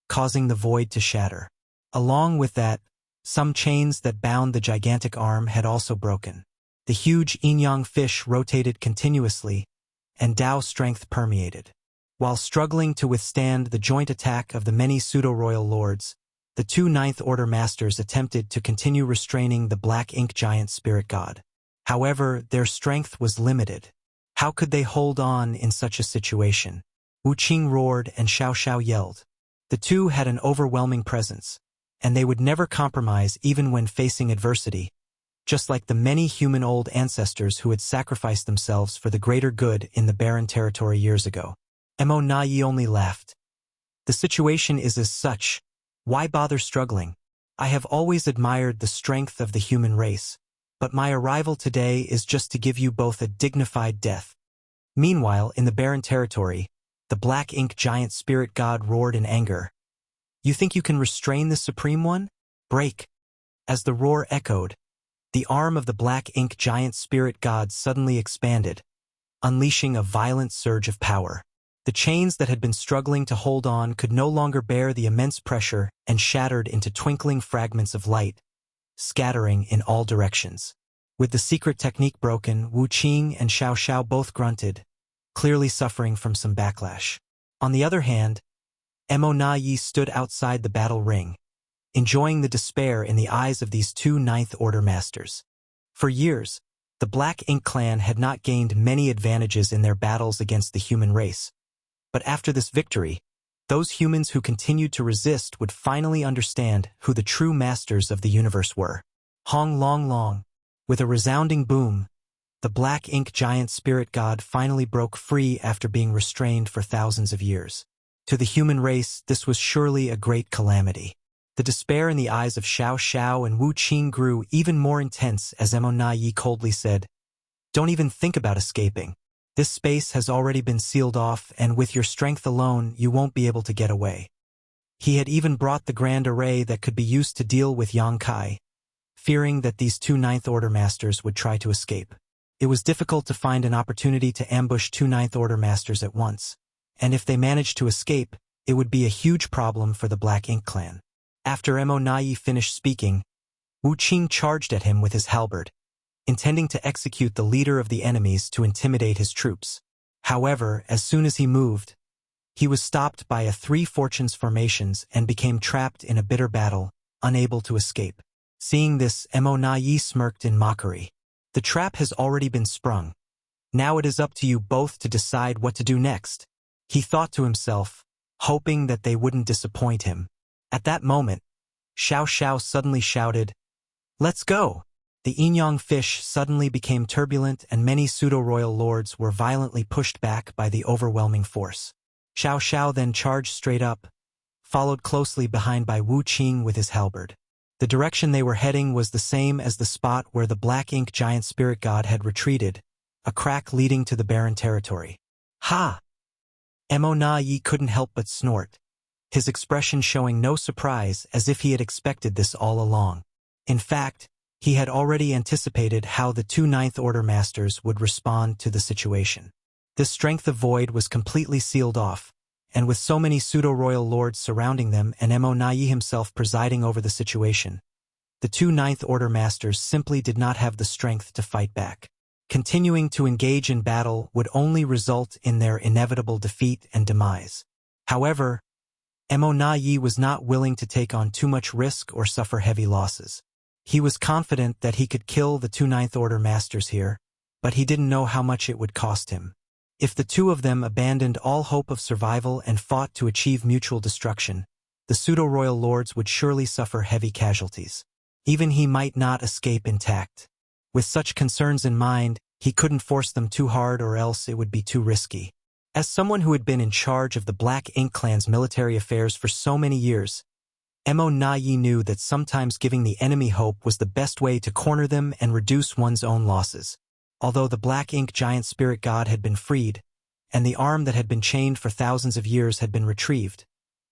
causing the void to shatter. Along with that, some chains that bound the gigantic arm had also broken. The huge yin-yang fish rotated continuously, and Dao strength permeated. While struggling to withstand the joint attack of the many pseudo-royal lords, the two Ninth Order masters attempted to continue restraining the Black Ink Giant Spirit God. However, their strength was limited. How could they hold on in such a situation? Wu Qing roared and Xiao Xiao yelled. The two had an overwhelming presence, and they would never compromise even when facing adversity, just like the many human old ancestors who had sacrificed themselves for the greater good in the barren territory years ago. Mo only laughed. The situation is as such. Why bother struggling? I have always admired the strength of the human race, but my arrival today is just to give you both a dignified death. Meanwhile, in the barren territory, the Black Ink Giant Spirit God roared in anger. You think you can restrain the Supreme One? Break! As the roar echoed, the arm of the Black Ink Giant Spirit God suddenly expanded, unleashing a violent surge of power. The chains that had been struggling to hold on could no longer bear the immense pressure and shattered into twinkling fragments of light, scattering in all directions. With the secret technique broken, Wu Qing and Xiao Xiao both grunted, clearly suffering from some backlash. On the other hand, Mo stood outside the battle ring, enjoying the despair in the eyes of these two Ninth Order masters. For years, the Black Ink clan had not gained many advantages in their battles against the human race. But after this victory, those humans who continued to resist would finally understand who the true masters of the universe were. Hong Long Long. With a resounding boom, the Black Ink Giant Spirit God finally broke free after being restrained for thousands of years. To the human race, this was surely a great calamity. The despair in the eyes of Xiao Xiao and Wu Qing grew even more intense as Mo coldly said, "Don't even think about escaping. This space has already been sealed off, and with your strength alone, you won't be able to get away." He had even brought the grand array that could be used to deal with Yang Kai, fearing that these two Ninth Order masters would try to escape. It was difficult to find an opportunity to ambush two Ninth Order masters at once, and if they managed to escape, it would be a huge problem for the Black Ink clan. After Mo finished speaking, Wu Qing charged at him with his halberd, intending to execute the leader of the enemies to intimidate his troops. However, as soon as he moved, he was stopped by a Three Fortunes formations and became trapped in a bitter battle, unable to escape. Seeing this, Mo Na Yi smirked in mockery. The trap has already been sprung. Now it is up to you both to decide what to do next. He thought to himself, hoping that they wouldn't disappoint him. At that moment, Xiao Xiao suddenly shouted, "Let's go!" The Yin-Yang fish suddenly became turbulent and many pseudo-royal lords were violently pushed back by the overwhelming force. Xiao Xiao then charged straight up, followed closely behind by Wu Qing with his halberd. The direction they were heading was the same as the spot where the black ink giant spirit god had retreated, a crack leading to the barren territory. Ha! Mo Na Yi couldn't help but snort, his expression showing no surprise as if he had expected this all along. In fact, he had already anticipated how the two Ninth Order Masters would respond to the situation. This strength of void was completely sealed off, and with so many pseudo-royal lords surrounding them and Mo Na Yi himself presiding over the situation, the two Ninth Order Masters simply did not have the strength to fight back. Continuing to engage in battle would only result in their inevitable defeat and demise. However, Mo Na Yi was not willing to take on too much risk or suffer heavy losses. He was confident that he could kill the two Ninth Order Masters here, but he didn't know how much it would cost him. If the two of them abandoned all hope of survival and fought to achieve mutual destruction, the pseudo-royal lords would surely suffer heavy casualties. Even he might not escape intact. With such concerns in mind, he couldn't force them too hard or else it would be too risky. As someone who had been in charge of the Black Ink Clan's military affairs for so many years, Mo Na Yi knew that sometimes giving the enemy hope was the best way to corner them and reduce one's own losses. Although the Black Ink giant spirit god had been freed, and the arm that had been chained for thousands of years had been retrieved,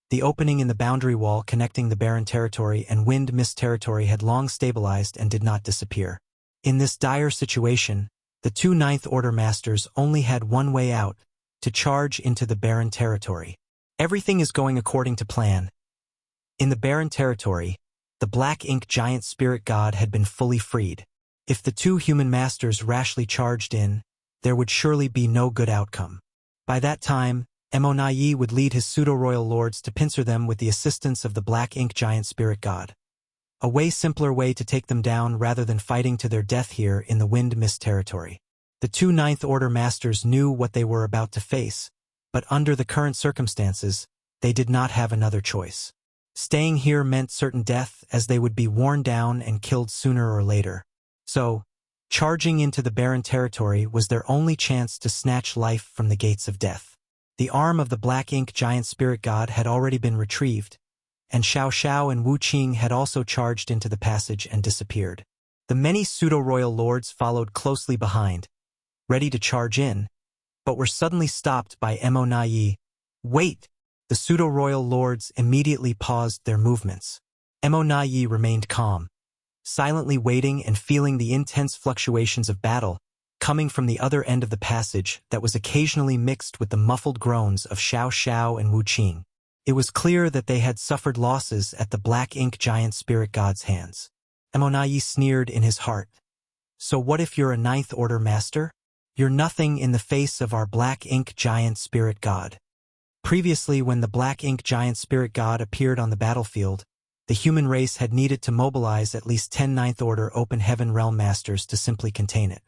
the opening in the boundary wall connecting the barren territory and wind mist territory had long stabilized and did not disappear. In this dire situation, the two Ninth Order Masters only had one way out, to charge into the barren territory. Everything is going according to plan. In the barren territory, the Black Ink giant spirit god had been fully freed. If the two human masters rashly charged in, there would surely be no good outcome. By that time, Mo Na Yi would lead his pseudo-royal lords to pincer them with the assistance of the Black Ink giant spirit god. A way simpler way to take them down rather than fighting to their death here in the wind mist territory. The two Ninth Order Masters knew what they were about to face, but under the current circumstances, they did not have another choice. Staying here meant certain death as they would be worn down and killed sooner or later. So, charging into the barren territory was their only chance to snatch life from the gates of death. The arm of the Black Ink giant spirit god had already been retrieved, and Xiao Xiao and Wu Qing had also charged into the passage and disappeared. The many pseudo-royal lords followed closely behind, ready to charge in, but were suddenly stopped by Mo Na Yi. "Wait!" The pseudo-royal lords immediately paused their movements. Mo Na Yi remained calm, silently waiting and feeling the intense fluctuations of battle coming from the other end of the passage that was occasionally mixed with the muffled groans of Xiao Xiao and Wu Qing. It was clear that they had suffered losses at the Black Ink giant spirit god's hands. Mo Na Yi sneered in his heart. "So what if you're a Ninth Order Master? You're nothing in the face of our Black Ink giant spirit god." Previously, when the Black Ink giant spirit god appeared on the battlefield, the human race had needed to mobilize at least 10 Ninth Order Open Heaven Realm Masters to simply contain it.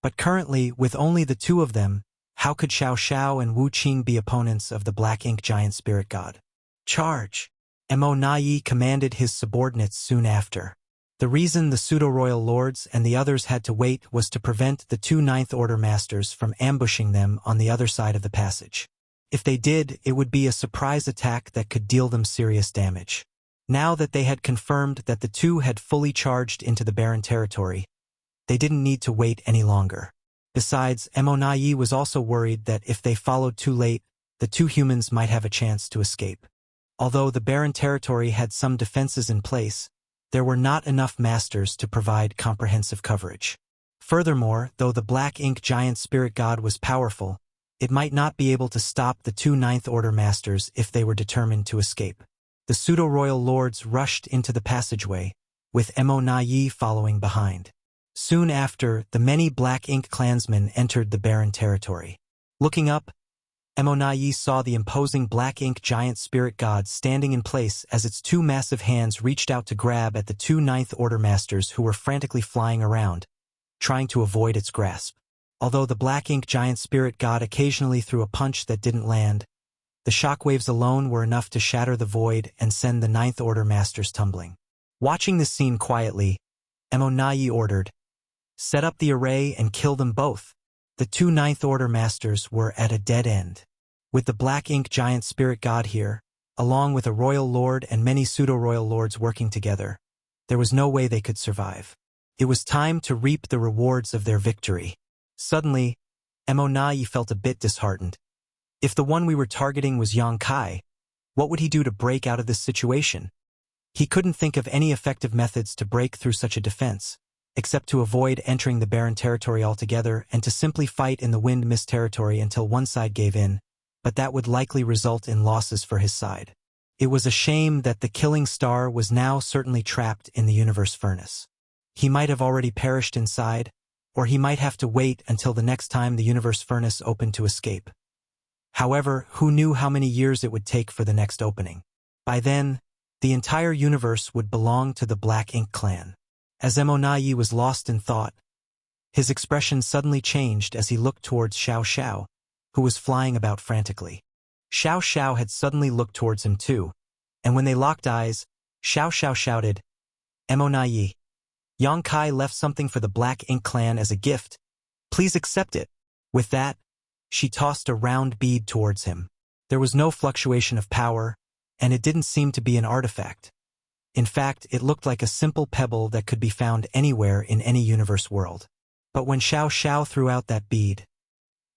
But currently, with only the two of them, how could Xiao Xiao and Wu Qing be opponents of the Black Ink giant spirit god? "Charge!" Mo Na Yi commanded his subordinates soon after. The reason the pseudo-royal lords and the others had to wait was to prevent the two Ninth Order Masters from ambushing them on the other side of the passage. If they did, it would be a surprise attack that could deal them serious damage. Now that they had confirmed that the two had fully charged into the barren territory, they didn't need to wait any longer. Besides, Mo Na Yi was also worried that if they followed too late, the two humans might have a chance to escape. Although the barren territory had some defenses in place, there were not enough masters to provide comprehensive coverage. Furthermore, though the Black Ink giant spirit god was powerful, it might not be able to stop the two Ninth Order Masters if they were determined to escape. The pseudo-royal lords rushed into the passageway, with Mo Na Yi following behind. Soon after, the many Black Ink clansmen entered the barren territory. Looking up, Emonayi saw the imposing black ink giant spirit god standing in place as its two massive hands reached out to grab at the two Ninth Order masters who were frantically flying around, trying to avoid its grasp. Although the black ink giant spirit god occasionally threw a punch that didn't land, the shockwaves alone were enough to shatter the void and send the Ninth Order masters tumbling. Watching this scene quietly, Emonayi ordered, "Set up the array and kill them both." The two Ninth Order masters were at a dead end. With the black ink giant spirit god here, along with a royal lord and many pseudo-royal lords working together, there was no way they could survive. It was time to reap the rewards of their victory. Suddenly, Emonayi felt a bit disheartened. If the one we were targeting was Yang Kai, what would he do to break out of this situation? He couldn't think of any effective methods to break through such a defense, except to avoid entering the barren territory altogether and to simply fight in the wind mist territory until one side gave in, but that would likely result in losses for his side. It was a shame that the killing star was now certainly trapped in the universe furnace. He might have already perished inside, or he might have to wait until the next time the universe furnace opened to escape. However, who knew how many years it would take for the next opening? By then, the entire universe would belong to the Black Ink clan. As Emonayi was lost in thought, his expression suddenly changed as he looked towards Xiao Xiao, who was flying about frantically. Xiao Xiao had suddenly looked towards him too, and when they locked eyes, Xiao Xiao shouted, "Emonayi, Yang Kai left something for the Black Ink clan as a gift. Please accept it." With that, she tossed a round bead towards him. There was no fluctuation of power, and it didn't seem to be an artifact. In fact, it looked like a simple pebble that could be found anywhere in any universe world. But when Xiao Xiao threw out that bead,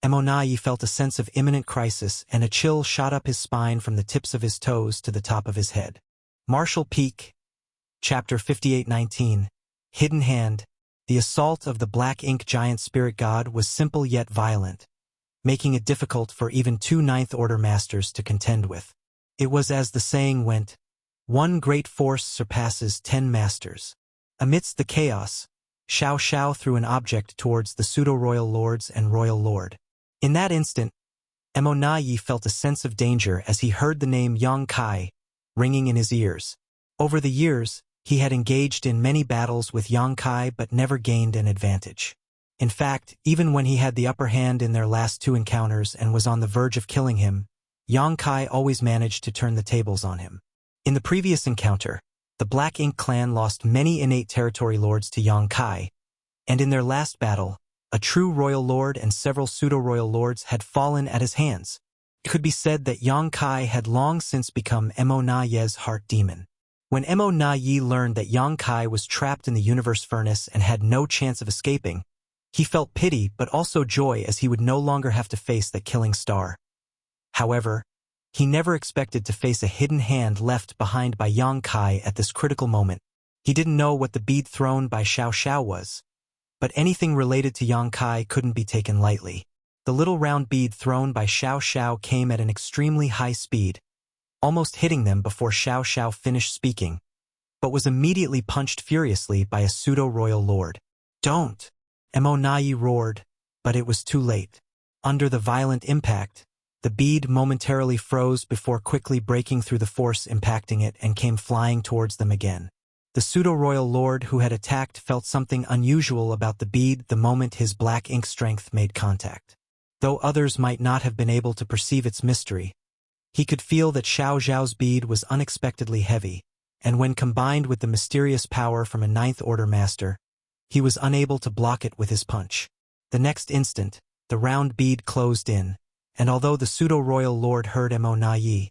Emonayi felt a sense of imminent crisis and a chill shot up his spine from the tips of his toes to the top of his head. Martial Peak, Chapter 5819, Hidden Hand. The assault of the Black Ink giant spirit god was simple yet violent, making it difficult for even two Ninth Order masters to contend with. It was as the saying went, "One great force surpasses 10 masters." Amidst the chaos, Xiao Xiao threw an object towards the pseudo-royal lords and royal lord. In that instant, Emonayi felt a sense of danger as he heard the name Yang Kai ringing in his ears. Over the years, he had engaged in many battles with Yang Kai but never gained an advantage. In fact, even when he had the upper hand in their last two encounters and was on the verge of killing him, Yang Kai always managed to turn the tables on him. In the previous encounter, the Black Ink clan lost many innate territory lords to Yang Kai, and in their last battle, a true royal lord and several pseudo-royal lords had fallen at his hands. It could be said that Yang Kai had long since become Emonayi's heart demon. When Emonayi learned that Yang Kai was trapped in the universe furnace and had no chance of escaping, he felt pity but also joy as he would no longer have to face the killing star. However, he never expected to face a hidden hand left behind by Yang Kai at this critical moment. He didn't know what the bead thrown by Xiao Xiao was, but anything related to Yang Kai couldn't be taken lightly. The little round bead thrown by Xiao Xiao came at an extremely high speed, almost hitting them before Xiao Xiao finished speaking, but was immediately punched furiously by a pseudo-royal lord. "Don't!" Emonayi roared, but it was too late. Under the violent impact, the bead momentarily froze before quickly breaking through the force impacting it and came flying towards them again. The pseudo-royal lord who had attacked felt something unusual about the bead the moment his black ink strength made contact. Though others might not have been able to perceive its mystery, he could feel that Xiao Xiao's bead was unexpectedly heavy, and when combined with the mysterious power from a Ninth Order master, he was unable to block it with his punch. The next instant, the round bead closed in, and although the pseudo-royal lord heard Emonayi,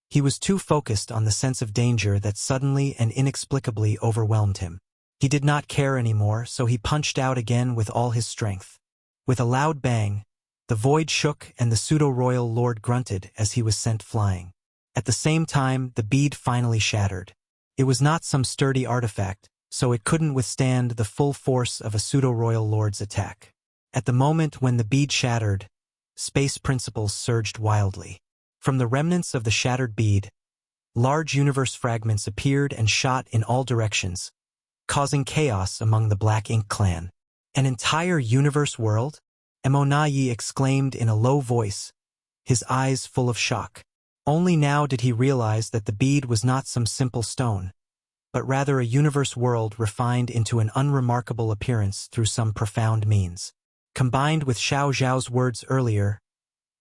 he was too focused on the sense of danger that suddenly and inexplicably overwhelmed him. He did not care anymore, so he punched out again with all his strength. With a loud bang, the void shook and the pseudo-royal lord grunted as he was sent flying. At the same time, the bead finally shattered. It was not some sturdy artifact, so it couldn't withstand the full force of a pseudo-royal lord's attack. At the moment when the bead shattered, space principles surged wildly. From the remnants of the shattered bead, large universe fragments appeared and shot in all directions, causing chaos among the Black Ink clan. "An entire universe world?" Emonayi exclaimed in a low voice, his eyes full of shock. Only now did he realize that the bead was not some simple stone, but rather a universe world refined into an unremarkable appearance through some profound means. Combined with Xiao Zhao's words earlier,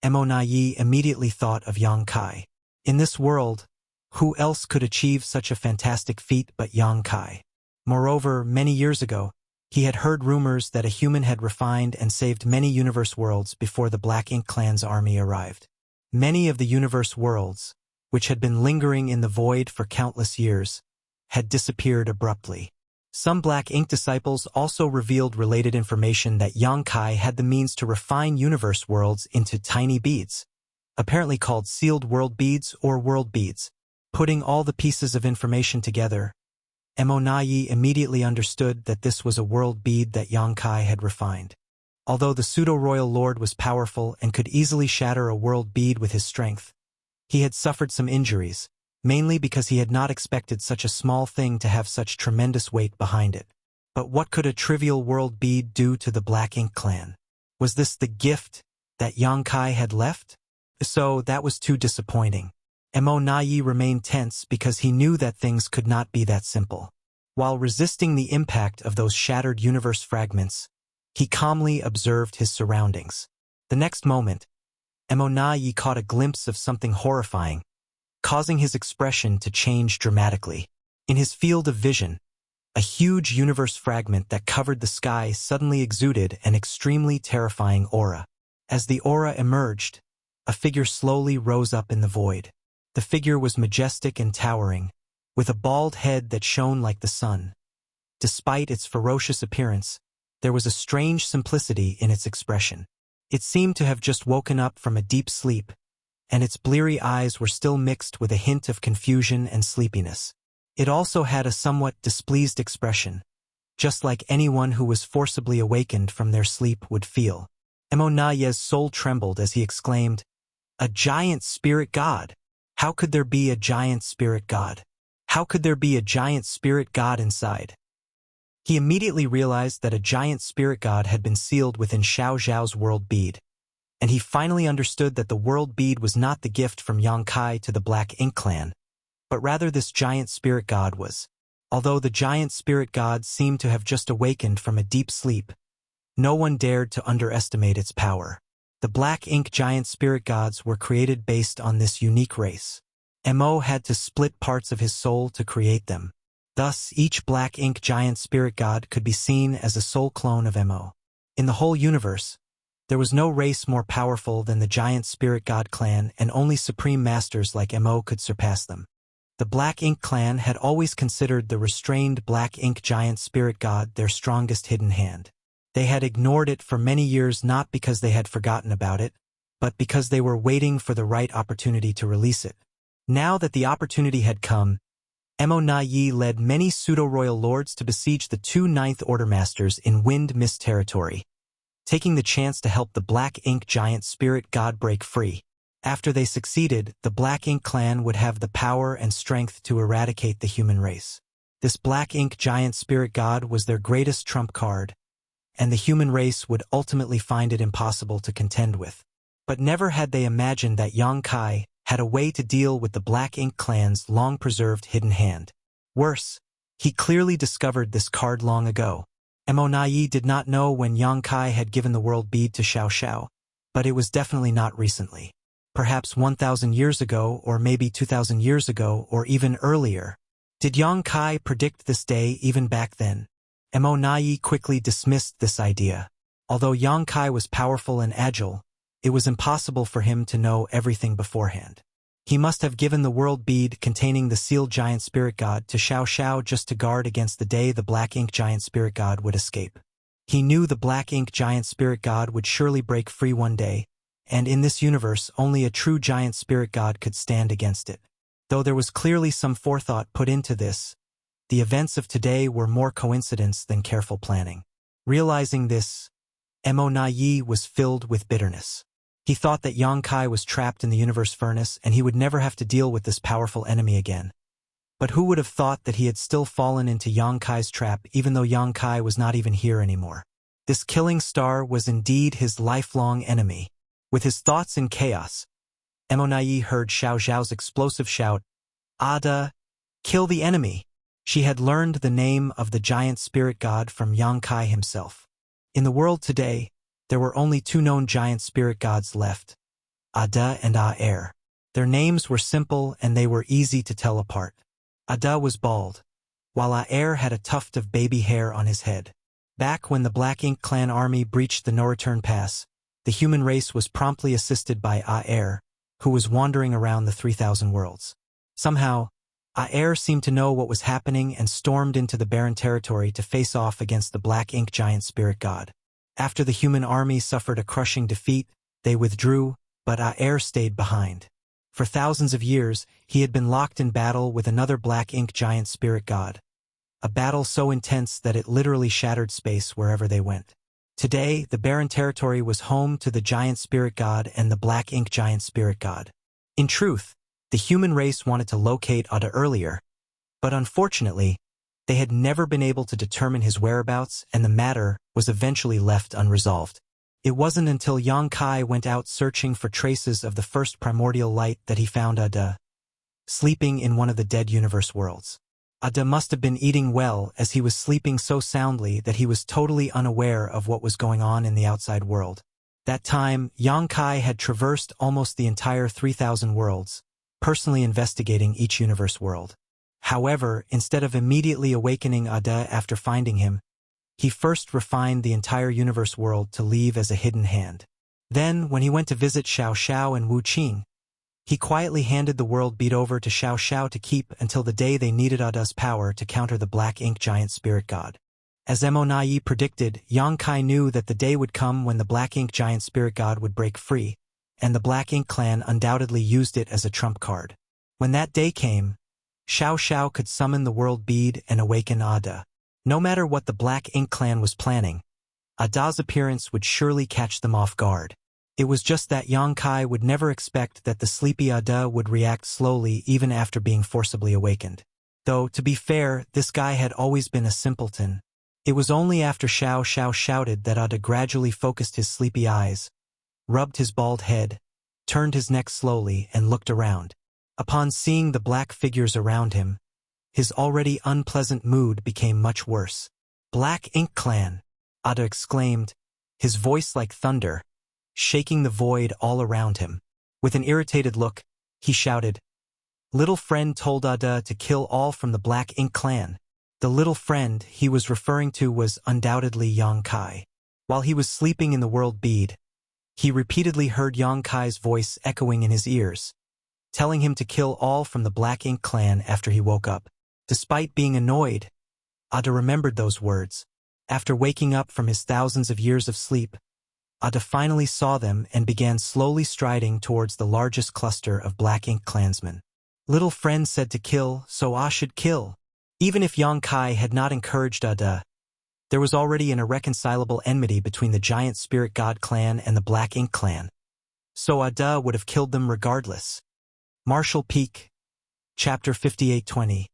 Mo Yi immediately thought of Yang Kai. In this world, who else could achieve such a fantastic feat but Yang Kai? Moreover, many years ago, he had heard rumors that a human had refined and saved many universe worlds before the Black Ink Clan's army arrived. Many of the universe worlds, which had been lingering in the void for countless years, had disappeared abruptly. Some Black Ink disciples also revealed related information that Yang Kai had the means to refine universe worlds into tiny beads, apparently called sealed world beads or world beads. Putting all the pieces of information together, Mo Yi immediately understood that this was a world bead that Yang Kai had refined. Although the pseudo-royal lord was powerful and could easily shatter a world bead with his strength, he had suffered some injuries, mainly because he had not expected such a small thing to have such tremendous weight behind it. But what could a trivial world bead do to the Black Ink Clan? Was this the gift that Yang Kai had left? So that was too disappointing. Mo Yi remained tense because he knew that things could not be that simple. While resisting the impact of those shattered universe fragments, he calmly observed his surroundings. The next moment, Mo Yi caught a glimpse of something horrifying, causing his expression to change dramatically. In his field of vision, a huge universe fragment that covered the sky suddenly exuded an extremely terrifying aura. As the aura emerged, a figure slowly rose up in the void. The figure was majestic and towering, with a bald head that shone like the sun. Despite its ferocious appearance, there was a strange simplicity in its expression. It seemed to have just woken up from a deep sleep, and its bleary eyes were still mixed with a hint of confusion and sleepiness. It also had a somewhat displeased expression, just like anyone who was forcibly awakened from their sleep would feel. Mo Yi's soul trembled as he exclaimed, "A giant spirit god! How could there be a giant spirit god? How could there be a giant spirit god inside?" He immediately realized that a giant spirit god had been sealed within Xiao Zhao's world bead, and he finally understood that the world bead was not the gift from Yang Kai to the Black Ink Clan, but rather this giant spirit god was. Although the giant spirit god seemed to have just awakened from a deep sleep, no one dared to underestimate its power. The Black Ink giant spirit gods were created based on this unique race. Mo had to split parts of his soul to create them. Thus, each Black Ink giant spirit god could be seen as a soul clone of Mo. In the whole universe, there was no race more powerful than the giant spirit god clan, and only supreme masters like Mo could surpass them. The Black Ink Clan had always considered the restrained Black Ink giant spirit god their strongest hidden hand. They had ignored it for many years not because they had forgotten about it, but because they were waiting for the right opportunity to release it. Now that the opportunity had come, Mo Yi led many pseudo-royal lords to besiege the two Ninth Order Masters in Wind Mist territory, taking the chance to help the Black Ink giant spirit god break free. After they succeeded, the Black Ink Clan would have the power and strength to eradicate the human race. This Black Ink giant spirit god was their greatest trump card, and the human race would ultimately find it impossible to contend with. But never had they imagined that Yang Kai had a way to deal with the Black Ink Clan's long-preserved hidden hand. Worse, he clearly discovered this card long ago. Mo Yi did not know when Yang Kai had given the world bead to Xiao Xiao, but it was definitely not recently. Perhaps 1,000 years ago, or maybe 2,000 years ago, or even earlier. Did Yang Kai predict this day even back then? Mo Yi quickly dismissed this idea. Although Yang Kai was powerful and agile, it was impossible for him to know everything beforehand. He must have given the world bead containing the sealed giant spirit god to Xiao Xiao just to guard against the day the Black Ink giant spirit god would escape. He knew the Black Ink giant spirit god would surely break free one day, and in this universe only a true giant spirit god could stand against it. Though there was clearly some forethought put into this, the events of today were more coincidence than careful planning. Realizing this, Mo Yi was filled with bitterness. He thought that Yang Kai was trapped in the universe furnace and he would never have to deal with this powerful enemy again. But who would have thought that he had still fallen into Yang Kai's trap even though Yang Kai was not even here anymore? This killing star was indeed his lifelong enemy. With his thoughts in chaos, Monai heard Xiao Zhao's explosive shout, Ada, kill the enemy. She had learned the name of the giant spirit god from Yang Kai himself. In the world today, there were only two known giant spirit gods left, Ada and Aer. Their names were simple and they were easy to tell apart. Ada was bald, while Aer had a tuft of baby hair on his head. Back when the Black Ink clan army breached the no-return pass, the human race was promptly assisted by Aer, who was wandering around the 3,000 worlds. Somehow, Aer seemed to know what was happening and stormed into the barren territory to face off against the Black Ink giant spirit god. After the human army suffered a crushing defeat, they withdrew, but Aer stayed behind. For thousands of years, he had been locked in battle with another Black Ink giant spirit god. A battle so intense that it literally shattered space wherever they went. Today, the barren territory was home to the giant spirit god and the Black Ink giant spirit god. In truth, the human race wanted to locate Ada earlier, but unfortunately, they had never been able to determine his whereabouts and the matter was eventually left unresolved. It wasn't until Yang Kai went out searching for traces of the first primordial light that he found Ada, sleeping in one of the dead universe worlds. Ada must have been eating well as he was sleeping so soundly that he was totally unaware of what was going on in the outside world. That time, Yang Kai had traversed almost the entire 3,000 worlds, personally investigating each universe world. However, instead of immediately awakening Ada after finding him, he first refined the entire universe world to leave as a hidden hand. Then, when he went to visit Xiao Xiao and Wu Qing, he quietly handed the world beat over to Xiao Xiao to keep until the day they needed Ada's power to counter the Black Ink giant spirit god. As Monai predicted, Yang Kai knew that the day would come when the Black Ink giant spirit god would break free, and the Black Ink clan undoubtedly used it as a trump card. When that day came, Xiao Xiao could summon the world bead and awaken Ada. No matter what the Black Ink clan was planning, Ada's appearance would surely catch them off guard. It was just that Yang Kai would never expect that the sleepy Ada would react slowly even after being forcibly awakened. Though, to be fair, this guy had always been a simpleton. It was only after Xiao Xiao shouted that Ada gradually focused his sleepy eyes, rubbed his bald head, turned his neck slowly and looked around. Upon seeing the black figures around him, his already unpleasant mood became much worse. Black Ink clan, Ada exclaimed, his voice like thunder, shaking the void all around him. With an irritated look, he shouted, Little friend told Ada to kill all from the Black Ink clan. The little friend he was referring to was undoubtedly Yang Kai. While he was sleeping in the world bead, he repeatedly heard Yang Kai's voice echoing in his ears, telling him to kill all from the Black Ink clan after he woke up. Despite being annoyed, Ada remembered those words. After waking up from his thousands of years of sleep, Ada finally saw them and began slowly striding towards the largest cluster of Black Ink clansmen. Little friend said to kill, so I should kill. Even if Yang Kai had not encouraged Ada, there was already an irreconcilable enmity between the giant spirit god clan and the Black Ink clan. So Ada would have killed them regardless. Martial Peak, Chapter 5820.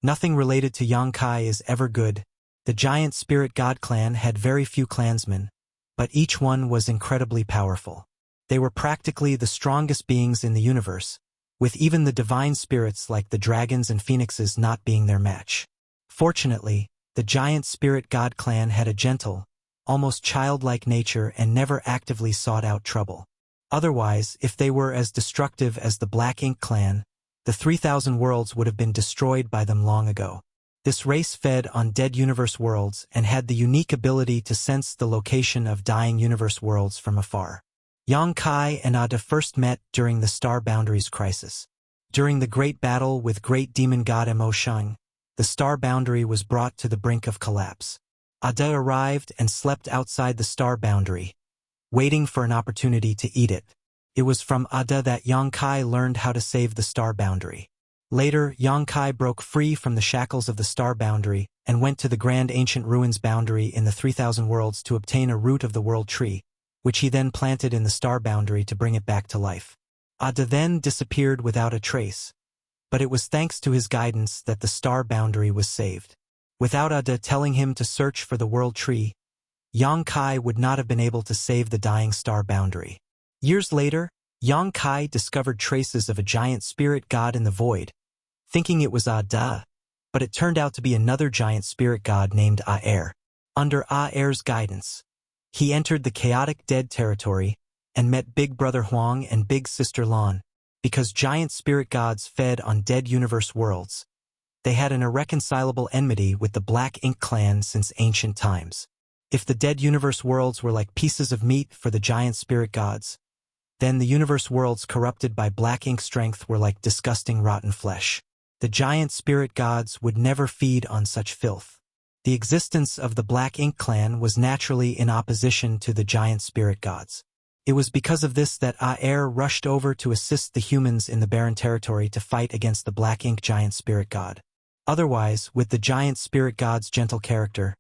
Nothing related to Yang Kai is ever good. The giant spirit god clan had very few clansmen, but each one was incredibly powerful. They were practically the strongest beings in the universe, with even the divine spirits like the dragons and phoenixes not being their match. Fortunately, the giant spirit god clan had a gentle, almost childlike nature and never actively sought out trouble. Otherwise, if they were as destructive as the Black Ink clan, the 3,000 worlds would have been destroyed by them long ago. This race fed on dead universe worlds and had the unique ability to sense the location of dying universe worlds from afar. Yang Kai and Ada first met during the Star Boundaries crisis. During the great battle with great demon god Mo Shang, the star boundary was brought to the brink of collapse. Ada arrived and slept outside the star boundary, waiting for an opportunity to eat it. It was from Ada that Yang Kai learned how to save the star boundary. Later, Yang Kai broke free from the shackles of the star boundary and went to the grand ancient ruins boundary in the 3,000 worlds to obtain a root of the world tree, which he then planted in the star boundary to bring it back to life. Ada then disappeared without a trace, but it was thanks to his guidance that the star boundary was saved. Without Ada telling him to search for the world tree, Yang Kai would not have been able to save the dying star boundary. Years later, Yang Kai discovered traces of a giant spirit god in the void, thinking it was Da, but it turned out to be another giant spirit god named Aer. Under Aer's guidance, he entered the chaotic dead territory and met Big Brother Huang and Big Sister Lan. Because giant spirit gods fed on dead universe worlds, they had an irreconcilable enmity with the Black Ink clan since ancient times. If the dead universe worlds were like pieces of meat for the giant spirit gods, then the universe worlds corrupted by Black Ink strength were like disgusting rotten flesh. The giant spirit gods would never feed on such filth. The existence of the Black Ink clan was naturally in opposition to the giant spirit gods. It was because of this that Aer rushed over to assist the humans in the barren territory to fight against the Black Ink giant spirit god. Otherwise, with the giant spirit god's gentle character,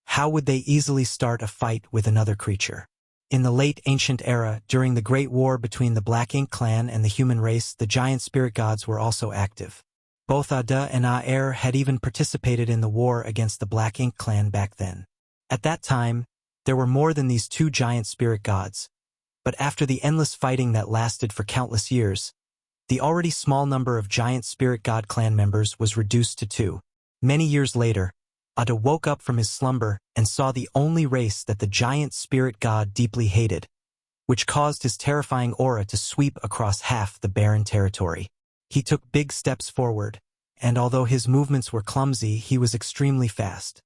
how would they easily start a fight with another creature? In the late ancient era, during the Great War between the Black Ink clan and the human race, the giant spirit gods were also active. Both Ada and Aer had even participated in the war against the Black Ink clan back then. At that time, there were more than these two giant spirit gods. But after the endless fighting that lasted for countless years, the already small number of giant spirit god clan members was reduced to 2. Many years later, Ada woke up from his slumber and saw the only race that the giant spirit god deeply hated, which caused his terrifying aura to sweep across half the barren territory. He took big steps forward, and although his movements were clumsy, he was extremely fast.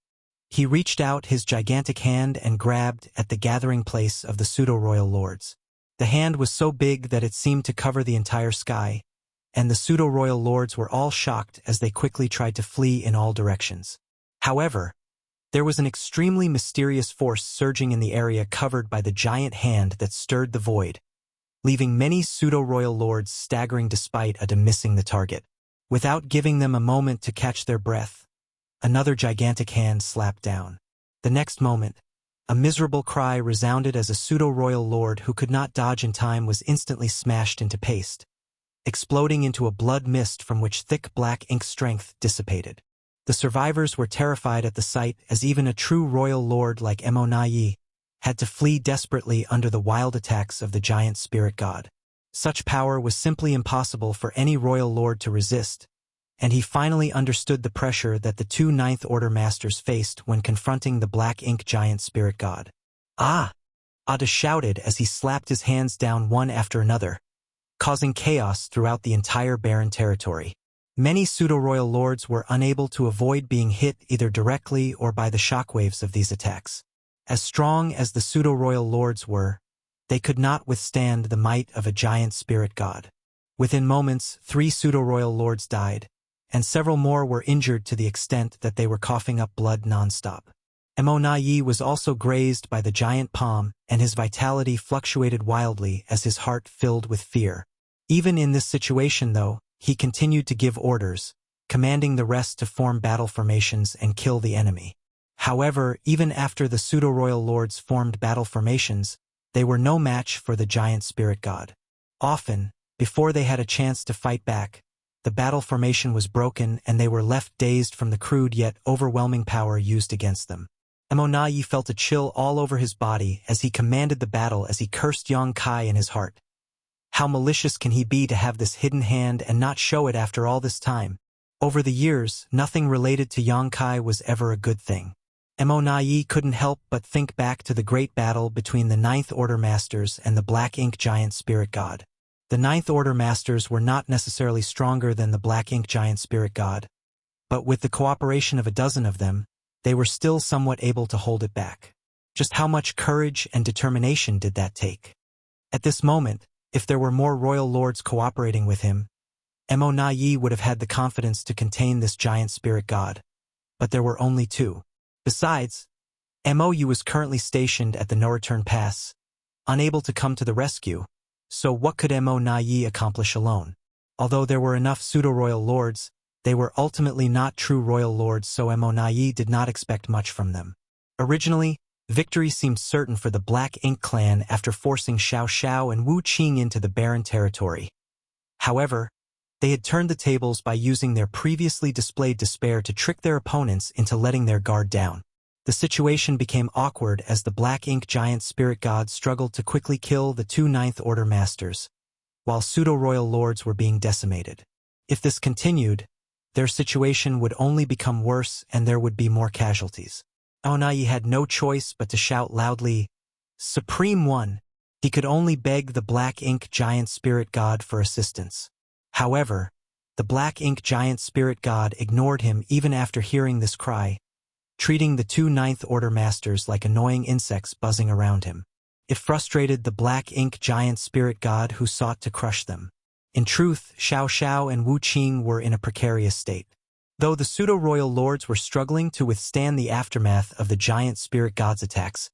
He reached out his gigantic hand and grabbed at the gathering place of the pseudo-royal lords. The hand was so big that it seemed to cover the entire sky, and the pseudo-royal lords were all shocked as they quickly tried to flee in all directions. However, there was an extremely mysterious force surging in the area covered by the giant hand that stirred the void, leaving many pseudo-royal lords staggering despite Ada missing the target. Without giving them a moment to catch their breath, another gigantic hand slapped down. The next moment, a miserable cry resounded as a pseudo-royal lord who could not dodge in time was instantly smashed into paste, exploding into a blood mist from which thick Black Ink strength dissipated. The survivors were terrified at the sight, as even a true royal lord like Emonayi had to flee desperately under the wild attacks of the giant spirit god. Such power was simply impossible for any royal lord to resist, and he finally understood the pressure that the 2 Ninth Order Masters faced when confronting the Black Ink giant spirit god. "Ah!" Ada shouted as he slapped his hands down one after another, causing chaos throughout the entire barren territory. Many pseudo-royal lords were unable to avoid being hit either directly or by the shockwaves of these attacks. As strong as the pseudo-royal lords were, they could not withstand the might of a giant spirit god. Within moments, 3 pseudo-royal lords died, and several more were injured to the extent that they were coughing up blood nonstop. Emonayi was also grazed by the giant palm, and his vitality fluctuated wildly as his heart filled with fear. Even in this situation, though, he continued to give orders, commanding the rest to form battle formations and kill the enemy. However, even after the pseudo-royal lords formed battle formations, they were no match for the giant spirit god. Often, before they had a chance to fight back, the battle formation was broken and they were left dazed from the crude yet overwhelming power used against them. Emonayi felt a chill all over his body as he commanded the battle as he cursed Yang Kai in his heart. How malicious can he be to have this hidden hand and not show it after all this time? Over the years, nothing related to Yang Kai was ever a good thing. Emonayi couldn't help but think back to the great battle between the Ninth Order Masters and the Black Ink giant spirit god. The Ninth Order Masters were not necessarily stronger than the Black Ink giant spirit god, but with the cooperation of a dozen of them, they were still somewhat able to hold it back. Just how much courage and determination did that take? At this moment, if there were more royal lords cooperating with him, Emonayi would have had the confidence to contain this giant spirit god, but there were only 2. Besides, MOU was currently stationed at the No-Return Pass, unable to come to the rescue, so what could Emonayi accomplish alone? Although there were enough pseudo-royal lords, they were ultimately not true royal lords, so Emonayi did not expect much from them. Originally, victory seemed certain for the Black Ink clan after forcing Xiao Xiao and Wu Qing into the barren territory. However, they had turned the tables by using their previously displayed despair to trick their opponents into letting their guard down. The situation became awkward as the Black Ink giant spirit god struggled to quickly kill the 2 Ninth Order Masters, while pseudo-royal lords were being decimated. If this continued, their situation would only become worse and there would be more casualties. Aonai had no choice but to shout loudly, "Supreme One!" He could only beg the Black Ink Giant Spirit God for assistance. However, the Black Ink Giant Spirit God ignored him even after hearing this cry, treating the two Ninth Order Masters like annoying insects buzzing around him. It frustrated the Black Ink Giant Spirit God who sought to crush them. In truth, Xiao Xiao and Wu Qing were in a precarious state. Though the pseudo-royal lords were struggling to withstand the aftermath of the Giant Spirit God's attacks,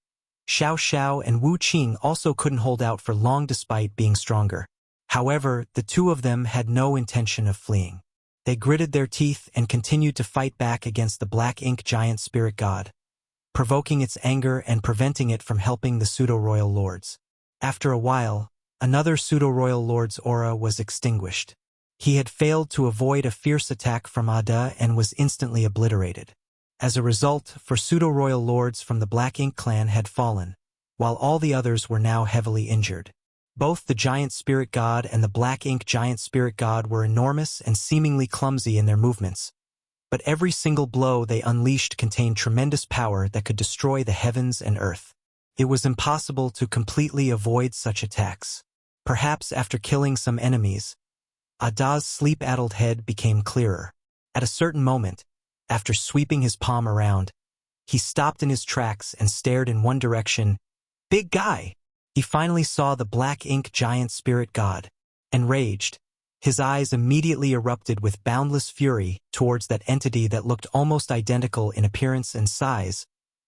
Xiao Xiao and Wu Qing also couldn't hold out for long despite being stronger. However, the two of them had no intention of fleeing. They gritted their teeth and continued to fight back against the Black Ink Giant Spirit God, provoking its anger and preventing it from helping the pseudo-royal lords. After a while, another pseudo-royal lord's aura was extinguished. He had failed to avoid a fierce attack from Ada and was instantly obliterated. As a result, four pseudo-royal lords from the Black Ink clan had fallen, while all the others were now heavily injured. Both the Giant Spirit God and the Black Ink Giant Spirit God were enormous and seemingly clumsy in their movements, but every single blow they unleashed contained tremendous power that could destroy the heavens and earth. It was impossible to completely avoid such attacks. Perhaps after killing some enemies, Ada's sleep-addled head became clearer. At a certain moment, after sweeping his palm around, he stopped in his tracks and stared in one direction. "Big guy!" He finally saw the Black Ink Giant Spirit God. Enraged, his eyes immediately erupted with boundless fury towards that entity that looked almost identical in appearance and size,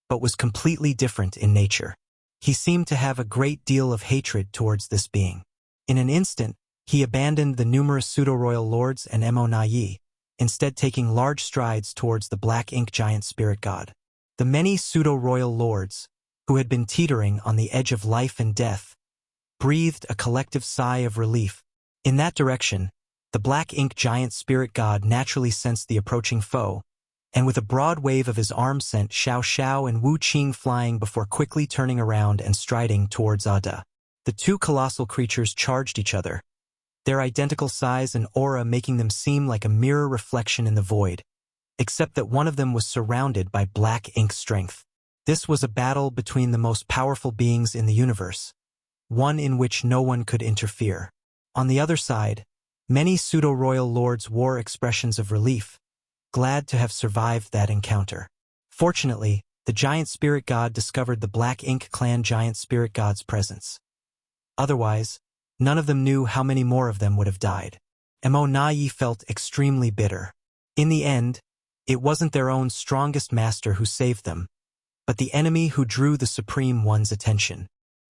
but was completely different in nature. He seemed to have a great deal of hatred towards this being. In an instant, he abandoned the numerous pseudo-royal lords and Mo-Na-Yi, instead taking large strides towards the Black Ink Giant Spirit God. The many pseudo-royal lords, who had been teetering on the edge of life and death, breathed a collective sigh of relief. In that direction, the Black Ink Giant Spirit God naturally sensed the approaching foe, and with a broad wave of his arm sent Xiao Xiao and Wu Qing flying before quickly turning around and striding towards Ada. The two colossal creatures charged each other, their identical size and aura making them seem like a mirror reflection in the void, except that one of them was surrounded by black ink strength. This was a battle between the most powerful beings in the universe, one in which no one could interfere. On the other side, many pseudo-royal lords wore expressions of relief, glad to have survived that encounter. Fortunately, the Giant Spirit God discovered the Black Ink Clan Giant Spirit God's presence. Otherwise, none of them knew how many more of them would have died. Mo-Na-Yi felt extremely bitter. In the end, it wasn't their own strongest master who saved them, but the enemy who drew the Supreme One's attention.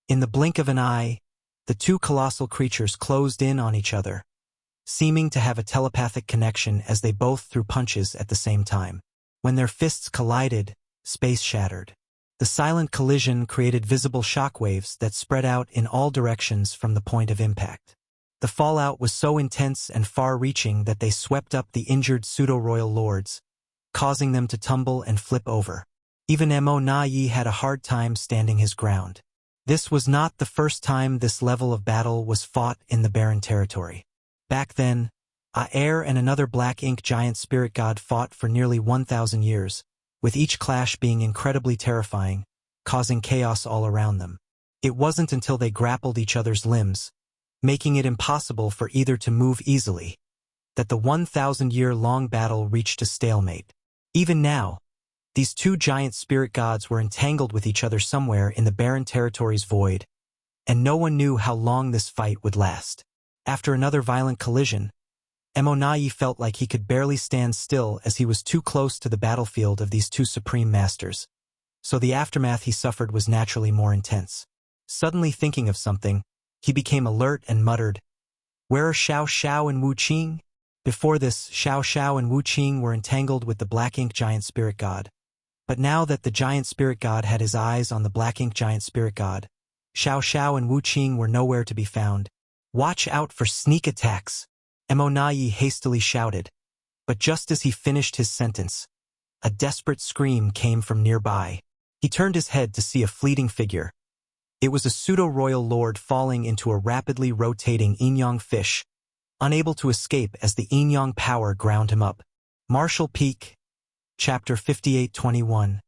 In the blink of an eye, the two colossal creatures closed in on each other, seeming to have a telepathic connection as they both threw punches at the same time. When their fists collided, space shattered. The silent collision created visible shockwaves that spread out in all directions from the point of impact. The fallout was so intense and far-reaching that they swept up the injured pseudo-royal lords, causing them to tumble and flip over. Even Mo-Na-Yi had a hard time standing his ground. This was not the first time this level of battle was fought in the Barren Territory. Back then, Aer and another Black Ink Giant Spirit God fought for nearly 1,000 years, with each clash being incredibly terrifying, causing chaos all around them. It wasn't until they grappled each other's limbs, making it impossible for either to move easily, that the 1,000-year-long battle reached a stalemate. Even now, these two giant spirit gods were entangled with each other somewhere in the Barren Territory's void, and no one knew how long this fight would last. After another violent collision, Mo-Na-Yi felt like he could barely stand still as he was too close to the battlefield of these two supreme masters, so the aftermath he suffered was naturally more intense. Suddenly thinking of something, he became alert and muttered, "Where are Xiao Xiao and Wu Qing?" Before this, Xiao Xiao and Wu Qing were entangled with the Black Ink Giant Spirit God. But now that the Giant Spirit God had his eyes on the Black Ink Giant Spirit God, Xiao Xiao and Wu Qing were nowhere to be found. "Watch out for sneak attacks," Mo-Na-Yi hastily shouted. But just as he finished his sentence, a desperate scream came from nearby. He turned his head to see a fleeting figure. It was a pseudo-royal lord falling into a rapidly rotating yin-yang fish, unable to escape as the yin-yang power ground him up. Martial Peak, Chapter 58-21.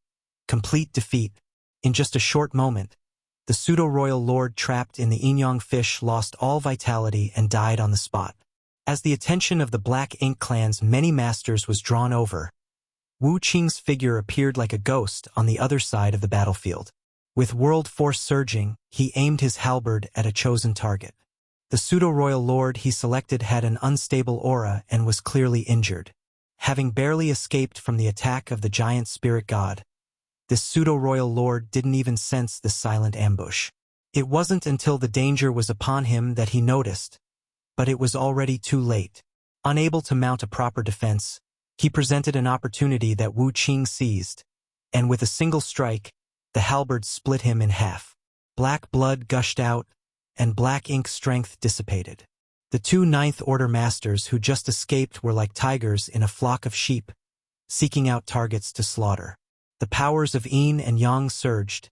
Complete defeat. In just a short moment, the pseudo-royal lord trapped in the yin-yang fish lost all vitality and died on the spot. As the attention of the Black Ink clan's many masters was drawn over, Wu Qing's figure appeared like a ghost on the other side of the battlefield. With world force surging, he aimed his halberd at a chosen target. The pseudo-royal lord he selected had an unstable aura and was clearly injured. Having barely escaped from the attack of the giant spirit god, this pseudo-royal lord didn't even sense the silent ambush. It wasn't until the danger was upon him that he noticed, but it was already too late. Unable to mount a proper defense, he presented an opportunity that Wu Qing seized, and with a single strike, the halberd split him in half. Black blood gushed out, and Black Ink strength dissipated. The two Ninth Order masters who just escaped were like tigers in a flock of sheep, seeking out targets to slaughter. The powers of yin and yang surged,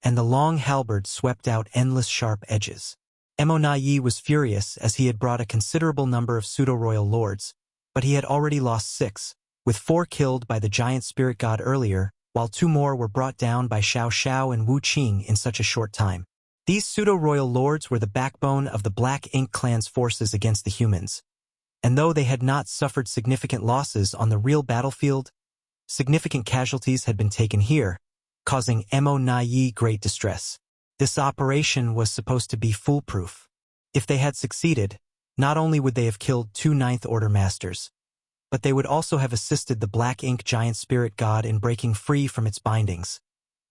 and the long halberd swept out endless sharp edges. Mo Na Yi was furious as he had brought a considerable number of pseudo-royal lords, but he had already lost 6, with 4 killed by the giant spirit god earlier, while 2 more were brought down by Xiao Xiao and Wu Qing in such a short time. These pseudo-royal lords were the backbone of the Black Ink clan's forces against the humans, and though they had not suffered significant losses on the real battlefield, significant casualties had been taken here, causing Mo Na Yi great distress. This operation was supposed to be foolproof. If they had succeeded, not only would they have killed 2 Ninth Order masters, but they would also have assisted the Black Ink giant spirit god in breaking free from its bindings,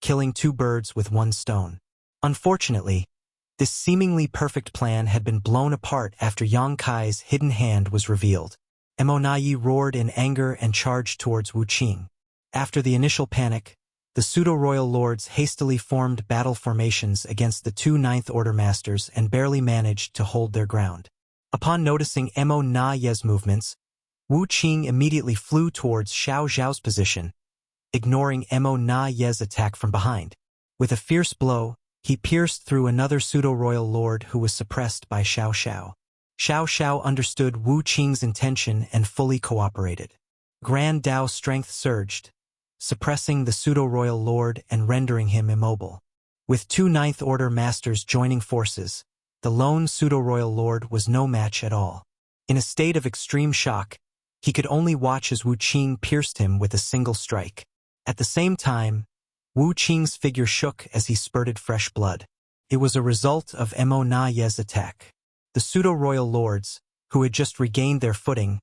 killing 2 birds with 1 stone. Unfortunately, this seemingly perfect plan had been blown apart after Yang Kai's hidden hand was revealed. Mo Na Yi roared in anger and charged towards Wu Qing. After the initial panic, the pseudo-royal lords hastily formed battle formations against the 2 Ninth Order masters and barely managed to hold their ground. Upon noticing Mo Na Yi's movements, Wu Qing immediately flew towards Xiao Zhao's position, ignoring Mo Na Yi's attack from behind. With a fierce blow, he pierced through another pseudo-royal lord who was suppressed by Xiao Xiao. Xiao Xiao understood Wu Qing's intention and fully cooperated. Grand Dao strength surged, suppressing the pseudo-royal lord and rendering him immobile. With 2 Ninth Order masters joining forces, the lone pseudo-royal lord was no match at all. In a state of extreme shock, he could only watch as Wu Qing pierced him with a single strike. At the same time, Wu Qing's figure shook as he spurted fresh blood. It was a result of Mo Na Yi's attack. The pseudo-royal lords, who had just regained their footing,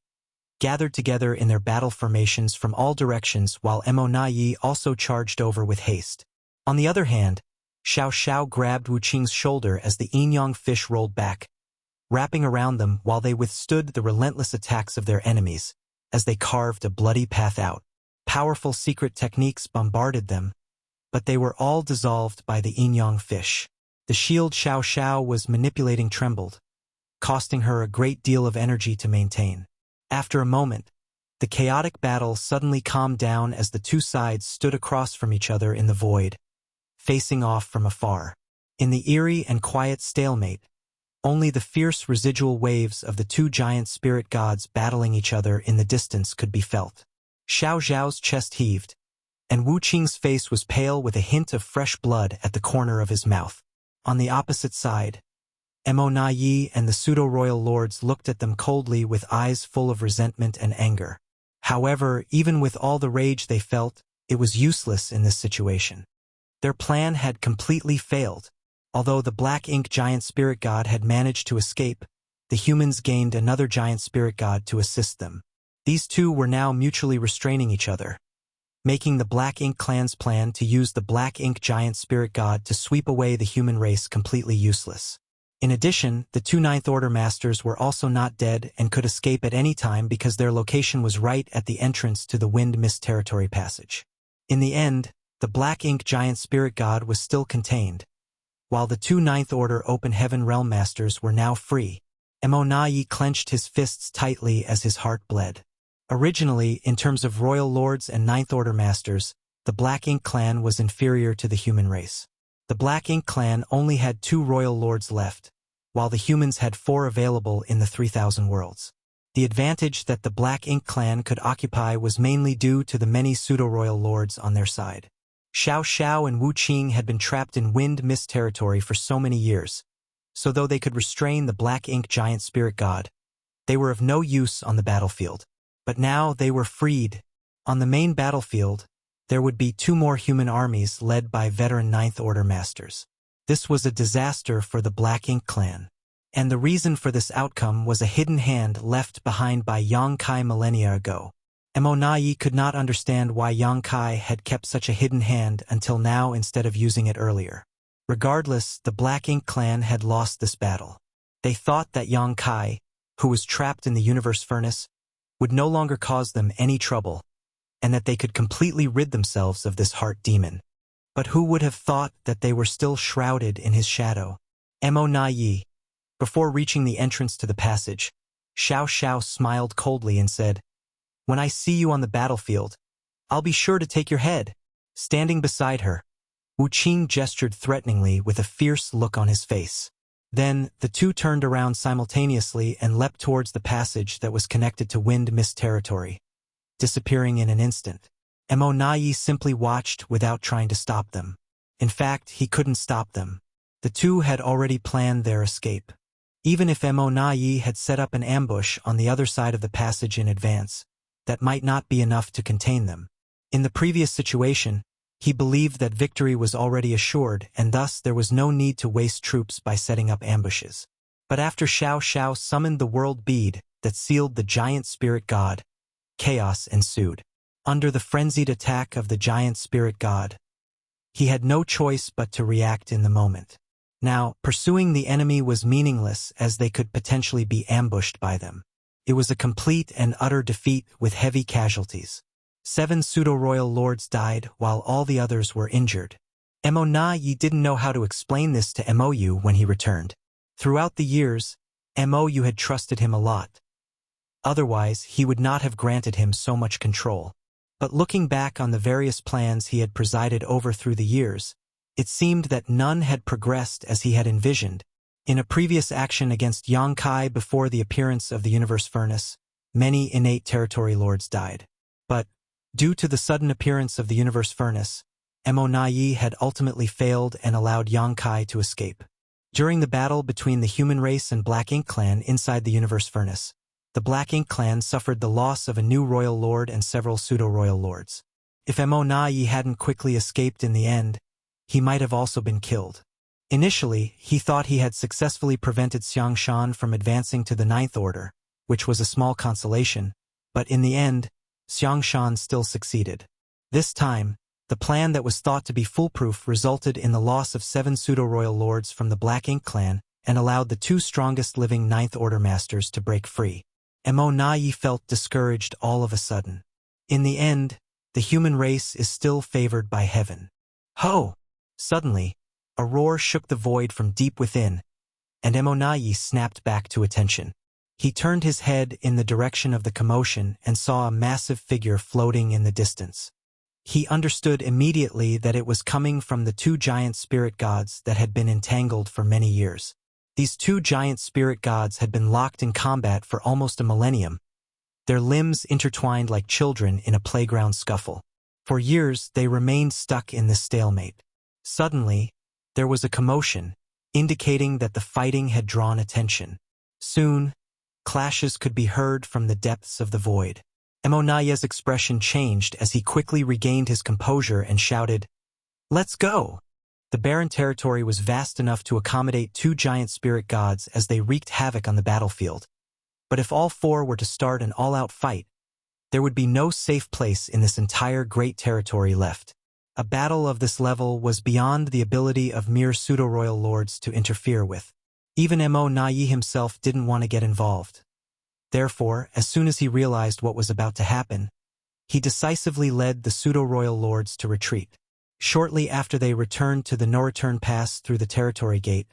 gathered together in their battle formations from all directions while Mo Na Yi also charged over with haste. On the other hand, Xiao Xiao grabbed Wu Qing's shoulder as the yin-yang fish rolled back, wrapping around them while they withstood the relentless attacks of their enemies, as they carved a bloody path out. Powerful secret techniques bombarded them, but they were all dissolved by the yin-yang fish. The shield Xiao Xiao was manipulating trembled, costing her a great deal of energy to maintain. After a moment, the chaotic battle suddenly calmed down as the 2 sides stood across from each other in the void, facing off from afar. In the eerie and quiet stalemate, only the fierce residual waves of the 2 giant spirit gods battling each other in the distance could be felt. Xiao Zhao's chest heaved, and Wu Qing's face was pale with a hint of fresh blood at the corner of his mouth. On the opposite side, Mo Na Yi and the pseudo-royal lords looked at them coldly with eyes full of resentment and anger. However, even with all the rage they felt, it was useless in this situation. Their plan had completely failed. Although the Black Ink giant spirit god had managed to escape, the humans gained another giant spirit god to assist them. These 2 were now mutually restraining each other, making the Black Ink clan's plan to use the Black Ink giant spirit god to sweep away the human race completely useless. In addition, the 2 Ninth Order masters were also not dead and could escape at any time because their location was right at the entrance to the Wind Mist Territory passage. In the end, the Black Ink giant spirit god was still contained, while the 2 Ninth Order Open Heaven Realm masters were now free. Mo Na Yi clenched his fists tightly as his heart bled. Originally, in terms of royal lords and Ninth Order masters, the Black Ink clan was inferior to the human race. The Black Ink clan only had 2 royal lords left, while the humans had 4 available in the 3,000 worlds. The advantage that the Black Ink clan could occupy was mainly due to the many pseudo-royal lords on their side. Xiao Xiao and Wu Qing had been trapped in Wind Mist territory for so many years, so though they could restrain the Black Ink giant spirit god, they were of no use on the battlefield. But now they were freed. On the main battlefield, there would be 2 more human armies led by veteran Ninth Order masters. This was a disaster for the Black Ink clan. And the reason for this outcome was a hidden hand left behind by Yang Kai millennia ago. Mo Nai could not understand why Yang Kai had kept such a hidden hand until now instead of using it earlier. Regardless, the Black Ink clan had lost this battle. They thought that Yang Kai, who was trapped in the universe furnace, would no longer cause them any trouble, and that they could completely rid themselves of this heart demon. But who would have thought that they were still shrouded in his shadow? Mo Nai. Before reaching the entrance to the passage, Xiao Xiao smiled coldly and said, "When I see you on the battlefield, I'll be sure to take your head." Standing beside her, Wu Qing gestured threateningly with a fierce look on his face. Then, the 2 turned around simultaneously and leapt towards the passage that was connected to Wind Mist territory, disappearing in an instant. Mo Nai simply watched without trying to stop them. In fact, he couldn't stop them. The 2 had already planned their escape. Even if Mo Nai had set up an ambush on the other side of the passage in advance, that might not be enough to contain them. In the previous situation, he believed that victory was already assured, and thus there was no need to waste troops by setting up ambushes. But after Xiao Xiao summoned the world bead that sealed the giant spirit god, chaos ensued. Under the frenzied attack of the giant spirit god, he had no choice but to react in the moment. Now, pursuing the enemy was meaningless as they could potentially be ambushed by them. It was a complete and utter defeat with heavy casualties. 7 pseudo-royal lords died while all the others were injured. Mo Nai didn't know how to explain this to Mou when he returned. Throughout the years, Mou had trusted him a lot. Otherwise, he would not have granted him so much control. But looking back on the various plans he had presided over through the years, it seemed that none had progressed as he had envisioned. In a previous action against Yang Kai before the appearance of the universe furnace, many innate territory lords died. But, due to the sudden appearance of the universe furnace, Mo Nai had ultimately failed and allowed Yang Kai to escape. During the battle between the human race and Black Ink clan inside the universe furnace, the Black Ink clan suffered the loss of a new royal lord and several pseudo-royal lords. If Mo Nai hadn't quickly escaped in the end, he might have also been killed. Initially, he thought he had successfully prevented Xiang Shan from advancing to the Ninth Order, which was a small consolation, but in the end, Xiang Shan still succeeded. This time, the plan that was thought to be foolproof resulted in the loss of 7 pseudo-royal lords from the Black Ink clan and allowed the 2 strongest living Ninth Order masters to break free. Mo Nai felt discouraged all of a sudden. In the end, the human race is still favored by heaven. Ho! Suddenly, a roar shook the void from deep within, and Mo Nai snapped back to attention. He turned his head in the direction of the commotion and saw a massive figure floating in the distance. He understood immediately that it was coming from the 2 giant spirit gods that had been entangled for many years. These 2 giant spirit gods had been locked in combat for almost a millennium, their limbs intertwined like children in a playground scuffle. For years, they remained stuck in this stalemate. Suddenly, there was a commotion, indicating that the fighting had drawn attention. Soon, clashes could be heard from the depths of the void. Mo Nai's expression changed as he quickly regained his composure and shouted, "Let's go!" The barren territory was vast enough to accommodate 2 giant spirit gods as they wreaked havoc on the battlefield. But if all 4 were to start an all-out fight, there would be no safe place in this entire great territory left. A battle of this level was beyond the ability of mere pseudo-royal lords to interfere with. Even Mo Nai himself didn't want to get involved. Therefore, as soon as he realized what was about to happen, he decisively led the pseudo-royal lords to retreat. Shortly after they returned to the no-return pass through the territory gate,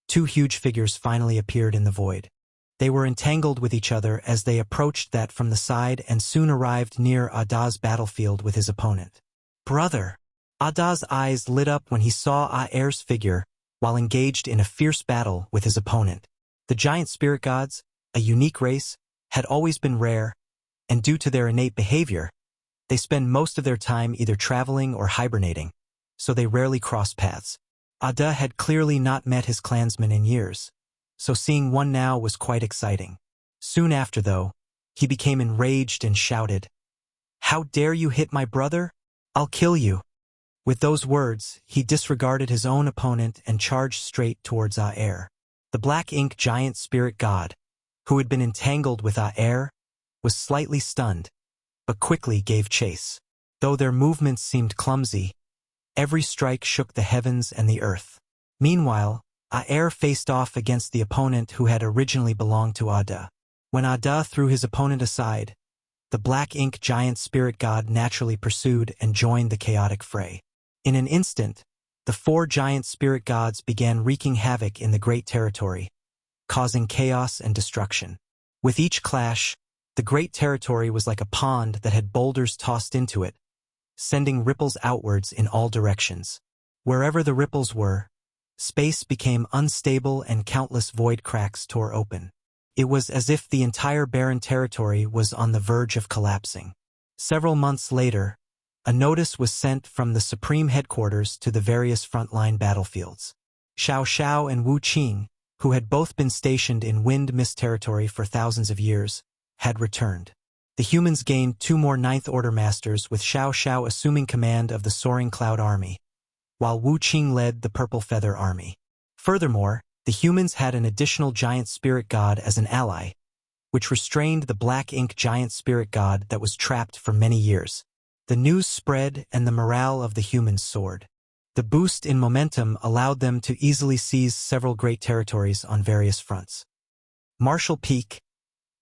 2 huge figures finally appeared in the void. They were entangled with each other as they approached that from the side and soon arrived near Ada's battlefield with his opponent. "Brother, Ada's eyes lit up when he saw Aer's figure while engaged in a fierce battle with his opponent. The giant spirit gods, a unique race, had always been rare, and due to their innate behavior, they spend most of their time either traveling or hibernating, so they rarely cross paths. Ada had clearly not met his clansmen in years, so seeing one now was quite exciting. Soon after, though, he became enraged and shouted, "How dare you hit my brother? I'll kill you." With those words, he disregarded his own opponent and charged straight towards Aer. The black ink giant spirit god, who had been entangled with Aer, was slightly stunned, but quickly gave chase. Though their movements seemed clumsy, every strike shook the heavens and the earth. Meanwhile, Aer faced off against the opponent who had originally belonged to Ada. When Ada threw his opponent aside, the black ink giant spirit god naturally pursued and joined the chaotic fray. In an instant, the four giant spirit gods began wreaking havoc in the great territory, causing chaos and destruction. With each clash, the great territory was like a pond that had boulders tossed into it, sending ripples outwards in all directions. Wherever the ripples were, space became unstable and countless void cracks tore open. It was as if the entire barren territory was on the verge of collapsing. Several months later, a notice was sent from the Supreme Headquarters to the various frontline battlefields. Xiao Xiao and Wu Qing, who had both been stationed in Wind Mist territory for thousands of years, had returned. The humans gained 2 more Ninth Order Masters, with Xiao Xiao assuming command of the Soaring Cloud Army, while Wu Qing led the Purple Feather Army. Furthermore, the humans had an additional giant spirit god as an ally, which restrained the black ink giant spirit god that was trapped for many years. The news spread and the morale of the humans soared. The boost in momentum allowed them to easily seize several great territories on various fronts. Marshall Peak,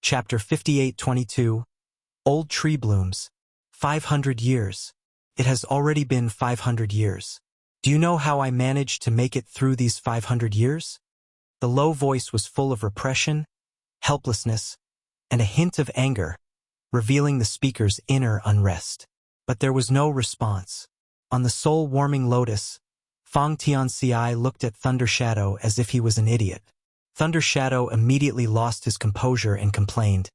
Chapter 5822, Old Tree Blooms, 500 years. It has already been 500 years. Do you know how I managed to make it through these 500 years? The low voice was full of repression, helplessness, and a hint of anger, revealing the speaker's inner unrest. But there was no response. On the soul-warming lotus, Fang Tianxi looked at Thunder Shadow as if he was an idiot. Thunder Shadow immediately lost his composure and complained,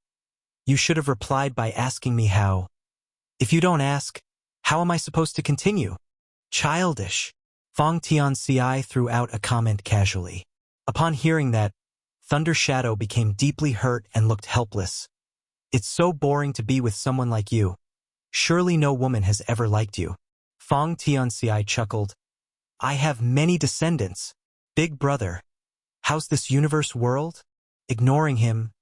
"You should have replied by asking me how. If you don't ask, how am I supposed to continue?" Childish. Fang Tianxi threw out a comment casually. Upon hearing that, Thunder Shadow became deeply hurt and looked helpless. "It's so boring to be with someone like you. Surely no woman has ever liked you." Fang Tianxi chuckled. "I have many descendants. Big brother. How's this universe world?" Ignoring him,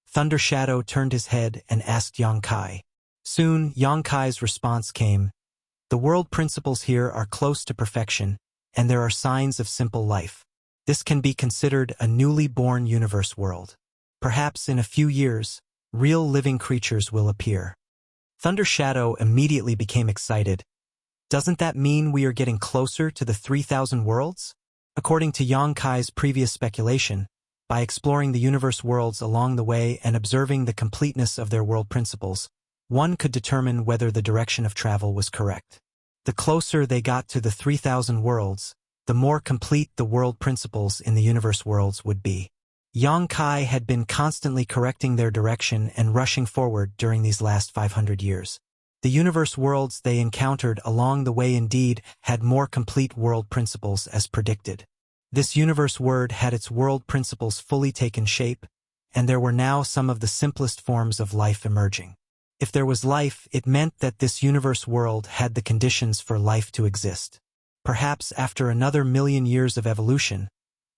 Thunder Shadow turned his head and asked Yang Kai. Soon, Yang Kai's response came. "The world principles here are close to perfection, and there are signs of simple life. This can be considered a newly born universe world. Perhaps in a few years, real living creatures will appear." Thunder Shadow immediately became excited. "Doesn't that mean we are getting closer to the 3,000 worlds?" According to Yang Kai's previous speculation, by exploring the universe worlds along the way and observing the completeness of their world principles, one could determine whether the direction of travel was correct. The closer they got to the 3,000 worlds, the more complete the world principles in the universe worlds would be. Yang Kai had been constantly correcting their direction and rushing forward during these last 500 years. The universe worlds they encountered along the way indeed had more complete world principles as predicted. This universe world had its world principles fully taken shape, and there were now some of the simplest forms of life emerging. If there was life, it meant that this universe world had the conditions for life to exist. Perhaps after another million years of evolution,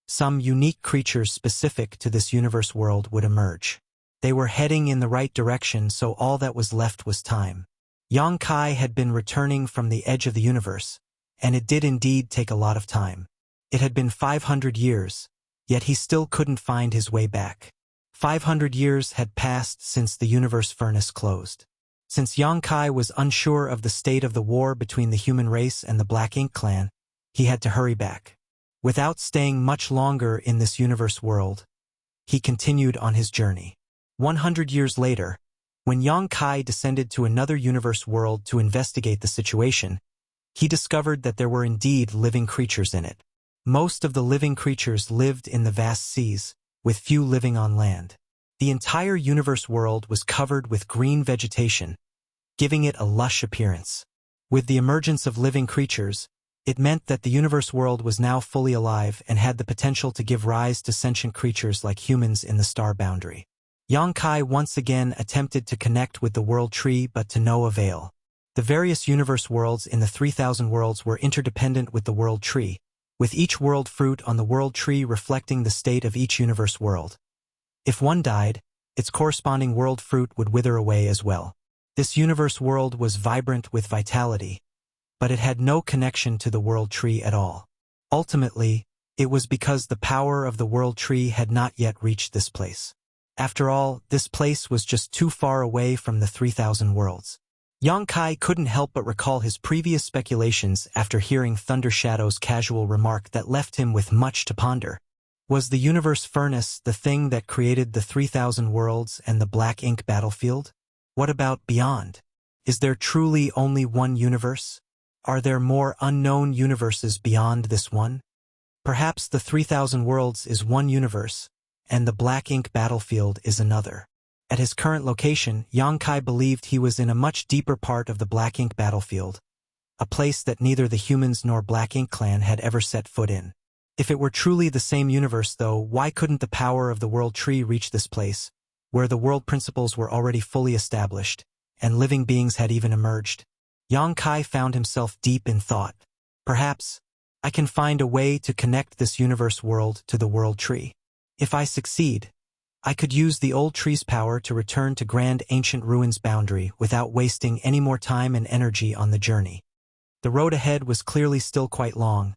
some unique creatures specific to this universe world would emerge. They were heading in the right direction, so all that was left was time. Yang Kai had been returning from the edge of the universe, and it did indeed take a lot of time. It had been 500 years, yet he still couldn't find his way back. 500 years had passed since the universe furnace closed. Since Yang Kai was unsure of the state of the war between the human race and the Black Ink clan, he had to hurry back. Without staying much longer in this universe world, he continued on his journey. 100 years later, when Yang Kai descended to another universe world to investigate the situation, he discovered that there were indeed living creatures in it. Most of the living creatures lived in the vast seas, with few living on land. The entire universe world was covered with green vegetation, giving it a lush appearance. With the emergence of living creatures, it meant that the universe world was now fully alive and had the potential to give rise to sentient creatures like humans in the star boundary. Yang Kai once again attempted to connect with the world tree, but to no avail. The various universe worlds in the 3,000 worlds were interdependent with the world tree, with each world fruit on the world tree reflecting the state of each universe world. If one died, its corresponding world fruit would wither away as well. This universe world was vibrant with vitality, but it had no connection to the world tree at all. Ultimately, it was because the power of the world tree had not yet reached this place. After all, this place was just too far away from the 3,000 worlds. Yang Kai couldn't help but recall his previous speculations after hearing Thunder Shadow's casual remark that left him with much to ponder. Was the universe furnace the thing that created the 3,000 worlds and the black ink battlefield? What about beyond? Is there truly only one universe? Are there more unknown universes beyond this one? Perhaps the 3,000 worlds is one universe, and the black ink battlefield is another. At his current location, Yang Kai believed he was in a much deeper part of the black ink battlefield, a place that neither the humans nor Black Ink Clan had ever set foot in. If it were truly the same universe, though, why couldn't the power of the world tree reach this place, where the world principles were already fully established, and living beings had even emerged? Yang Kai found himself deep in thought. Perhaps I can find a way to connect this universe world to the world tree. If I succeed, I could use the old tree's power to return to Grand Ancient Ruins boundary without wasting any more time and energy on the journey. The road ahead was clearly still quite long,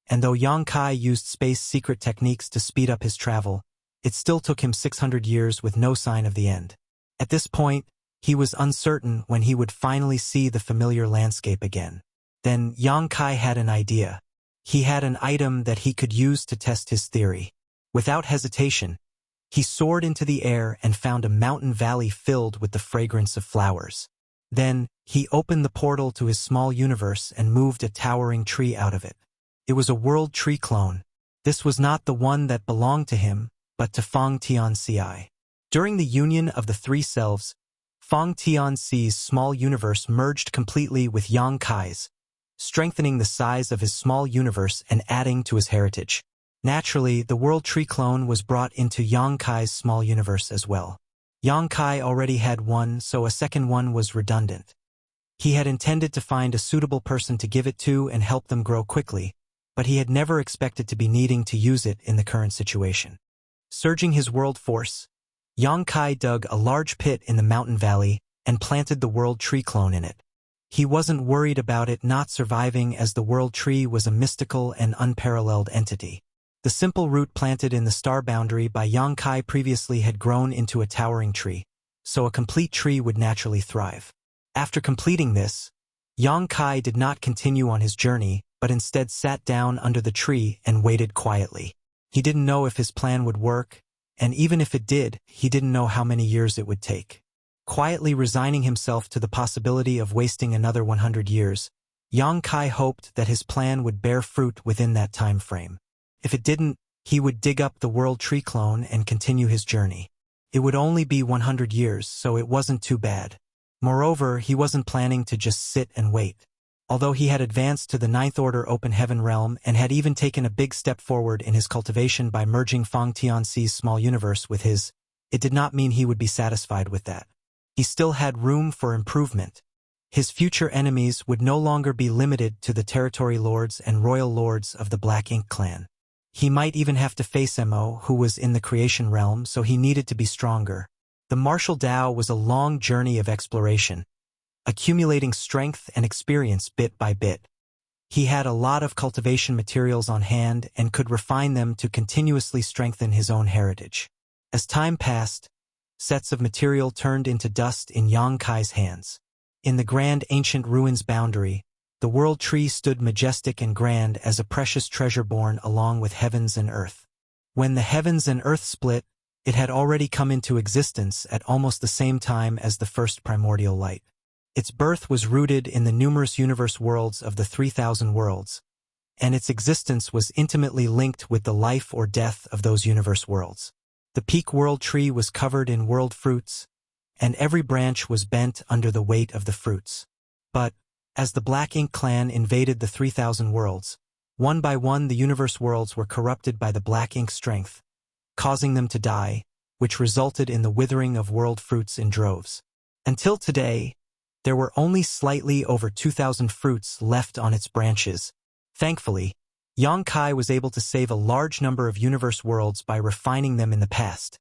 and though Yang Kai used space secret techniques to speed up his travel, it still took him 600 years with no sign of the end. At this point, he was uncertain when he would finally see the familiar landscape again. Then Yang Kai had an idea. He had an item that he could use to test his theory. Without hesitation, he soared into the air and found a mountain valley filled with the fragrance of flowers. Then, he opened the portal to his small universe and moved a towering tree out of it. It was a world tree clone. This was not the one that belonged to him, but to Fang Tianci. During the union of the three selves, Fang Tianci's small universe merged completely with Yang Kai's, strengthening the size of his small universe and adding to his heritage. Naturally, the world tree clone was brought into Yang Kai's small universe as well. Yang Kai already had one, so a second one was redundant. He had intended to find a suitable person to give it to and help them grow quickly, but he had never expected to be needing to use it in the current situation. Surging his world force, Yang Kai dug a large pit in the mountain valley and planted the world tree clone in it. He wasn't worried about it not surviving, as the world tree was a mystical and unparalleled entity. The simple root planted in the star boundary by Yang Kai previously had grown into a towering tree, so a complete tree would naturally thrive. After completing this, Yang Kai did not continue on his journey, but instead sat down under the tree and waited quietly. He didn't know if his plan would work, and even if it did, he didn't know how many years it would take. Quietly resigning himself to the possibility of wasting another 100 years, Yang Kai hoped that his plan would bear fruit within that time frame. If it didn't, he would dig up the world tree clone and continue his journey. It would only be 100 years, so it wasn't too bad. Moreover, he wasn't planning to just sit and wait. Although he had advanced to the Ninth Order Open Heaven realm and had even taken a big step forward in his cultivation by merging Fang Tianci's small universe with his, it did not mean he would be satisfied with that. He still had room for improvement. His future enemies would no longer be limited to the territory lords and royal lords of the Black Ink Clan. He might even have to face Mo, who was in the creation realm, so he needed to be stronger. The martial Tao was a long journey of exploration, accumulating strength and experience bit by bit. He had a lot of cultivation materials on hand and could refine them to continuously strengthen his own heritage. As time passed, sets of material turned into dust in Yang Kai's hands. In the Grand Ancient Ruins boundary, the world tree stood majestic and grand as a precious treasure born along with heavens and earth. When the heavens and earth split, it had already come into existence at almost the same time as the first primordial light. Its birth was rooted in the numerous universe worlds of the 3,000 worlds, and its existence was intimately linked with the life or death of those universe worlds. The peak world tree was covered in world fruits, and every branch was bent under the weight of the fruits. But, as the Black Ink clan invaded the 3,000 worlds, one by one the universe worlds were corrupted by the Black Ink strength, causing them to die, which resulted in the withering of world fruits in droves. Until today, there were only slightly over 2,000 fruits left on its branches. Thankfully, Yongkai was able to save a large number of universe worlds by refining them in the past.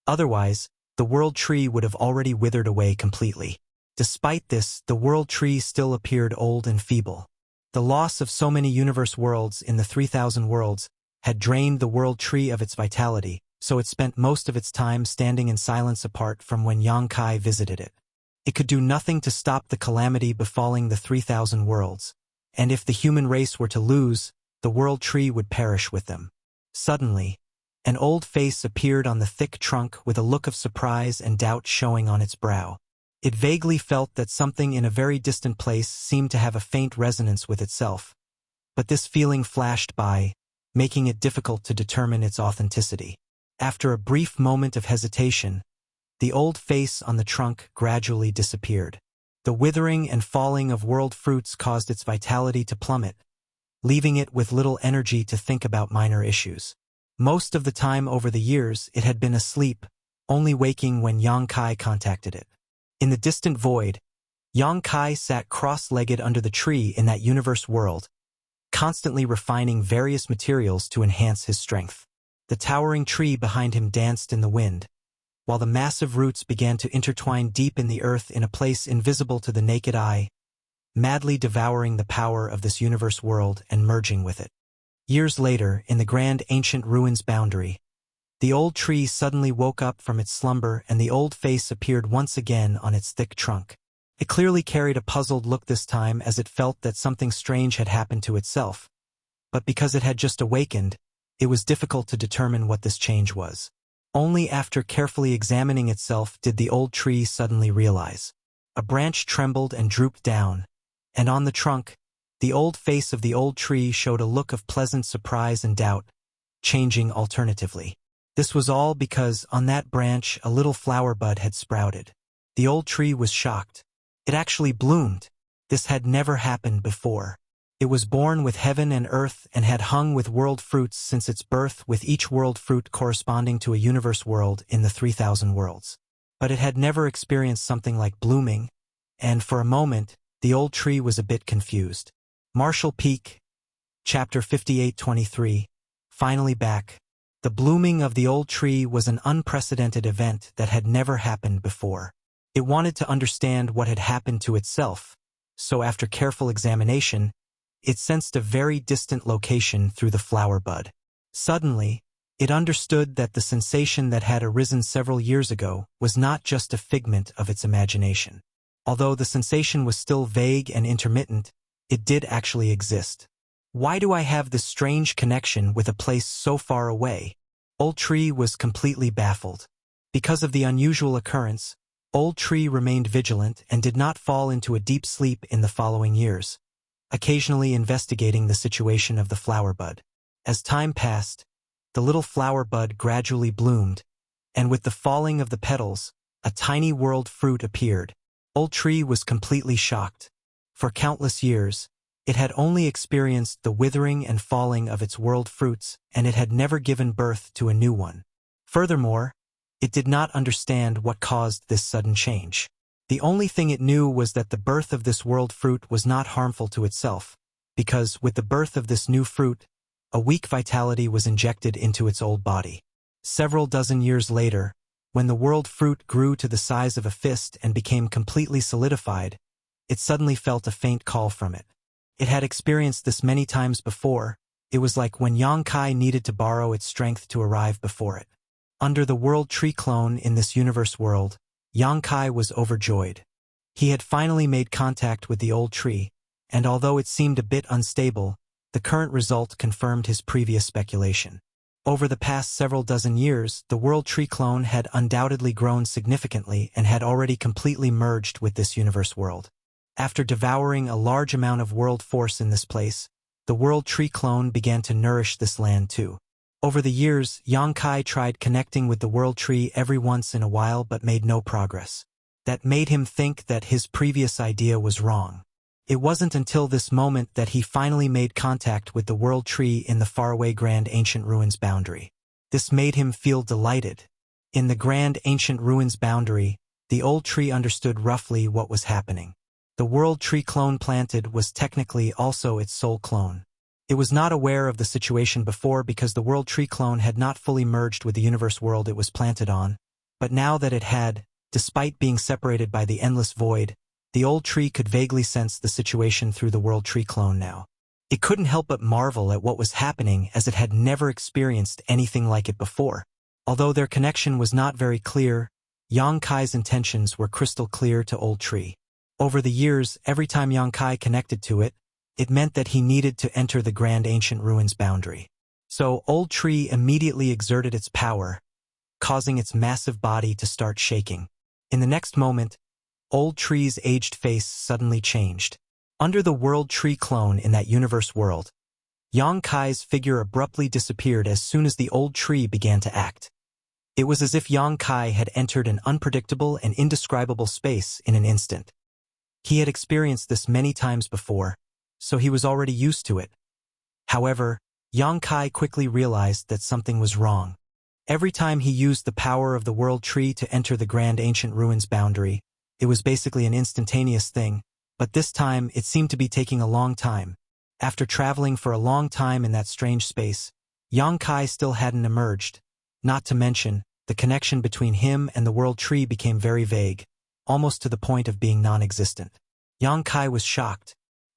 Otherwise, the world tree would have already withered away completely. Despite this, the world tree still appeared old and feeble. The loss of so many universe worlds in the 3,000 worlds had drained the world tree of its vitality, so it spent most of its time standing in silence apart from when Yongkai visited it. It could do nothing to stop the calamity befalling the 3,000 worlds, and if the human race were to lose, the world tree would perish with them. Suddenly, an old face appeared on the thick trunk with a look of surprise and doubt showing on its brow. It vaguely felt that something in a very distant place seemed to have a faint resonance with itself, but this feeling flashed by, making it difficult to determine its authenticity. After a brief moment of hesitation, the old face on the trunk gradually disappeared. The withering and falling of world fruits caused its vitality to plummet, leaving it with little energy to think about minor issues. Most of the time over the years, it had been asleep, only waking when Yongkai contacted it. In the distant void, Yongkai sat cross-legged under the tree in that universe world, constantly refining various materials to enhance his strength. The towering tree behind him danced in the wind, while the massive roots began to intertwine deep in the earth in a place invisible to the naked eye, madly devouring the power of this universe world and merging with it. Years later, in the grand ancient ruins boundary, the old tree suddenly woke up from its slumber and the old face appeared once again on its thick trunk. It clearly carried a puzzled look this time as it felt that something strange had happened to itself, but because it had just awakened, it was difficult to determine what this change was. Only after carefully examining itself did the old tree suddenly realize. A branch trembled and drooped down, and on the trunk, the old face of the old tree showed a look of pleasant surprise and doubt, changing alternatively. This was all because on that branch a little flower bud had sprouted. The old tree was shocked. It actually bloomed. This had never happened before. It was born with heaven and earth and had hung with world fruits since its birth, with each world fruit corresponding to a universe world in the 3,000 worlds. But it had never experienced something like blooming, and for a moment, the old tree was a bit confused. Marshall Peak, Chapter 5823, finally back. The blooming of the old tree was an unprecedented event that had never happened before. It wanted to understand what had happened to itself, so after careful examination, it sensed a very distant location through the flower bud. Suddenly, it understood that the sensation that had arisen several years ago was not just a figment of its imagination. Although the sensation was still vague and intermittent, it did actually exist. Why do I have this strange connection with a place so far away? Old Tree was completely baffled. Because of the unusual occurrence, Old Tree remained vigilant and did not fall into a deep sleep in the following years, occasionally investigating the situation of the flower bud. As time passed, the little flower bud gradually bloomed, and with the falling of the petals, a tiny world fruit appeared. Old Tree was completely shocked. For countless years, it had only experienced the withering and falling of its world fruits, and it had never given birth to a new one. Furthermore, it did not understand what caused this sudden change. The only thing it knew was that the birth of this world fruit was not harmful to itself, because with the birth of this new fruit, a weak vitality was injected into its old body. Several dozen years later, when the world fruit grew to the size of a fist and became completely solidified, it suddenly felt a faint call from it. It had experienced this many times before. It was like when Yongkai needed to borrow its strength to arrive before it. Under the world tree clone in this universe world, Yongkai was overjoyed. He had finally made contact with the old tree, and although it seemed a bit unstable, the current result confirmed his previous speculation. Over the past several dozen years, the World Tree clone had undoubtedly grown significantly and had already completely merged with this universe world. After devouring a large amount of world force in this place, the World Tree clone began to nourish this land too. Over the years, Yang Kai tried connecting with the World Tree every once in a while but made no progress. That made him think that his previous idea was wrong. It wasn't until this moment that he finally made contact with the World Tree in the faraway Grand Ancient Ruins boundary. This made him feel delighted. In the Grand Ancient Ruins boundary, the old tree understood roughly what was happening. The World Tree clone planted was technically also its soul clone. It was not aware of the situation before because the World Tree clone had not fully merged with the universe world it was planted on, but now that it had, despite being separated by the endless void, the old tree could vaguely sense the situation through the World Tree clone now. It couldn't help but marvel at what was happening as it had never experienced anything like it before. Although their connection was not very clear, Yang Kai's intentions were crystal clear to Old Tree. Over the years, every time Yang Kai connected to it, it meant that he needed to enter the Grand Ancient Ruins boundary. So Old Tree immediately exerted its power, causing its massive body to start shaking. In the next moment, Old Tree's aged face suddenly changed. Under the World Tree clone in that universe world, Yang Kai's figure abruptly disappeared as soon as the Old Tree began to act. It was as if Yang Kai had entered an unpredictable and indescribable space in an instant. He had experienced this many times before, so he was already used to it. However, Yang Kai quickly realized that something was wrong. Every time he used the power of the World Tree to enter the Grand Ancient Ruins boundary, it was basically an instantaneous thing, but this time it seemed to be taking a long time. After traveling for a long time in that strange space, Yang Kai still hadn't emerged. Not to mention, the connection between him and the World Tree became very vague, almost to the point of being non-existent. Yang Kai was shocked.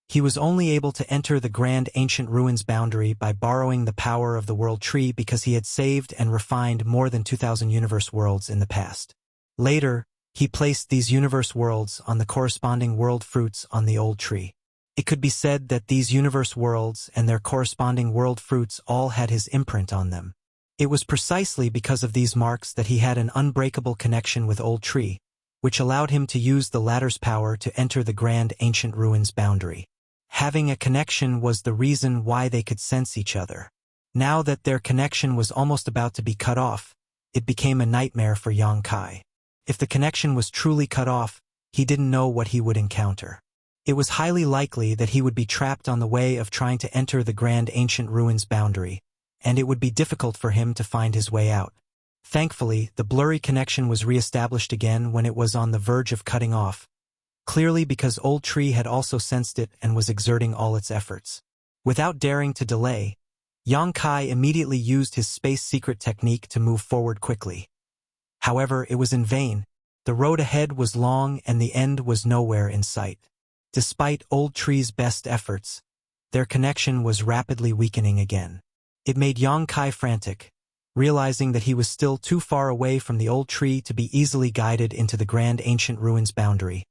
He was only able to enter the Grand Ancient Ruins boundary by borrowing the power of the World Tree because he had saved and refined more than 2,000 universe worlds in the past. Later, he placed these universe worlds on the corresponding world fruits on the Old Tree. It could be said that these universe worlds and their corresponding world fruits all had his imprint on them. It was precisely because of these marks that he had an unbreakable connection with Old Tree, which allowed him to use the latter's power to enter the Grand Ancient Ruins boundary. Having a connection was the reason why they could sense each other. Now that their connection was almost about to be cut off, it became a nightmare for Yang Kai. If the connection was truly cut off, he didn't know what he would encounter. It was highly likely that he would be trapped on the way of trying to enter the Grand Ancient Ruins boundary, and it would be difficult for him to find his way out. Thankfully, the blurry connection was re-established again when it was on the verge of cutting off, clearly because Old Tree had also sensed it and was exerting all its efforts. Without daring to delay, Yang Kai immediately used his space secret technique to move forward quickly. However, it was in vain. The road ahead was long and the end was nowhere in sight. Despite Old Tree's best efforts, their connection was rapidly weakening again. It made Yang Kai frantic, realizing that he was still too far away from the Old Tree to be easily guided into the Grand Ancient Ruins boundary,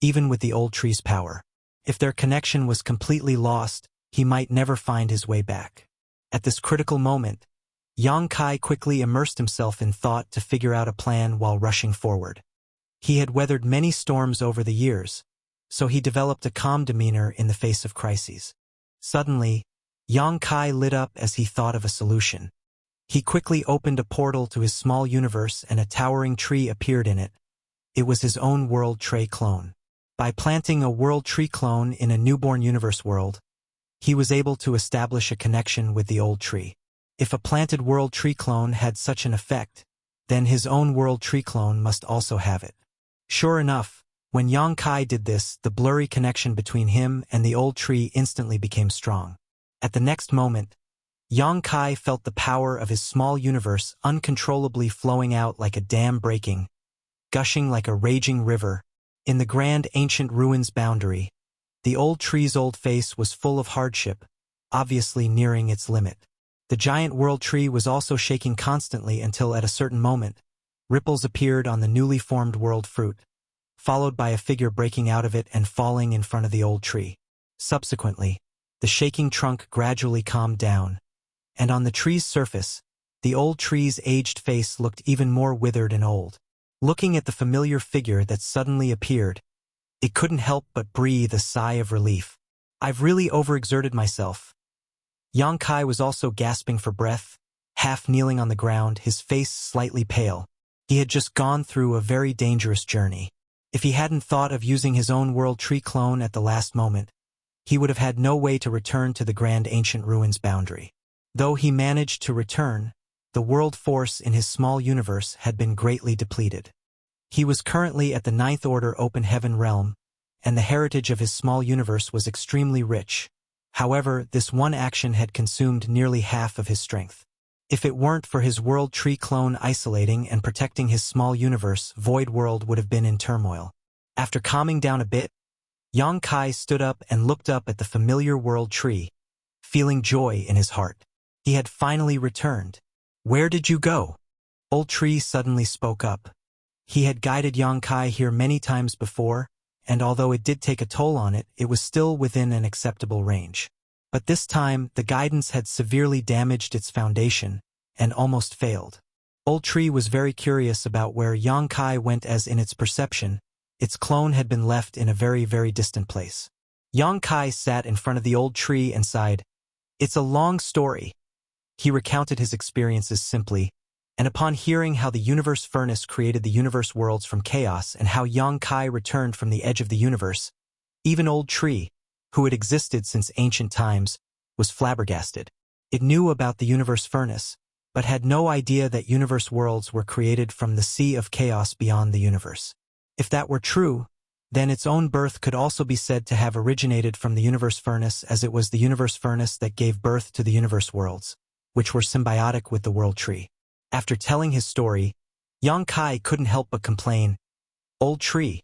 even with the Old Tree's power. If their connection was completely lost, he might never find his way back. At this critical moment, Yang Kai quickly immersed himself in thought to figure out a plan while rushing forward. He had weathered many storms over the years, so he developed a calm demeanor in the face of crises. Suddenly, Yang Kai lit up as he thought of a solution. He quickly opened a portal to his small universe and a towering tree appeared in it. It was his own World Tree clone. By planting a World Tree clone in a newborn universe world, he was able to establish a connection with the Old Tree. If a planted World Tree clone had such an effect, then his own World Tree clone must also have it. Sure enough, when Yang Kai did this, the blurry connection between him and the Old Tree instantly became strong. At the next moment, Yang Kai felt the power of his small universe uncontrollably flowing out like a dam breaking, gushing like a raging river. In the Grand Ancient Ruins boundary, the Old Tree's old face was full of hardship, obviously nearing its limit. The giant World Tree was also shaking constantly until at a certain moment, ripples appeared on the newly formed world fruit, followed by a figure breaking out of it and falling in front of the Old Tree. Subsequently, the shaking trunk gradually calmed down, and on the tree's surface, The old tree's aged face looked even more withered and old. Looking at the familiar figure that suddenly appeared, it couldn't help but breathe a sigh of relief. I've really overexerted myself. Yang Kai was also gasping for breath, half kneeling on the ground, his face slightly pale. He had just gone through a very dangerous journey. If he hadn't thought of using his own world tree clone at the last moment, he would have had no way to return to the grand ancient ruins boundary. Though he managed to return, the world force in his small universe had been greatly depleted. He was currently at the Ninth Order Open Heaven realm, and the heritage of his small universe was extremely rich. However, this one action had consumed nearly half of his strength. If it weren't for his world tree clone isolating and protecting his small universe, Void World would have been in turmoil. After calming down a bit, Yang Kai stood up and looked up at the familiar world tree, feeling joy in his heart. He had finally returned. Where did you go? Old Tree suddenly spoke up. He had guided Yang Kai here many times before, and although it did take a toll on it, it was still within an acceptable range. But this time, the guidance had severely damaged its foundation, and almost failed. Old Tree was very curious about where Yang Kai went, as in its perception, its clone had been left in a very, very distant place. Yang Kai sat in front of the old tree and sighed. It's a long story. He recounted his experiences simply, and upon hearing how the universe furnace created the universe worlds from chaos and how Yang Kai returned from the edge of the universe, even Old Tree, who had existed since ancient times, was flabbergasted. It knew about the universe furnace, but had no idea that universe worlds were created from the sea of chaos beyond the universe. If that were true, then its own birth could also be said to have originated from the universe furnace, as it was the universe furnace that gave birth to the universe worlds, which were symbiotic with the world tree. After telling his story, Yang Kai couldn't help but complain, "Old Tree,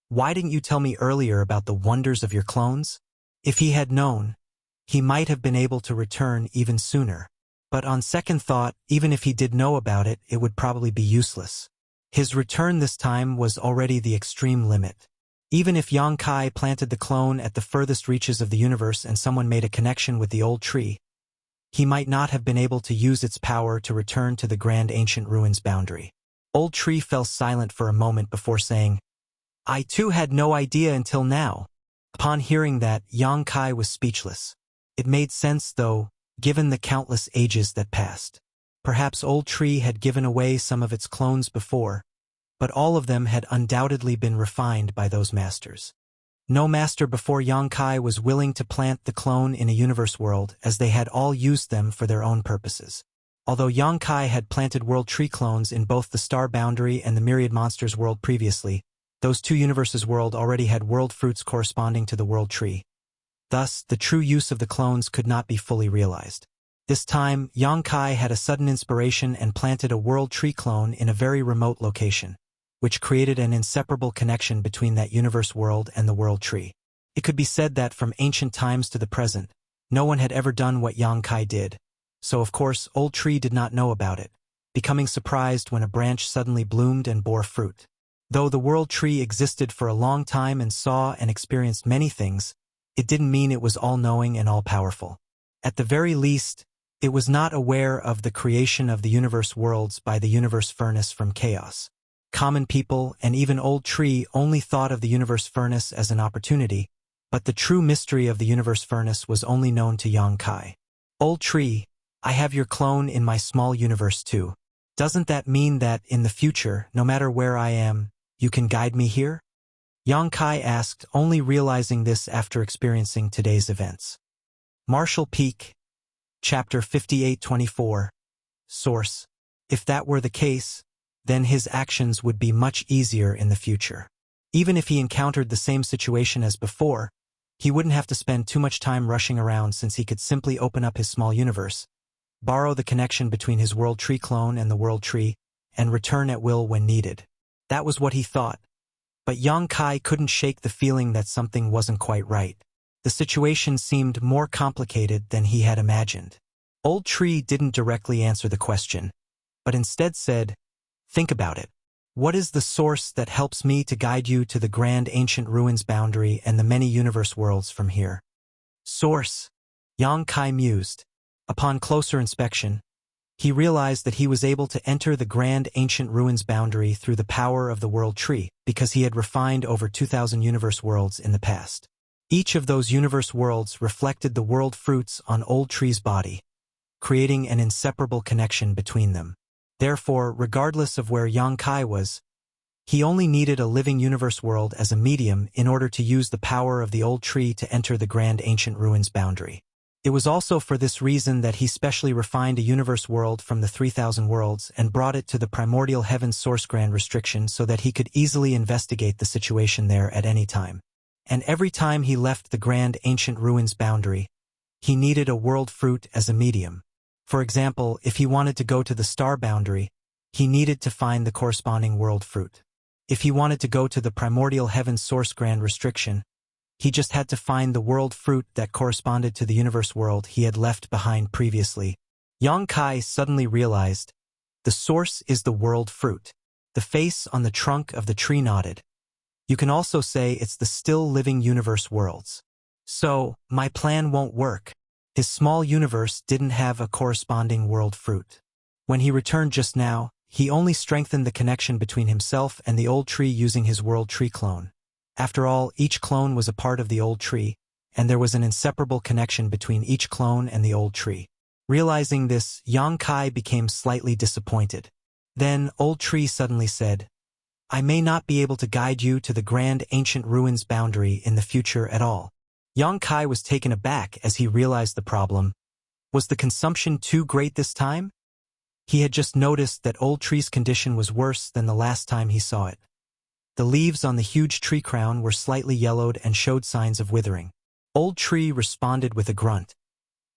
why didn't you tell me earlier about the wonders of your clones?" If he had known, he might have been able to return even sooner. But on second thought, even if he did know about it, it would probably be useless. His return this time was already the extreme limit. Even if Yang Kai planted the clone at the furthest reaches of the universe and someone made a connection with the old tree, he might not have been able to use its power to return to the grand ancient ruins boundary. Old Tree fell silent for a moment before saying, "I too had no idea until now." Upon hearing that, Yang Kai was speechless. It made sense, though, given the countless ages that passed. Perhaps Old Tree had given away some of its clones before, but all of them had undoubtedly been refined by those masters. No master before Yang Kai was willing to plant the clone in a universe world, as they had all used them for their own purposes. Although Yang Kai had planted world tree clones in both the Star Boundary and the Myriad Monsters world previously, those two universes' world already had world fruits corresponding to the world tree. Thus, the true use of the clones could not be fully realized. This time, Yang Kai had a sudden inspiration and planted a world tree clone in a very remote location, which created an inseparable connection between that universe world and the world tree. It could be said that from ancient times to the present, no one had ever done what Yang Kai did, so of course Old Tree did not know about it, becoming surprised when a branch suddenly bloomed and bore fruit. Though the world tree existed for a long time and saw and experienced many things, it didn't mean it was all-knowing and all-powerful. At the very least, it was not aware of the creation of the universe worlds by the universe furnace from chaos. Common people and even Old Tree only thought of the universe furnace as an opportunity, but the true mystery of the universe furnace was only known to Yang Kai. "Old Tree, I have your clone in my small universe too. Doesn't that mean that, in the future, no matter where I am, you can guide me here?" Yang Kai asked, only realizing this after experiencing today's events. Marshall Peak, Chapter 5824. Source: if that were the case, then his actions would be much easier in the future. Even if he encountered the same situation as before, he wouldn't have to spend too much time rushing around, since he could simply open up his small universe, borrow the connection between his world tree clone and the world tree, and return at will when needed. That was what he thought. But Yang Kai couldn't shake the feeling that something wasn't quite right. The situation seemed more complicated than he had imagined. Old Tree didn't directly answer the question, but instead said, "Think about it. What is the source that helps me to guide you to the grand ancient ruins boundary and the many universe worlds from here?" Source? Yang Kai mused. Upon closer inspection, He realized that he was able to enter the grand ancient ruins boundary through the power of the world tree because he had refined over 2,000 universe worlds in the past. Each of those universe worlds reflected the world fruits on old tree's body, creating an inseparable connection between them. Therefore, regardless of where Yang Kai was, he only needed a living universe world as a medium in order to use the power of the old tree to enter the grand ancient ruins boundary. It was also for this reason that he specially refined a universe world from the 3,000 worlds and brought it to the primordial heaven's source grand restriction so that he could easily investigate the situation there at any time. And every time he left the grand ancient ruins boundary, he needed a world fruit as a medium. For example, if he wanted to go to the star boundary, he needed to find the corresponding world fruit. If he wanted to go to the primordial heaven's source grand restriction, he just had to find the world fruit that corresponded to the universe world he had left behind previously. Yang Kai suddenly realized, the source is the world fruit. The face on the trunk of the tree nodded. You can also say it's the still living universe worlds. So, my plan won't work. His small universe didn't have a corresponding world fruit. When he returned just now, he only strengthened the connection between himself and the old tree using his world tree clone. After all, each clone was a part of the old tree, and there was an inseparable connection between each clone and the old tree. Realizing this, Yang Kai became slightly disappointed. Then, old tree suddenly said, I may not be able to guide you to the grand ancient ruins boundary in the future at all. Yang Kai was taken aback as he realized the problem. Was the consumption too great this time? He had just noticed that old tree's condition was worse than the last time he saw it. The leaves on the huge tree crown were slightly yellowed and showed signs of withering. Old tree responded with a grunt.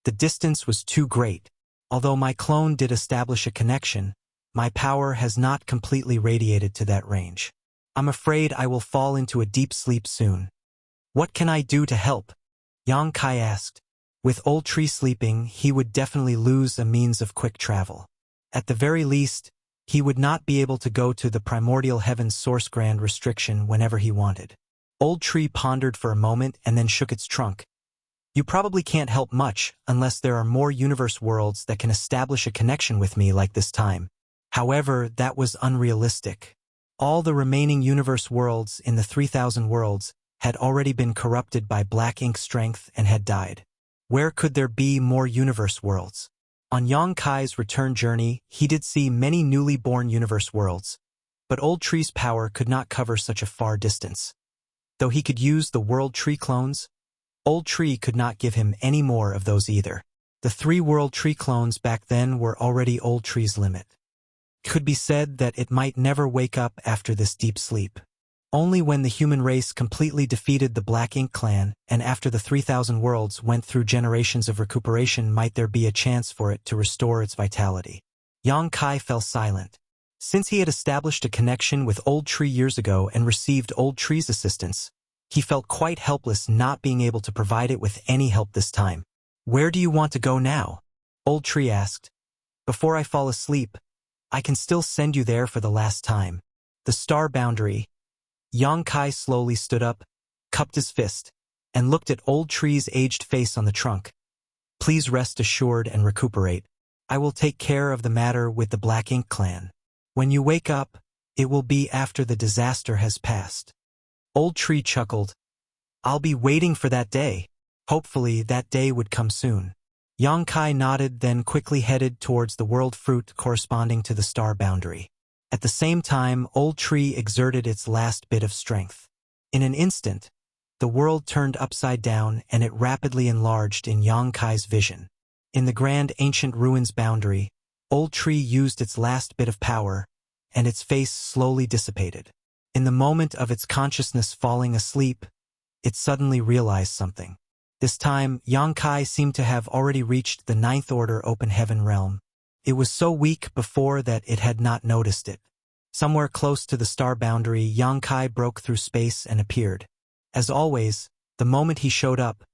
The distance was too great. Although my clone did establish a connection, my power has not completely radiated to that range. I'm afraid I will fall into a deep sleep soon. What can I do to help? Yang Kai asked. With old tree sleeping, he would definitely lose a means of quick travel. At the very least, he would not be able to go to the primordial heaven's source grand restriction whenever he wanted. Old tree pondered for a moment and then shook its trunk. You probably can't help much unless there are more universe worlds that can establish a connection with me like this time. However, that was unrealistic. All the remaining universe worlds in the 3,000 worlds had already been corrupted by black ink strength and had died. Where could there be more universe worlds? On Yang Kai's return journey, he did see many newly born universe worlds, but old tree's power could not cover such a far distance. Though he could use the world tree clones, old tree could not give him any more of those either. The 3 world tree clones back then were already old tree's limit. It could be said that it might never wake up after this deep sleep. Only when the human race completely defeated the Black Ink clan and after the 3,000 worlds went through generations of recuperation might there be a chance for it to restore its vitality. Yang Kai fell silent. Since he had established a connection with Old Tree years ago and received Old Tree's assistance, he felt quite helpless not being able to provide it with any help this time. Where do you want to go now? Old Tree asked. Before I fall asleep, I can still send you there for the last time. The star boundary. Yang Kai slowly stood up, cupped his fist, and looked at Old Tree's aged face on the trunk. Please rest assured and recuperate. I will take care of the matter with the Black Ink clan. When you wake up, it will be after the disaster has passed. Old Tree chuckled. I'll be waiting for that day. Hopefully that day would come soon. Yang Kai nodded, then quickly headed towards the world fruit corresponding to the star boundary. At the same time, Old Tree exerted its last bit of strength. In an instant, the world turned upside down and it rapidly enlarged in Yang Kai's vision. In the grand ancient ruins boundary, Old Tree used its last bit of power, and its face slowly dissipated. In the moment of its consciousness falling asleep, it suddenly realized something. This time, Yang Kai seemed to have already reached the 9th order open heaven realm. It was so weak before that it had not noticed it. Somewhere close to the star boundary, Yang Kai broke through space and appeared. As always, the moment he showed up,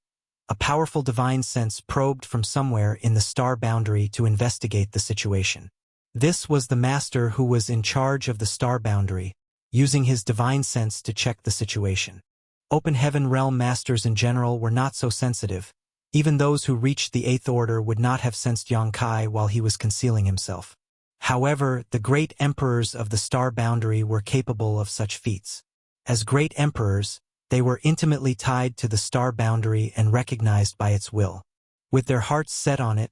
a powerful divine sense probed from somewhere in the star boundary to investigate the situation. This was the master who was in charge of the star boundary, using his divine sense to check the situation. Open heaven realm masters in general were not so sensitive, Even those who reached the Eighth Order would not have sensed Yang Kai while he was concealing himself. However, the great emperors of the star boundary were capable of such feats. As great emperors, they were intimately tied to the star boundary and recognized by its will. With their hearts set on it,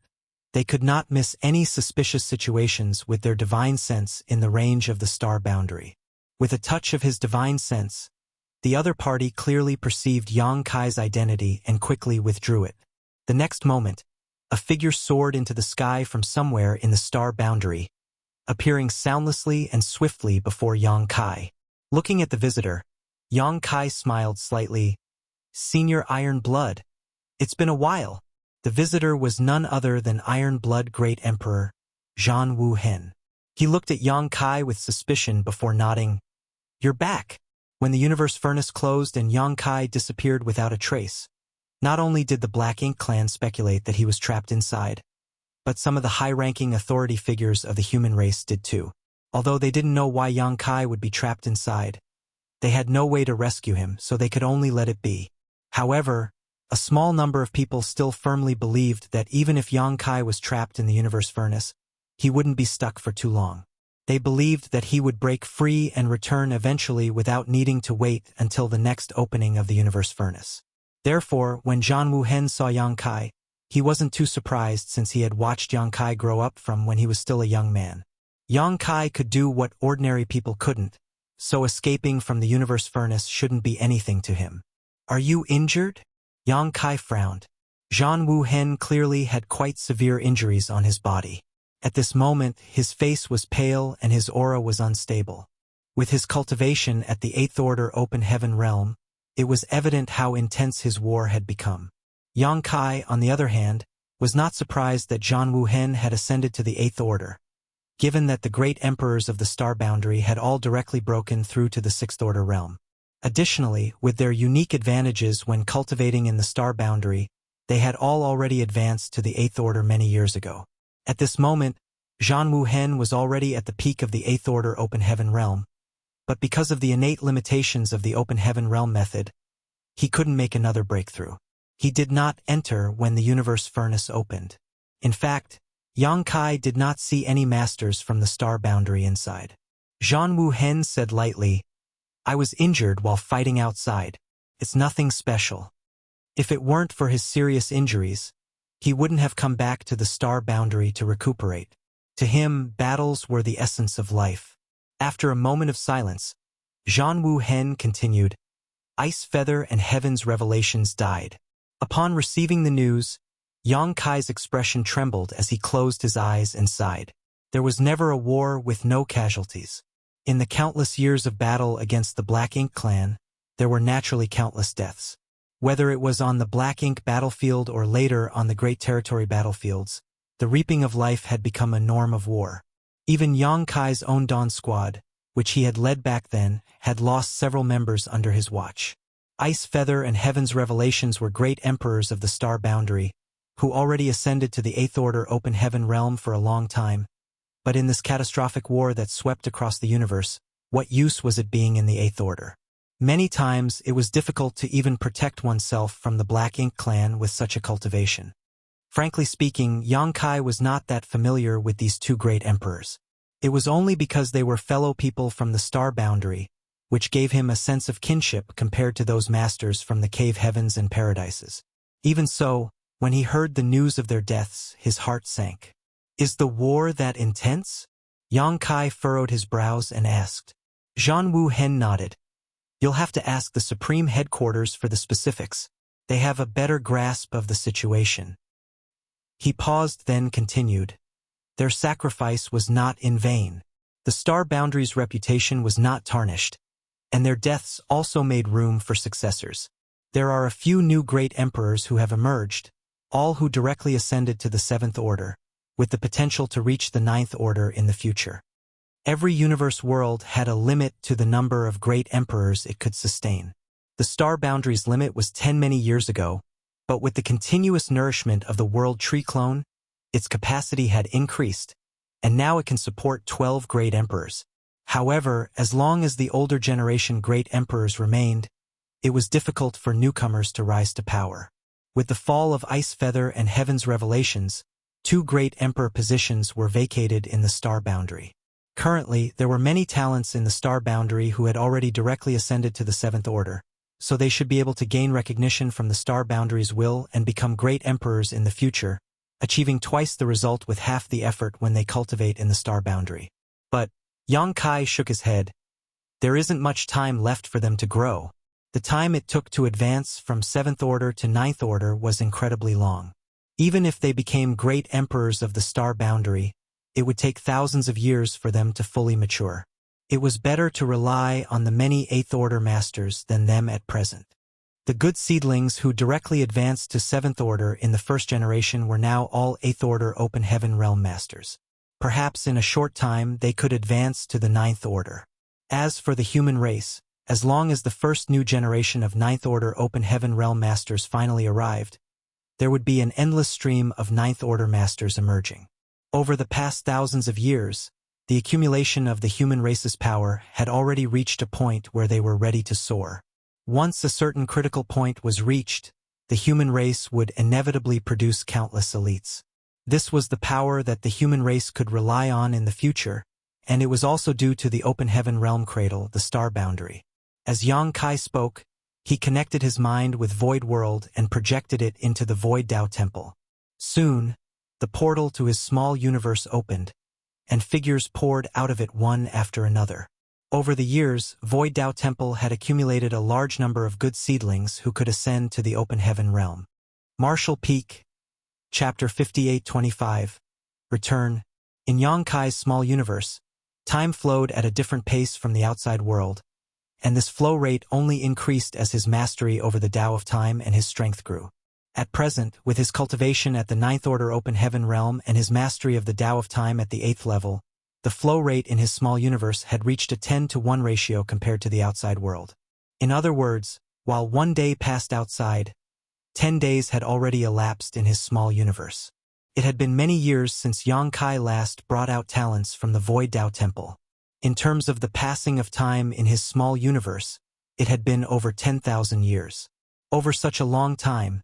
they could not miss any suspicious situations with their divine sense in the range of the star boundary. With a touch of his divine sense, the other party clearly perceived Yang Kai's identity and quickly withdrew it. The next moment, a figure soared into the sky from somewhere in the star boundary, appearing soundlessly and swiftly before Yang Kai. Looking at the visitor, Yang Kai smiled slightly. "Senior Iron Blood. It's been a while." The visitor was none other than Iron Blood Great Emperor, Zhan Wu Hen. He looked at Yang Kai with suspicion before nodding. "You're back." When the universe furnace closed and Yang Kai disappeared without a trace, not only did the Black Ink clan speculate that he was trapped inside, but some of the high-ranking authority figures of the human race did too. Although they didn't know why Yang Kai would be trapped inside, they had no way to rescue him, so they could only let it be. However, a small number of people still firmly believed that even if Yang Kai was trapped in the universe furnace, he wouldn't be stuck for too long. They believed that he would break free and return eventually without needing to wait until the next opening of the universe furnace. Therefore, when Zhan Wu Hen saw Yang Kai, he wasn't too surprised since he had watched Yang Kai grow up from when he was still a young man. Yang Kai could do what ordinary people couldn't, so escaping from the universe furnace shouldn't be anything to him. "Are you injured?" Yang Kai frowned. Zhan Wu Hen clearly had quite severe injuries on his body. At this moment, his face was pale and his aura was unstable. With his cultivation at the Eighth Order Open Heaven realm, it was evident how intense his war had become. Yang Kai, on the other hand, was not surprised that Zhan Wu Hen had ascended to the Eighth Order, given that the great emperors of the star boundary had all directly broken through to the Sixth Order realm. Additionally, with their unique advantages when cultivating in the star boundary, they had all already advanced to the Eighth Order many years ago. At this moment, Zhan Wu Hen was already at the peak of the Eighth Order Open Heaven realm, but because of the innate limitations of the Open Heaven realm method, he couldn't make another breakthrough. He did not enter when the universe furnace opened. In fact, Yang Kai did not see any masters from the star boundary inside. Zhan Wu Hen said lightly, "I was injured while fighting outside. It's nothing special." If it weren't for his serious injuries, he wouldn't have come back to the star boundary to recuperate. To him, battles were the essence of life. After a moment of silence, Zhan Wu Hen continued, "Ice Feather and Heaven's Revelations died." Upon receiving the news, Yang Kai's expression trembled as he closed his eyes and sighed. There was never a war with no casualties. In the countless years of battle against the Black Ink clan, there were naturally countless deaths. Whether it was on the Black Ink battlefield or later on the Great Territory battlefields, the reaping of life had become a norm of war. Even Yang Kai's own Dawn Squad, which he had led back then, had lost several members under his watch. Ice Feather and Heaven's Revelations were great emperors of the star boundary, who already ascended to the Eighth Order Open Heaven realm for a long time. But in this catastrophic war that swept across the universe, what use was it being in the Eighth Order? Many times it was difficult to even protect oneself from the Black Ink clan with such a cultivation. Frankly speaking, Yang Kai was not that familiar with these two great emperors. It was only because they were fellow people from the star boundary, which gave him a sense of kinship compared to those masters from the cave heavens and paradises. Even so, when he heard the news of their deaths, his heart sank. "Is the war that intense?" Yang Kai furrowed his brows and asked. Zhan Wu Hen nodded. "You'll have to ask the Supreme Headquarters for the specifics. They have a better grasp of the situation." He paused, then continued. "Their sacrifice was not in vain. The star boundary's reputation was not tarnished, and their deaths also made room for successors. There are a few new great emperors who have emerged, all who directly ascended to the Seventh Order, with the potential to reach the Ninth Order in the future. Every universe world had a limit to the number of great emperors it could sustain. The star boundary's limit was 10 many years ago, but with the continuous nourishment of the world tree clone, its capacity had increased, and now it can support 12 great emperors. However, as long as the older generation great emperors remained, it was difficult for newcomers to rise to power. With the fall of Ice Feather and Heaven's Revelations, two great emperor positions were vacated in the star boundary. Currently, there were many talents in the star boundary who had already directly ascended to the Seventh Order, so they should be able to gain recognition from the star boundary's will and become great emperors in the future, achieving twice the result with half the effort when they cultivate in the star boundary. But Yang Kai shook his head. There isn't much time left for them to grow. The time it took to advance from 7th Order to 9th Order was incredibly long. Even if they became great emperors of the star boundary, it would take thousands of years for them to fully mature. It was better to rely on the many 8th Order masters than them at present. The good seedlings who directly advanced to 7th Order in the first generation were now all 8th Order Open Heaven Realm masters. Perhaps in a short time they could advance to the 9th Order. As for the human race, as long as the first new generation of 9th Order Open Heaven Realm Masters finally arrived, there would be an endless stream of 9th Order Masters emerging. Over the past thousands of years, the accumulation of the human race's power had already reached a point where they were ready to soar. Once a certain critical point was reached, the human race would inevitably produce countless elites. This was the power that the human race could rely on in the future, and it was also due to the Open Heaven Realm Cradle, the star boundary. As Yang Kai spoke, he connected his mind with Void World and projected it into the Void Dao Temple. Soon, the portal to his small universe opened, and figures poured out of it one after another. Over the years, Void Dao Temple had accumulated a large number of good seedlings who could ascend to the Open Heaven Realm. Martial Peak, Chapter 5825, Return. In Yang Kai's small universe, time flowed at a different pace from the outside world, and this flow rate only increased as his mastery over the Tao of Time and his strength grew. At present, with his cultivation at the 9th Order Open Heaven Realm and his mastery of the Tao of Time at the 8th level, the flow rate in his small universe had reached a 10-to-1 ratio compared to the outside world. In other words, while 1 day passed outside, 10 days had already elapsed in his small universe. It had been many years since Yang Kai last brought out talents from the Void Dao Temple. In terms of the passing of time in his small universe, it had been over 10,000 years. Over such a long time,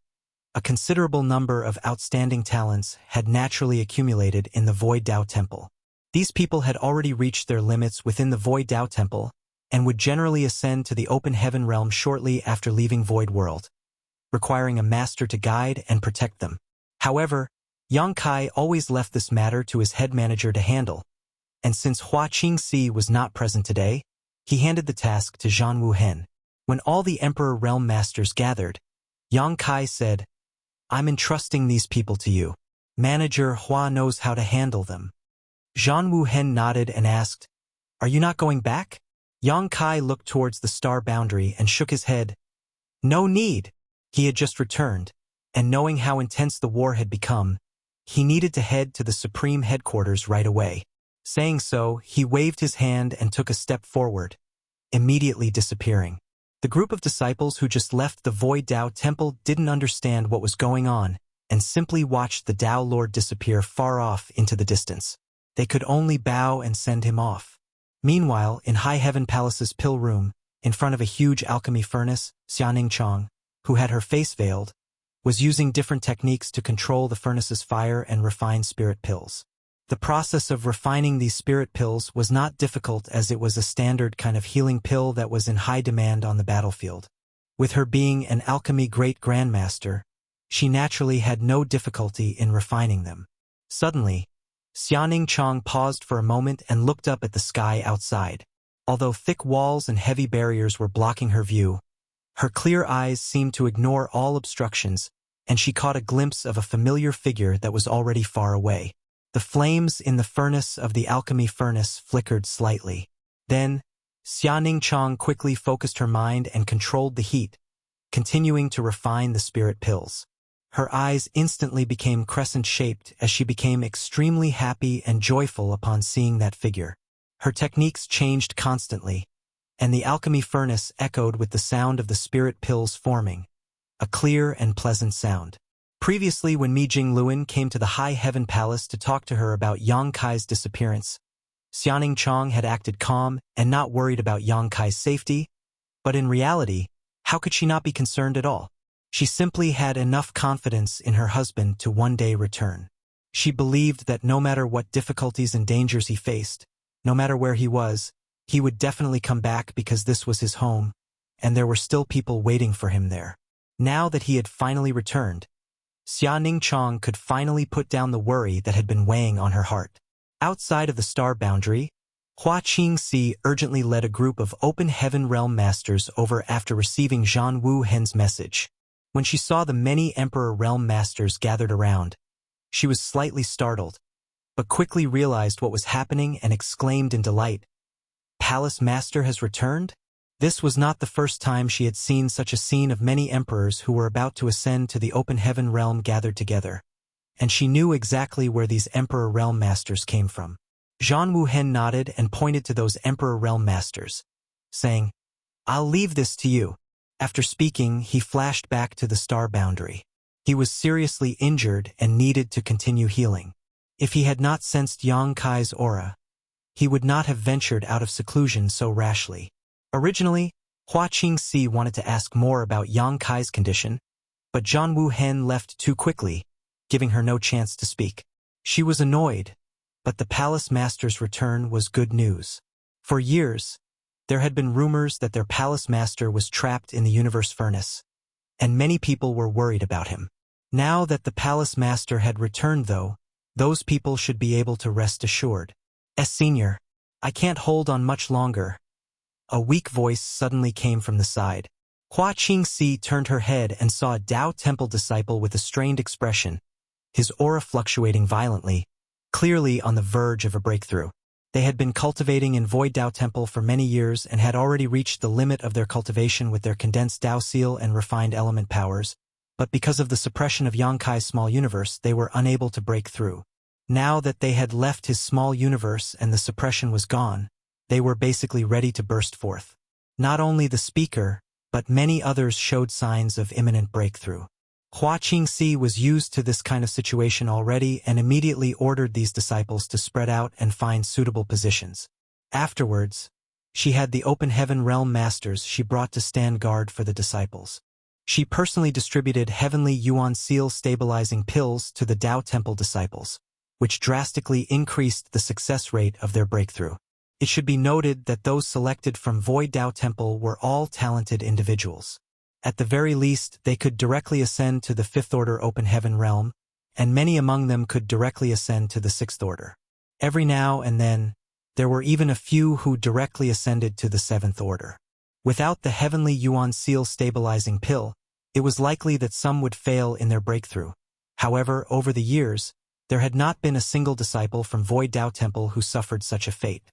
a considerable number of outstanding talents had naturally accumulated in the Void Dao Temple. These people had already reached their limits within the Void Dao Temple and would generally ascend to the Open Heaven Realm shortly after leaving Void World, requiring a master to guide and protect them. However, Yang Kai always left this matter to his head manager to handle, and since Hua Qingxi was not present today, he handed the task to Zhan Wuhen. When all the Emperor Realm Masters gathered, Yang Kai said, "I'm entrusting these people to you. Manager Hua knows how to handle them." Zhan Wuhen nodded and asked, "Are you not going back?" Yang Kai looked towards the star boundary and shook his head. No need. He had just returned, and knowing how intense the war had become, he needed to head to the Supreme Headquarters right away. Saying so, he waved his hand and took a step forward, immediately disappearing. The group of disciples who just left the Void Dao Temple didn't understand what was going on and simply watched the Dao Lord disappear far off into the distance. They could only bow and send him off. Meanwhile, in High Heaven Palace's pill room, in front of a huge alchemy furnace, Xianing Chang, who had her face veiled, was using different techniques to control the furnace's fire and refine spirit pills. The process of refining these spirit pills was not difficult as it was a standard kind of healing pill that was in high demand on the battlefield. With her being an alchemy great grandmaster, she naturally had no difficulty in refining them. Suddenly, Xianing Chang paused for a moment and looked up at the sky outside. Although thick walls and heavy barriers were blocking her view, her clear eyes seemed to ignore all obstructions, and she caught a glimpse of a familiar figure that was already far away. The flames in the furnace of the alchemy furnace flickered slightly. Then, Xianing Chang quickly focused her mind and controlled the heat, continuing to refine the spirit pills. Her eyes instantly became crescent-shaped as she became extremely happy and joyful upon seeing that figure. Her techniques changed constantly, and the alchemy furnace echoed with the sound of the spirit pills forming, a clear and pleasant sound. Previously, when Mi Jingluan came to the High Heaven Palace to talk to her about Yang Kai's disappearance, Xianing Chang had acted calm and not worried about Yang Kai's safety, but in reality, how could she not be concerned at all? She simply had enough confidence in her husband to one day return. She believed that no matter what difficulties and dangers he faced, no matter where he would definitely come back because this was his home, and there were still people waiting for him there. Now that he had finally returned, Xia Ningchong could finally put down the worry that had been weighing on her heart. Outside of the star boundary, Hua Qingxi urgently led a group of Open Heaven Realm Masters over after receiving Zhan Wu Hen's message. When she saw the many Emperor Realm Masters gathered around, she was slightly startled, but quickly realized what was happening and exclaimed in delight, "Palace Master has returned?" This was not the first time she had seen such a scene of many emperors who were about to ascend to the Open Heaven realm gathered together, and she knew exactly where these Emperor Realm Masters came from. Zhan Wu Hen nodded and pointed to those Emperor Realm Masters, saying, "I'll leave this to you." After speaking, he flashed back to the star boundary. He was seriously injured and needed to continue healing. If he had not sensed Yang Kai's aura, he would not have ventured out of seclusion so rashly. Originally, Hua Qingxi wanted to ask more about Yang Kai's condition, but Zhan Wu Hen left too quickly, giving her no chance to speak. She was annoyed, but the Palace Master's return was good news. For years, there had been rumors that their Palace Master was trapped in the Universe Furnace, and many people were worried about him. Now that the Palace Master had returned though, those people should be able to rest assured. Senior, I can't hold on much longer." A weak voice suddenly came from the side. Hua Qingxi turned her head and saw a Dao Temple disciple with a strained expression, his aura fluctuating violently, clearly on the verge of a breakthrough. They had been cultivating in Void Dao Temple for many years and had already reached the limit of their cultivation with their condensed Dao Seal and refined element powers, but because of the suppression of Yang Kai's small universe, they were unable to break through. Now that they had left his small universe and the suppression was gone, they were basically ready to burst forth. Not only the speaker, but many others showed signs of imminent breakthrough. Hua Qingxi was used to this kind of situation already and immediately ordered these disciples to spread out and find suitable positions. Afterwards, she had the Open Heaven Realm Masters she brought to stand guard for the disciples. She personally distributed Heavenly Yuan Seal stabilizing pills to the Dao Temple disciples, which drastically increased the success rate of their breakthrough. It should be noted that those selected from Void Dao Temple were all talented individuals. At the very least, they could directly ascend to the Fifth Order Open Heaven Realm, and many among them could directly ascend to the Sixth Order. Every now and then, there were even a few who directly ascended to the Seventh Order. Without the Heavenly Yuan Seal stabilizing pill, it was likely that some would fail in their breakthrough. However, over the years, there had not been a single disciple from Void Dao Temple who suffered such a fate.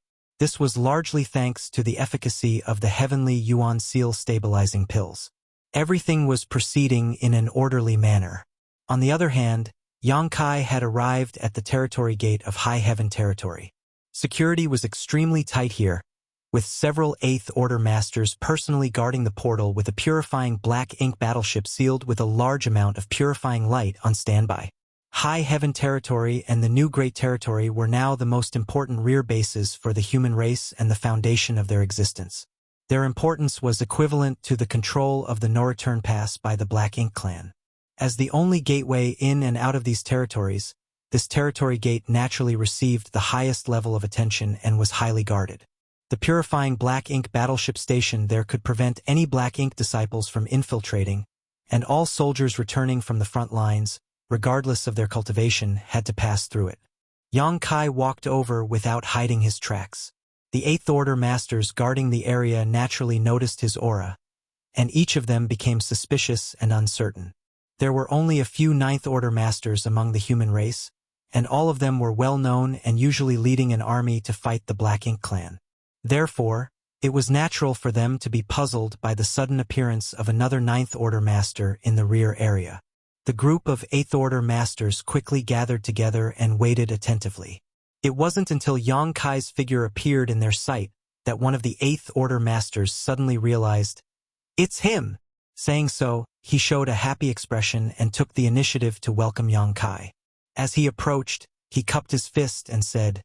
This was largely thanks to the efficacy of the Heavenly Yuan Seal stabilizing pills. Everything was proceeding in an orderly manner. On the other hand, Yang Kai had arrived at the territory gate of High Heaven Territory. Security was extremely tight here, with several Eighth Order Masters personally guarding the portal with a purifying black ink battleship sealed with a large amount of purifying light on standby. High Heaven Territory and the New Great Territory were now the most important rear bases for the human race and the foundation of their existence. Their importance was equivalent to the control of the No-Return Pass by the Black Ink Clan. As the only gateway in and out of these territories, this territory gate naturally received the highest level of attention and was highly guarded. The purifying Black Ink battleship station there could prevent any Black Ink disciples from infiltrating, and all soldiers returning from the front lines, regardless of their cultivation, had to pass through it. Yang Kai walked over without hiding his tracks. The Eighth Order Masters guarding the area naturally noticed his aura, and each of them became suspicious and uncertain. There were only a few Ninth Order Masters among the human race, and all of them were well known and usually leading an army to fight the Black Ink Clan. Therefore, it was natural for them to be puzzled by the sudden appearance of another Ninth Order Master in the rear area. The group of Eighth Order Masters quickly gathered together and waited attentively. It wasn't until Yang Kai's figure appeared in their sight that one of the Eighth Order Masters suddenly realized, "It's him!" Saying so, he showed a happy expression and took the initiative to welcome Yang Kai. As he approached, he cupped his fist and said,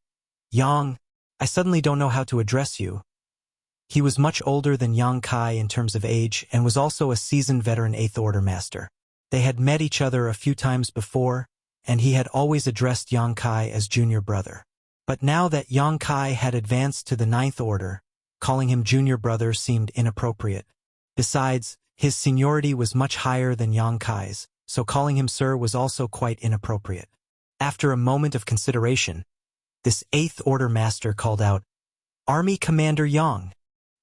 "Yang, I suddenly don't know how to address you." He was much older than Yang Kai in terms of age and was also a seasoned veteran 8th Order master. They had met each other a few times before, and he had always addressed Yang Kai as junior brother. But now that Yang Kai had advanced to the 9th Order, calling him junior brother seemed inappropriate. Besides, his seniority was much higher than Yang Kai's, so calling him sir was also quite inappropriate. After a moment of consideration, this 8th Order master called out, "Army Commander Yang."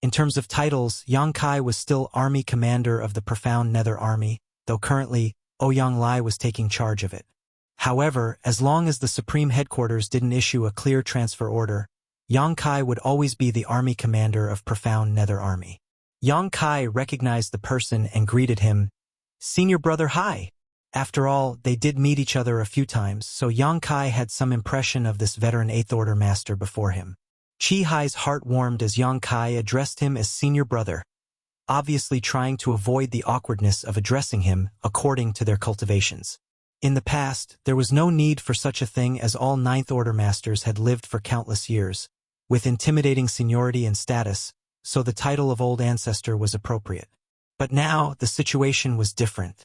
In terms of titles, Yang Kai was still Army Commander of the Profound Nether Army, though currently, Ouyang Lai was taking charge of it. However, as long as the Supreme Headquarters didn't issue a clear transfer order, Yang Kai would always be the Army Commander of Profound Nether Army. Yang Kai recognized the person and greeted him, "Senior brother, hi." After all, they did meet each other a few times, so Yang Kai had some impression of this veteran 8th Order master before him. Chi Hai's heart warmed as Yang Kai addressed him as senior brother, obviously trying to avoid the awkwardness of addressing him according to their cultivations. In the past, there was no need for such a thing as all 9th Order masters had lived for countless years, with intimidating seniority and status, so the title of Old Ancestor was appropriate. But now, the situation was different.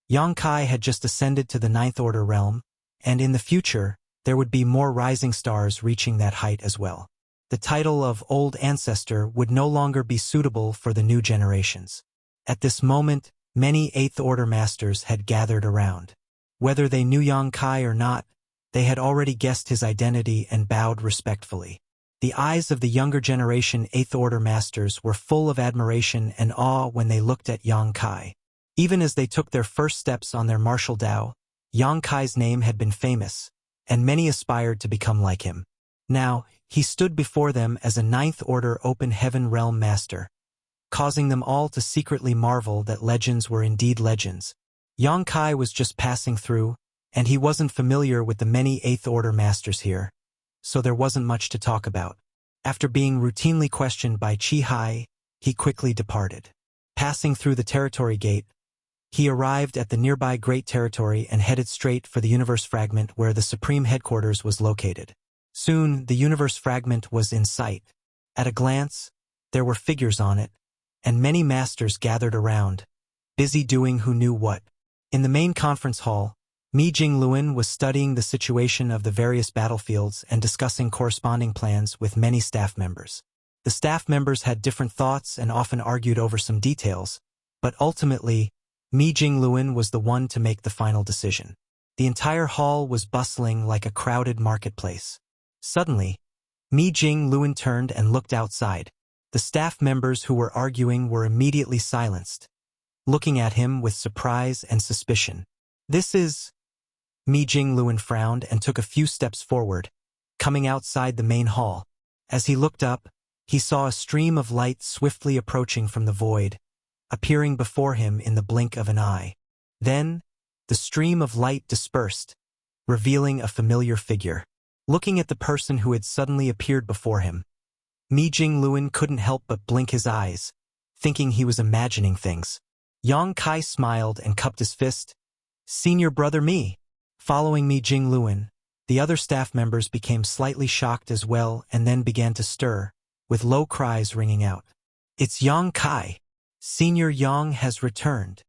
Yang Kai had just ascended to the 9th Order realm, and in the future, there would be more rising stars reaching that height as well. The title of Old Ancestor would no longer be suitable for the new generations. At this moment, many 8th Order masters had gathered around. Whether they knew Yang Kai or not, they had already guessed his identity and bowed respectfully. The eyes of the younger generation 8th Order masters were full of admiration and awe when they looked at Yang Kai. Even as they took their first steps on their martial Tao, Yang Kai's name had been famous, and many aspired to become like him. Now, he stood before them as a 9th Order Open Heaven Realm Master, causing them all to secretly marvel that legends were indeed legends. Yang Kai was just passing through, and he wasn't familiar with the many 8th Order Masters here, so there wasn't much to talk about. After being routinely questioned by Chi Hai, he quickly departed. Passing through the territory gate, he arrived at the nearby Great Territory and headed straight for the Universe Fragment where the Supreme Headquarters was located. Soon, the Universe Fragment was in sight. At a glance, there were figures on it, and many masters gathered around, busy doing who knew what. In the main conference hall, Mi Jingluan was studying the situation of the various battlefields and discussing corresponding plans with many staff members. The staff members had different thoughts and often argued over some details, but ultimately, Mi Jingluan was the one to make the final decision. The entire hall was bustling like a crowded marketplace. Suddenly, Mi Jingluan turned and looked outside. The staff members who were arguing were immediately silenced, looking at him with surprise and suspicion. "This is..." Mi Jingluan frowned and took a few steps forward, coming outside the main hall. As he looked up, he saw a stream of light swiftly approaching from the void, appearing before him in the blink of an eye. Then, the stream of light dispersed, revealing a familiar figure. Looking at the person who had suddenly appeared before him, Mi Jingluan couldn't help but blink his eyes, thinking he was imagining things. Yang Kai smiled and cupped his fist. "Senior brother Mi." Following Mi Jingluan, the other staff members became slightly shocked as well and then began to stir, with low cries ringing out. "It's Yang Kai. Senior Yang has returned."